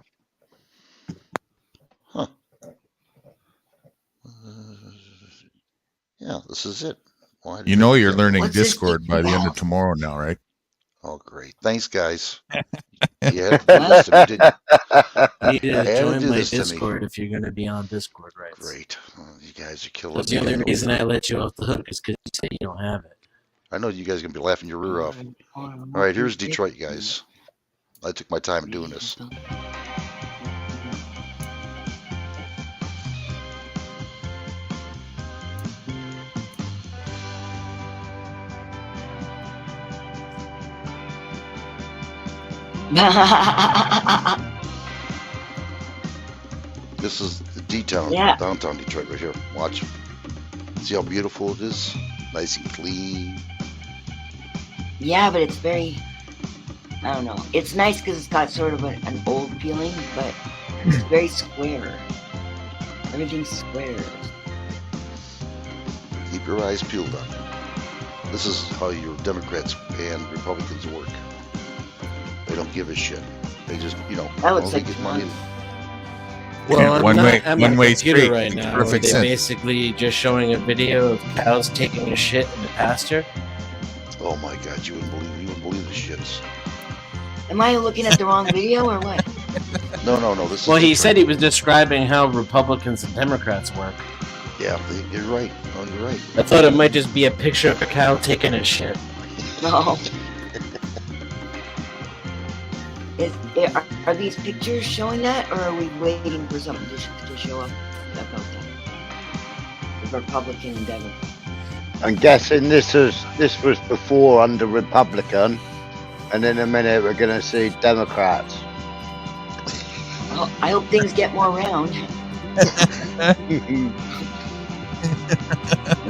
Huh. Yeah, this is it. Why did You I know do you're that? learning What's this Discord thing by the end of about? tomorrow now, right? Oh, great. Thanks, guys. You had to do this to me, didn't you? You need to Had to join do my this to me. Discord if you're going to be on Discord, right? Great. Oh, you guys are killing That's me. the only reason I let you off the hook is because you say you don't have it. I know you guys are going to be laughing your rear off. All right, here's Detroit, guys. I took my time doing this. This is the D-town, Yeah. downtown Detroit right here. Watch. See how beautiful it is? Nice and clean. Yeah, but it's very, I don't know. It's nice because it's got sort of an old feeling, but it's very square. Everything's square. Keep your eyes peeled up. This is how your Democrats and Republicans work. They don't give a shit. They just, That looks all they like get money. Well, I'm One not way- at one my way computer street. right now. Perfect They're sense. basically just showing a video of cows taking a shit in the pasture. Oh my God, you wouldn't believe the shits. Am I looking at the wrong video or what? No. This is Well, he Detroit. said he was describing how Republicans and Democrats work. Yeah, you're right. Oh, you're right. I thought it might just be a picture of a cow taking a shit. No. Are these pictures showing that, or are we waiting for something to show up about that? The Republican and Democrat. I'm guessing this was before under Republican, and in a minute we're going to see Democrats. Well, I hope things get more round.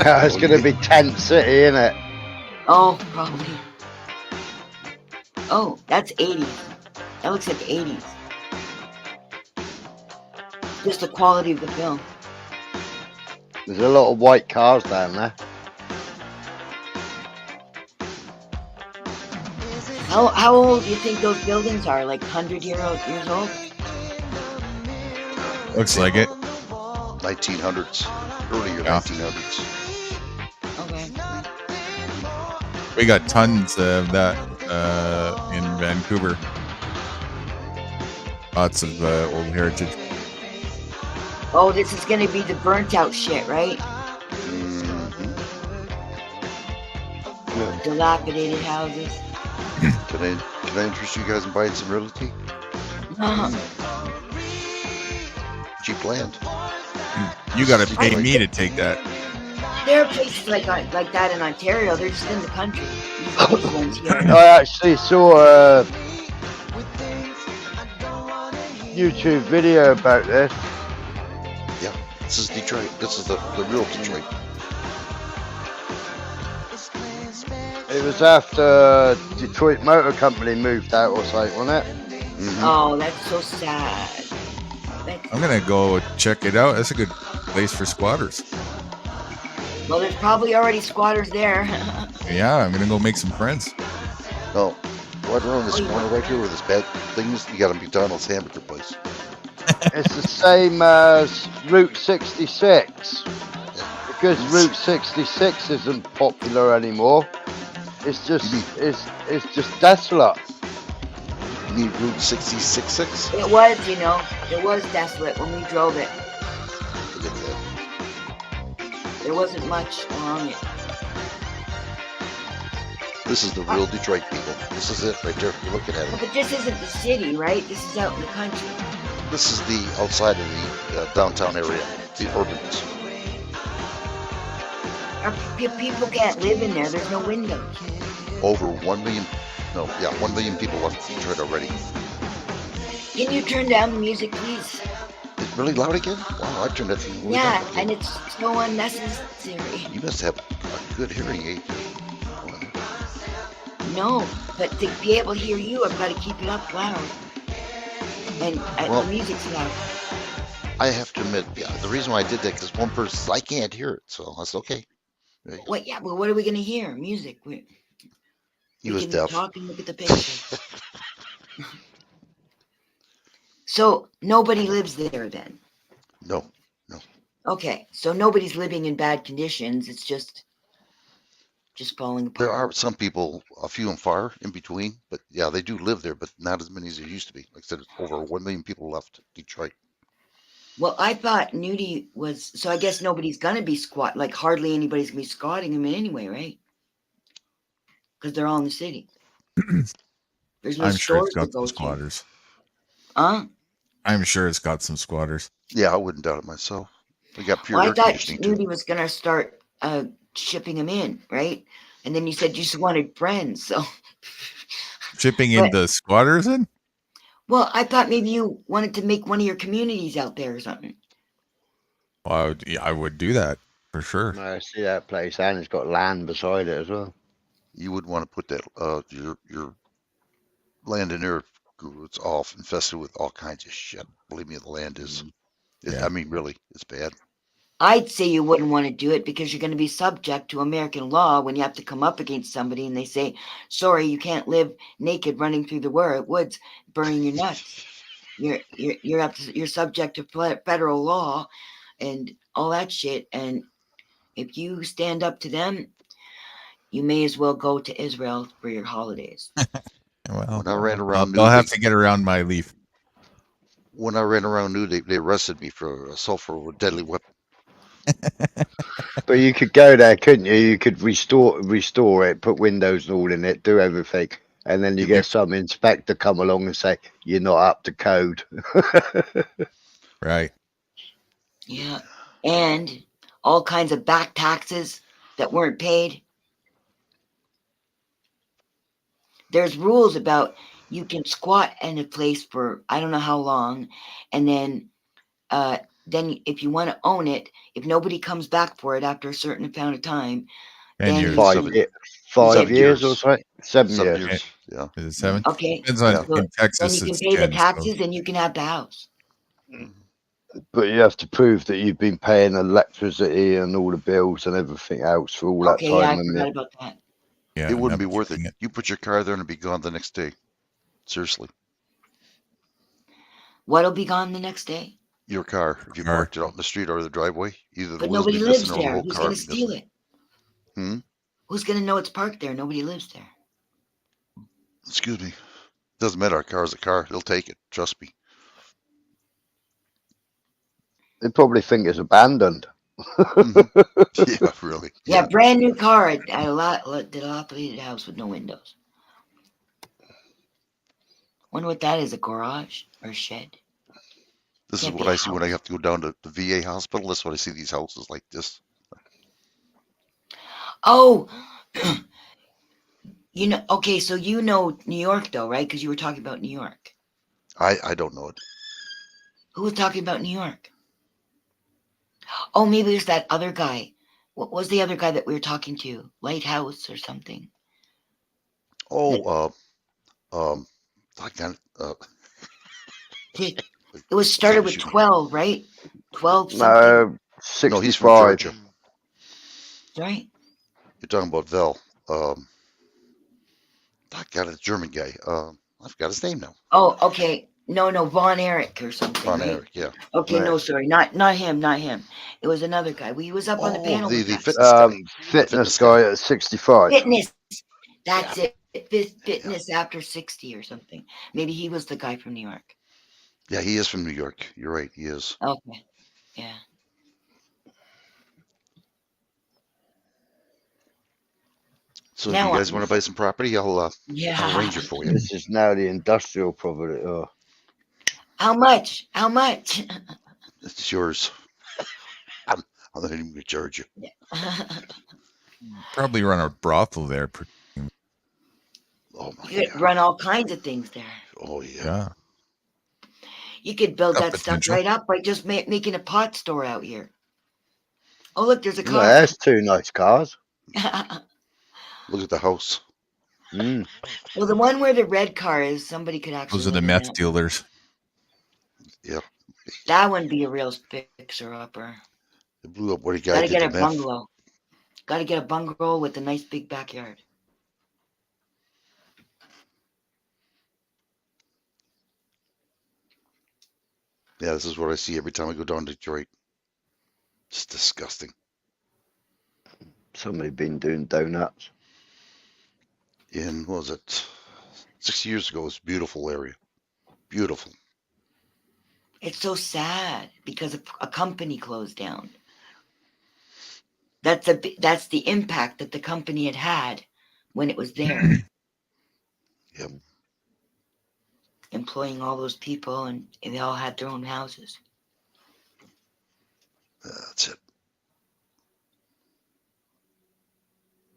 It's going to be Tent City, isn't it? Oh, probably. Oh, that's 80s. That looks like 80s. Just the quality of the film. There's a lot of white cars down there. How old do you think those buildings are? Like 100 years old? Looks like it. 1900s. Earlier Yeah. 1900s. Okay. We got tons of that in Vancouver. Lots of old heritage. Oh, this is gonna be the burnt out shit, right? Dilapidated houses. Can I interest you guys in buying some realty? Cheap land. You got to pay me to take that. There are places like that in Ontario. They're just in the country. These ones here. I actually saw a YouTube video about this. Yeah, this is Detroit. This is the real Detroit. It was after Detroit Motor Company moved out or something, wasn't it? Oh, that's so sad. I'm gonna go check it out. That's a good place for squatters. Well, there's probably already squatters there. Yeah, I'm gonna go make some friends. No, right around this corner right here where this bad things, you got a McDonald's hamburger place. It's the same as Route 66. Because Route 66 isn't popular anymore. It's just desolate. You mean Route 66? It was, it was desolate when we drove it. Look at that. There wasn't much along it. This is the real Detroit people. This is it right there. You're looking at it. But this isn't the city, right? This is out in the country. This is the outside of the downtown area, the urbans. People can't live in there. There's no windows. Over 1 million, 1 million people left Detroit already. Can you turn down the music, please? It's really loud again? Wow, I turned that thing way Yeah, down. and it's so unnecessary. You must have a good hearing aid. No, but to be able to hear you, I've got to keep it up loud. And Well, the music's loud. I have to admit, the reason why I did that because one person says I can't hear it, so that's okay. What? Yeah, but what are we going to hear? Music. He We was can deaf. talk and look at the picture. So nobody lives there then? No. Okay, so nobody's living in bad conditions. It's just falling apart. There are some people, a few and far in between, but yeah, they do live there, but not as many as there used to be. Like I said, it's over 1 million people left Detroit. Well, I thought Nudie was, so I guess nobody's gonna be like hardly anybody's gonna be squatting him in anyway, right? Because they're all in the city. There's no I'm sure it's stores to got go some to. squatters. I'm sure it's got some squatters. Yeah, I wouldn't doubt it myself. We got pure Well, I air thought conditioning too. Nudie was gonna start shipping him in, right? And then you said you just wanted friends, so. Shipping But- in the squatters in? Well, I thought maybe you wanted to make one of your communities out there or something. Well, I would do that for sure. I see that place, and it's got land beside it as well. You wouldn't want to put that your land in there. It's all infested with all kinds of shit. Believe me, the land is. Yeah. I mean, really, it's bad. I'd say you wouldn't want to do it because you're going to be subject to American law when you have to come up against somebody and they say, sorry, you can't live naked running through the woods burning your nuts. You're subject to federal law and all that shit. And if you stand up to them, you may as well go to Israel for your holidays. Well, When I ran around they'll New, have to get around my leaf. When I ran around New, they arrested me for assault for a deadly weapon. But you could go there, couldn't you? You could restore it, put windows and all in it, do everything, and then you get some inspector come along and say you're not up to code. Right. Yeah. And all kinds of back taxes that weren't paid. There's rules about you can squat in a place for I don't know how long, and then if you want to own it, if nobody comes back for it after a certain amount of time, And then you're you 5 years or so, 7 years. years. Yeah. Is it 7? Okay. Depends on Yeah. So in Texas. then you It's can pay 10, the so- taxes and you can have the house. But you have to prove that you've been paying electricity and all the bills and everything else for all that Okay, yeah, I time. And forgot about that. Yeah, It wouldn't be I'm worth it. keeping it. You put your car there and it'd be gone the next day. Seriously. What'll be gone the next day? Your car, if you parked it out in the street or the driveway, either the But wheels nobody be lives missing or the there. whole Who's car going be to steal missing. it? Who's going to know it's parked there? Nobody lives there. Excuse me. Doesn't matter. A car's a car. They'll take it. Trust me. they probably think it's abandoned. Yeah, really. Yeah, brand new car at a dilapidated house with no windows. Wonder what that is, a garage or a shed? This Can't is be what a I see when I have to go down to the VA hospital. That's what I see these houses like this. Oh, okay, so you know New York though, right? Because you were talking about New York. I don't know it. Who was talking about New York? Oh, maybe it was that other guy. What was the other guy that we were talking to? Lighthouse or something? Oh, I got It was started with 12, right? 12 something. No, No, he's 65. from Georgia. Right? You're talking about Vel. I got a German guy. I forgot his name now. Oh, okay. No, Von Erich or something. Von right? Erich, yeah. Okay, Right. no, sorry, not him. It was another guy. He was up on the panel. the with us. fitness guy. Fitness guy at 65. Fitness. That's it. Fitness after 60 or something. Maybe he was the guy from New York. Yeah, he is from New York. You're right. He is. Okay. Yeah. So if Now you guys I'm- want to buy some property, I'll Yeah. arrange it for you. This is now the industrial property. Oh. How much? How much? It's yours. I'm not even going to charge you. Probably run a brothel there. Oh my You could run all kinds of things there. Oh yeah. Yeah. You could build Got that stuff potential. right up by just making a pot store out here. Oh, look, there's a Yeah, car. that's two nice cars. Look at the house. Mm. Well, the one where the red car is, somebody could actually. Those are the live in meth that. dealers. Yep. That wouldn't be a real fixer upper. They blew up what a guy Gotta did get to a meth. bungalow. Gotta get a bungalow with a nice big backyard. Yeah, this is what I see every time I go down to Detroit. It's disgusting. Somebody been doing donuts. In, what was it, 6 years ago? It's a beautiful area. Beautiful. It's so sad because a company closed down. That's the impact that the company had when it was there. Yep. Employing all those people, and they all had their own houses. That's it.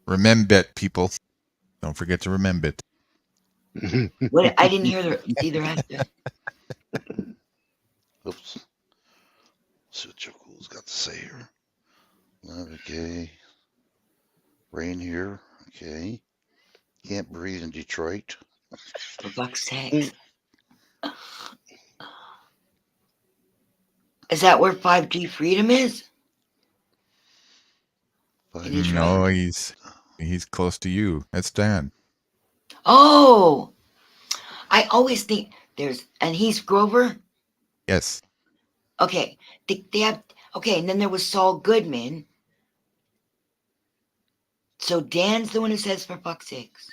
Remember it, people. Don't forget to remember it. What? I didn't hear either. Oops. See what Joko's got to say here. Okay. Rain here. Okay. Can't breathe in Detroit. For fuck's sakes. Is that where 5G freedom is? No, he's close to you. That's Dan. Oh, I always think and he's Grover. Yes. Okay, they have. Okay, and then there was Saul Goodman. So Dan's the one who says for fuck's sakes.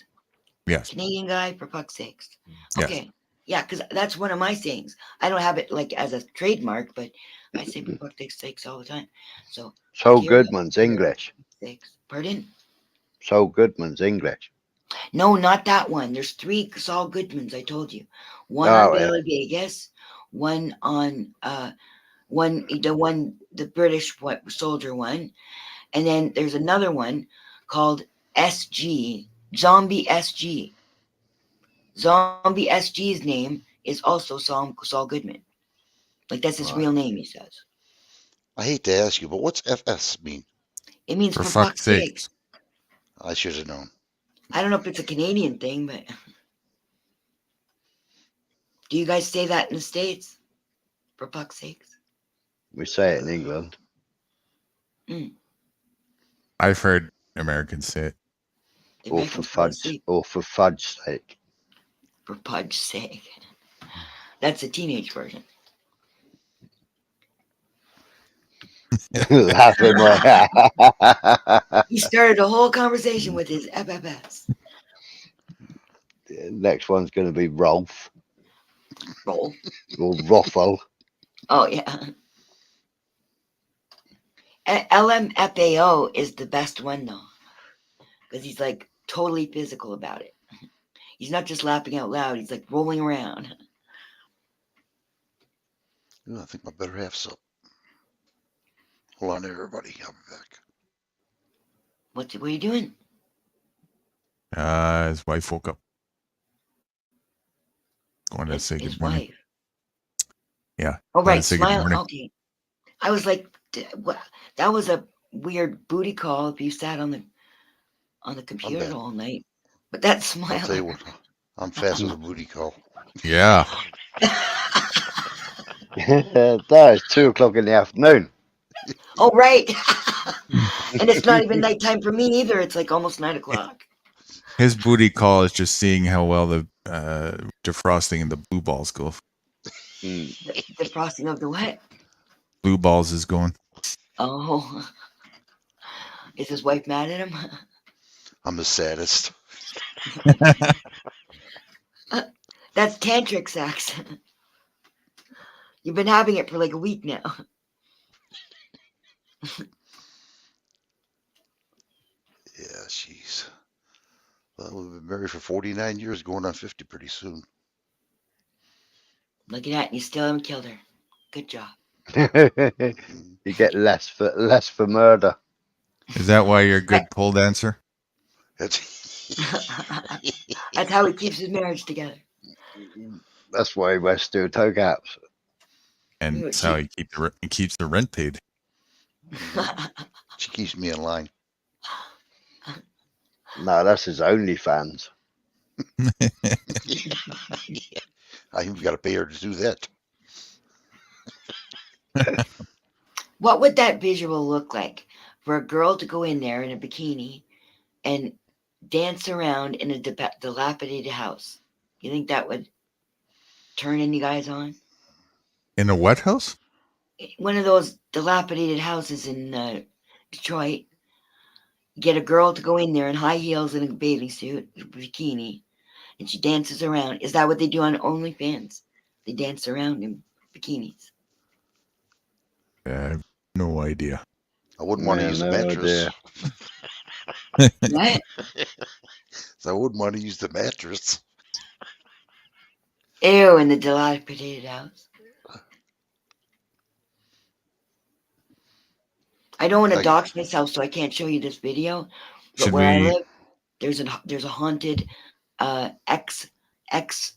Yes. Canadian guy, for fuck's sakes. Yes. Okay. Yeah, because that's one of my sayings. I don't have it like as a trademark, but I say for fuck's sakes all the time. So Goodman's English. Pardon? Saul Goodman's English. No, not that one. There's 3 Saul Goodmans, I told you. One on Valley Vegas, one on the British soldier one, and then there's another one called SG, Zombie SG. Zombie SG's name is also Saul Goodman. Like that's his real name, he says. I hate to ask you, but what's FS mean? It means for fuck's sake. I should have known. I don't know if it's a Canadian thing, but do you guys say that in the States? For fuck's sakes. We say it in England. I've heard Americans say it. Or for fudge's sake. For fudge's sake. That's a teenage version. Laughing my He started a whole conversation with his FFS. Next one's going to be Rolf. Rolf. Or Roffle. Oh, yeah. LMFAO is the best one, though. Because he's like totally physical about it. He's not just laughing out loud, he's like rolling around. Ooh, I think my better half's up. Hold on, everybody. I'll be back. What are you doing? His wife woke up. Going to say good morning. Wife. Yeah. Oh, right. Smile. Okay. I was like, that was a weird booty call if you sat on the computer all night. But that smile. I'll tell you what, I'm fast with a booty call. Yeah. That is 2:00 in the afternoon. Oh, right. And it's not even nighttime for me either. It's like almost 9 o'clock. His booty call is just seeing how well the defrosting and the blue balls go. The frosting of the what? Blue balls is going. Oh. Is his wife mad at him? I'm the saddest. That's tantric sex. You've been having it for like a week now. Yeah, jeez. Well, we've been married for 49 years, going on 50 pretty soon. Look at that, and you still haven't killed her. Good job. You get less for murder. Is that why you're a good pole dancer? That's how he keeps his marriage together. That's why he wears steel toe caps. And that's how he keeps the rent paid. She keeps me in line. No, that's his OnlyFans. I even got to pay her to do that. What would that visual look like for a girl to go in there in a bikini and dance around in a dilapidated house? You think that would turn any guys on? In a what house? One of those dilapidated houses in Detroit. Get a girl to go in there in high heels and a bathing suit, a bikini, and she dances around. Is that what they do on OnlyFans? They dance around in bikinis. I have no idea. I wouldn't want to Yeah, use a no mattress. What? So I wouldn't want to use the mattress. Ew, in the dilapidated house. I don't want to dox myself, so I can't show you this video. But Should where I we? live, there's a haunted ex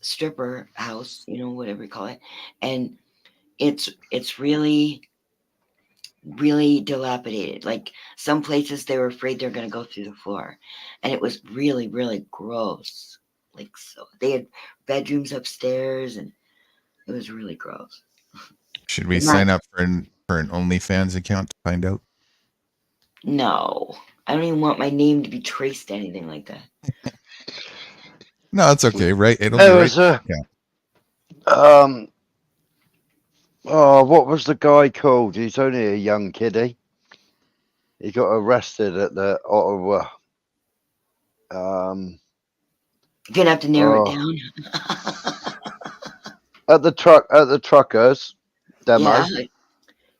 stripper house, whatever you call it, and it's really dilapidated. Like some places they were afraid they're going to go through the floor, and it was really gross. Like, so they had bedrooms upstairs, and it was really gross. Should we But sign up for an OnlyFans account to find out? No, I don't even want my name to be traced to anything like that. No, it's okay, right? It'll There be was right. what was the guy called? He's only a young kiddie. He got arrested at the Ottawa. You're gonna have to narrow it down. At the truckers demo.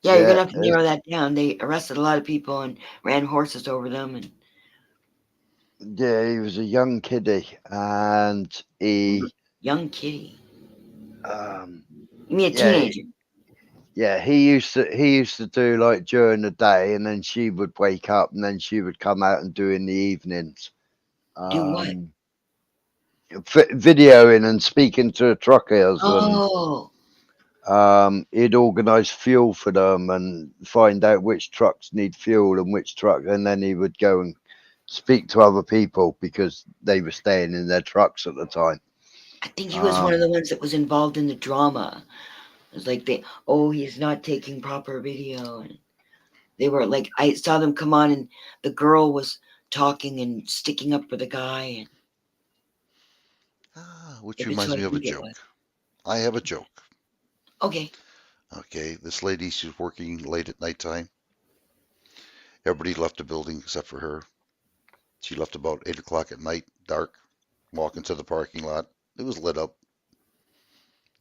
Yeah, you're gonna have to narrow that down. They arrested a lot of people and ran horses over them, and yeah, he was a young kiddie, and he young kiddie. You mean a teenager? Yeah, he used to do like during the day, and then she would wake up, and then she would come out and do in the evenings. Do what? Videoing and speaking to the truckers. Oh. And he'd organise fuel for them and find out which trucks need fuel and which truck, and then he would go and speak to other people because they were staying in their trucks at the time. I think he was one of the ones that was involved in the drama. It was like he's not taking proper video, and they were like, I saw them come on, and the girl was talking and sticking up for the guy, and which reminds me of a joke. I have a joke. Okay. Okay, this lady, she's working late at nighttime. Everybody left the building except for her. She left about 8 o'clock at night, dark, walking to the parking lot. It was lit up.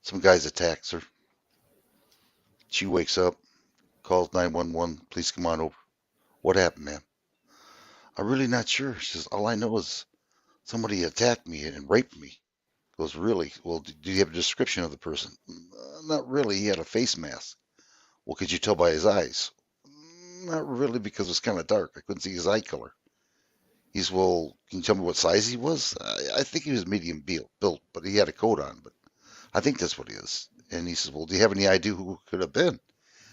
Some guys attacks her. She wakes up, calls 911. Please come on over. What happened, ma'am? I'm really not sure. She says, all I know is somebody attacked me and raped me. Goes, really? Well, do you have a description of the person? Not really. He had a face mask. Well, could you tell by his eyes? Not really, because it was kind of dark. I couldn't see his eye color. He's, well, can you tell me what size he was? I think he was medium built, but he had a coat on, but I think that's what he is. And he says, well, do you have any idea who it could have been?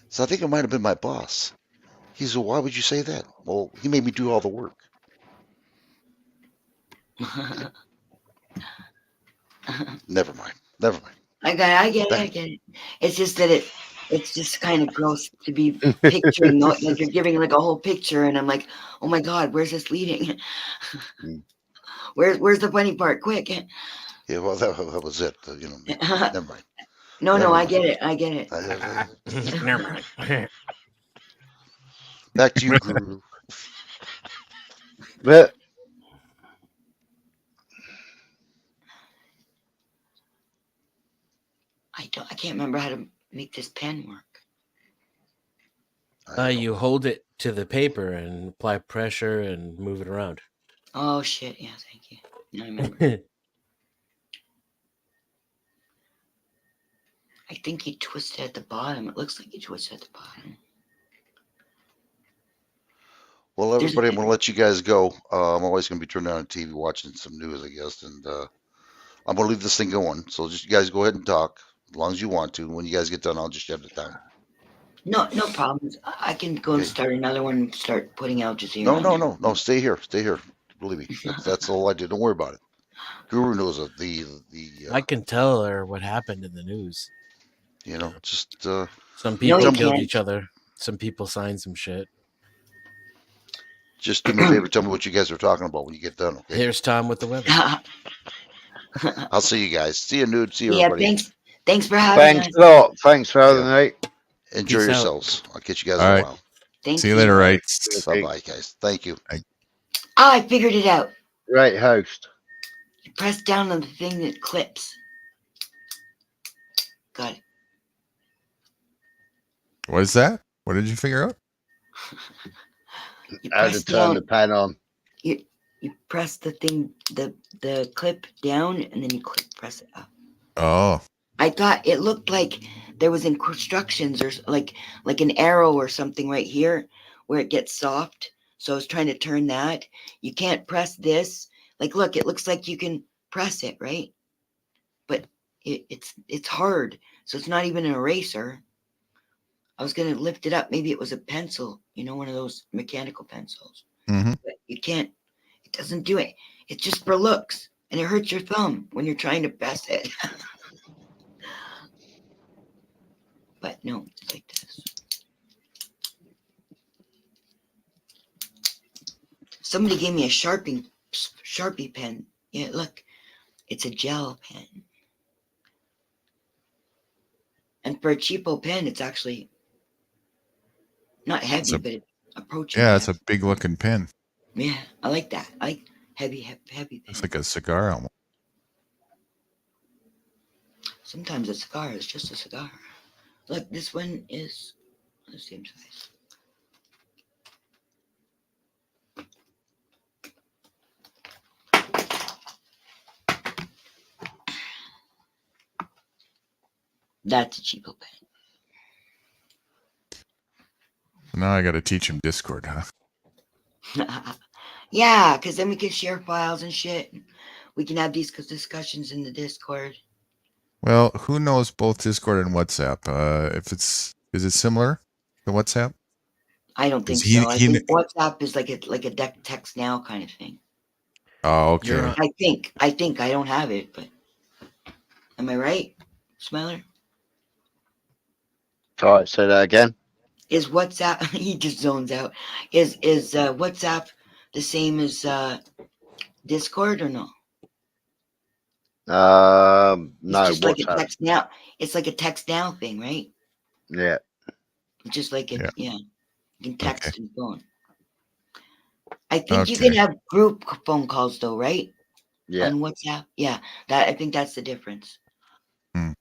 So I think it might have been my boss. He says, well, why would you say that? Well, he made me do all the work. Never mind. I get it. It's just that it's just kind of gross to be picturing, like you're giving like a whole picture, and I'm like, oh my God, where's this leading? Where's the funny part? Quick. Yeah, well, that was it. Never mind. No, I get it. Never mind. Back to you, Guru. But I can't remember how to make this pen work. You hold it to the paper and apply pressure and move it around. Oh shit! Yeah, thank you. Now I remember. I think you twist it at the bottom. It looks like you twist it at the bottom. Well, everybody, I'm going to let you guys go. I'm always going to be turning on the TV watching some news, I guess, and I'm going to leave this thing going. So just you guys go ahead and talk as long as you want to. When you guys get done, I'll just shut it down. No problems. I can go and start another one and start putting Al Jazeera. No. Stay here. Believe me, that's all I did. Don't worry about it. Guru knows the. I can tell her what happened in the news. Just some people killed each other. Some people signed some shit. Just do me a favor. Tell me what you guys are talking about when you get done. Okay. Here's Tom with the weather. I'll see you guys. See you, Nude. See you, yeah, everybody. Thanks for having Thanks us. a lot. Thanks for having me. Enjoy Peace out. yourselves. I'll catch you guys All in a right. while. Thank See you you. later, right? Bye bye, guys. Thank you. I figured it out. Great host. You press down on the thing that clips. Got it. What is that? What did you figure out? You How to press turn down. the pan on. You press the thing, the clip down, and then you press it up. Oh. I thought it looked like there was instructions or like an arrow or something right here where it gets soft. So I was trying to turn that. You can't press this. Like, look, it looks like you can press it, right? But it's hard. So it's not even an eraser. I was gonna lift it up. Maybe it was a pencil, one of those mechanical pencils. Mm-hmm. But you can't. It doesn't do it. It's just for looks, and it hurts your thumb when you're trying to press it. But no, it's like this. Somebody gave me a Sharpie pen. Yeah, look, it's a gel pen. And for a cheapo pen, it's actually not heavy, but it's approaching. Yeah, it's a big looking pen. Yeah, I like that. I like heavy pen. It's like a cigar almost. Sometimes a cigar is just a cigar. Look, this one is the same size. That's a cheapo pen. Now I got to teach him Discord, huh? Yeah, because then we can share files and shit. We can have these discussions in the Discord. Well, who knows both Discord and WhatsApp? Is it similar to WhatsApp? I don't think so. I think WhatsApp is like a text now kind of thing. Oh, okay. Yeah. I think I don't have it, but am I right, Smeller? All right, say that again. Is WhatsApp? He just zones out. Is WhatsApp the same as Discord or no? No, It's just like a WhatsApp. text now. It's like a text now thing, right? Yeah. Just like it, yeah. You can text and phone. I think Okay. you can have group phone calls though, right? Yeah. On WhatsApp, yeah. I think that's the difference.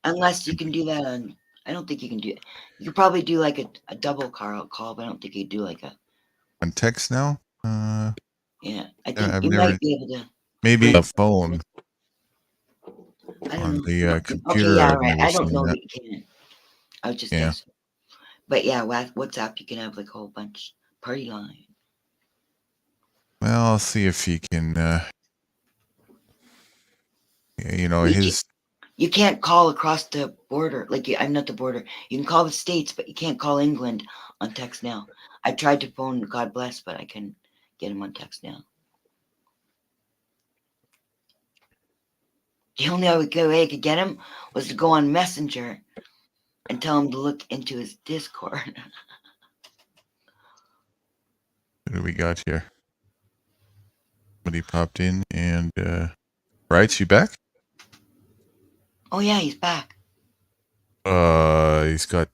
Unless you can do that on. I don't think you can do it. You could probably do like a double call, but I don't think you do like a. On text now? Yeah, I think I've you never. might be able to. Maybe a phone. I don't On know. the Okay, computer. yeah, I've right. never I don't seen know that. that you can. I was just Yeah. guessing. But yeah, WhatsApp you can have like a whole bunch party line. Well, I'll see if he can. You can't call across the border. Like I'm not the border. You can call the States, but you can't call England on text now. I tried to phone God bless, but I couldn't get him on text now. The only way I could get him was to go on Messenger and tell him to look into his Discord. What do we got here? Somebody popped in and right, you back? Oh yeah, he's back. He's got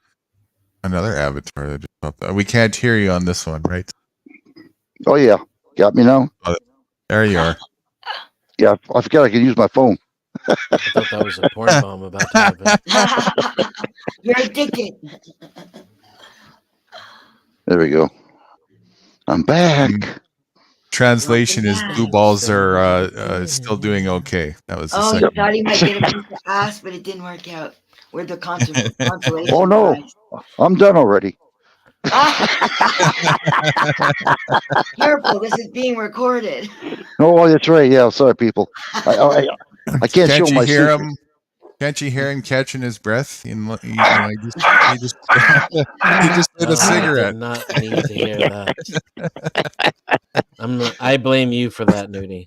another avatar that just popped up. We can't hear you on this one, right? Oh yeah, got me now. There you are. Yeah, I forgot I could use my phone. I thought that was a porn bomb about to happen. You're addicted. There we go. I'm back. Translation is blue balls are still doing okay. That was the Oh, second. you thought he might get a piece of ass, but it didn't work out. We're the consolation Oh no, prize. I'm done already. Careful, this is being recorded. Oh, that's right. Yeah, sorry, people. I can't show you my hear secret. him? Can't you hear him catching his breath? He just lit a cigarette. I did not need to hear that. I blame you for that, Nudie.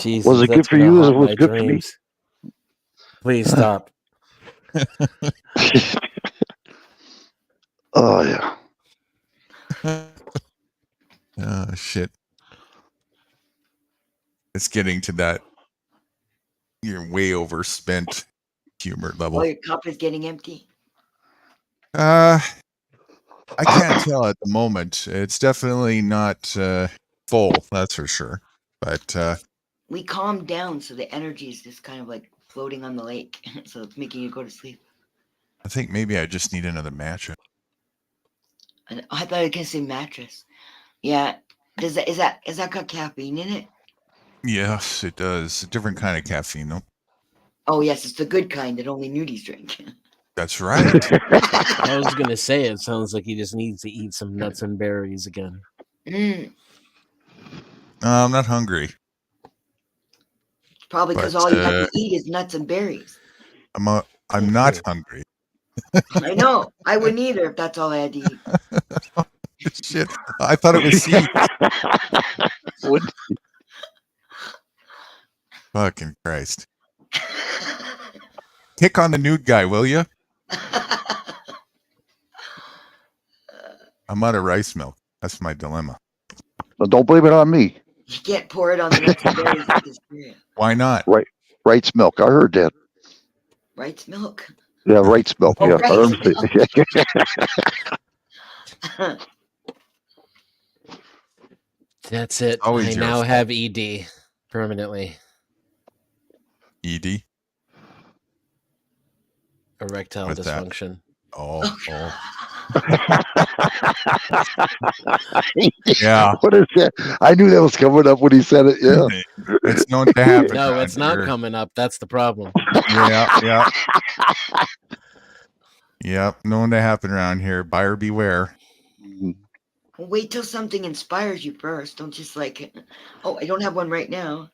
Jesus, Was it good that's for gonna you? Or haunt was my it good for me? dreams. Please stop. Oh yeah. Oh shit! It's getting to that You're way overspent humor Oh, level. your cup is getting empty. I can't tell at the moment. It's definitely not full, that's for sure. But We calmed down, so the energy is just kind of like floating on the lake, so it's making you go to sleep. I think maybe I just need another mattress. And I thought I was gonna say mattress. Yeah. Is that got caffeine in it? Yes, it does. A different kind of caffeine, though. Oh yes, it's the good kind that only nudies drink. That's right. I was gonna say it sounds like he just needs to eat some nuts and berries again. I'm not hungry. Probably because But, all you have to eat is nuts and berries. I'm not hungry. I know. I wouldn't either if that's all I had to eat. Shit. I thought it was seeds. Fucking Christ. Pick on the nude guy, will you? I'm out of rice milk. That's my dilemma. But don't blame it on me. You can't pour it on the nuts and berries with this cereal. Why not? Right, Wright's milk. I heard that. Wright's milk. Yeah, Wright's milk. Oh, Yeah, I heard Wright's him say. That's it. Always I your now fault. have ED permanently. ED? Erectile What's that? dysfunction. Oh. Yeah. What is that? I knew that was coming up when he said it. Yeah. It's known to happen. No, around it's not here. coming up. That's the problem. Yeah. Yep, known to happen around here. Buyer beware. Well, wait till something inspires you first. Don't just like, oh, I don't have one right now.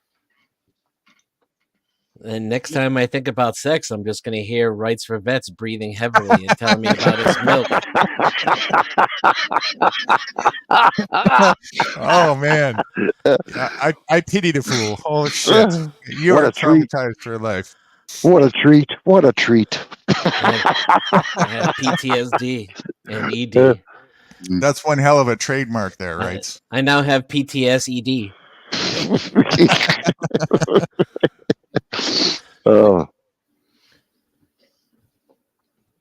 And next time I think about sex, I'm just going to hear Rights for Vets breathing heavily and telling me about his milk. Oh man, I pity the fool. Oh shit, you What are a treat. traumatized for life. What a treat. What a treat. I have PTSD and ED. That's one hell of a trademark there, right? I now have PTSD. Oh.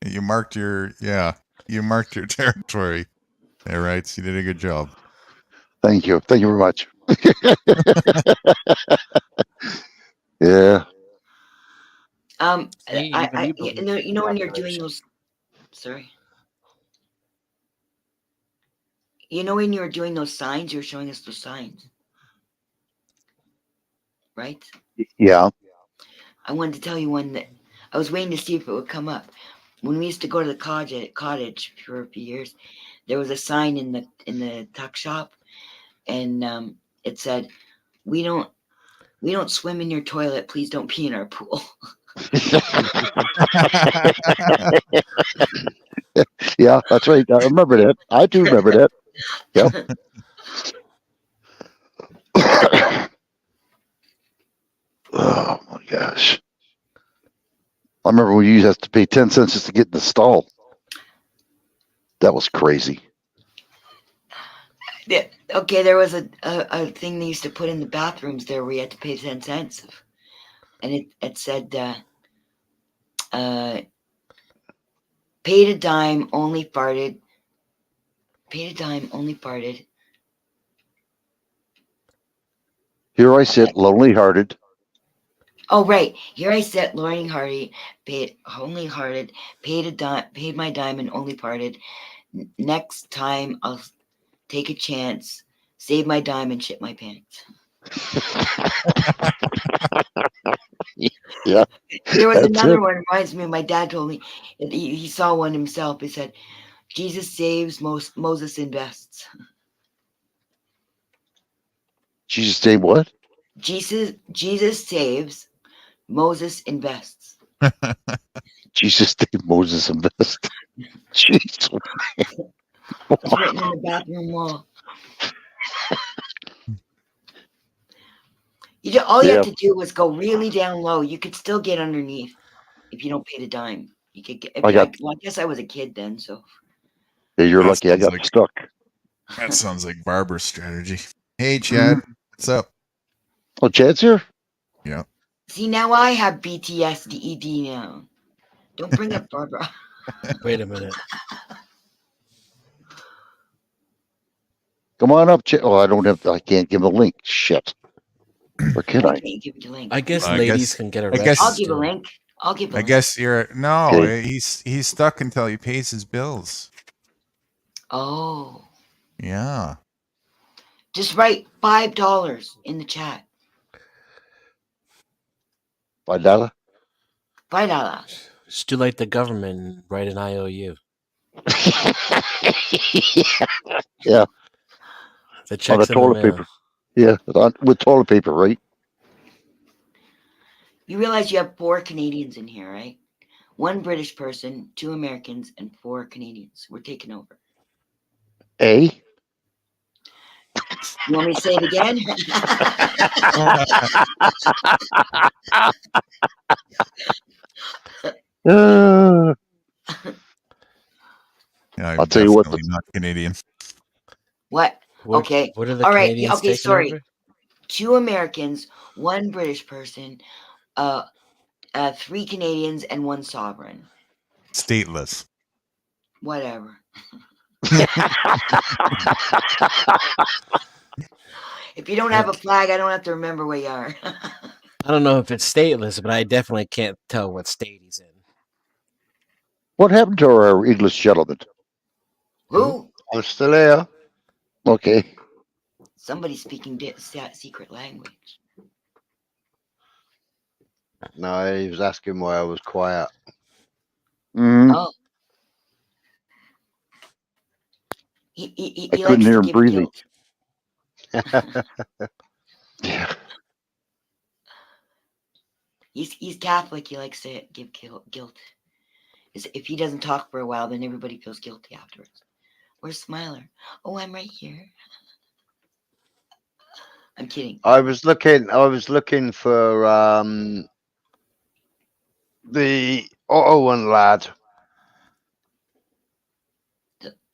You marked your territory there, right? You did a good job. Thank you. Thank you very much. Yeah. You know when you're doing those, sorry. You know when you were doing those signs, you were showing us those signs, right? Yeah. I wanted to tell you one that I was waiting to see if it would come up. When we used to go to the cottage for a few years, there was a sign in the tuck shop, and it said, "We don't swim in your toilet. Please don't pee in our pool." Yeah, that's right. I remember that. I do remember that. Yep. Oh my gosh. I remember when you used to have to pay 10 cents just to get in the stall. That was crazy. Yeah, okay, there was a thing they used to put in the bathrooms there where you had to pay 10 cents. And it said, paid a dime, only farted. Paid a dime, only farted. Here I sit, lonely hearted. Oh, right. Here I sit, lonely hearted, paid my dime and only farted. Next time I'll take a chance, save my dime and shit my pants. Yeah. There was that's another it. one, reminds me of my dad told me, he saw one himself. He said, Jesus saves, Moses invests. Jesus say what? Jesus saves, Moses invests. Jesus saved Moses invests. Jeez. It's written in the bathroom wall. All you have to do was go really down low. You could still get underneath if you don't pay the dime. You could get. I guess I was a kid then, so. Yeah, you're lucky. I got stuck. That sounds like Barbara's strategy. Hey, Chad, what's up? Oh, Chad's here? Yeah. See, now I have BTSDED now. Don't bring up Barbara. Wait a minute. Come on up, Chad. Oh, I can't give a link. Shit. Or can I I? can't give you a link. I guess I ladies guess. can get I arrested. guess. I'll give a still. link. I'll give a I link. guess you're no. Okay. He's stuck until he pays his bills. Oh. Yeah. Just write $5 in the chat. $5? $5. Just do like the government and write an IOU. Yeah. The On check's the in the toilet mail. paper. Yeah, with toilet paper, right? You realize you have 4 Canadians in here, right? 1 British person, 2 Americans, and 4 Canadians. We're taking over. A? You want me to say it again? Uh, Yeah, I'll tell you what. definitely not Canadian. What? Okay. What are the All right. Canadians Okay. taking Sorry. over? 2 Americans, 1 British person, 3 Canadians, and 1 sovereign. Stateless. Whatever. If you don't have a flag, I don't have to remember where you are. I don't know if it's stateless, but I definitely can't tell what state he's in. What happened to our English gentleman? Who? I'm still here. Okay. Somebody's speaking secret language. No, he was asking why I was quiet. Mm-hmm. Oh. He I likes couldn't to hear him give breathing. guilt. Yeah. He's Catholic. He likes to give guilt. If he doesn't talk for a while, then everybody feels guilty afterwards. Where's Smiler? Oh, I'm right here. I'm kidding. I was looking for the Ottawan lad.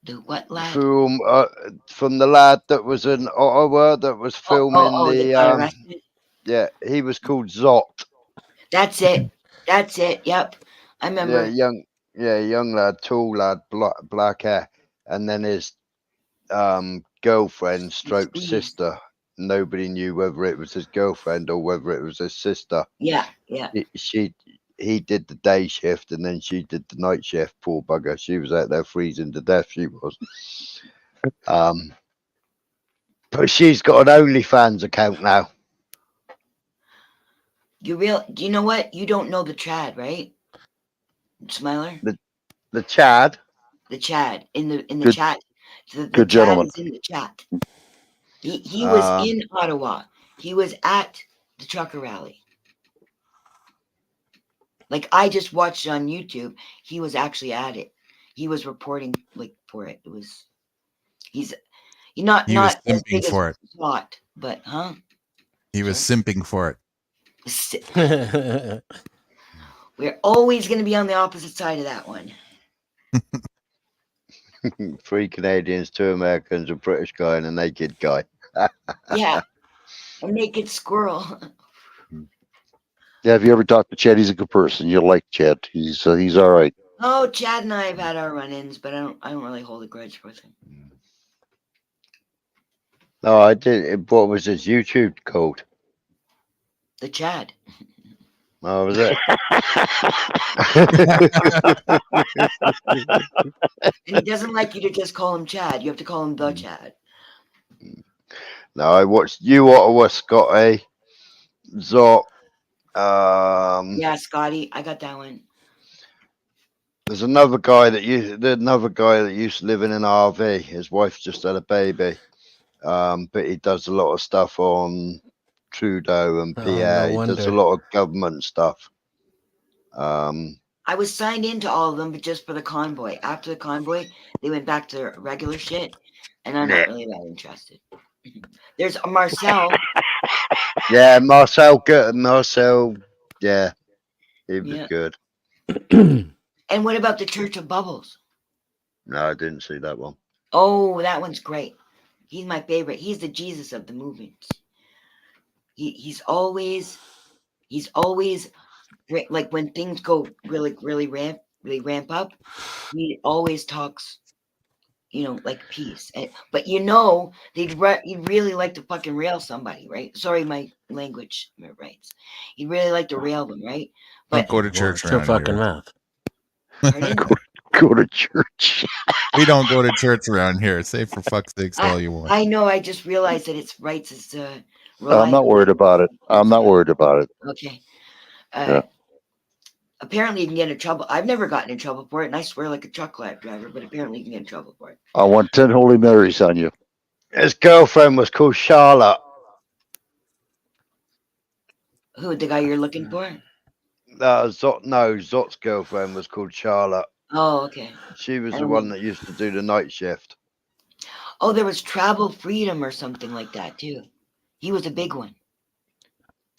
The what lad? From the lad that was in Ottawa that was filming that got arrested? Yeah, he was called Zot. That's it. That's it. Yep. I remember. Young lad, tall lad, black hair. And then his girlfriend stroke sister. Nobody knew whether it was his girlfriend or whether it was his sister. Yeah, yeah. He did the day shift and then she did the night shift. Poor bugger. She was out there freezing to death. She was. But she's got an OnlyFans account now. Do you know what? You don't know the Chad, right? Smiler? The Chad? The Chad. In the Good- chat. The good Chad gentleman. is in the chat. He was in Ottawa. He was at the trucker rally. Like, I just watched it on YouTube. He was actually at it. He was reporting for it. He's not He was as simping big for as SWAT, but He was simping for it. We're always going to be on the opposite side of that one. 3 Canadians, 2 Americans, a British guy, and a naked guy. Yeah. A naked squirrel. Yeah, have you ever talked to Chad? He's a good person. You'll like Chad. He's all right. Oh, Chad and I have had our run-ins, but I don't really hold a grudge with him. No, I did. What was his YouTube called? The Chad. Oh, was it? And he doesn't like you to just call him Chad. You have to call him the Chad. No, I watched You Ottawa, Scotty, Zot. Yeah, Scotty, I got that one. There's another guy that used to live in an RV. His wife just had a baby, but he does a lot of stuff on Trudeau and PA. No He does a wonder. lot of government stuff. I was signed into all of them, but just for the convoy. After the convoy, they went back to their regular shit, and I'm not really that interested. There's Marcel. Yeah, Marcel, good. Marcel, yeah, he was good. And what about the Church of Bubbles? No, I didn't see that one. Oh, that one's great. He's my favorite. He's the Jesus of the movement. He's always He's always like when things go really ramp up. He always talks, like peace. But he'd really like to fucking rail somebody, right? Sorry, my language rights. He'd really like to rail them, right? Don't But go to church Watch your around fucking here. mouth. pardon? Go to church. We don't go to church around here. Say for fuck's sakes all you want. I know. I just realized that its rights is I'm not worried about it. I'm not worried about it. Okay. Yeah. Apparently, you can get in trouble. I've never gotten in trouble for it, and I swear like a truck lab driver. But apparently, you can get in trouble for it. I want 10 Holy Marys on you. His girlfriend was called Charlotte. Who, the guy you're looking for? Zot's girlfriend was called Charlotte. Oh, okay. She was the one that used to do the night shift. Oh, there was Travel Freedom or something like that too. He was a big one.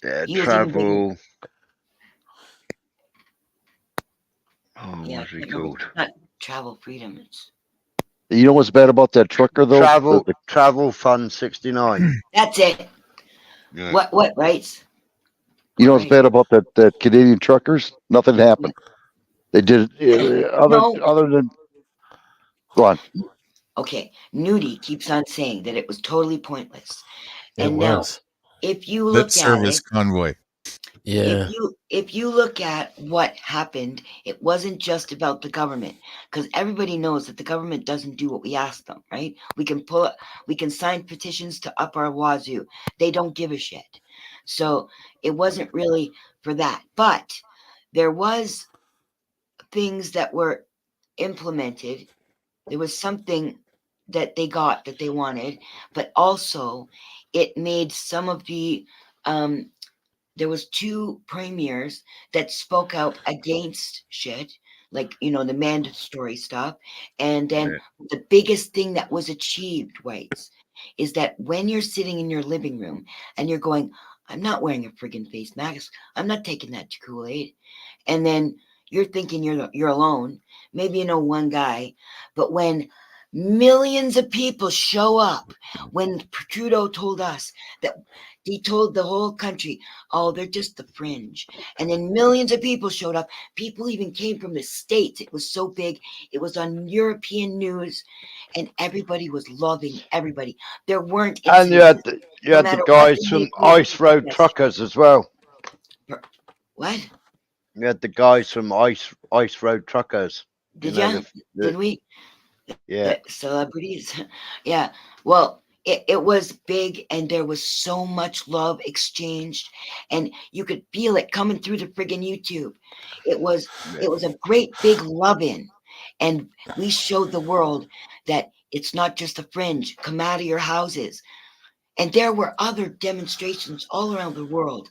Yeah, He was even bigger. Travel. Yeah, I What's he can't remember. called? Not Travel Freedom. It's You know what's bad about that trucker though? Travel Fund 69. that's it. Yeah. What rights? You know what's bad about that Canadian truckers? Nothing happened. They did other than go on. Okay, Nudie keeps on saying that it was totally pointless. It And now, was. if you Lip look at service it, convoy. Yeah. if you look at what happened, it wasn't just about the government, because everybody knows that the government doesn't do what we ask them, right? We can sign petitions to up our wazoo. They don't give a shit. So it wasn't really for that, but there was things that were implemented. There was something that they got that they wanted, but also it made some of the there was 2 premiers that spoke out against shit, like the mandatory stuff. And then the biggest thing that was achieved, whites, is that when you're sitting in your living room and you're going, I'm not wearing a friggin' face mask, I'm not taking that to Kool-Aid, and then you're thinking you're alone, maybe one guy, but when millions of people show up, when Trudeau told us that he told the whole country, oh, they're just the fringe. And then millions of people showed up. People even came from the States. It was so big. It was on European news, and everybody was loving everybody. There weren't And you had the guys from Ice Road Truckers as well. What? You had the guys from Ice Road Truckers. Did you? Did we? Yeah. Celebrities. Yeah. Well, it was big, and there was so much love exchanged, and you could feel it coming through the friggin' YouTube. It was a great big love-in, and we showed the world that it's not just the fringe. Come out of your houses. And there were other demonstrations all around the world.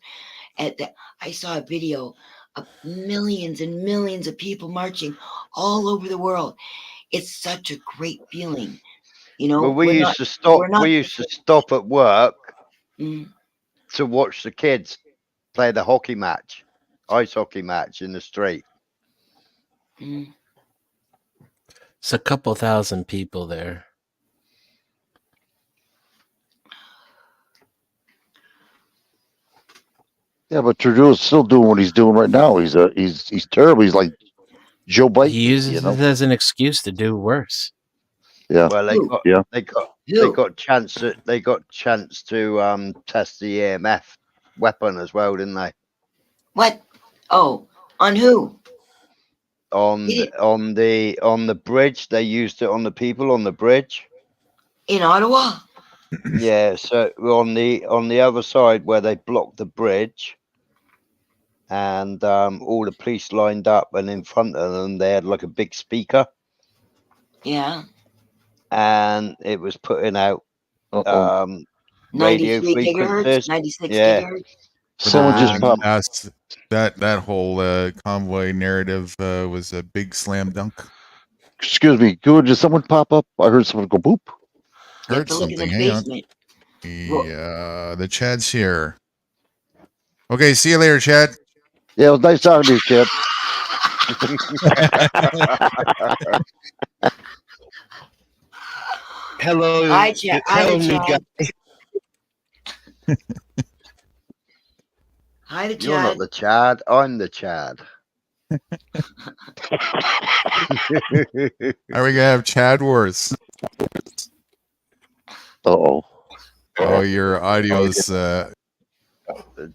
I saw a video of millions and millions of people marching all over the world. It's such a great feeling. Well, we used to stop at work to watch the kids play the hockey match, ice hockey match in the street. It's a couple thousand people there. Yeah, but Trudeau's still doing what he's doing right now. He's terrible. He's like Joe Biden. He uses it as an excuse to do worse. Yeah. Well, they got chance to test the EMF weapon as well, didn't they? What? Oh, on who? On the bridge. They used it on the people on the bridge in Ottawa. Yeah, so on the other side where they blocked the bridge, and all the police lined up, and in front of them they had like a big speaker. Yeah. And it was putting out radio 93 frequencies. gigahertz, 96 yeah. gigahertz. Someone just popped. Asked that whole convoy narrative was a big slam dunk. Excuse me. Did someone pop up? I heard someone go boop. Heard to look in something. the Hang on. basement. The Chad's here. Okay, see you later, Chad. Yeah, it was nice talking to you, Chad. Hello. Hi, Chad. Hello, new guy. Hi to You're not Chad. the Chad. I'm the Chad. Are we gonna have Chad Wars? Oh, Oh, your audio's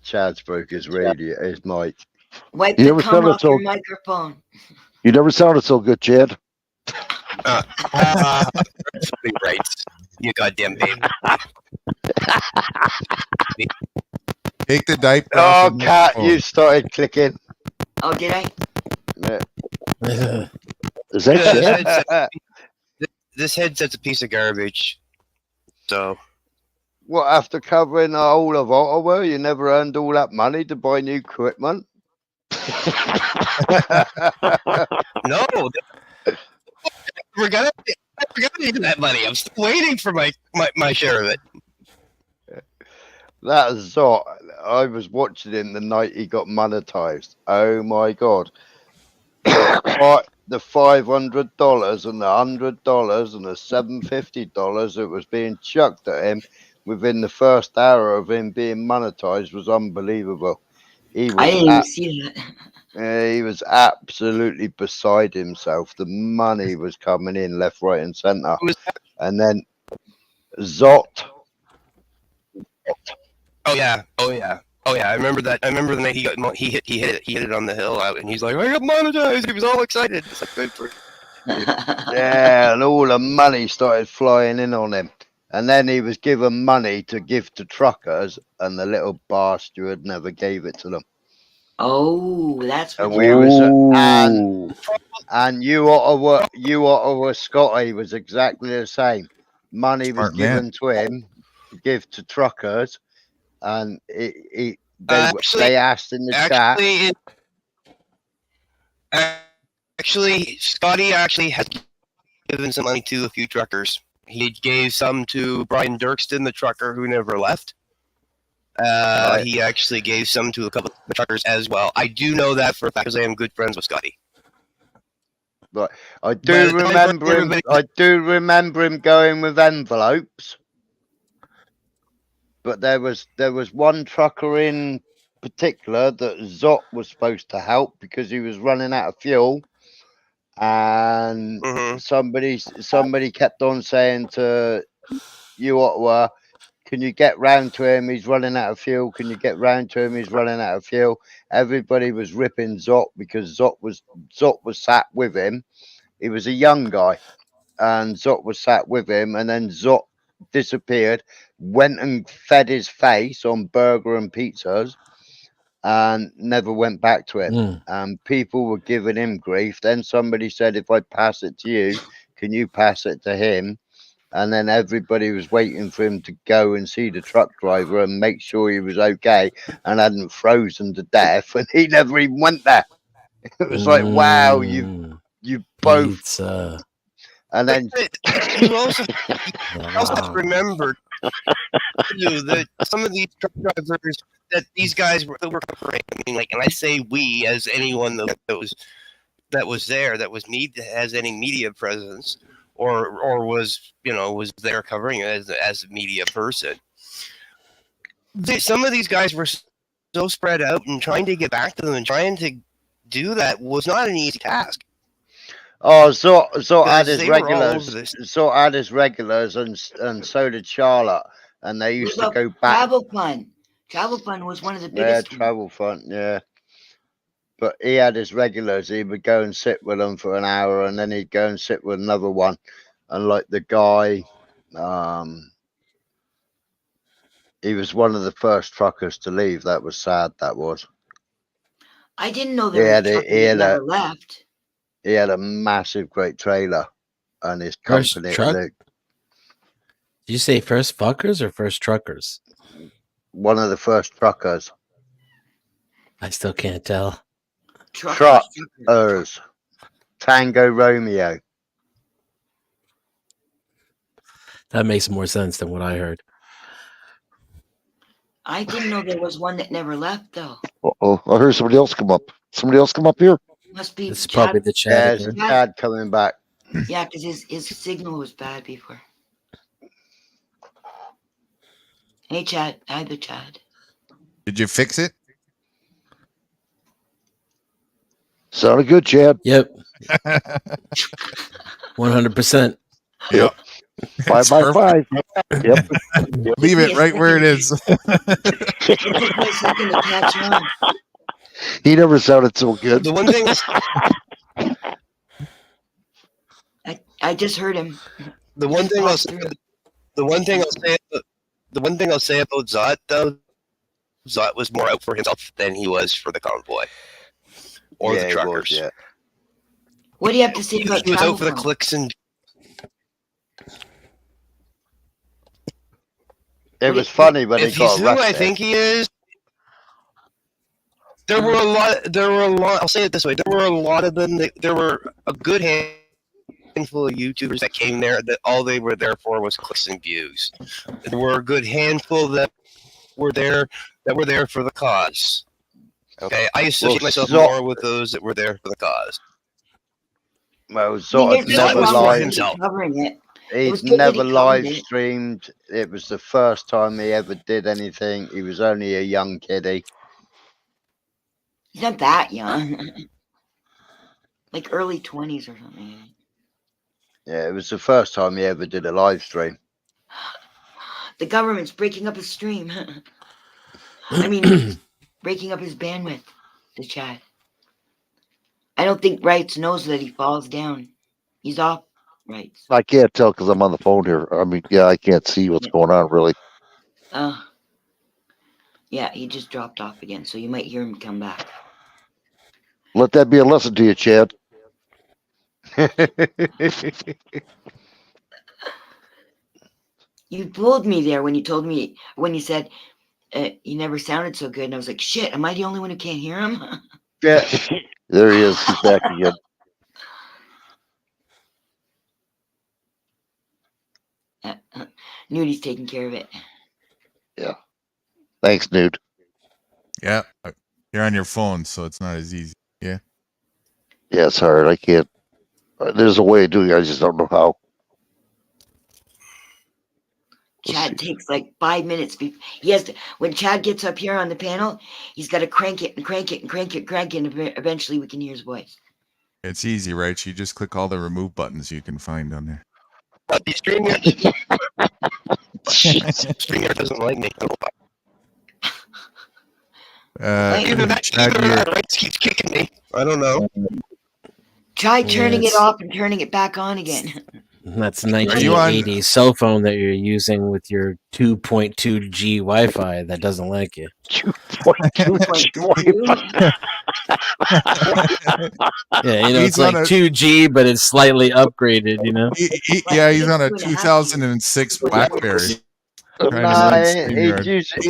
Chad's broke his radio, his mic. Wipe You the never cum sounded off your so. microphone. You never sounded so good, Chad. Right, you goddamn babe. take the diaper off Oh, your Cat, microphone. you started clicking. Oh, did I? Yeah. Is that This Chad? headset- This headset's a piece of garbage. So What, after covering the whole of Ottawa, you never earned all that money to buy new equipment? no, we're gonna need that money. I'm still waiting for my share of it. That Zot, I was watching him the night he got monetized. Oh my god. The $500 and the $100 and the $750 that was being chucked at him within the first hour of him being monetized was unbelievable. He I was didn't even see that. he was absolutely beside himself. The money was coming in left, right, and center. And then Zot. Oh yeah, oh yeah, oh yeah. I remember that. I remember the night he hit it on the hill out, and he's like, I got monetized. He was all excited. It's like good for. Yeah, and all the money started flying in on him. And then he was given money to give to truckers, and the little bastard never gave it to them. Oh, that's what And you we call was it. and you Ottawa Scotty was exactly the same. Money was Smart man. given to him to give to truckers, and they asked in the chat. Actually, Scotty actually has given some money to a few truckers. He gave some to Brian Dirkston, the trucker who never left. Right. He actually gave some to a couple of truckers as well. I do know that for a fact because I am good friends with Scotty. But I do remember him going with envelopes. But there was one trucker in particular that Zot was supposed to help because he was running out of fuel, and somebody kept on saying to you, Ottawa, can you get round to him? He's running out of fuel. Can you get round to him? He's running out of fuel. Everybody was ripping Zot because Zot was sat with him. He was a young guy, and Zot was sat with him, and then Zot disappeared, went and fed his face on burger and pizzas, and never went back to it. And people were giving him grief. Then somebody said, if I pass it to you, can you pass it to him? And then everybody was waiting for him to go and see the truck driver and make sure he was okay and hadn't frozen to death, and he never even went there. It was like, wow, you both pizza. And then you also have to remember too, that some of these truck drivers that these guys were covering. I mean, like, and I say we as anyone that was there that was has any media presence or was there covering it as a media person. Some of these guys were so spread out, and trying to get back to them and trying to do that was not an easy task. Oh, so had his they were all over regulars, this. so had his regulars, and so did Charlotte, and they used to go back. Travel Fund. Travel Fund was one of the Yeah, biggest. Travel Fund, yeah. But he had his regulars. He would go and sit with them for an hour, and then he'd go and sit with another one. And like the guy, he was one of the first truckers to leave. That was sad. That was. I didn't know there was a trucker that never left. He had a massive, great trailer, and his First company. truck? Did you say first fuckers or first truckers? One of the first truckers. I still can't tell. Truckers. Tango Romeo. That makes more sense than what I heard. I didn't know there was one that never left, though. Uh-oh, I heard somebody else come up. Somebody else come up here. Must be It's probably the Chad. Yeah, it's Chad coming back. Yeah, because his signal was bad before. Hey, Chad. Hi, the Chad. Did you fix it? Sounded good, Chad. Yep. 100%. Yep. 5 by 5. Yep. Leave it right where it is. It took me a second to catch on. He never sounded so good. The one thing I just heard him. the one thing I'll say about Zot though, Zot was more out for himself than he was for the convoy or Yeah, the he truckers. was, yeah. What do you have to say about He was travel out for the phone? clicks and. It was funny when he If he's got who I arrested. think he is, there were a lot. I'll say it this way: there were a lot of them. There were a good handful of YouTubers that came there that all they were there for was clicks and views. There were a good handful that were there for the cause. Okay, I associate myself more with those that were there for the cause. Well, I sort mean, of there's no never problem with live. himself covering it. It was He's good that never he covered live it. streamed. It was the first time he ever did anything. He was only a young kiddie. He's not that young. Like early 20s or something. Yeah, it was the first time he ever did a live stream. The government's breaking up his stream. I mean, breaking up his bandwidth, the chat. I don't think Rights knows that he falls down. He's off Rights. I can't tell because I'm on the phone here. I mean, yeah, I can't see what's going on really. Yeah, he just dropped off again, so you might hear him come back. Let that be a lesson to you, Chad. You fooled me there when you told me, when you said he never sounded so good, and I was like, shit, am I the only one who can't hear him? Yeah. There he is. He's back again. Nudie's taking care of it. Yeah. Thanks, Nude. Yeah. You're on your phone, so it's not as easy. Yeah. Yeah, it's hard. I can't. There's a way of doing it. I just don't know how. Chad takes like 5 minutes. He has to, when Chad gets up here on the panel, he's got to crank it and crank it and crank it, crank it, and eventually we can hear his voice. It's easy, right? You just click all the remove buttons you can find on there. StreamYard doesn't like me. Chad, Rights keeps kicking me. I don't know. Try turning Yes. it off and turning it back on again. That's you on- 1980 cell phone that you're using with your 2.2G Wi-Fi that doesn't like you. 2.2G Yeah, you know, He's it's like on a- 2G, but it's slightly upgraded, you know? Yeah, he's on a 2006 BlackBerry. Nah,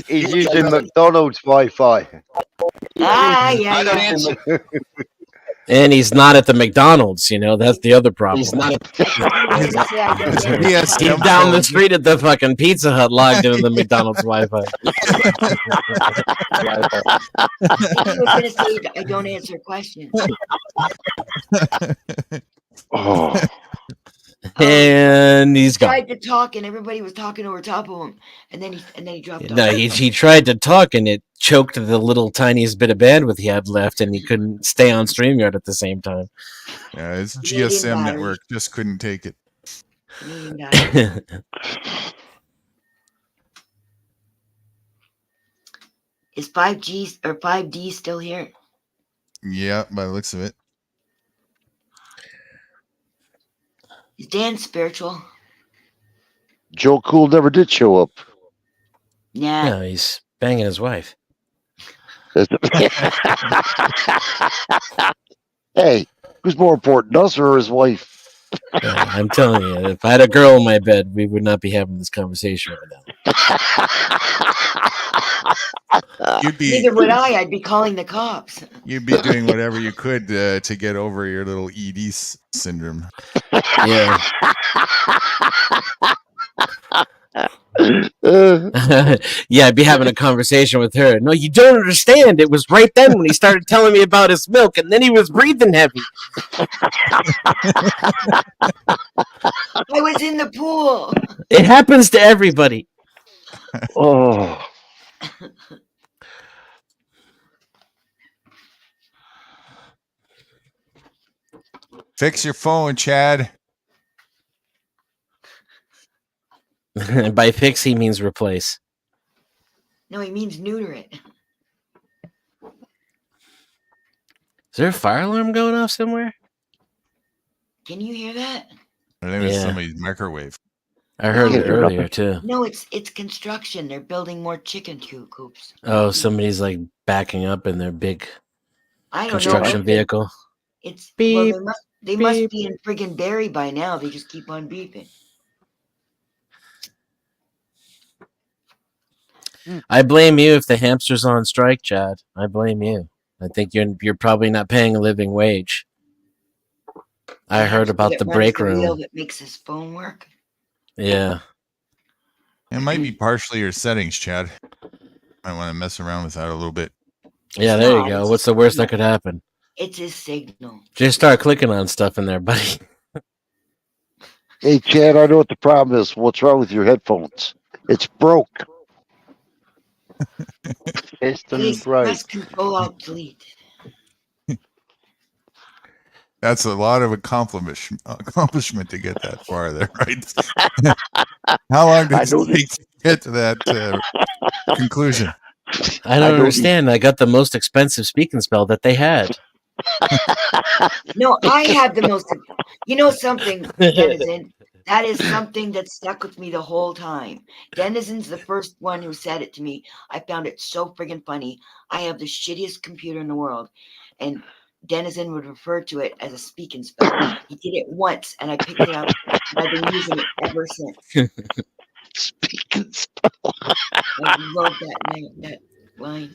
he's using McDonald's Wi-Fi. Yeah. And he's not at the McDonald's, you know? That's the other problem. He's not He's down the street at the fucking Pizza Hut logged into the McDonald's Wi-Fi. I was going to say I don't answer questions. Oh. And he's gone. Tried to talk and everybody was talking over top of him, and then he dropped No, off. he tried to talk and it choked the little tiniest bit of bandwidth he had left, and he couldn't stay on StreamYard at the same time. Yeah, his Canadian GSM battery. network just couldn't take it. Is 5G or 5D still here? Yeah, by the looks of it. Is Dan spiritual? Joe Cool never did show up. Yeah. No, he's banging his wife. Hey, who's more important, us or his wife? I'm telling you, if I had a girl in my bed, we would not be having this conversation right now. Neither would I. I'd be calling the cops. You'd be doing whatever you could to get over your little ED syndrome. Yeah. Yeah, I'd be having a conversation with her. No, you don't understand. It was right then when he started telling me about his milk, and then he was breathing heavy. I was in the pool. It happens to everybody. Oh. Fix your phone, Chad. By fix, he means replace. No, he means neuter it. Is there a fire alarm going off somewhere? Can you hear that? I think it's Yeah. somebody's microwave. I heard No. it earlier too. No, it's construction. They're building more chicken coops. Oh, somebody's like backing up in their big I don't know. construction vehicle. It's Beep, well, they must be in friggin' Barry by now. They just keep on beeping. I blame you if the hamster's on strike, Chad. I blame you. I think you're probably not paying a living wage. I heard about the break wheel room. that makes his phone work. Yeah. It might be partially your settings, Chad. Might want to mess around with that a little bit. Yeah, there you go. What's the worst that could happen? It's his signal. Just start clicking on stuff in there, buddy. Hey, Chad, I know what the problem is. What's wrong with your headphones? It's broke. Piston broke. Press Control Alt Delete. That's a lot of accomplishment to get that far there, right? How long did it take to get to that conclusion? I don't understand. I got the most expensive speaking spell that they had. No, I have the most. You know something, Denizen? That is something that stuck with me the whole time. Denizen's the first one who said it to me. I found it so friggin' funny. I have the shittiest computer in the world, and Denizen would refer to it as a speaking spell. He did it once, and I picked it up, and I've been using it ever since. Speaking spell. I love that line.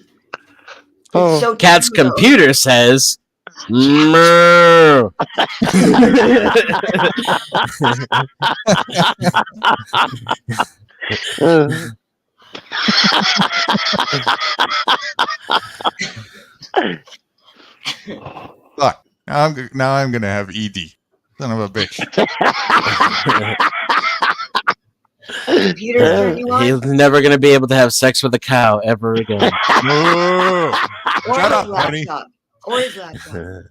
Oh. So Cat's true, though. computer says, "Moo." Look, now I'm gonna have ED. Son of a bitch. Computers turn you on? He's never going to be able to have sex with a cow ever again. Or Shut up, honey. Or his laptop.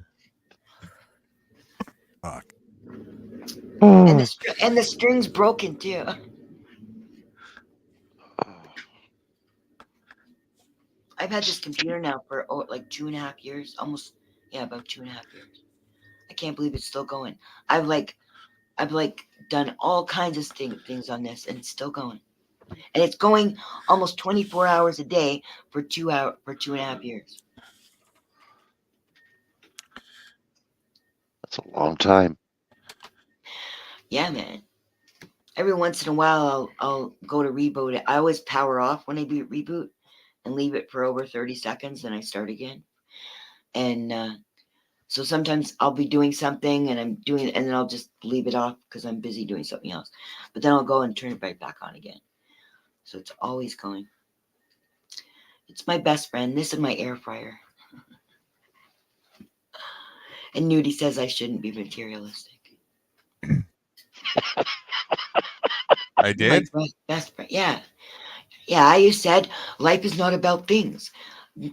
Fuck. And the string's broken too. I've had this computer now for like 2.5 years, almost, about 2.5 years. I can't believe it's still going. I've done all kinds of things on this, and it's still going. And it's going almost 24 hours a day for 2.5 years. That's a long time. Yeah, man. Every once in a while, I'll go to reboot it. I always power off when I reboot and leave it for over 30 seconds, then I start again. And so sometimes I'll be doing something and I'm doing it, and then I'll just leave it off because I'm busy doing something else. But then I'll go and turn it right back on again. So it's always going. It's my best friend. This is my air fryer. And Nudie says I shouldn't be materialistic. I did? My best friend. Yeah. Yeah, you said life is not about things.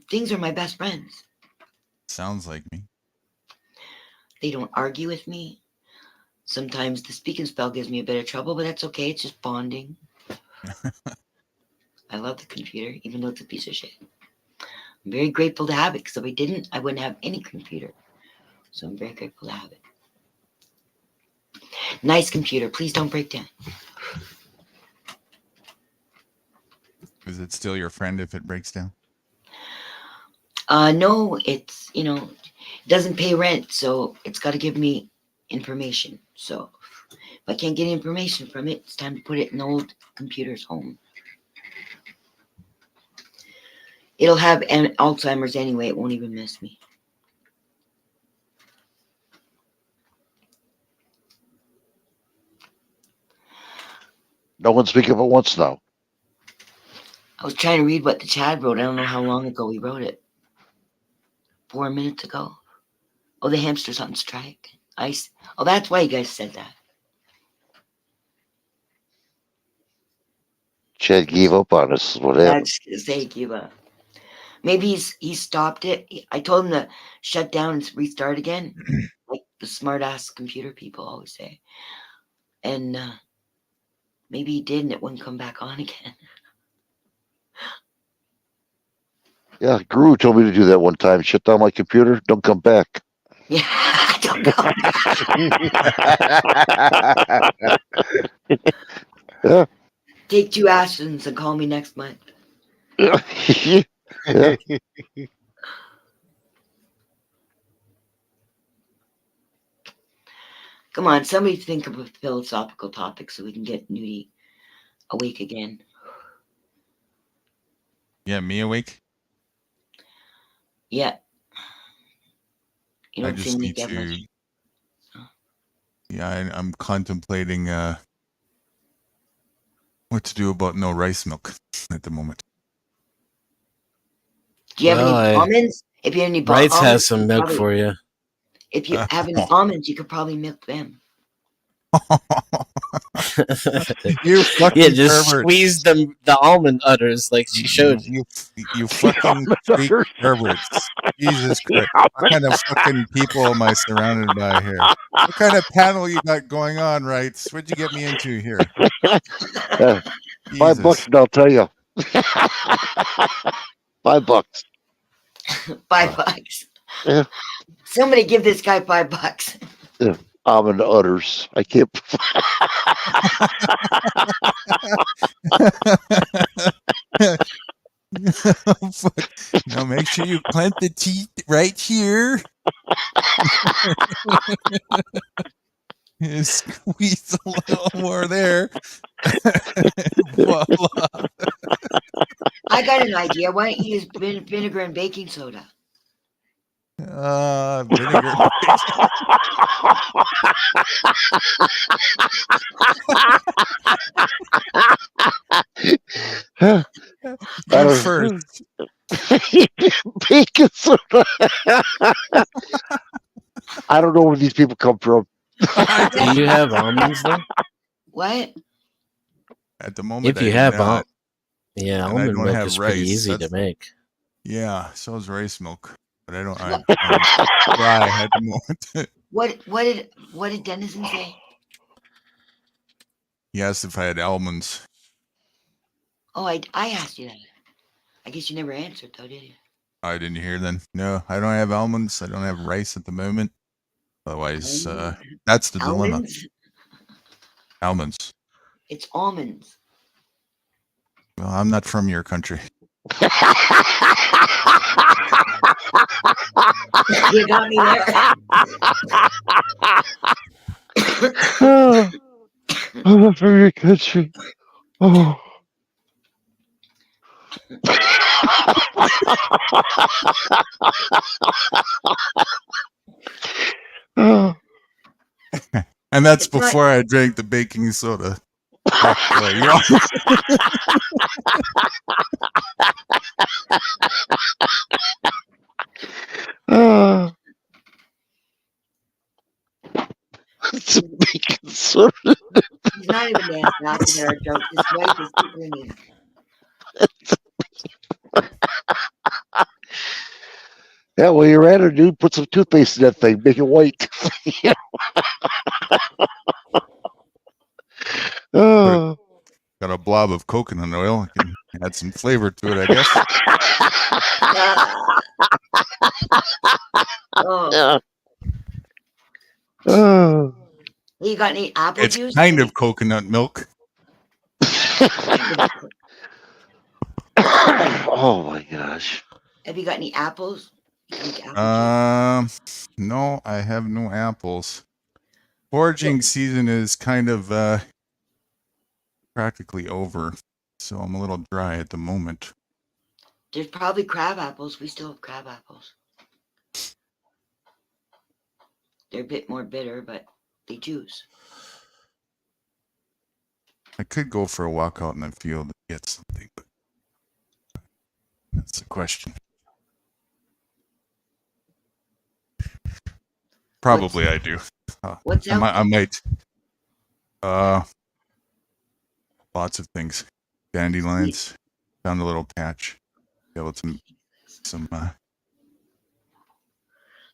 Things are my best friends. Sounds like me. They don't argue with me. Sometimes the speaking spell gives me a bit of trouble, but that's okay. It's just bonding. I love the computer, even though it's a piece of shit. I'm very grateful to have it, because if I didn't, I wouldn't have any computer. So I'm very grateful to have it. Nice computer. Please don't break down. Is it still your friend if it breaks down? No, it's, it doesn't pay rent, so it's got to give me information. So if I can't get information from it, it's time to put it in the old computer's home. It'll have Alzheimer's anyway. It won't even miss me. No one speak of it once now. I was trying to read what the Chad wrote. I don't know how long ago he wrote it. 4 minutes ago. Oh, the hamster's on strike. Oh, that's why you guys said that. Chad gave up on us. Is what happened? That's say he gave up. Maybe he stopped it. I told him to shut down and restart again, like the smart ass computer people always say. And maybe he did and it wouldn't come back on again. Yeah, Guru told me to do that one time. Shut down my computer. Don't come back. Yeah, don't come back. Yeah. Take 2 aspirins and call me next month. Yeah. Come on, somebody think of a philosophical topic so we can get Nudie awake again. Yeah, me awake. Yeah. You I don't just seem need like that to. much. Yeah, I'm contemplating what to do about no rice milk at the moment. Do you have Well, any almonds? If you have any Wrights almonds, has some milk for you. if you have any almonds, you could probably milk them. You fucking Yeah, just pervert. squeeze the almond udders like she showed you. You fucking freak perverts. Jesus Christ. What kind of fucking people am I surrounded by here? What kind of panel you got going on, Wrights? What'd you get me into here? $5 and I'll tell you. $5. $5. Yeah. Somebody give this guy $5. Yeah. Almond udders. I can't. Oh, fuck. Now make sure you clench the teeth right here. Squeeze a little more there. Voila. I got an idea. Why don't you use vinegar and baking soda? Vinegar. You first. Baking soda. I don't know where these people come from. Do you have almonds though? What? At the moment, If you I do have not. yeah, And I almond don't milk have is rice. pretty easy to make. Yeah, so is rice milk, but I don't. I'm dry at the moment. What did Dennison say? He asked if I had almonds. Oh, I asked you that. I guess you never answered though, did you? I didn't hear then. No, I don't have almonds. I don't have rice at the moment. Otherwise, that's the dilemma. Almonds? Almonds. It's almonds. Well, I'm not from your country. You got me there. Oh, I'm not from your country. Oh. Oh. And that's before I drank the baking soda. Oh. It's a baking soda. He's not even laughing at our joke. His wife is grinning. Yeah, well, you're at it, dude. Put some toothpaste in that thing. Make it white. Oh. Got a blob of coconut oil. I can add some flavor to it, I guess. Oh. Oh. You got any apple It's juice? kind of coconut milk. Oh my gosh. Have you got any apples? You can make apple juice. No, I have no apples. Foraging season is kind of practically over, so I'm a little dry at the moment. There's probably crab apples. We still have crab apples. They're a bit more bitter, but they juice. I could go for a walk out in the field and get something, but that's the question. Probably I do. What's out I might. Lots of things. Dandelions. Found a little patch. Got some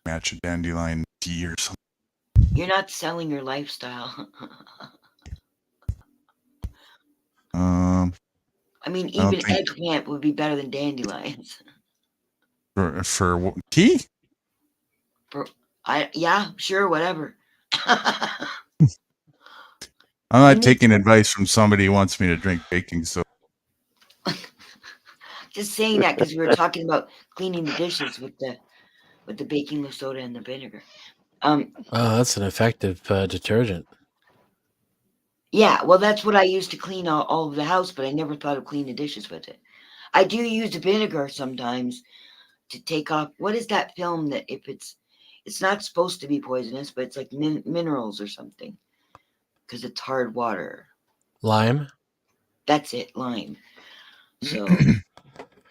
match of dandelion tea or something. You're not selling your lifestyle. Um, I mean, I don't even think eggplant would be better than dandelions. for tea. Yeah, sure, whatever. I'm You not need taking advice from somebody who wants me to drink baking soda. just saying that because we were talking about cleaning the dishes with the baking soda and the vinegar. Oh, that's an effective detergent. Yeah, well, that's what I use to clean all of the house, but I never thought of cleaning the dishes with it. I do use the vinegar sometimes to take off. What is that film that if it's not supposed to be poisonous, but it's like minerals or something because it's hard water. Lime. That's it, lime. So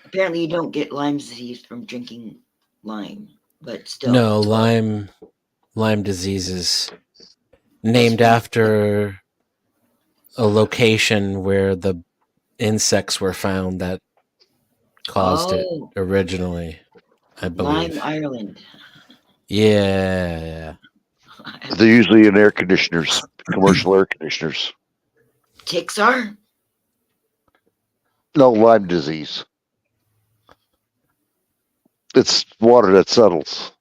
apparently you don't get Lyme disease from drinking lime, but still. No, Lyme disease is named after a location where the insects were found that caused it originally, I Lyme, believe. Ireland. Yeah. They're usually in air conditioners, commercial air conditioners. Ticks are? No, Lyme disease. It's water that settles.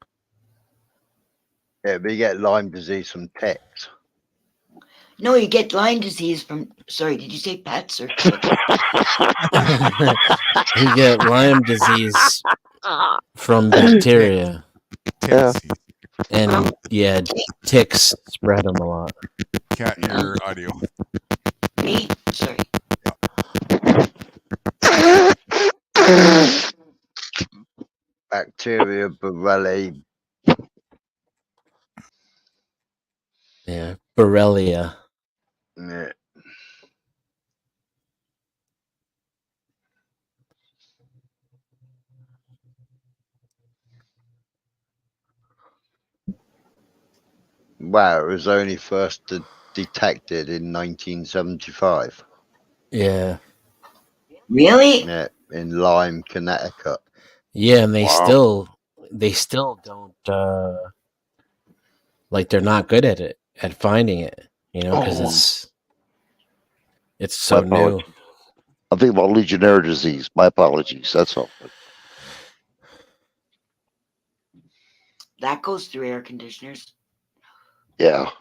Yeah, but you get Lyme disease from ticks. No, you get Lyme disease from. Sorry, did you say pets or ticks? You get Lyme disease from bacteria. Yeah. And yeah, ticks spread them a lot. Cat, your audio. Me? Sorry. Bacteria, Borrelia. Yeah, Borrelia. Yeah. Wow, it was only first detected in 1975. Yeah. Really? Yeah, in Lyme, Connecticut. Yeah, and they Wow. still don't like they're not good at it at finding it, because it's so My new. apologies. I'm thinking about Legionnaire disease. My apologies. That's all. That goes through air conditioners. Yeah.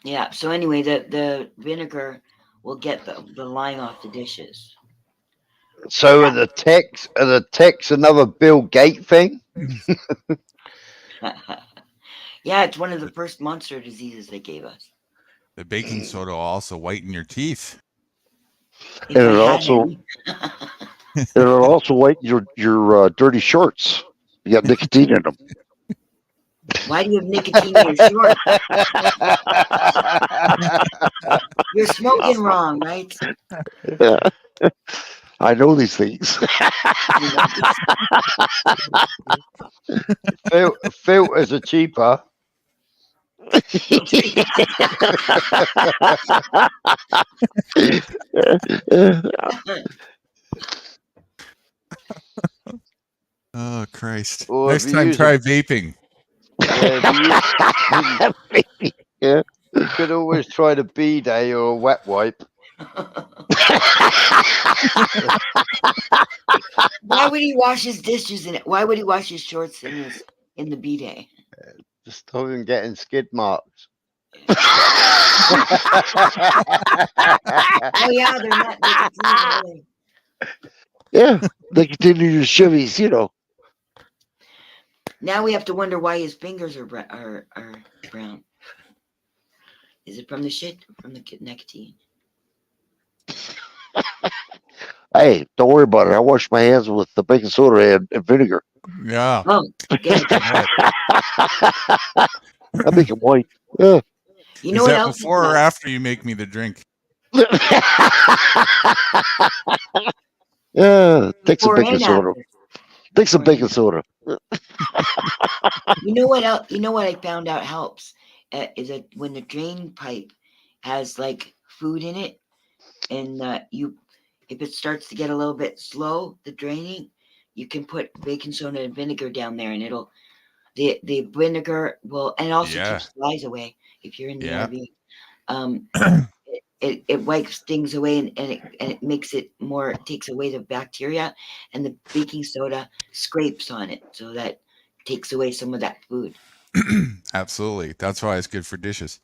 Yeah. So anyway, the vinegar will get the lime off the dishes. So are the ticks another Bill Gates thing? Yeah, it's one of the first monster diseases they gave us. The baking soda will also whiten your teeth. If And I it had also any. it'll also whiten your dirty shorts. You got nicotine in them. Why do you have nicotine in your shorts? You're smoking wrong, right? I know these things. Filters are cheaper. Oh Christ! Or Next if you time, use try vaping. Yeah, you could always try the bidet or a wet wipe. Why would he wash his dishes in it? Why would he wash his shorts in the bidet? Just stop him getting skid marks. Oh yeah, they're not nicotine, are they? Yeah, nicotine in your shivvies, Now we have to wonder why his fingers are brown. Is it from the shit or from the nicotine? Hey, don't worry about it. I wash my hands with the baking soda and vinegar. Yeah. Oh, good. I make it white. Yeah. You know Is what that else? before or after you make me the drink? Yeah, take some Before baking and soda. after. Take some baking soda. You know what else? You know what I found out helps is that when the drain pipe has like food in it, and If it starts to get a little bit slow, the draining, you can put baking soda and vinegar down there, and it'll the vinegar will, and it also Yeah. keeps flies away if you're in the Yeah. RV. It wipes things away, and it makes it more, it takes away the bacteria, and the baking soda scrapes on it, so that takes away some of that food. Absolutely. That's why it's good for dishes.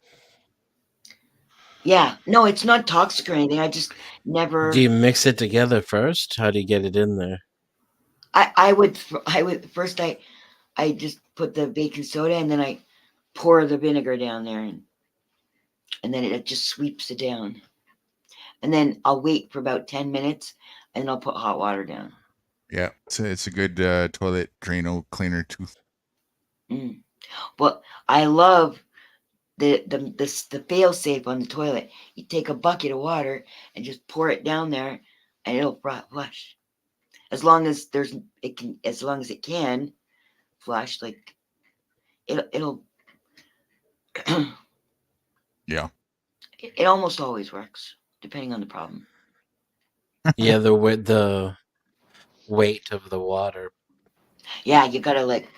Yeah, no, it's not toxic or anything. I just never. Do you mix it together first? How do you get it in there? I would first I just put the baking soda, and then I pour the vinegar down there, and then it just sweeps it down. And then I'll wait for about 10 minutes, and I'll put hot water down. Yeah, it's a good toilet Drano cleaner too. Well, I love the fail safe on the toilet. You take a bucket of water and just pour it down there, and it'll flush. As long as it can flush, like it'll Yeah. it almost always works, depending on the problem. Yeah, the weight of the water. Yeah, you gotta like.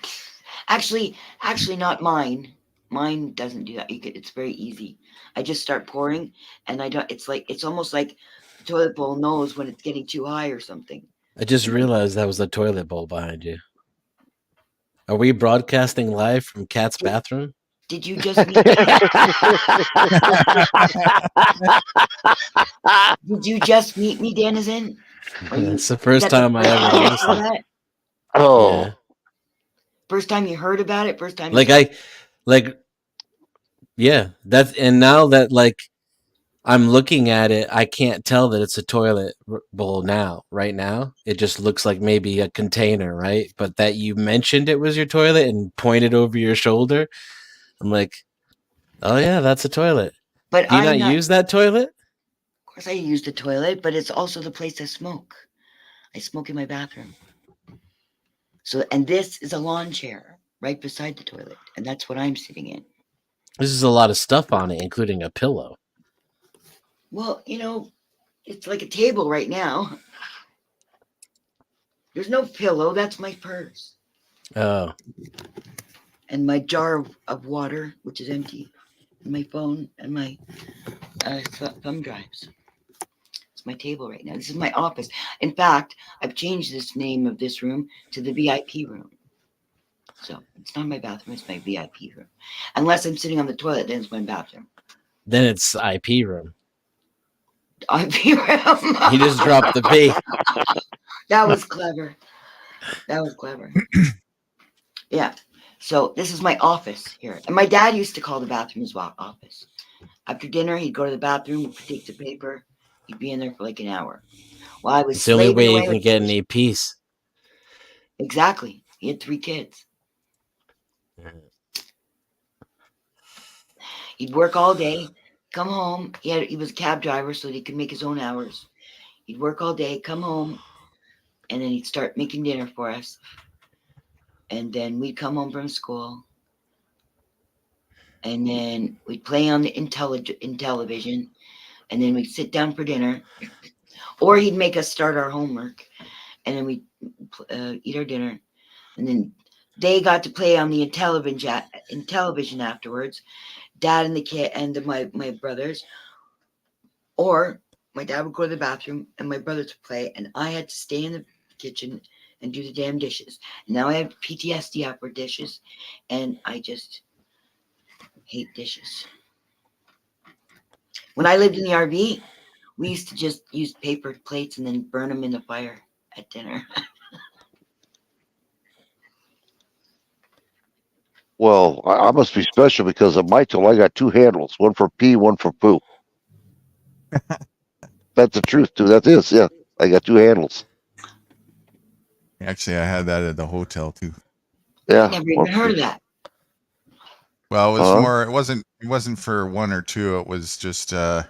Actually, not mine. Mine doesn't do that. It's very easy. I just start pouring, and I don't. It's almost like the toilet bowl knows when it's getting too high or something. I just realized that was the toilet bowl behind you. Are we broadcasting live from Kat's bathroom? Did you just meet? Did you just meet me, Denizen? It's the first time I ever noticed that. Oh. Yeah. First time you heard about it? First time yeah, that's, and now that like I'm looking at it, I can't tell that it's a toilet bowl right now. It just looks like maybe a container, right? But that you mentioned it was your toilet and pointed over your shoulder, I'm like, oh yeah, that's a toilet. But do you not use that toilet? Of course I use the toilet, but it's also the place I smoke. I smoke in my bathroom. So, and this is a lawn chair right beside the toilet, and that's what I'm sitting in. This is a lot of stuff on it, including a pillow. Well, it's like a table right now. There's no pillow. That's my purse. Oh. And my jar of water, which is empty. And my phone and my thumb drives. It's my table right now. This is my office. In fact, I've changed this name of this room to the VIP room. So it's not my bathroom. It's my VIP room. Unless I'm sitting on the toilet, then it's my bathroom. Then it's IP room. IP room. He just dropped the B. That was clever. Yeah. So this is my office here. And my dad used to call the bathroom his office. After dinner, he'd go to the bathroom, take the paper. He'd be in there for like an hour. While I was It's the only way you away can get any peace. Exactly. He had 3 kids. He'd work all day, come home. He was a cab driver, so he could make his own hours. He'd work all day, come home, and then he'd start making dinner for us. And then we'd come home from school, and then we'd play on the in television, and then we'd sit down for dinner, or he'd make us start our homework, and then we'd eat our dinner, and then they got to play on the television afterwards. Dad and the kid and my brothers, or my dad would go to the bathroom and my brothers would play, and I had to stay in the kitchen and do the damn dishes. Now I have PTSD after dishes, and I just hate dishes. When I lived in the RV, we used to just use paper plates and then burn them in the fire at dinner. Well, I must be special because of my tool. I got 2 handles, one for pee, one for poo. That's the truth, too. That is, yeah. I got 2 handles. Actually, I had that at the hotel too. Yeah. Never even heard of that. Well, it was more. It wasn't for 1 or 2. It was just a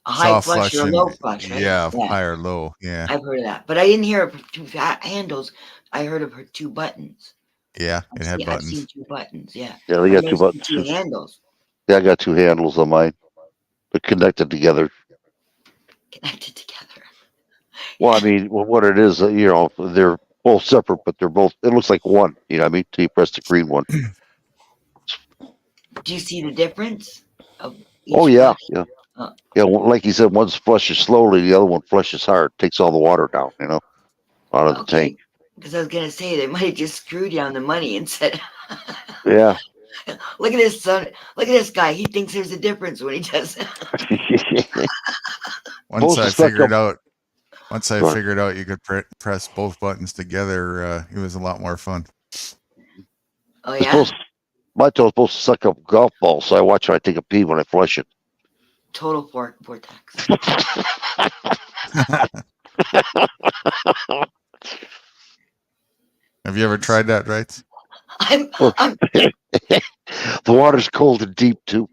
high soft flush or a and, low flush, right? Yeah, high or low. Yeah. I've heard of that, but I didn't hear of 2 handles. I heard of 2 buttons. Yeah, it had I've seen buttons. 2 buttons. Yeah. Yeah, they got 2 buttons. 2 handles. Yeah, I got 2 handles on mine. They're connected together. Connected together. Well, I mean, well, what it is, they're both separate, but they're both. It looks like one. You know what I mean? Till you press the green one. Do you see the difference of Oh each yeah, flush? yeah, Oh, yeah. Well, like you said, one's flushes slowly, the other one flushes hard. Takes all the water down. Out of the tank. okay. Because I was gonna say they might have just screwed you on the money and said, Yeah. "Look at this son. Look at this guy. He thinks there's a difference when he does." Once Supposed to I suck figured up. out, once I Go ahead. figured out you could press both buttons together, it was a lot more fun. Oh It's yeah. supposed. My toe's supposed to suck up golf balls, so I watch how I take a pee when I flush it. Total vortex. Have you ever tried that, right? I'm The water's cold and deep too.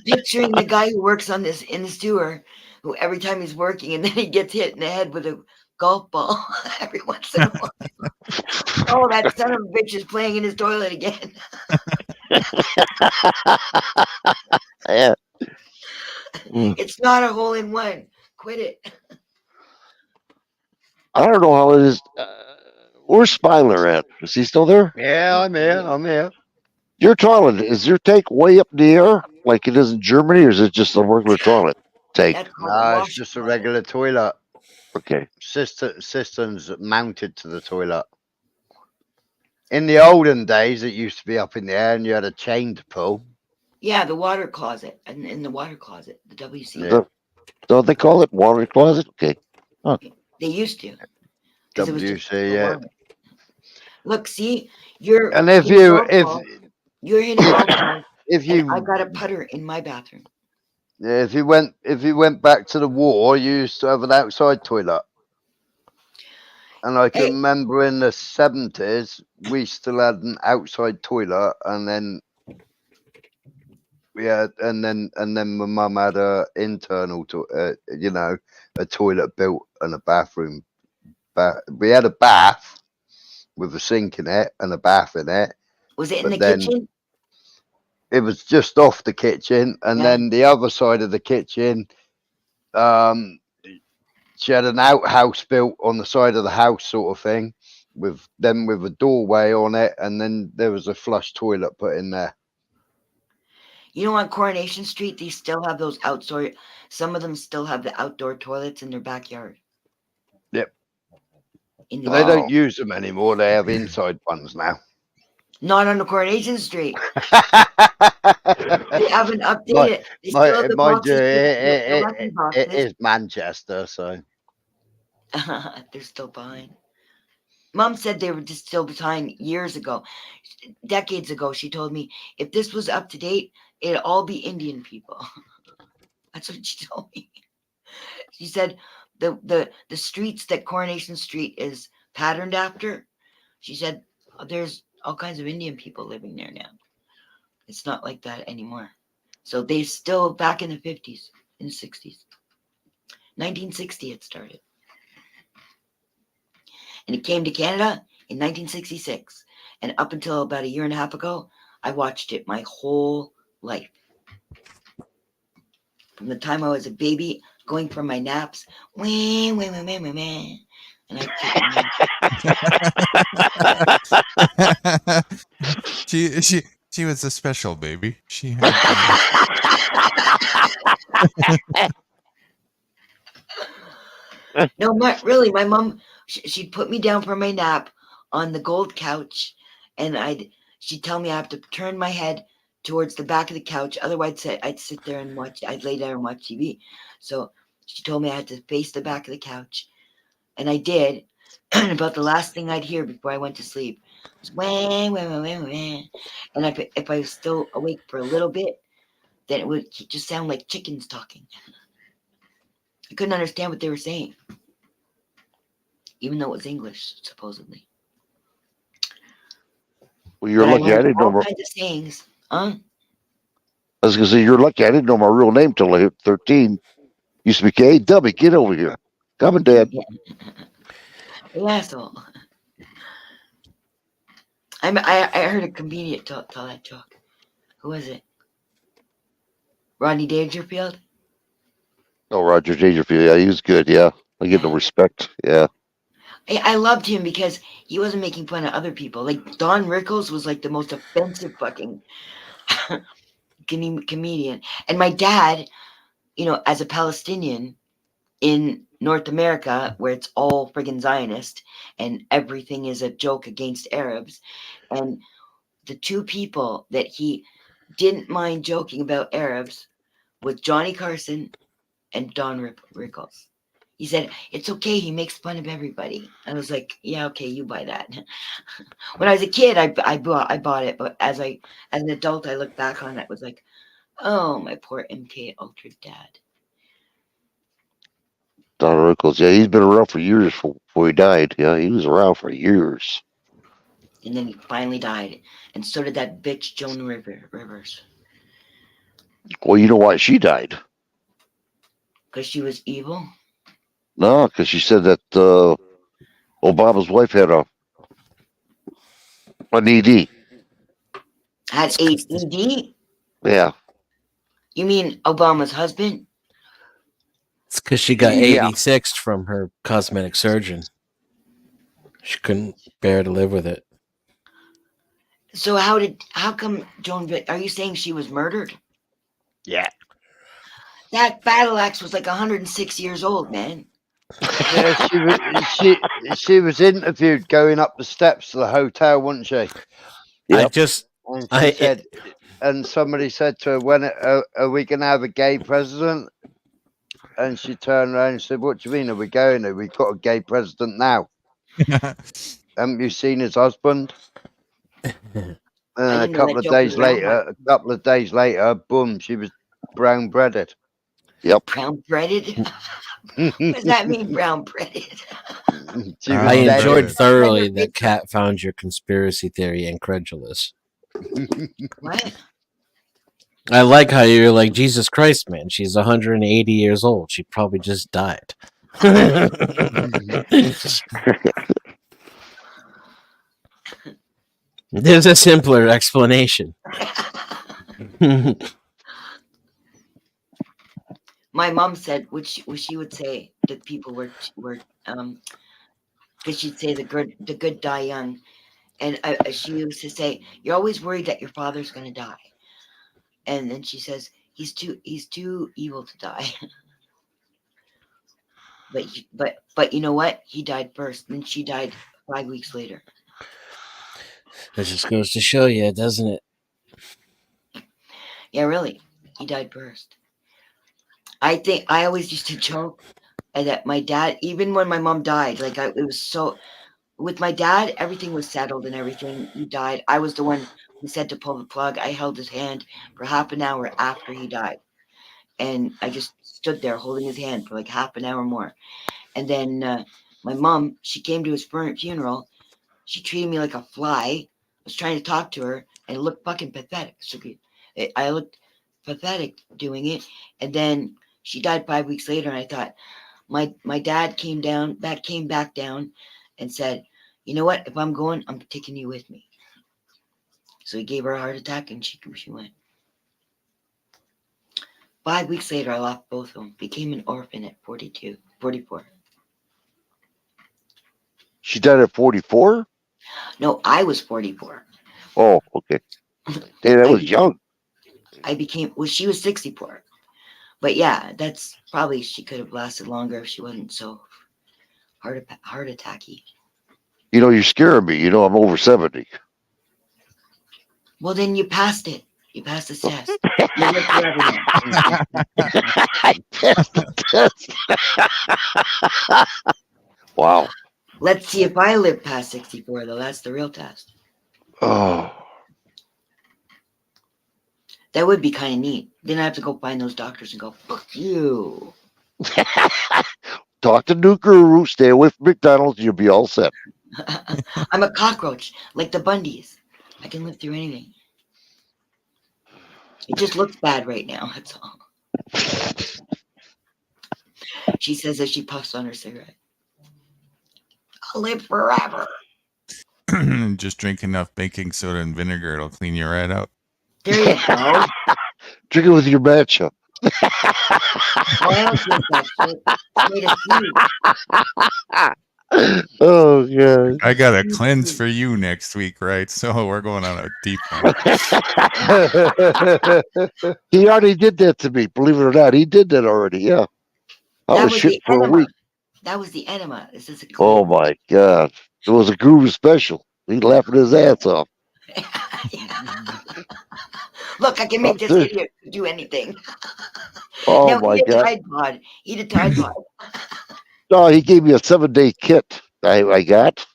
picturing the guy who works on this in the sewer, who every time he's working and then he gets hit in the head with a golf ball every once in a while. Oh, that son of a bitch is playing in his toilet again. Yeah. It's not a hole in one. Quit it. I don't know how it is. Where's Spyler at? Is he still there? Yeah, I'm here. I'm here. Your toilet, is your tank way up in the air like it is in Germany, or is it just a regular toilet tank? That's called a No, it's wash just a toilet. regular toilet. Okay. Cisterns mounted to the toilet. In the olden days, it used to be up in the air, and you had a chain to pull. Yeah, the water closet. And in the water closet, the WC. Yeah. Don't they call it water closet? Okay. Huh. They used to. Because it was just WC, for yeah. water. Look, see, you're And if hitting you golf balls. You're hitting golf balls. if And I you got a putter in my bathroom. yeah, if you went back to the war, you used to have an outside toilet. And I can Hey, remember in the 70s, we still had an outside toilet, and then my mum had a internal a toilet built and a bathroom. We had a bath with a sink in it and a bath in it, was it in but the then kitchen? it was just off the kitchen, and Yeah. then the other side of the kitchen, she had an outhouse built on the side of the house, sort of thing, with a doorway on it, and then there was a flush toilet put in there. You know, on Coronation Street, they still have those outdoor. Some of them still have the outdoor toilets in their backyard. Yep. In But they the, don't use them anymore. They have inside ones now. not on the Coronation Street. They haven't updated. They still have the Mind you, boxes. The lucky it boxes. is Manchester, so They're still behind. Mom said they were just still behind years ago, decades ago. She told me if this was up to date, it'd all be Indian people. That's what she told me. She said the streets that Coronation Street is patterned after. She said there's all kinds of Indian people living there now. It's not like that anymore. So they still back in the 50s, in the 60s. 1960 it started. And it came to Canada in 1966. And up until about a year and a half ago, I watched it my whole life. From the time I was a baby, going for my naps, wah, wah, wah, wah, wah, wah, and she was a special baby. She had. No, really, my mom, she'd put me down for my nap on the gold couch, and she'd tell me I have to turn my head towards the back of the couch. Otherwise, I'd sit there and watch. I'd lay down and watch TV. So she told me I had to face the back of the couch, and I did. And about the last thing I'd hear before I went to sleep was wah, wah, wah, wah, wah. And if I was still awake for a little bit, then it would just sound like chickens talking. I couldn't understand what they were saying, even though it was English, supposedly. Well, you're But I lucky. I learned didn't know. all kinds of sayings. I was gonna say you're lucky. I didn't know my real name till I hit 13. Used to be, hey, dummy, get over here. Coming, Dad. You asshole. I heard a comedian tell that joke. Who was it? Rodney Dangerfield? Oh, Roger Dangerfield. Yeah, he was good. Yeah, I get the respect. Yeah. I loved him because he wasn't making fun of other people. Like Don Rickles was like the most offensive fucking comedian. And my dad, as a Palestinian in North America, where it's all friggin' Zionist and everything is a joke against Arabs, and the two people that he didn't mind joking about Arabs was Johnny Carson and Don Rickles. He said, it's okay, he makes fun of everybody. I was like, yeah, okay, you buy that. When I was a kid, I bought it, but as an adult, I look back on it, was like, oh, my poor MK Ultra dad. Don Rickles. Yeah, he's been around for years before he died. Yeah, he was around for years. And then he finally died, and so did that bitch Joan Rivers. Well, you know why she died? Because she was evil? No, because she said that Obama's wife had an ED. Had ED? Yeah. You mean Obama's husband? It's because she got Yeah. 86 from her cosmetic surgeon. She couldn't bear to live with it. So how come Joan, are you saying she was murdered? Yeah. That battle axe was like 106 years old, man. Yeah, she was interviewed going up the steps to the hotel, wasn't she? I just, And she said, and somebody said to her, "When are we going to have a gay president?" And she turned around and said, "What do you mean? Are we going? We've got a gay president now. Haven't you seen his husband?" And a couple of days later, boom, she was brown breaded. Yep. Brown breaded? What does that mean, brown breaded? I enjoyed thoroughly that Kat found your conspiracy theory incredulous. What? I like how you're like, Jesus Christ, man. She's 180 years old. She probably just died. There's a simpler explanation. My mom said, which she would say that people were because she'd say the good die young, and she used to say, "You're always worried that your father's going to die," and then she says, "He's too evil to die." But you know what? He died first, and she died 5 weeks later. That just goes to show you, doesn't it? Yeah, really, he died first. I think I always used to joke that my dad, even when my mom died, like it was so. With my dad, everything was settled and everything. He died. I was the one who said to pull the plug. I held his hand for half an hour after he died, and I just stood there holding his hand for like half an hour more. And then my mom, she came to his funeral. She treated me like a fly. I was trying to talk to her, and it looked fucking pathetic. So I looked pathetic doing it. And then she died 5 weeks later, and I thought, my dad came back down and said, "You know what? If I'm going, I'm taking you with me." So he gave her a heart attack, and she went. 5 weeks later, I lost both of them. Became an orphan at 44. She died at 44? No, I was 44. Oh, okay. Hey, that was young. She was 64. But yeah, that's probably, she could have lasted longer if she wasn't so heart attacky. You know, you're scaring me. You know, I'm over 70. Well, then you passed it. You passed the test. I passed the test. Wow. Let's see if I live past 64, though. That's the real test. Oh. That would be kind of neat. Then I have to go find those doctors and go, fuck you. Talk to New Guru, stay away from McDonald's, you'll be all set. I'm a cockroach, like the Bundys. I can live through anything. It just looks bad right now, that's all. She says as she puffs on her cigarette. I'll live forever. Just drink enough baking soda and vinegar, it'll clean your head out. There you go. Drink it with your matcha. Oh, I don't drink that shit. It's made of seeds. Oh god. I got a cleanse for you next week, right? So we're going on a deep one. He already did that to me. Believe it or not, he did that already. Yeah, I That was was shit the for a enema. week. That was the enema. This is a Oh cleanse. my god, it was a Guru special. He laughing his ass off. Look, I can make this idiot do anything. Oh Now my eat a god. Tide Pod. Eat a Tide Pod. No, he gave me a 7-day kit. I got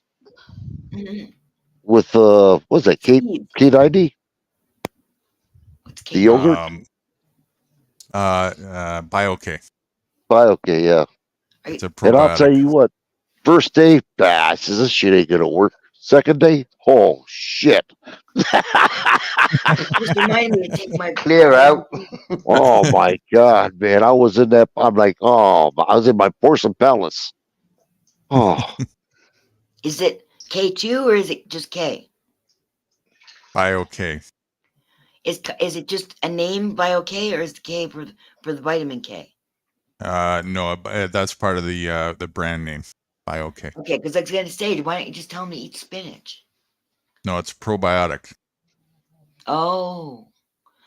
Mhm. with what's that? K90? What's The yogurt? BioK. Okay, yeah. It's a And I'll tell probiotic. you what, first day, I says this shit ain't gonna work. Second day, oh shit. Just remind me to take my Clear out. Oh my god, man. I was in that I'm like, I was in my porcelain palace. Oh, Is it K2 or is it just K? BioK. Is it just a name BioK or is the K for the vitamin K? No, that's part of the brand name. BioK. Okay, because I was gonna say, why don't you just tell me to eat spinach? No, it's probiotic. Oh,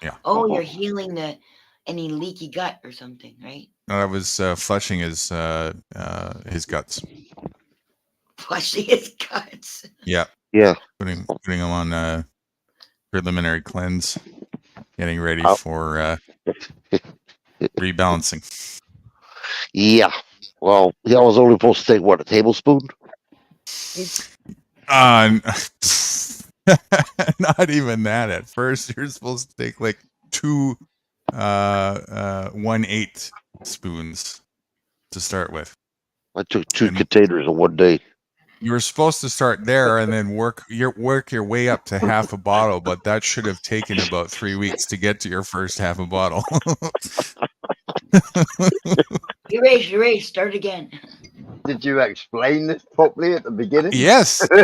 Yeah. oh, you're healing any leaky gut or something, right? No, I was flushing his guts. Flushing his guts. Yeah. Yeah. Putting him on a preliminary cleanse, getting ready for rebalancing. yeah. Well, I was only supposed to take what, a tablespoon? Not even that. At first, you're supposed to take like 2 1/8 spoons to start with. I took 2 containers in one day. You were supposed to start there and then work your way up to half a bottle, but that should have taken about 3 weeks to get to your first half a bottle. Erase, start again. Did you explain this properly at the beginning? Yes, I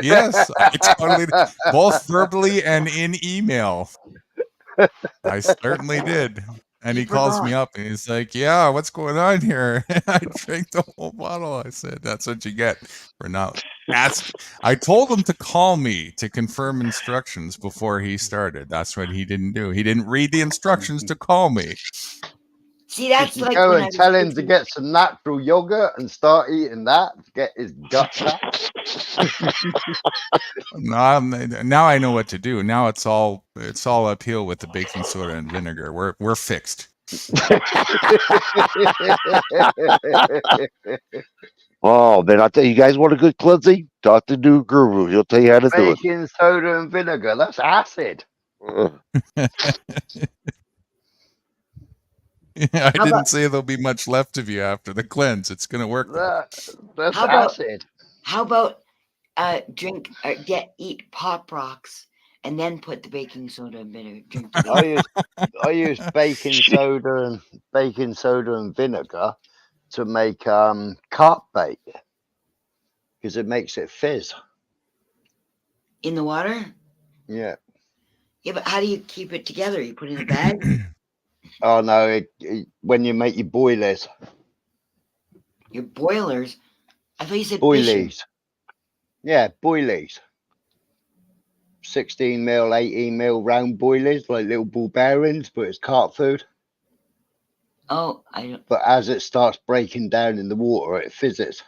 totally did. Both verbally and in email. I certainly did. And he calls me up and he's like, "Yeah, what's going on here?" I drank the whole bottle. I said, "That's what you get for not ask." I told him to call me to confirm instructions before he started. That's what he didn't do. He didn't read the instructions to call me. See, that's Did you like go when and I was tell him to fixing- get some natural yogurt and start eating that to get his guts out? Now I know what to do. Now it's all uphill with the baking soda and vinegar. We're fixed. Oh man, I tell you guys want a good cleansing? Talk to New Guru. He'll tell you how to do it. Baking soda and vinegar. That's acid. I didn't say there'll be much left of you after the cleanse. It's gonna work. That's How about- acid. How about eat Pop Rocks and then put the baking soda and vinegar. Drink the I use baking soda and vinegar to make carp bait because it makes it fizz. in the water. Yeah. Yeah, but how do you keep it together? You put it in a bag. Oh no! When you make your boilies. Your boilers. I thought you said fishing. Boilies. Yeah, boilies. 16 mil, 18 mil round boilies, like little ball bearings, but it's carp food. Oh, I don't. But as it starts breaking down in the water, it fizzes.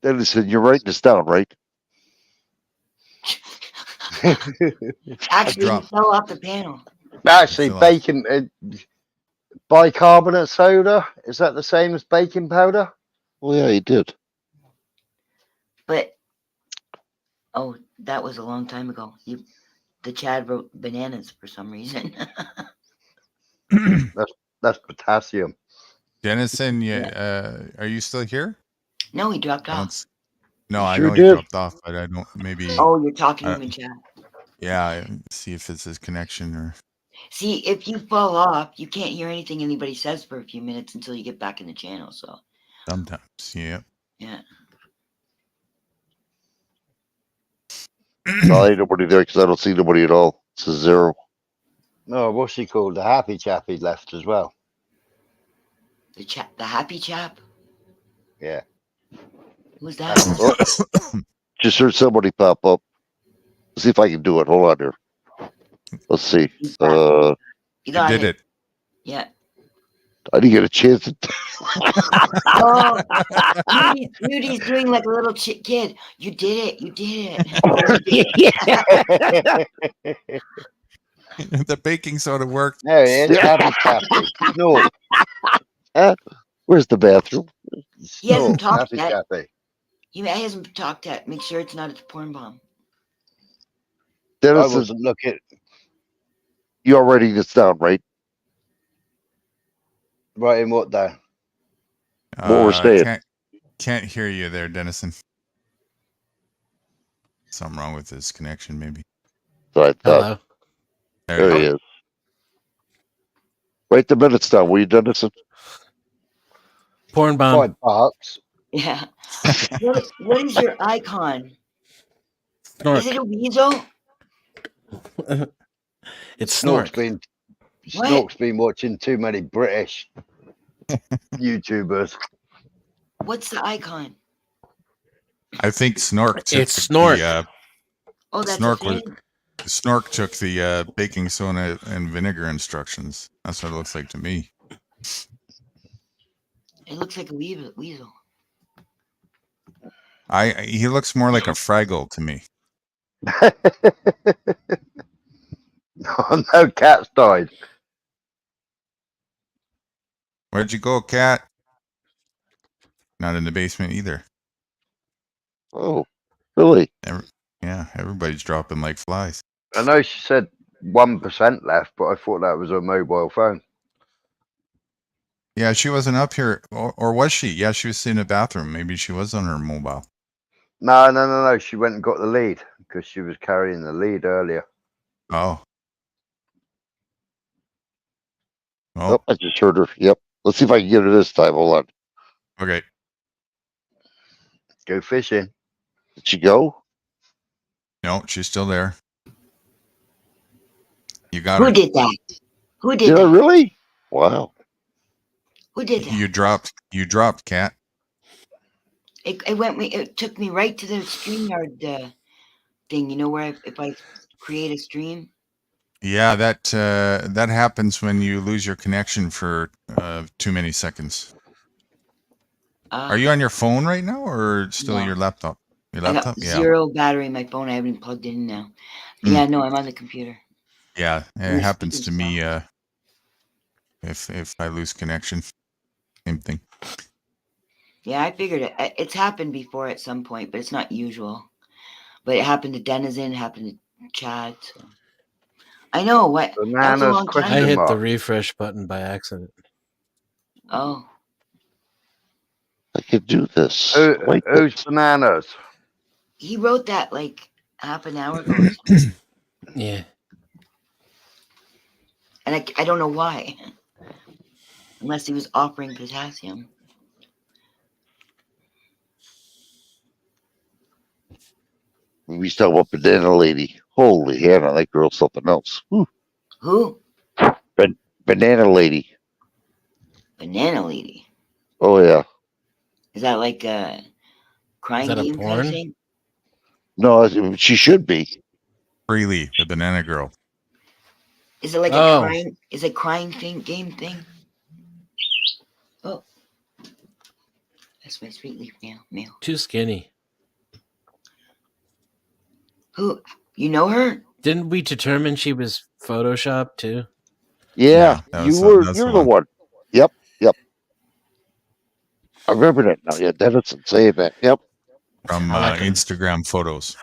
Denison, you're writing this down, right? Actually, you fell off the panel. Actually, baking bicarbonate soda, is that the same as baking powder? Well, yeah, he did. But that was a long time ago. The Chad wrote bananas for some reason. That's potassium. Denison, are you still here? No, he dropped off. No, I Sure know he did. dropped off, but I don't. Maybe. Oh, you're talking to him in chat. Yeah, see if it's his connection or. See, if you fall off, you can't hear anything anybody says for a few minutes until you get back in the channel. So. Sometimes, yeah. Yeah. No, ain't nobody there because I don't see nobody at all. It's a 0. No, what's he called? The happy chap he left as well. The happy chap. Yeah. Who's that? Oh, just heard somebody pop up. Let's see if I can do it. Hold on here. Let's see. You I got did it. Yeah. I didn't get a chance to. Oh, Rudy's doing like a little kid. You did it. You did it. The baking soda worked. There he is. Happy chappy. Snort. Where's the bathroom? He hasn't Snort. talked Happy yet. chappy. He hasn't talked yet. Make sure it's not a porn bomb. I Dennis, wasn't looking. you are writing this down, right? Writing what down? What we're saying. Can't hear you there, Dennison. Something wrong with his connection, maybe. So I thought. Hello. There he is. Write the minutes down. Will you, Dennison? Porn bomb. $5. Yeah. What is your icon? Snork. Is it a weasel? It's Snork. Snork's been watching too many British YouTubers. What's the icon? I think Snork took It's Snork. That's Snork a thing. Snork took the baking soda and vinegar instructions. That's what it looks like to me. It looks like a weasel. He looks more like a Fraggle to me. No, cats died. Where'd you go, cat? Not in the basement either. Oh, really? Yeah, everybody's dropping like flies. I know she said 1% left, but I thought that was a mobile phone. Yeah, she wasn't up here, or was she? Yeah, she was in the bathroom. Maybe she was on her mobile. No. She went and got the lead because she was carrying the lead earlier. Oh. Oh, I just heard her. Yep. Let's see if I can get her this time. Hold on. Okay. Go fishing. Did she go? No, she's still there. You got her. Who did that? Who did Did that? I really? Wow. Who did that? You dropped, cat. It took me right to the StreamYard thing. You know where if I create a stream. Yeah, that happens when you lose your connection for too many seconds. Are you on your phone right now, or still No. your laptop? Your I laptop? got Yeah. 0 battery in my phone. I haven't even plugged it in now. Yeah, no, I'm on the computer. Yeah, it Your happens to speaker's me. If I lose connection, same thing. Yeah, I figured it. It's happened before at some point, but it's not usual. But it happened to Denizen, it happened to Chad. So. I know what. That's a long time. I hit the refresh button by accident. Oh. I could do this. Who's bananas? He wrote that like half an hour ago. Yeah. And I don't know why. Unless he was offering potassium. We used to talk about Banana Lady. Holy Hannah, that girl's something else. Whew. Who? Banana Lady. Banana Lady. Oh, yeah. Is that like a crying game kind of thing? No, she should be. Freely, the banana girl. Is it like a crying? Is it crying game thing? Oh, that's my sweet leaf mail. Too skinny. Who? You know her? Didn't we determine she was photoshopped too? Yeah, you're the the one. Yep. I remember that now. Yeah, Dennison saying that. Yep. From Instagram photos.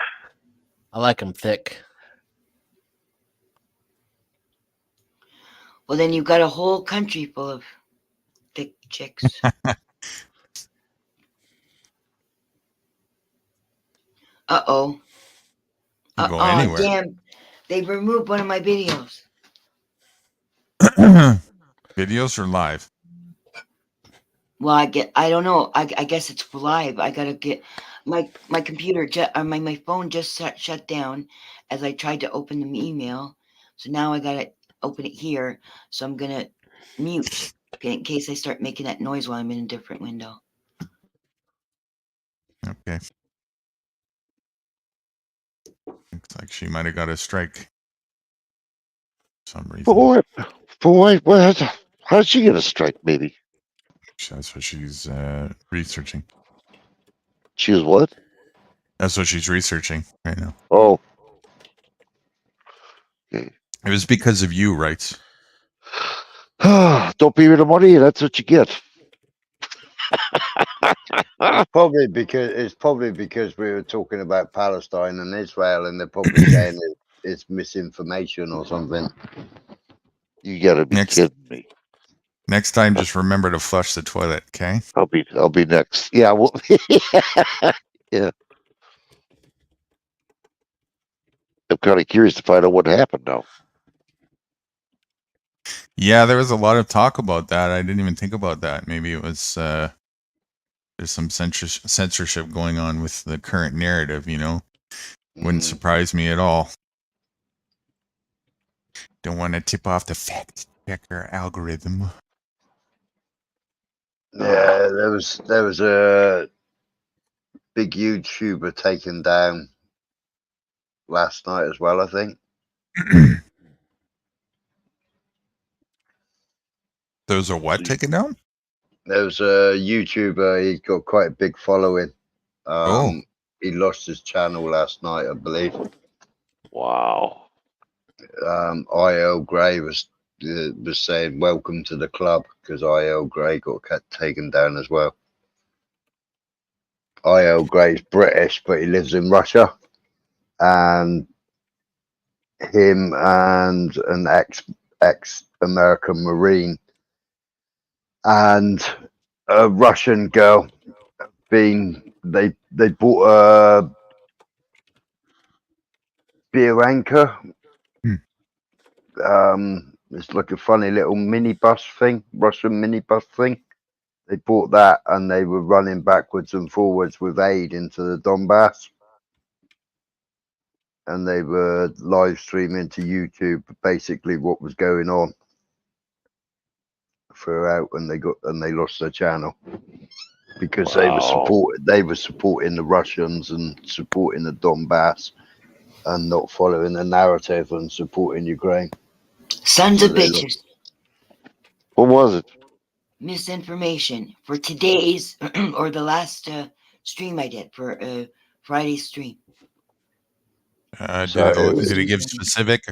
I like them thick. Well, then you've got a whole country full of thick chicks. Uh-oh. Go anywhere. Damn. They removed one of my videos. Videos or live? Well, I don't know. I guess it's live. I gotta get my computer. My phone just shut down as I tried to open the email. So now I gotta open it here, so I'm gonna mute in case I start making that noise while I'm in a different window. Okay. Looks like she might have got a strike. For some reason. For what? How did she get a strike, maybe? That's what she's researching. She was what? That's what she's researching right now. Oh. Okay. It was because of you, right? Don't pay me the money, that's what you get. Probably because we were talking about Palestine and Israel, and they're probably saying it's misinformation or something. You gotta be kidding me. Next time, just remember to flush the toilet, okay? I'll be next. Yeah, well, yeah. I'm kind of curious to find out what happened now. Yeah, there was a lot of talk about that. I didn't even think about that. Maybe it was there's some censorship going on with the current narrative, you know? Wouldn't surprise me at all. Don't want to tip off the fact checker algorithm. Yeah, there was a big YouTuber taken down last night as well, I think. Those are what taken down? There was a YouTuber, he got quite a big following. Oh. He lost his channel last night, I believe. Wow. IL Grey was saying welcome to the club because IL Grey got taken down as well. IL Grey's British, but he lives in Russia, and him and an ex American Marine and a Russian girl they bought a beer anchor. It's like a funny little minibus thing, Russian minibus thing. They bought that and they were running backwards and forwards with aid into the Donbass. And they were live streaming to YouTube basically what was going on throughout, and they lost their channel because they were supporting the Russians and supporting the Donbass and not following the narrative and supporting Ukraine. Sons of bitches. What was it? Misinformation for today's or the last stream I did for Friday's stream. Did it give specific?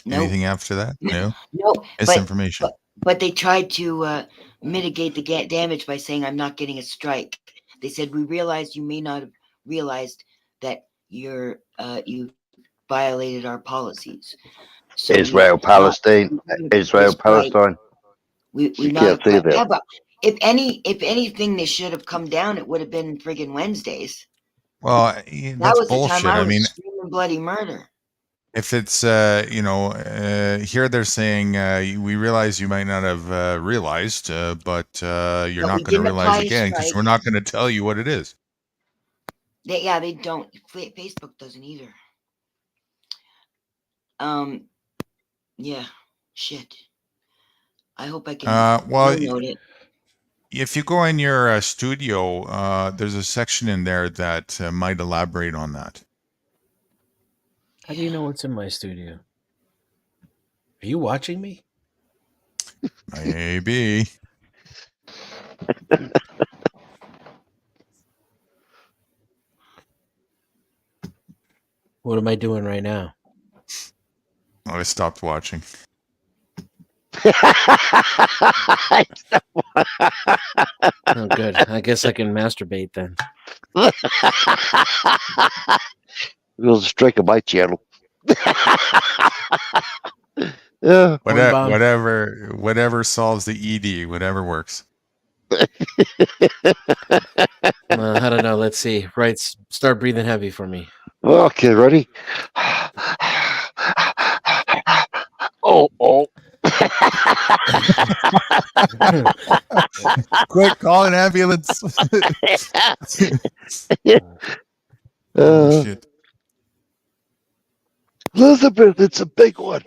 Nope. Anything after that? No. No. Misinformation. But they tried to mitigate the damage by saying I'm not getting a strike. They said we realized you may not have realized that you violated our policies. So Israel Palestine. We can't say that. How about if anything they should have come down, it would have been friggin' Wednesdays. Well, That that's was bullshit. the time I I was mean, screaming bloody murder. if it's here they're saying we realize you might not have realized, but you're not going to realize again because we're not going to tell you what it is. They don't. Facebook doesn't either. Yeah, shit. I hope I can note it. If you go in your studio, there's a section in there that might elaborate on that. How do you know what's in my studio? Are you watching me? Maybe. What am I doing right now? Oh, I stopped watching. Oh, good. I guess I can masturbate then. There's a strike on my channel. Yeah. Whatever solves the ED, whatever works. I don't know. Let's see. Right. Start breathing heavy for me. Okay, ready? Oh. Quick, call an ambulance. Oh, shit. Elizabeth, it's a big one.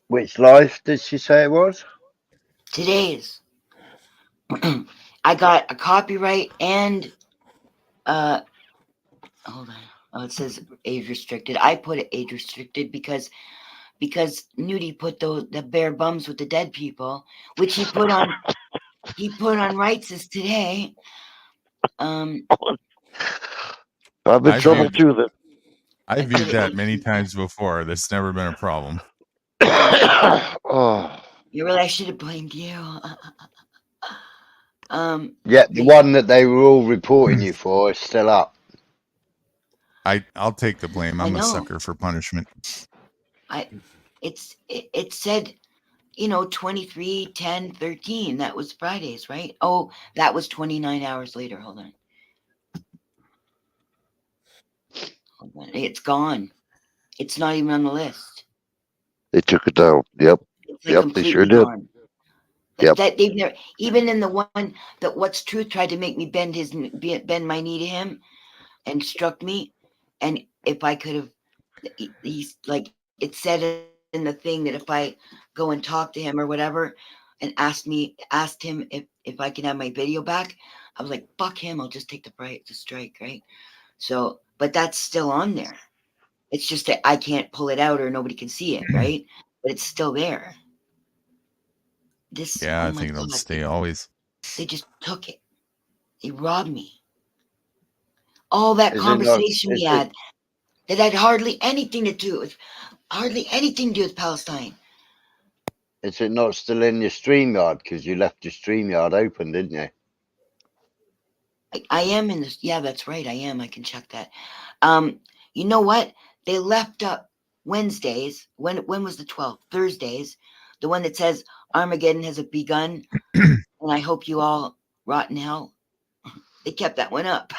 Which life did she say it was? Today's. I got a copyright and hold on. Oh, it says age restricted. I put it age restricted because Nudie put the bare bums with the dead people, which he put on rights as today. I've been trouble too. Then I viewed that many times before. That's never been a problem. oh, You really, I should have blamed you. Yeah, the one that they were all reporting you for is still up. I'll take the blame. I I'm a know. sucker for punishment. It said, 23, 10, 13. That was Fridays, right? Oh, that was 29 hours later. Hold on. It's gone. It's not even on the list. they took it down. Yep. It's like Yep, they sure completely did. gone. Yep. That they've never, even in the one that What's Truth tried to make me bend my knee to him and struck me, and if I could have, he's like, it said in the thing that if I go and talk to him or whatever and asked him if I can have my video back, I was like, fuck him, I'll just take the strike, right? So, but that's still on there. It's just that I can't pull it out or nobody can see it, right? But it's still there. Yeah, Oh I my think it'll God, stay always. they just took it. They robbed me. All that Is it not? conversation we Is had it? that had hardly anything to do with Palestine. Is it not still in your StreamYard? Because you left your StreamYard open, didn't you? I am in this. Yeah, that's right. I am. I can check that. You know what? They left up Wednesdays. When was the 12th? Thursdays. The one that says Armageddon has begun, and I hope you all rot in hell. They kept that one up.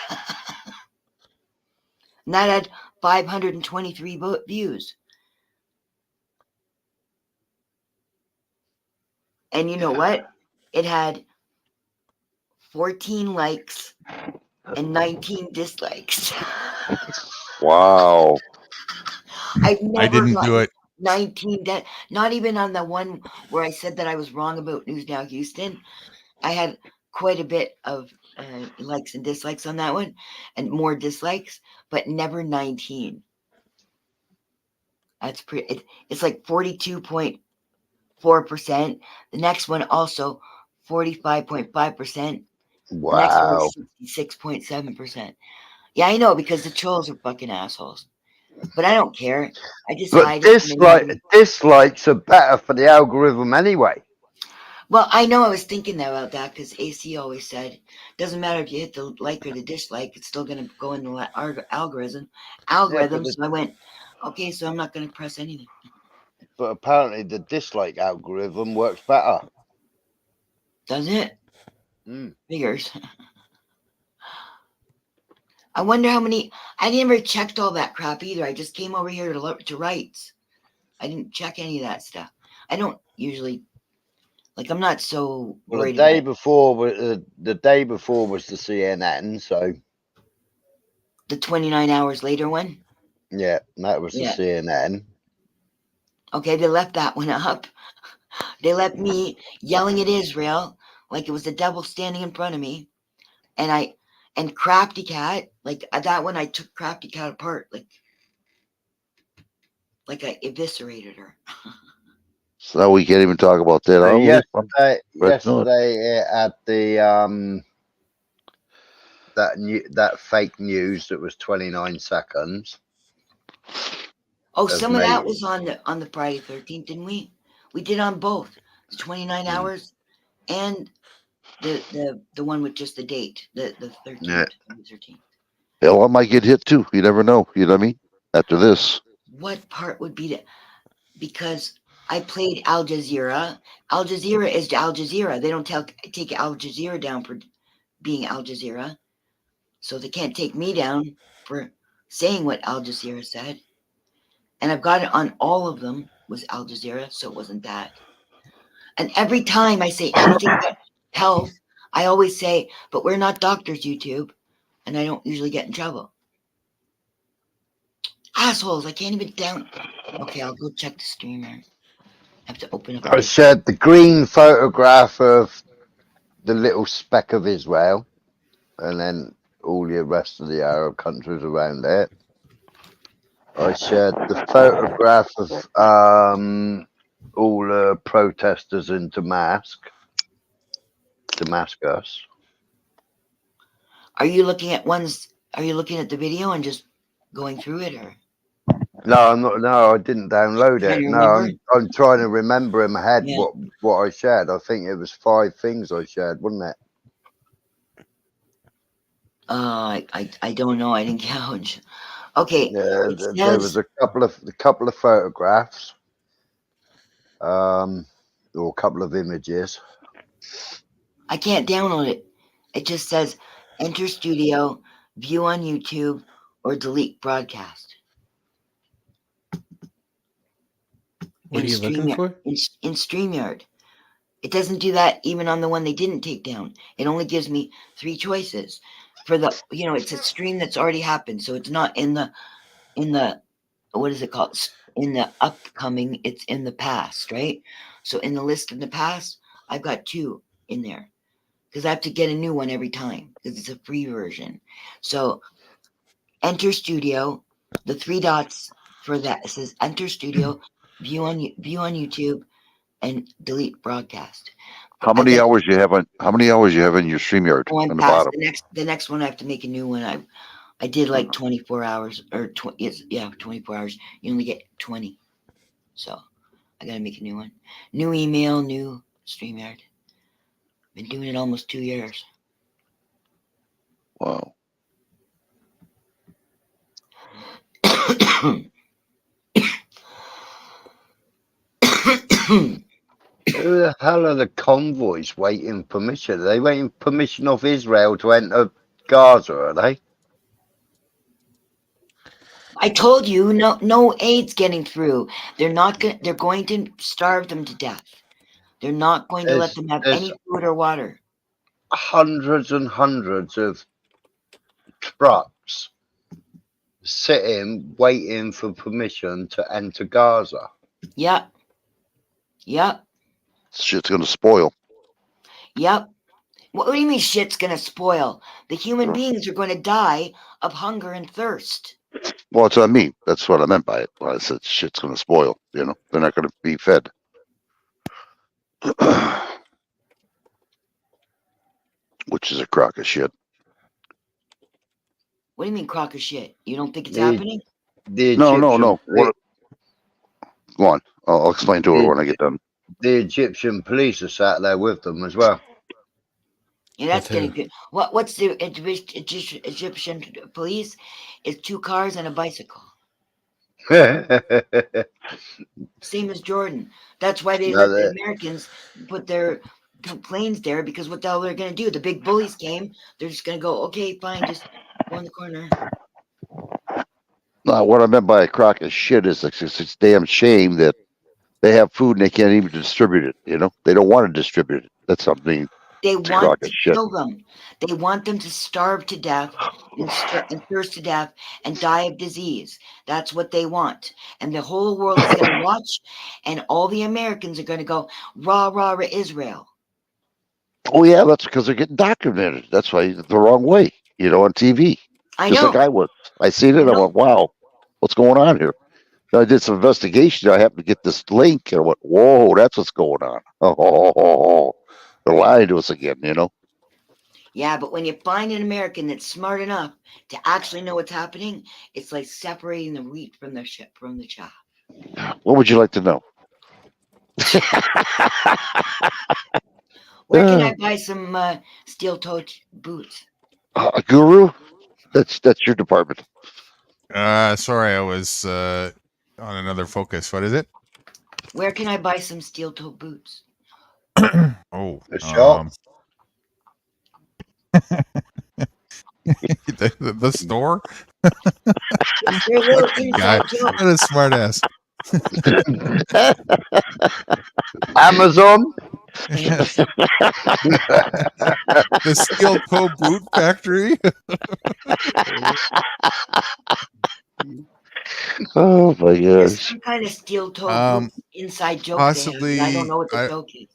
And that had 523 views. And you know what? It had 14 likes and 19 dislikes. Wow. I've I never didn't do gotten it. 19 not even on the one where I said that I was wrong about News Now Houston. I had quite a bit of likes and dislikes on that one, and more dislikes, but never 19. That's pretty. It's like 42.4%. The next one also 45.5%. The next one Wow. is 66.7%. Yeah, I know, because the trolls are fucking assholes. But I don't care. I just But hide it. dislikes are better for the algorithm anyway. Well, I know I was thinking about that because AC always said, doesn't matter if you hit the like or the dislike, it's still going to go in the algorithm. Yeah, but So I went, okay, so I'm not going to press anything. but apparently the dislike algorithm works better. Does it? Mm. Figures. I wonder how many. I never checked all that crap either. I just came over here to rights. I didn't check any of that stuff. I don't usually. Like, I'm not so Well, the worried day about before was the CNN, so the 29 hours later one. yeah, that was the Yeah. CNN. Okay, they left that one up. They left me yelling at Israel like it was the devil standing in front of me, and Crafty Cat, like that one, I took Crafty Cat apart, like I eviscerated her. So now we can't even talk about that. So I'll yesterday at the that fake news that was 29 seconds. Oh, some of that was on the Friday 13th, didn't we? We did on both. It's 29 hours and the one with just the date, the 13th. Yeah. 13th. Hell, I might get hit too. You never know. You know what I mean? After this. What part would be because I played Al Jazeera. Al Jazeera is Al Jazeera. They don't take Al Jazeera down for being Al Jazeera. So they can't take me down for saying what Al Jazeera said. And I've got it on all of them was Al Jazeera, so it wasn't that. And every time I say anything about health, I always say, but we're not doctors, YouTube, and I don't usually get in trouble. Assholes, I can't even down. Okay, I'll go check the streamer. I have to open up. I shared the green photograph of the little speck of Israel, and then all the rest of the Arab countries around it. I shared the photograph of all the protesters in Damascus. Are you looking at ones? Are you looking at the video and just going through it, or? No, I'm not. No, I didn't download Trying it. to No, remember? I'm trying to remember in my head Yeah. what I shared. I think it was 5 things I shared, wasn't it? I don't know. I didn't count. Okay. Yeah, It there was says, a couple of photographs, or a couple of images. I can't download it. It just says enter studio, view on YouTube, or delete broadcast. What are you looking for? In StreamYard. It doesn't do that even on the one they didn't take down. It only gives me 3 choices for the, it's a stream that's already happened. So it's not in the, what is it called? In the upcoming, it's in the past, right? So in the list in the past, I've got 2 in there because I have to get a new one every time because it's a free version. So enter studio, the 3 dots for that, it says enter studio, view on YouTube, and delete broadcast. How many hours you have on? How many hours you have in your StreamYard Oh, I'm on the past bottom? the next one. I have to make a new one. I did like 24 hours or 24 hours. You only get 20, so I gotta make a new one. New email, new StreamYard. Been doing it almost 2 years. Wow. Who the hell are the convoys waiting permission? Are they waiting permission of Israel to enter Gaza, are they? I told you, no aid's getting through. They're going to starve them to death. They're not going to let them have any food or water. Hundreds and hundreds of trucks sitting, waiting for permission to enter Gaza. Yep. Shit's gonna spoil. Yep. What do you mean shit's gonna spoil? The human beings are going to die of hunger and thirst. Well, that's what I mean. That's what I meant by it. When I said shit's gonna spoil. They're not gonna be fed. Which is a crock of shit. What do you mean crock of shit? You don't think it's happening? No. What? Go on. I'll explain to her when I get done. The Egyptian police are sat there with them as well. Yeah, that's getting good. What's the Egyptian police? It's 2 cars and a bicycle. Same as Jordan. That's why they let the Americans put their planes there, because what the hell they're going to do? The big bullies came. They're just going to go, okay, fine, just go in the corner. No, what I meant by a crock of shit is it's a damn shame that they have food and they can't even distribute it. They don't want to distribute it. That's something. They want to kill them. They want them to starve to death and thirst to death and die of disease. That's what they want. And the whole world is going to watch, and all the Americans are going to go, rah, rah, rah, Israel. Oh, yeah, that's because they're getting documented. That's why the wrong way, on TV. I Just know. like I was. I seen it. I went, wow, what's going on here? So I did some investigation. I happened to get this link, and I went, whoa, that's what's going on. Oh, they're lying to us again, Yeah, but when you find an American that's smart enough to actually know what's happening, it's like separating the wheat from the chaff. What would you like to know? Where can I buy some steel-toed boots? Guru? That's your department. Sorry, I was on another focus. What is it? Where can I buy some steel-toed boots? Oh, the store. Guy, what a smart ass. Amazon. The steel toe boot factory. Oh my There's gosh. some kind of steel toe boot inside joke they have, and I don't know what the joke is.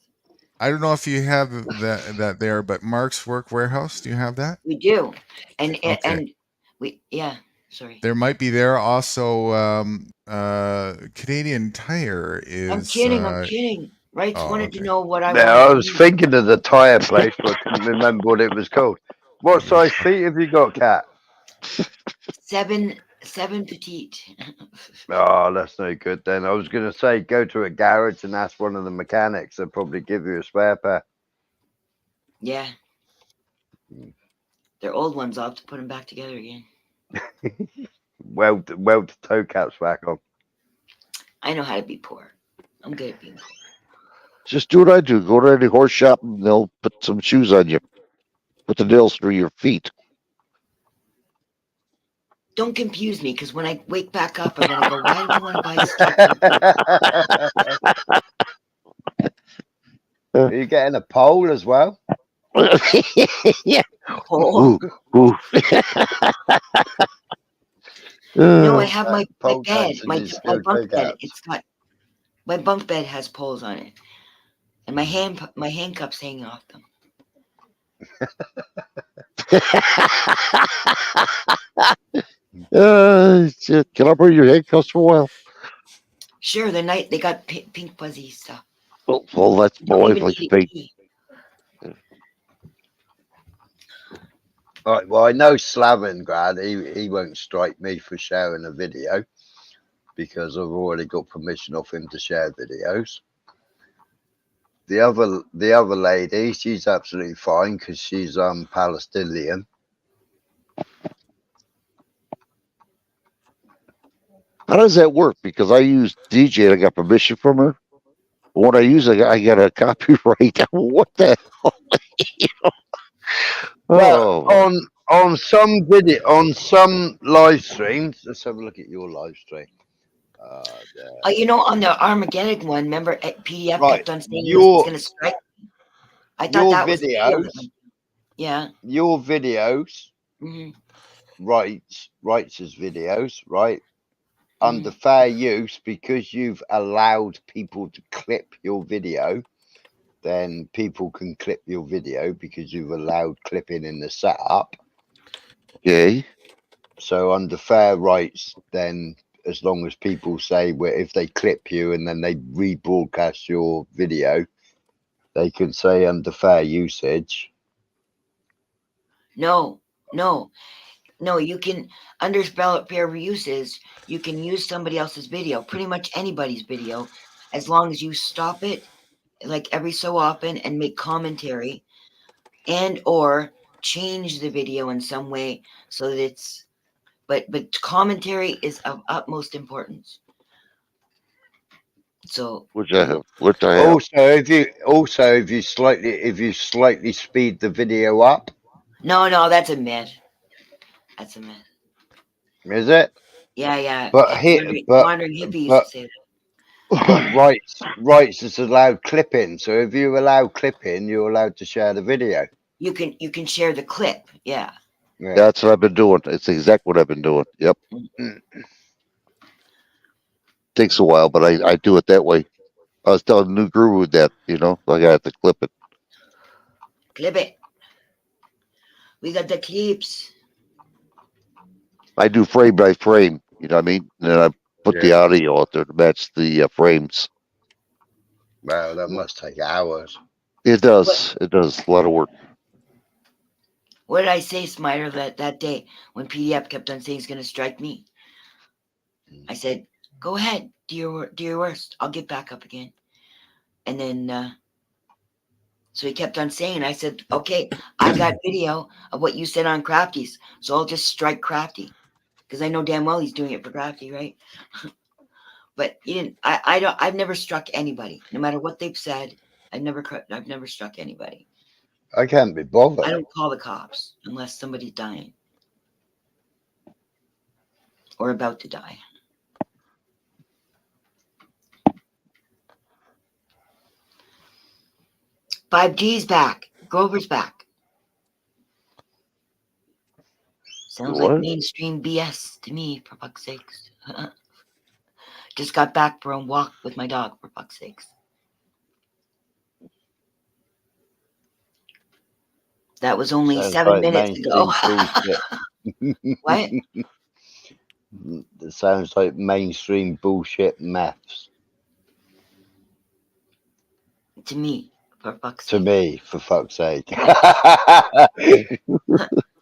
I don't know if you have that there, but Mark's Work Warehouse. Do you have that? We do, and Okay. and we Sorry. There might be there also. Canadian Tire is. I'm kidding. Rights wanted to know what I Yeah, wanted I to was do. thinking of the tyre place, but I couldn't remember what it was called. What size feet have you got, Cat? Seven petite. Oh, that's no good then. I was going to say go to a garage and ask one of the mechanics. They'll probably give you a spare pair. Yeah. They're old ones. I'll have to put them back together again. Weld the toe caps back on. I know how to be poor. I'm good at being poor. Just do what I do. Go to any horse shop and they'll put some shoes on you. Put the nails through your feet. Don't confuse me, because when I wake back up, I'm gonna go, why did you want to buy stuff? Are you getting a pole as well? Yeah. Oh. Ooh. No, I have my pole bed, types in my these steel toe bunk bed. caps. It's got my bunk bed has poles on it, and my handcuffs hanging off them. Can I borrow your handcuffs for a while? Sure, they got pink fuzzy stuff. Well, that's my wife likes pink. All right, well, I know Slavingrad, he won't strike me for sharing a video because I've already got permission off him to share videos. The other lady, she's absolutely fine because she's Palestinian. How does that work? Because I use DJ and I got permission from her. But when I use it, I got a copyright. What the hell? Well, Oh, on some video, on some live streams, let's have a look at your live stream. You know, on the Armageddon one, remember PDF Right, kept on saying it was going to strike. I thought that was yeah. Your videos, rights as videos, right? Under fair use, because you've allowed people to clip your video, then people can clip your video because you've allowed clipping in the setup. Okay. So under fair rights, then as long as people say if they clip you and then they rebroadcast your video, they can say under fair usage. No, you can, under fair uses, you can use somebody else's video, pretty much anybody's video, as long as you stop it like every so often and make commentary and or change the video in some way so that it's, but commentary is of utmost importance. So which I have. Also, if you slightly speed the video up. No, that's a myth. That's a myth. Is it? Yeah. But Wandering hippie used to say that. But rights is allowed clipping. So if you allow clipping, you're allowed to share the video. You can share the clip. Yeah. That's what I've been doing. It's exactly what I've been doing. Yep. Takes a while, but I do it that way. I was telling New Guru that, I got to clip it. Clip it. We got the clips. I do frame by frame, you know what I mean? And then I put the audio out there to match the frames. Wow, that must take hours. It does. It does a lot of work. What did I say, Smiter, that day when PDF kept on saying he's going to strike me? I said, go ahead, do your worst. I'll get back up again. And then, so he kept on saying, I said, okay, I got video of what you said on Crafty's, so I'll just strike Crafty. Because I know damn well he's doing it for Crafty, right? But he didn't. I've never struck anybody, no matter what they've said. I've never struck anybody. I can't be bothered. I don't call the cops unless somebody's dying or about to die. 5G's back. Grover's back. Sounds like What? mainstream BS to me, for fuck's sakes. Just got back from a walk with my dog, for fuck's sakes. That was only Sounds 7 like minutes ago. mainstream bullshit. What? It sounds like mainstream bullshit maths To me, for fuck's to sake. me, for fuck's sake.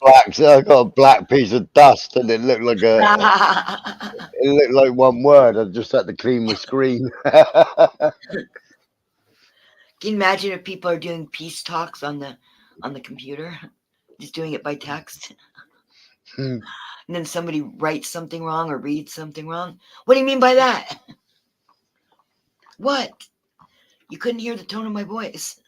Black, I got a black piece of dust, and it looked like it looked like one word. I just had to clean my screen. Can you imagine if people are doing peace talks on the computer, just doing it by text, and then somebody writes something wrong or reads something wrong? What do you mean by that? What? You couldn't hear the tone of my voice.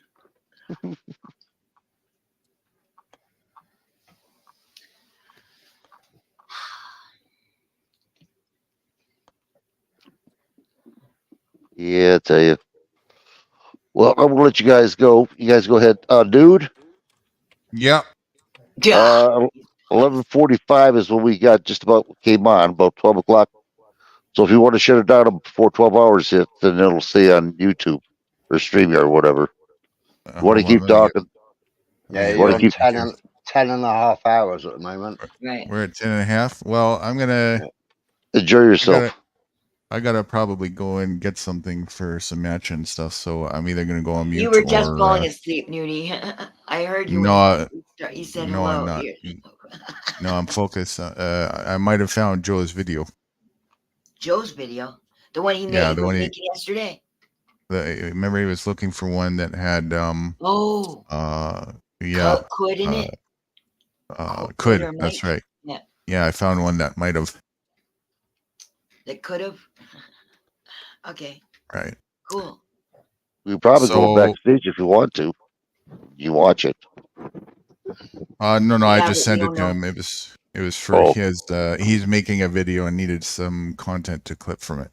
Yeah, I tell you. Well, I'm gonna let you guys go. You guys go ahead, dude. Yeah. 11:45 is when we got just about came on, about 12 o'clock. So if you want to shut it down before 12 hours hit, then it'll stay on YouTube or StreamYard or whatever. You want to keep talking? Yeah, You you're want on to keep? 10 and a half hours at the moment. Right. We're at 10.5. Well, I'm gonna Enjoy yourself. I gotta probably go and get something for some match and stuff. So I'm either gonna go on mute You were just or falling asleep, Nudie. I heard you no, when you said no, I'm hello. not. No, I'm focused. I might have found Joe's video. Joe's video, the one he made, Yeah, he the was one making yesterday. remember he was looking for one that had Oh. Yeah. Could in it. Could. or That's might. right. Yeah. Yeah, I found one that might have. That could have. Okay. Right. Cool. We probably go So- backstage if you want to. You watch it. No, I Yeah, just but sent we it to don't him. It was for Oh. his. He's making a video and needed some content to clip from it.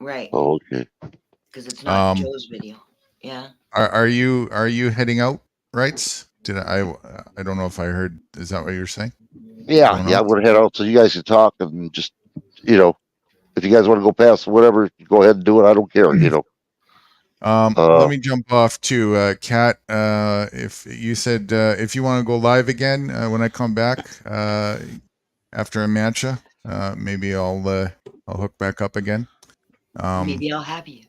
Right. Oh, okay. Because it's not Um, Joe's video. Yeah. Are you heading out? Rights? Did I don't know if I heard. Is that what you're saying? Yeah, Going yeah. out? I'm gonna head out so you guys can talk and just, if you guys want to go past whatever, go ahead and do it. I don't care. Let me jump off to Kat. If you said if you want to go live again when I come back after a matcha, maybe I'll hook back up again. Maybe I'll have you.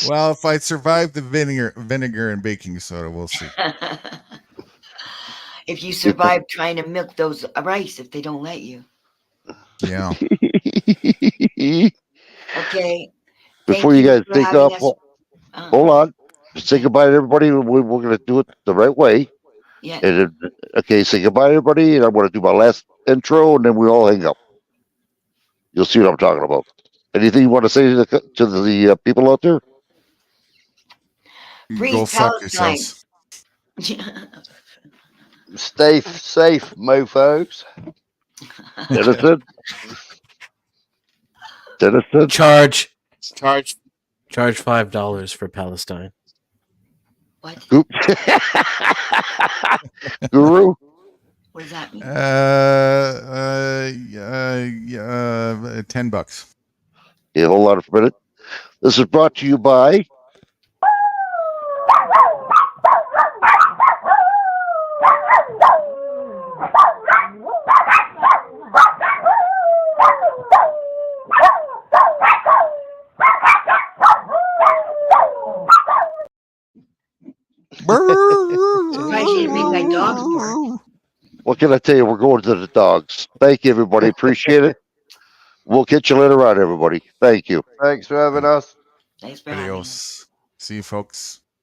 Well, if I survive the vinegar and baking soda, we'll see. If you survive trying to milk those rice, if they don't let you. Yeah. Okay. Before you guys take off, hold on. Say goodbye to everybody. We're going to do it the right way. Yeah. And okay, say goodbye to everybody. And I'm going to do my last intro, and then we all hang up. You'll see what I'm talking about. Anything you want to say to the people out there? Free Go fuck Palestine. yourselves. Stay safe, mofos. Innocent. Charge $5 for Palestine. What? Guru. What does that mean? $10. Yeah, hold on for a minute. This is brought to you by Surprised you didn't make my dogs bark. What can I tell you? We're going to the dogs. Thank you, everybody. Appreciate it. We'll catch you later on, everybody. Thank you. Thanks for having us. Thanks for having us. Adios. See you, folks.